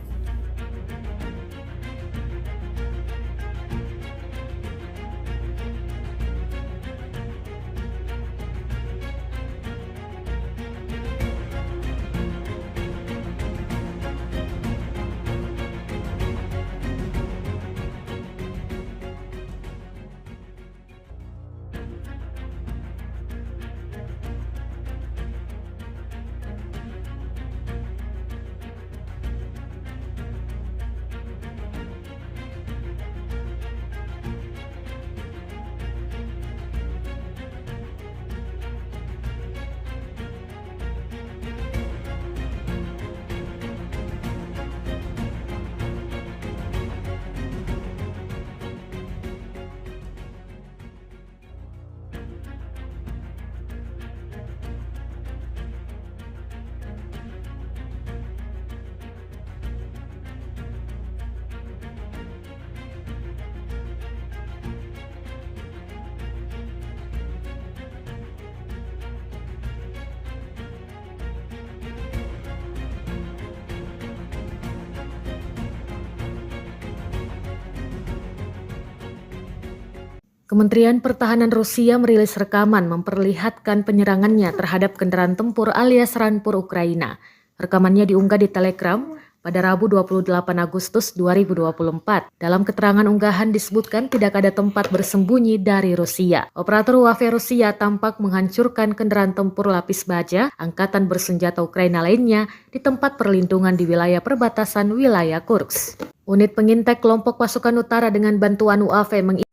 Kementerian Pertahanan Rusia merilis rekaman memperlihatkan penyerangannya terhadap kendaraan tempur alias Rampur Ukraina. Rekamannya diunggah di Telegram pada Rabu 28 Agustus 2024. Dalam keterangan unggahan disebutkan tidak ada tempat bersembunyi dari Rusia. Operator UAV Rusia tampak menghancurkan kendaraan tempur lapis baja angkatan bersenjata Ukraina lainnya di tempat perlindungan di wilayah perbatasan wilayah Kursk. Unit pengintai kelompok pasukan utara dengan bantuan UAV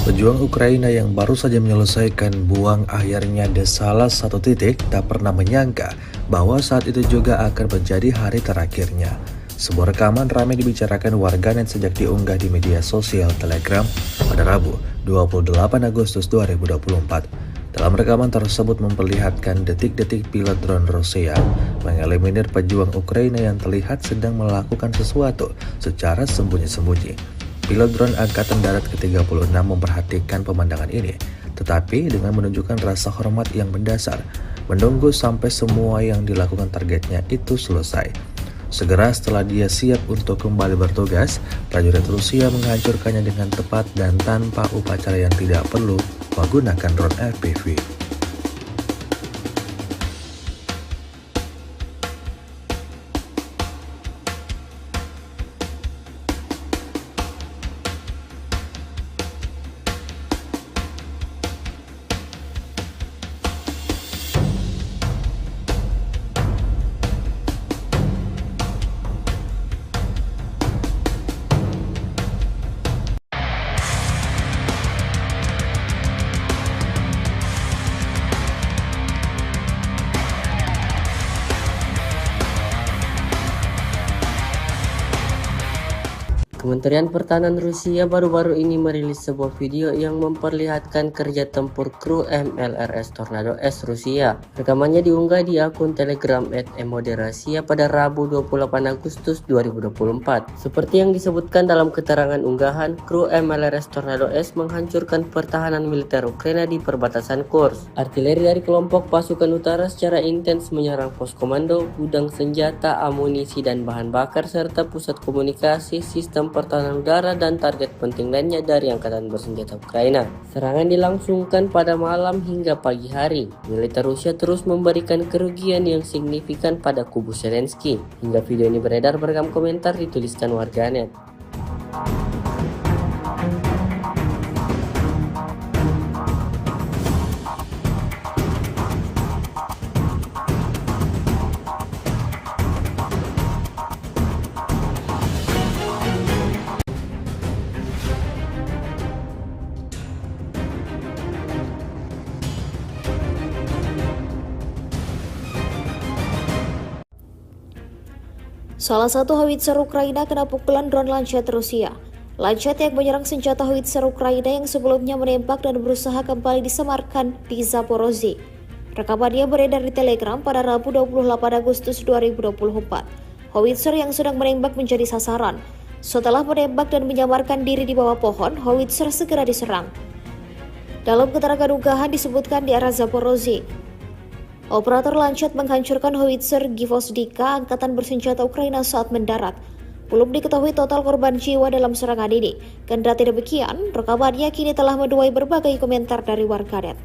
Pejuang Ukraina yang baru saja menyelesaikan buang akhirnya di salah satu titik tak pernah menyangka bahwa saat itu juga akan menjadi hari terakhirnya. Sebuah rekaman ramai dibicarakan warganet sejak diunggah di media sosial Telegram pada Rabu 28 Agustus 2024. Dalam rekaman tersebut memperlihatkan detik-detik pilot drone Rusia mengeliminir pejuang Ukraina yang terlihat sedang melakukan sesuatu secara sembunyi-sembunyi. Pilot drone Angkatan Darat ke-36 memperhatikan pemandangan ini, tetapi dengan menunjukkan rasa hormat yang mendasar, menunggu sampai semua yang dilakukan targetnya itu selesai. Segera setelah dia siap untuk kembali bertugas, prajurit Rusia menghancurkannya dengan tepat dan tanpa upacara yang tidak perlu menggunakan drone FPV. Kementerian Pertahanan Rusia baru-baru ini merilis sebuah video yang memperlihatkan kerja tempur kru MLRS Tornado S Rusia. Rekamannya diunggah di akun Telegram @emoderasiya pada Rabu 28 Agustus 2024. Seperti yang disebutkan dalam keterangan unggahan, kru MLRS Tornado S menghancurkan pertahanan militer Ukraina di perbatasan Kursk. Artileri dari kelompok pasukan utara secara intens menyerang pos komando, gudang senjata, amunisi dan bahan bakar serta pusat komunikasi, sistem pertahanan udara dan target penting lainnya dari angkatan bersenjata Ukraina. Serangan dilangsungkan pada malam hingga pagi hari. Militer Rusia terus memberikan kerugian yang signifikan pada kubu Zelensky. Hingga video ini beredar beragam komentar dituliskan warganet. Salah satu howitzer Ukraina kena pukulan drone Lancet Rusia. Lancet yang menyerang senjata howitzer Ukraina yang sebelumnya menembak dan berusaha kembali disemarkan di Zaporozhye. Rekamannya beredar di Telegram pada Rabu 28 Agustus 2024. Howitzer yang sedang menembak menjadi sasaran. Setelah menembak dan menyamarkan diri di bawah pohon, howitzer segera diserang. Dalam keterangan unggahan disebutkan di arah Zaporozhye, operator Lancet menghancurkan howitzer Gvozdika angkatan bersenjata Ukraina saat mendarat. Belum diketahui total korban jiwa dalam serangan ini. Kendati demikian, rekamannya kini telah menuai berbagai komentar dari warganet.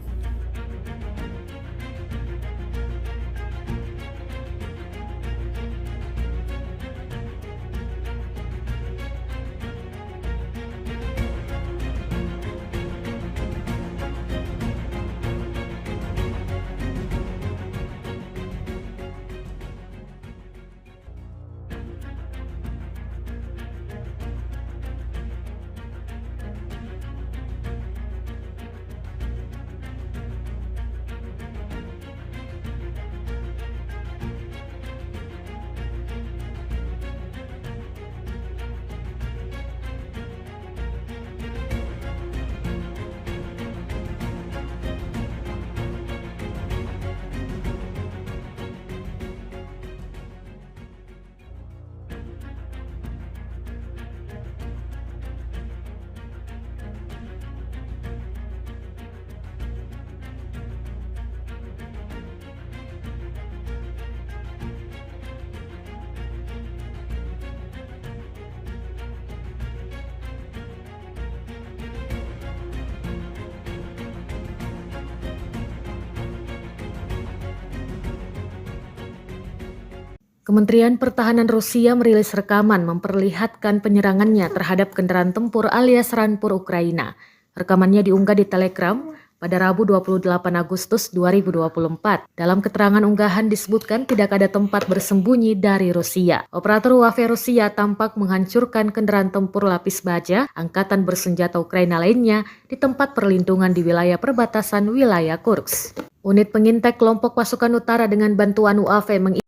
Kementerian Pertahanan Rusia merilis rekaman memperlihatkan penyerangannya terhadap kendaraan tempur alias Rampur Ukraina. Rekamannya diunggah di Telegram pada Rabu 28 Agustus 2024. Dalam keterangan unggahan disebutkan tidak ada tempat bersembunyi dari Rusia. Operator UAV Rusia tampak menghancurkan kendaraan tempur lapis baja angkatan bersenjata Ukraina lainnya di tempat perlindungan di wilayah perbatasan wilayah Kursk. Unit pengintai kelompok pasukan utara dengan bantuan UAV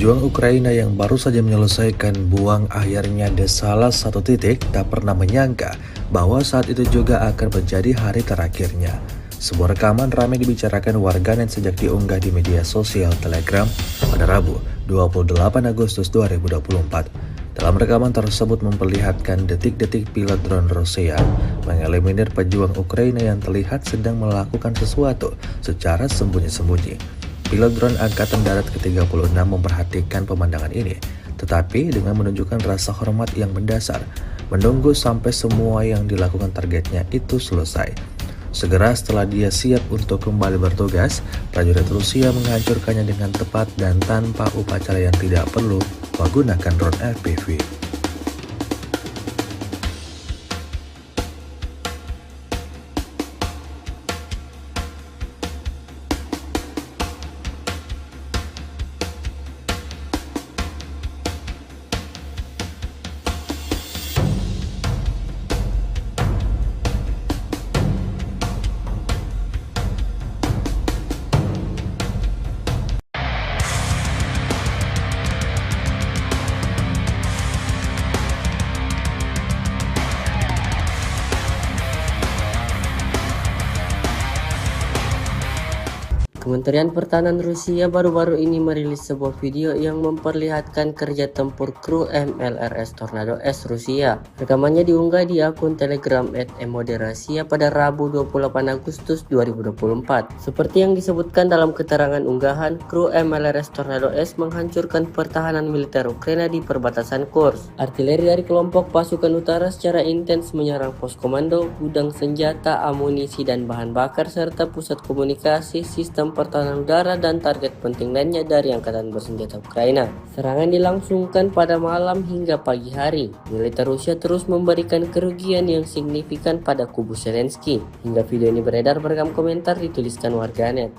Pejuang Ukraina yang baru saja menyelesaikan buang akhirnya di salah satu titik tak pernah menyangka bahwa saat itu juga akan menjadi hari terakhirnya. Sebuah rekaman ramai dibicarakan warganet sejak diunggah di media sosial Telegram pada Rabu 28 Agustus 2024. Dalam rekaman tersebut memperlihatkan detik-detik pilot drone Rusia mengeliminir pejuang Ukraina yang terlihat sedang melakukan sesuatu secara sembunyi-sembunyi. Pilot drone Angkatan Darat ke-36 memperhatikan pemandangan ini, tetapi dengan menunjukkan rasa hormat yang mendasar, menunggu sampai semua yang dilakukan targetnya itu selesai. Segera setelah dia siap untuk kembali bertugas, prajurit Rusia menghancurkannya dengan tepat dan tanpa upacara yang tidak perlu menggunakan drone FPV. Kementerian Pertahanan Rusia baru-baru ini merilis sebuah video yang memperlihatkan kerja tempur kru MLRS Tornado S Rusia. Rekamannya diunggah di akun Telegram @emoderasiya pada Rabu 28 Agustus 2024. Seperti yang disebutkan dalam keterangan unggahan, kru MLRS Tornado S menghancurkan pertahanan militer Ukraina di perbatasan Kursk. Artileri dari kelompok pasukan utara secara intens menyerang pos komando, gudang senjata, amunisi dan bahan bakar serta pusat komunikasi, sistem pertahanan udara dan target penting lainnya dari angkatan bersenjata Ukraina. Serangan dilangsungkan pada malam hingga pagi hari. Militer Rusia terus memberikan kerugian yang signifikan pada kubu Zelensky. Hingga video ini beredar, beragam komentar dituliskan warganet.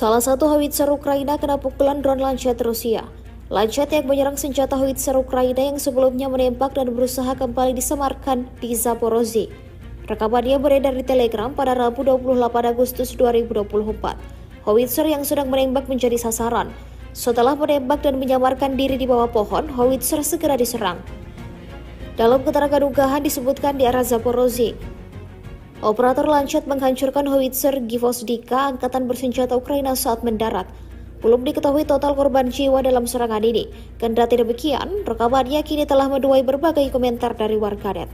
Salah satu howitzer Ukraina kena pukulan drone Lancet Rusia. Lancet yang menyerang senjata howitzer Ukraina yang sebelumnya menembak dan berusaha kembali disemarkan di Zaporozhye. Rekamannya beredar di Telegram pada Rabu 28 Agustus 2024. Howitzer yang sedang menembak menjadi sasaran. Setelah menembak dan menyamarkan diri di bawah pohon, howitzer segera diserang. Dalam keterangan unggahan disebutkan di arah Zaporozhye, operator Lancet menghancurkan howitzer Gvozdika angkatan bersenjata Ukraina saat mendarat. Belum diketahui total korban jiwa dalam serangan ini. Kendati demikian, rekamannya kini telah menuai berbagai komentar dari warganet.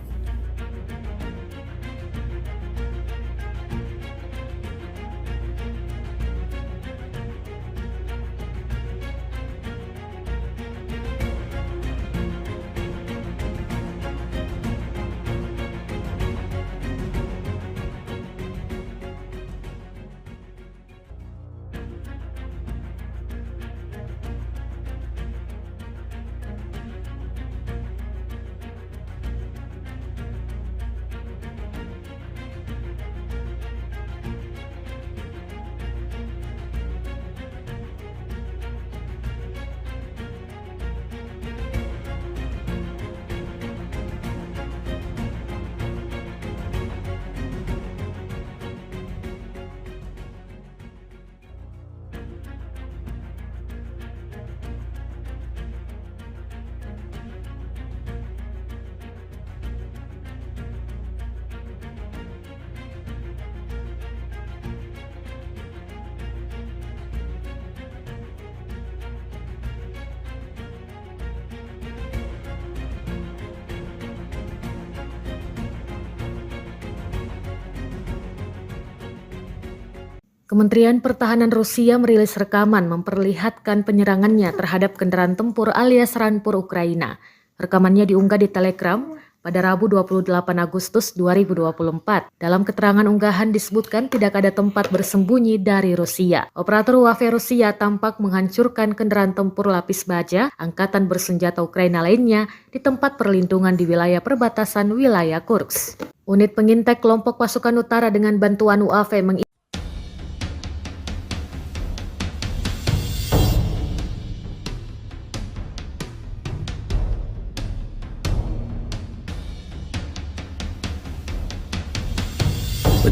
Kementerian Pertahanan Rusia merilis rekaman memperlihatkan penyerangannya terhadap kendaraan tempur alias Rampur Ukraina. Rekamannya diunggah di Telegram pada Rabu 28 Agustus 2024. Dalam keterangan unggahan disebutkan tidak ada tempat bersembunyi dari Rusia. Operator UAV Rusia tampak menghancurkan kendaraan tempur lapis baja angkatan bersenjata Ukraina lainnya di tempat perlindungan di wilayah perbatasan Kursk. Unit pengintai kelompok pasukan utara dengan bantuan UAV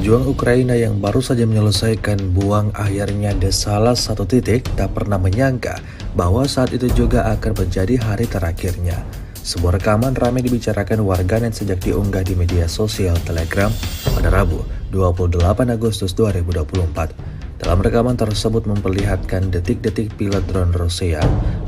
Pejuang Ukraina yang baru saja menyelesaikan buang akhirnya di salah satu titik tak pernah menyangka bahwa saat itu juga akan menjadi hari terakhirnya. Sebuah rekaman ramai dibicarakan warganet sejak diunggah di media sosial Telegram pada Rabu 28 Agustus 2024. Dalam rekaman tersebut memperlihatkan detik-detik pilot drone Rusia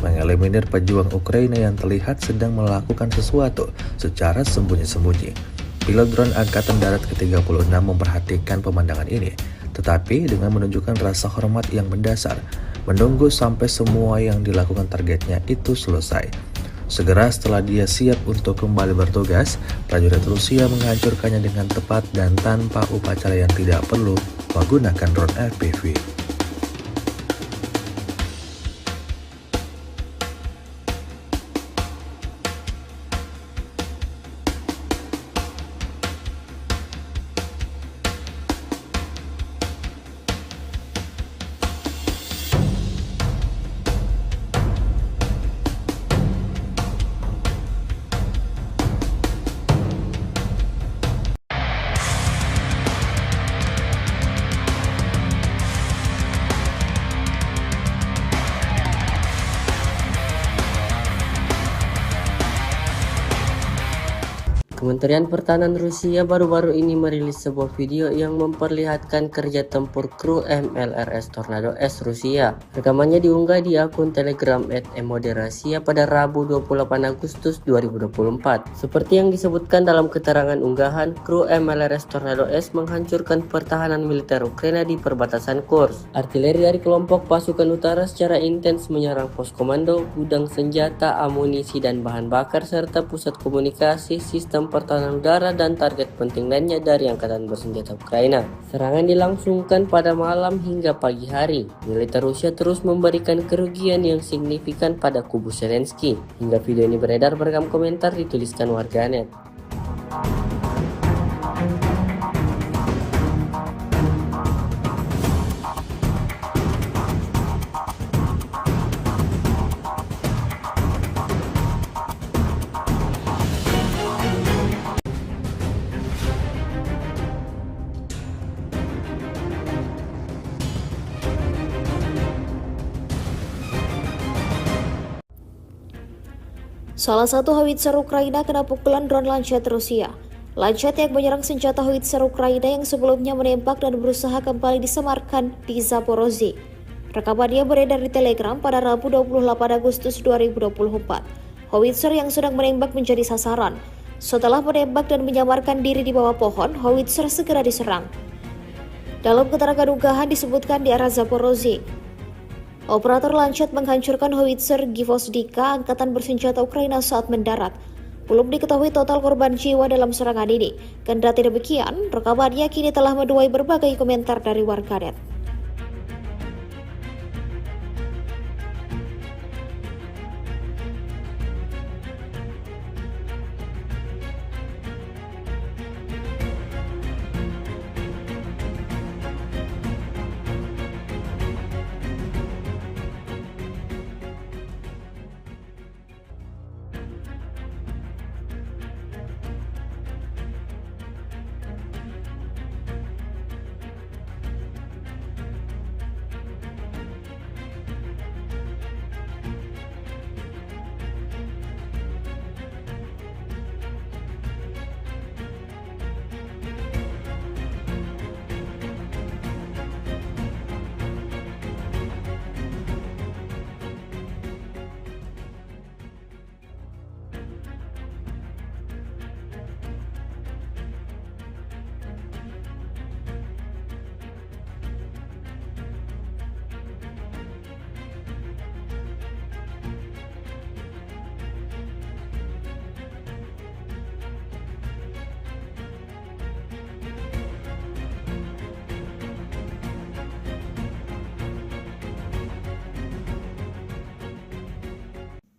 mengeliminir pejuang Ukraina yang terlihat sedang melakukan sesuatu secara sembunyi-sembunyi. Pilot drone Angkatan Darat ke-36 memperhatikan pemandangan ini, tetapi dengan menunjukkan rasa hormat yang mendasar, menunggu sampai semua yang dilakukan targetnya itu selesai. Segera setelah dia siap untuk kembali bertugas, prajurit Rusia menghancurkannya dengan tepat dan tanpa upacara yang tidak perlu menggunakan drone FPV. Kementerian Pertahanan Rusia baru-baru ini merilis sebuah video yang memperlihatkan kerja tempur kru MLRS Tornado S Rusia. Rekamannya diunggah di akun Telegram @emoderasiya pada Rabu 28 Agustus 2024. Seperti yang disebutkan dalam keterangan unggahan, kru MLRS Tornado S menghancurkan pertahanan militer Ukraina di perbatasan Kursk. Artileri dari kelompok pasukan utara secara intens menyerang pos komando, gudang senjata, amunisi dan bahan bakar serta pusat komunikasi, sistem pertahanan udara dan target penting lainnya dari angkatan bersenjata Ukraina. Serangan dilangsungkan pada malam hingga pagi hari. Militer Rusia terus memberikan kerugian yang signifikan pada kubu Zelensky. Hingga video ini beredar, beragam komentar dituliskan warganet. Salah satu howitzer Ukraina kena pukulan drone Lancet Rusia. Lancet yang menyerang senjata howitzer Ukraina yang sebelumnya menembak dan berusaha kembali disemarkan di Zaporozhye. Rekamannya beredar di Telegram pada Rabu 28 Agustus 2024. Howitzer yang sedang menembak menjadi sasaran. Setelah menembak dan menyamarkan diri di bawah pohon, howitzer segera diserang. Dalam keterangan unggahan disebutkan di arah Zaporozhye, operator Lancet menghancurkan howitzer Gvozdika angkatan bersenjata Ukraina saat mendarat. Belum diketahui total korban jiwa dalam serangan ini. Kendati demikian, rekamannya kini telah menuai berbagai komentar dari warganet.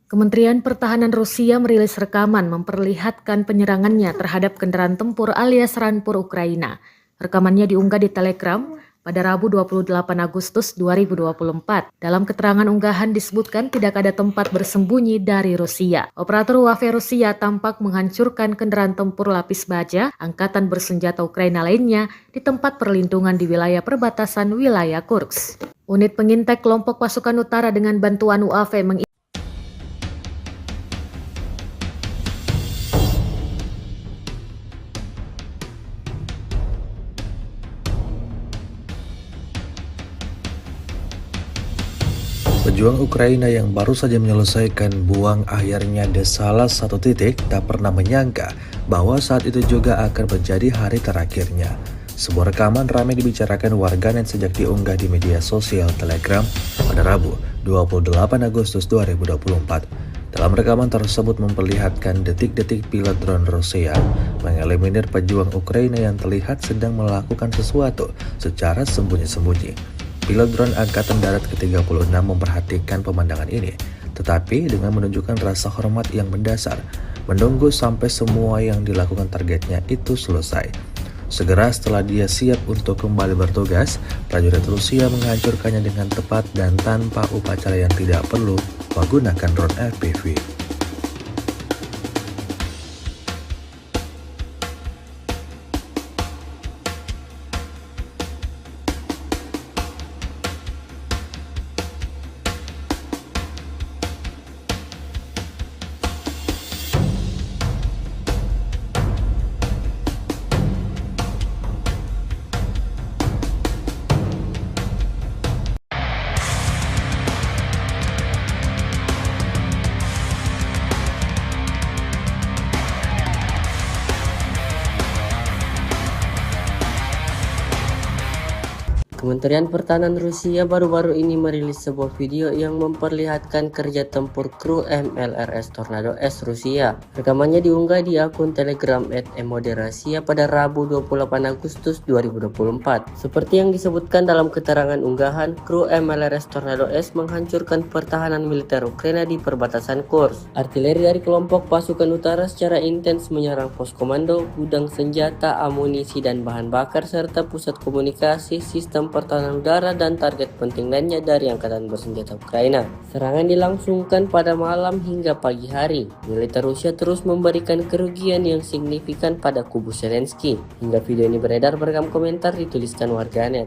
Kementerian Pertahanan Rusia merilis rekaman memperlihatkan penyerangannya terhadap kendaraan tempur alias Rampur Ukraina. Rekamannya diunggah di Telegram pada Rabu 28 Agustus 2024. Dalam keterangan unggahan disebutkan tidak ada tempat bersembunyi dari Rusia. Operator UAV Rusia tampak menghancurkan kendaraan tempur lapis baja angkatan bersenjata Ukraina lainnya di tempat perlindungan di wilayah perbatasan wilayah Kursk. Unit pengintai kelompok pasukan utara dengan bantuan UAV Pejuang Ukraina yang baru saja menyelesaikan buang akhirnya di salah satu titik tak pernah menyangka bahwa saat itu juga akan menjadi hari terakhirnya. Sebuah rekaman ramai dibicarakan warganet sejak diunggah di media sosial Telegram pada Rabu 28 Agustus 2024. Dalam rekaman tersebut memperlihatkan detik-detik pilot drone Rusia mengeliminir pejuang Ukraina yang terlihat sedang melakukan sesuatu secara sembunyi-sembunyi. Pilot drone Angkatan Darat ke-36 memperhatikan pemandangan ini, tetapi dengan menunjukkan rasa hormat yang mendasar, menunggu sampai semua yang dilakukan targetnya itu selesai. Segera setelah dia siap untuk kembali bertugas, prajurit Rusia menghancurkannya dengan tepat dan tanpa upacara yang tidak perlu menggunakan drone FPV. Kementerian Pertahanan Rusia baru-baru ini merilis sebuah video yang memperlihatkan kerja tempur kru MLRS Tornado S Rusia. Rekamannya diunggah di akun Telegram @emoderrasia pada Rabu 28 Agustus 2024. Seperti yang disebutkan dalam keterangan unggahan, kru MLRS Tornado S menghancurkan pertahanan militer Ukraina di perbatasan Kursk. Artileri dari kelompok pasukan utara secara intens menyerang pos komando, gudang senjata, amunisi dan bahan bakar serta pusat komunikasi, sistem pertahanan udara dan target penting lainnya dari angkatan bersenjata Ukraina. Serangan dilangsungkan pada malam hingga pagi hari. Militer Rusia terus memberikan kerugian yang signifikan pada kubu Zelensky. Hingga video ini beredar beragam komentar dituliskan warganet.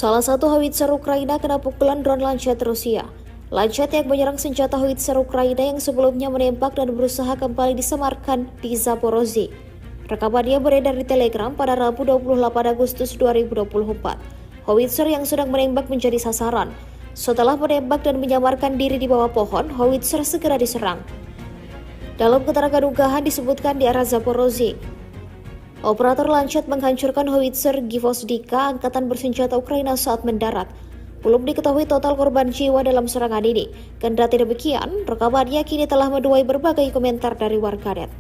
Salah satu howitzer Ukraina kena pukulan drone Lancet Rusia. Lancet yang menyerang senjata howitzer Ukraina yang sebelumnya menembak dan berusaha kembali disemarkan di Zaporozhye. Rekamannya beredar di Telegram pada Rabu 28 Agustus 2024. Howitzer yang sedang menembak menjadi sasaran. Setelah menembak dan menyamarkan diri di bawah pohon, howitzer segera diserang. Dalam keterangan unggahan disebutkan di arah Zaporozhye, operator Lancet menghancurkan howitzer Gvozdika angkatan bersenjata Ukraina saat mendarat. Belum diketahui total korban jiwa dalam serangan ini. Kendati demikian, rekamannya kini telah menuai berbagai komentar dari warganet.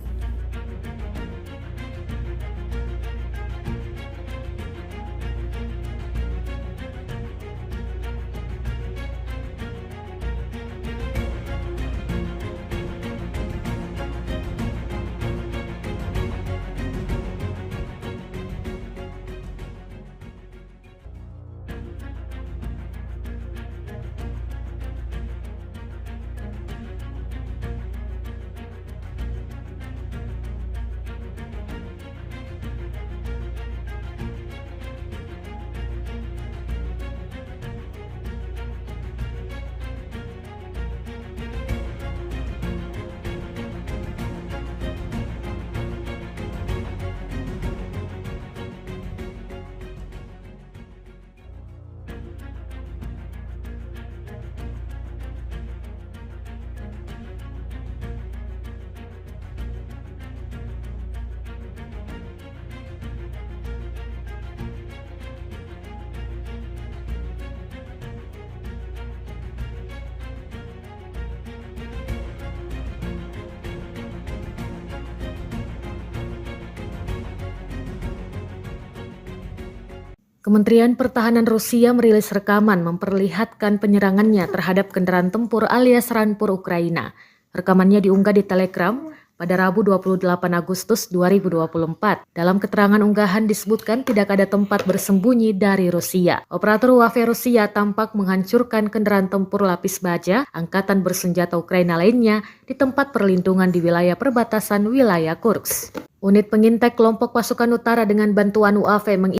Kementerian Pertahanan Rusia merilis rekaman memperlihatkan penyerangannya terhadap kendaraan tempur alias Rampur Ukraina. Rekamannya diunggah di Telegram pada Rabu 28 Agustus 2024. Dalam keterangan unggahan disebutkan tidak ada tempat bersembunyi dari Rusia. Operator UAV Rusia tampak menghancurkan kendaraan tempur lapis baja angkatan bersenjata Ukraina lainnya di tempat perlindungan di wilayah perbatasan wilayah Kursk. Unit pengintai kelompok pasukan utara dengan bantuan UAV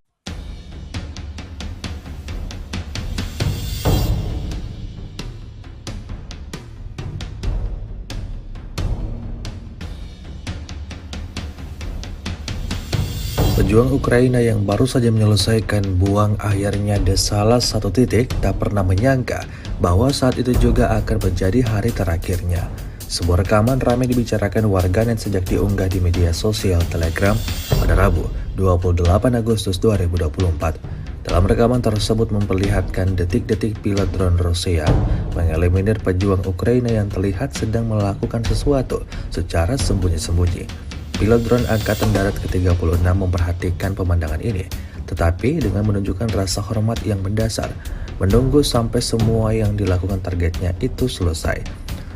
Pejuang Ukraina yang baru saja menyelesaikan buang akhirnya di salah satu titik tak pernah menyangka bahwa saat itu juga akan menjadi hari terakhirnya. Sebuah rekaman ramai dibicarakan warganet sejak diunggah di media sosial Telegram pada Rabu 28 Agustus 2024. Dalam rekaman tersebut memperlihatkan detik-detik pilot drone Rusia mengeliminir pejuang Ukraina yang terlihat sedang melakukan sesuatu secara sembunyi-sembunyi. Pilot drone Angkatan Darat ke-36 memperhatikan pemandangan ini, tetapi dengan menunjukkan rasa hormat yang mendasar, menunggu sampai semua yang dilakukan targetnya itu selesai.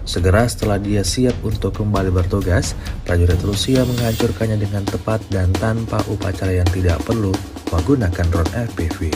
Segera setelah dia siap untuk kembali bertugas, prajurit Rusia menghancurkannya dengan tepat dan tanpa upacara yang tidak perlu menggunakan drone FPV.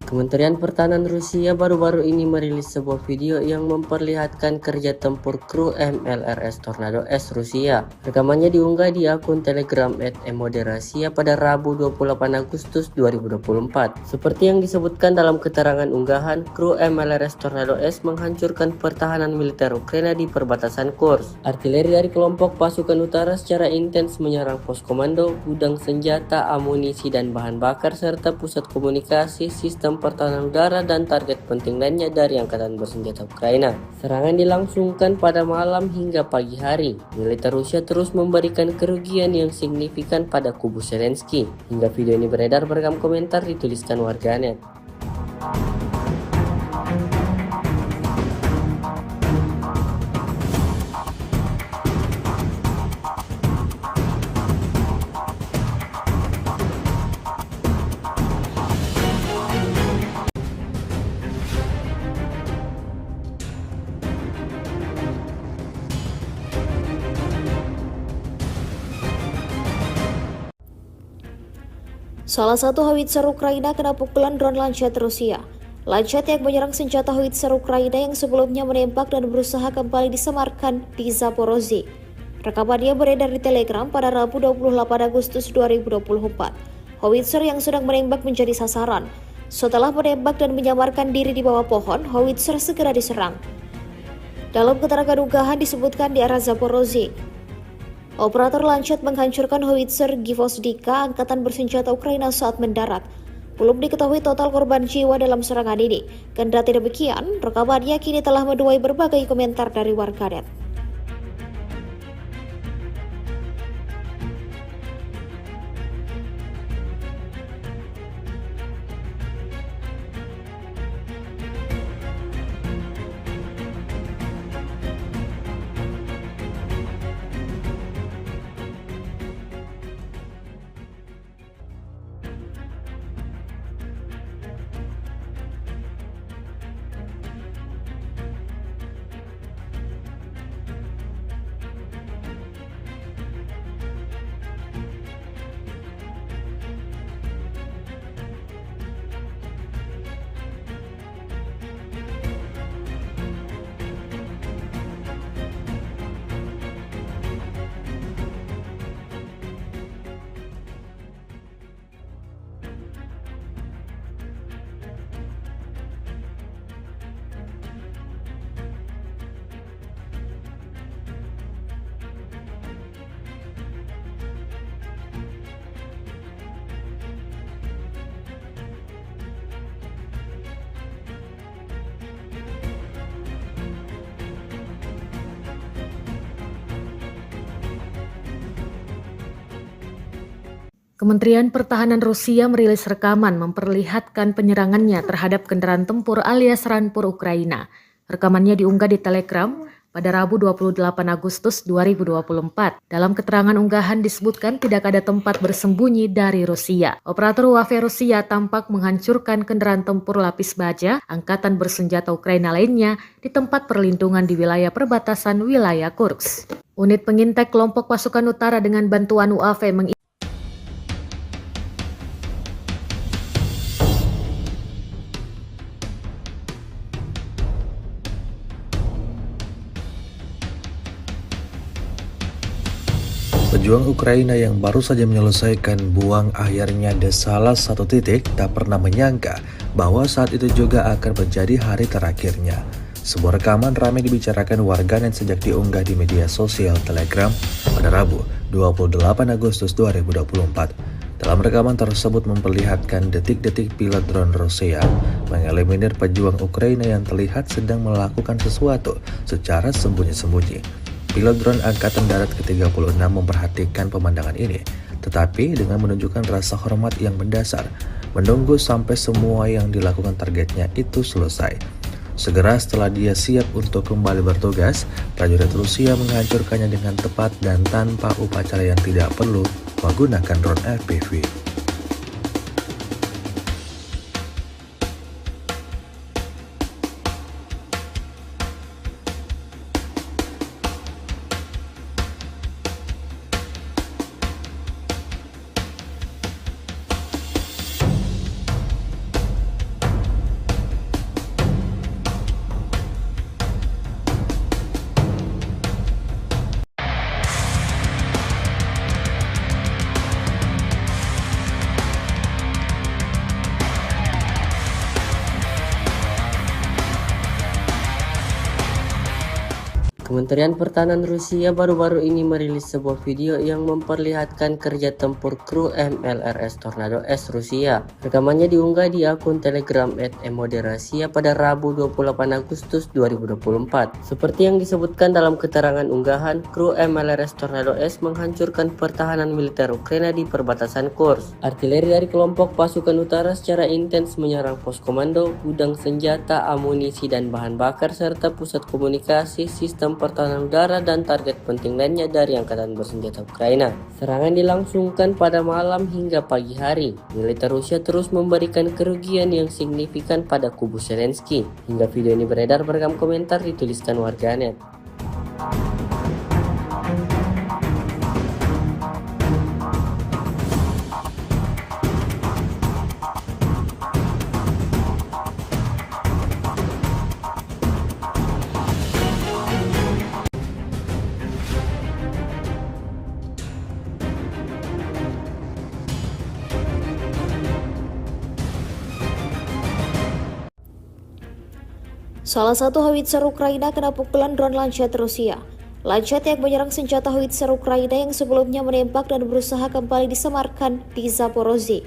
Kementerian Pertahanan Rusia baru-baru ini merilis sebuah video yang memperlihatkan kerja tempur kru MLRS Tornado S Rusia. Rekamannya diunggah di akun Telegram @emoderasia pada Rabu 28 Agustus 2024. Seperti yang disebutkan dalam keterangan unggahan, kru MLRS Tornado S menghancurkan pertahanan militer Ukraina di perbatasan Kursk. Artileri dari kelompok pasukan utara secara intens menyerang pos komando, gudang senjata, amunisi dan bahan bakar serta pusat komunikasi, sistem pertahanan udara dan target penting lainnya dari angkatan bersenjata Ukraina. Serangan dilangsungkan pada malam hingga pagi hari. Militer Rusia terus memberikan kerugian yang signifikan pada kubu Zelensky. Hingga video ini beredar, beragam komentar dituliskan warganet. Salah satu howitzer Ukraina kena pukulan drone Lancet Rusia. Lancet yang menyerang senjata howitzer Ukraina yang sebelumnya menembak dan berusaha kembali disemarkan di Zaporozhye. Rekamannya beredar di Telegram pada Rabu 28 Agustus 2024. Howitzer yang sedang menembak menjadi sasaran. Setelah menembak dan menyamarkan diri di bawah pohon, howitzer segera diserang. Dalam keterangan unggahan disebutkan di arah Zaporozhye, operator Lancet menghancurkan howitzer Gvozdika angkatan bersenjata Ukraina saat mendarat. Belum diketahui total korban jiwa dalam serangan ini. Kendati demikian, rekamannya kini telah menuai berbagai komentar dari warganet. Kementerian Pertahanan Rusia merilis rekaman memperlihatkan penyerangannya terhadap kendaraan tempur alias Rampur Ukraina. Rekamannya diunggah di Telegram pada Rabu 28 Agustus 2024. Dalam keterangan unggahan disebutkan tidak ada tempat bersembunyi dari Rusia. Operator UAV Rusia tampak menghancurkan kendaraan tempur lapis baja angkatan bersenjata Ukraina lainnya di tempat perlindungan di wilayah perbatasan wilayah Kursk. Unit pengintai kelompok pasukan utara dengan bantuan UAV Pejuang Ukraina yang baru saja menyelesaikan buang akhirnya di salah satu titik tak pernah menyangka bahwa saat itu juga akan menjadi hari terakhirnya. Sebuah rekaman ramai dibicarakan warganet sejak diunggah di media sosial Telegram pada Rabu 28 Agustus 2024. Dalam rekaman tersebut memperlihatkan detik-detik pilot drone Rusia mengeliminir pejuang Ukraina yang terlihat sedang melakukan sesuatu secara sembunyi-sembunyi. Pilot drone Angkatan Darat ke-36 memperhatikan pemandangan ini, tetapi dengan menunjukkan rasa hormat yang mendasar, menunggu sampai semua yang dilakukan targetnya itu selesai. Segera setelah dia siap untuk kembali bertugas, prajurit Rusia menghancurkannya dengan tepat dan tanpa upacara yang tidak perlu menggunakan drone FPV. Kementerian Pertahanan Rusia baru-baru ini merilis sebuah video yang memperlihatkan kerja tempur kru MLRS Tornado S Rusia. Rekamannya diunggah di akun Telegram @emoderasia pada Rabu 28 Agustus 2024. Seperti yang disebutkan dalam keterangan unggahan, kru MLRS Tornado S menghancurkan pertahanan militer Ukraina di perbatasan Kursk. Artileri dari kelompok pasukan utara secara intens menyerang pos komando, gudang senjata, amunisi dan bahan bakar serta pusat komunikasi, sistem pertahanan udara dan target penting lainnya dari angkatan bersenjata Ukraina. Serangan dilangsungkan pada malam hingga pagi hari. Militer Rusia terus memberikan kerugian yang signifikan pada kubu Zelensky. Hingga video ini beredar, beragam komentar dituliskan warganet. Salah satu howitzer Ukraina kena pukulan drone Lancet Rusia. Lancet yang menyerang senjata howitzer Ukraina yang sebelumnya menembak dan berusaha kembali disemarkan di Zaporozhye.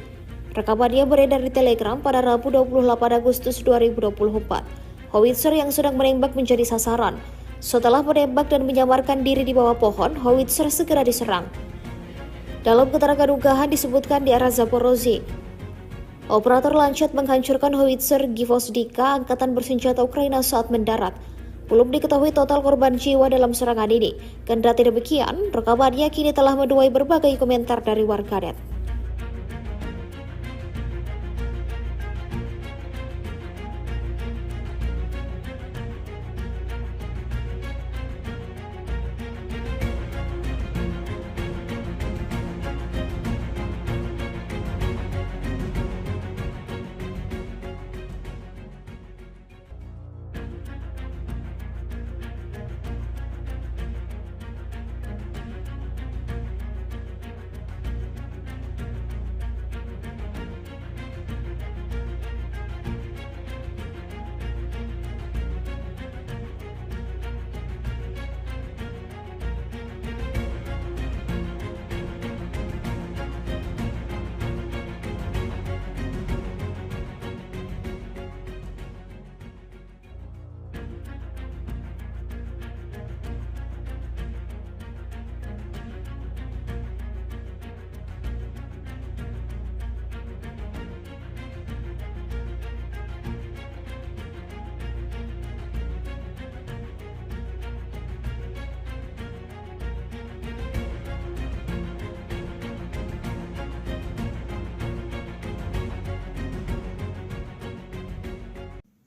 Rekamannya beredar di Telegram pada Rabu 28 Agustus 2024. Howitzer yang sedang menembak menjadi sasaran. Setelah menembak dan menyamarkan diri di bawah pohon, howitzer segera diserang. Dalam keterangan unggahan disebutkan di arah Zaporozhye, operator Lancet menghancurkan howitzer Gvozdika angkatan bersenjata Ukraina saat mendarat. Belum diketahui total korban jiwa dalam serangan ini. Kendati demikian, rekamannya kini telah menuai berbagai komentar dari warganet.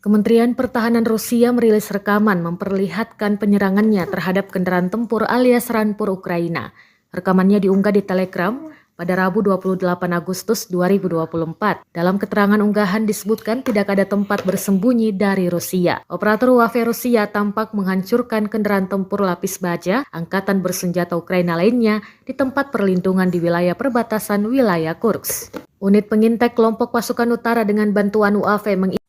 Kementerian Pertahanan Rusia merilis rekaman memperlihatkan penyerangannya terhadap kendaraan tempur alias Rampur Ukraina. Rekamannya diunggah di Telegram pada Rabu 28 Agustus 2024. Dalam keterangan unggahan disebutkan tidak ada tempat bersembunyi dari Rusia. Operator UAV Rusia tampak menghancurkan kendaraan tempur lapis baja angkatan bersenjata Ukraina lainnya di tempat perlindungan di wilayah perbatasan wilayah Kursk. Unit pengintai kelompok pasukan utara dengan bantuan UAV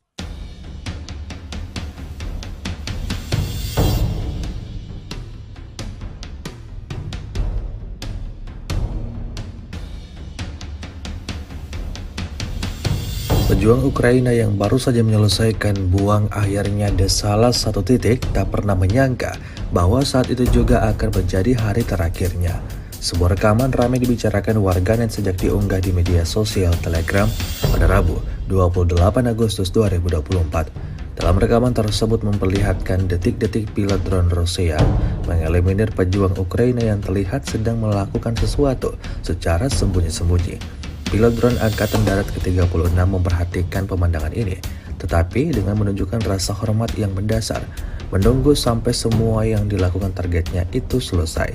Pejuang Ukraina yang baru saja menyelesaikan buang akhirnya di salah satu titik tak pernah menyangka bahwa saat itu juga akan menjadi hari terakhirnya. Sebuah rekaman ramai dibicarakan warganet sejak diunggah di media sosial Telegram pada Rabu 28 Agustus 2024. Dalam rekaman tersebut memperlihatkan detik-detik pilot drone Rusia mengeliminir pejuang Ukraina yang terlihat sedang melakukan sesuatu secara sembunyi-sembunyi. Pilot drone Angkatan Darat ke-36 memperhatikan pemandangan ini, tetapi dengan menunjukkan rasa hormat yang mendasar, menunggu sampai semua yang dilakukan targetnya itu selesai.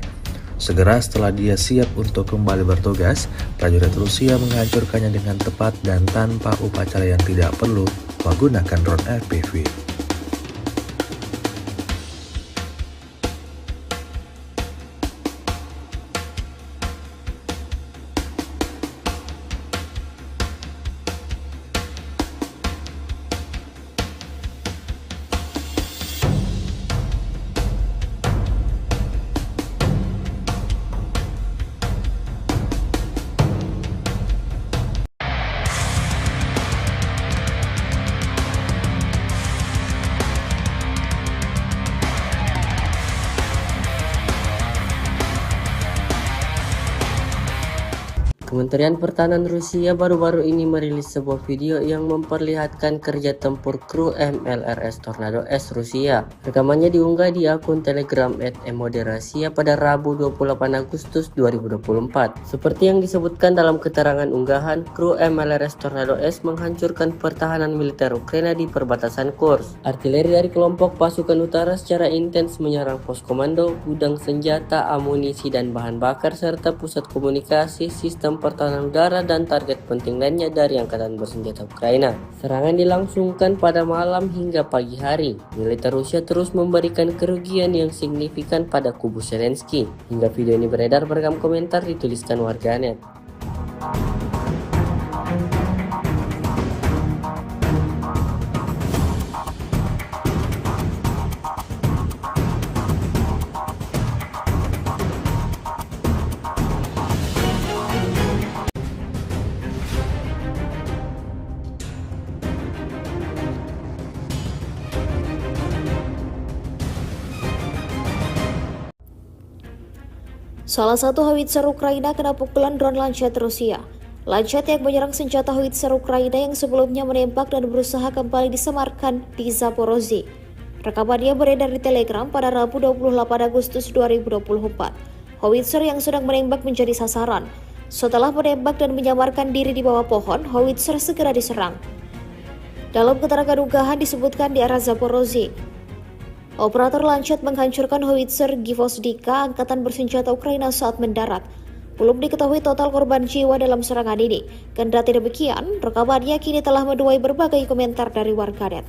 Segera setelah dia siap untuk kembali bertugas, prajurit Rusia menghancurkannya dengan tepat dan tanpa upacara yang tidak perlu menggunakan drone FPV. Kementerian Pertahanan Rusia baru-baru ini merilis sebuah video yang memperlihatkan kerja tempur kru MLRS Tornado S Rusia. Rekamannya diunggah di akun Telegram @emoderasia pada Rabu 28 Agustus 2024. Seperti yang disebutkan dalam keterangan unggahan, kru MLRS Tornado S menghancurkan pertahanan militer Ukraina di perbatasan Kursk. Artileri dari kelompok pasukan utara secara intens menyerang pos komando, gudang senjata, amunisi dan bahan bakar serta pusat komunikasi, sistem pertahanan udara dan target penting lainnya dari angkatan bersenjata Ukraina. Serangan dilangsungkan pada malam hingga pagi hari. Militer Rusia terus memberikan kerugian yang signifikan pada kubu Zelensky. Hingga video ini beredar, beragam komentar dituliskan warganet. Salah satu howitzer Ukraina kena pukulan drone Lancet Rusia. Lancet yang menyerang senjata howitzer Ukraina yang sebelumnya menembak dan berusaha kembali disemarkan di Zaporozhye. Rekamannya beredar di Telegram pada Rabu 28 Agustus 2024. Howitzer yang sedang menembak menjadi sasaran. Setelah menembak dan menyamarkan diri di bawah pohon, howitzer segera diserang. Dalam keterangan unggahan disebutkan di arah Zaporozhye, operator Lancet menghancurkan howitzer Gvozdika angkatan bersenjata Ukraina saat mendarat. Belum diketahui total korban jiwa dalam serangan ini. Kendati demikian, rekamannya kini telah menuai berbagai komentar dari warganet.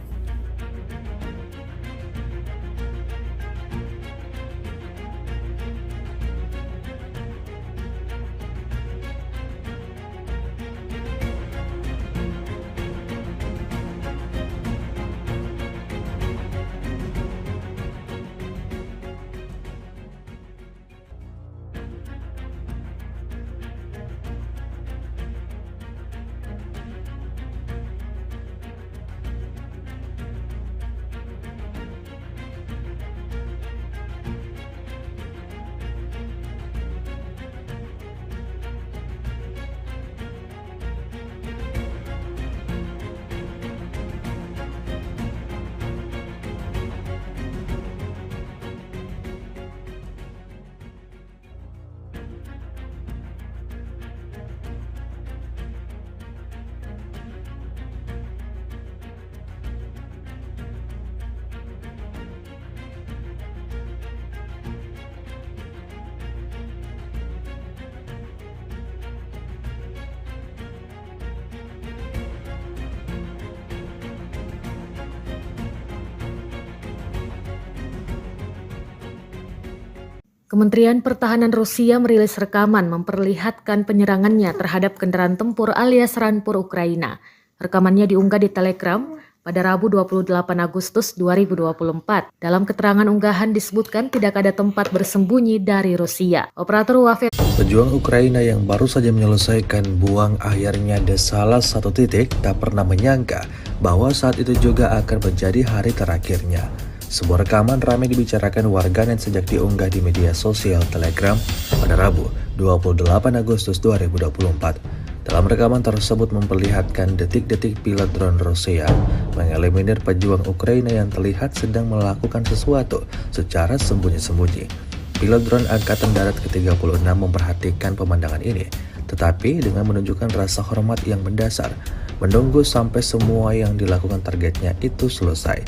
Kementerian Pertahanan Rusia merilis rekaman memperlihatkan penyerangannya terhadap kendaraan tempur alias Rampur Ukraina. Rekamannya diunggah di Telegram pada Rabu 28 Agustus 2024. Dalam keterangan unggahan disebutkan tidak ada tempat bersembunyi dari Rusia. Operator UAV Pejuang Ukraina yang baru saja menyelesaikan buang akhirnya di salah satu titik tak pernah menyangka bahwa saat itu juga akan menjadi hari terakhirnya. Sebuah rekaman ramai dibicarakan warganet sejak diunggah di media sosial Telegram pada Rabu 28 Agustus 2024. Dalam rekaman tersebut memperlihatkan detik-detik pilot drone Rusia mengeliminir pejuang Ukraina yang terlihat sedang melakukan sesuatu secara sembunyi-sembunyi. Pilot drone Angkatan Darat ke-36 memperhatikan pemandangan ini, tetapi dengan menunjukkan rasa hormat yang mendasar, menunggu sampai semua yang dilakukan targetnya itu selesai.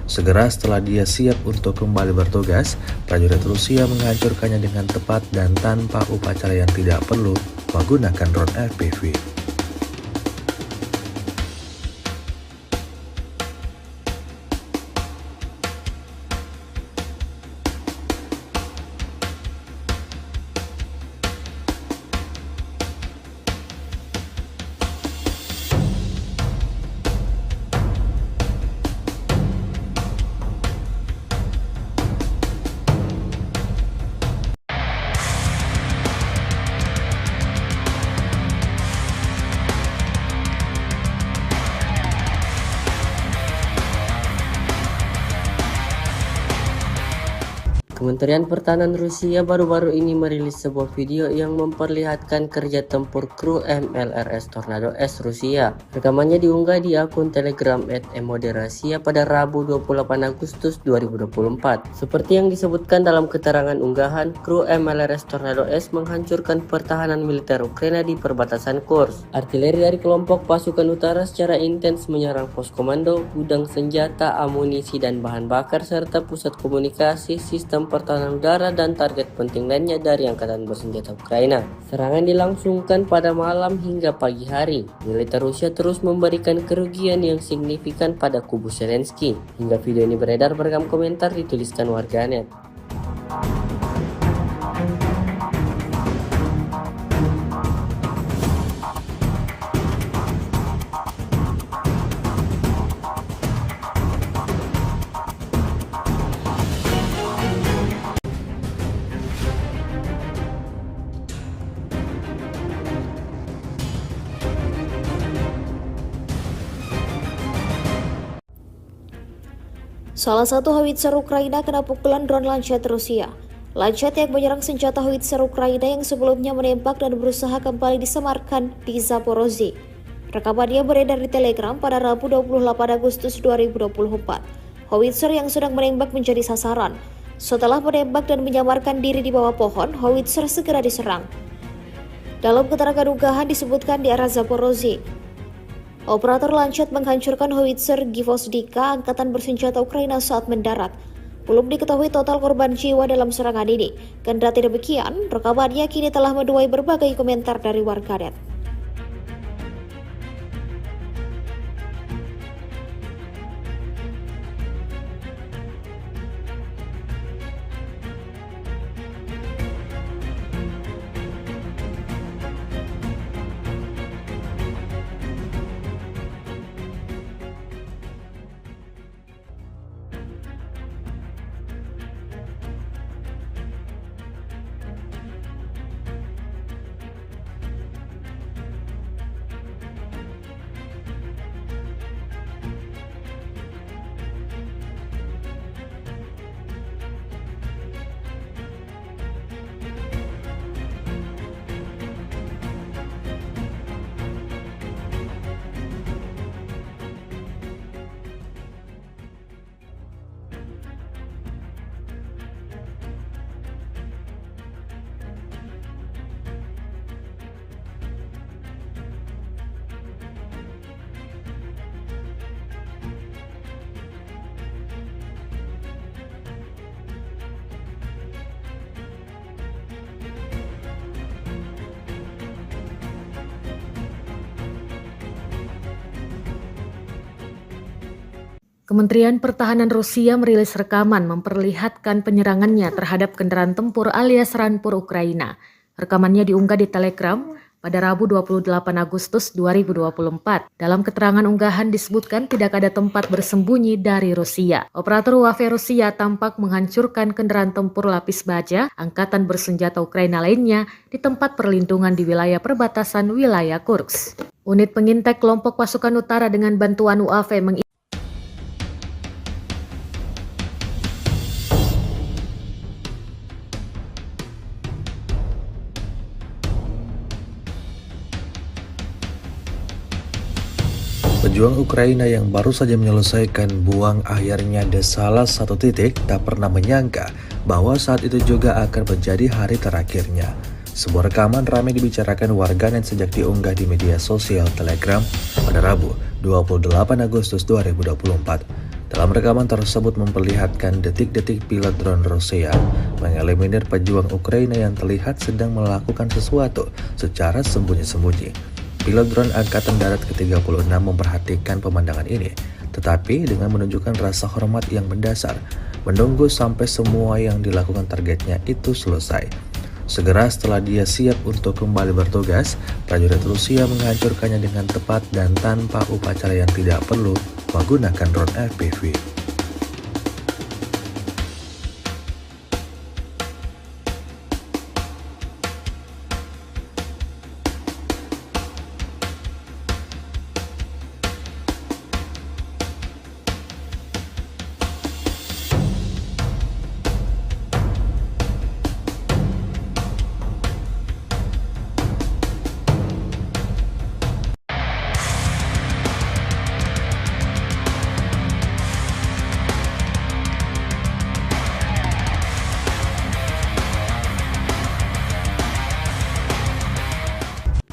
Segera setelah dia siap untuk kembali bertugas, prajurit Rusia menghancurkannya dengan tepat dan tanpa upacara yang tidak perlu menggunakan drone FPV. Kementerian Pertahanan Rusia baru-baru ini merilis sebuah video yang memperlihatkan kerja tempur kru MLRS Tornado S Rusia. Rekamannya diunggah di akun Telegram @emoderasia pada Rabu 28 Agustus 2024. Seperti yang disebutkan dalam keterangan unggahan, kru MLRS Tornado S menghancurkan pertahanan militer Ukraina di perbatasan Kursk. Artileri dari kelompok pasukan utara secara intens menyerang pos komando, gudang senjata, amunisi dan bahan bakar serta pusat komunikasi, sistem pertahanan udara dan target penting lainnya dari Angkatan Bersenjata Ukraina. Serangan dilangsungkan pada malam hingga pagi hari. Militer Rusia terus memberikan kerugian yang signifikan pada kubu Zelensky. Hingga video ini beredar beragam komentar dituliskan warganet. Salah satu howitzer Ukraina kena pukulan drone Lancet Rusia. Lancet yang menyerang senjata howitzer Ukraina yang sebelumnya menembak dan berusaha kembali disamarkan di Zaporozhye. Rekamannya beredar di Telegram pada Rabu 28 Agustus 2024. Howitzer yang sedang menembak menjadi sasaran. Setelah menembak dan menyamarkan diri di bawah pohon, howitzer segera diserang. Dalam keterangan unggahan disebutkan di arah Zaporozhye, operator lancet menghancurkan howitzer Gvozdika angkatan bersenjata Ukraina saat mendarat. Belum diketahui total korban jiwa dalam serangan ini. Kendati demikian, rekamannya kini telah menuai berbagai komentar dari warganet. Kementerian Pertahanan Rusia merilis rekaman memperlihatkan penyerangannya terhadap kendaraan tempur alias Rampur Ukraina. Rekamannya diunggah di Telegram pada Rabu 28 Agustus 2024. Dalam keterangan unggahan disebutkan tidak ada tempat bersembunyi dari Rusia. Operator UAV Rusia tampak menghancurkan kendaraan tempur lapis baja angkatan bersenjata Ukraina lainnya di tempat perlindungan di wilayah perbatasan wilayah Kursk. Unit pengintai kelompok pasukan utara dengan bantuan UAV Pejuang Ukraina yang baru saja menyelesaikan buang akhirnya di salah satu titik tak pernah menyangka bahwa saat itu juga akan menjadi hari terakhirnya. Sebuah rekaman ramai dibicarakan warganet sejak diunggah di media sosial Telegram pada Rabu 28 Agustus 2024. Dalam rekaman tersebut memperlihatkan detik-detik pilot drone Rusia mengeliminir pejuang Ukraina yang terlihat sedang melakukan sesuatu secara sembunyi-sembunyi. Pilot drone Angkatan Darat ke-36 memperhatikan pemandangan ini, tetapi dengan menunjukkan rasa hormat yang mendasar, menunggu sampai semua yang dilakukan targetnya itu selesai. Segera setelah dia siap untuk kembali bertugas, prajurit Rusia menghancurkannya dengan tepat dan tanpa upacara yang tidak perlu menggunakan drone FPV.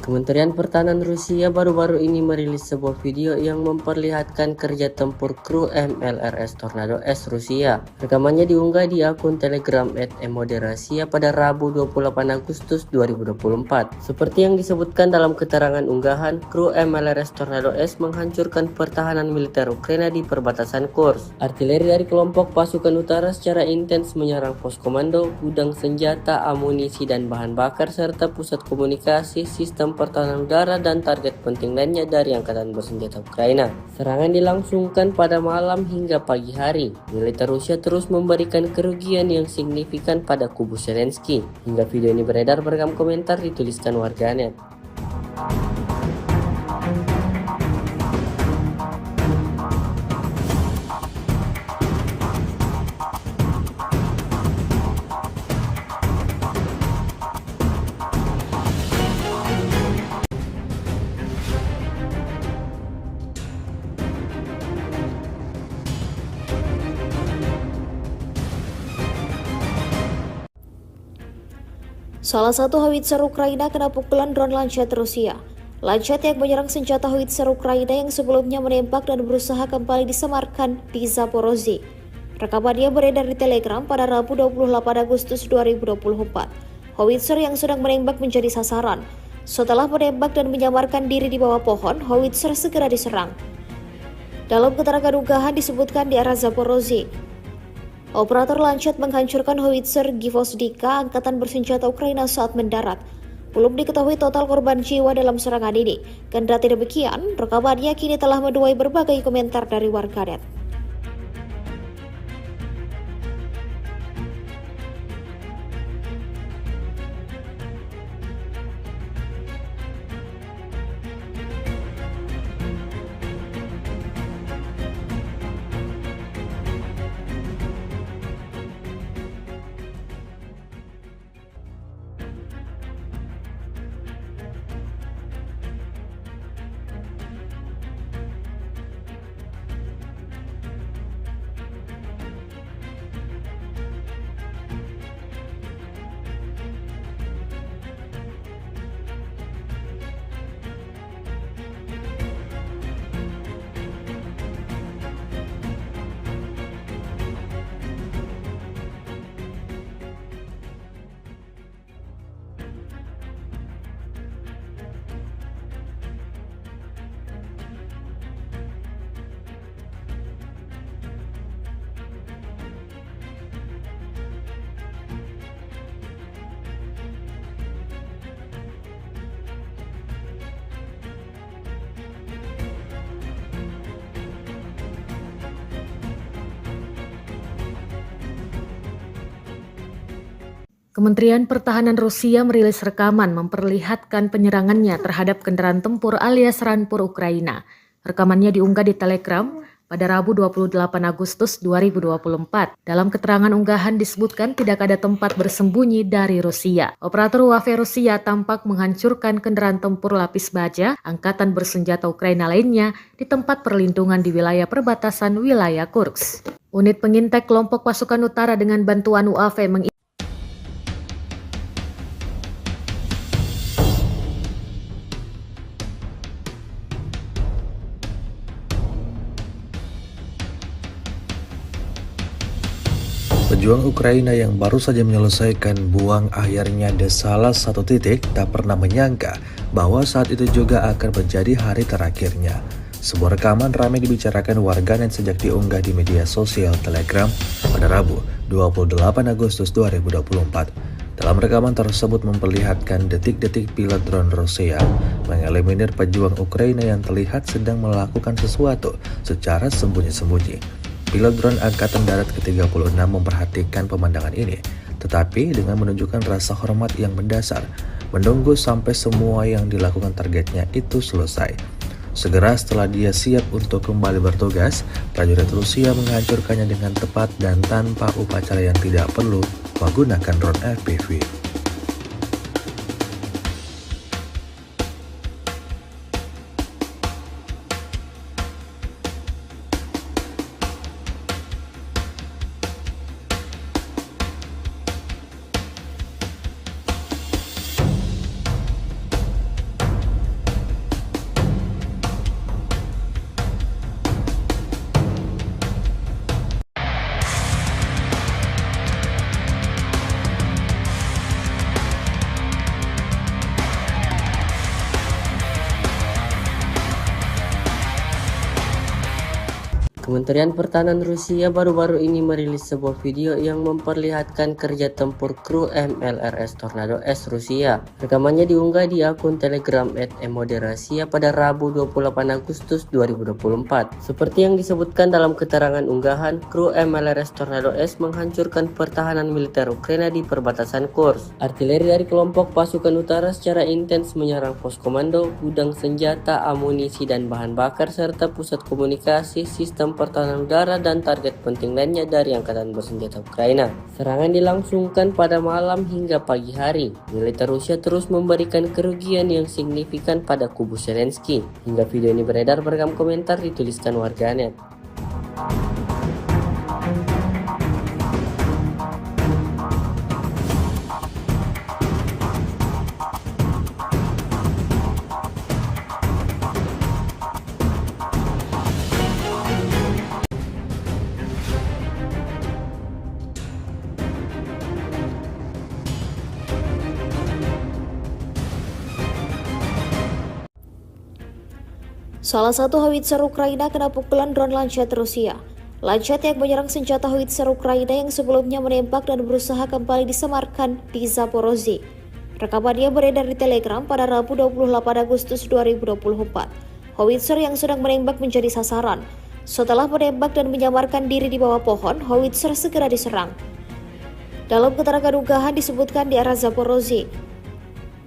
Kementerian Pertahanan Rusia baru-baru ini merilis sebuah video yang memperlihatkan kerja tempur kru MLRS Tornado S Rusia. Rekamannya diunggah di akun Telegram @emoderasia pada Rabu 28 Agustus 2024. Seperti yang disebutkan dalam keterangan unggahan, kru MLRS Tornado S menghancurkan pertahanan militer Ukraina di perbatasan Kursk. Artileri dari kelompok pasukan utara secara intens menyerang pos komando, gudang senjata, amunisi dan bahan bakar serta pusat komunikasi, sistem pertahanan udara dan target penting lainnya dari angkatan bersenjata Ukraina. Serangan dilangsungkan pada malam hingga pagi hari. Militer Rusia terus memberikan kerugian yang signifikan pada kubu Zelensky. Hingga video ini beredar, beragam komentar dituliskan warganet. Salah satu howitzer Ukraina kena pukulan drone Lancet Rusia. Lancet yang menyerang senjata howitzer Ukraina yang sebelumnya menembak dan berusaha kembali disemarkan di Zaporozhye. Rekamannya beredar di Telegram pada Rabu 28 Agustus 2024. Howitzer yang sedang menembak menjadi sasaran. Setelah menembak dan menyamarkan diri di bawah pohon, howitzer segera diserang. Dalam keterangan unggahan disebutkan di arah Zaporozhye, operator Lancet menghancurkan howitzer Gvozdika angkatan bersenjata Ukraina saat mendarat. Belum diketahui total korban jiwa dalam serangan ini. Kendati demikian, rekamannya kini telah menuai berbagai komentar dari warganet. Kementerian Pertahanan Rusia merilis rekaman memperlihatkan penyerangannya terhadap kendaraan tempur alias Rampur Ukraina. Rekamannya diunggah di Telegram pada Rabu 28 Agustus 2024. Dalam keterangan unggahan disebutkan tidak ada tempat bersembunyi dari Rusia. Operator UAV Rusia tampak menghancurkan kendaraan tempur lapis baja angkatan bersenjata Ukraina lainnya di tempat perlindungan di wilayah perbatasan wilayah Kursk. Unit pengintai kelompok pasukan utara dengan bantuan UAV Pejuang Ukraina yang baru saja menyelesaikan buang akhirnya di salah satu titik tak pernah menyangka bahwa saat itu juga akan menjadi hari terakhirnya. Sebuah rekaman ramai dibicarakan warganet sejak diunggah di media sosial Telegram pada Rabu 28 Agustus 2024. Dalam rekaman tersebut memperlihatkan detik-detik pilot drone Rusia mengeliminir pejuang Ukraina yang terlihat sedang melakukan sesuatu secara sembunyi-sembunyi. Pilot drone Angkatan Darat ke-36 memperhatikan pemandangan ini, tetapi dengan menunjukkan rasa hormat yang mendasar, menunggu sampai semua yang dilakukan targetnya itu selesai. Segera setelah dia siap untuk kembali bertugas, prajurit Rusia menghancurkannya dengan tepat dan tanpa upacara yang tidak perlu menggunakan drone FPV. Kementerian Pertahanan Rusia baru-baru ini merilis sebuah video yang memperlihatkan kerja tempur kru MLRS Tornado S Rusia. Rekamannya diunggah di akun Telegram @emoderasia pada Rabu 28 Agustus 2024. Seperti yang disebutkan dalam keterangan unggahan, kru MLRS Tornado S menghancurkan pertahanan militer Ukraina di perbatasan Kursk. Artileri dari kelompok pasukan utara secara intens menyerang pos komando, gudang senjata, amunisi dan bahan bakar serta pusat komunikasi, sistem pertahanan udara dan target penting lainnya dari angkatan bersenjata Ukraina. Serangan dilangsungkan pada malam hingga pagi hari. Militer Rusia terus memberikan kerugian yang signifikan pada kubu Zelensky. Hingga video ini beredar, beragam komentar dituliskan warganet. Salah satu howitzer Ukraina kena pukulan drone Lancet Rusia. Lancet yang menyerang senjata howitzer Ukraina yang sebelumnya menembak dan berusaha kembali disemarkan di Zaporozhye. Rekamannya beredar di Telegram pada Rabu 28 Agustus 2024. Howitzer yang sedang menembak menjadi sasaran. Setelah menembak dan menyamarkan diri di bawah pohon, howitzer segera diserang. Dalam keterangan unggahan disebutkan di arah Zaporozhye,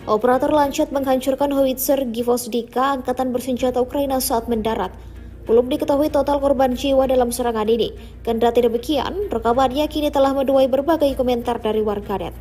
operator Lancet menghancurkan howitzer Gvozdika angkatan bersenjata Ukraina saat mendarat. Belum diketahui total korban jiwa dalam serangan ini. Kendati demikian, rekamannya kini telah menuai berbagai komentar dari warganet.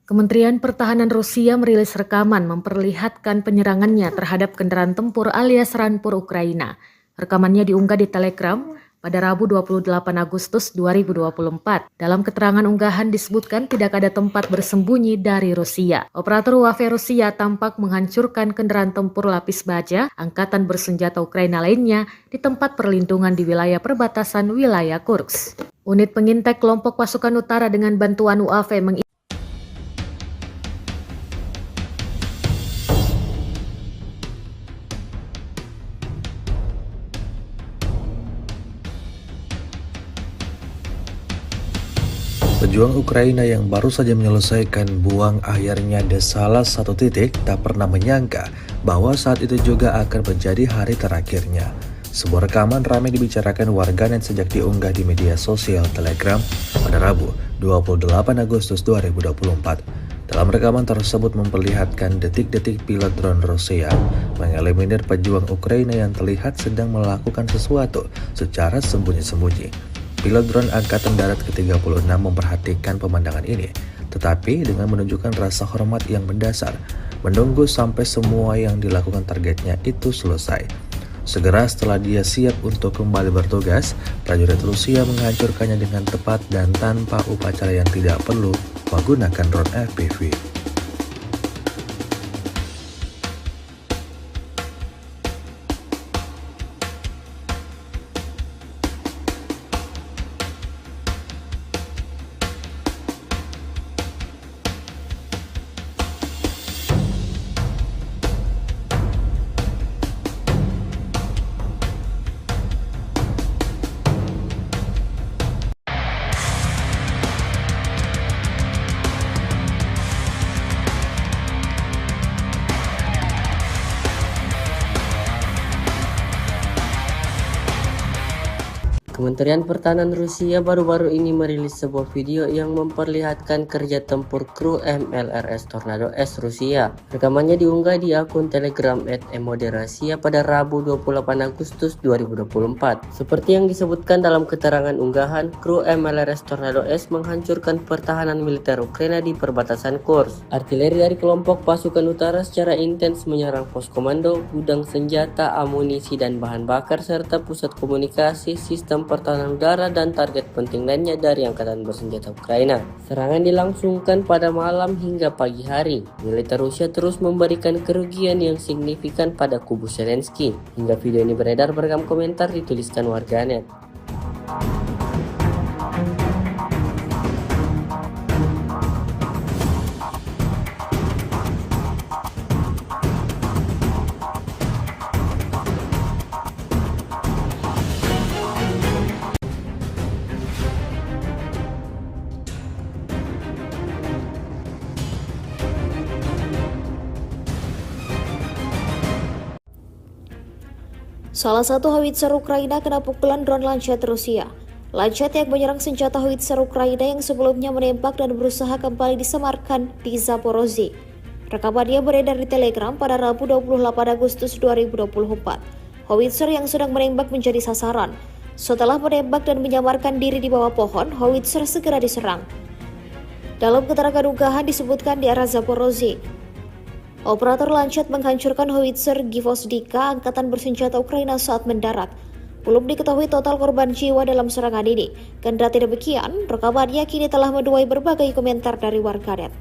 Kementerian Pertahanan Rusia merilis rekaman memperlihatkan penyerangannya terhadap kendaraan tempur alias Rampur Ukraina. Rekamannya diunggah di Telegram pada Rabu 28 Agustus 2024. Dalam keterangan unggahan disebutkan tidak ada tempat bersembunyi dari Rusia. Operator UAV Rusia tampak menghancurkan kendaraan tempur lapis baja angkatan bersenjata Ukraina lainnya di tempat perlindungan di wilayah perbatasan wilayah Kursk. Unit pengintai kelompok pasukan utara dengan bantuan UAV Pejuang Ukraina yang baru saja menyelesaikan buang akhirnya di salah satu titik tak pernah menyangka bahwa saat itu juga akan menjadi hari terakhirnya. Sebuah rekaman ramai dibicarakan warganet sejak diunggah di media sosial Telegram pada Rabu 28 Agustus 2024. Dalam rekaman tersebut memperlihatkan detik-detik pilot drone Rusia mengeliminir pejuang Ukraina yang terlihat sedang melakukan sesuatu secara sembunyi-sembunyi. Pilot drone Angkatan Darat ke-36 memperhatikan pemandangan ini, tetapi dengan menunjukkan rasa hormat yang mendasar, menunggu sampai semua yang dilakukan targetnya itu selesai. Segera setelah dia siap untuk kembali bertugas, prajurit Rusia menghancurkannya dengan tepat dan tanpa upacara yang tidak perlu menggunakan drone FPV. Kementerian Pertahanan Rusia baru-baru ini merilis sebuah video yang memperlihatkan kerja tempur kru MLRS Tornado S Rusia. Rekamannya diunggah di akun Telegram @emoderasia pada Rabu 28 Agustus 2024. Seperti yang disebutkan dalam keterangan unggahan, kru MLRS Tornado S menghancurkan pertahanan militer Ukraina di perbatasan Kursk. Artileri dari kelompok pasukan utara secara intens menyerang pos komando, gudang senjata, amunisi dan bahan bakar serta pusat komunikasi, sistem pertahanan udara dan target penting lainnya dari angkatan bersenjata Ukraina. Serangan dilangsungkan pada malam hingga pagi hari. Militer Rusia terus memberikan kerugian yang signifikan pada kubu Zelensky. Hingga video ini beredar, beragam komentar dituliskan warganet. Salah satu howitzer Ukraina kena pukulan drone Lancet Rusia. Lancet yang menyerang senjata howitzer Ukraina yang sebelumnya menembak dan berusaha kembali disemarkan di Zaporozhye. Rekamannya beredar di Telegram pada Rabu 28 Agustus 2024. Howitzer yang sedang menembak menjadi sasaran. Setelah menembak dan menyamarkan diri di bawah pohon, howitzer segera diserang. Dalam keterangan unggahan disebutkan di arah Zaporozhye, operator Lancet menghancurkan howitzer Gvozdika angkatan bersenjata Ukraina saat mendarat. Belum diketahui total korban jiwa dalam serangan ini. Kendati demikian, rekamannya kini telah menuai berbagai komentar dari warganet.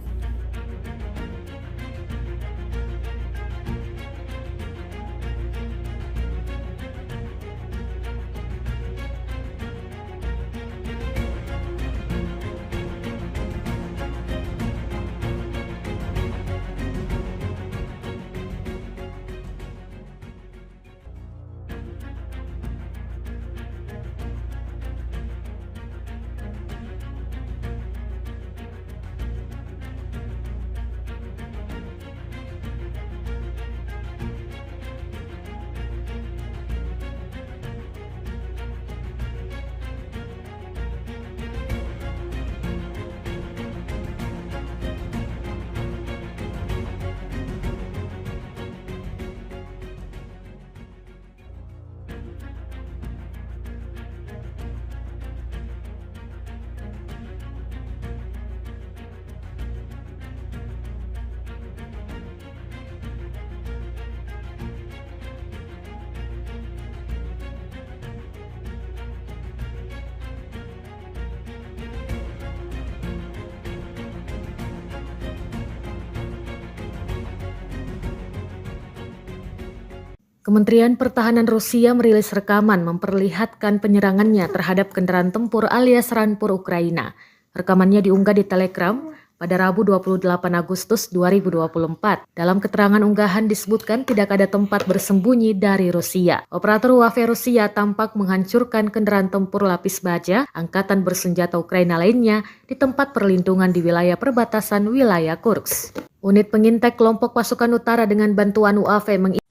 Kementerian Pertahanan Rusia merilis rekaman memperlihatkan penyerangannya terhadap kendaraan tempur alias Rampur Ukraina. Rekamannya diunggah di Telegram pada Rabu 28 Agustus 2024. Dalam keterangan unggahan disebutkan tidak ada tempat bersembunyi dari Rusia. Operator UAV Rusia tampak menghancurkan kendaraan tempur lapis baja angkatan bersenjata Ukraina lainnya di tempat perlindungan di wilayah perbatasan wilayah Kursk. Unit pengintai kelompok pasukan utara dengan bantuan UAV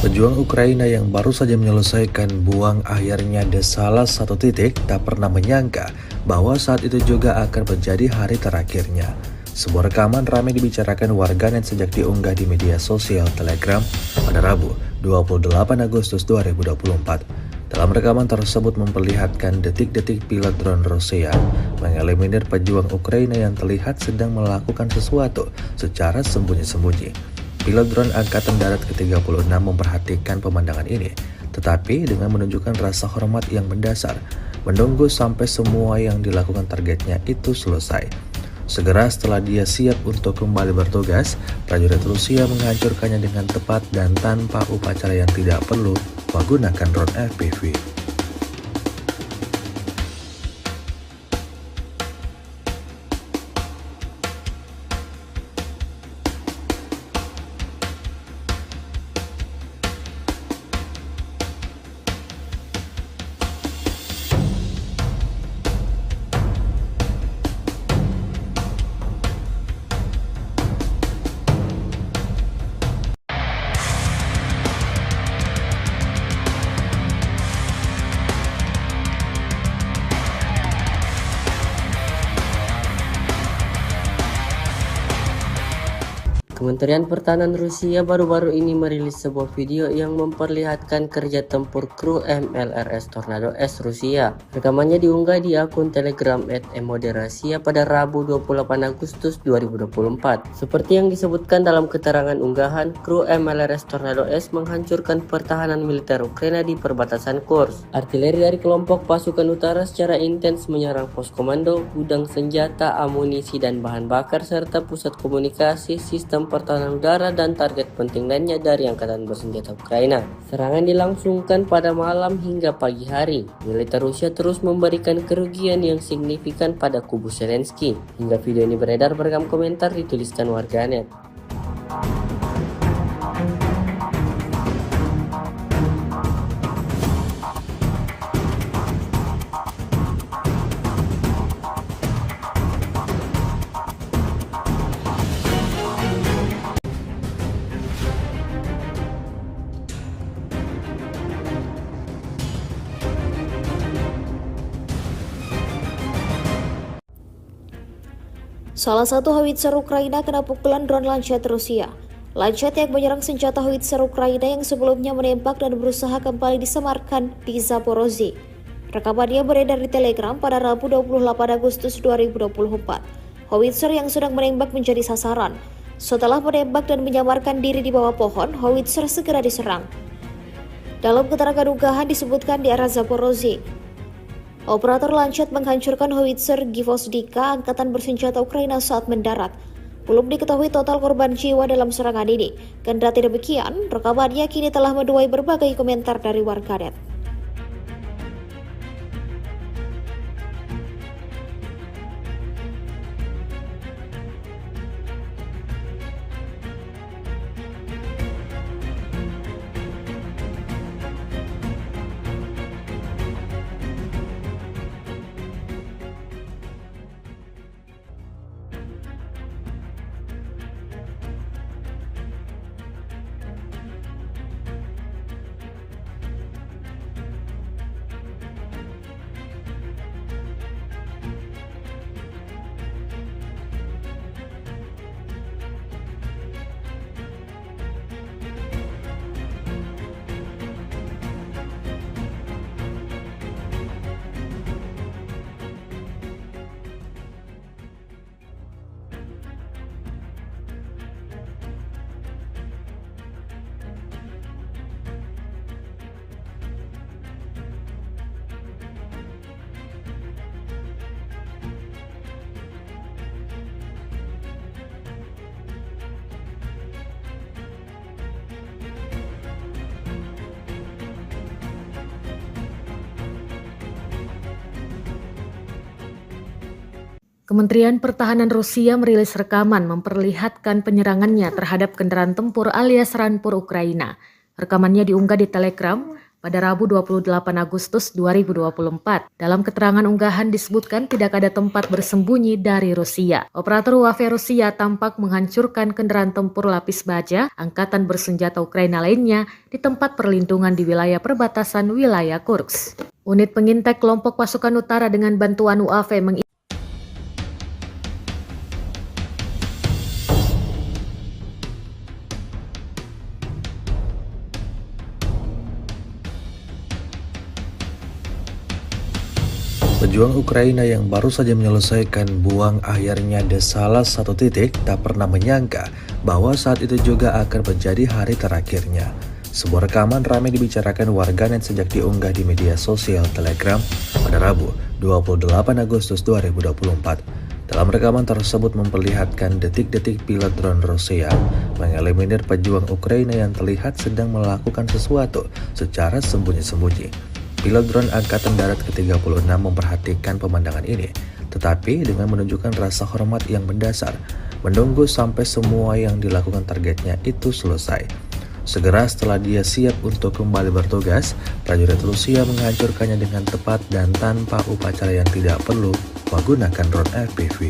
Pejuang Ukraina yang baru saja menyelesaikan buang akhirnya di salah satu titik tak pernah menyangka bahwa saat itu juga akan menjadi hari terakhirnya. Sebuah rekaman ramai dibicarakan warganet sejak diunggah di media sosial Telegram pada Rabu 28 Agustus 2024. Dalam rekaman tersebut memperlihatkan detik-detik pilot drone Rusia mengeliminir pejuang Ukraina yang terlihat sedang melakukan sesuatu secara sembunyi-sembunyi. Pilot drone Angkatan Darat ke-36 memperhatikan pemandangan ini, tetapi dengan menunjukkan rasa hormat yang mendasar, menunggu sampai semua yang dilakukan targetnya itu selesai. Segera setelah dia siap untuk kembali bertugas, prajurit Rusia menghancurkannya dengan tepat dan tanpa upacara yang tidak perlu menggunakan drone FPV. Kementerian Pertahanan Rusia baru-baru ini merilis sebuah video yang memperlihatkan kerja tempur kru MLRS Tornado S Rusia. Rekamannya diunggah di akun Telegram @emoderasiya pada Rabu 28 Agustus 2024. Seperti yang disebutkan dalam keterangan unggahan, kru MLRS Tornado S menghancurkan pertahanan militer Ukraina di perbatasan Kursk. Artileri dari kelompok pasukan utara secara intens menyerang pos komando, gudang senjata, amunisi dan bahan bakar serta pusat komunikasi, sistem pertahanan udara dan target penting lainnya dari angkatan bersenjata Ukraina. Serangan dilangsungkan pada malam hingga pagi hari. Militer Rusia terus memberikan kerugian yang signifikan pada kubu Zelensky. Hingga video ini beredar beragam komentar dituliskan warganet. Salah satu howitzer Ukraina kena pukulan drone Lancet Rusia. Lancet yang menyerang senjata howitzer Ukraina yang sebelumnya menembak dan berusaha kembali disemarkan di Zaporozhye. Rekamannya beredar di Telegram pada Rabu 28 Agustus 2024. Howitzer yang sedang menembak menjadi sasaran. Setelah menembak dan menyamarkan diri di bawah pohon, howitzer segera diserang. Dalam keterangan unggahan disebutkan di arah Zaporozhye, operator Lancet menghancurkan howitzer Gvozdika angkatan bersenjata Ukraina saat mendarat. Belum diketahui total korban jiwa dalam serangan ini. Kendati demikian, rekamannya kini telah menuai berbagai komentar dari warganet. Kementerian Pertahanan Rusia merilis rekaman memperlihatkan penyerangannya terhadap kendaraan tempur alias Rampur Ukraina. Rekamannya diunggah di Telegram pada Rabu 28 Agustus 2024. Dalam keterangan unggahan disebutkan tidak ada tempat bersembunyi dari Rusia. Operator UAV Rusia tampak menghancurkan kendaraan tempur lapis baja angkatan bersenjata Ukraina lainnya di tempat perlindungan di wilayah perbatasan wilayah Kursk. Unit pengintai kelompok pasukan utara dengan bantuan UAV Pejuang Ukraina yang baru saja menyelesaikan buang akhirnya di salah satu titik tak pernah menyangka bahwa saat itu juga akan menjadi hari terakhirnya. Sebuah rekaman ramai dibicarakan warganet sejak diunggah di media sosial Telegram pada Rabu 28 Agustus 2024. Dalam rekaman tersebut memperlihatkan detik-detik pilot drone Rusia mengeliminir pejuang Ukraina yang terlihat sedang melakukan sesuatu secara sembunyi-sembunyi. Pilot drone Angkatan Darat ke-36 memperhatikan pemandangan ini, tetapi dengan menunjukkan rasa hormat yang mendasar, menunggu sampai semua yang dilakukan targetnya itu selesai. Segera setelah dia siap untuk kembali bertugas, prajurit Rusia menghancurkannya dengan tepat dan tanpa upacara yang tidak perlu menggunakan drone FPV.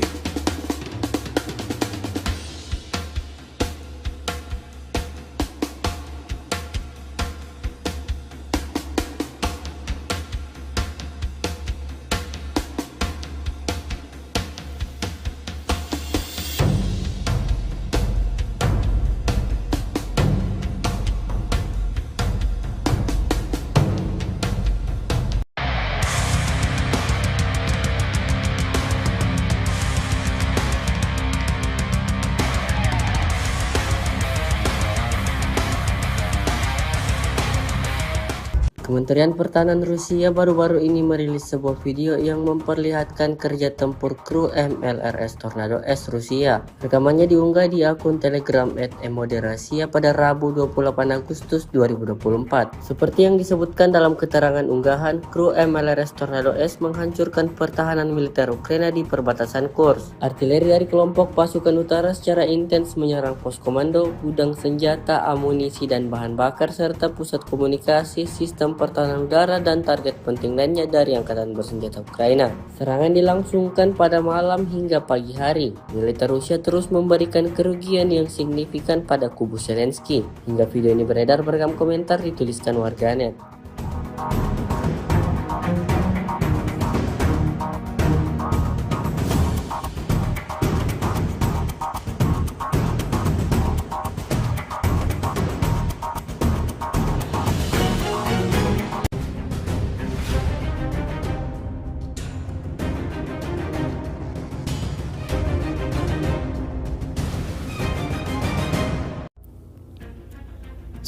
Kementerian Pertahanan Rusia baru-baru ini merilis sebuah video yang memperlihatkan kerja tempur kru MLRS Tornado S Rusia. Rekamannya diunggah di akun Telegram @emoderasiya pada Rabu 28 Agustus 2024. Seperti yang disebutkan dalam keterangan unggahan, kru MLRS Tornado S menghancurkan pertahanan militer Ukraina di perbatasan Kursk. Artileri dari kelompok pasukan utara secara intens menyerang pos komando, gudang senjata, amunisi dan bahan bakar serta pusat komunikasi, sistem pertahanan udara dan target penting lainnya dari Angkatan Bersenjata Ukraina. Serangan dilangsungkan pada malam hingga pagi hari. Militer Rusia terus memberikan kerugian yang signifikan pada kubu Zelensky. Hingga video ini beredar beragam komentar dituliskan warganet.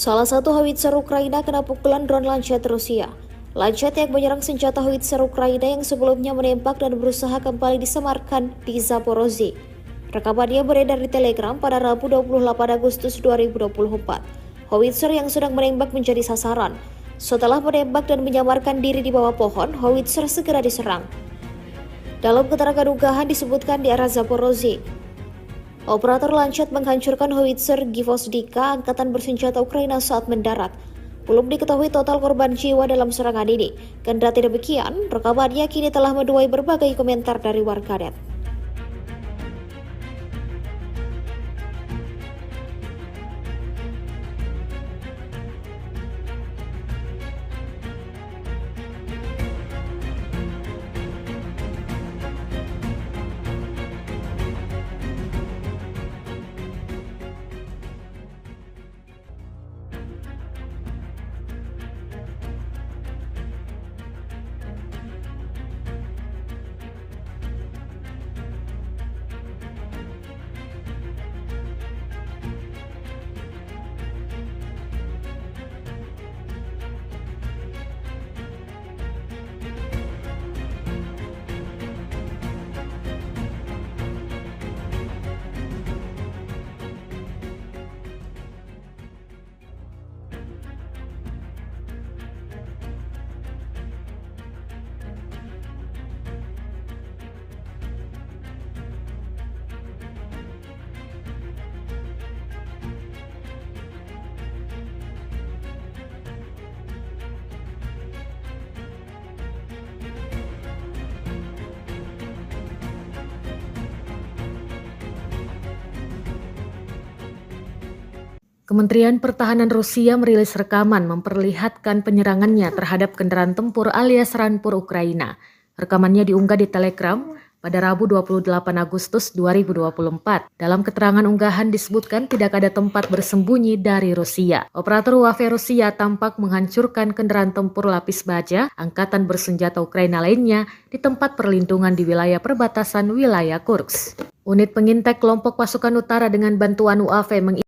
Salah satu howitzer Ukraina kena pukulan drone Lancet Rusia. Lancet yang menyerang senjata howitzer Ukraina yang sebelumnya menembak dan berusaha kembali disemarkan di Zaporozhye. Rekamannya beredar di Telegram pada Rabu 28 Agustus 2024. Howitzer yang sedang menembak menjadi sasaran. Setelah menembak dan menyamarkan diri di bawah pohon, howitzer segera diserang. Dalam keterangan unggahan disebutkan di arah Zaporozhye, operator Lancet menghancurkan howitzer Gvozdika angkatan bersenjata Ukraina saat mendarat. Belum diketahui total korban jiwa dalam serangan ini. Kendati demikian, rekamannya kini telah menuai berbagai komentar dari warganet. Kementerian Pertahanan Rusia merilis rekaman memperlihatkan penyerangannya terhadap kendaraan tempur alias Rampur Ukraina. Rekamannya diunggah di Telegram pada Rabu 28 Agustus 2024. Dalam keterangan unggahan disebutkan tidak ada tempat bersembunyi dari Rusia. Operator UAV Rusia tampak menghancurkan kendaraan tempur lapis baja angkatan bersenjata Ukraina lainnya di tempat perlindungan di wilayah perbatasan wilayah Kursk. Unit pengintai kelompok pasukan utara dengan bantuan UAV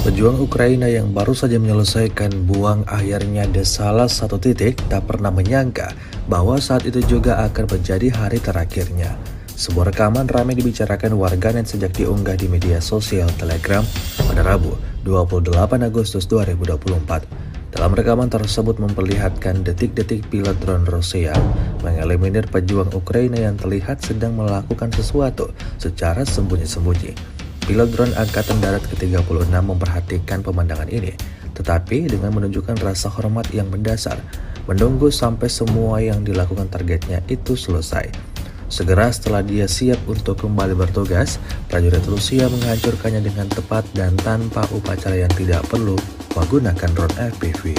Pejuang Ukraina yang baru saja menyelesaikan buang akhirnya di salah satu titik tak pernah menyangka bahwa saat itu juga akan menjadi hari terakhirnya. Sebuah rekaman ramai dibicarakan warganet sejak diunggah di media sosial Telegram pada Rabu 28 Agustus 2024. Dalam rekaman tersebut memperlihatkan detik-detik pilot drone Rusia mengeliminir pejuang Ukraina yang terlihat sedang melakukan sesuatu secara sembunyi-sembunyi. Pilot drone Angkatan Darat ke-36 memperhatikan pemandangan ini, tetapi dengan menunjukkan rasa hormat yang mendasar, menunggu sampai semua yang dilakukan targetnya itu selesai. Segera setelah dia siap untuk kembali bertugas, prajurit Rusia menghancurkannya dengan tepat dan tanpa upacara yang tidak perlu menggunakan drone FPV.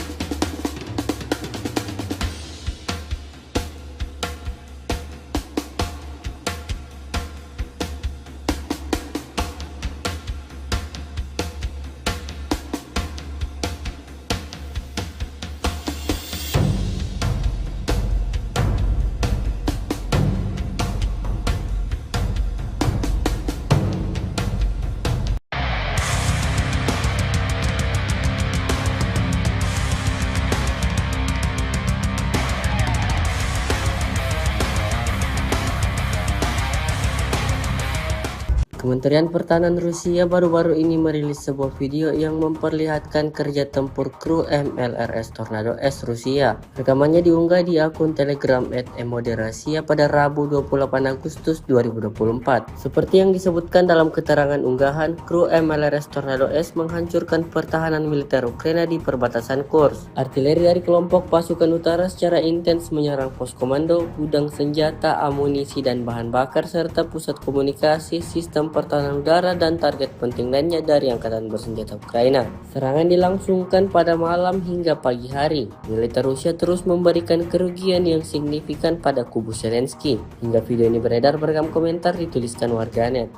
Kementerian Pertahanan Rusia baru-baru ini merilis sebuah video yang memperlihatkan kerja tempur kru MLRS Tornado S Rusia. Rekamannya diunggah di akun Telegram @emoderasiya pada Rabu 28 Agustus 2024. Seperti yang disebutkan dalam keterangan unggahan, kru MLRS Tornado S menghancurkan pertahanan militer Ukraina di perbatasan Kursk. Artileri dari kelompok pasukan utara secara intens menyerang pos komando, gudang senjata, amunisi dan bahan bakar serta pusat komunikasi, sistem pertahanan udara dan target penting lainnya dari angkatan bersenjata Ukraina. Serangan dilangsungkan pada malam hingga pagi hari. Militer Rusia terus memberikan kerugian yang signifikan pada kubu Zelensky. Hingga video ini beredar beragam komentar dituliskan warganet.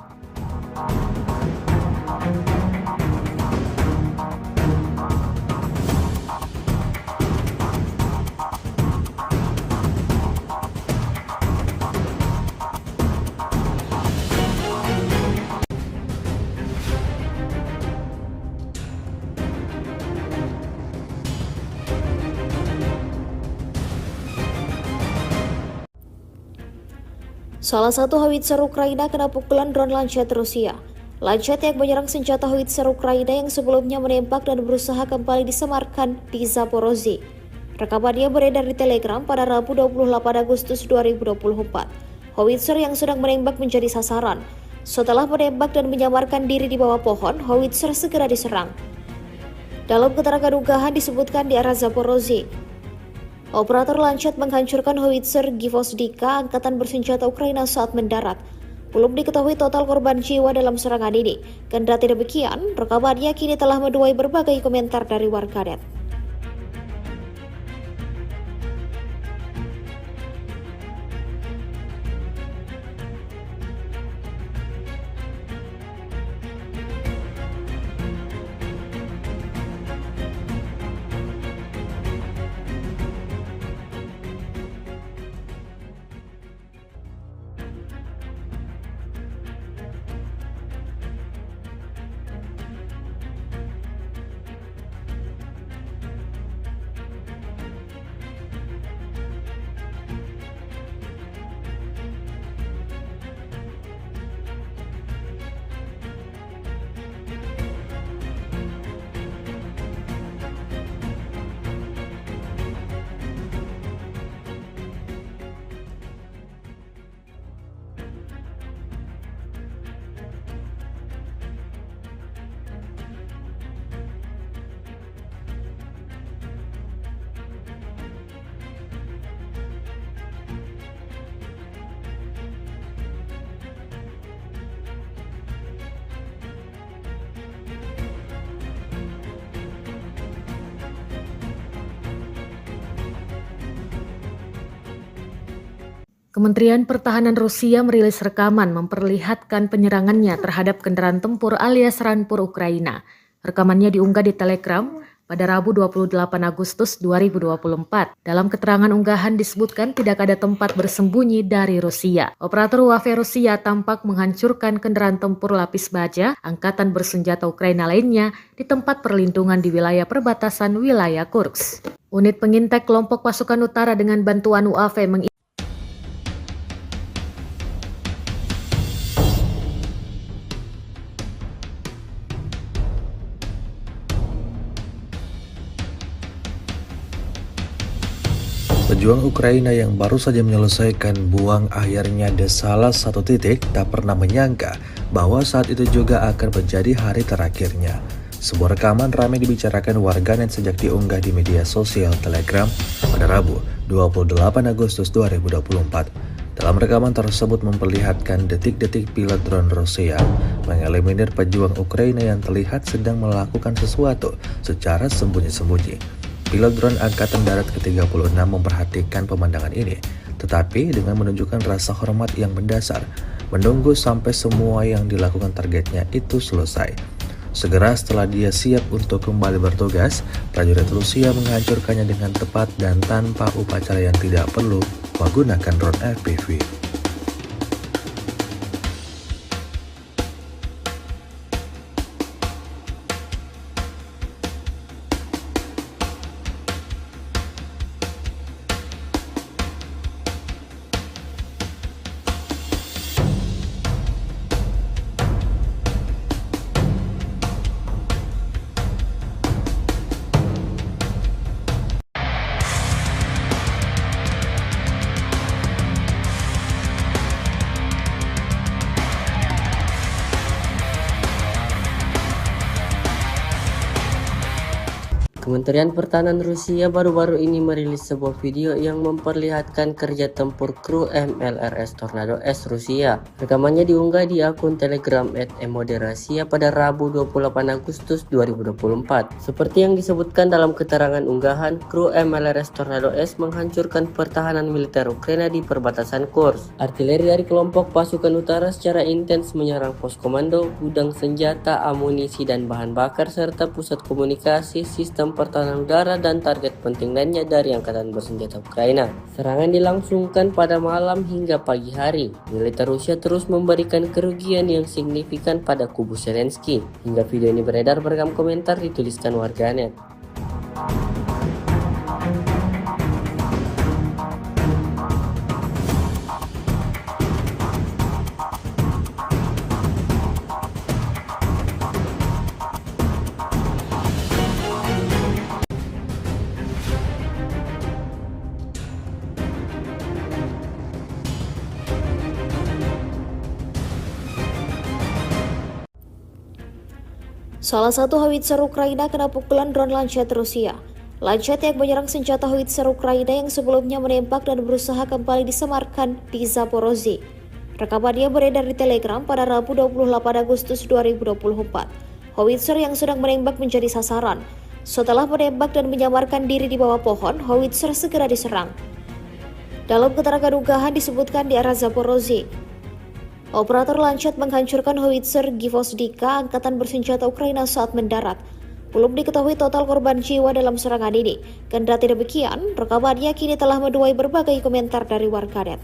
Salah satu howitzer Ukraina kena pukulan drone Lancet Rusia. Lancet yang menyerang senjata howitzer Ukraina yang sebelumnya menembak dan berusaha kembali disemarkan di Zaporozhye. Rekamannya beredar di Telegram pada Rabu 28 Agustus 2024. Howitzer yang sedang menembak menjadi sasaran. Setelah menembak dan menyamarkan diri di bawah pohon, howitzer segera diserang. Dalam keterangan unggahan disebutkan di arah Zaporozhye, operator Lancet menghancurkan howitzer Gvozdika angkatan bersenjata Ukraina saat mendarat. Belum diketahui total korban jiwa dalam serangan ini. Kendati demikian, rekamannya kini telah menuai berbagai komentar dari warganet. Kementerian Pertahanan Rusia merilis rekaman memperlihatkan penyerangannya terhadap kendaraan tempur alias Rampur Ukraina. Rekamannya diunggah di Telegram pada Rabu 28 Agustus 2024. Dalam keterangan unggahan disebutkan tidak ada tempat bersembunyi dari Rusia. Operator UAV Rusia tampak menghancurkan kendaraan tempur lapis baja angkatan bersenjata Ukraina lainnya di tempat perlindungan di wilayah perbatasan wilayah Kursk. Unit pengintai kelompok pasukan utara dengan bantuan UAV Pejuang Ukraina yang baru saja menyelesaikan buang akhirnya di salah satu titik tak pernah menyangka bahwa saat itu juga akan menjadi hari terakhirnya. Sebuah rekaman ramai dibicarakan warganet sejak diunggah di media sosial Telegram pada Rabu 28 Agustus 2024. Dalam rekaman tersebut memperlihatkan detik-detik pilot drone Rusia mengeliminir pejuang Ukraina yang terlihat sedang melakukan sesuatu secara sembunyi-sembunyi. Pilot drone Angkatan Darat ke-36 memperhatikan pemandangan ini, tetapi dengan menunjukkan rasa hormat yang mendasar, menunggu sampai semua yang dilakukan targetnya itu selesai. Segera setelah dia siap untuk kembali bertugas, prajurit Rusia menghancurkannya dengan tepat dan tanpa upacara yang tidak perlu menggunakan drone FPV. Kementerian Pertahanan Rusia baru-baru ini merilis sebuah video yang memperlihatkan kerja tempur kru MLRS Tornado S Rusia. Rekamannya diunggah di akun Telegram @emoderasiya pada Rabu 28 Agustus 2024. Seperti yang disebutkan dalam keterangan unggahan, kru MLRS Tornado S menghancurkan pertahanan militer Ukraina di perbatasan Kursk. Artileri dari kelompok pasukan utara secara intens menyerang pos komando, gudang senjata, amunisi dan bahan bakar serta pusat komunikasi, sistem pertahanan udara dan target penting lainnya dari angkatan bersenjata Ukraina. Serangan dilangsungkan pada malam hingga pagi hari. Militer Rusia terus memberikan kerugian yang signifikan pada kubu Zelensky. Hingga video ini beredar beragam komentar dituliskan warganet. Salah satu howitzer Ukraina kena pukulan drone Lancet Rusia. Lancet yang menyerang senjata howitzer Ukraina yang sebelumnya menembak dan berusaha kembali disemarkan di Zaporozhye. Rekamannya beredar di Telegram pada Rabu 28 Agustus 2024. Howitzer yang sedang menembak menjadi sasaran. Setelah menembak dan menyamarkan diri di bawah pohon, howitzer segera diserang. Dalam keterangan unggahan disebutkan di arah Zaporozhye, operator Lancet menghancurkan howitzer Gvozdika angkatan bersenjata Ukraina saat mendarat. Belum diketahui total korban jiwa dalam serangan ini. Kendati demikian, rekamannya kini telah menuai berbagai komentar dari warganet.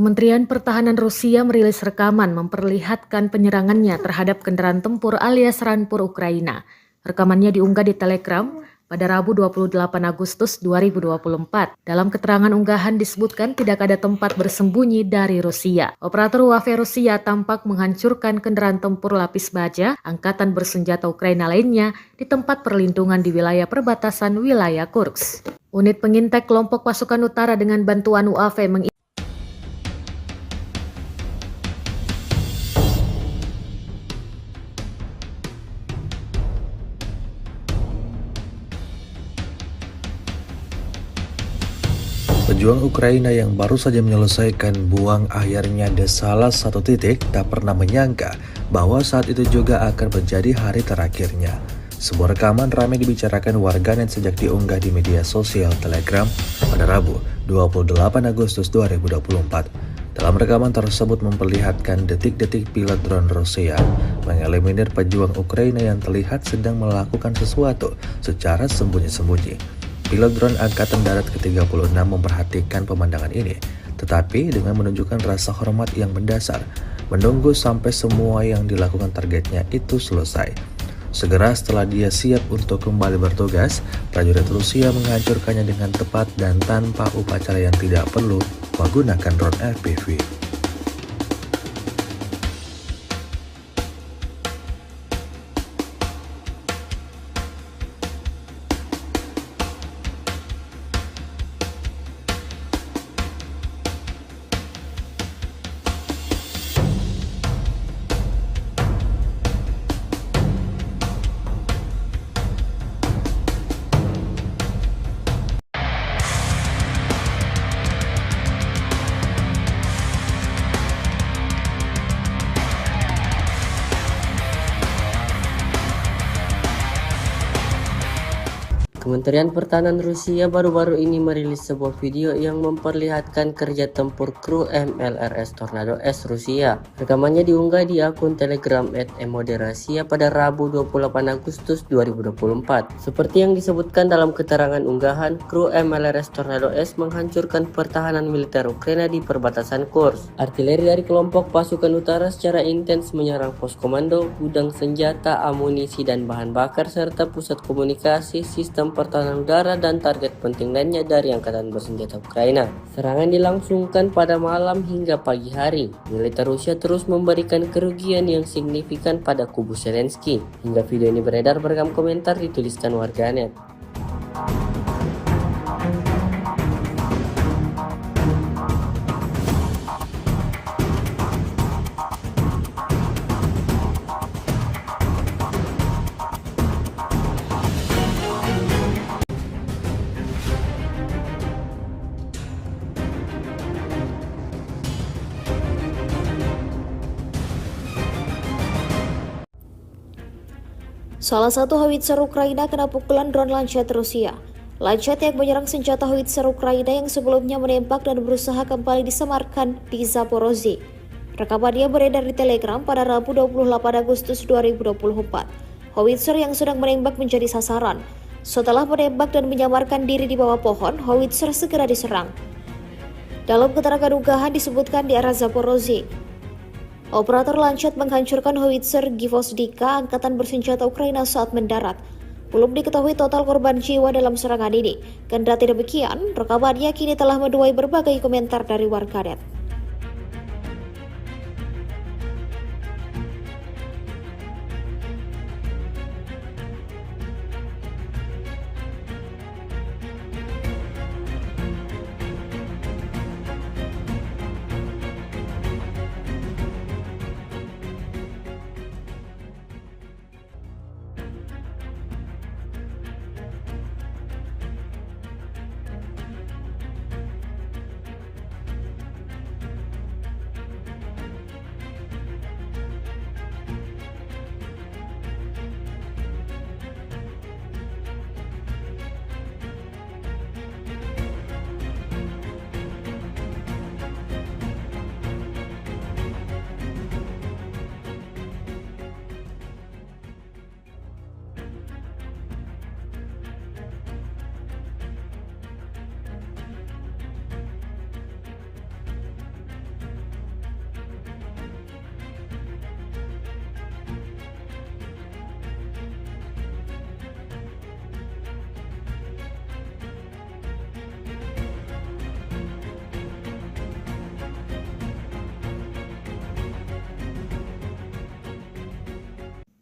Kementerian Pertahanan Rusia merilis rekaman memperlihatkan penyerangannya terhadap kendaraan tempur alias Rampur Ukraina. Rekamannya diunggah di Telegram pada Rabu 28 Agustus 2024. Dalam keterangan unggahan disebutkan tidak ada tempat bersembunyi dari Rusia. Operator UAV Rusia tampak menghancurkan kendaraan tempur lapis baja angkatan bersenjata Ukraina lainnya di tempat perlindungan di wilayah perbatasan wilayah Kursk. Unit pengintai kelompok pasukan utara dengan bantuan UAV Pejuang Ukraina yang baru saja menyelesaikan buang akhirnya di salah satu titik tak pernah menyangka bahwa saat itu juga akan menjadi hari terakhirnya. Sebuah rekaman ramai dibicarakan warganet sejak diunggah di media sosial Telegram pada Rabu 28 Agustus 2024. Dalam rekaman tersebut memperlihatkan detik-detik pilot drone Rusia mengeliminir pejuang Ukraina yang terlihat sedang melakukan sesuatu secara sembunyi-sembunyi. Pilot drone Angkatan Darat ke-36 memperhatikan pemandangan ini, tetapi dengan menunjukkan rasa hormat yang mendasar, menunggu sampai semua yang dilakukan targetnya itu selesai. Segera setelah dia siap untuk kembali bertugas, prajurit Rusia menghancurkannya dengan tepat dan tanpa upacara yang tidak perlu menggunakan drone FPV. Kementerian Pertahanan Rusia baru-baru ini merilis sebuah video yang memperlihatkan kerja tempur kru MLRS Tornado S Rusia. Rekamannya diunggah di akun Telegram @emoderasia pada Rabu 28 Agustus 2024. Seperti yang disebutkan dalam keterangan unggahan, kru MLRS Tornado S menghancurkan pertahanan militer Ukraina di perbatasan Kursk. Artileri dari kelompok pasukan utara secara intens menyerang pos komando, gudang senjata, amunisi dan bahan bakar serta pusat komunikasi, sistem pertahanan udara dan target penting lainnya dari angkatan bersenjata Ukraina. Serangan dilangsungkan pada malam hingga pagi hari. Militer Rusia terus memberikan kerugian yang signifikan pada kubu Zelensky. Hingga video ini beredar, beragam komentar dituliskan warganet. Salah satu howitzer Ukraina kena pukulan drone Lancet Rusia. Lancet yang menyerang senjata howitzer Ukraina yang sebelumnya menembak dan berusaha kembali disamarkan di Zaporozhye. Rekamannya beredar di Telegram pada Rabu 28 Agustus 2024. Howitzer yang sedang menembak menjadi sasaran. Setelah menembak dan menyamarkan diri di bawah pohon, howitzer segera diserang. Dalam keterangan unggahan disebutkan di arah Zaporozhye, operator Lancet menghancurkan howitzer Gvozdika angkatan bersenjata Ukraina saat mendarat. Belum diketahui total korban jiwa dalam serangan ini. Kendati demikian, rekamannya kini telah menuai berbagai komentar dari warganet.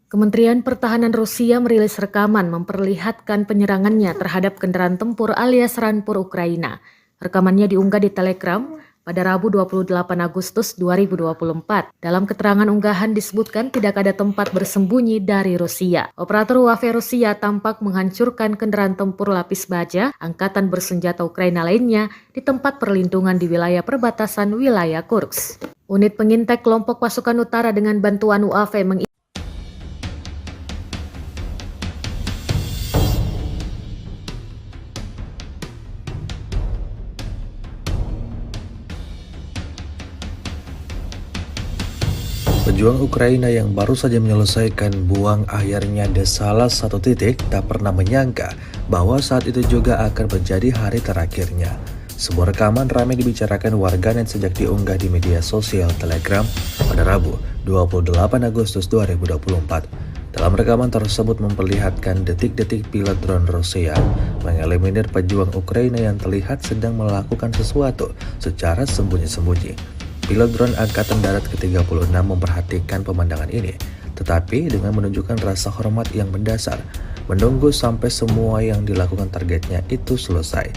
Kementerian Pertahanan Rusia merilis rekaman memperlihatkan penyerangannya terhadap kendaraan tempur alias Rampur Ukraina. Rekamannya diunggah di Telegram pada Rabu 28 Agustus 2024. Dalam keterangan unggahan disebutkan tidak ada tempat bersembunyi dari Rusia. Operator UAV Rusia tampak menghancurkan kendaraan tempur lapis baja angkatan bersenjata Ukraina lainnya di tempat perlindungan di wilayah perbatasan wilayah Kursk. Unit pengintai kelompok pasukan utara dengan bantuan UAV Pejuang Ukraina yang baru saja menyelesaikan buang akhirnya di salah satu titik tak pernah menyangka bahwa saat itu juga akan menjadi hari terakhirnya. Sebuah rekaman ramai dibicarakan warganet sejak diunggah di media sosial Telegram pada Rabu 28 Agustus 2024. Dalam rekaman tersebut memperlihatkan detik-detik pilot drone Rusia mengeliminir pejuang Ukraina yang terlihat sedang melakukan sesuatu secara sembunyi-sembunyi. Pilot drone Angkatan Darat ke-36 memperhatikan pemandangan ini, tetapi dengan menunjukkan rasa hormat yang mendasar, menunggu sampai semua yang dilakukan targetnya itu selesai.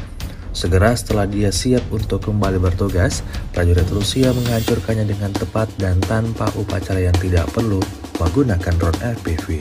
Segera setelah dia siap untuk kembali bertugas, prajurit Rusia menghancurkannya dengan tepat dan tanpa upacara yang tidak perlu menggunakan drone FPV.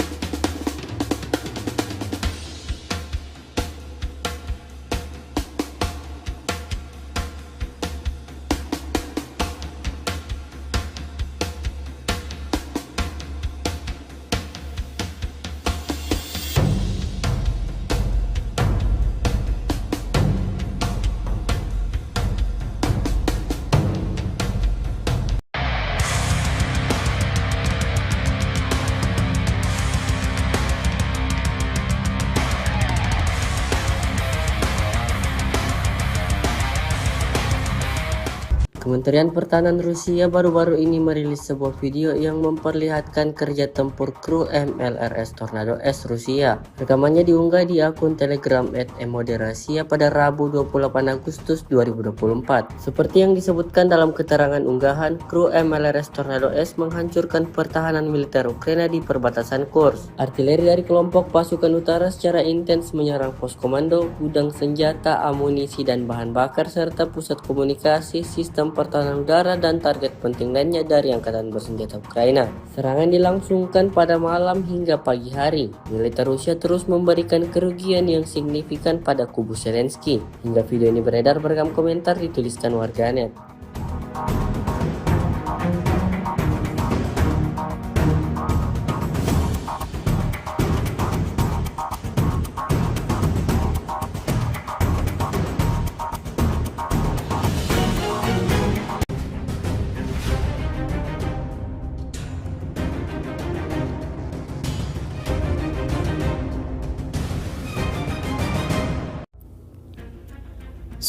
Kementerian Pertahanan Rusia baru-baru ini merilis sebuah video yang memperlihatkan kerja tempur kru MLRS Tornado S Rusia. Rekamannya diunggah di akun Telegram @emoderasiya pada Rabu 28 Agustus 2024. Seperti yang disebutkan dalam keterangan unggahan, kru MLRS Tornado S menghancurkan pertahanan militer Ukraina di perbatasan Kursk. Artileri dari kelompok pasukan utara secara intens menyerang pos komando, gudang senjata, amunisi dan bahan bakar serta pusat komunikasi, sistem pertahanan udara dan target penting lainnya dari angkatan bersenjata Ukraina. Serangan dilangsungkan pada malam hingga pagi hari. Militer Rusia terus memberikan kerugian yang signifikan pada kubu Zelensky. Hingga video ini beredar, beragam komentar dituliskan warganet.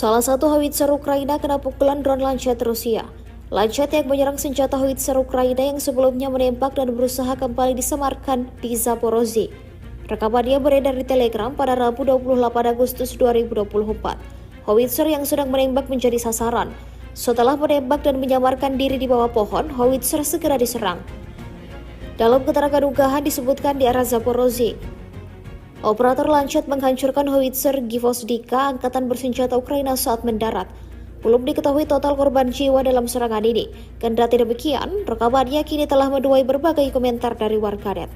Salah satu howitzer Ukraina kena pukulan drone Lancet Rusia. Lancet yang menyerang senjata howitzer Ukraina yang sebelumnya menembak dan berusaha kembali disemarkan di Zaporozhye. Rekamannya beredar di Telegram pada Rabu 28 Agustus 2024. Howitzer yang sedang menembak menjadi sasaran. Setelah menembak dan menyamarkan diri di bawah pohon, howitzer segera diserang. Dalam keterangan unggahan disebutkan di arah Zaporozhye, operator Lancet menghancurkan howitzer Gvozdika angkatan bersenjata Ukraina saat mendarat. Belum diketahui total korban jiwa dalam serangan ini. Kendati demikian, rekamannya kini telah menuai berbagai komentar dari warganet.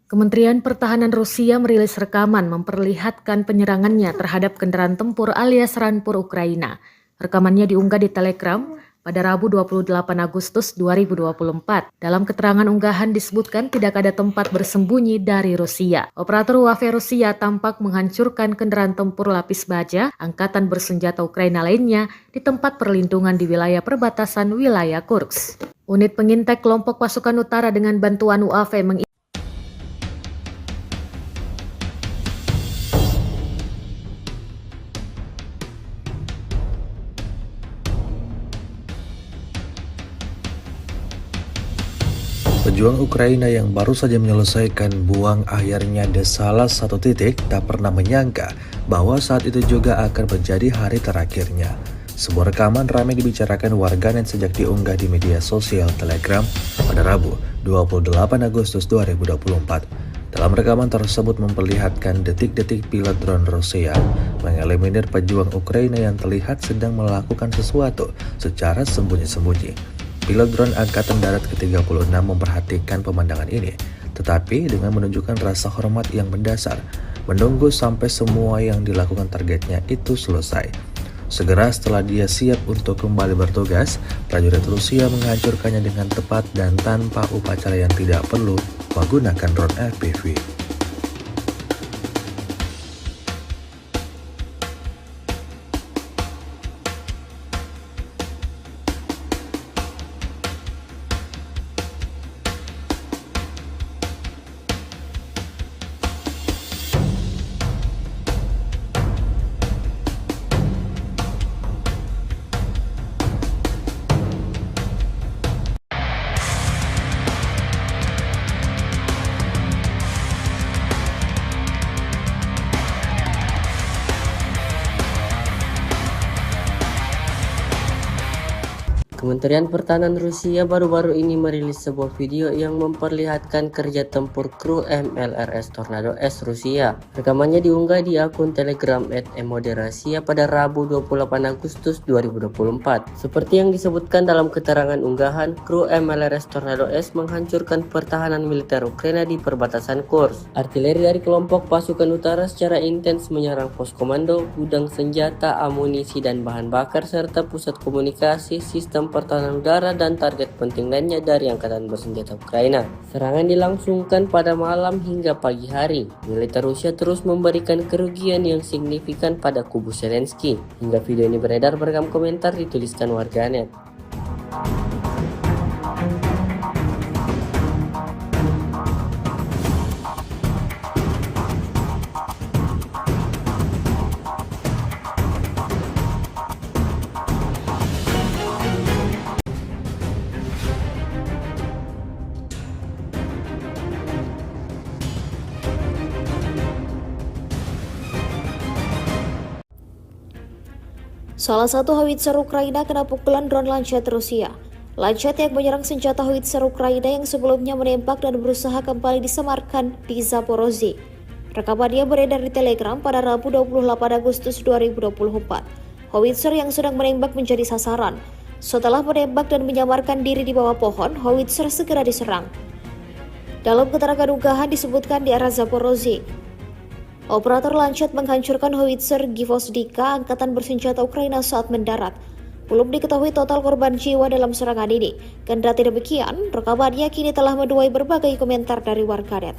Kementerian Pertahanan Rusia merilis rekaman memperlihatkan penyerangannya terhadap kendaraan tempur alias Rampur Ukraina. Rekamannya diunggah di Telegram pada Rabu 28 Agustus 2024. Dalam keterangan unggahan disebutkan tidak ada tempat bersembunyi dari Rusia. Operator UAV Rusia tampak menghancurkan kendaraan tempur lapis baja angkatan bersenjata Ukraina lainnya di tempat perlindungan di wilayah perbatasan wilayah Kursk. Unit pengintai kelompok pasukan utara dengan bantuan UAV Pejuang Ukraina yang baru saja menyelesaikan buang akhirnya di salah satu titik tak pernah menyangka bahwa saat itu juga akan menjadi hari terakhirnya. Sebuah rekaman ramai dibicarakan warganet sejak diunggah di media sosial Telegram pada Rabu 28 Agustus 2024. Dalam rekaman tersebut memperlihatkan detik-detik pilot drone Rusia mengeliminir pejuang Ukraina yang terlihat sedang melakukan sesuatu secara sembunyi-sembunyi. Pilot drone Angkatan Darat ke-36 memperhatikan pemandangan ini, tetapi dengan menunjukkan rasa hormat yang mendasar, menunggu sampai semua yang dilakukan targetnya itu selesai. Segera setelah dia siap untuk kembali bertugas, prajurit Rusia menghancurkannya dengan tepat dan tanpa upacara yang tidak perlu menggunakan drone FPV. Kementerian Pertahanan Rusia baru-baru ini merilis sebuah video yang memperlihatkan kerja tempur kru MLRS Tornado S Rusia. Rekamannya diunggah di akun Telegram @emoderasiya pada Rabu 28 Agustus 2024. Seperti yang disebutkan dalam keterangan unggahan, kru MLRS Tornado S menghancurkan pertahanan militer Ukraina di perbatasan Kursk. Artileri dari kelompok pasukan utara secara intens menyerang pos komando, gudang senjata, amunisi dan bahan bakar serta pusat komunikasi, sistem pertahanan udara dan target penting lainnya dari angkatan bersenjata Ukraina. Serangan dilangsungkan pada malam hingga pagi hari. Militer Rusia terus memberikan kerugian yang signifikan pada kubu Zelensky. Hingga video ini beredar beragam komentar dituliskan warganet. Salah satu howitzer Ukraina kena pukulan drone Lancet Rusia. Lancet yang menyerang senjata howitzer Ukraina yang sebelumnya menembak dan berusaha kembali disemarkan di Zaporozhye. Rekamannya beredar di Telegram pada Rabu 28 Agustus 2024. Howitzer yang sedang menembak menjadi sasaran. Setelah menembak dan menyamarkan diri di bawah pohon, howitzer segera diserang. Dalam keterangan unggahan disebutkan di arah Zaporozhye, operator Lancet menghancurkan howitzer Gvozdika angkatan bersenjata Ukraina saat mendarat. Belum diketahui total korban jiwa dalam serangan ini. Kendati demikian, rekamannya kini telah menuai berbagai komentar dari warganet.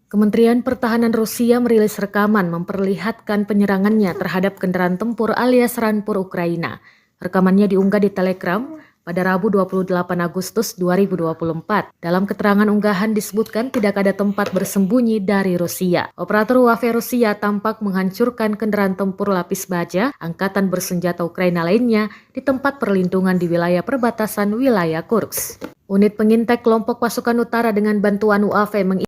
Kementerian Pertahanan Rusia merilis rekaman memperlihatkan penyerangannya terhadap kendaraan tempur alias Rampur Ukraina. Rekamannya diunggah di Telegram pada Rabu 28 Agustus 2024. Dalam keterangan unggahan disebutkan tidak ada tempat bersembunyi dari Rusia. Operator UAV Rusia tampak menghancurkan kendaraan tempur lapis baja angkatan bersenjata Ukraina lainnya di tempat perlindungan di wilayah perbatasan wilayah Kursk. Unit pengintai kelompok pasukan utara dengan bantuan UAV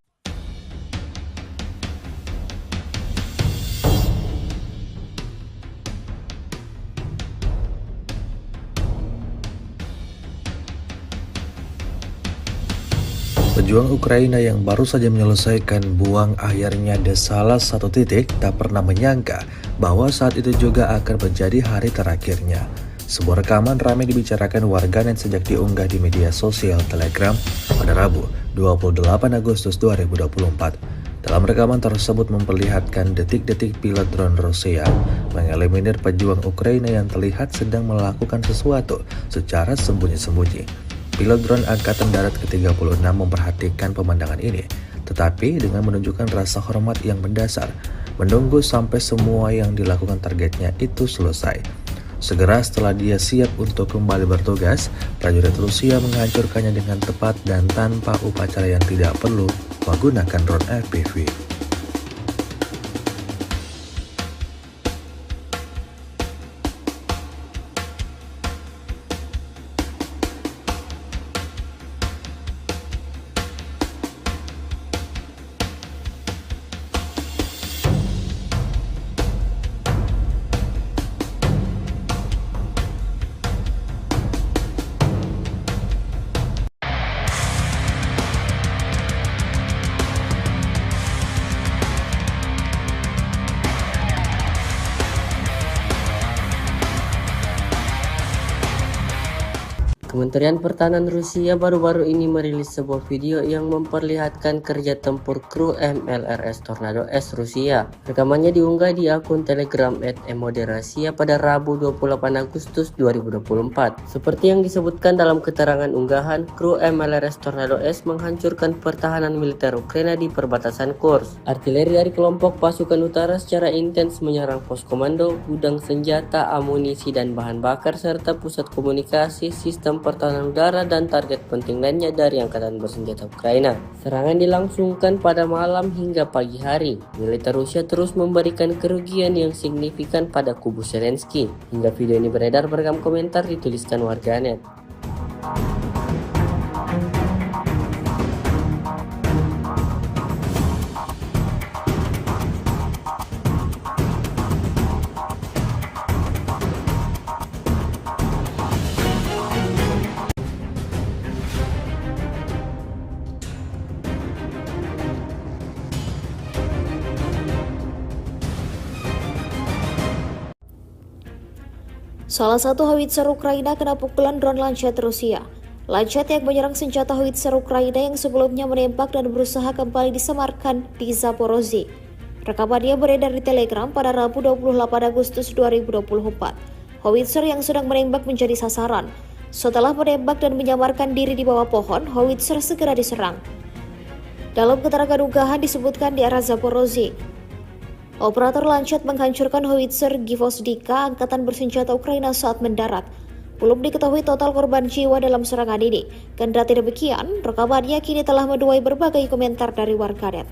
Pejuang Ukraina yang baru saja menyelesaikan buang akhirnya di salah satu titik tak pernah menyangka bahwa saat itu juga akan menjadi hari terakhirnya. Sebuah rekaman ramai dibicarakan warganet sejak diunggah di media sosial Telegram pada Rabu 28 Agustus 2024. Dalam rekaman tersebut memperlihatkan detik-detik pilot drone Rusia mengeliminir pejuang Ukraina yang terlihat sedang melakukan sesuatu secara sembunyi-sembunyi. Pilot drone Angkatan Darat ke-36 memperhatikan pemandangan ini, tetapi dengan menunjukkan rasa hormat yang mendasar, menunggu sampai semua yang dilakukan targetnya itu selesai. Segera setelah dia siap untuk kembali bertugas, prajurit Rusia menghancurkannya dengan tepat dan tanpa upacara yang tidak perlu menggunakan drone FPV. Kementerian Pertahanan Rusia baru-baru ini merilis sebuah video yang memperlihatkan kerja tempur kru MLRS Tornado S Rusia. Rekamannya diunggah di akun Telegram @emoderasiya pada Rabu 28 Agustus 2024. Seperti yang disebutkan dalam keterangan unggahan, kru MLRS Tornado S menghancurkan pertahanan militer Ukraina di perbatasan Kursk. Artileri dari kelompok pasukan utara secara intens menyerang pos komando, gudang senjata, amunisi dan bahan bakar serta pusat komunikasi, sistem pertahanan udara dan target penting lainnya dari Angkatan Bersenjata Ukraina. Serangan dilangsungkan pada malam hingga pagi hari. Militer Rusia terus memberikan kerugian yang signifikan pada kubu Zelensky. Hingga video ini beredar, beragam komentar dituliskan warganet. Salah satu howitzer Ukraina kena pukulan drone Lancet Rusia. Lancet yang menyerang senjata howitzer Ukraina yang sebelumnya menembak dan berusaha kembali disamarkan di Zaporozhye. Rekamannya beredar di Telegram pada Rabu 28 Agustus 2024. Howitzer yang sedang menembak menjadi sasaran. Setelah menembak dan menyamarkan diri di bawah pohon, howitzer segera diserang. Dalam keterangan unggahan disebutkan di arah Zaporozhye, operator Lancet menghancurkan howitzer Gvozdika angkatan bersenjata Ukraina saat mendarat. Belum diketahui total korban jiwa dalam serangan ini. Kendati demikian, rekamannya kini telah menuai berbagai komentar dari warganet.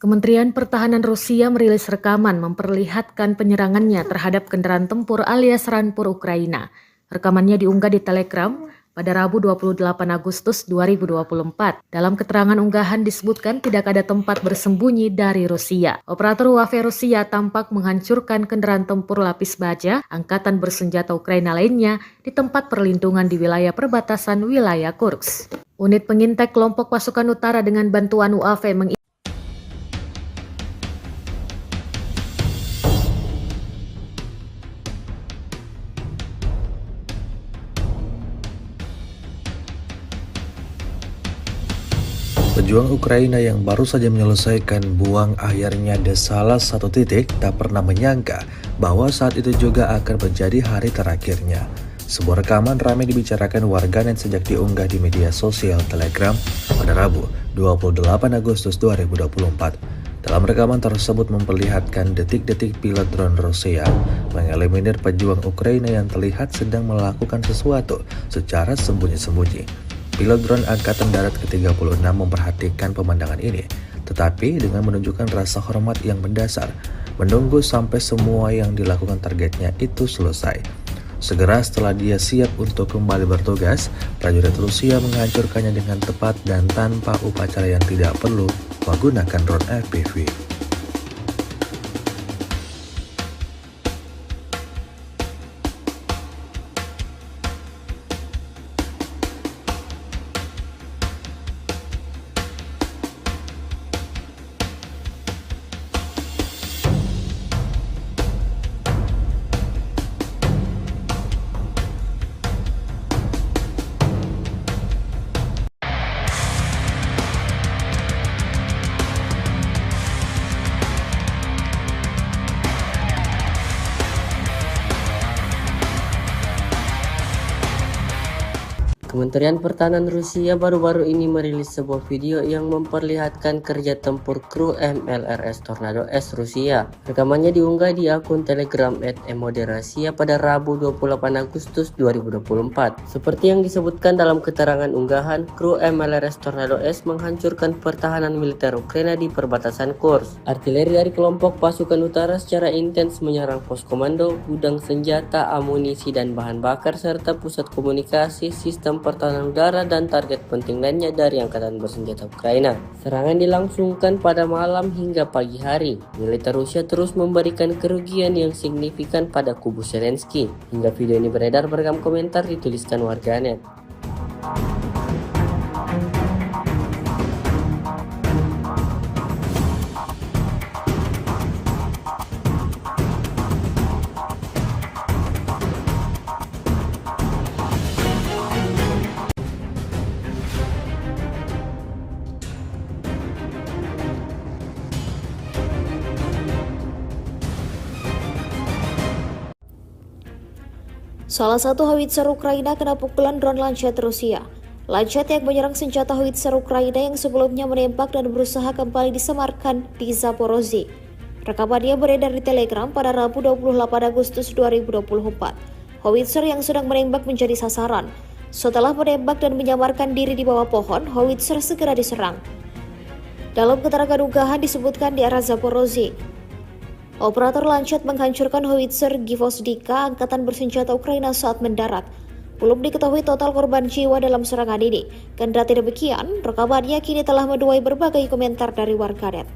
Kementerian Pertahanan Rusia merilis rekaman memperlihatkan penyerangannya terhadap kendaraan tempur alias Rampur Ukraina. Rekamannya diunggah di Telegram pada Rabu 28 Agustus 2024. Dalam keterangan unggahan disebutkan tidak ada tempat bersembunyi dari Rusia. Operator UAV Rusia tampak menghancurkan kendaraan tempur lapis baja angkatan bersenjata Ukraina lainnya di tempat perlindungan di wilayah perbatasan wilayah Kursk. Unit pengintai kelompok pasukan utara dengan bantuan UAV Pejuang Ukraina yang baru saja menyelesaikan buang akhirnya di salah satu titik tak pernah menyangka bahwa saat itu juga akan menjadi hari terakhirnya. Sebuah rekaman ramai dibicarakan warganet sejak diunggah di media sosial Telegram pada Rabu 28 Agustus 2024. Dalam rekaman tersebut memperlihatkan detik-detik pilot drone Rusia mengeliminir pejuang Ukraina yang terlihat sedang melakukan sesuatu secara sembunyi-sembunyi. Pilot drone Angkatan Darat ke-36 memperhatikan pemandangan ini, tetapi dengan menunjukkan rasa hormat yang mendasar, menunggu sampai semua yang dilakukan targetnya itu selesai. Segera setelah dia siap untuk kembali bertugas, prajurit Rusia menghancurkannya dengan tepat dan tanpa upacara yang tidak perlu menggunakan drone FPV. Kementerian Pertahanan Rusia baru-baru ini merilis sebuah video yang memperlihatkan kerja tempur kru MLRS Tornado S Rusia. Rekamannya diunggah di akun Telegram @emoderasia pada Rabu 28 Agustus 2024. Seperti yang disebutkan dalam keterangan unggahan, kru MLRS Tornado S menghancurkan pertahanan militer Ukraina di perbatasan Kursk. Artileri dari kelompok pasukan utara secara intens menyerang pos komando, gudang senjata, amunisi dan bahan bakar serta pusat komunikasi, sistem pertahanan udara dan target penting lainnya dari angkatan bersenjata Ukraina. Serangan dilangsungkan pada malam hingga pagi hari. Militer Rusia terus memberikan kerugian yang signifikan pada kubu Zelensky. Hingga video ini beredar, beragam komentar dituliskan warganet. Salah satu howitzer Ukraina kena pukulan drone Lancet Rusia. Lancet yang menyerang senjata howitzer Ukraina yang sebelumnya menembak dan berusaha kembali disemarkan di Zaporozhye. Rekamannya beredar di Telegram pada Rabu 28 Agustus 2024. Howitzer yang sedang menembak menjadi sasaran. Setelah menembak dan menyamarkan diri di bawah pohon, howitzer segera diserang. Dalam keterangan unggahan disebutkan di arah Zaporozhye, operator Lancet menghancurkan howitzer Gvozdika angkatan bersenjata Ukraina saat mendarat. Belum diketahui total korban jiwa dalam serangan ini. Kendati demikian, rekamannya kini telah menuai berbagai komentar dari warganet.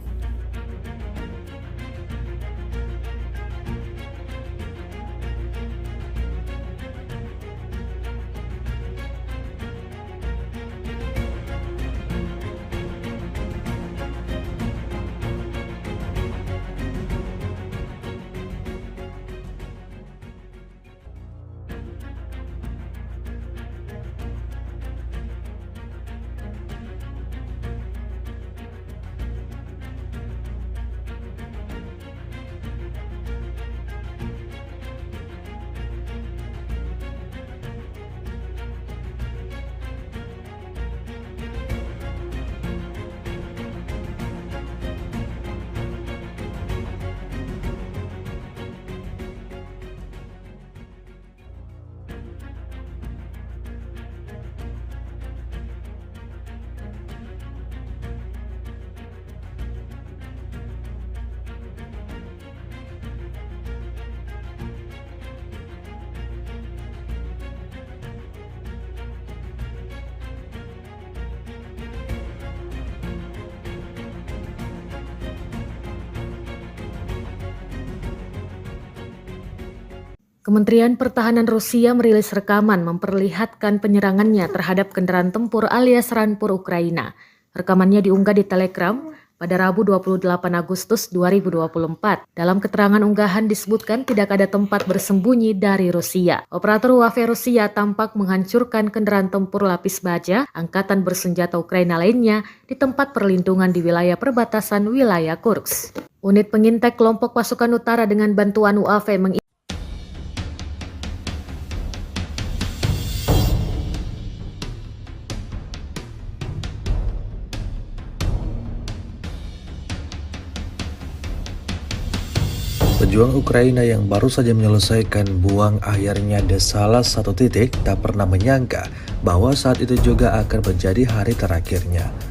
Kementerian Pertahanan Rusia merilis rekaman memperlihatkan penyerangannya terhadap kendaraan tempur alias Rampur Ukraina. Rekamannya diunggah di Telegram pada Rabu 28 Agustus 2024. Dalam keterangan unggahan disebutkan tidak ada tempat bersembunyi dari Rusia. Operator UAV Rusia tampak menghancurkan kendaraan tempur lapis baja angkatan bersenjata Ukraina lainnya di tempat perlindungan di wilayah perbatasan wilayah Kursk. Unit pengintai kelompok pasukan utara dengan bantuan UAV Pejuang Ukraina yang baru saja menyelesaikan buang akhirnya di salah satu titik tak pernah menyangka bahwa saat itu juga akan menjadi hari terakhirnya.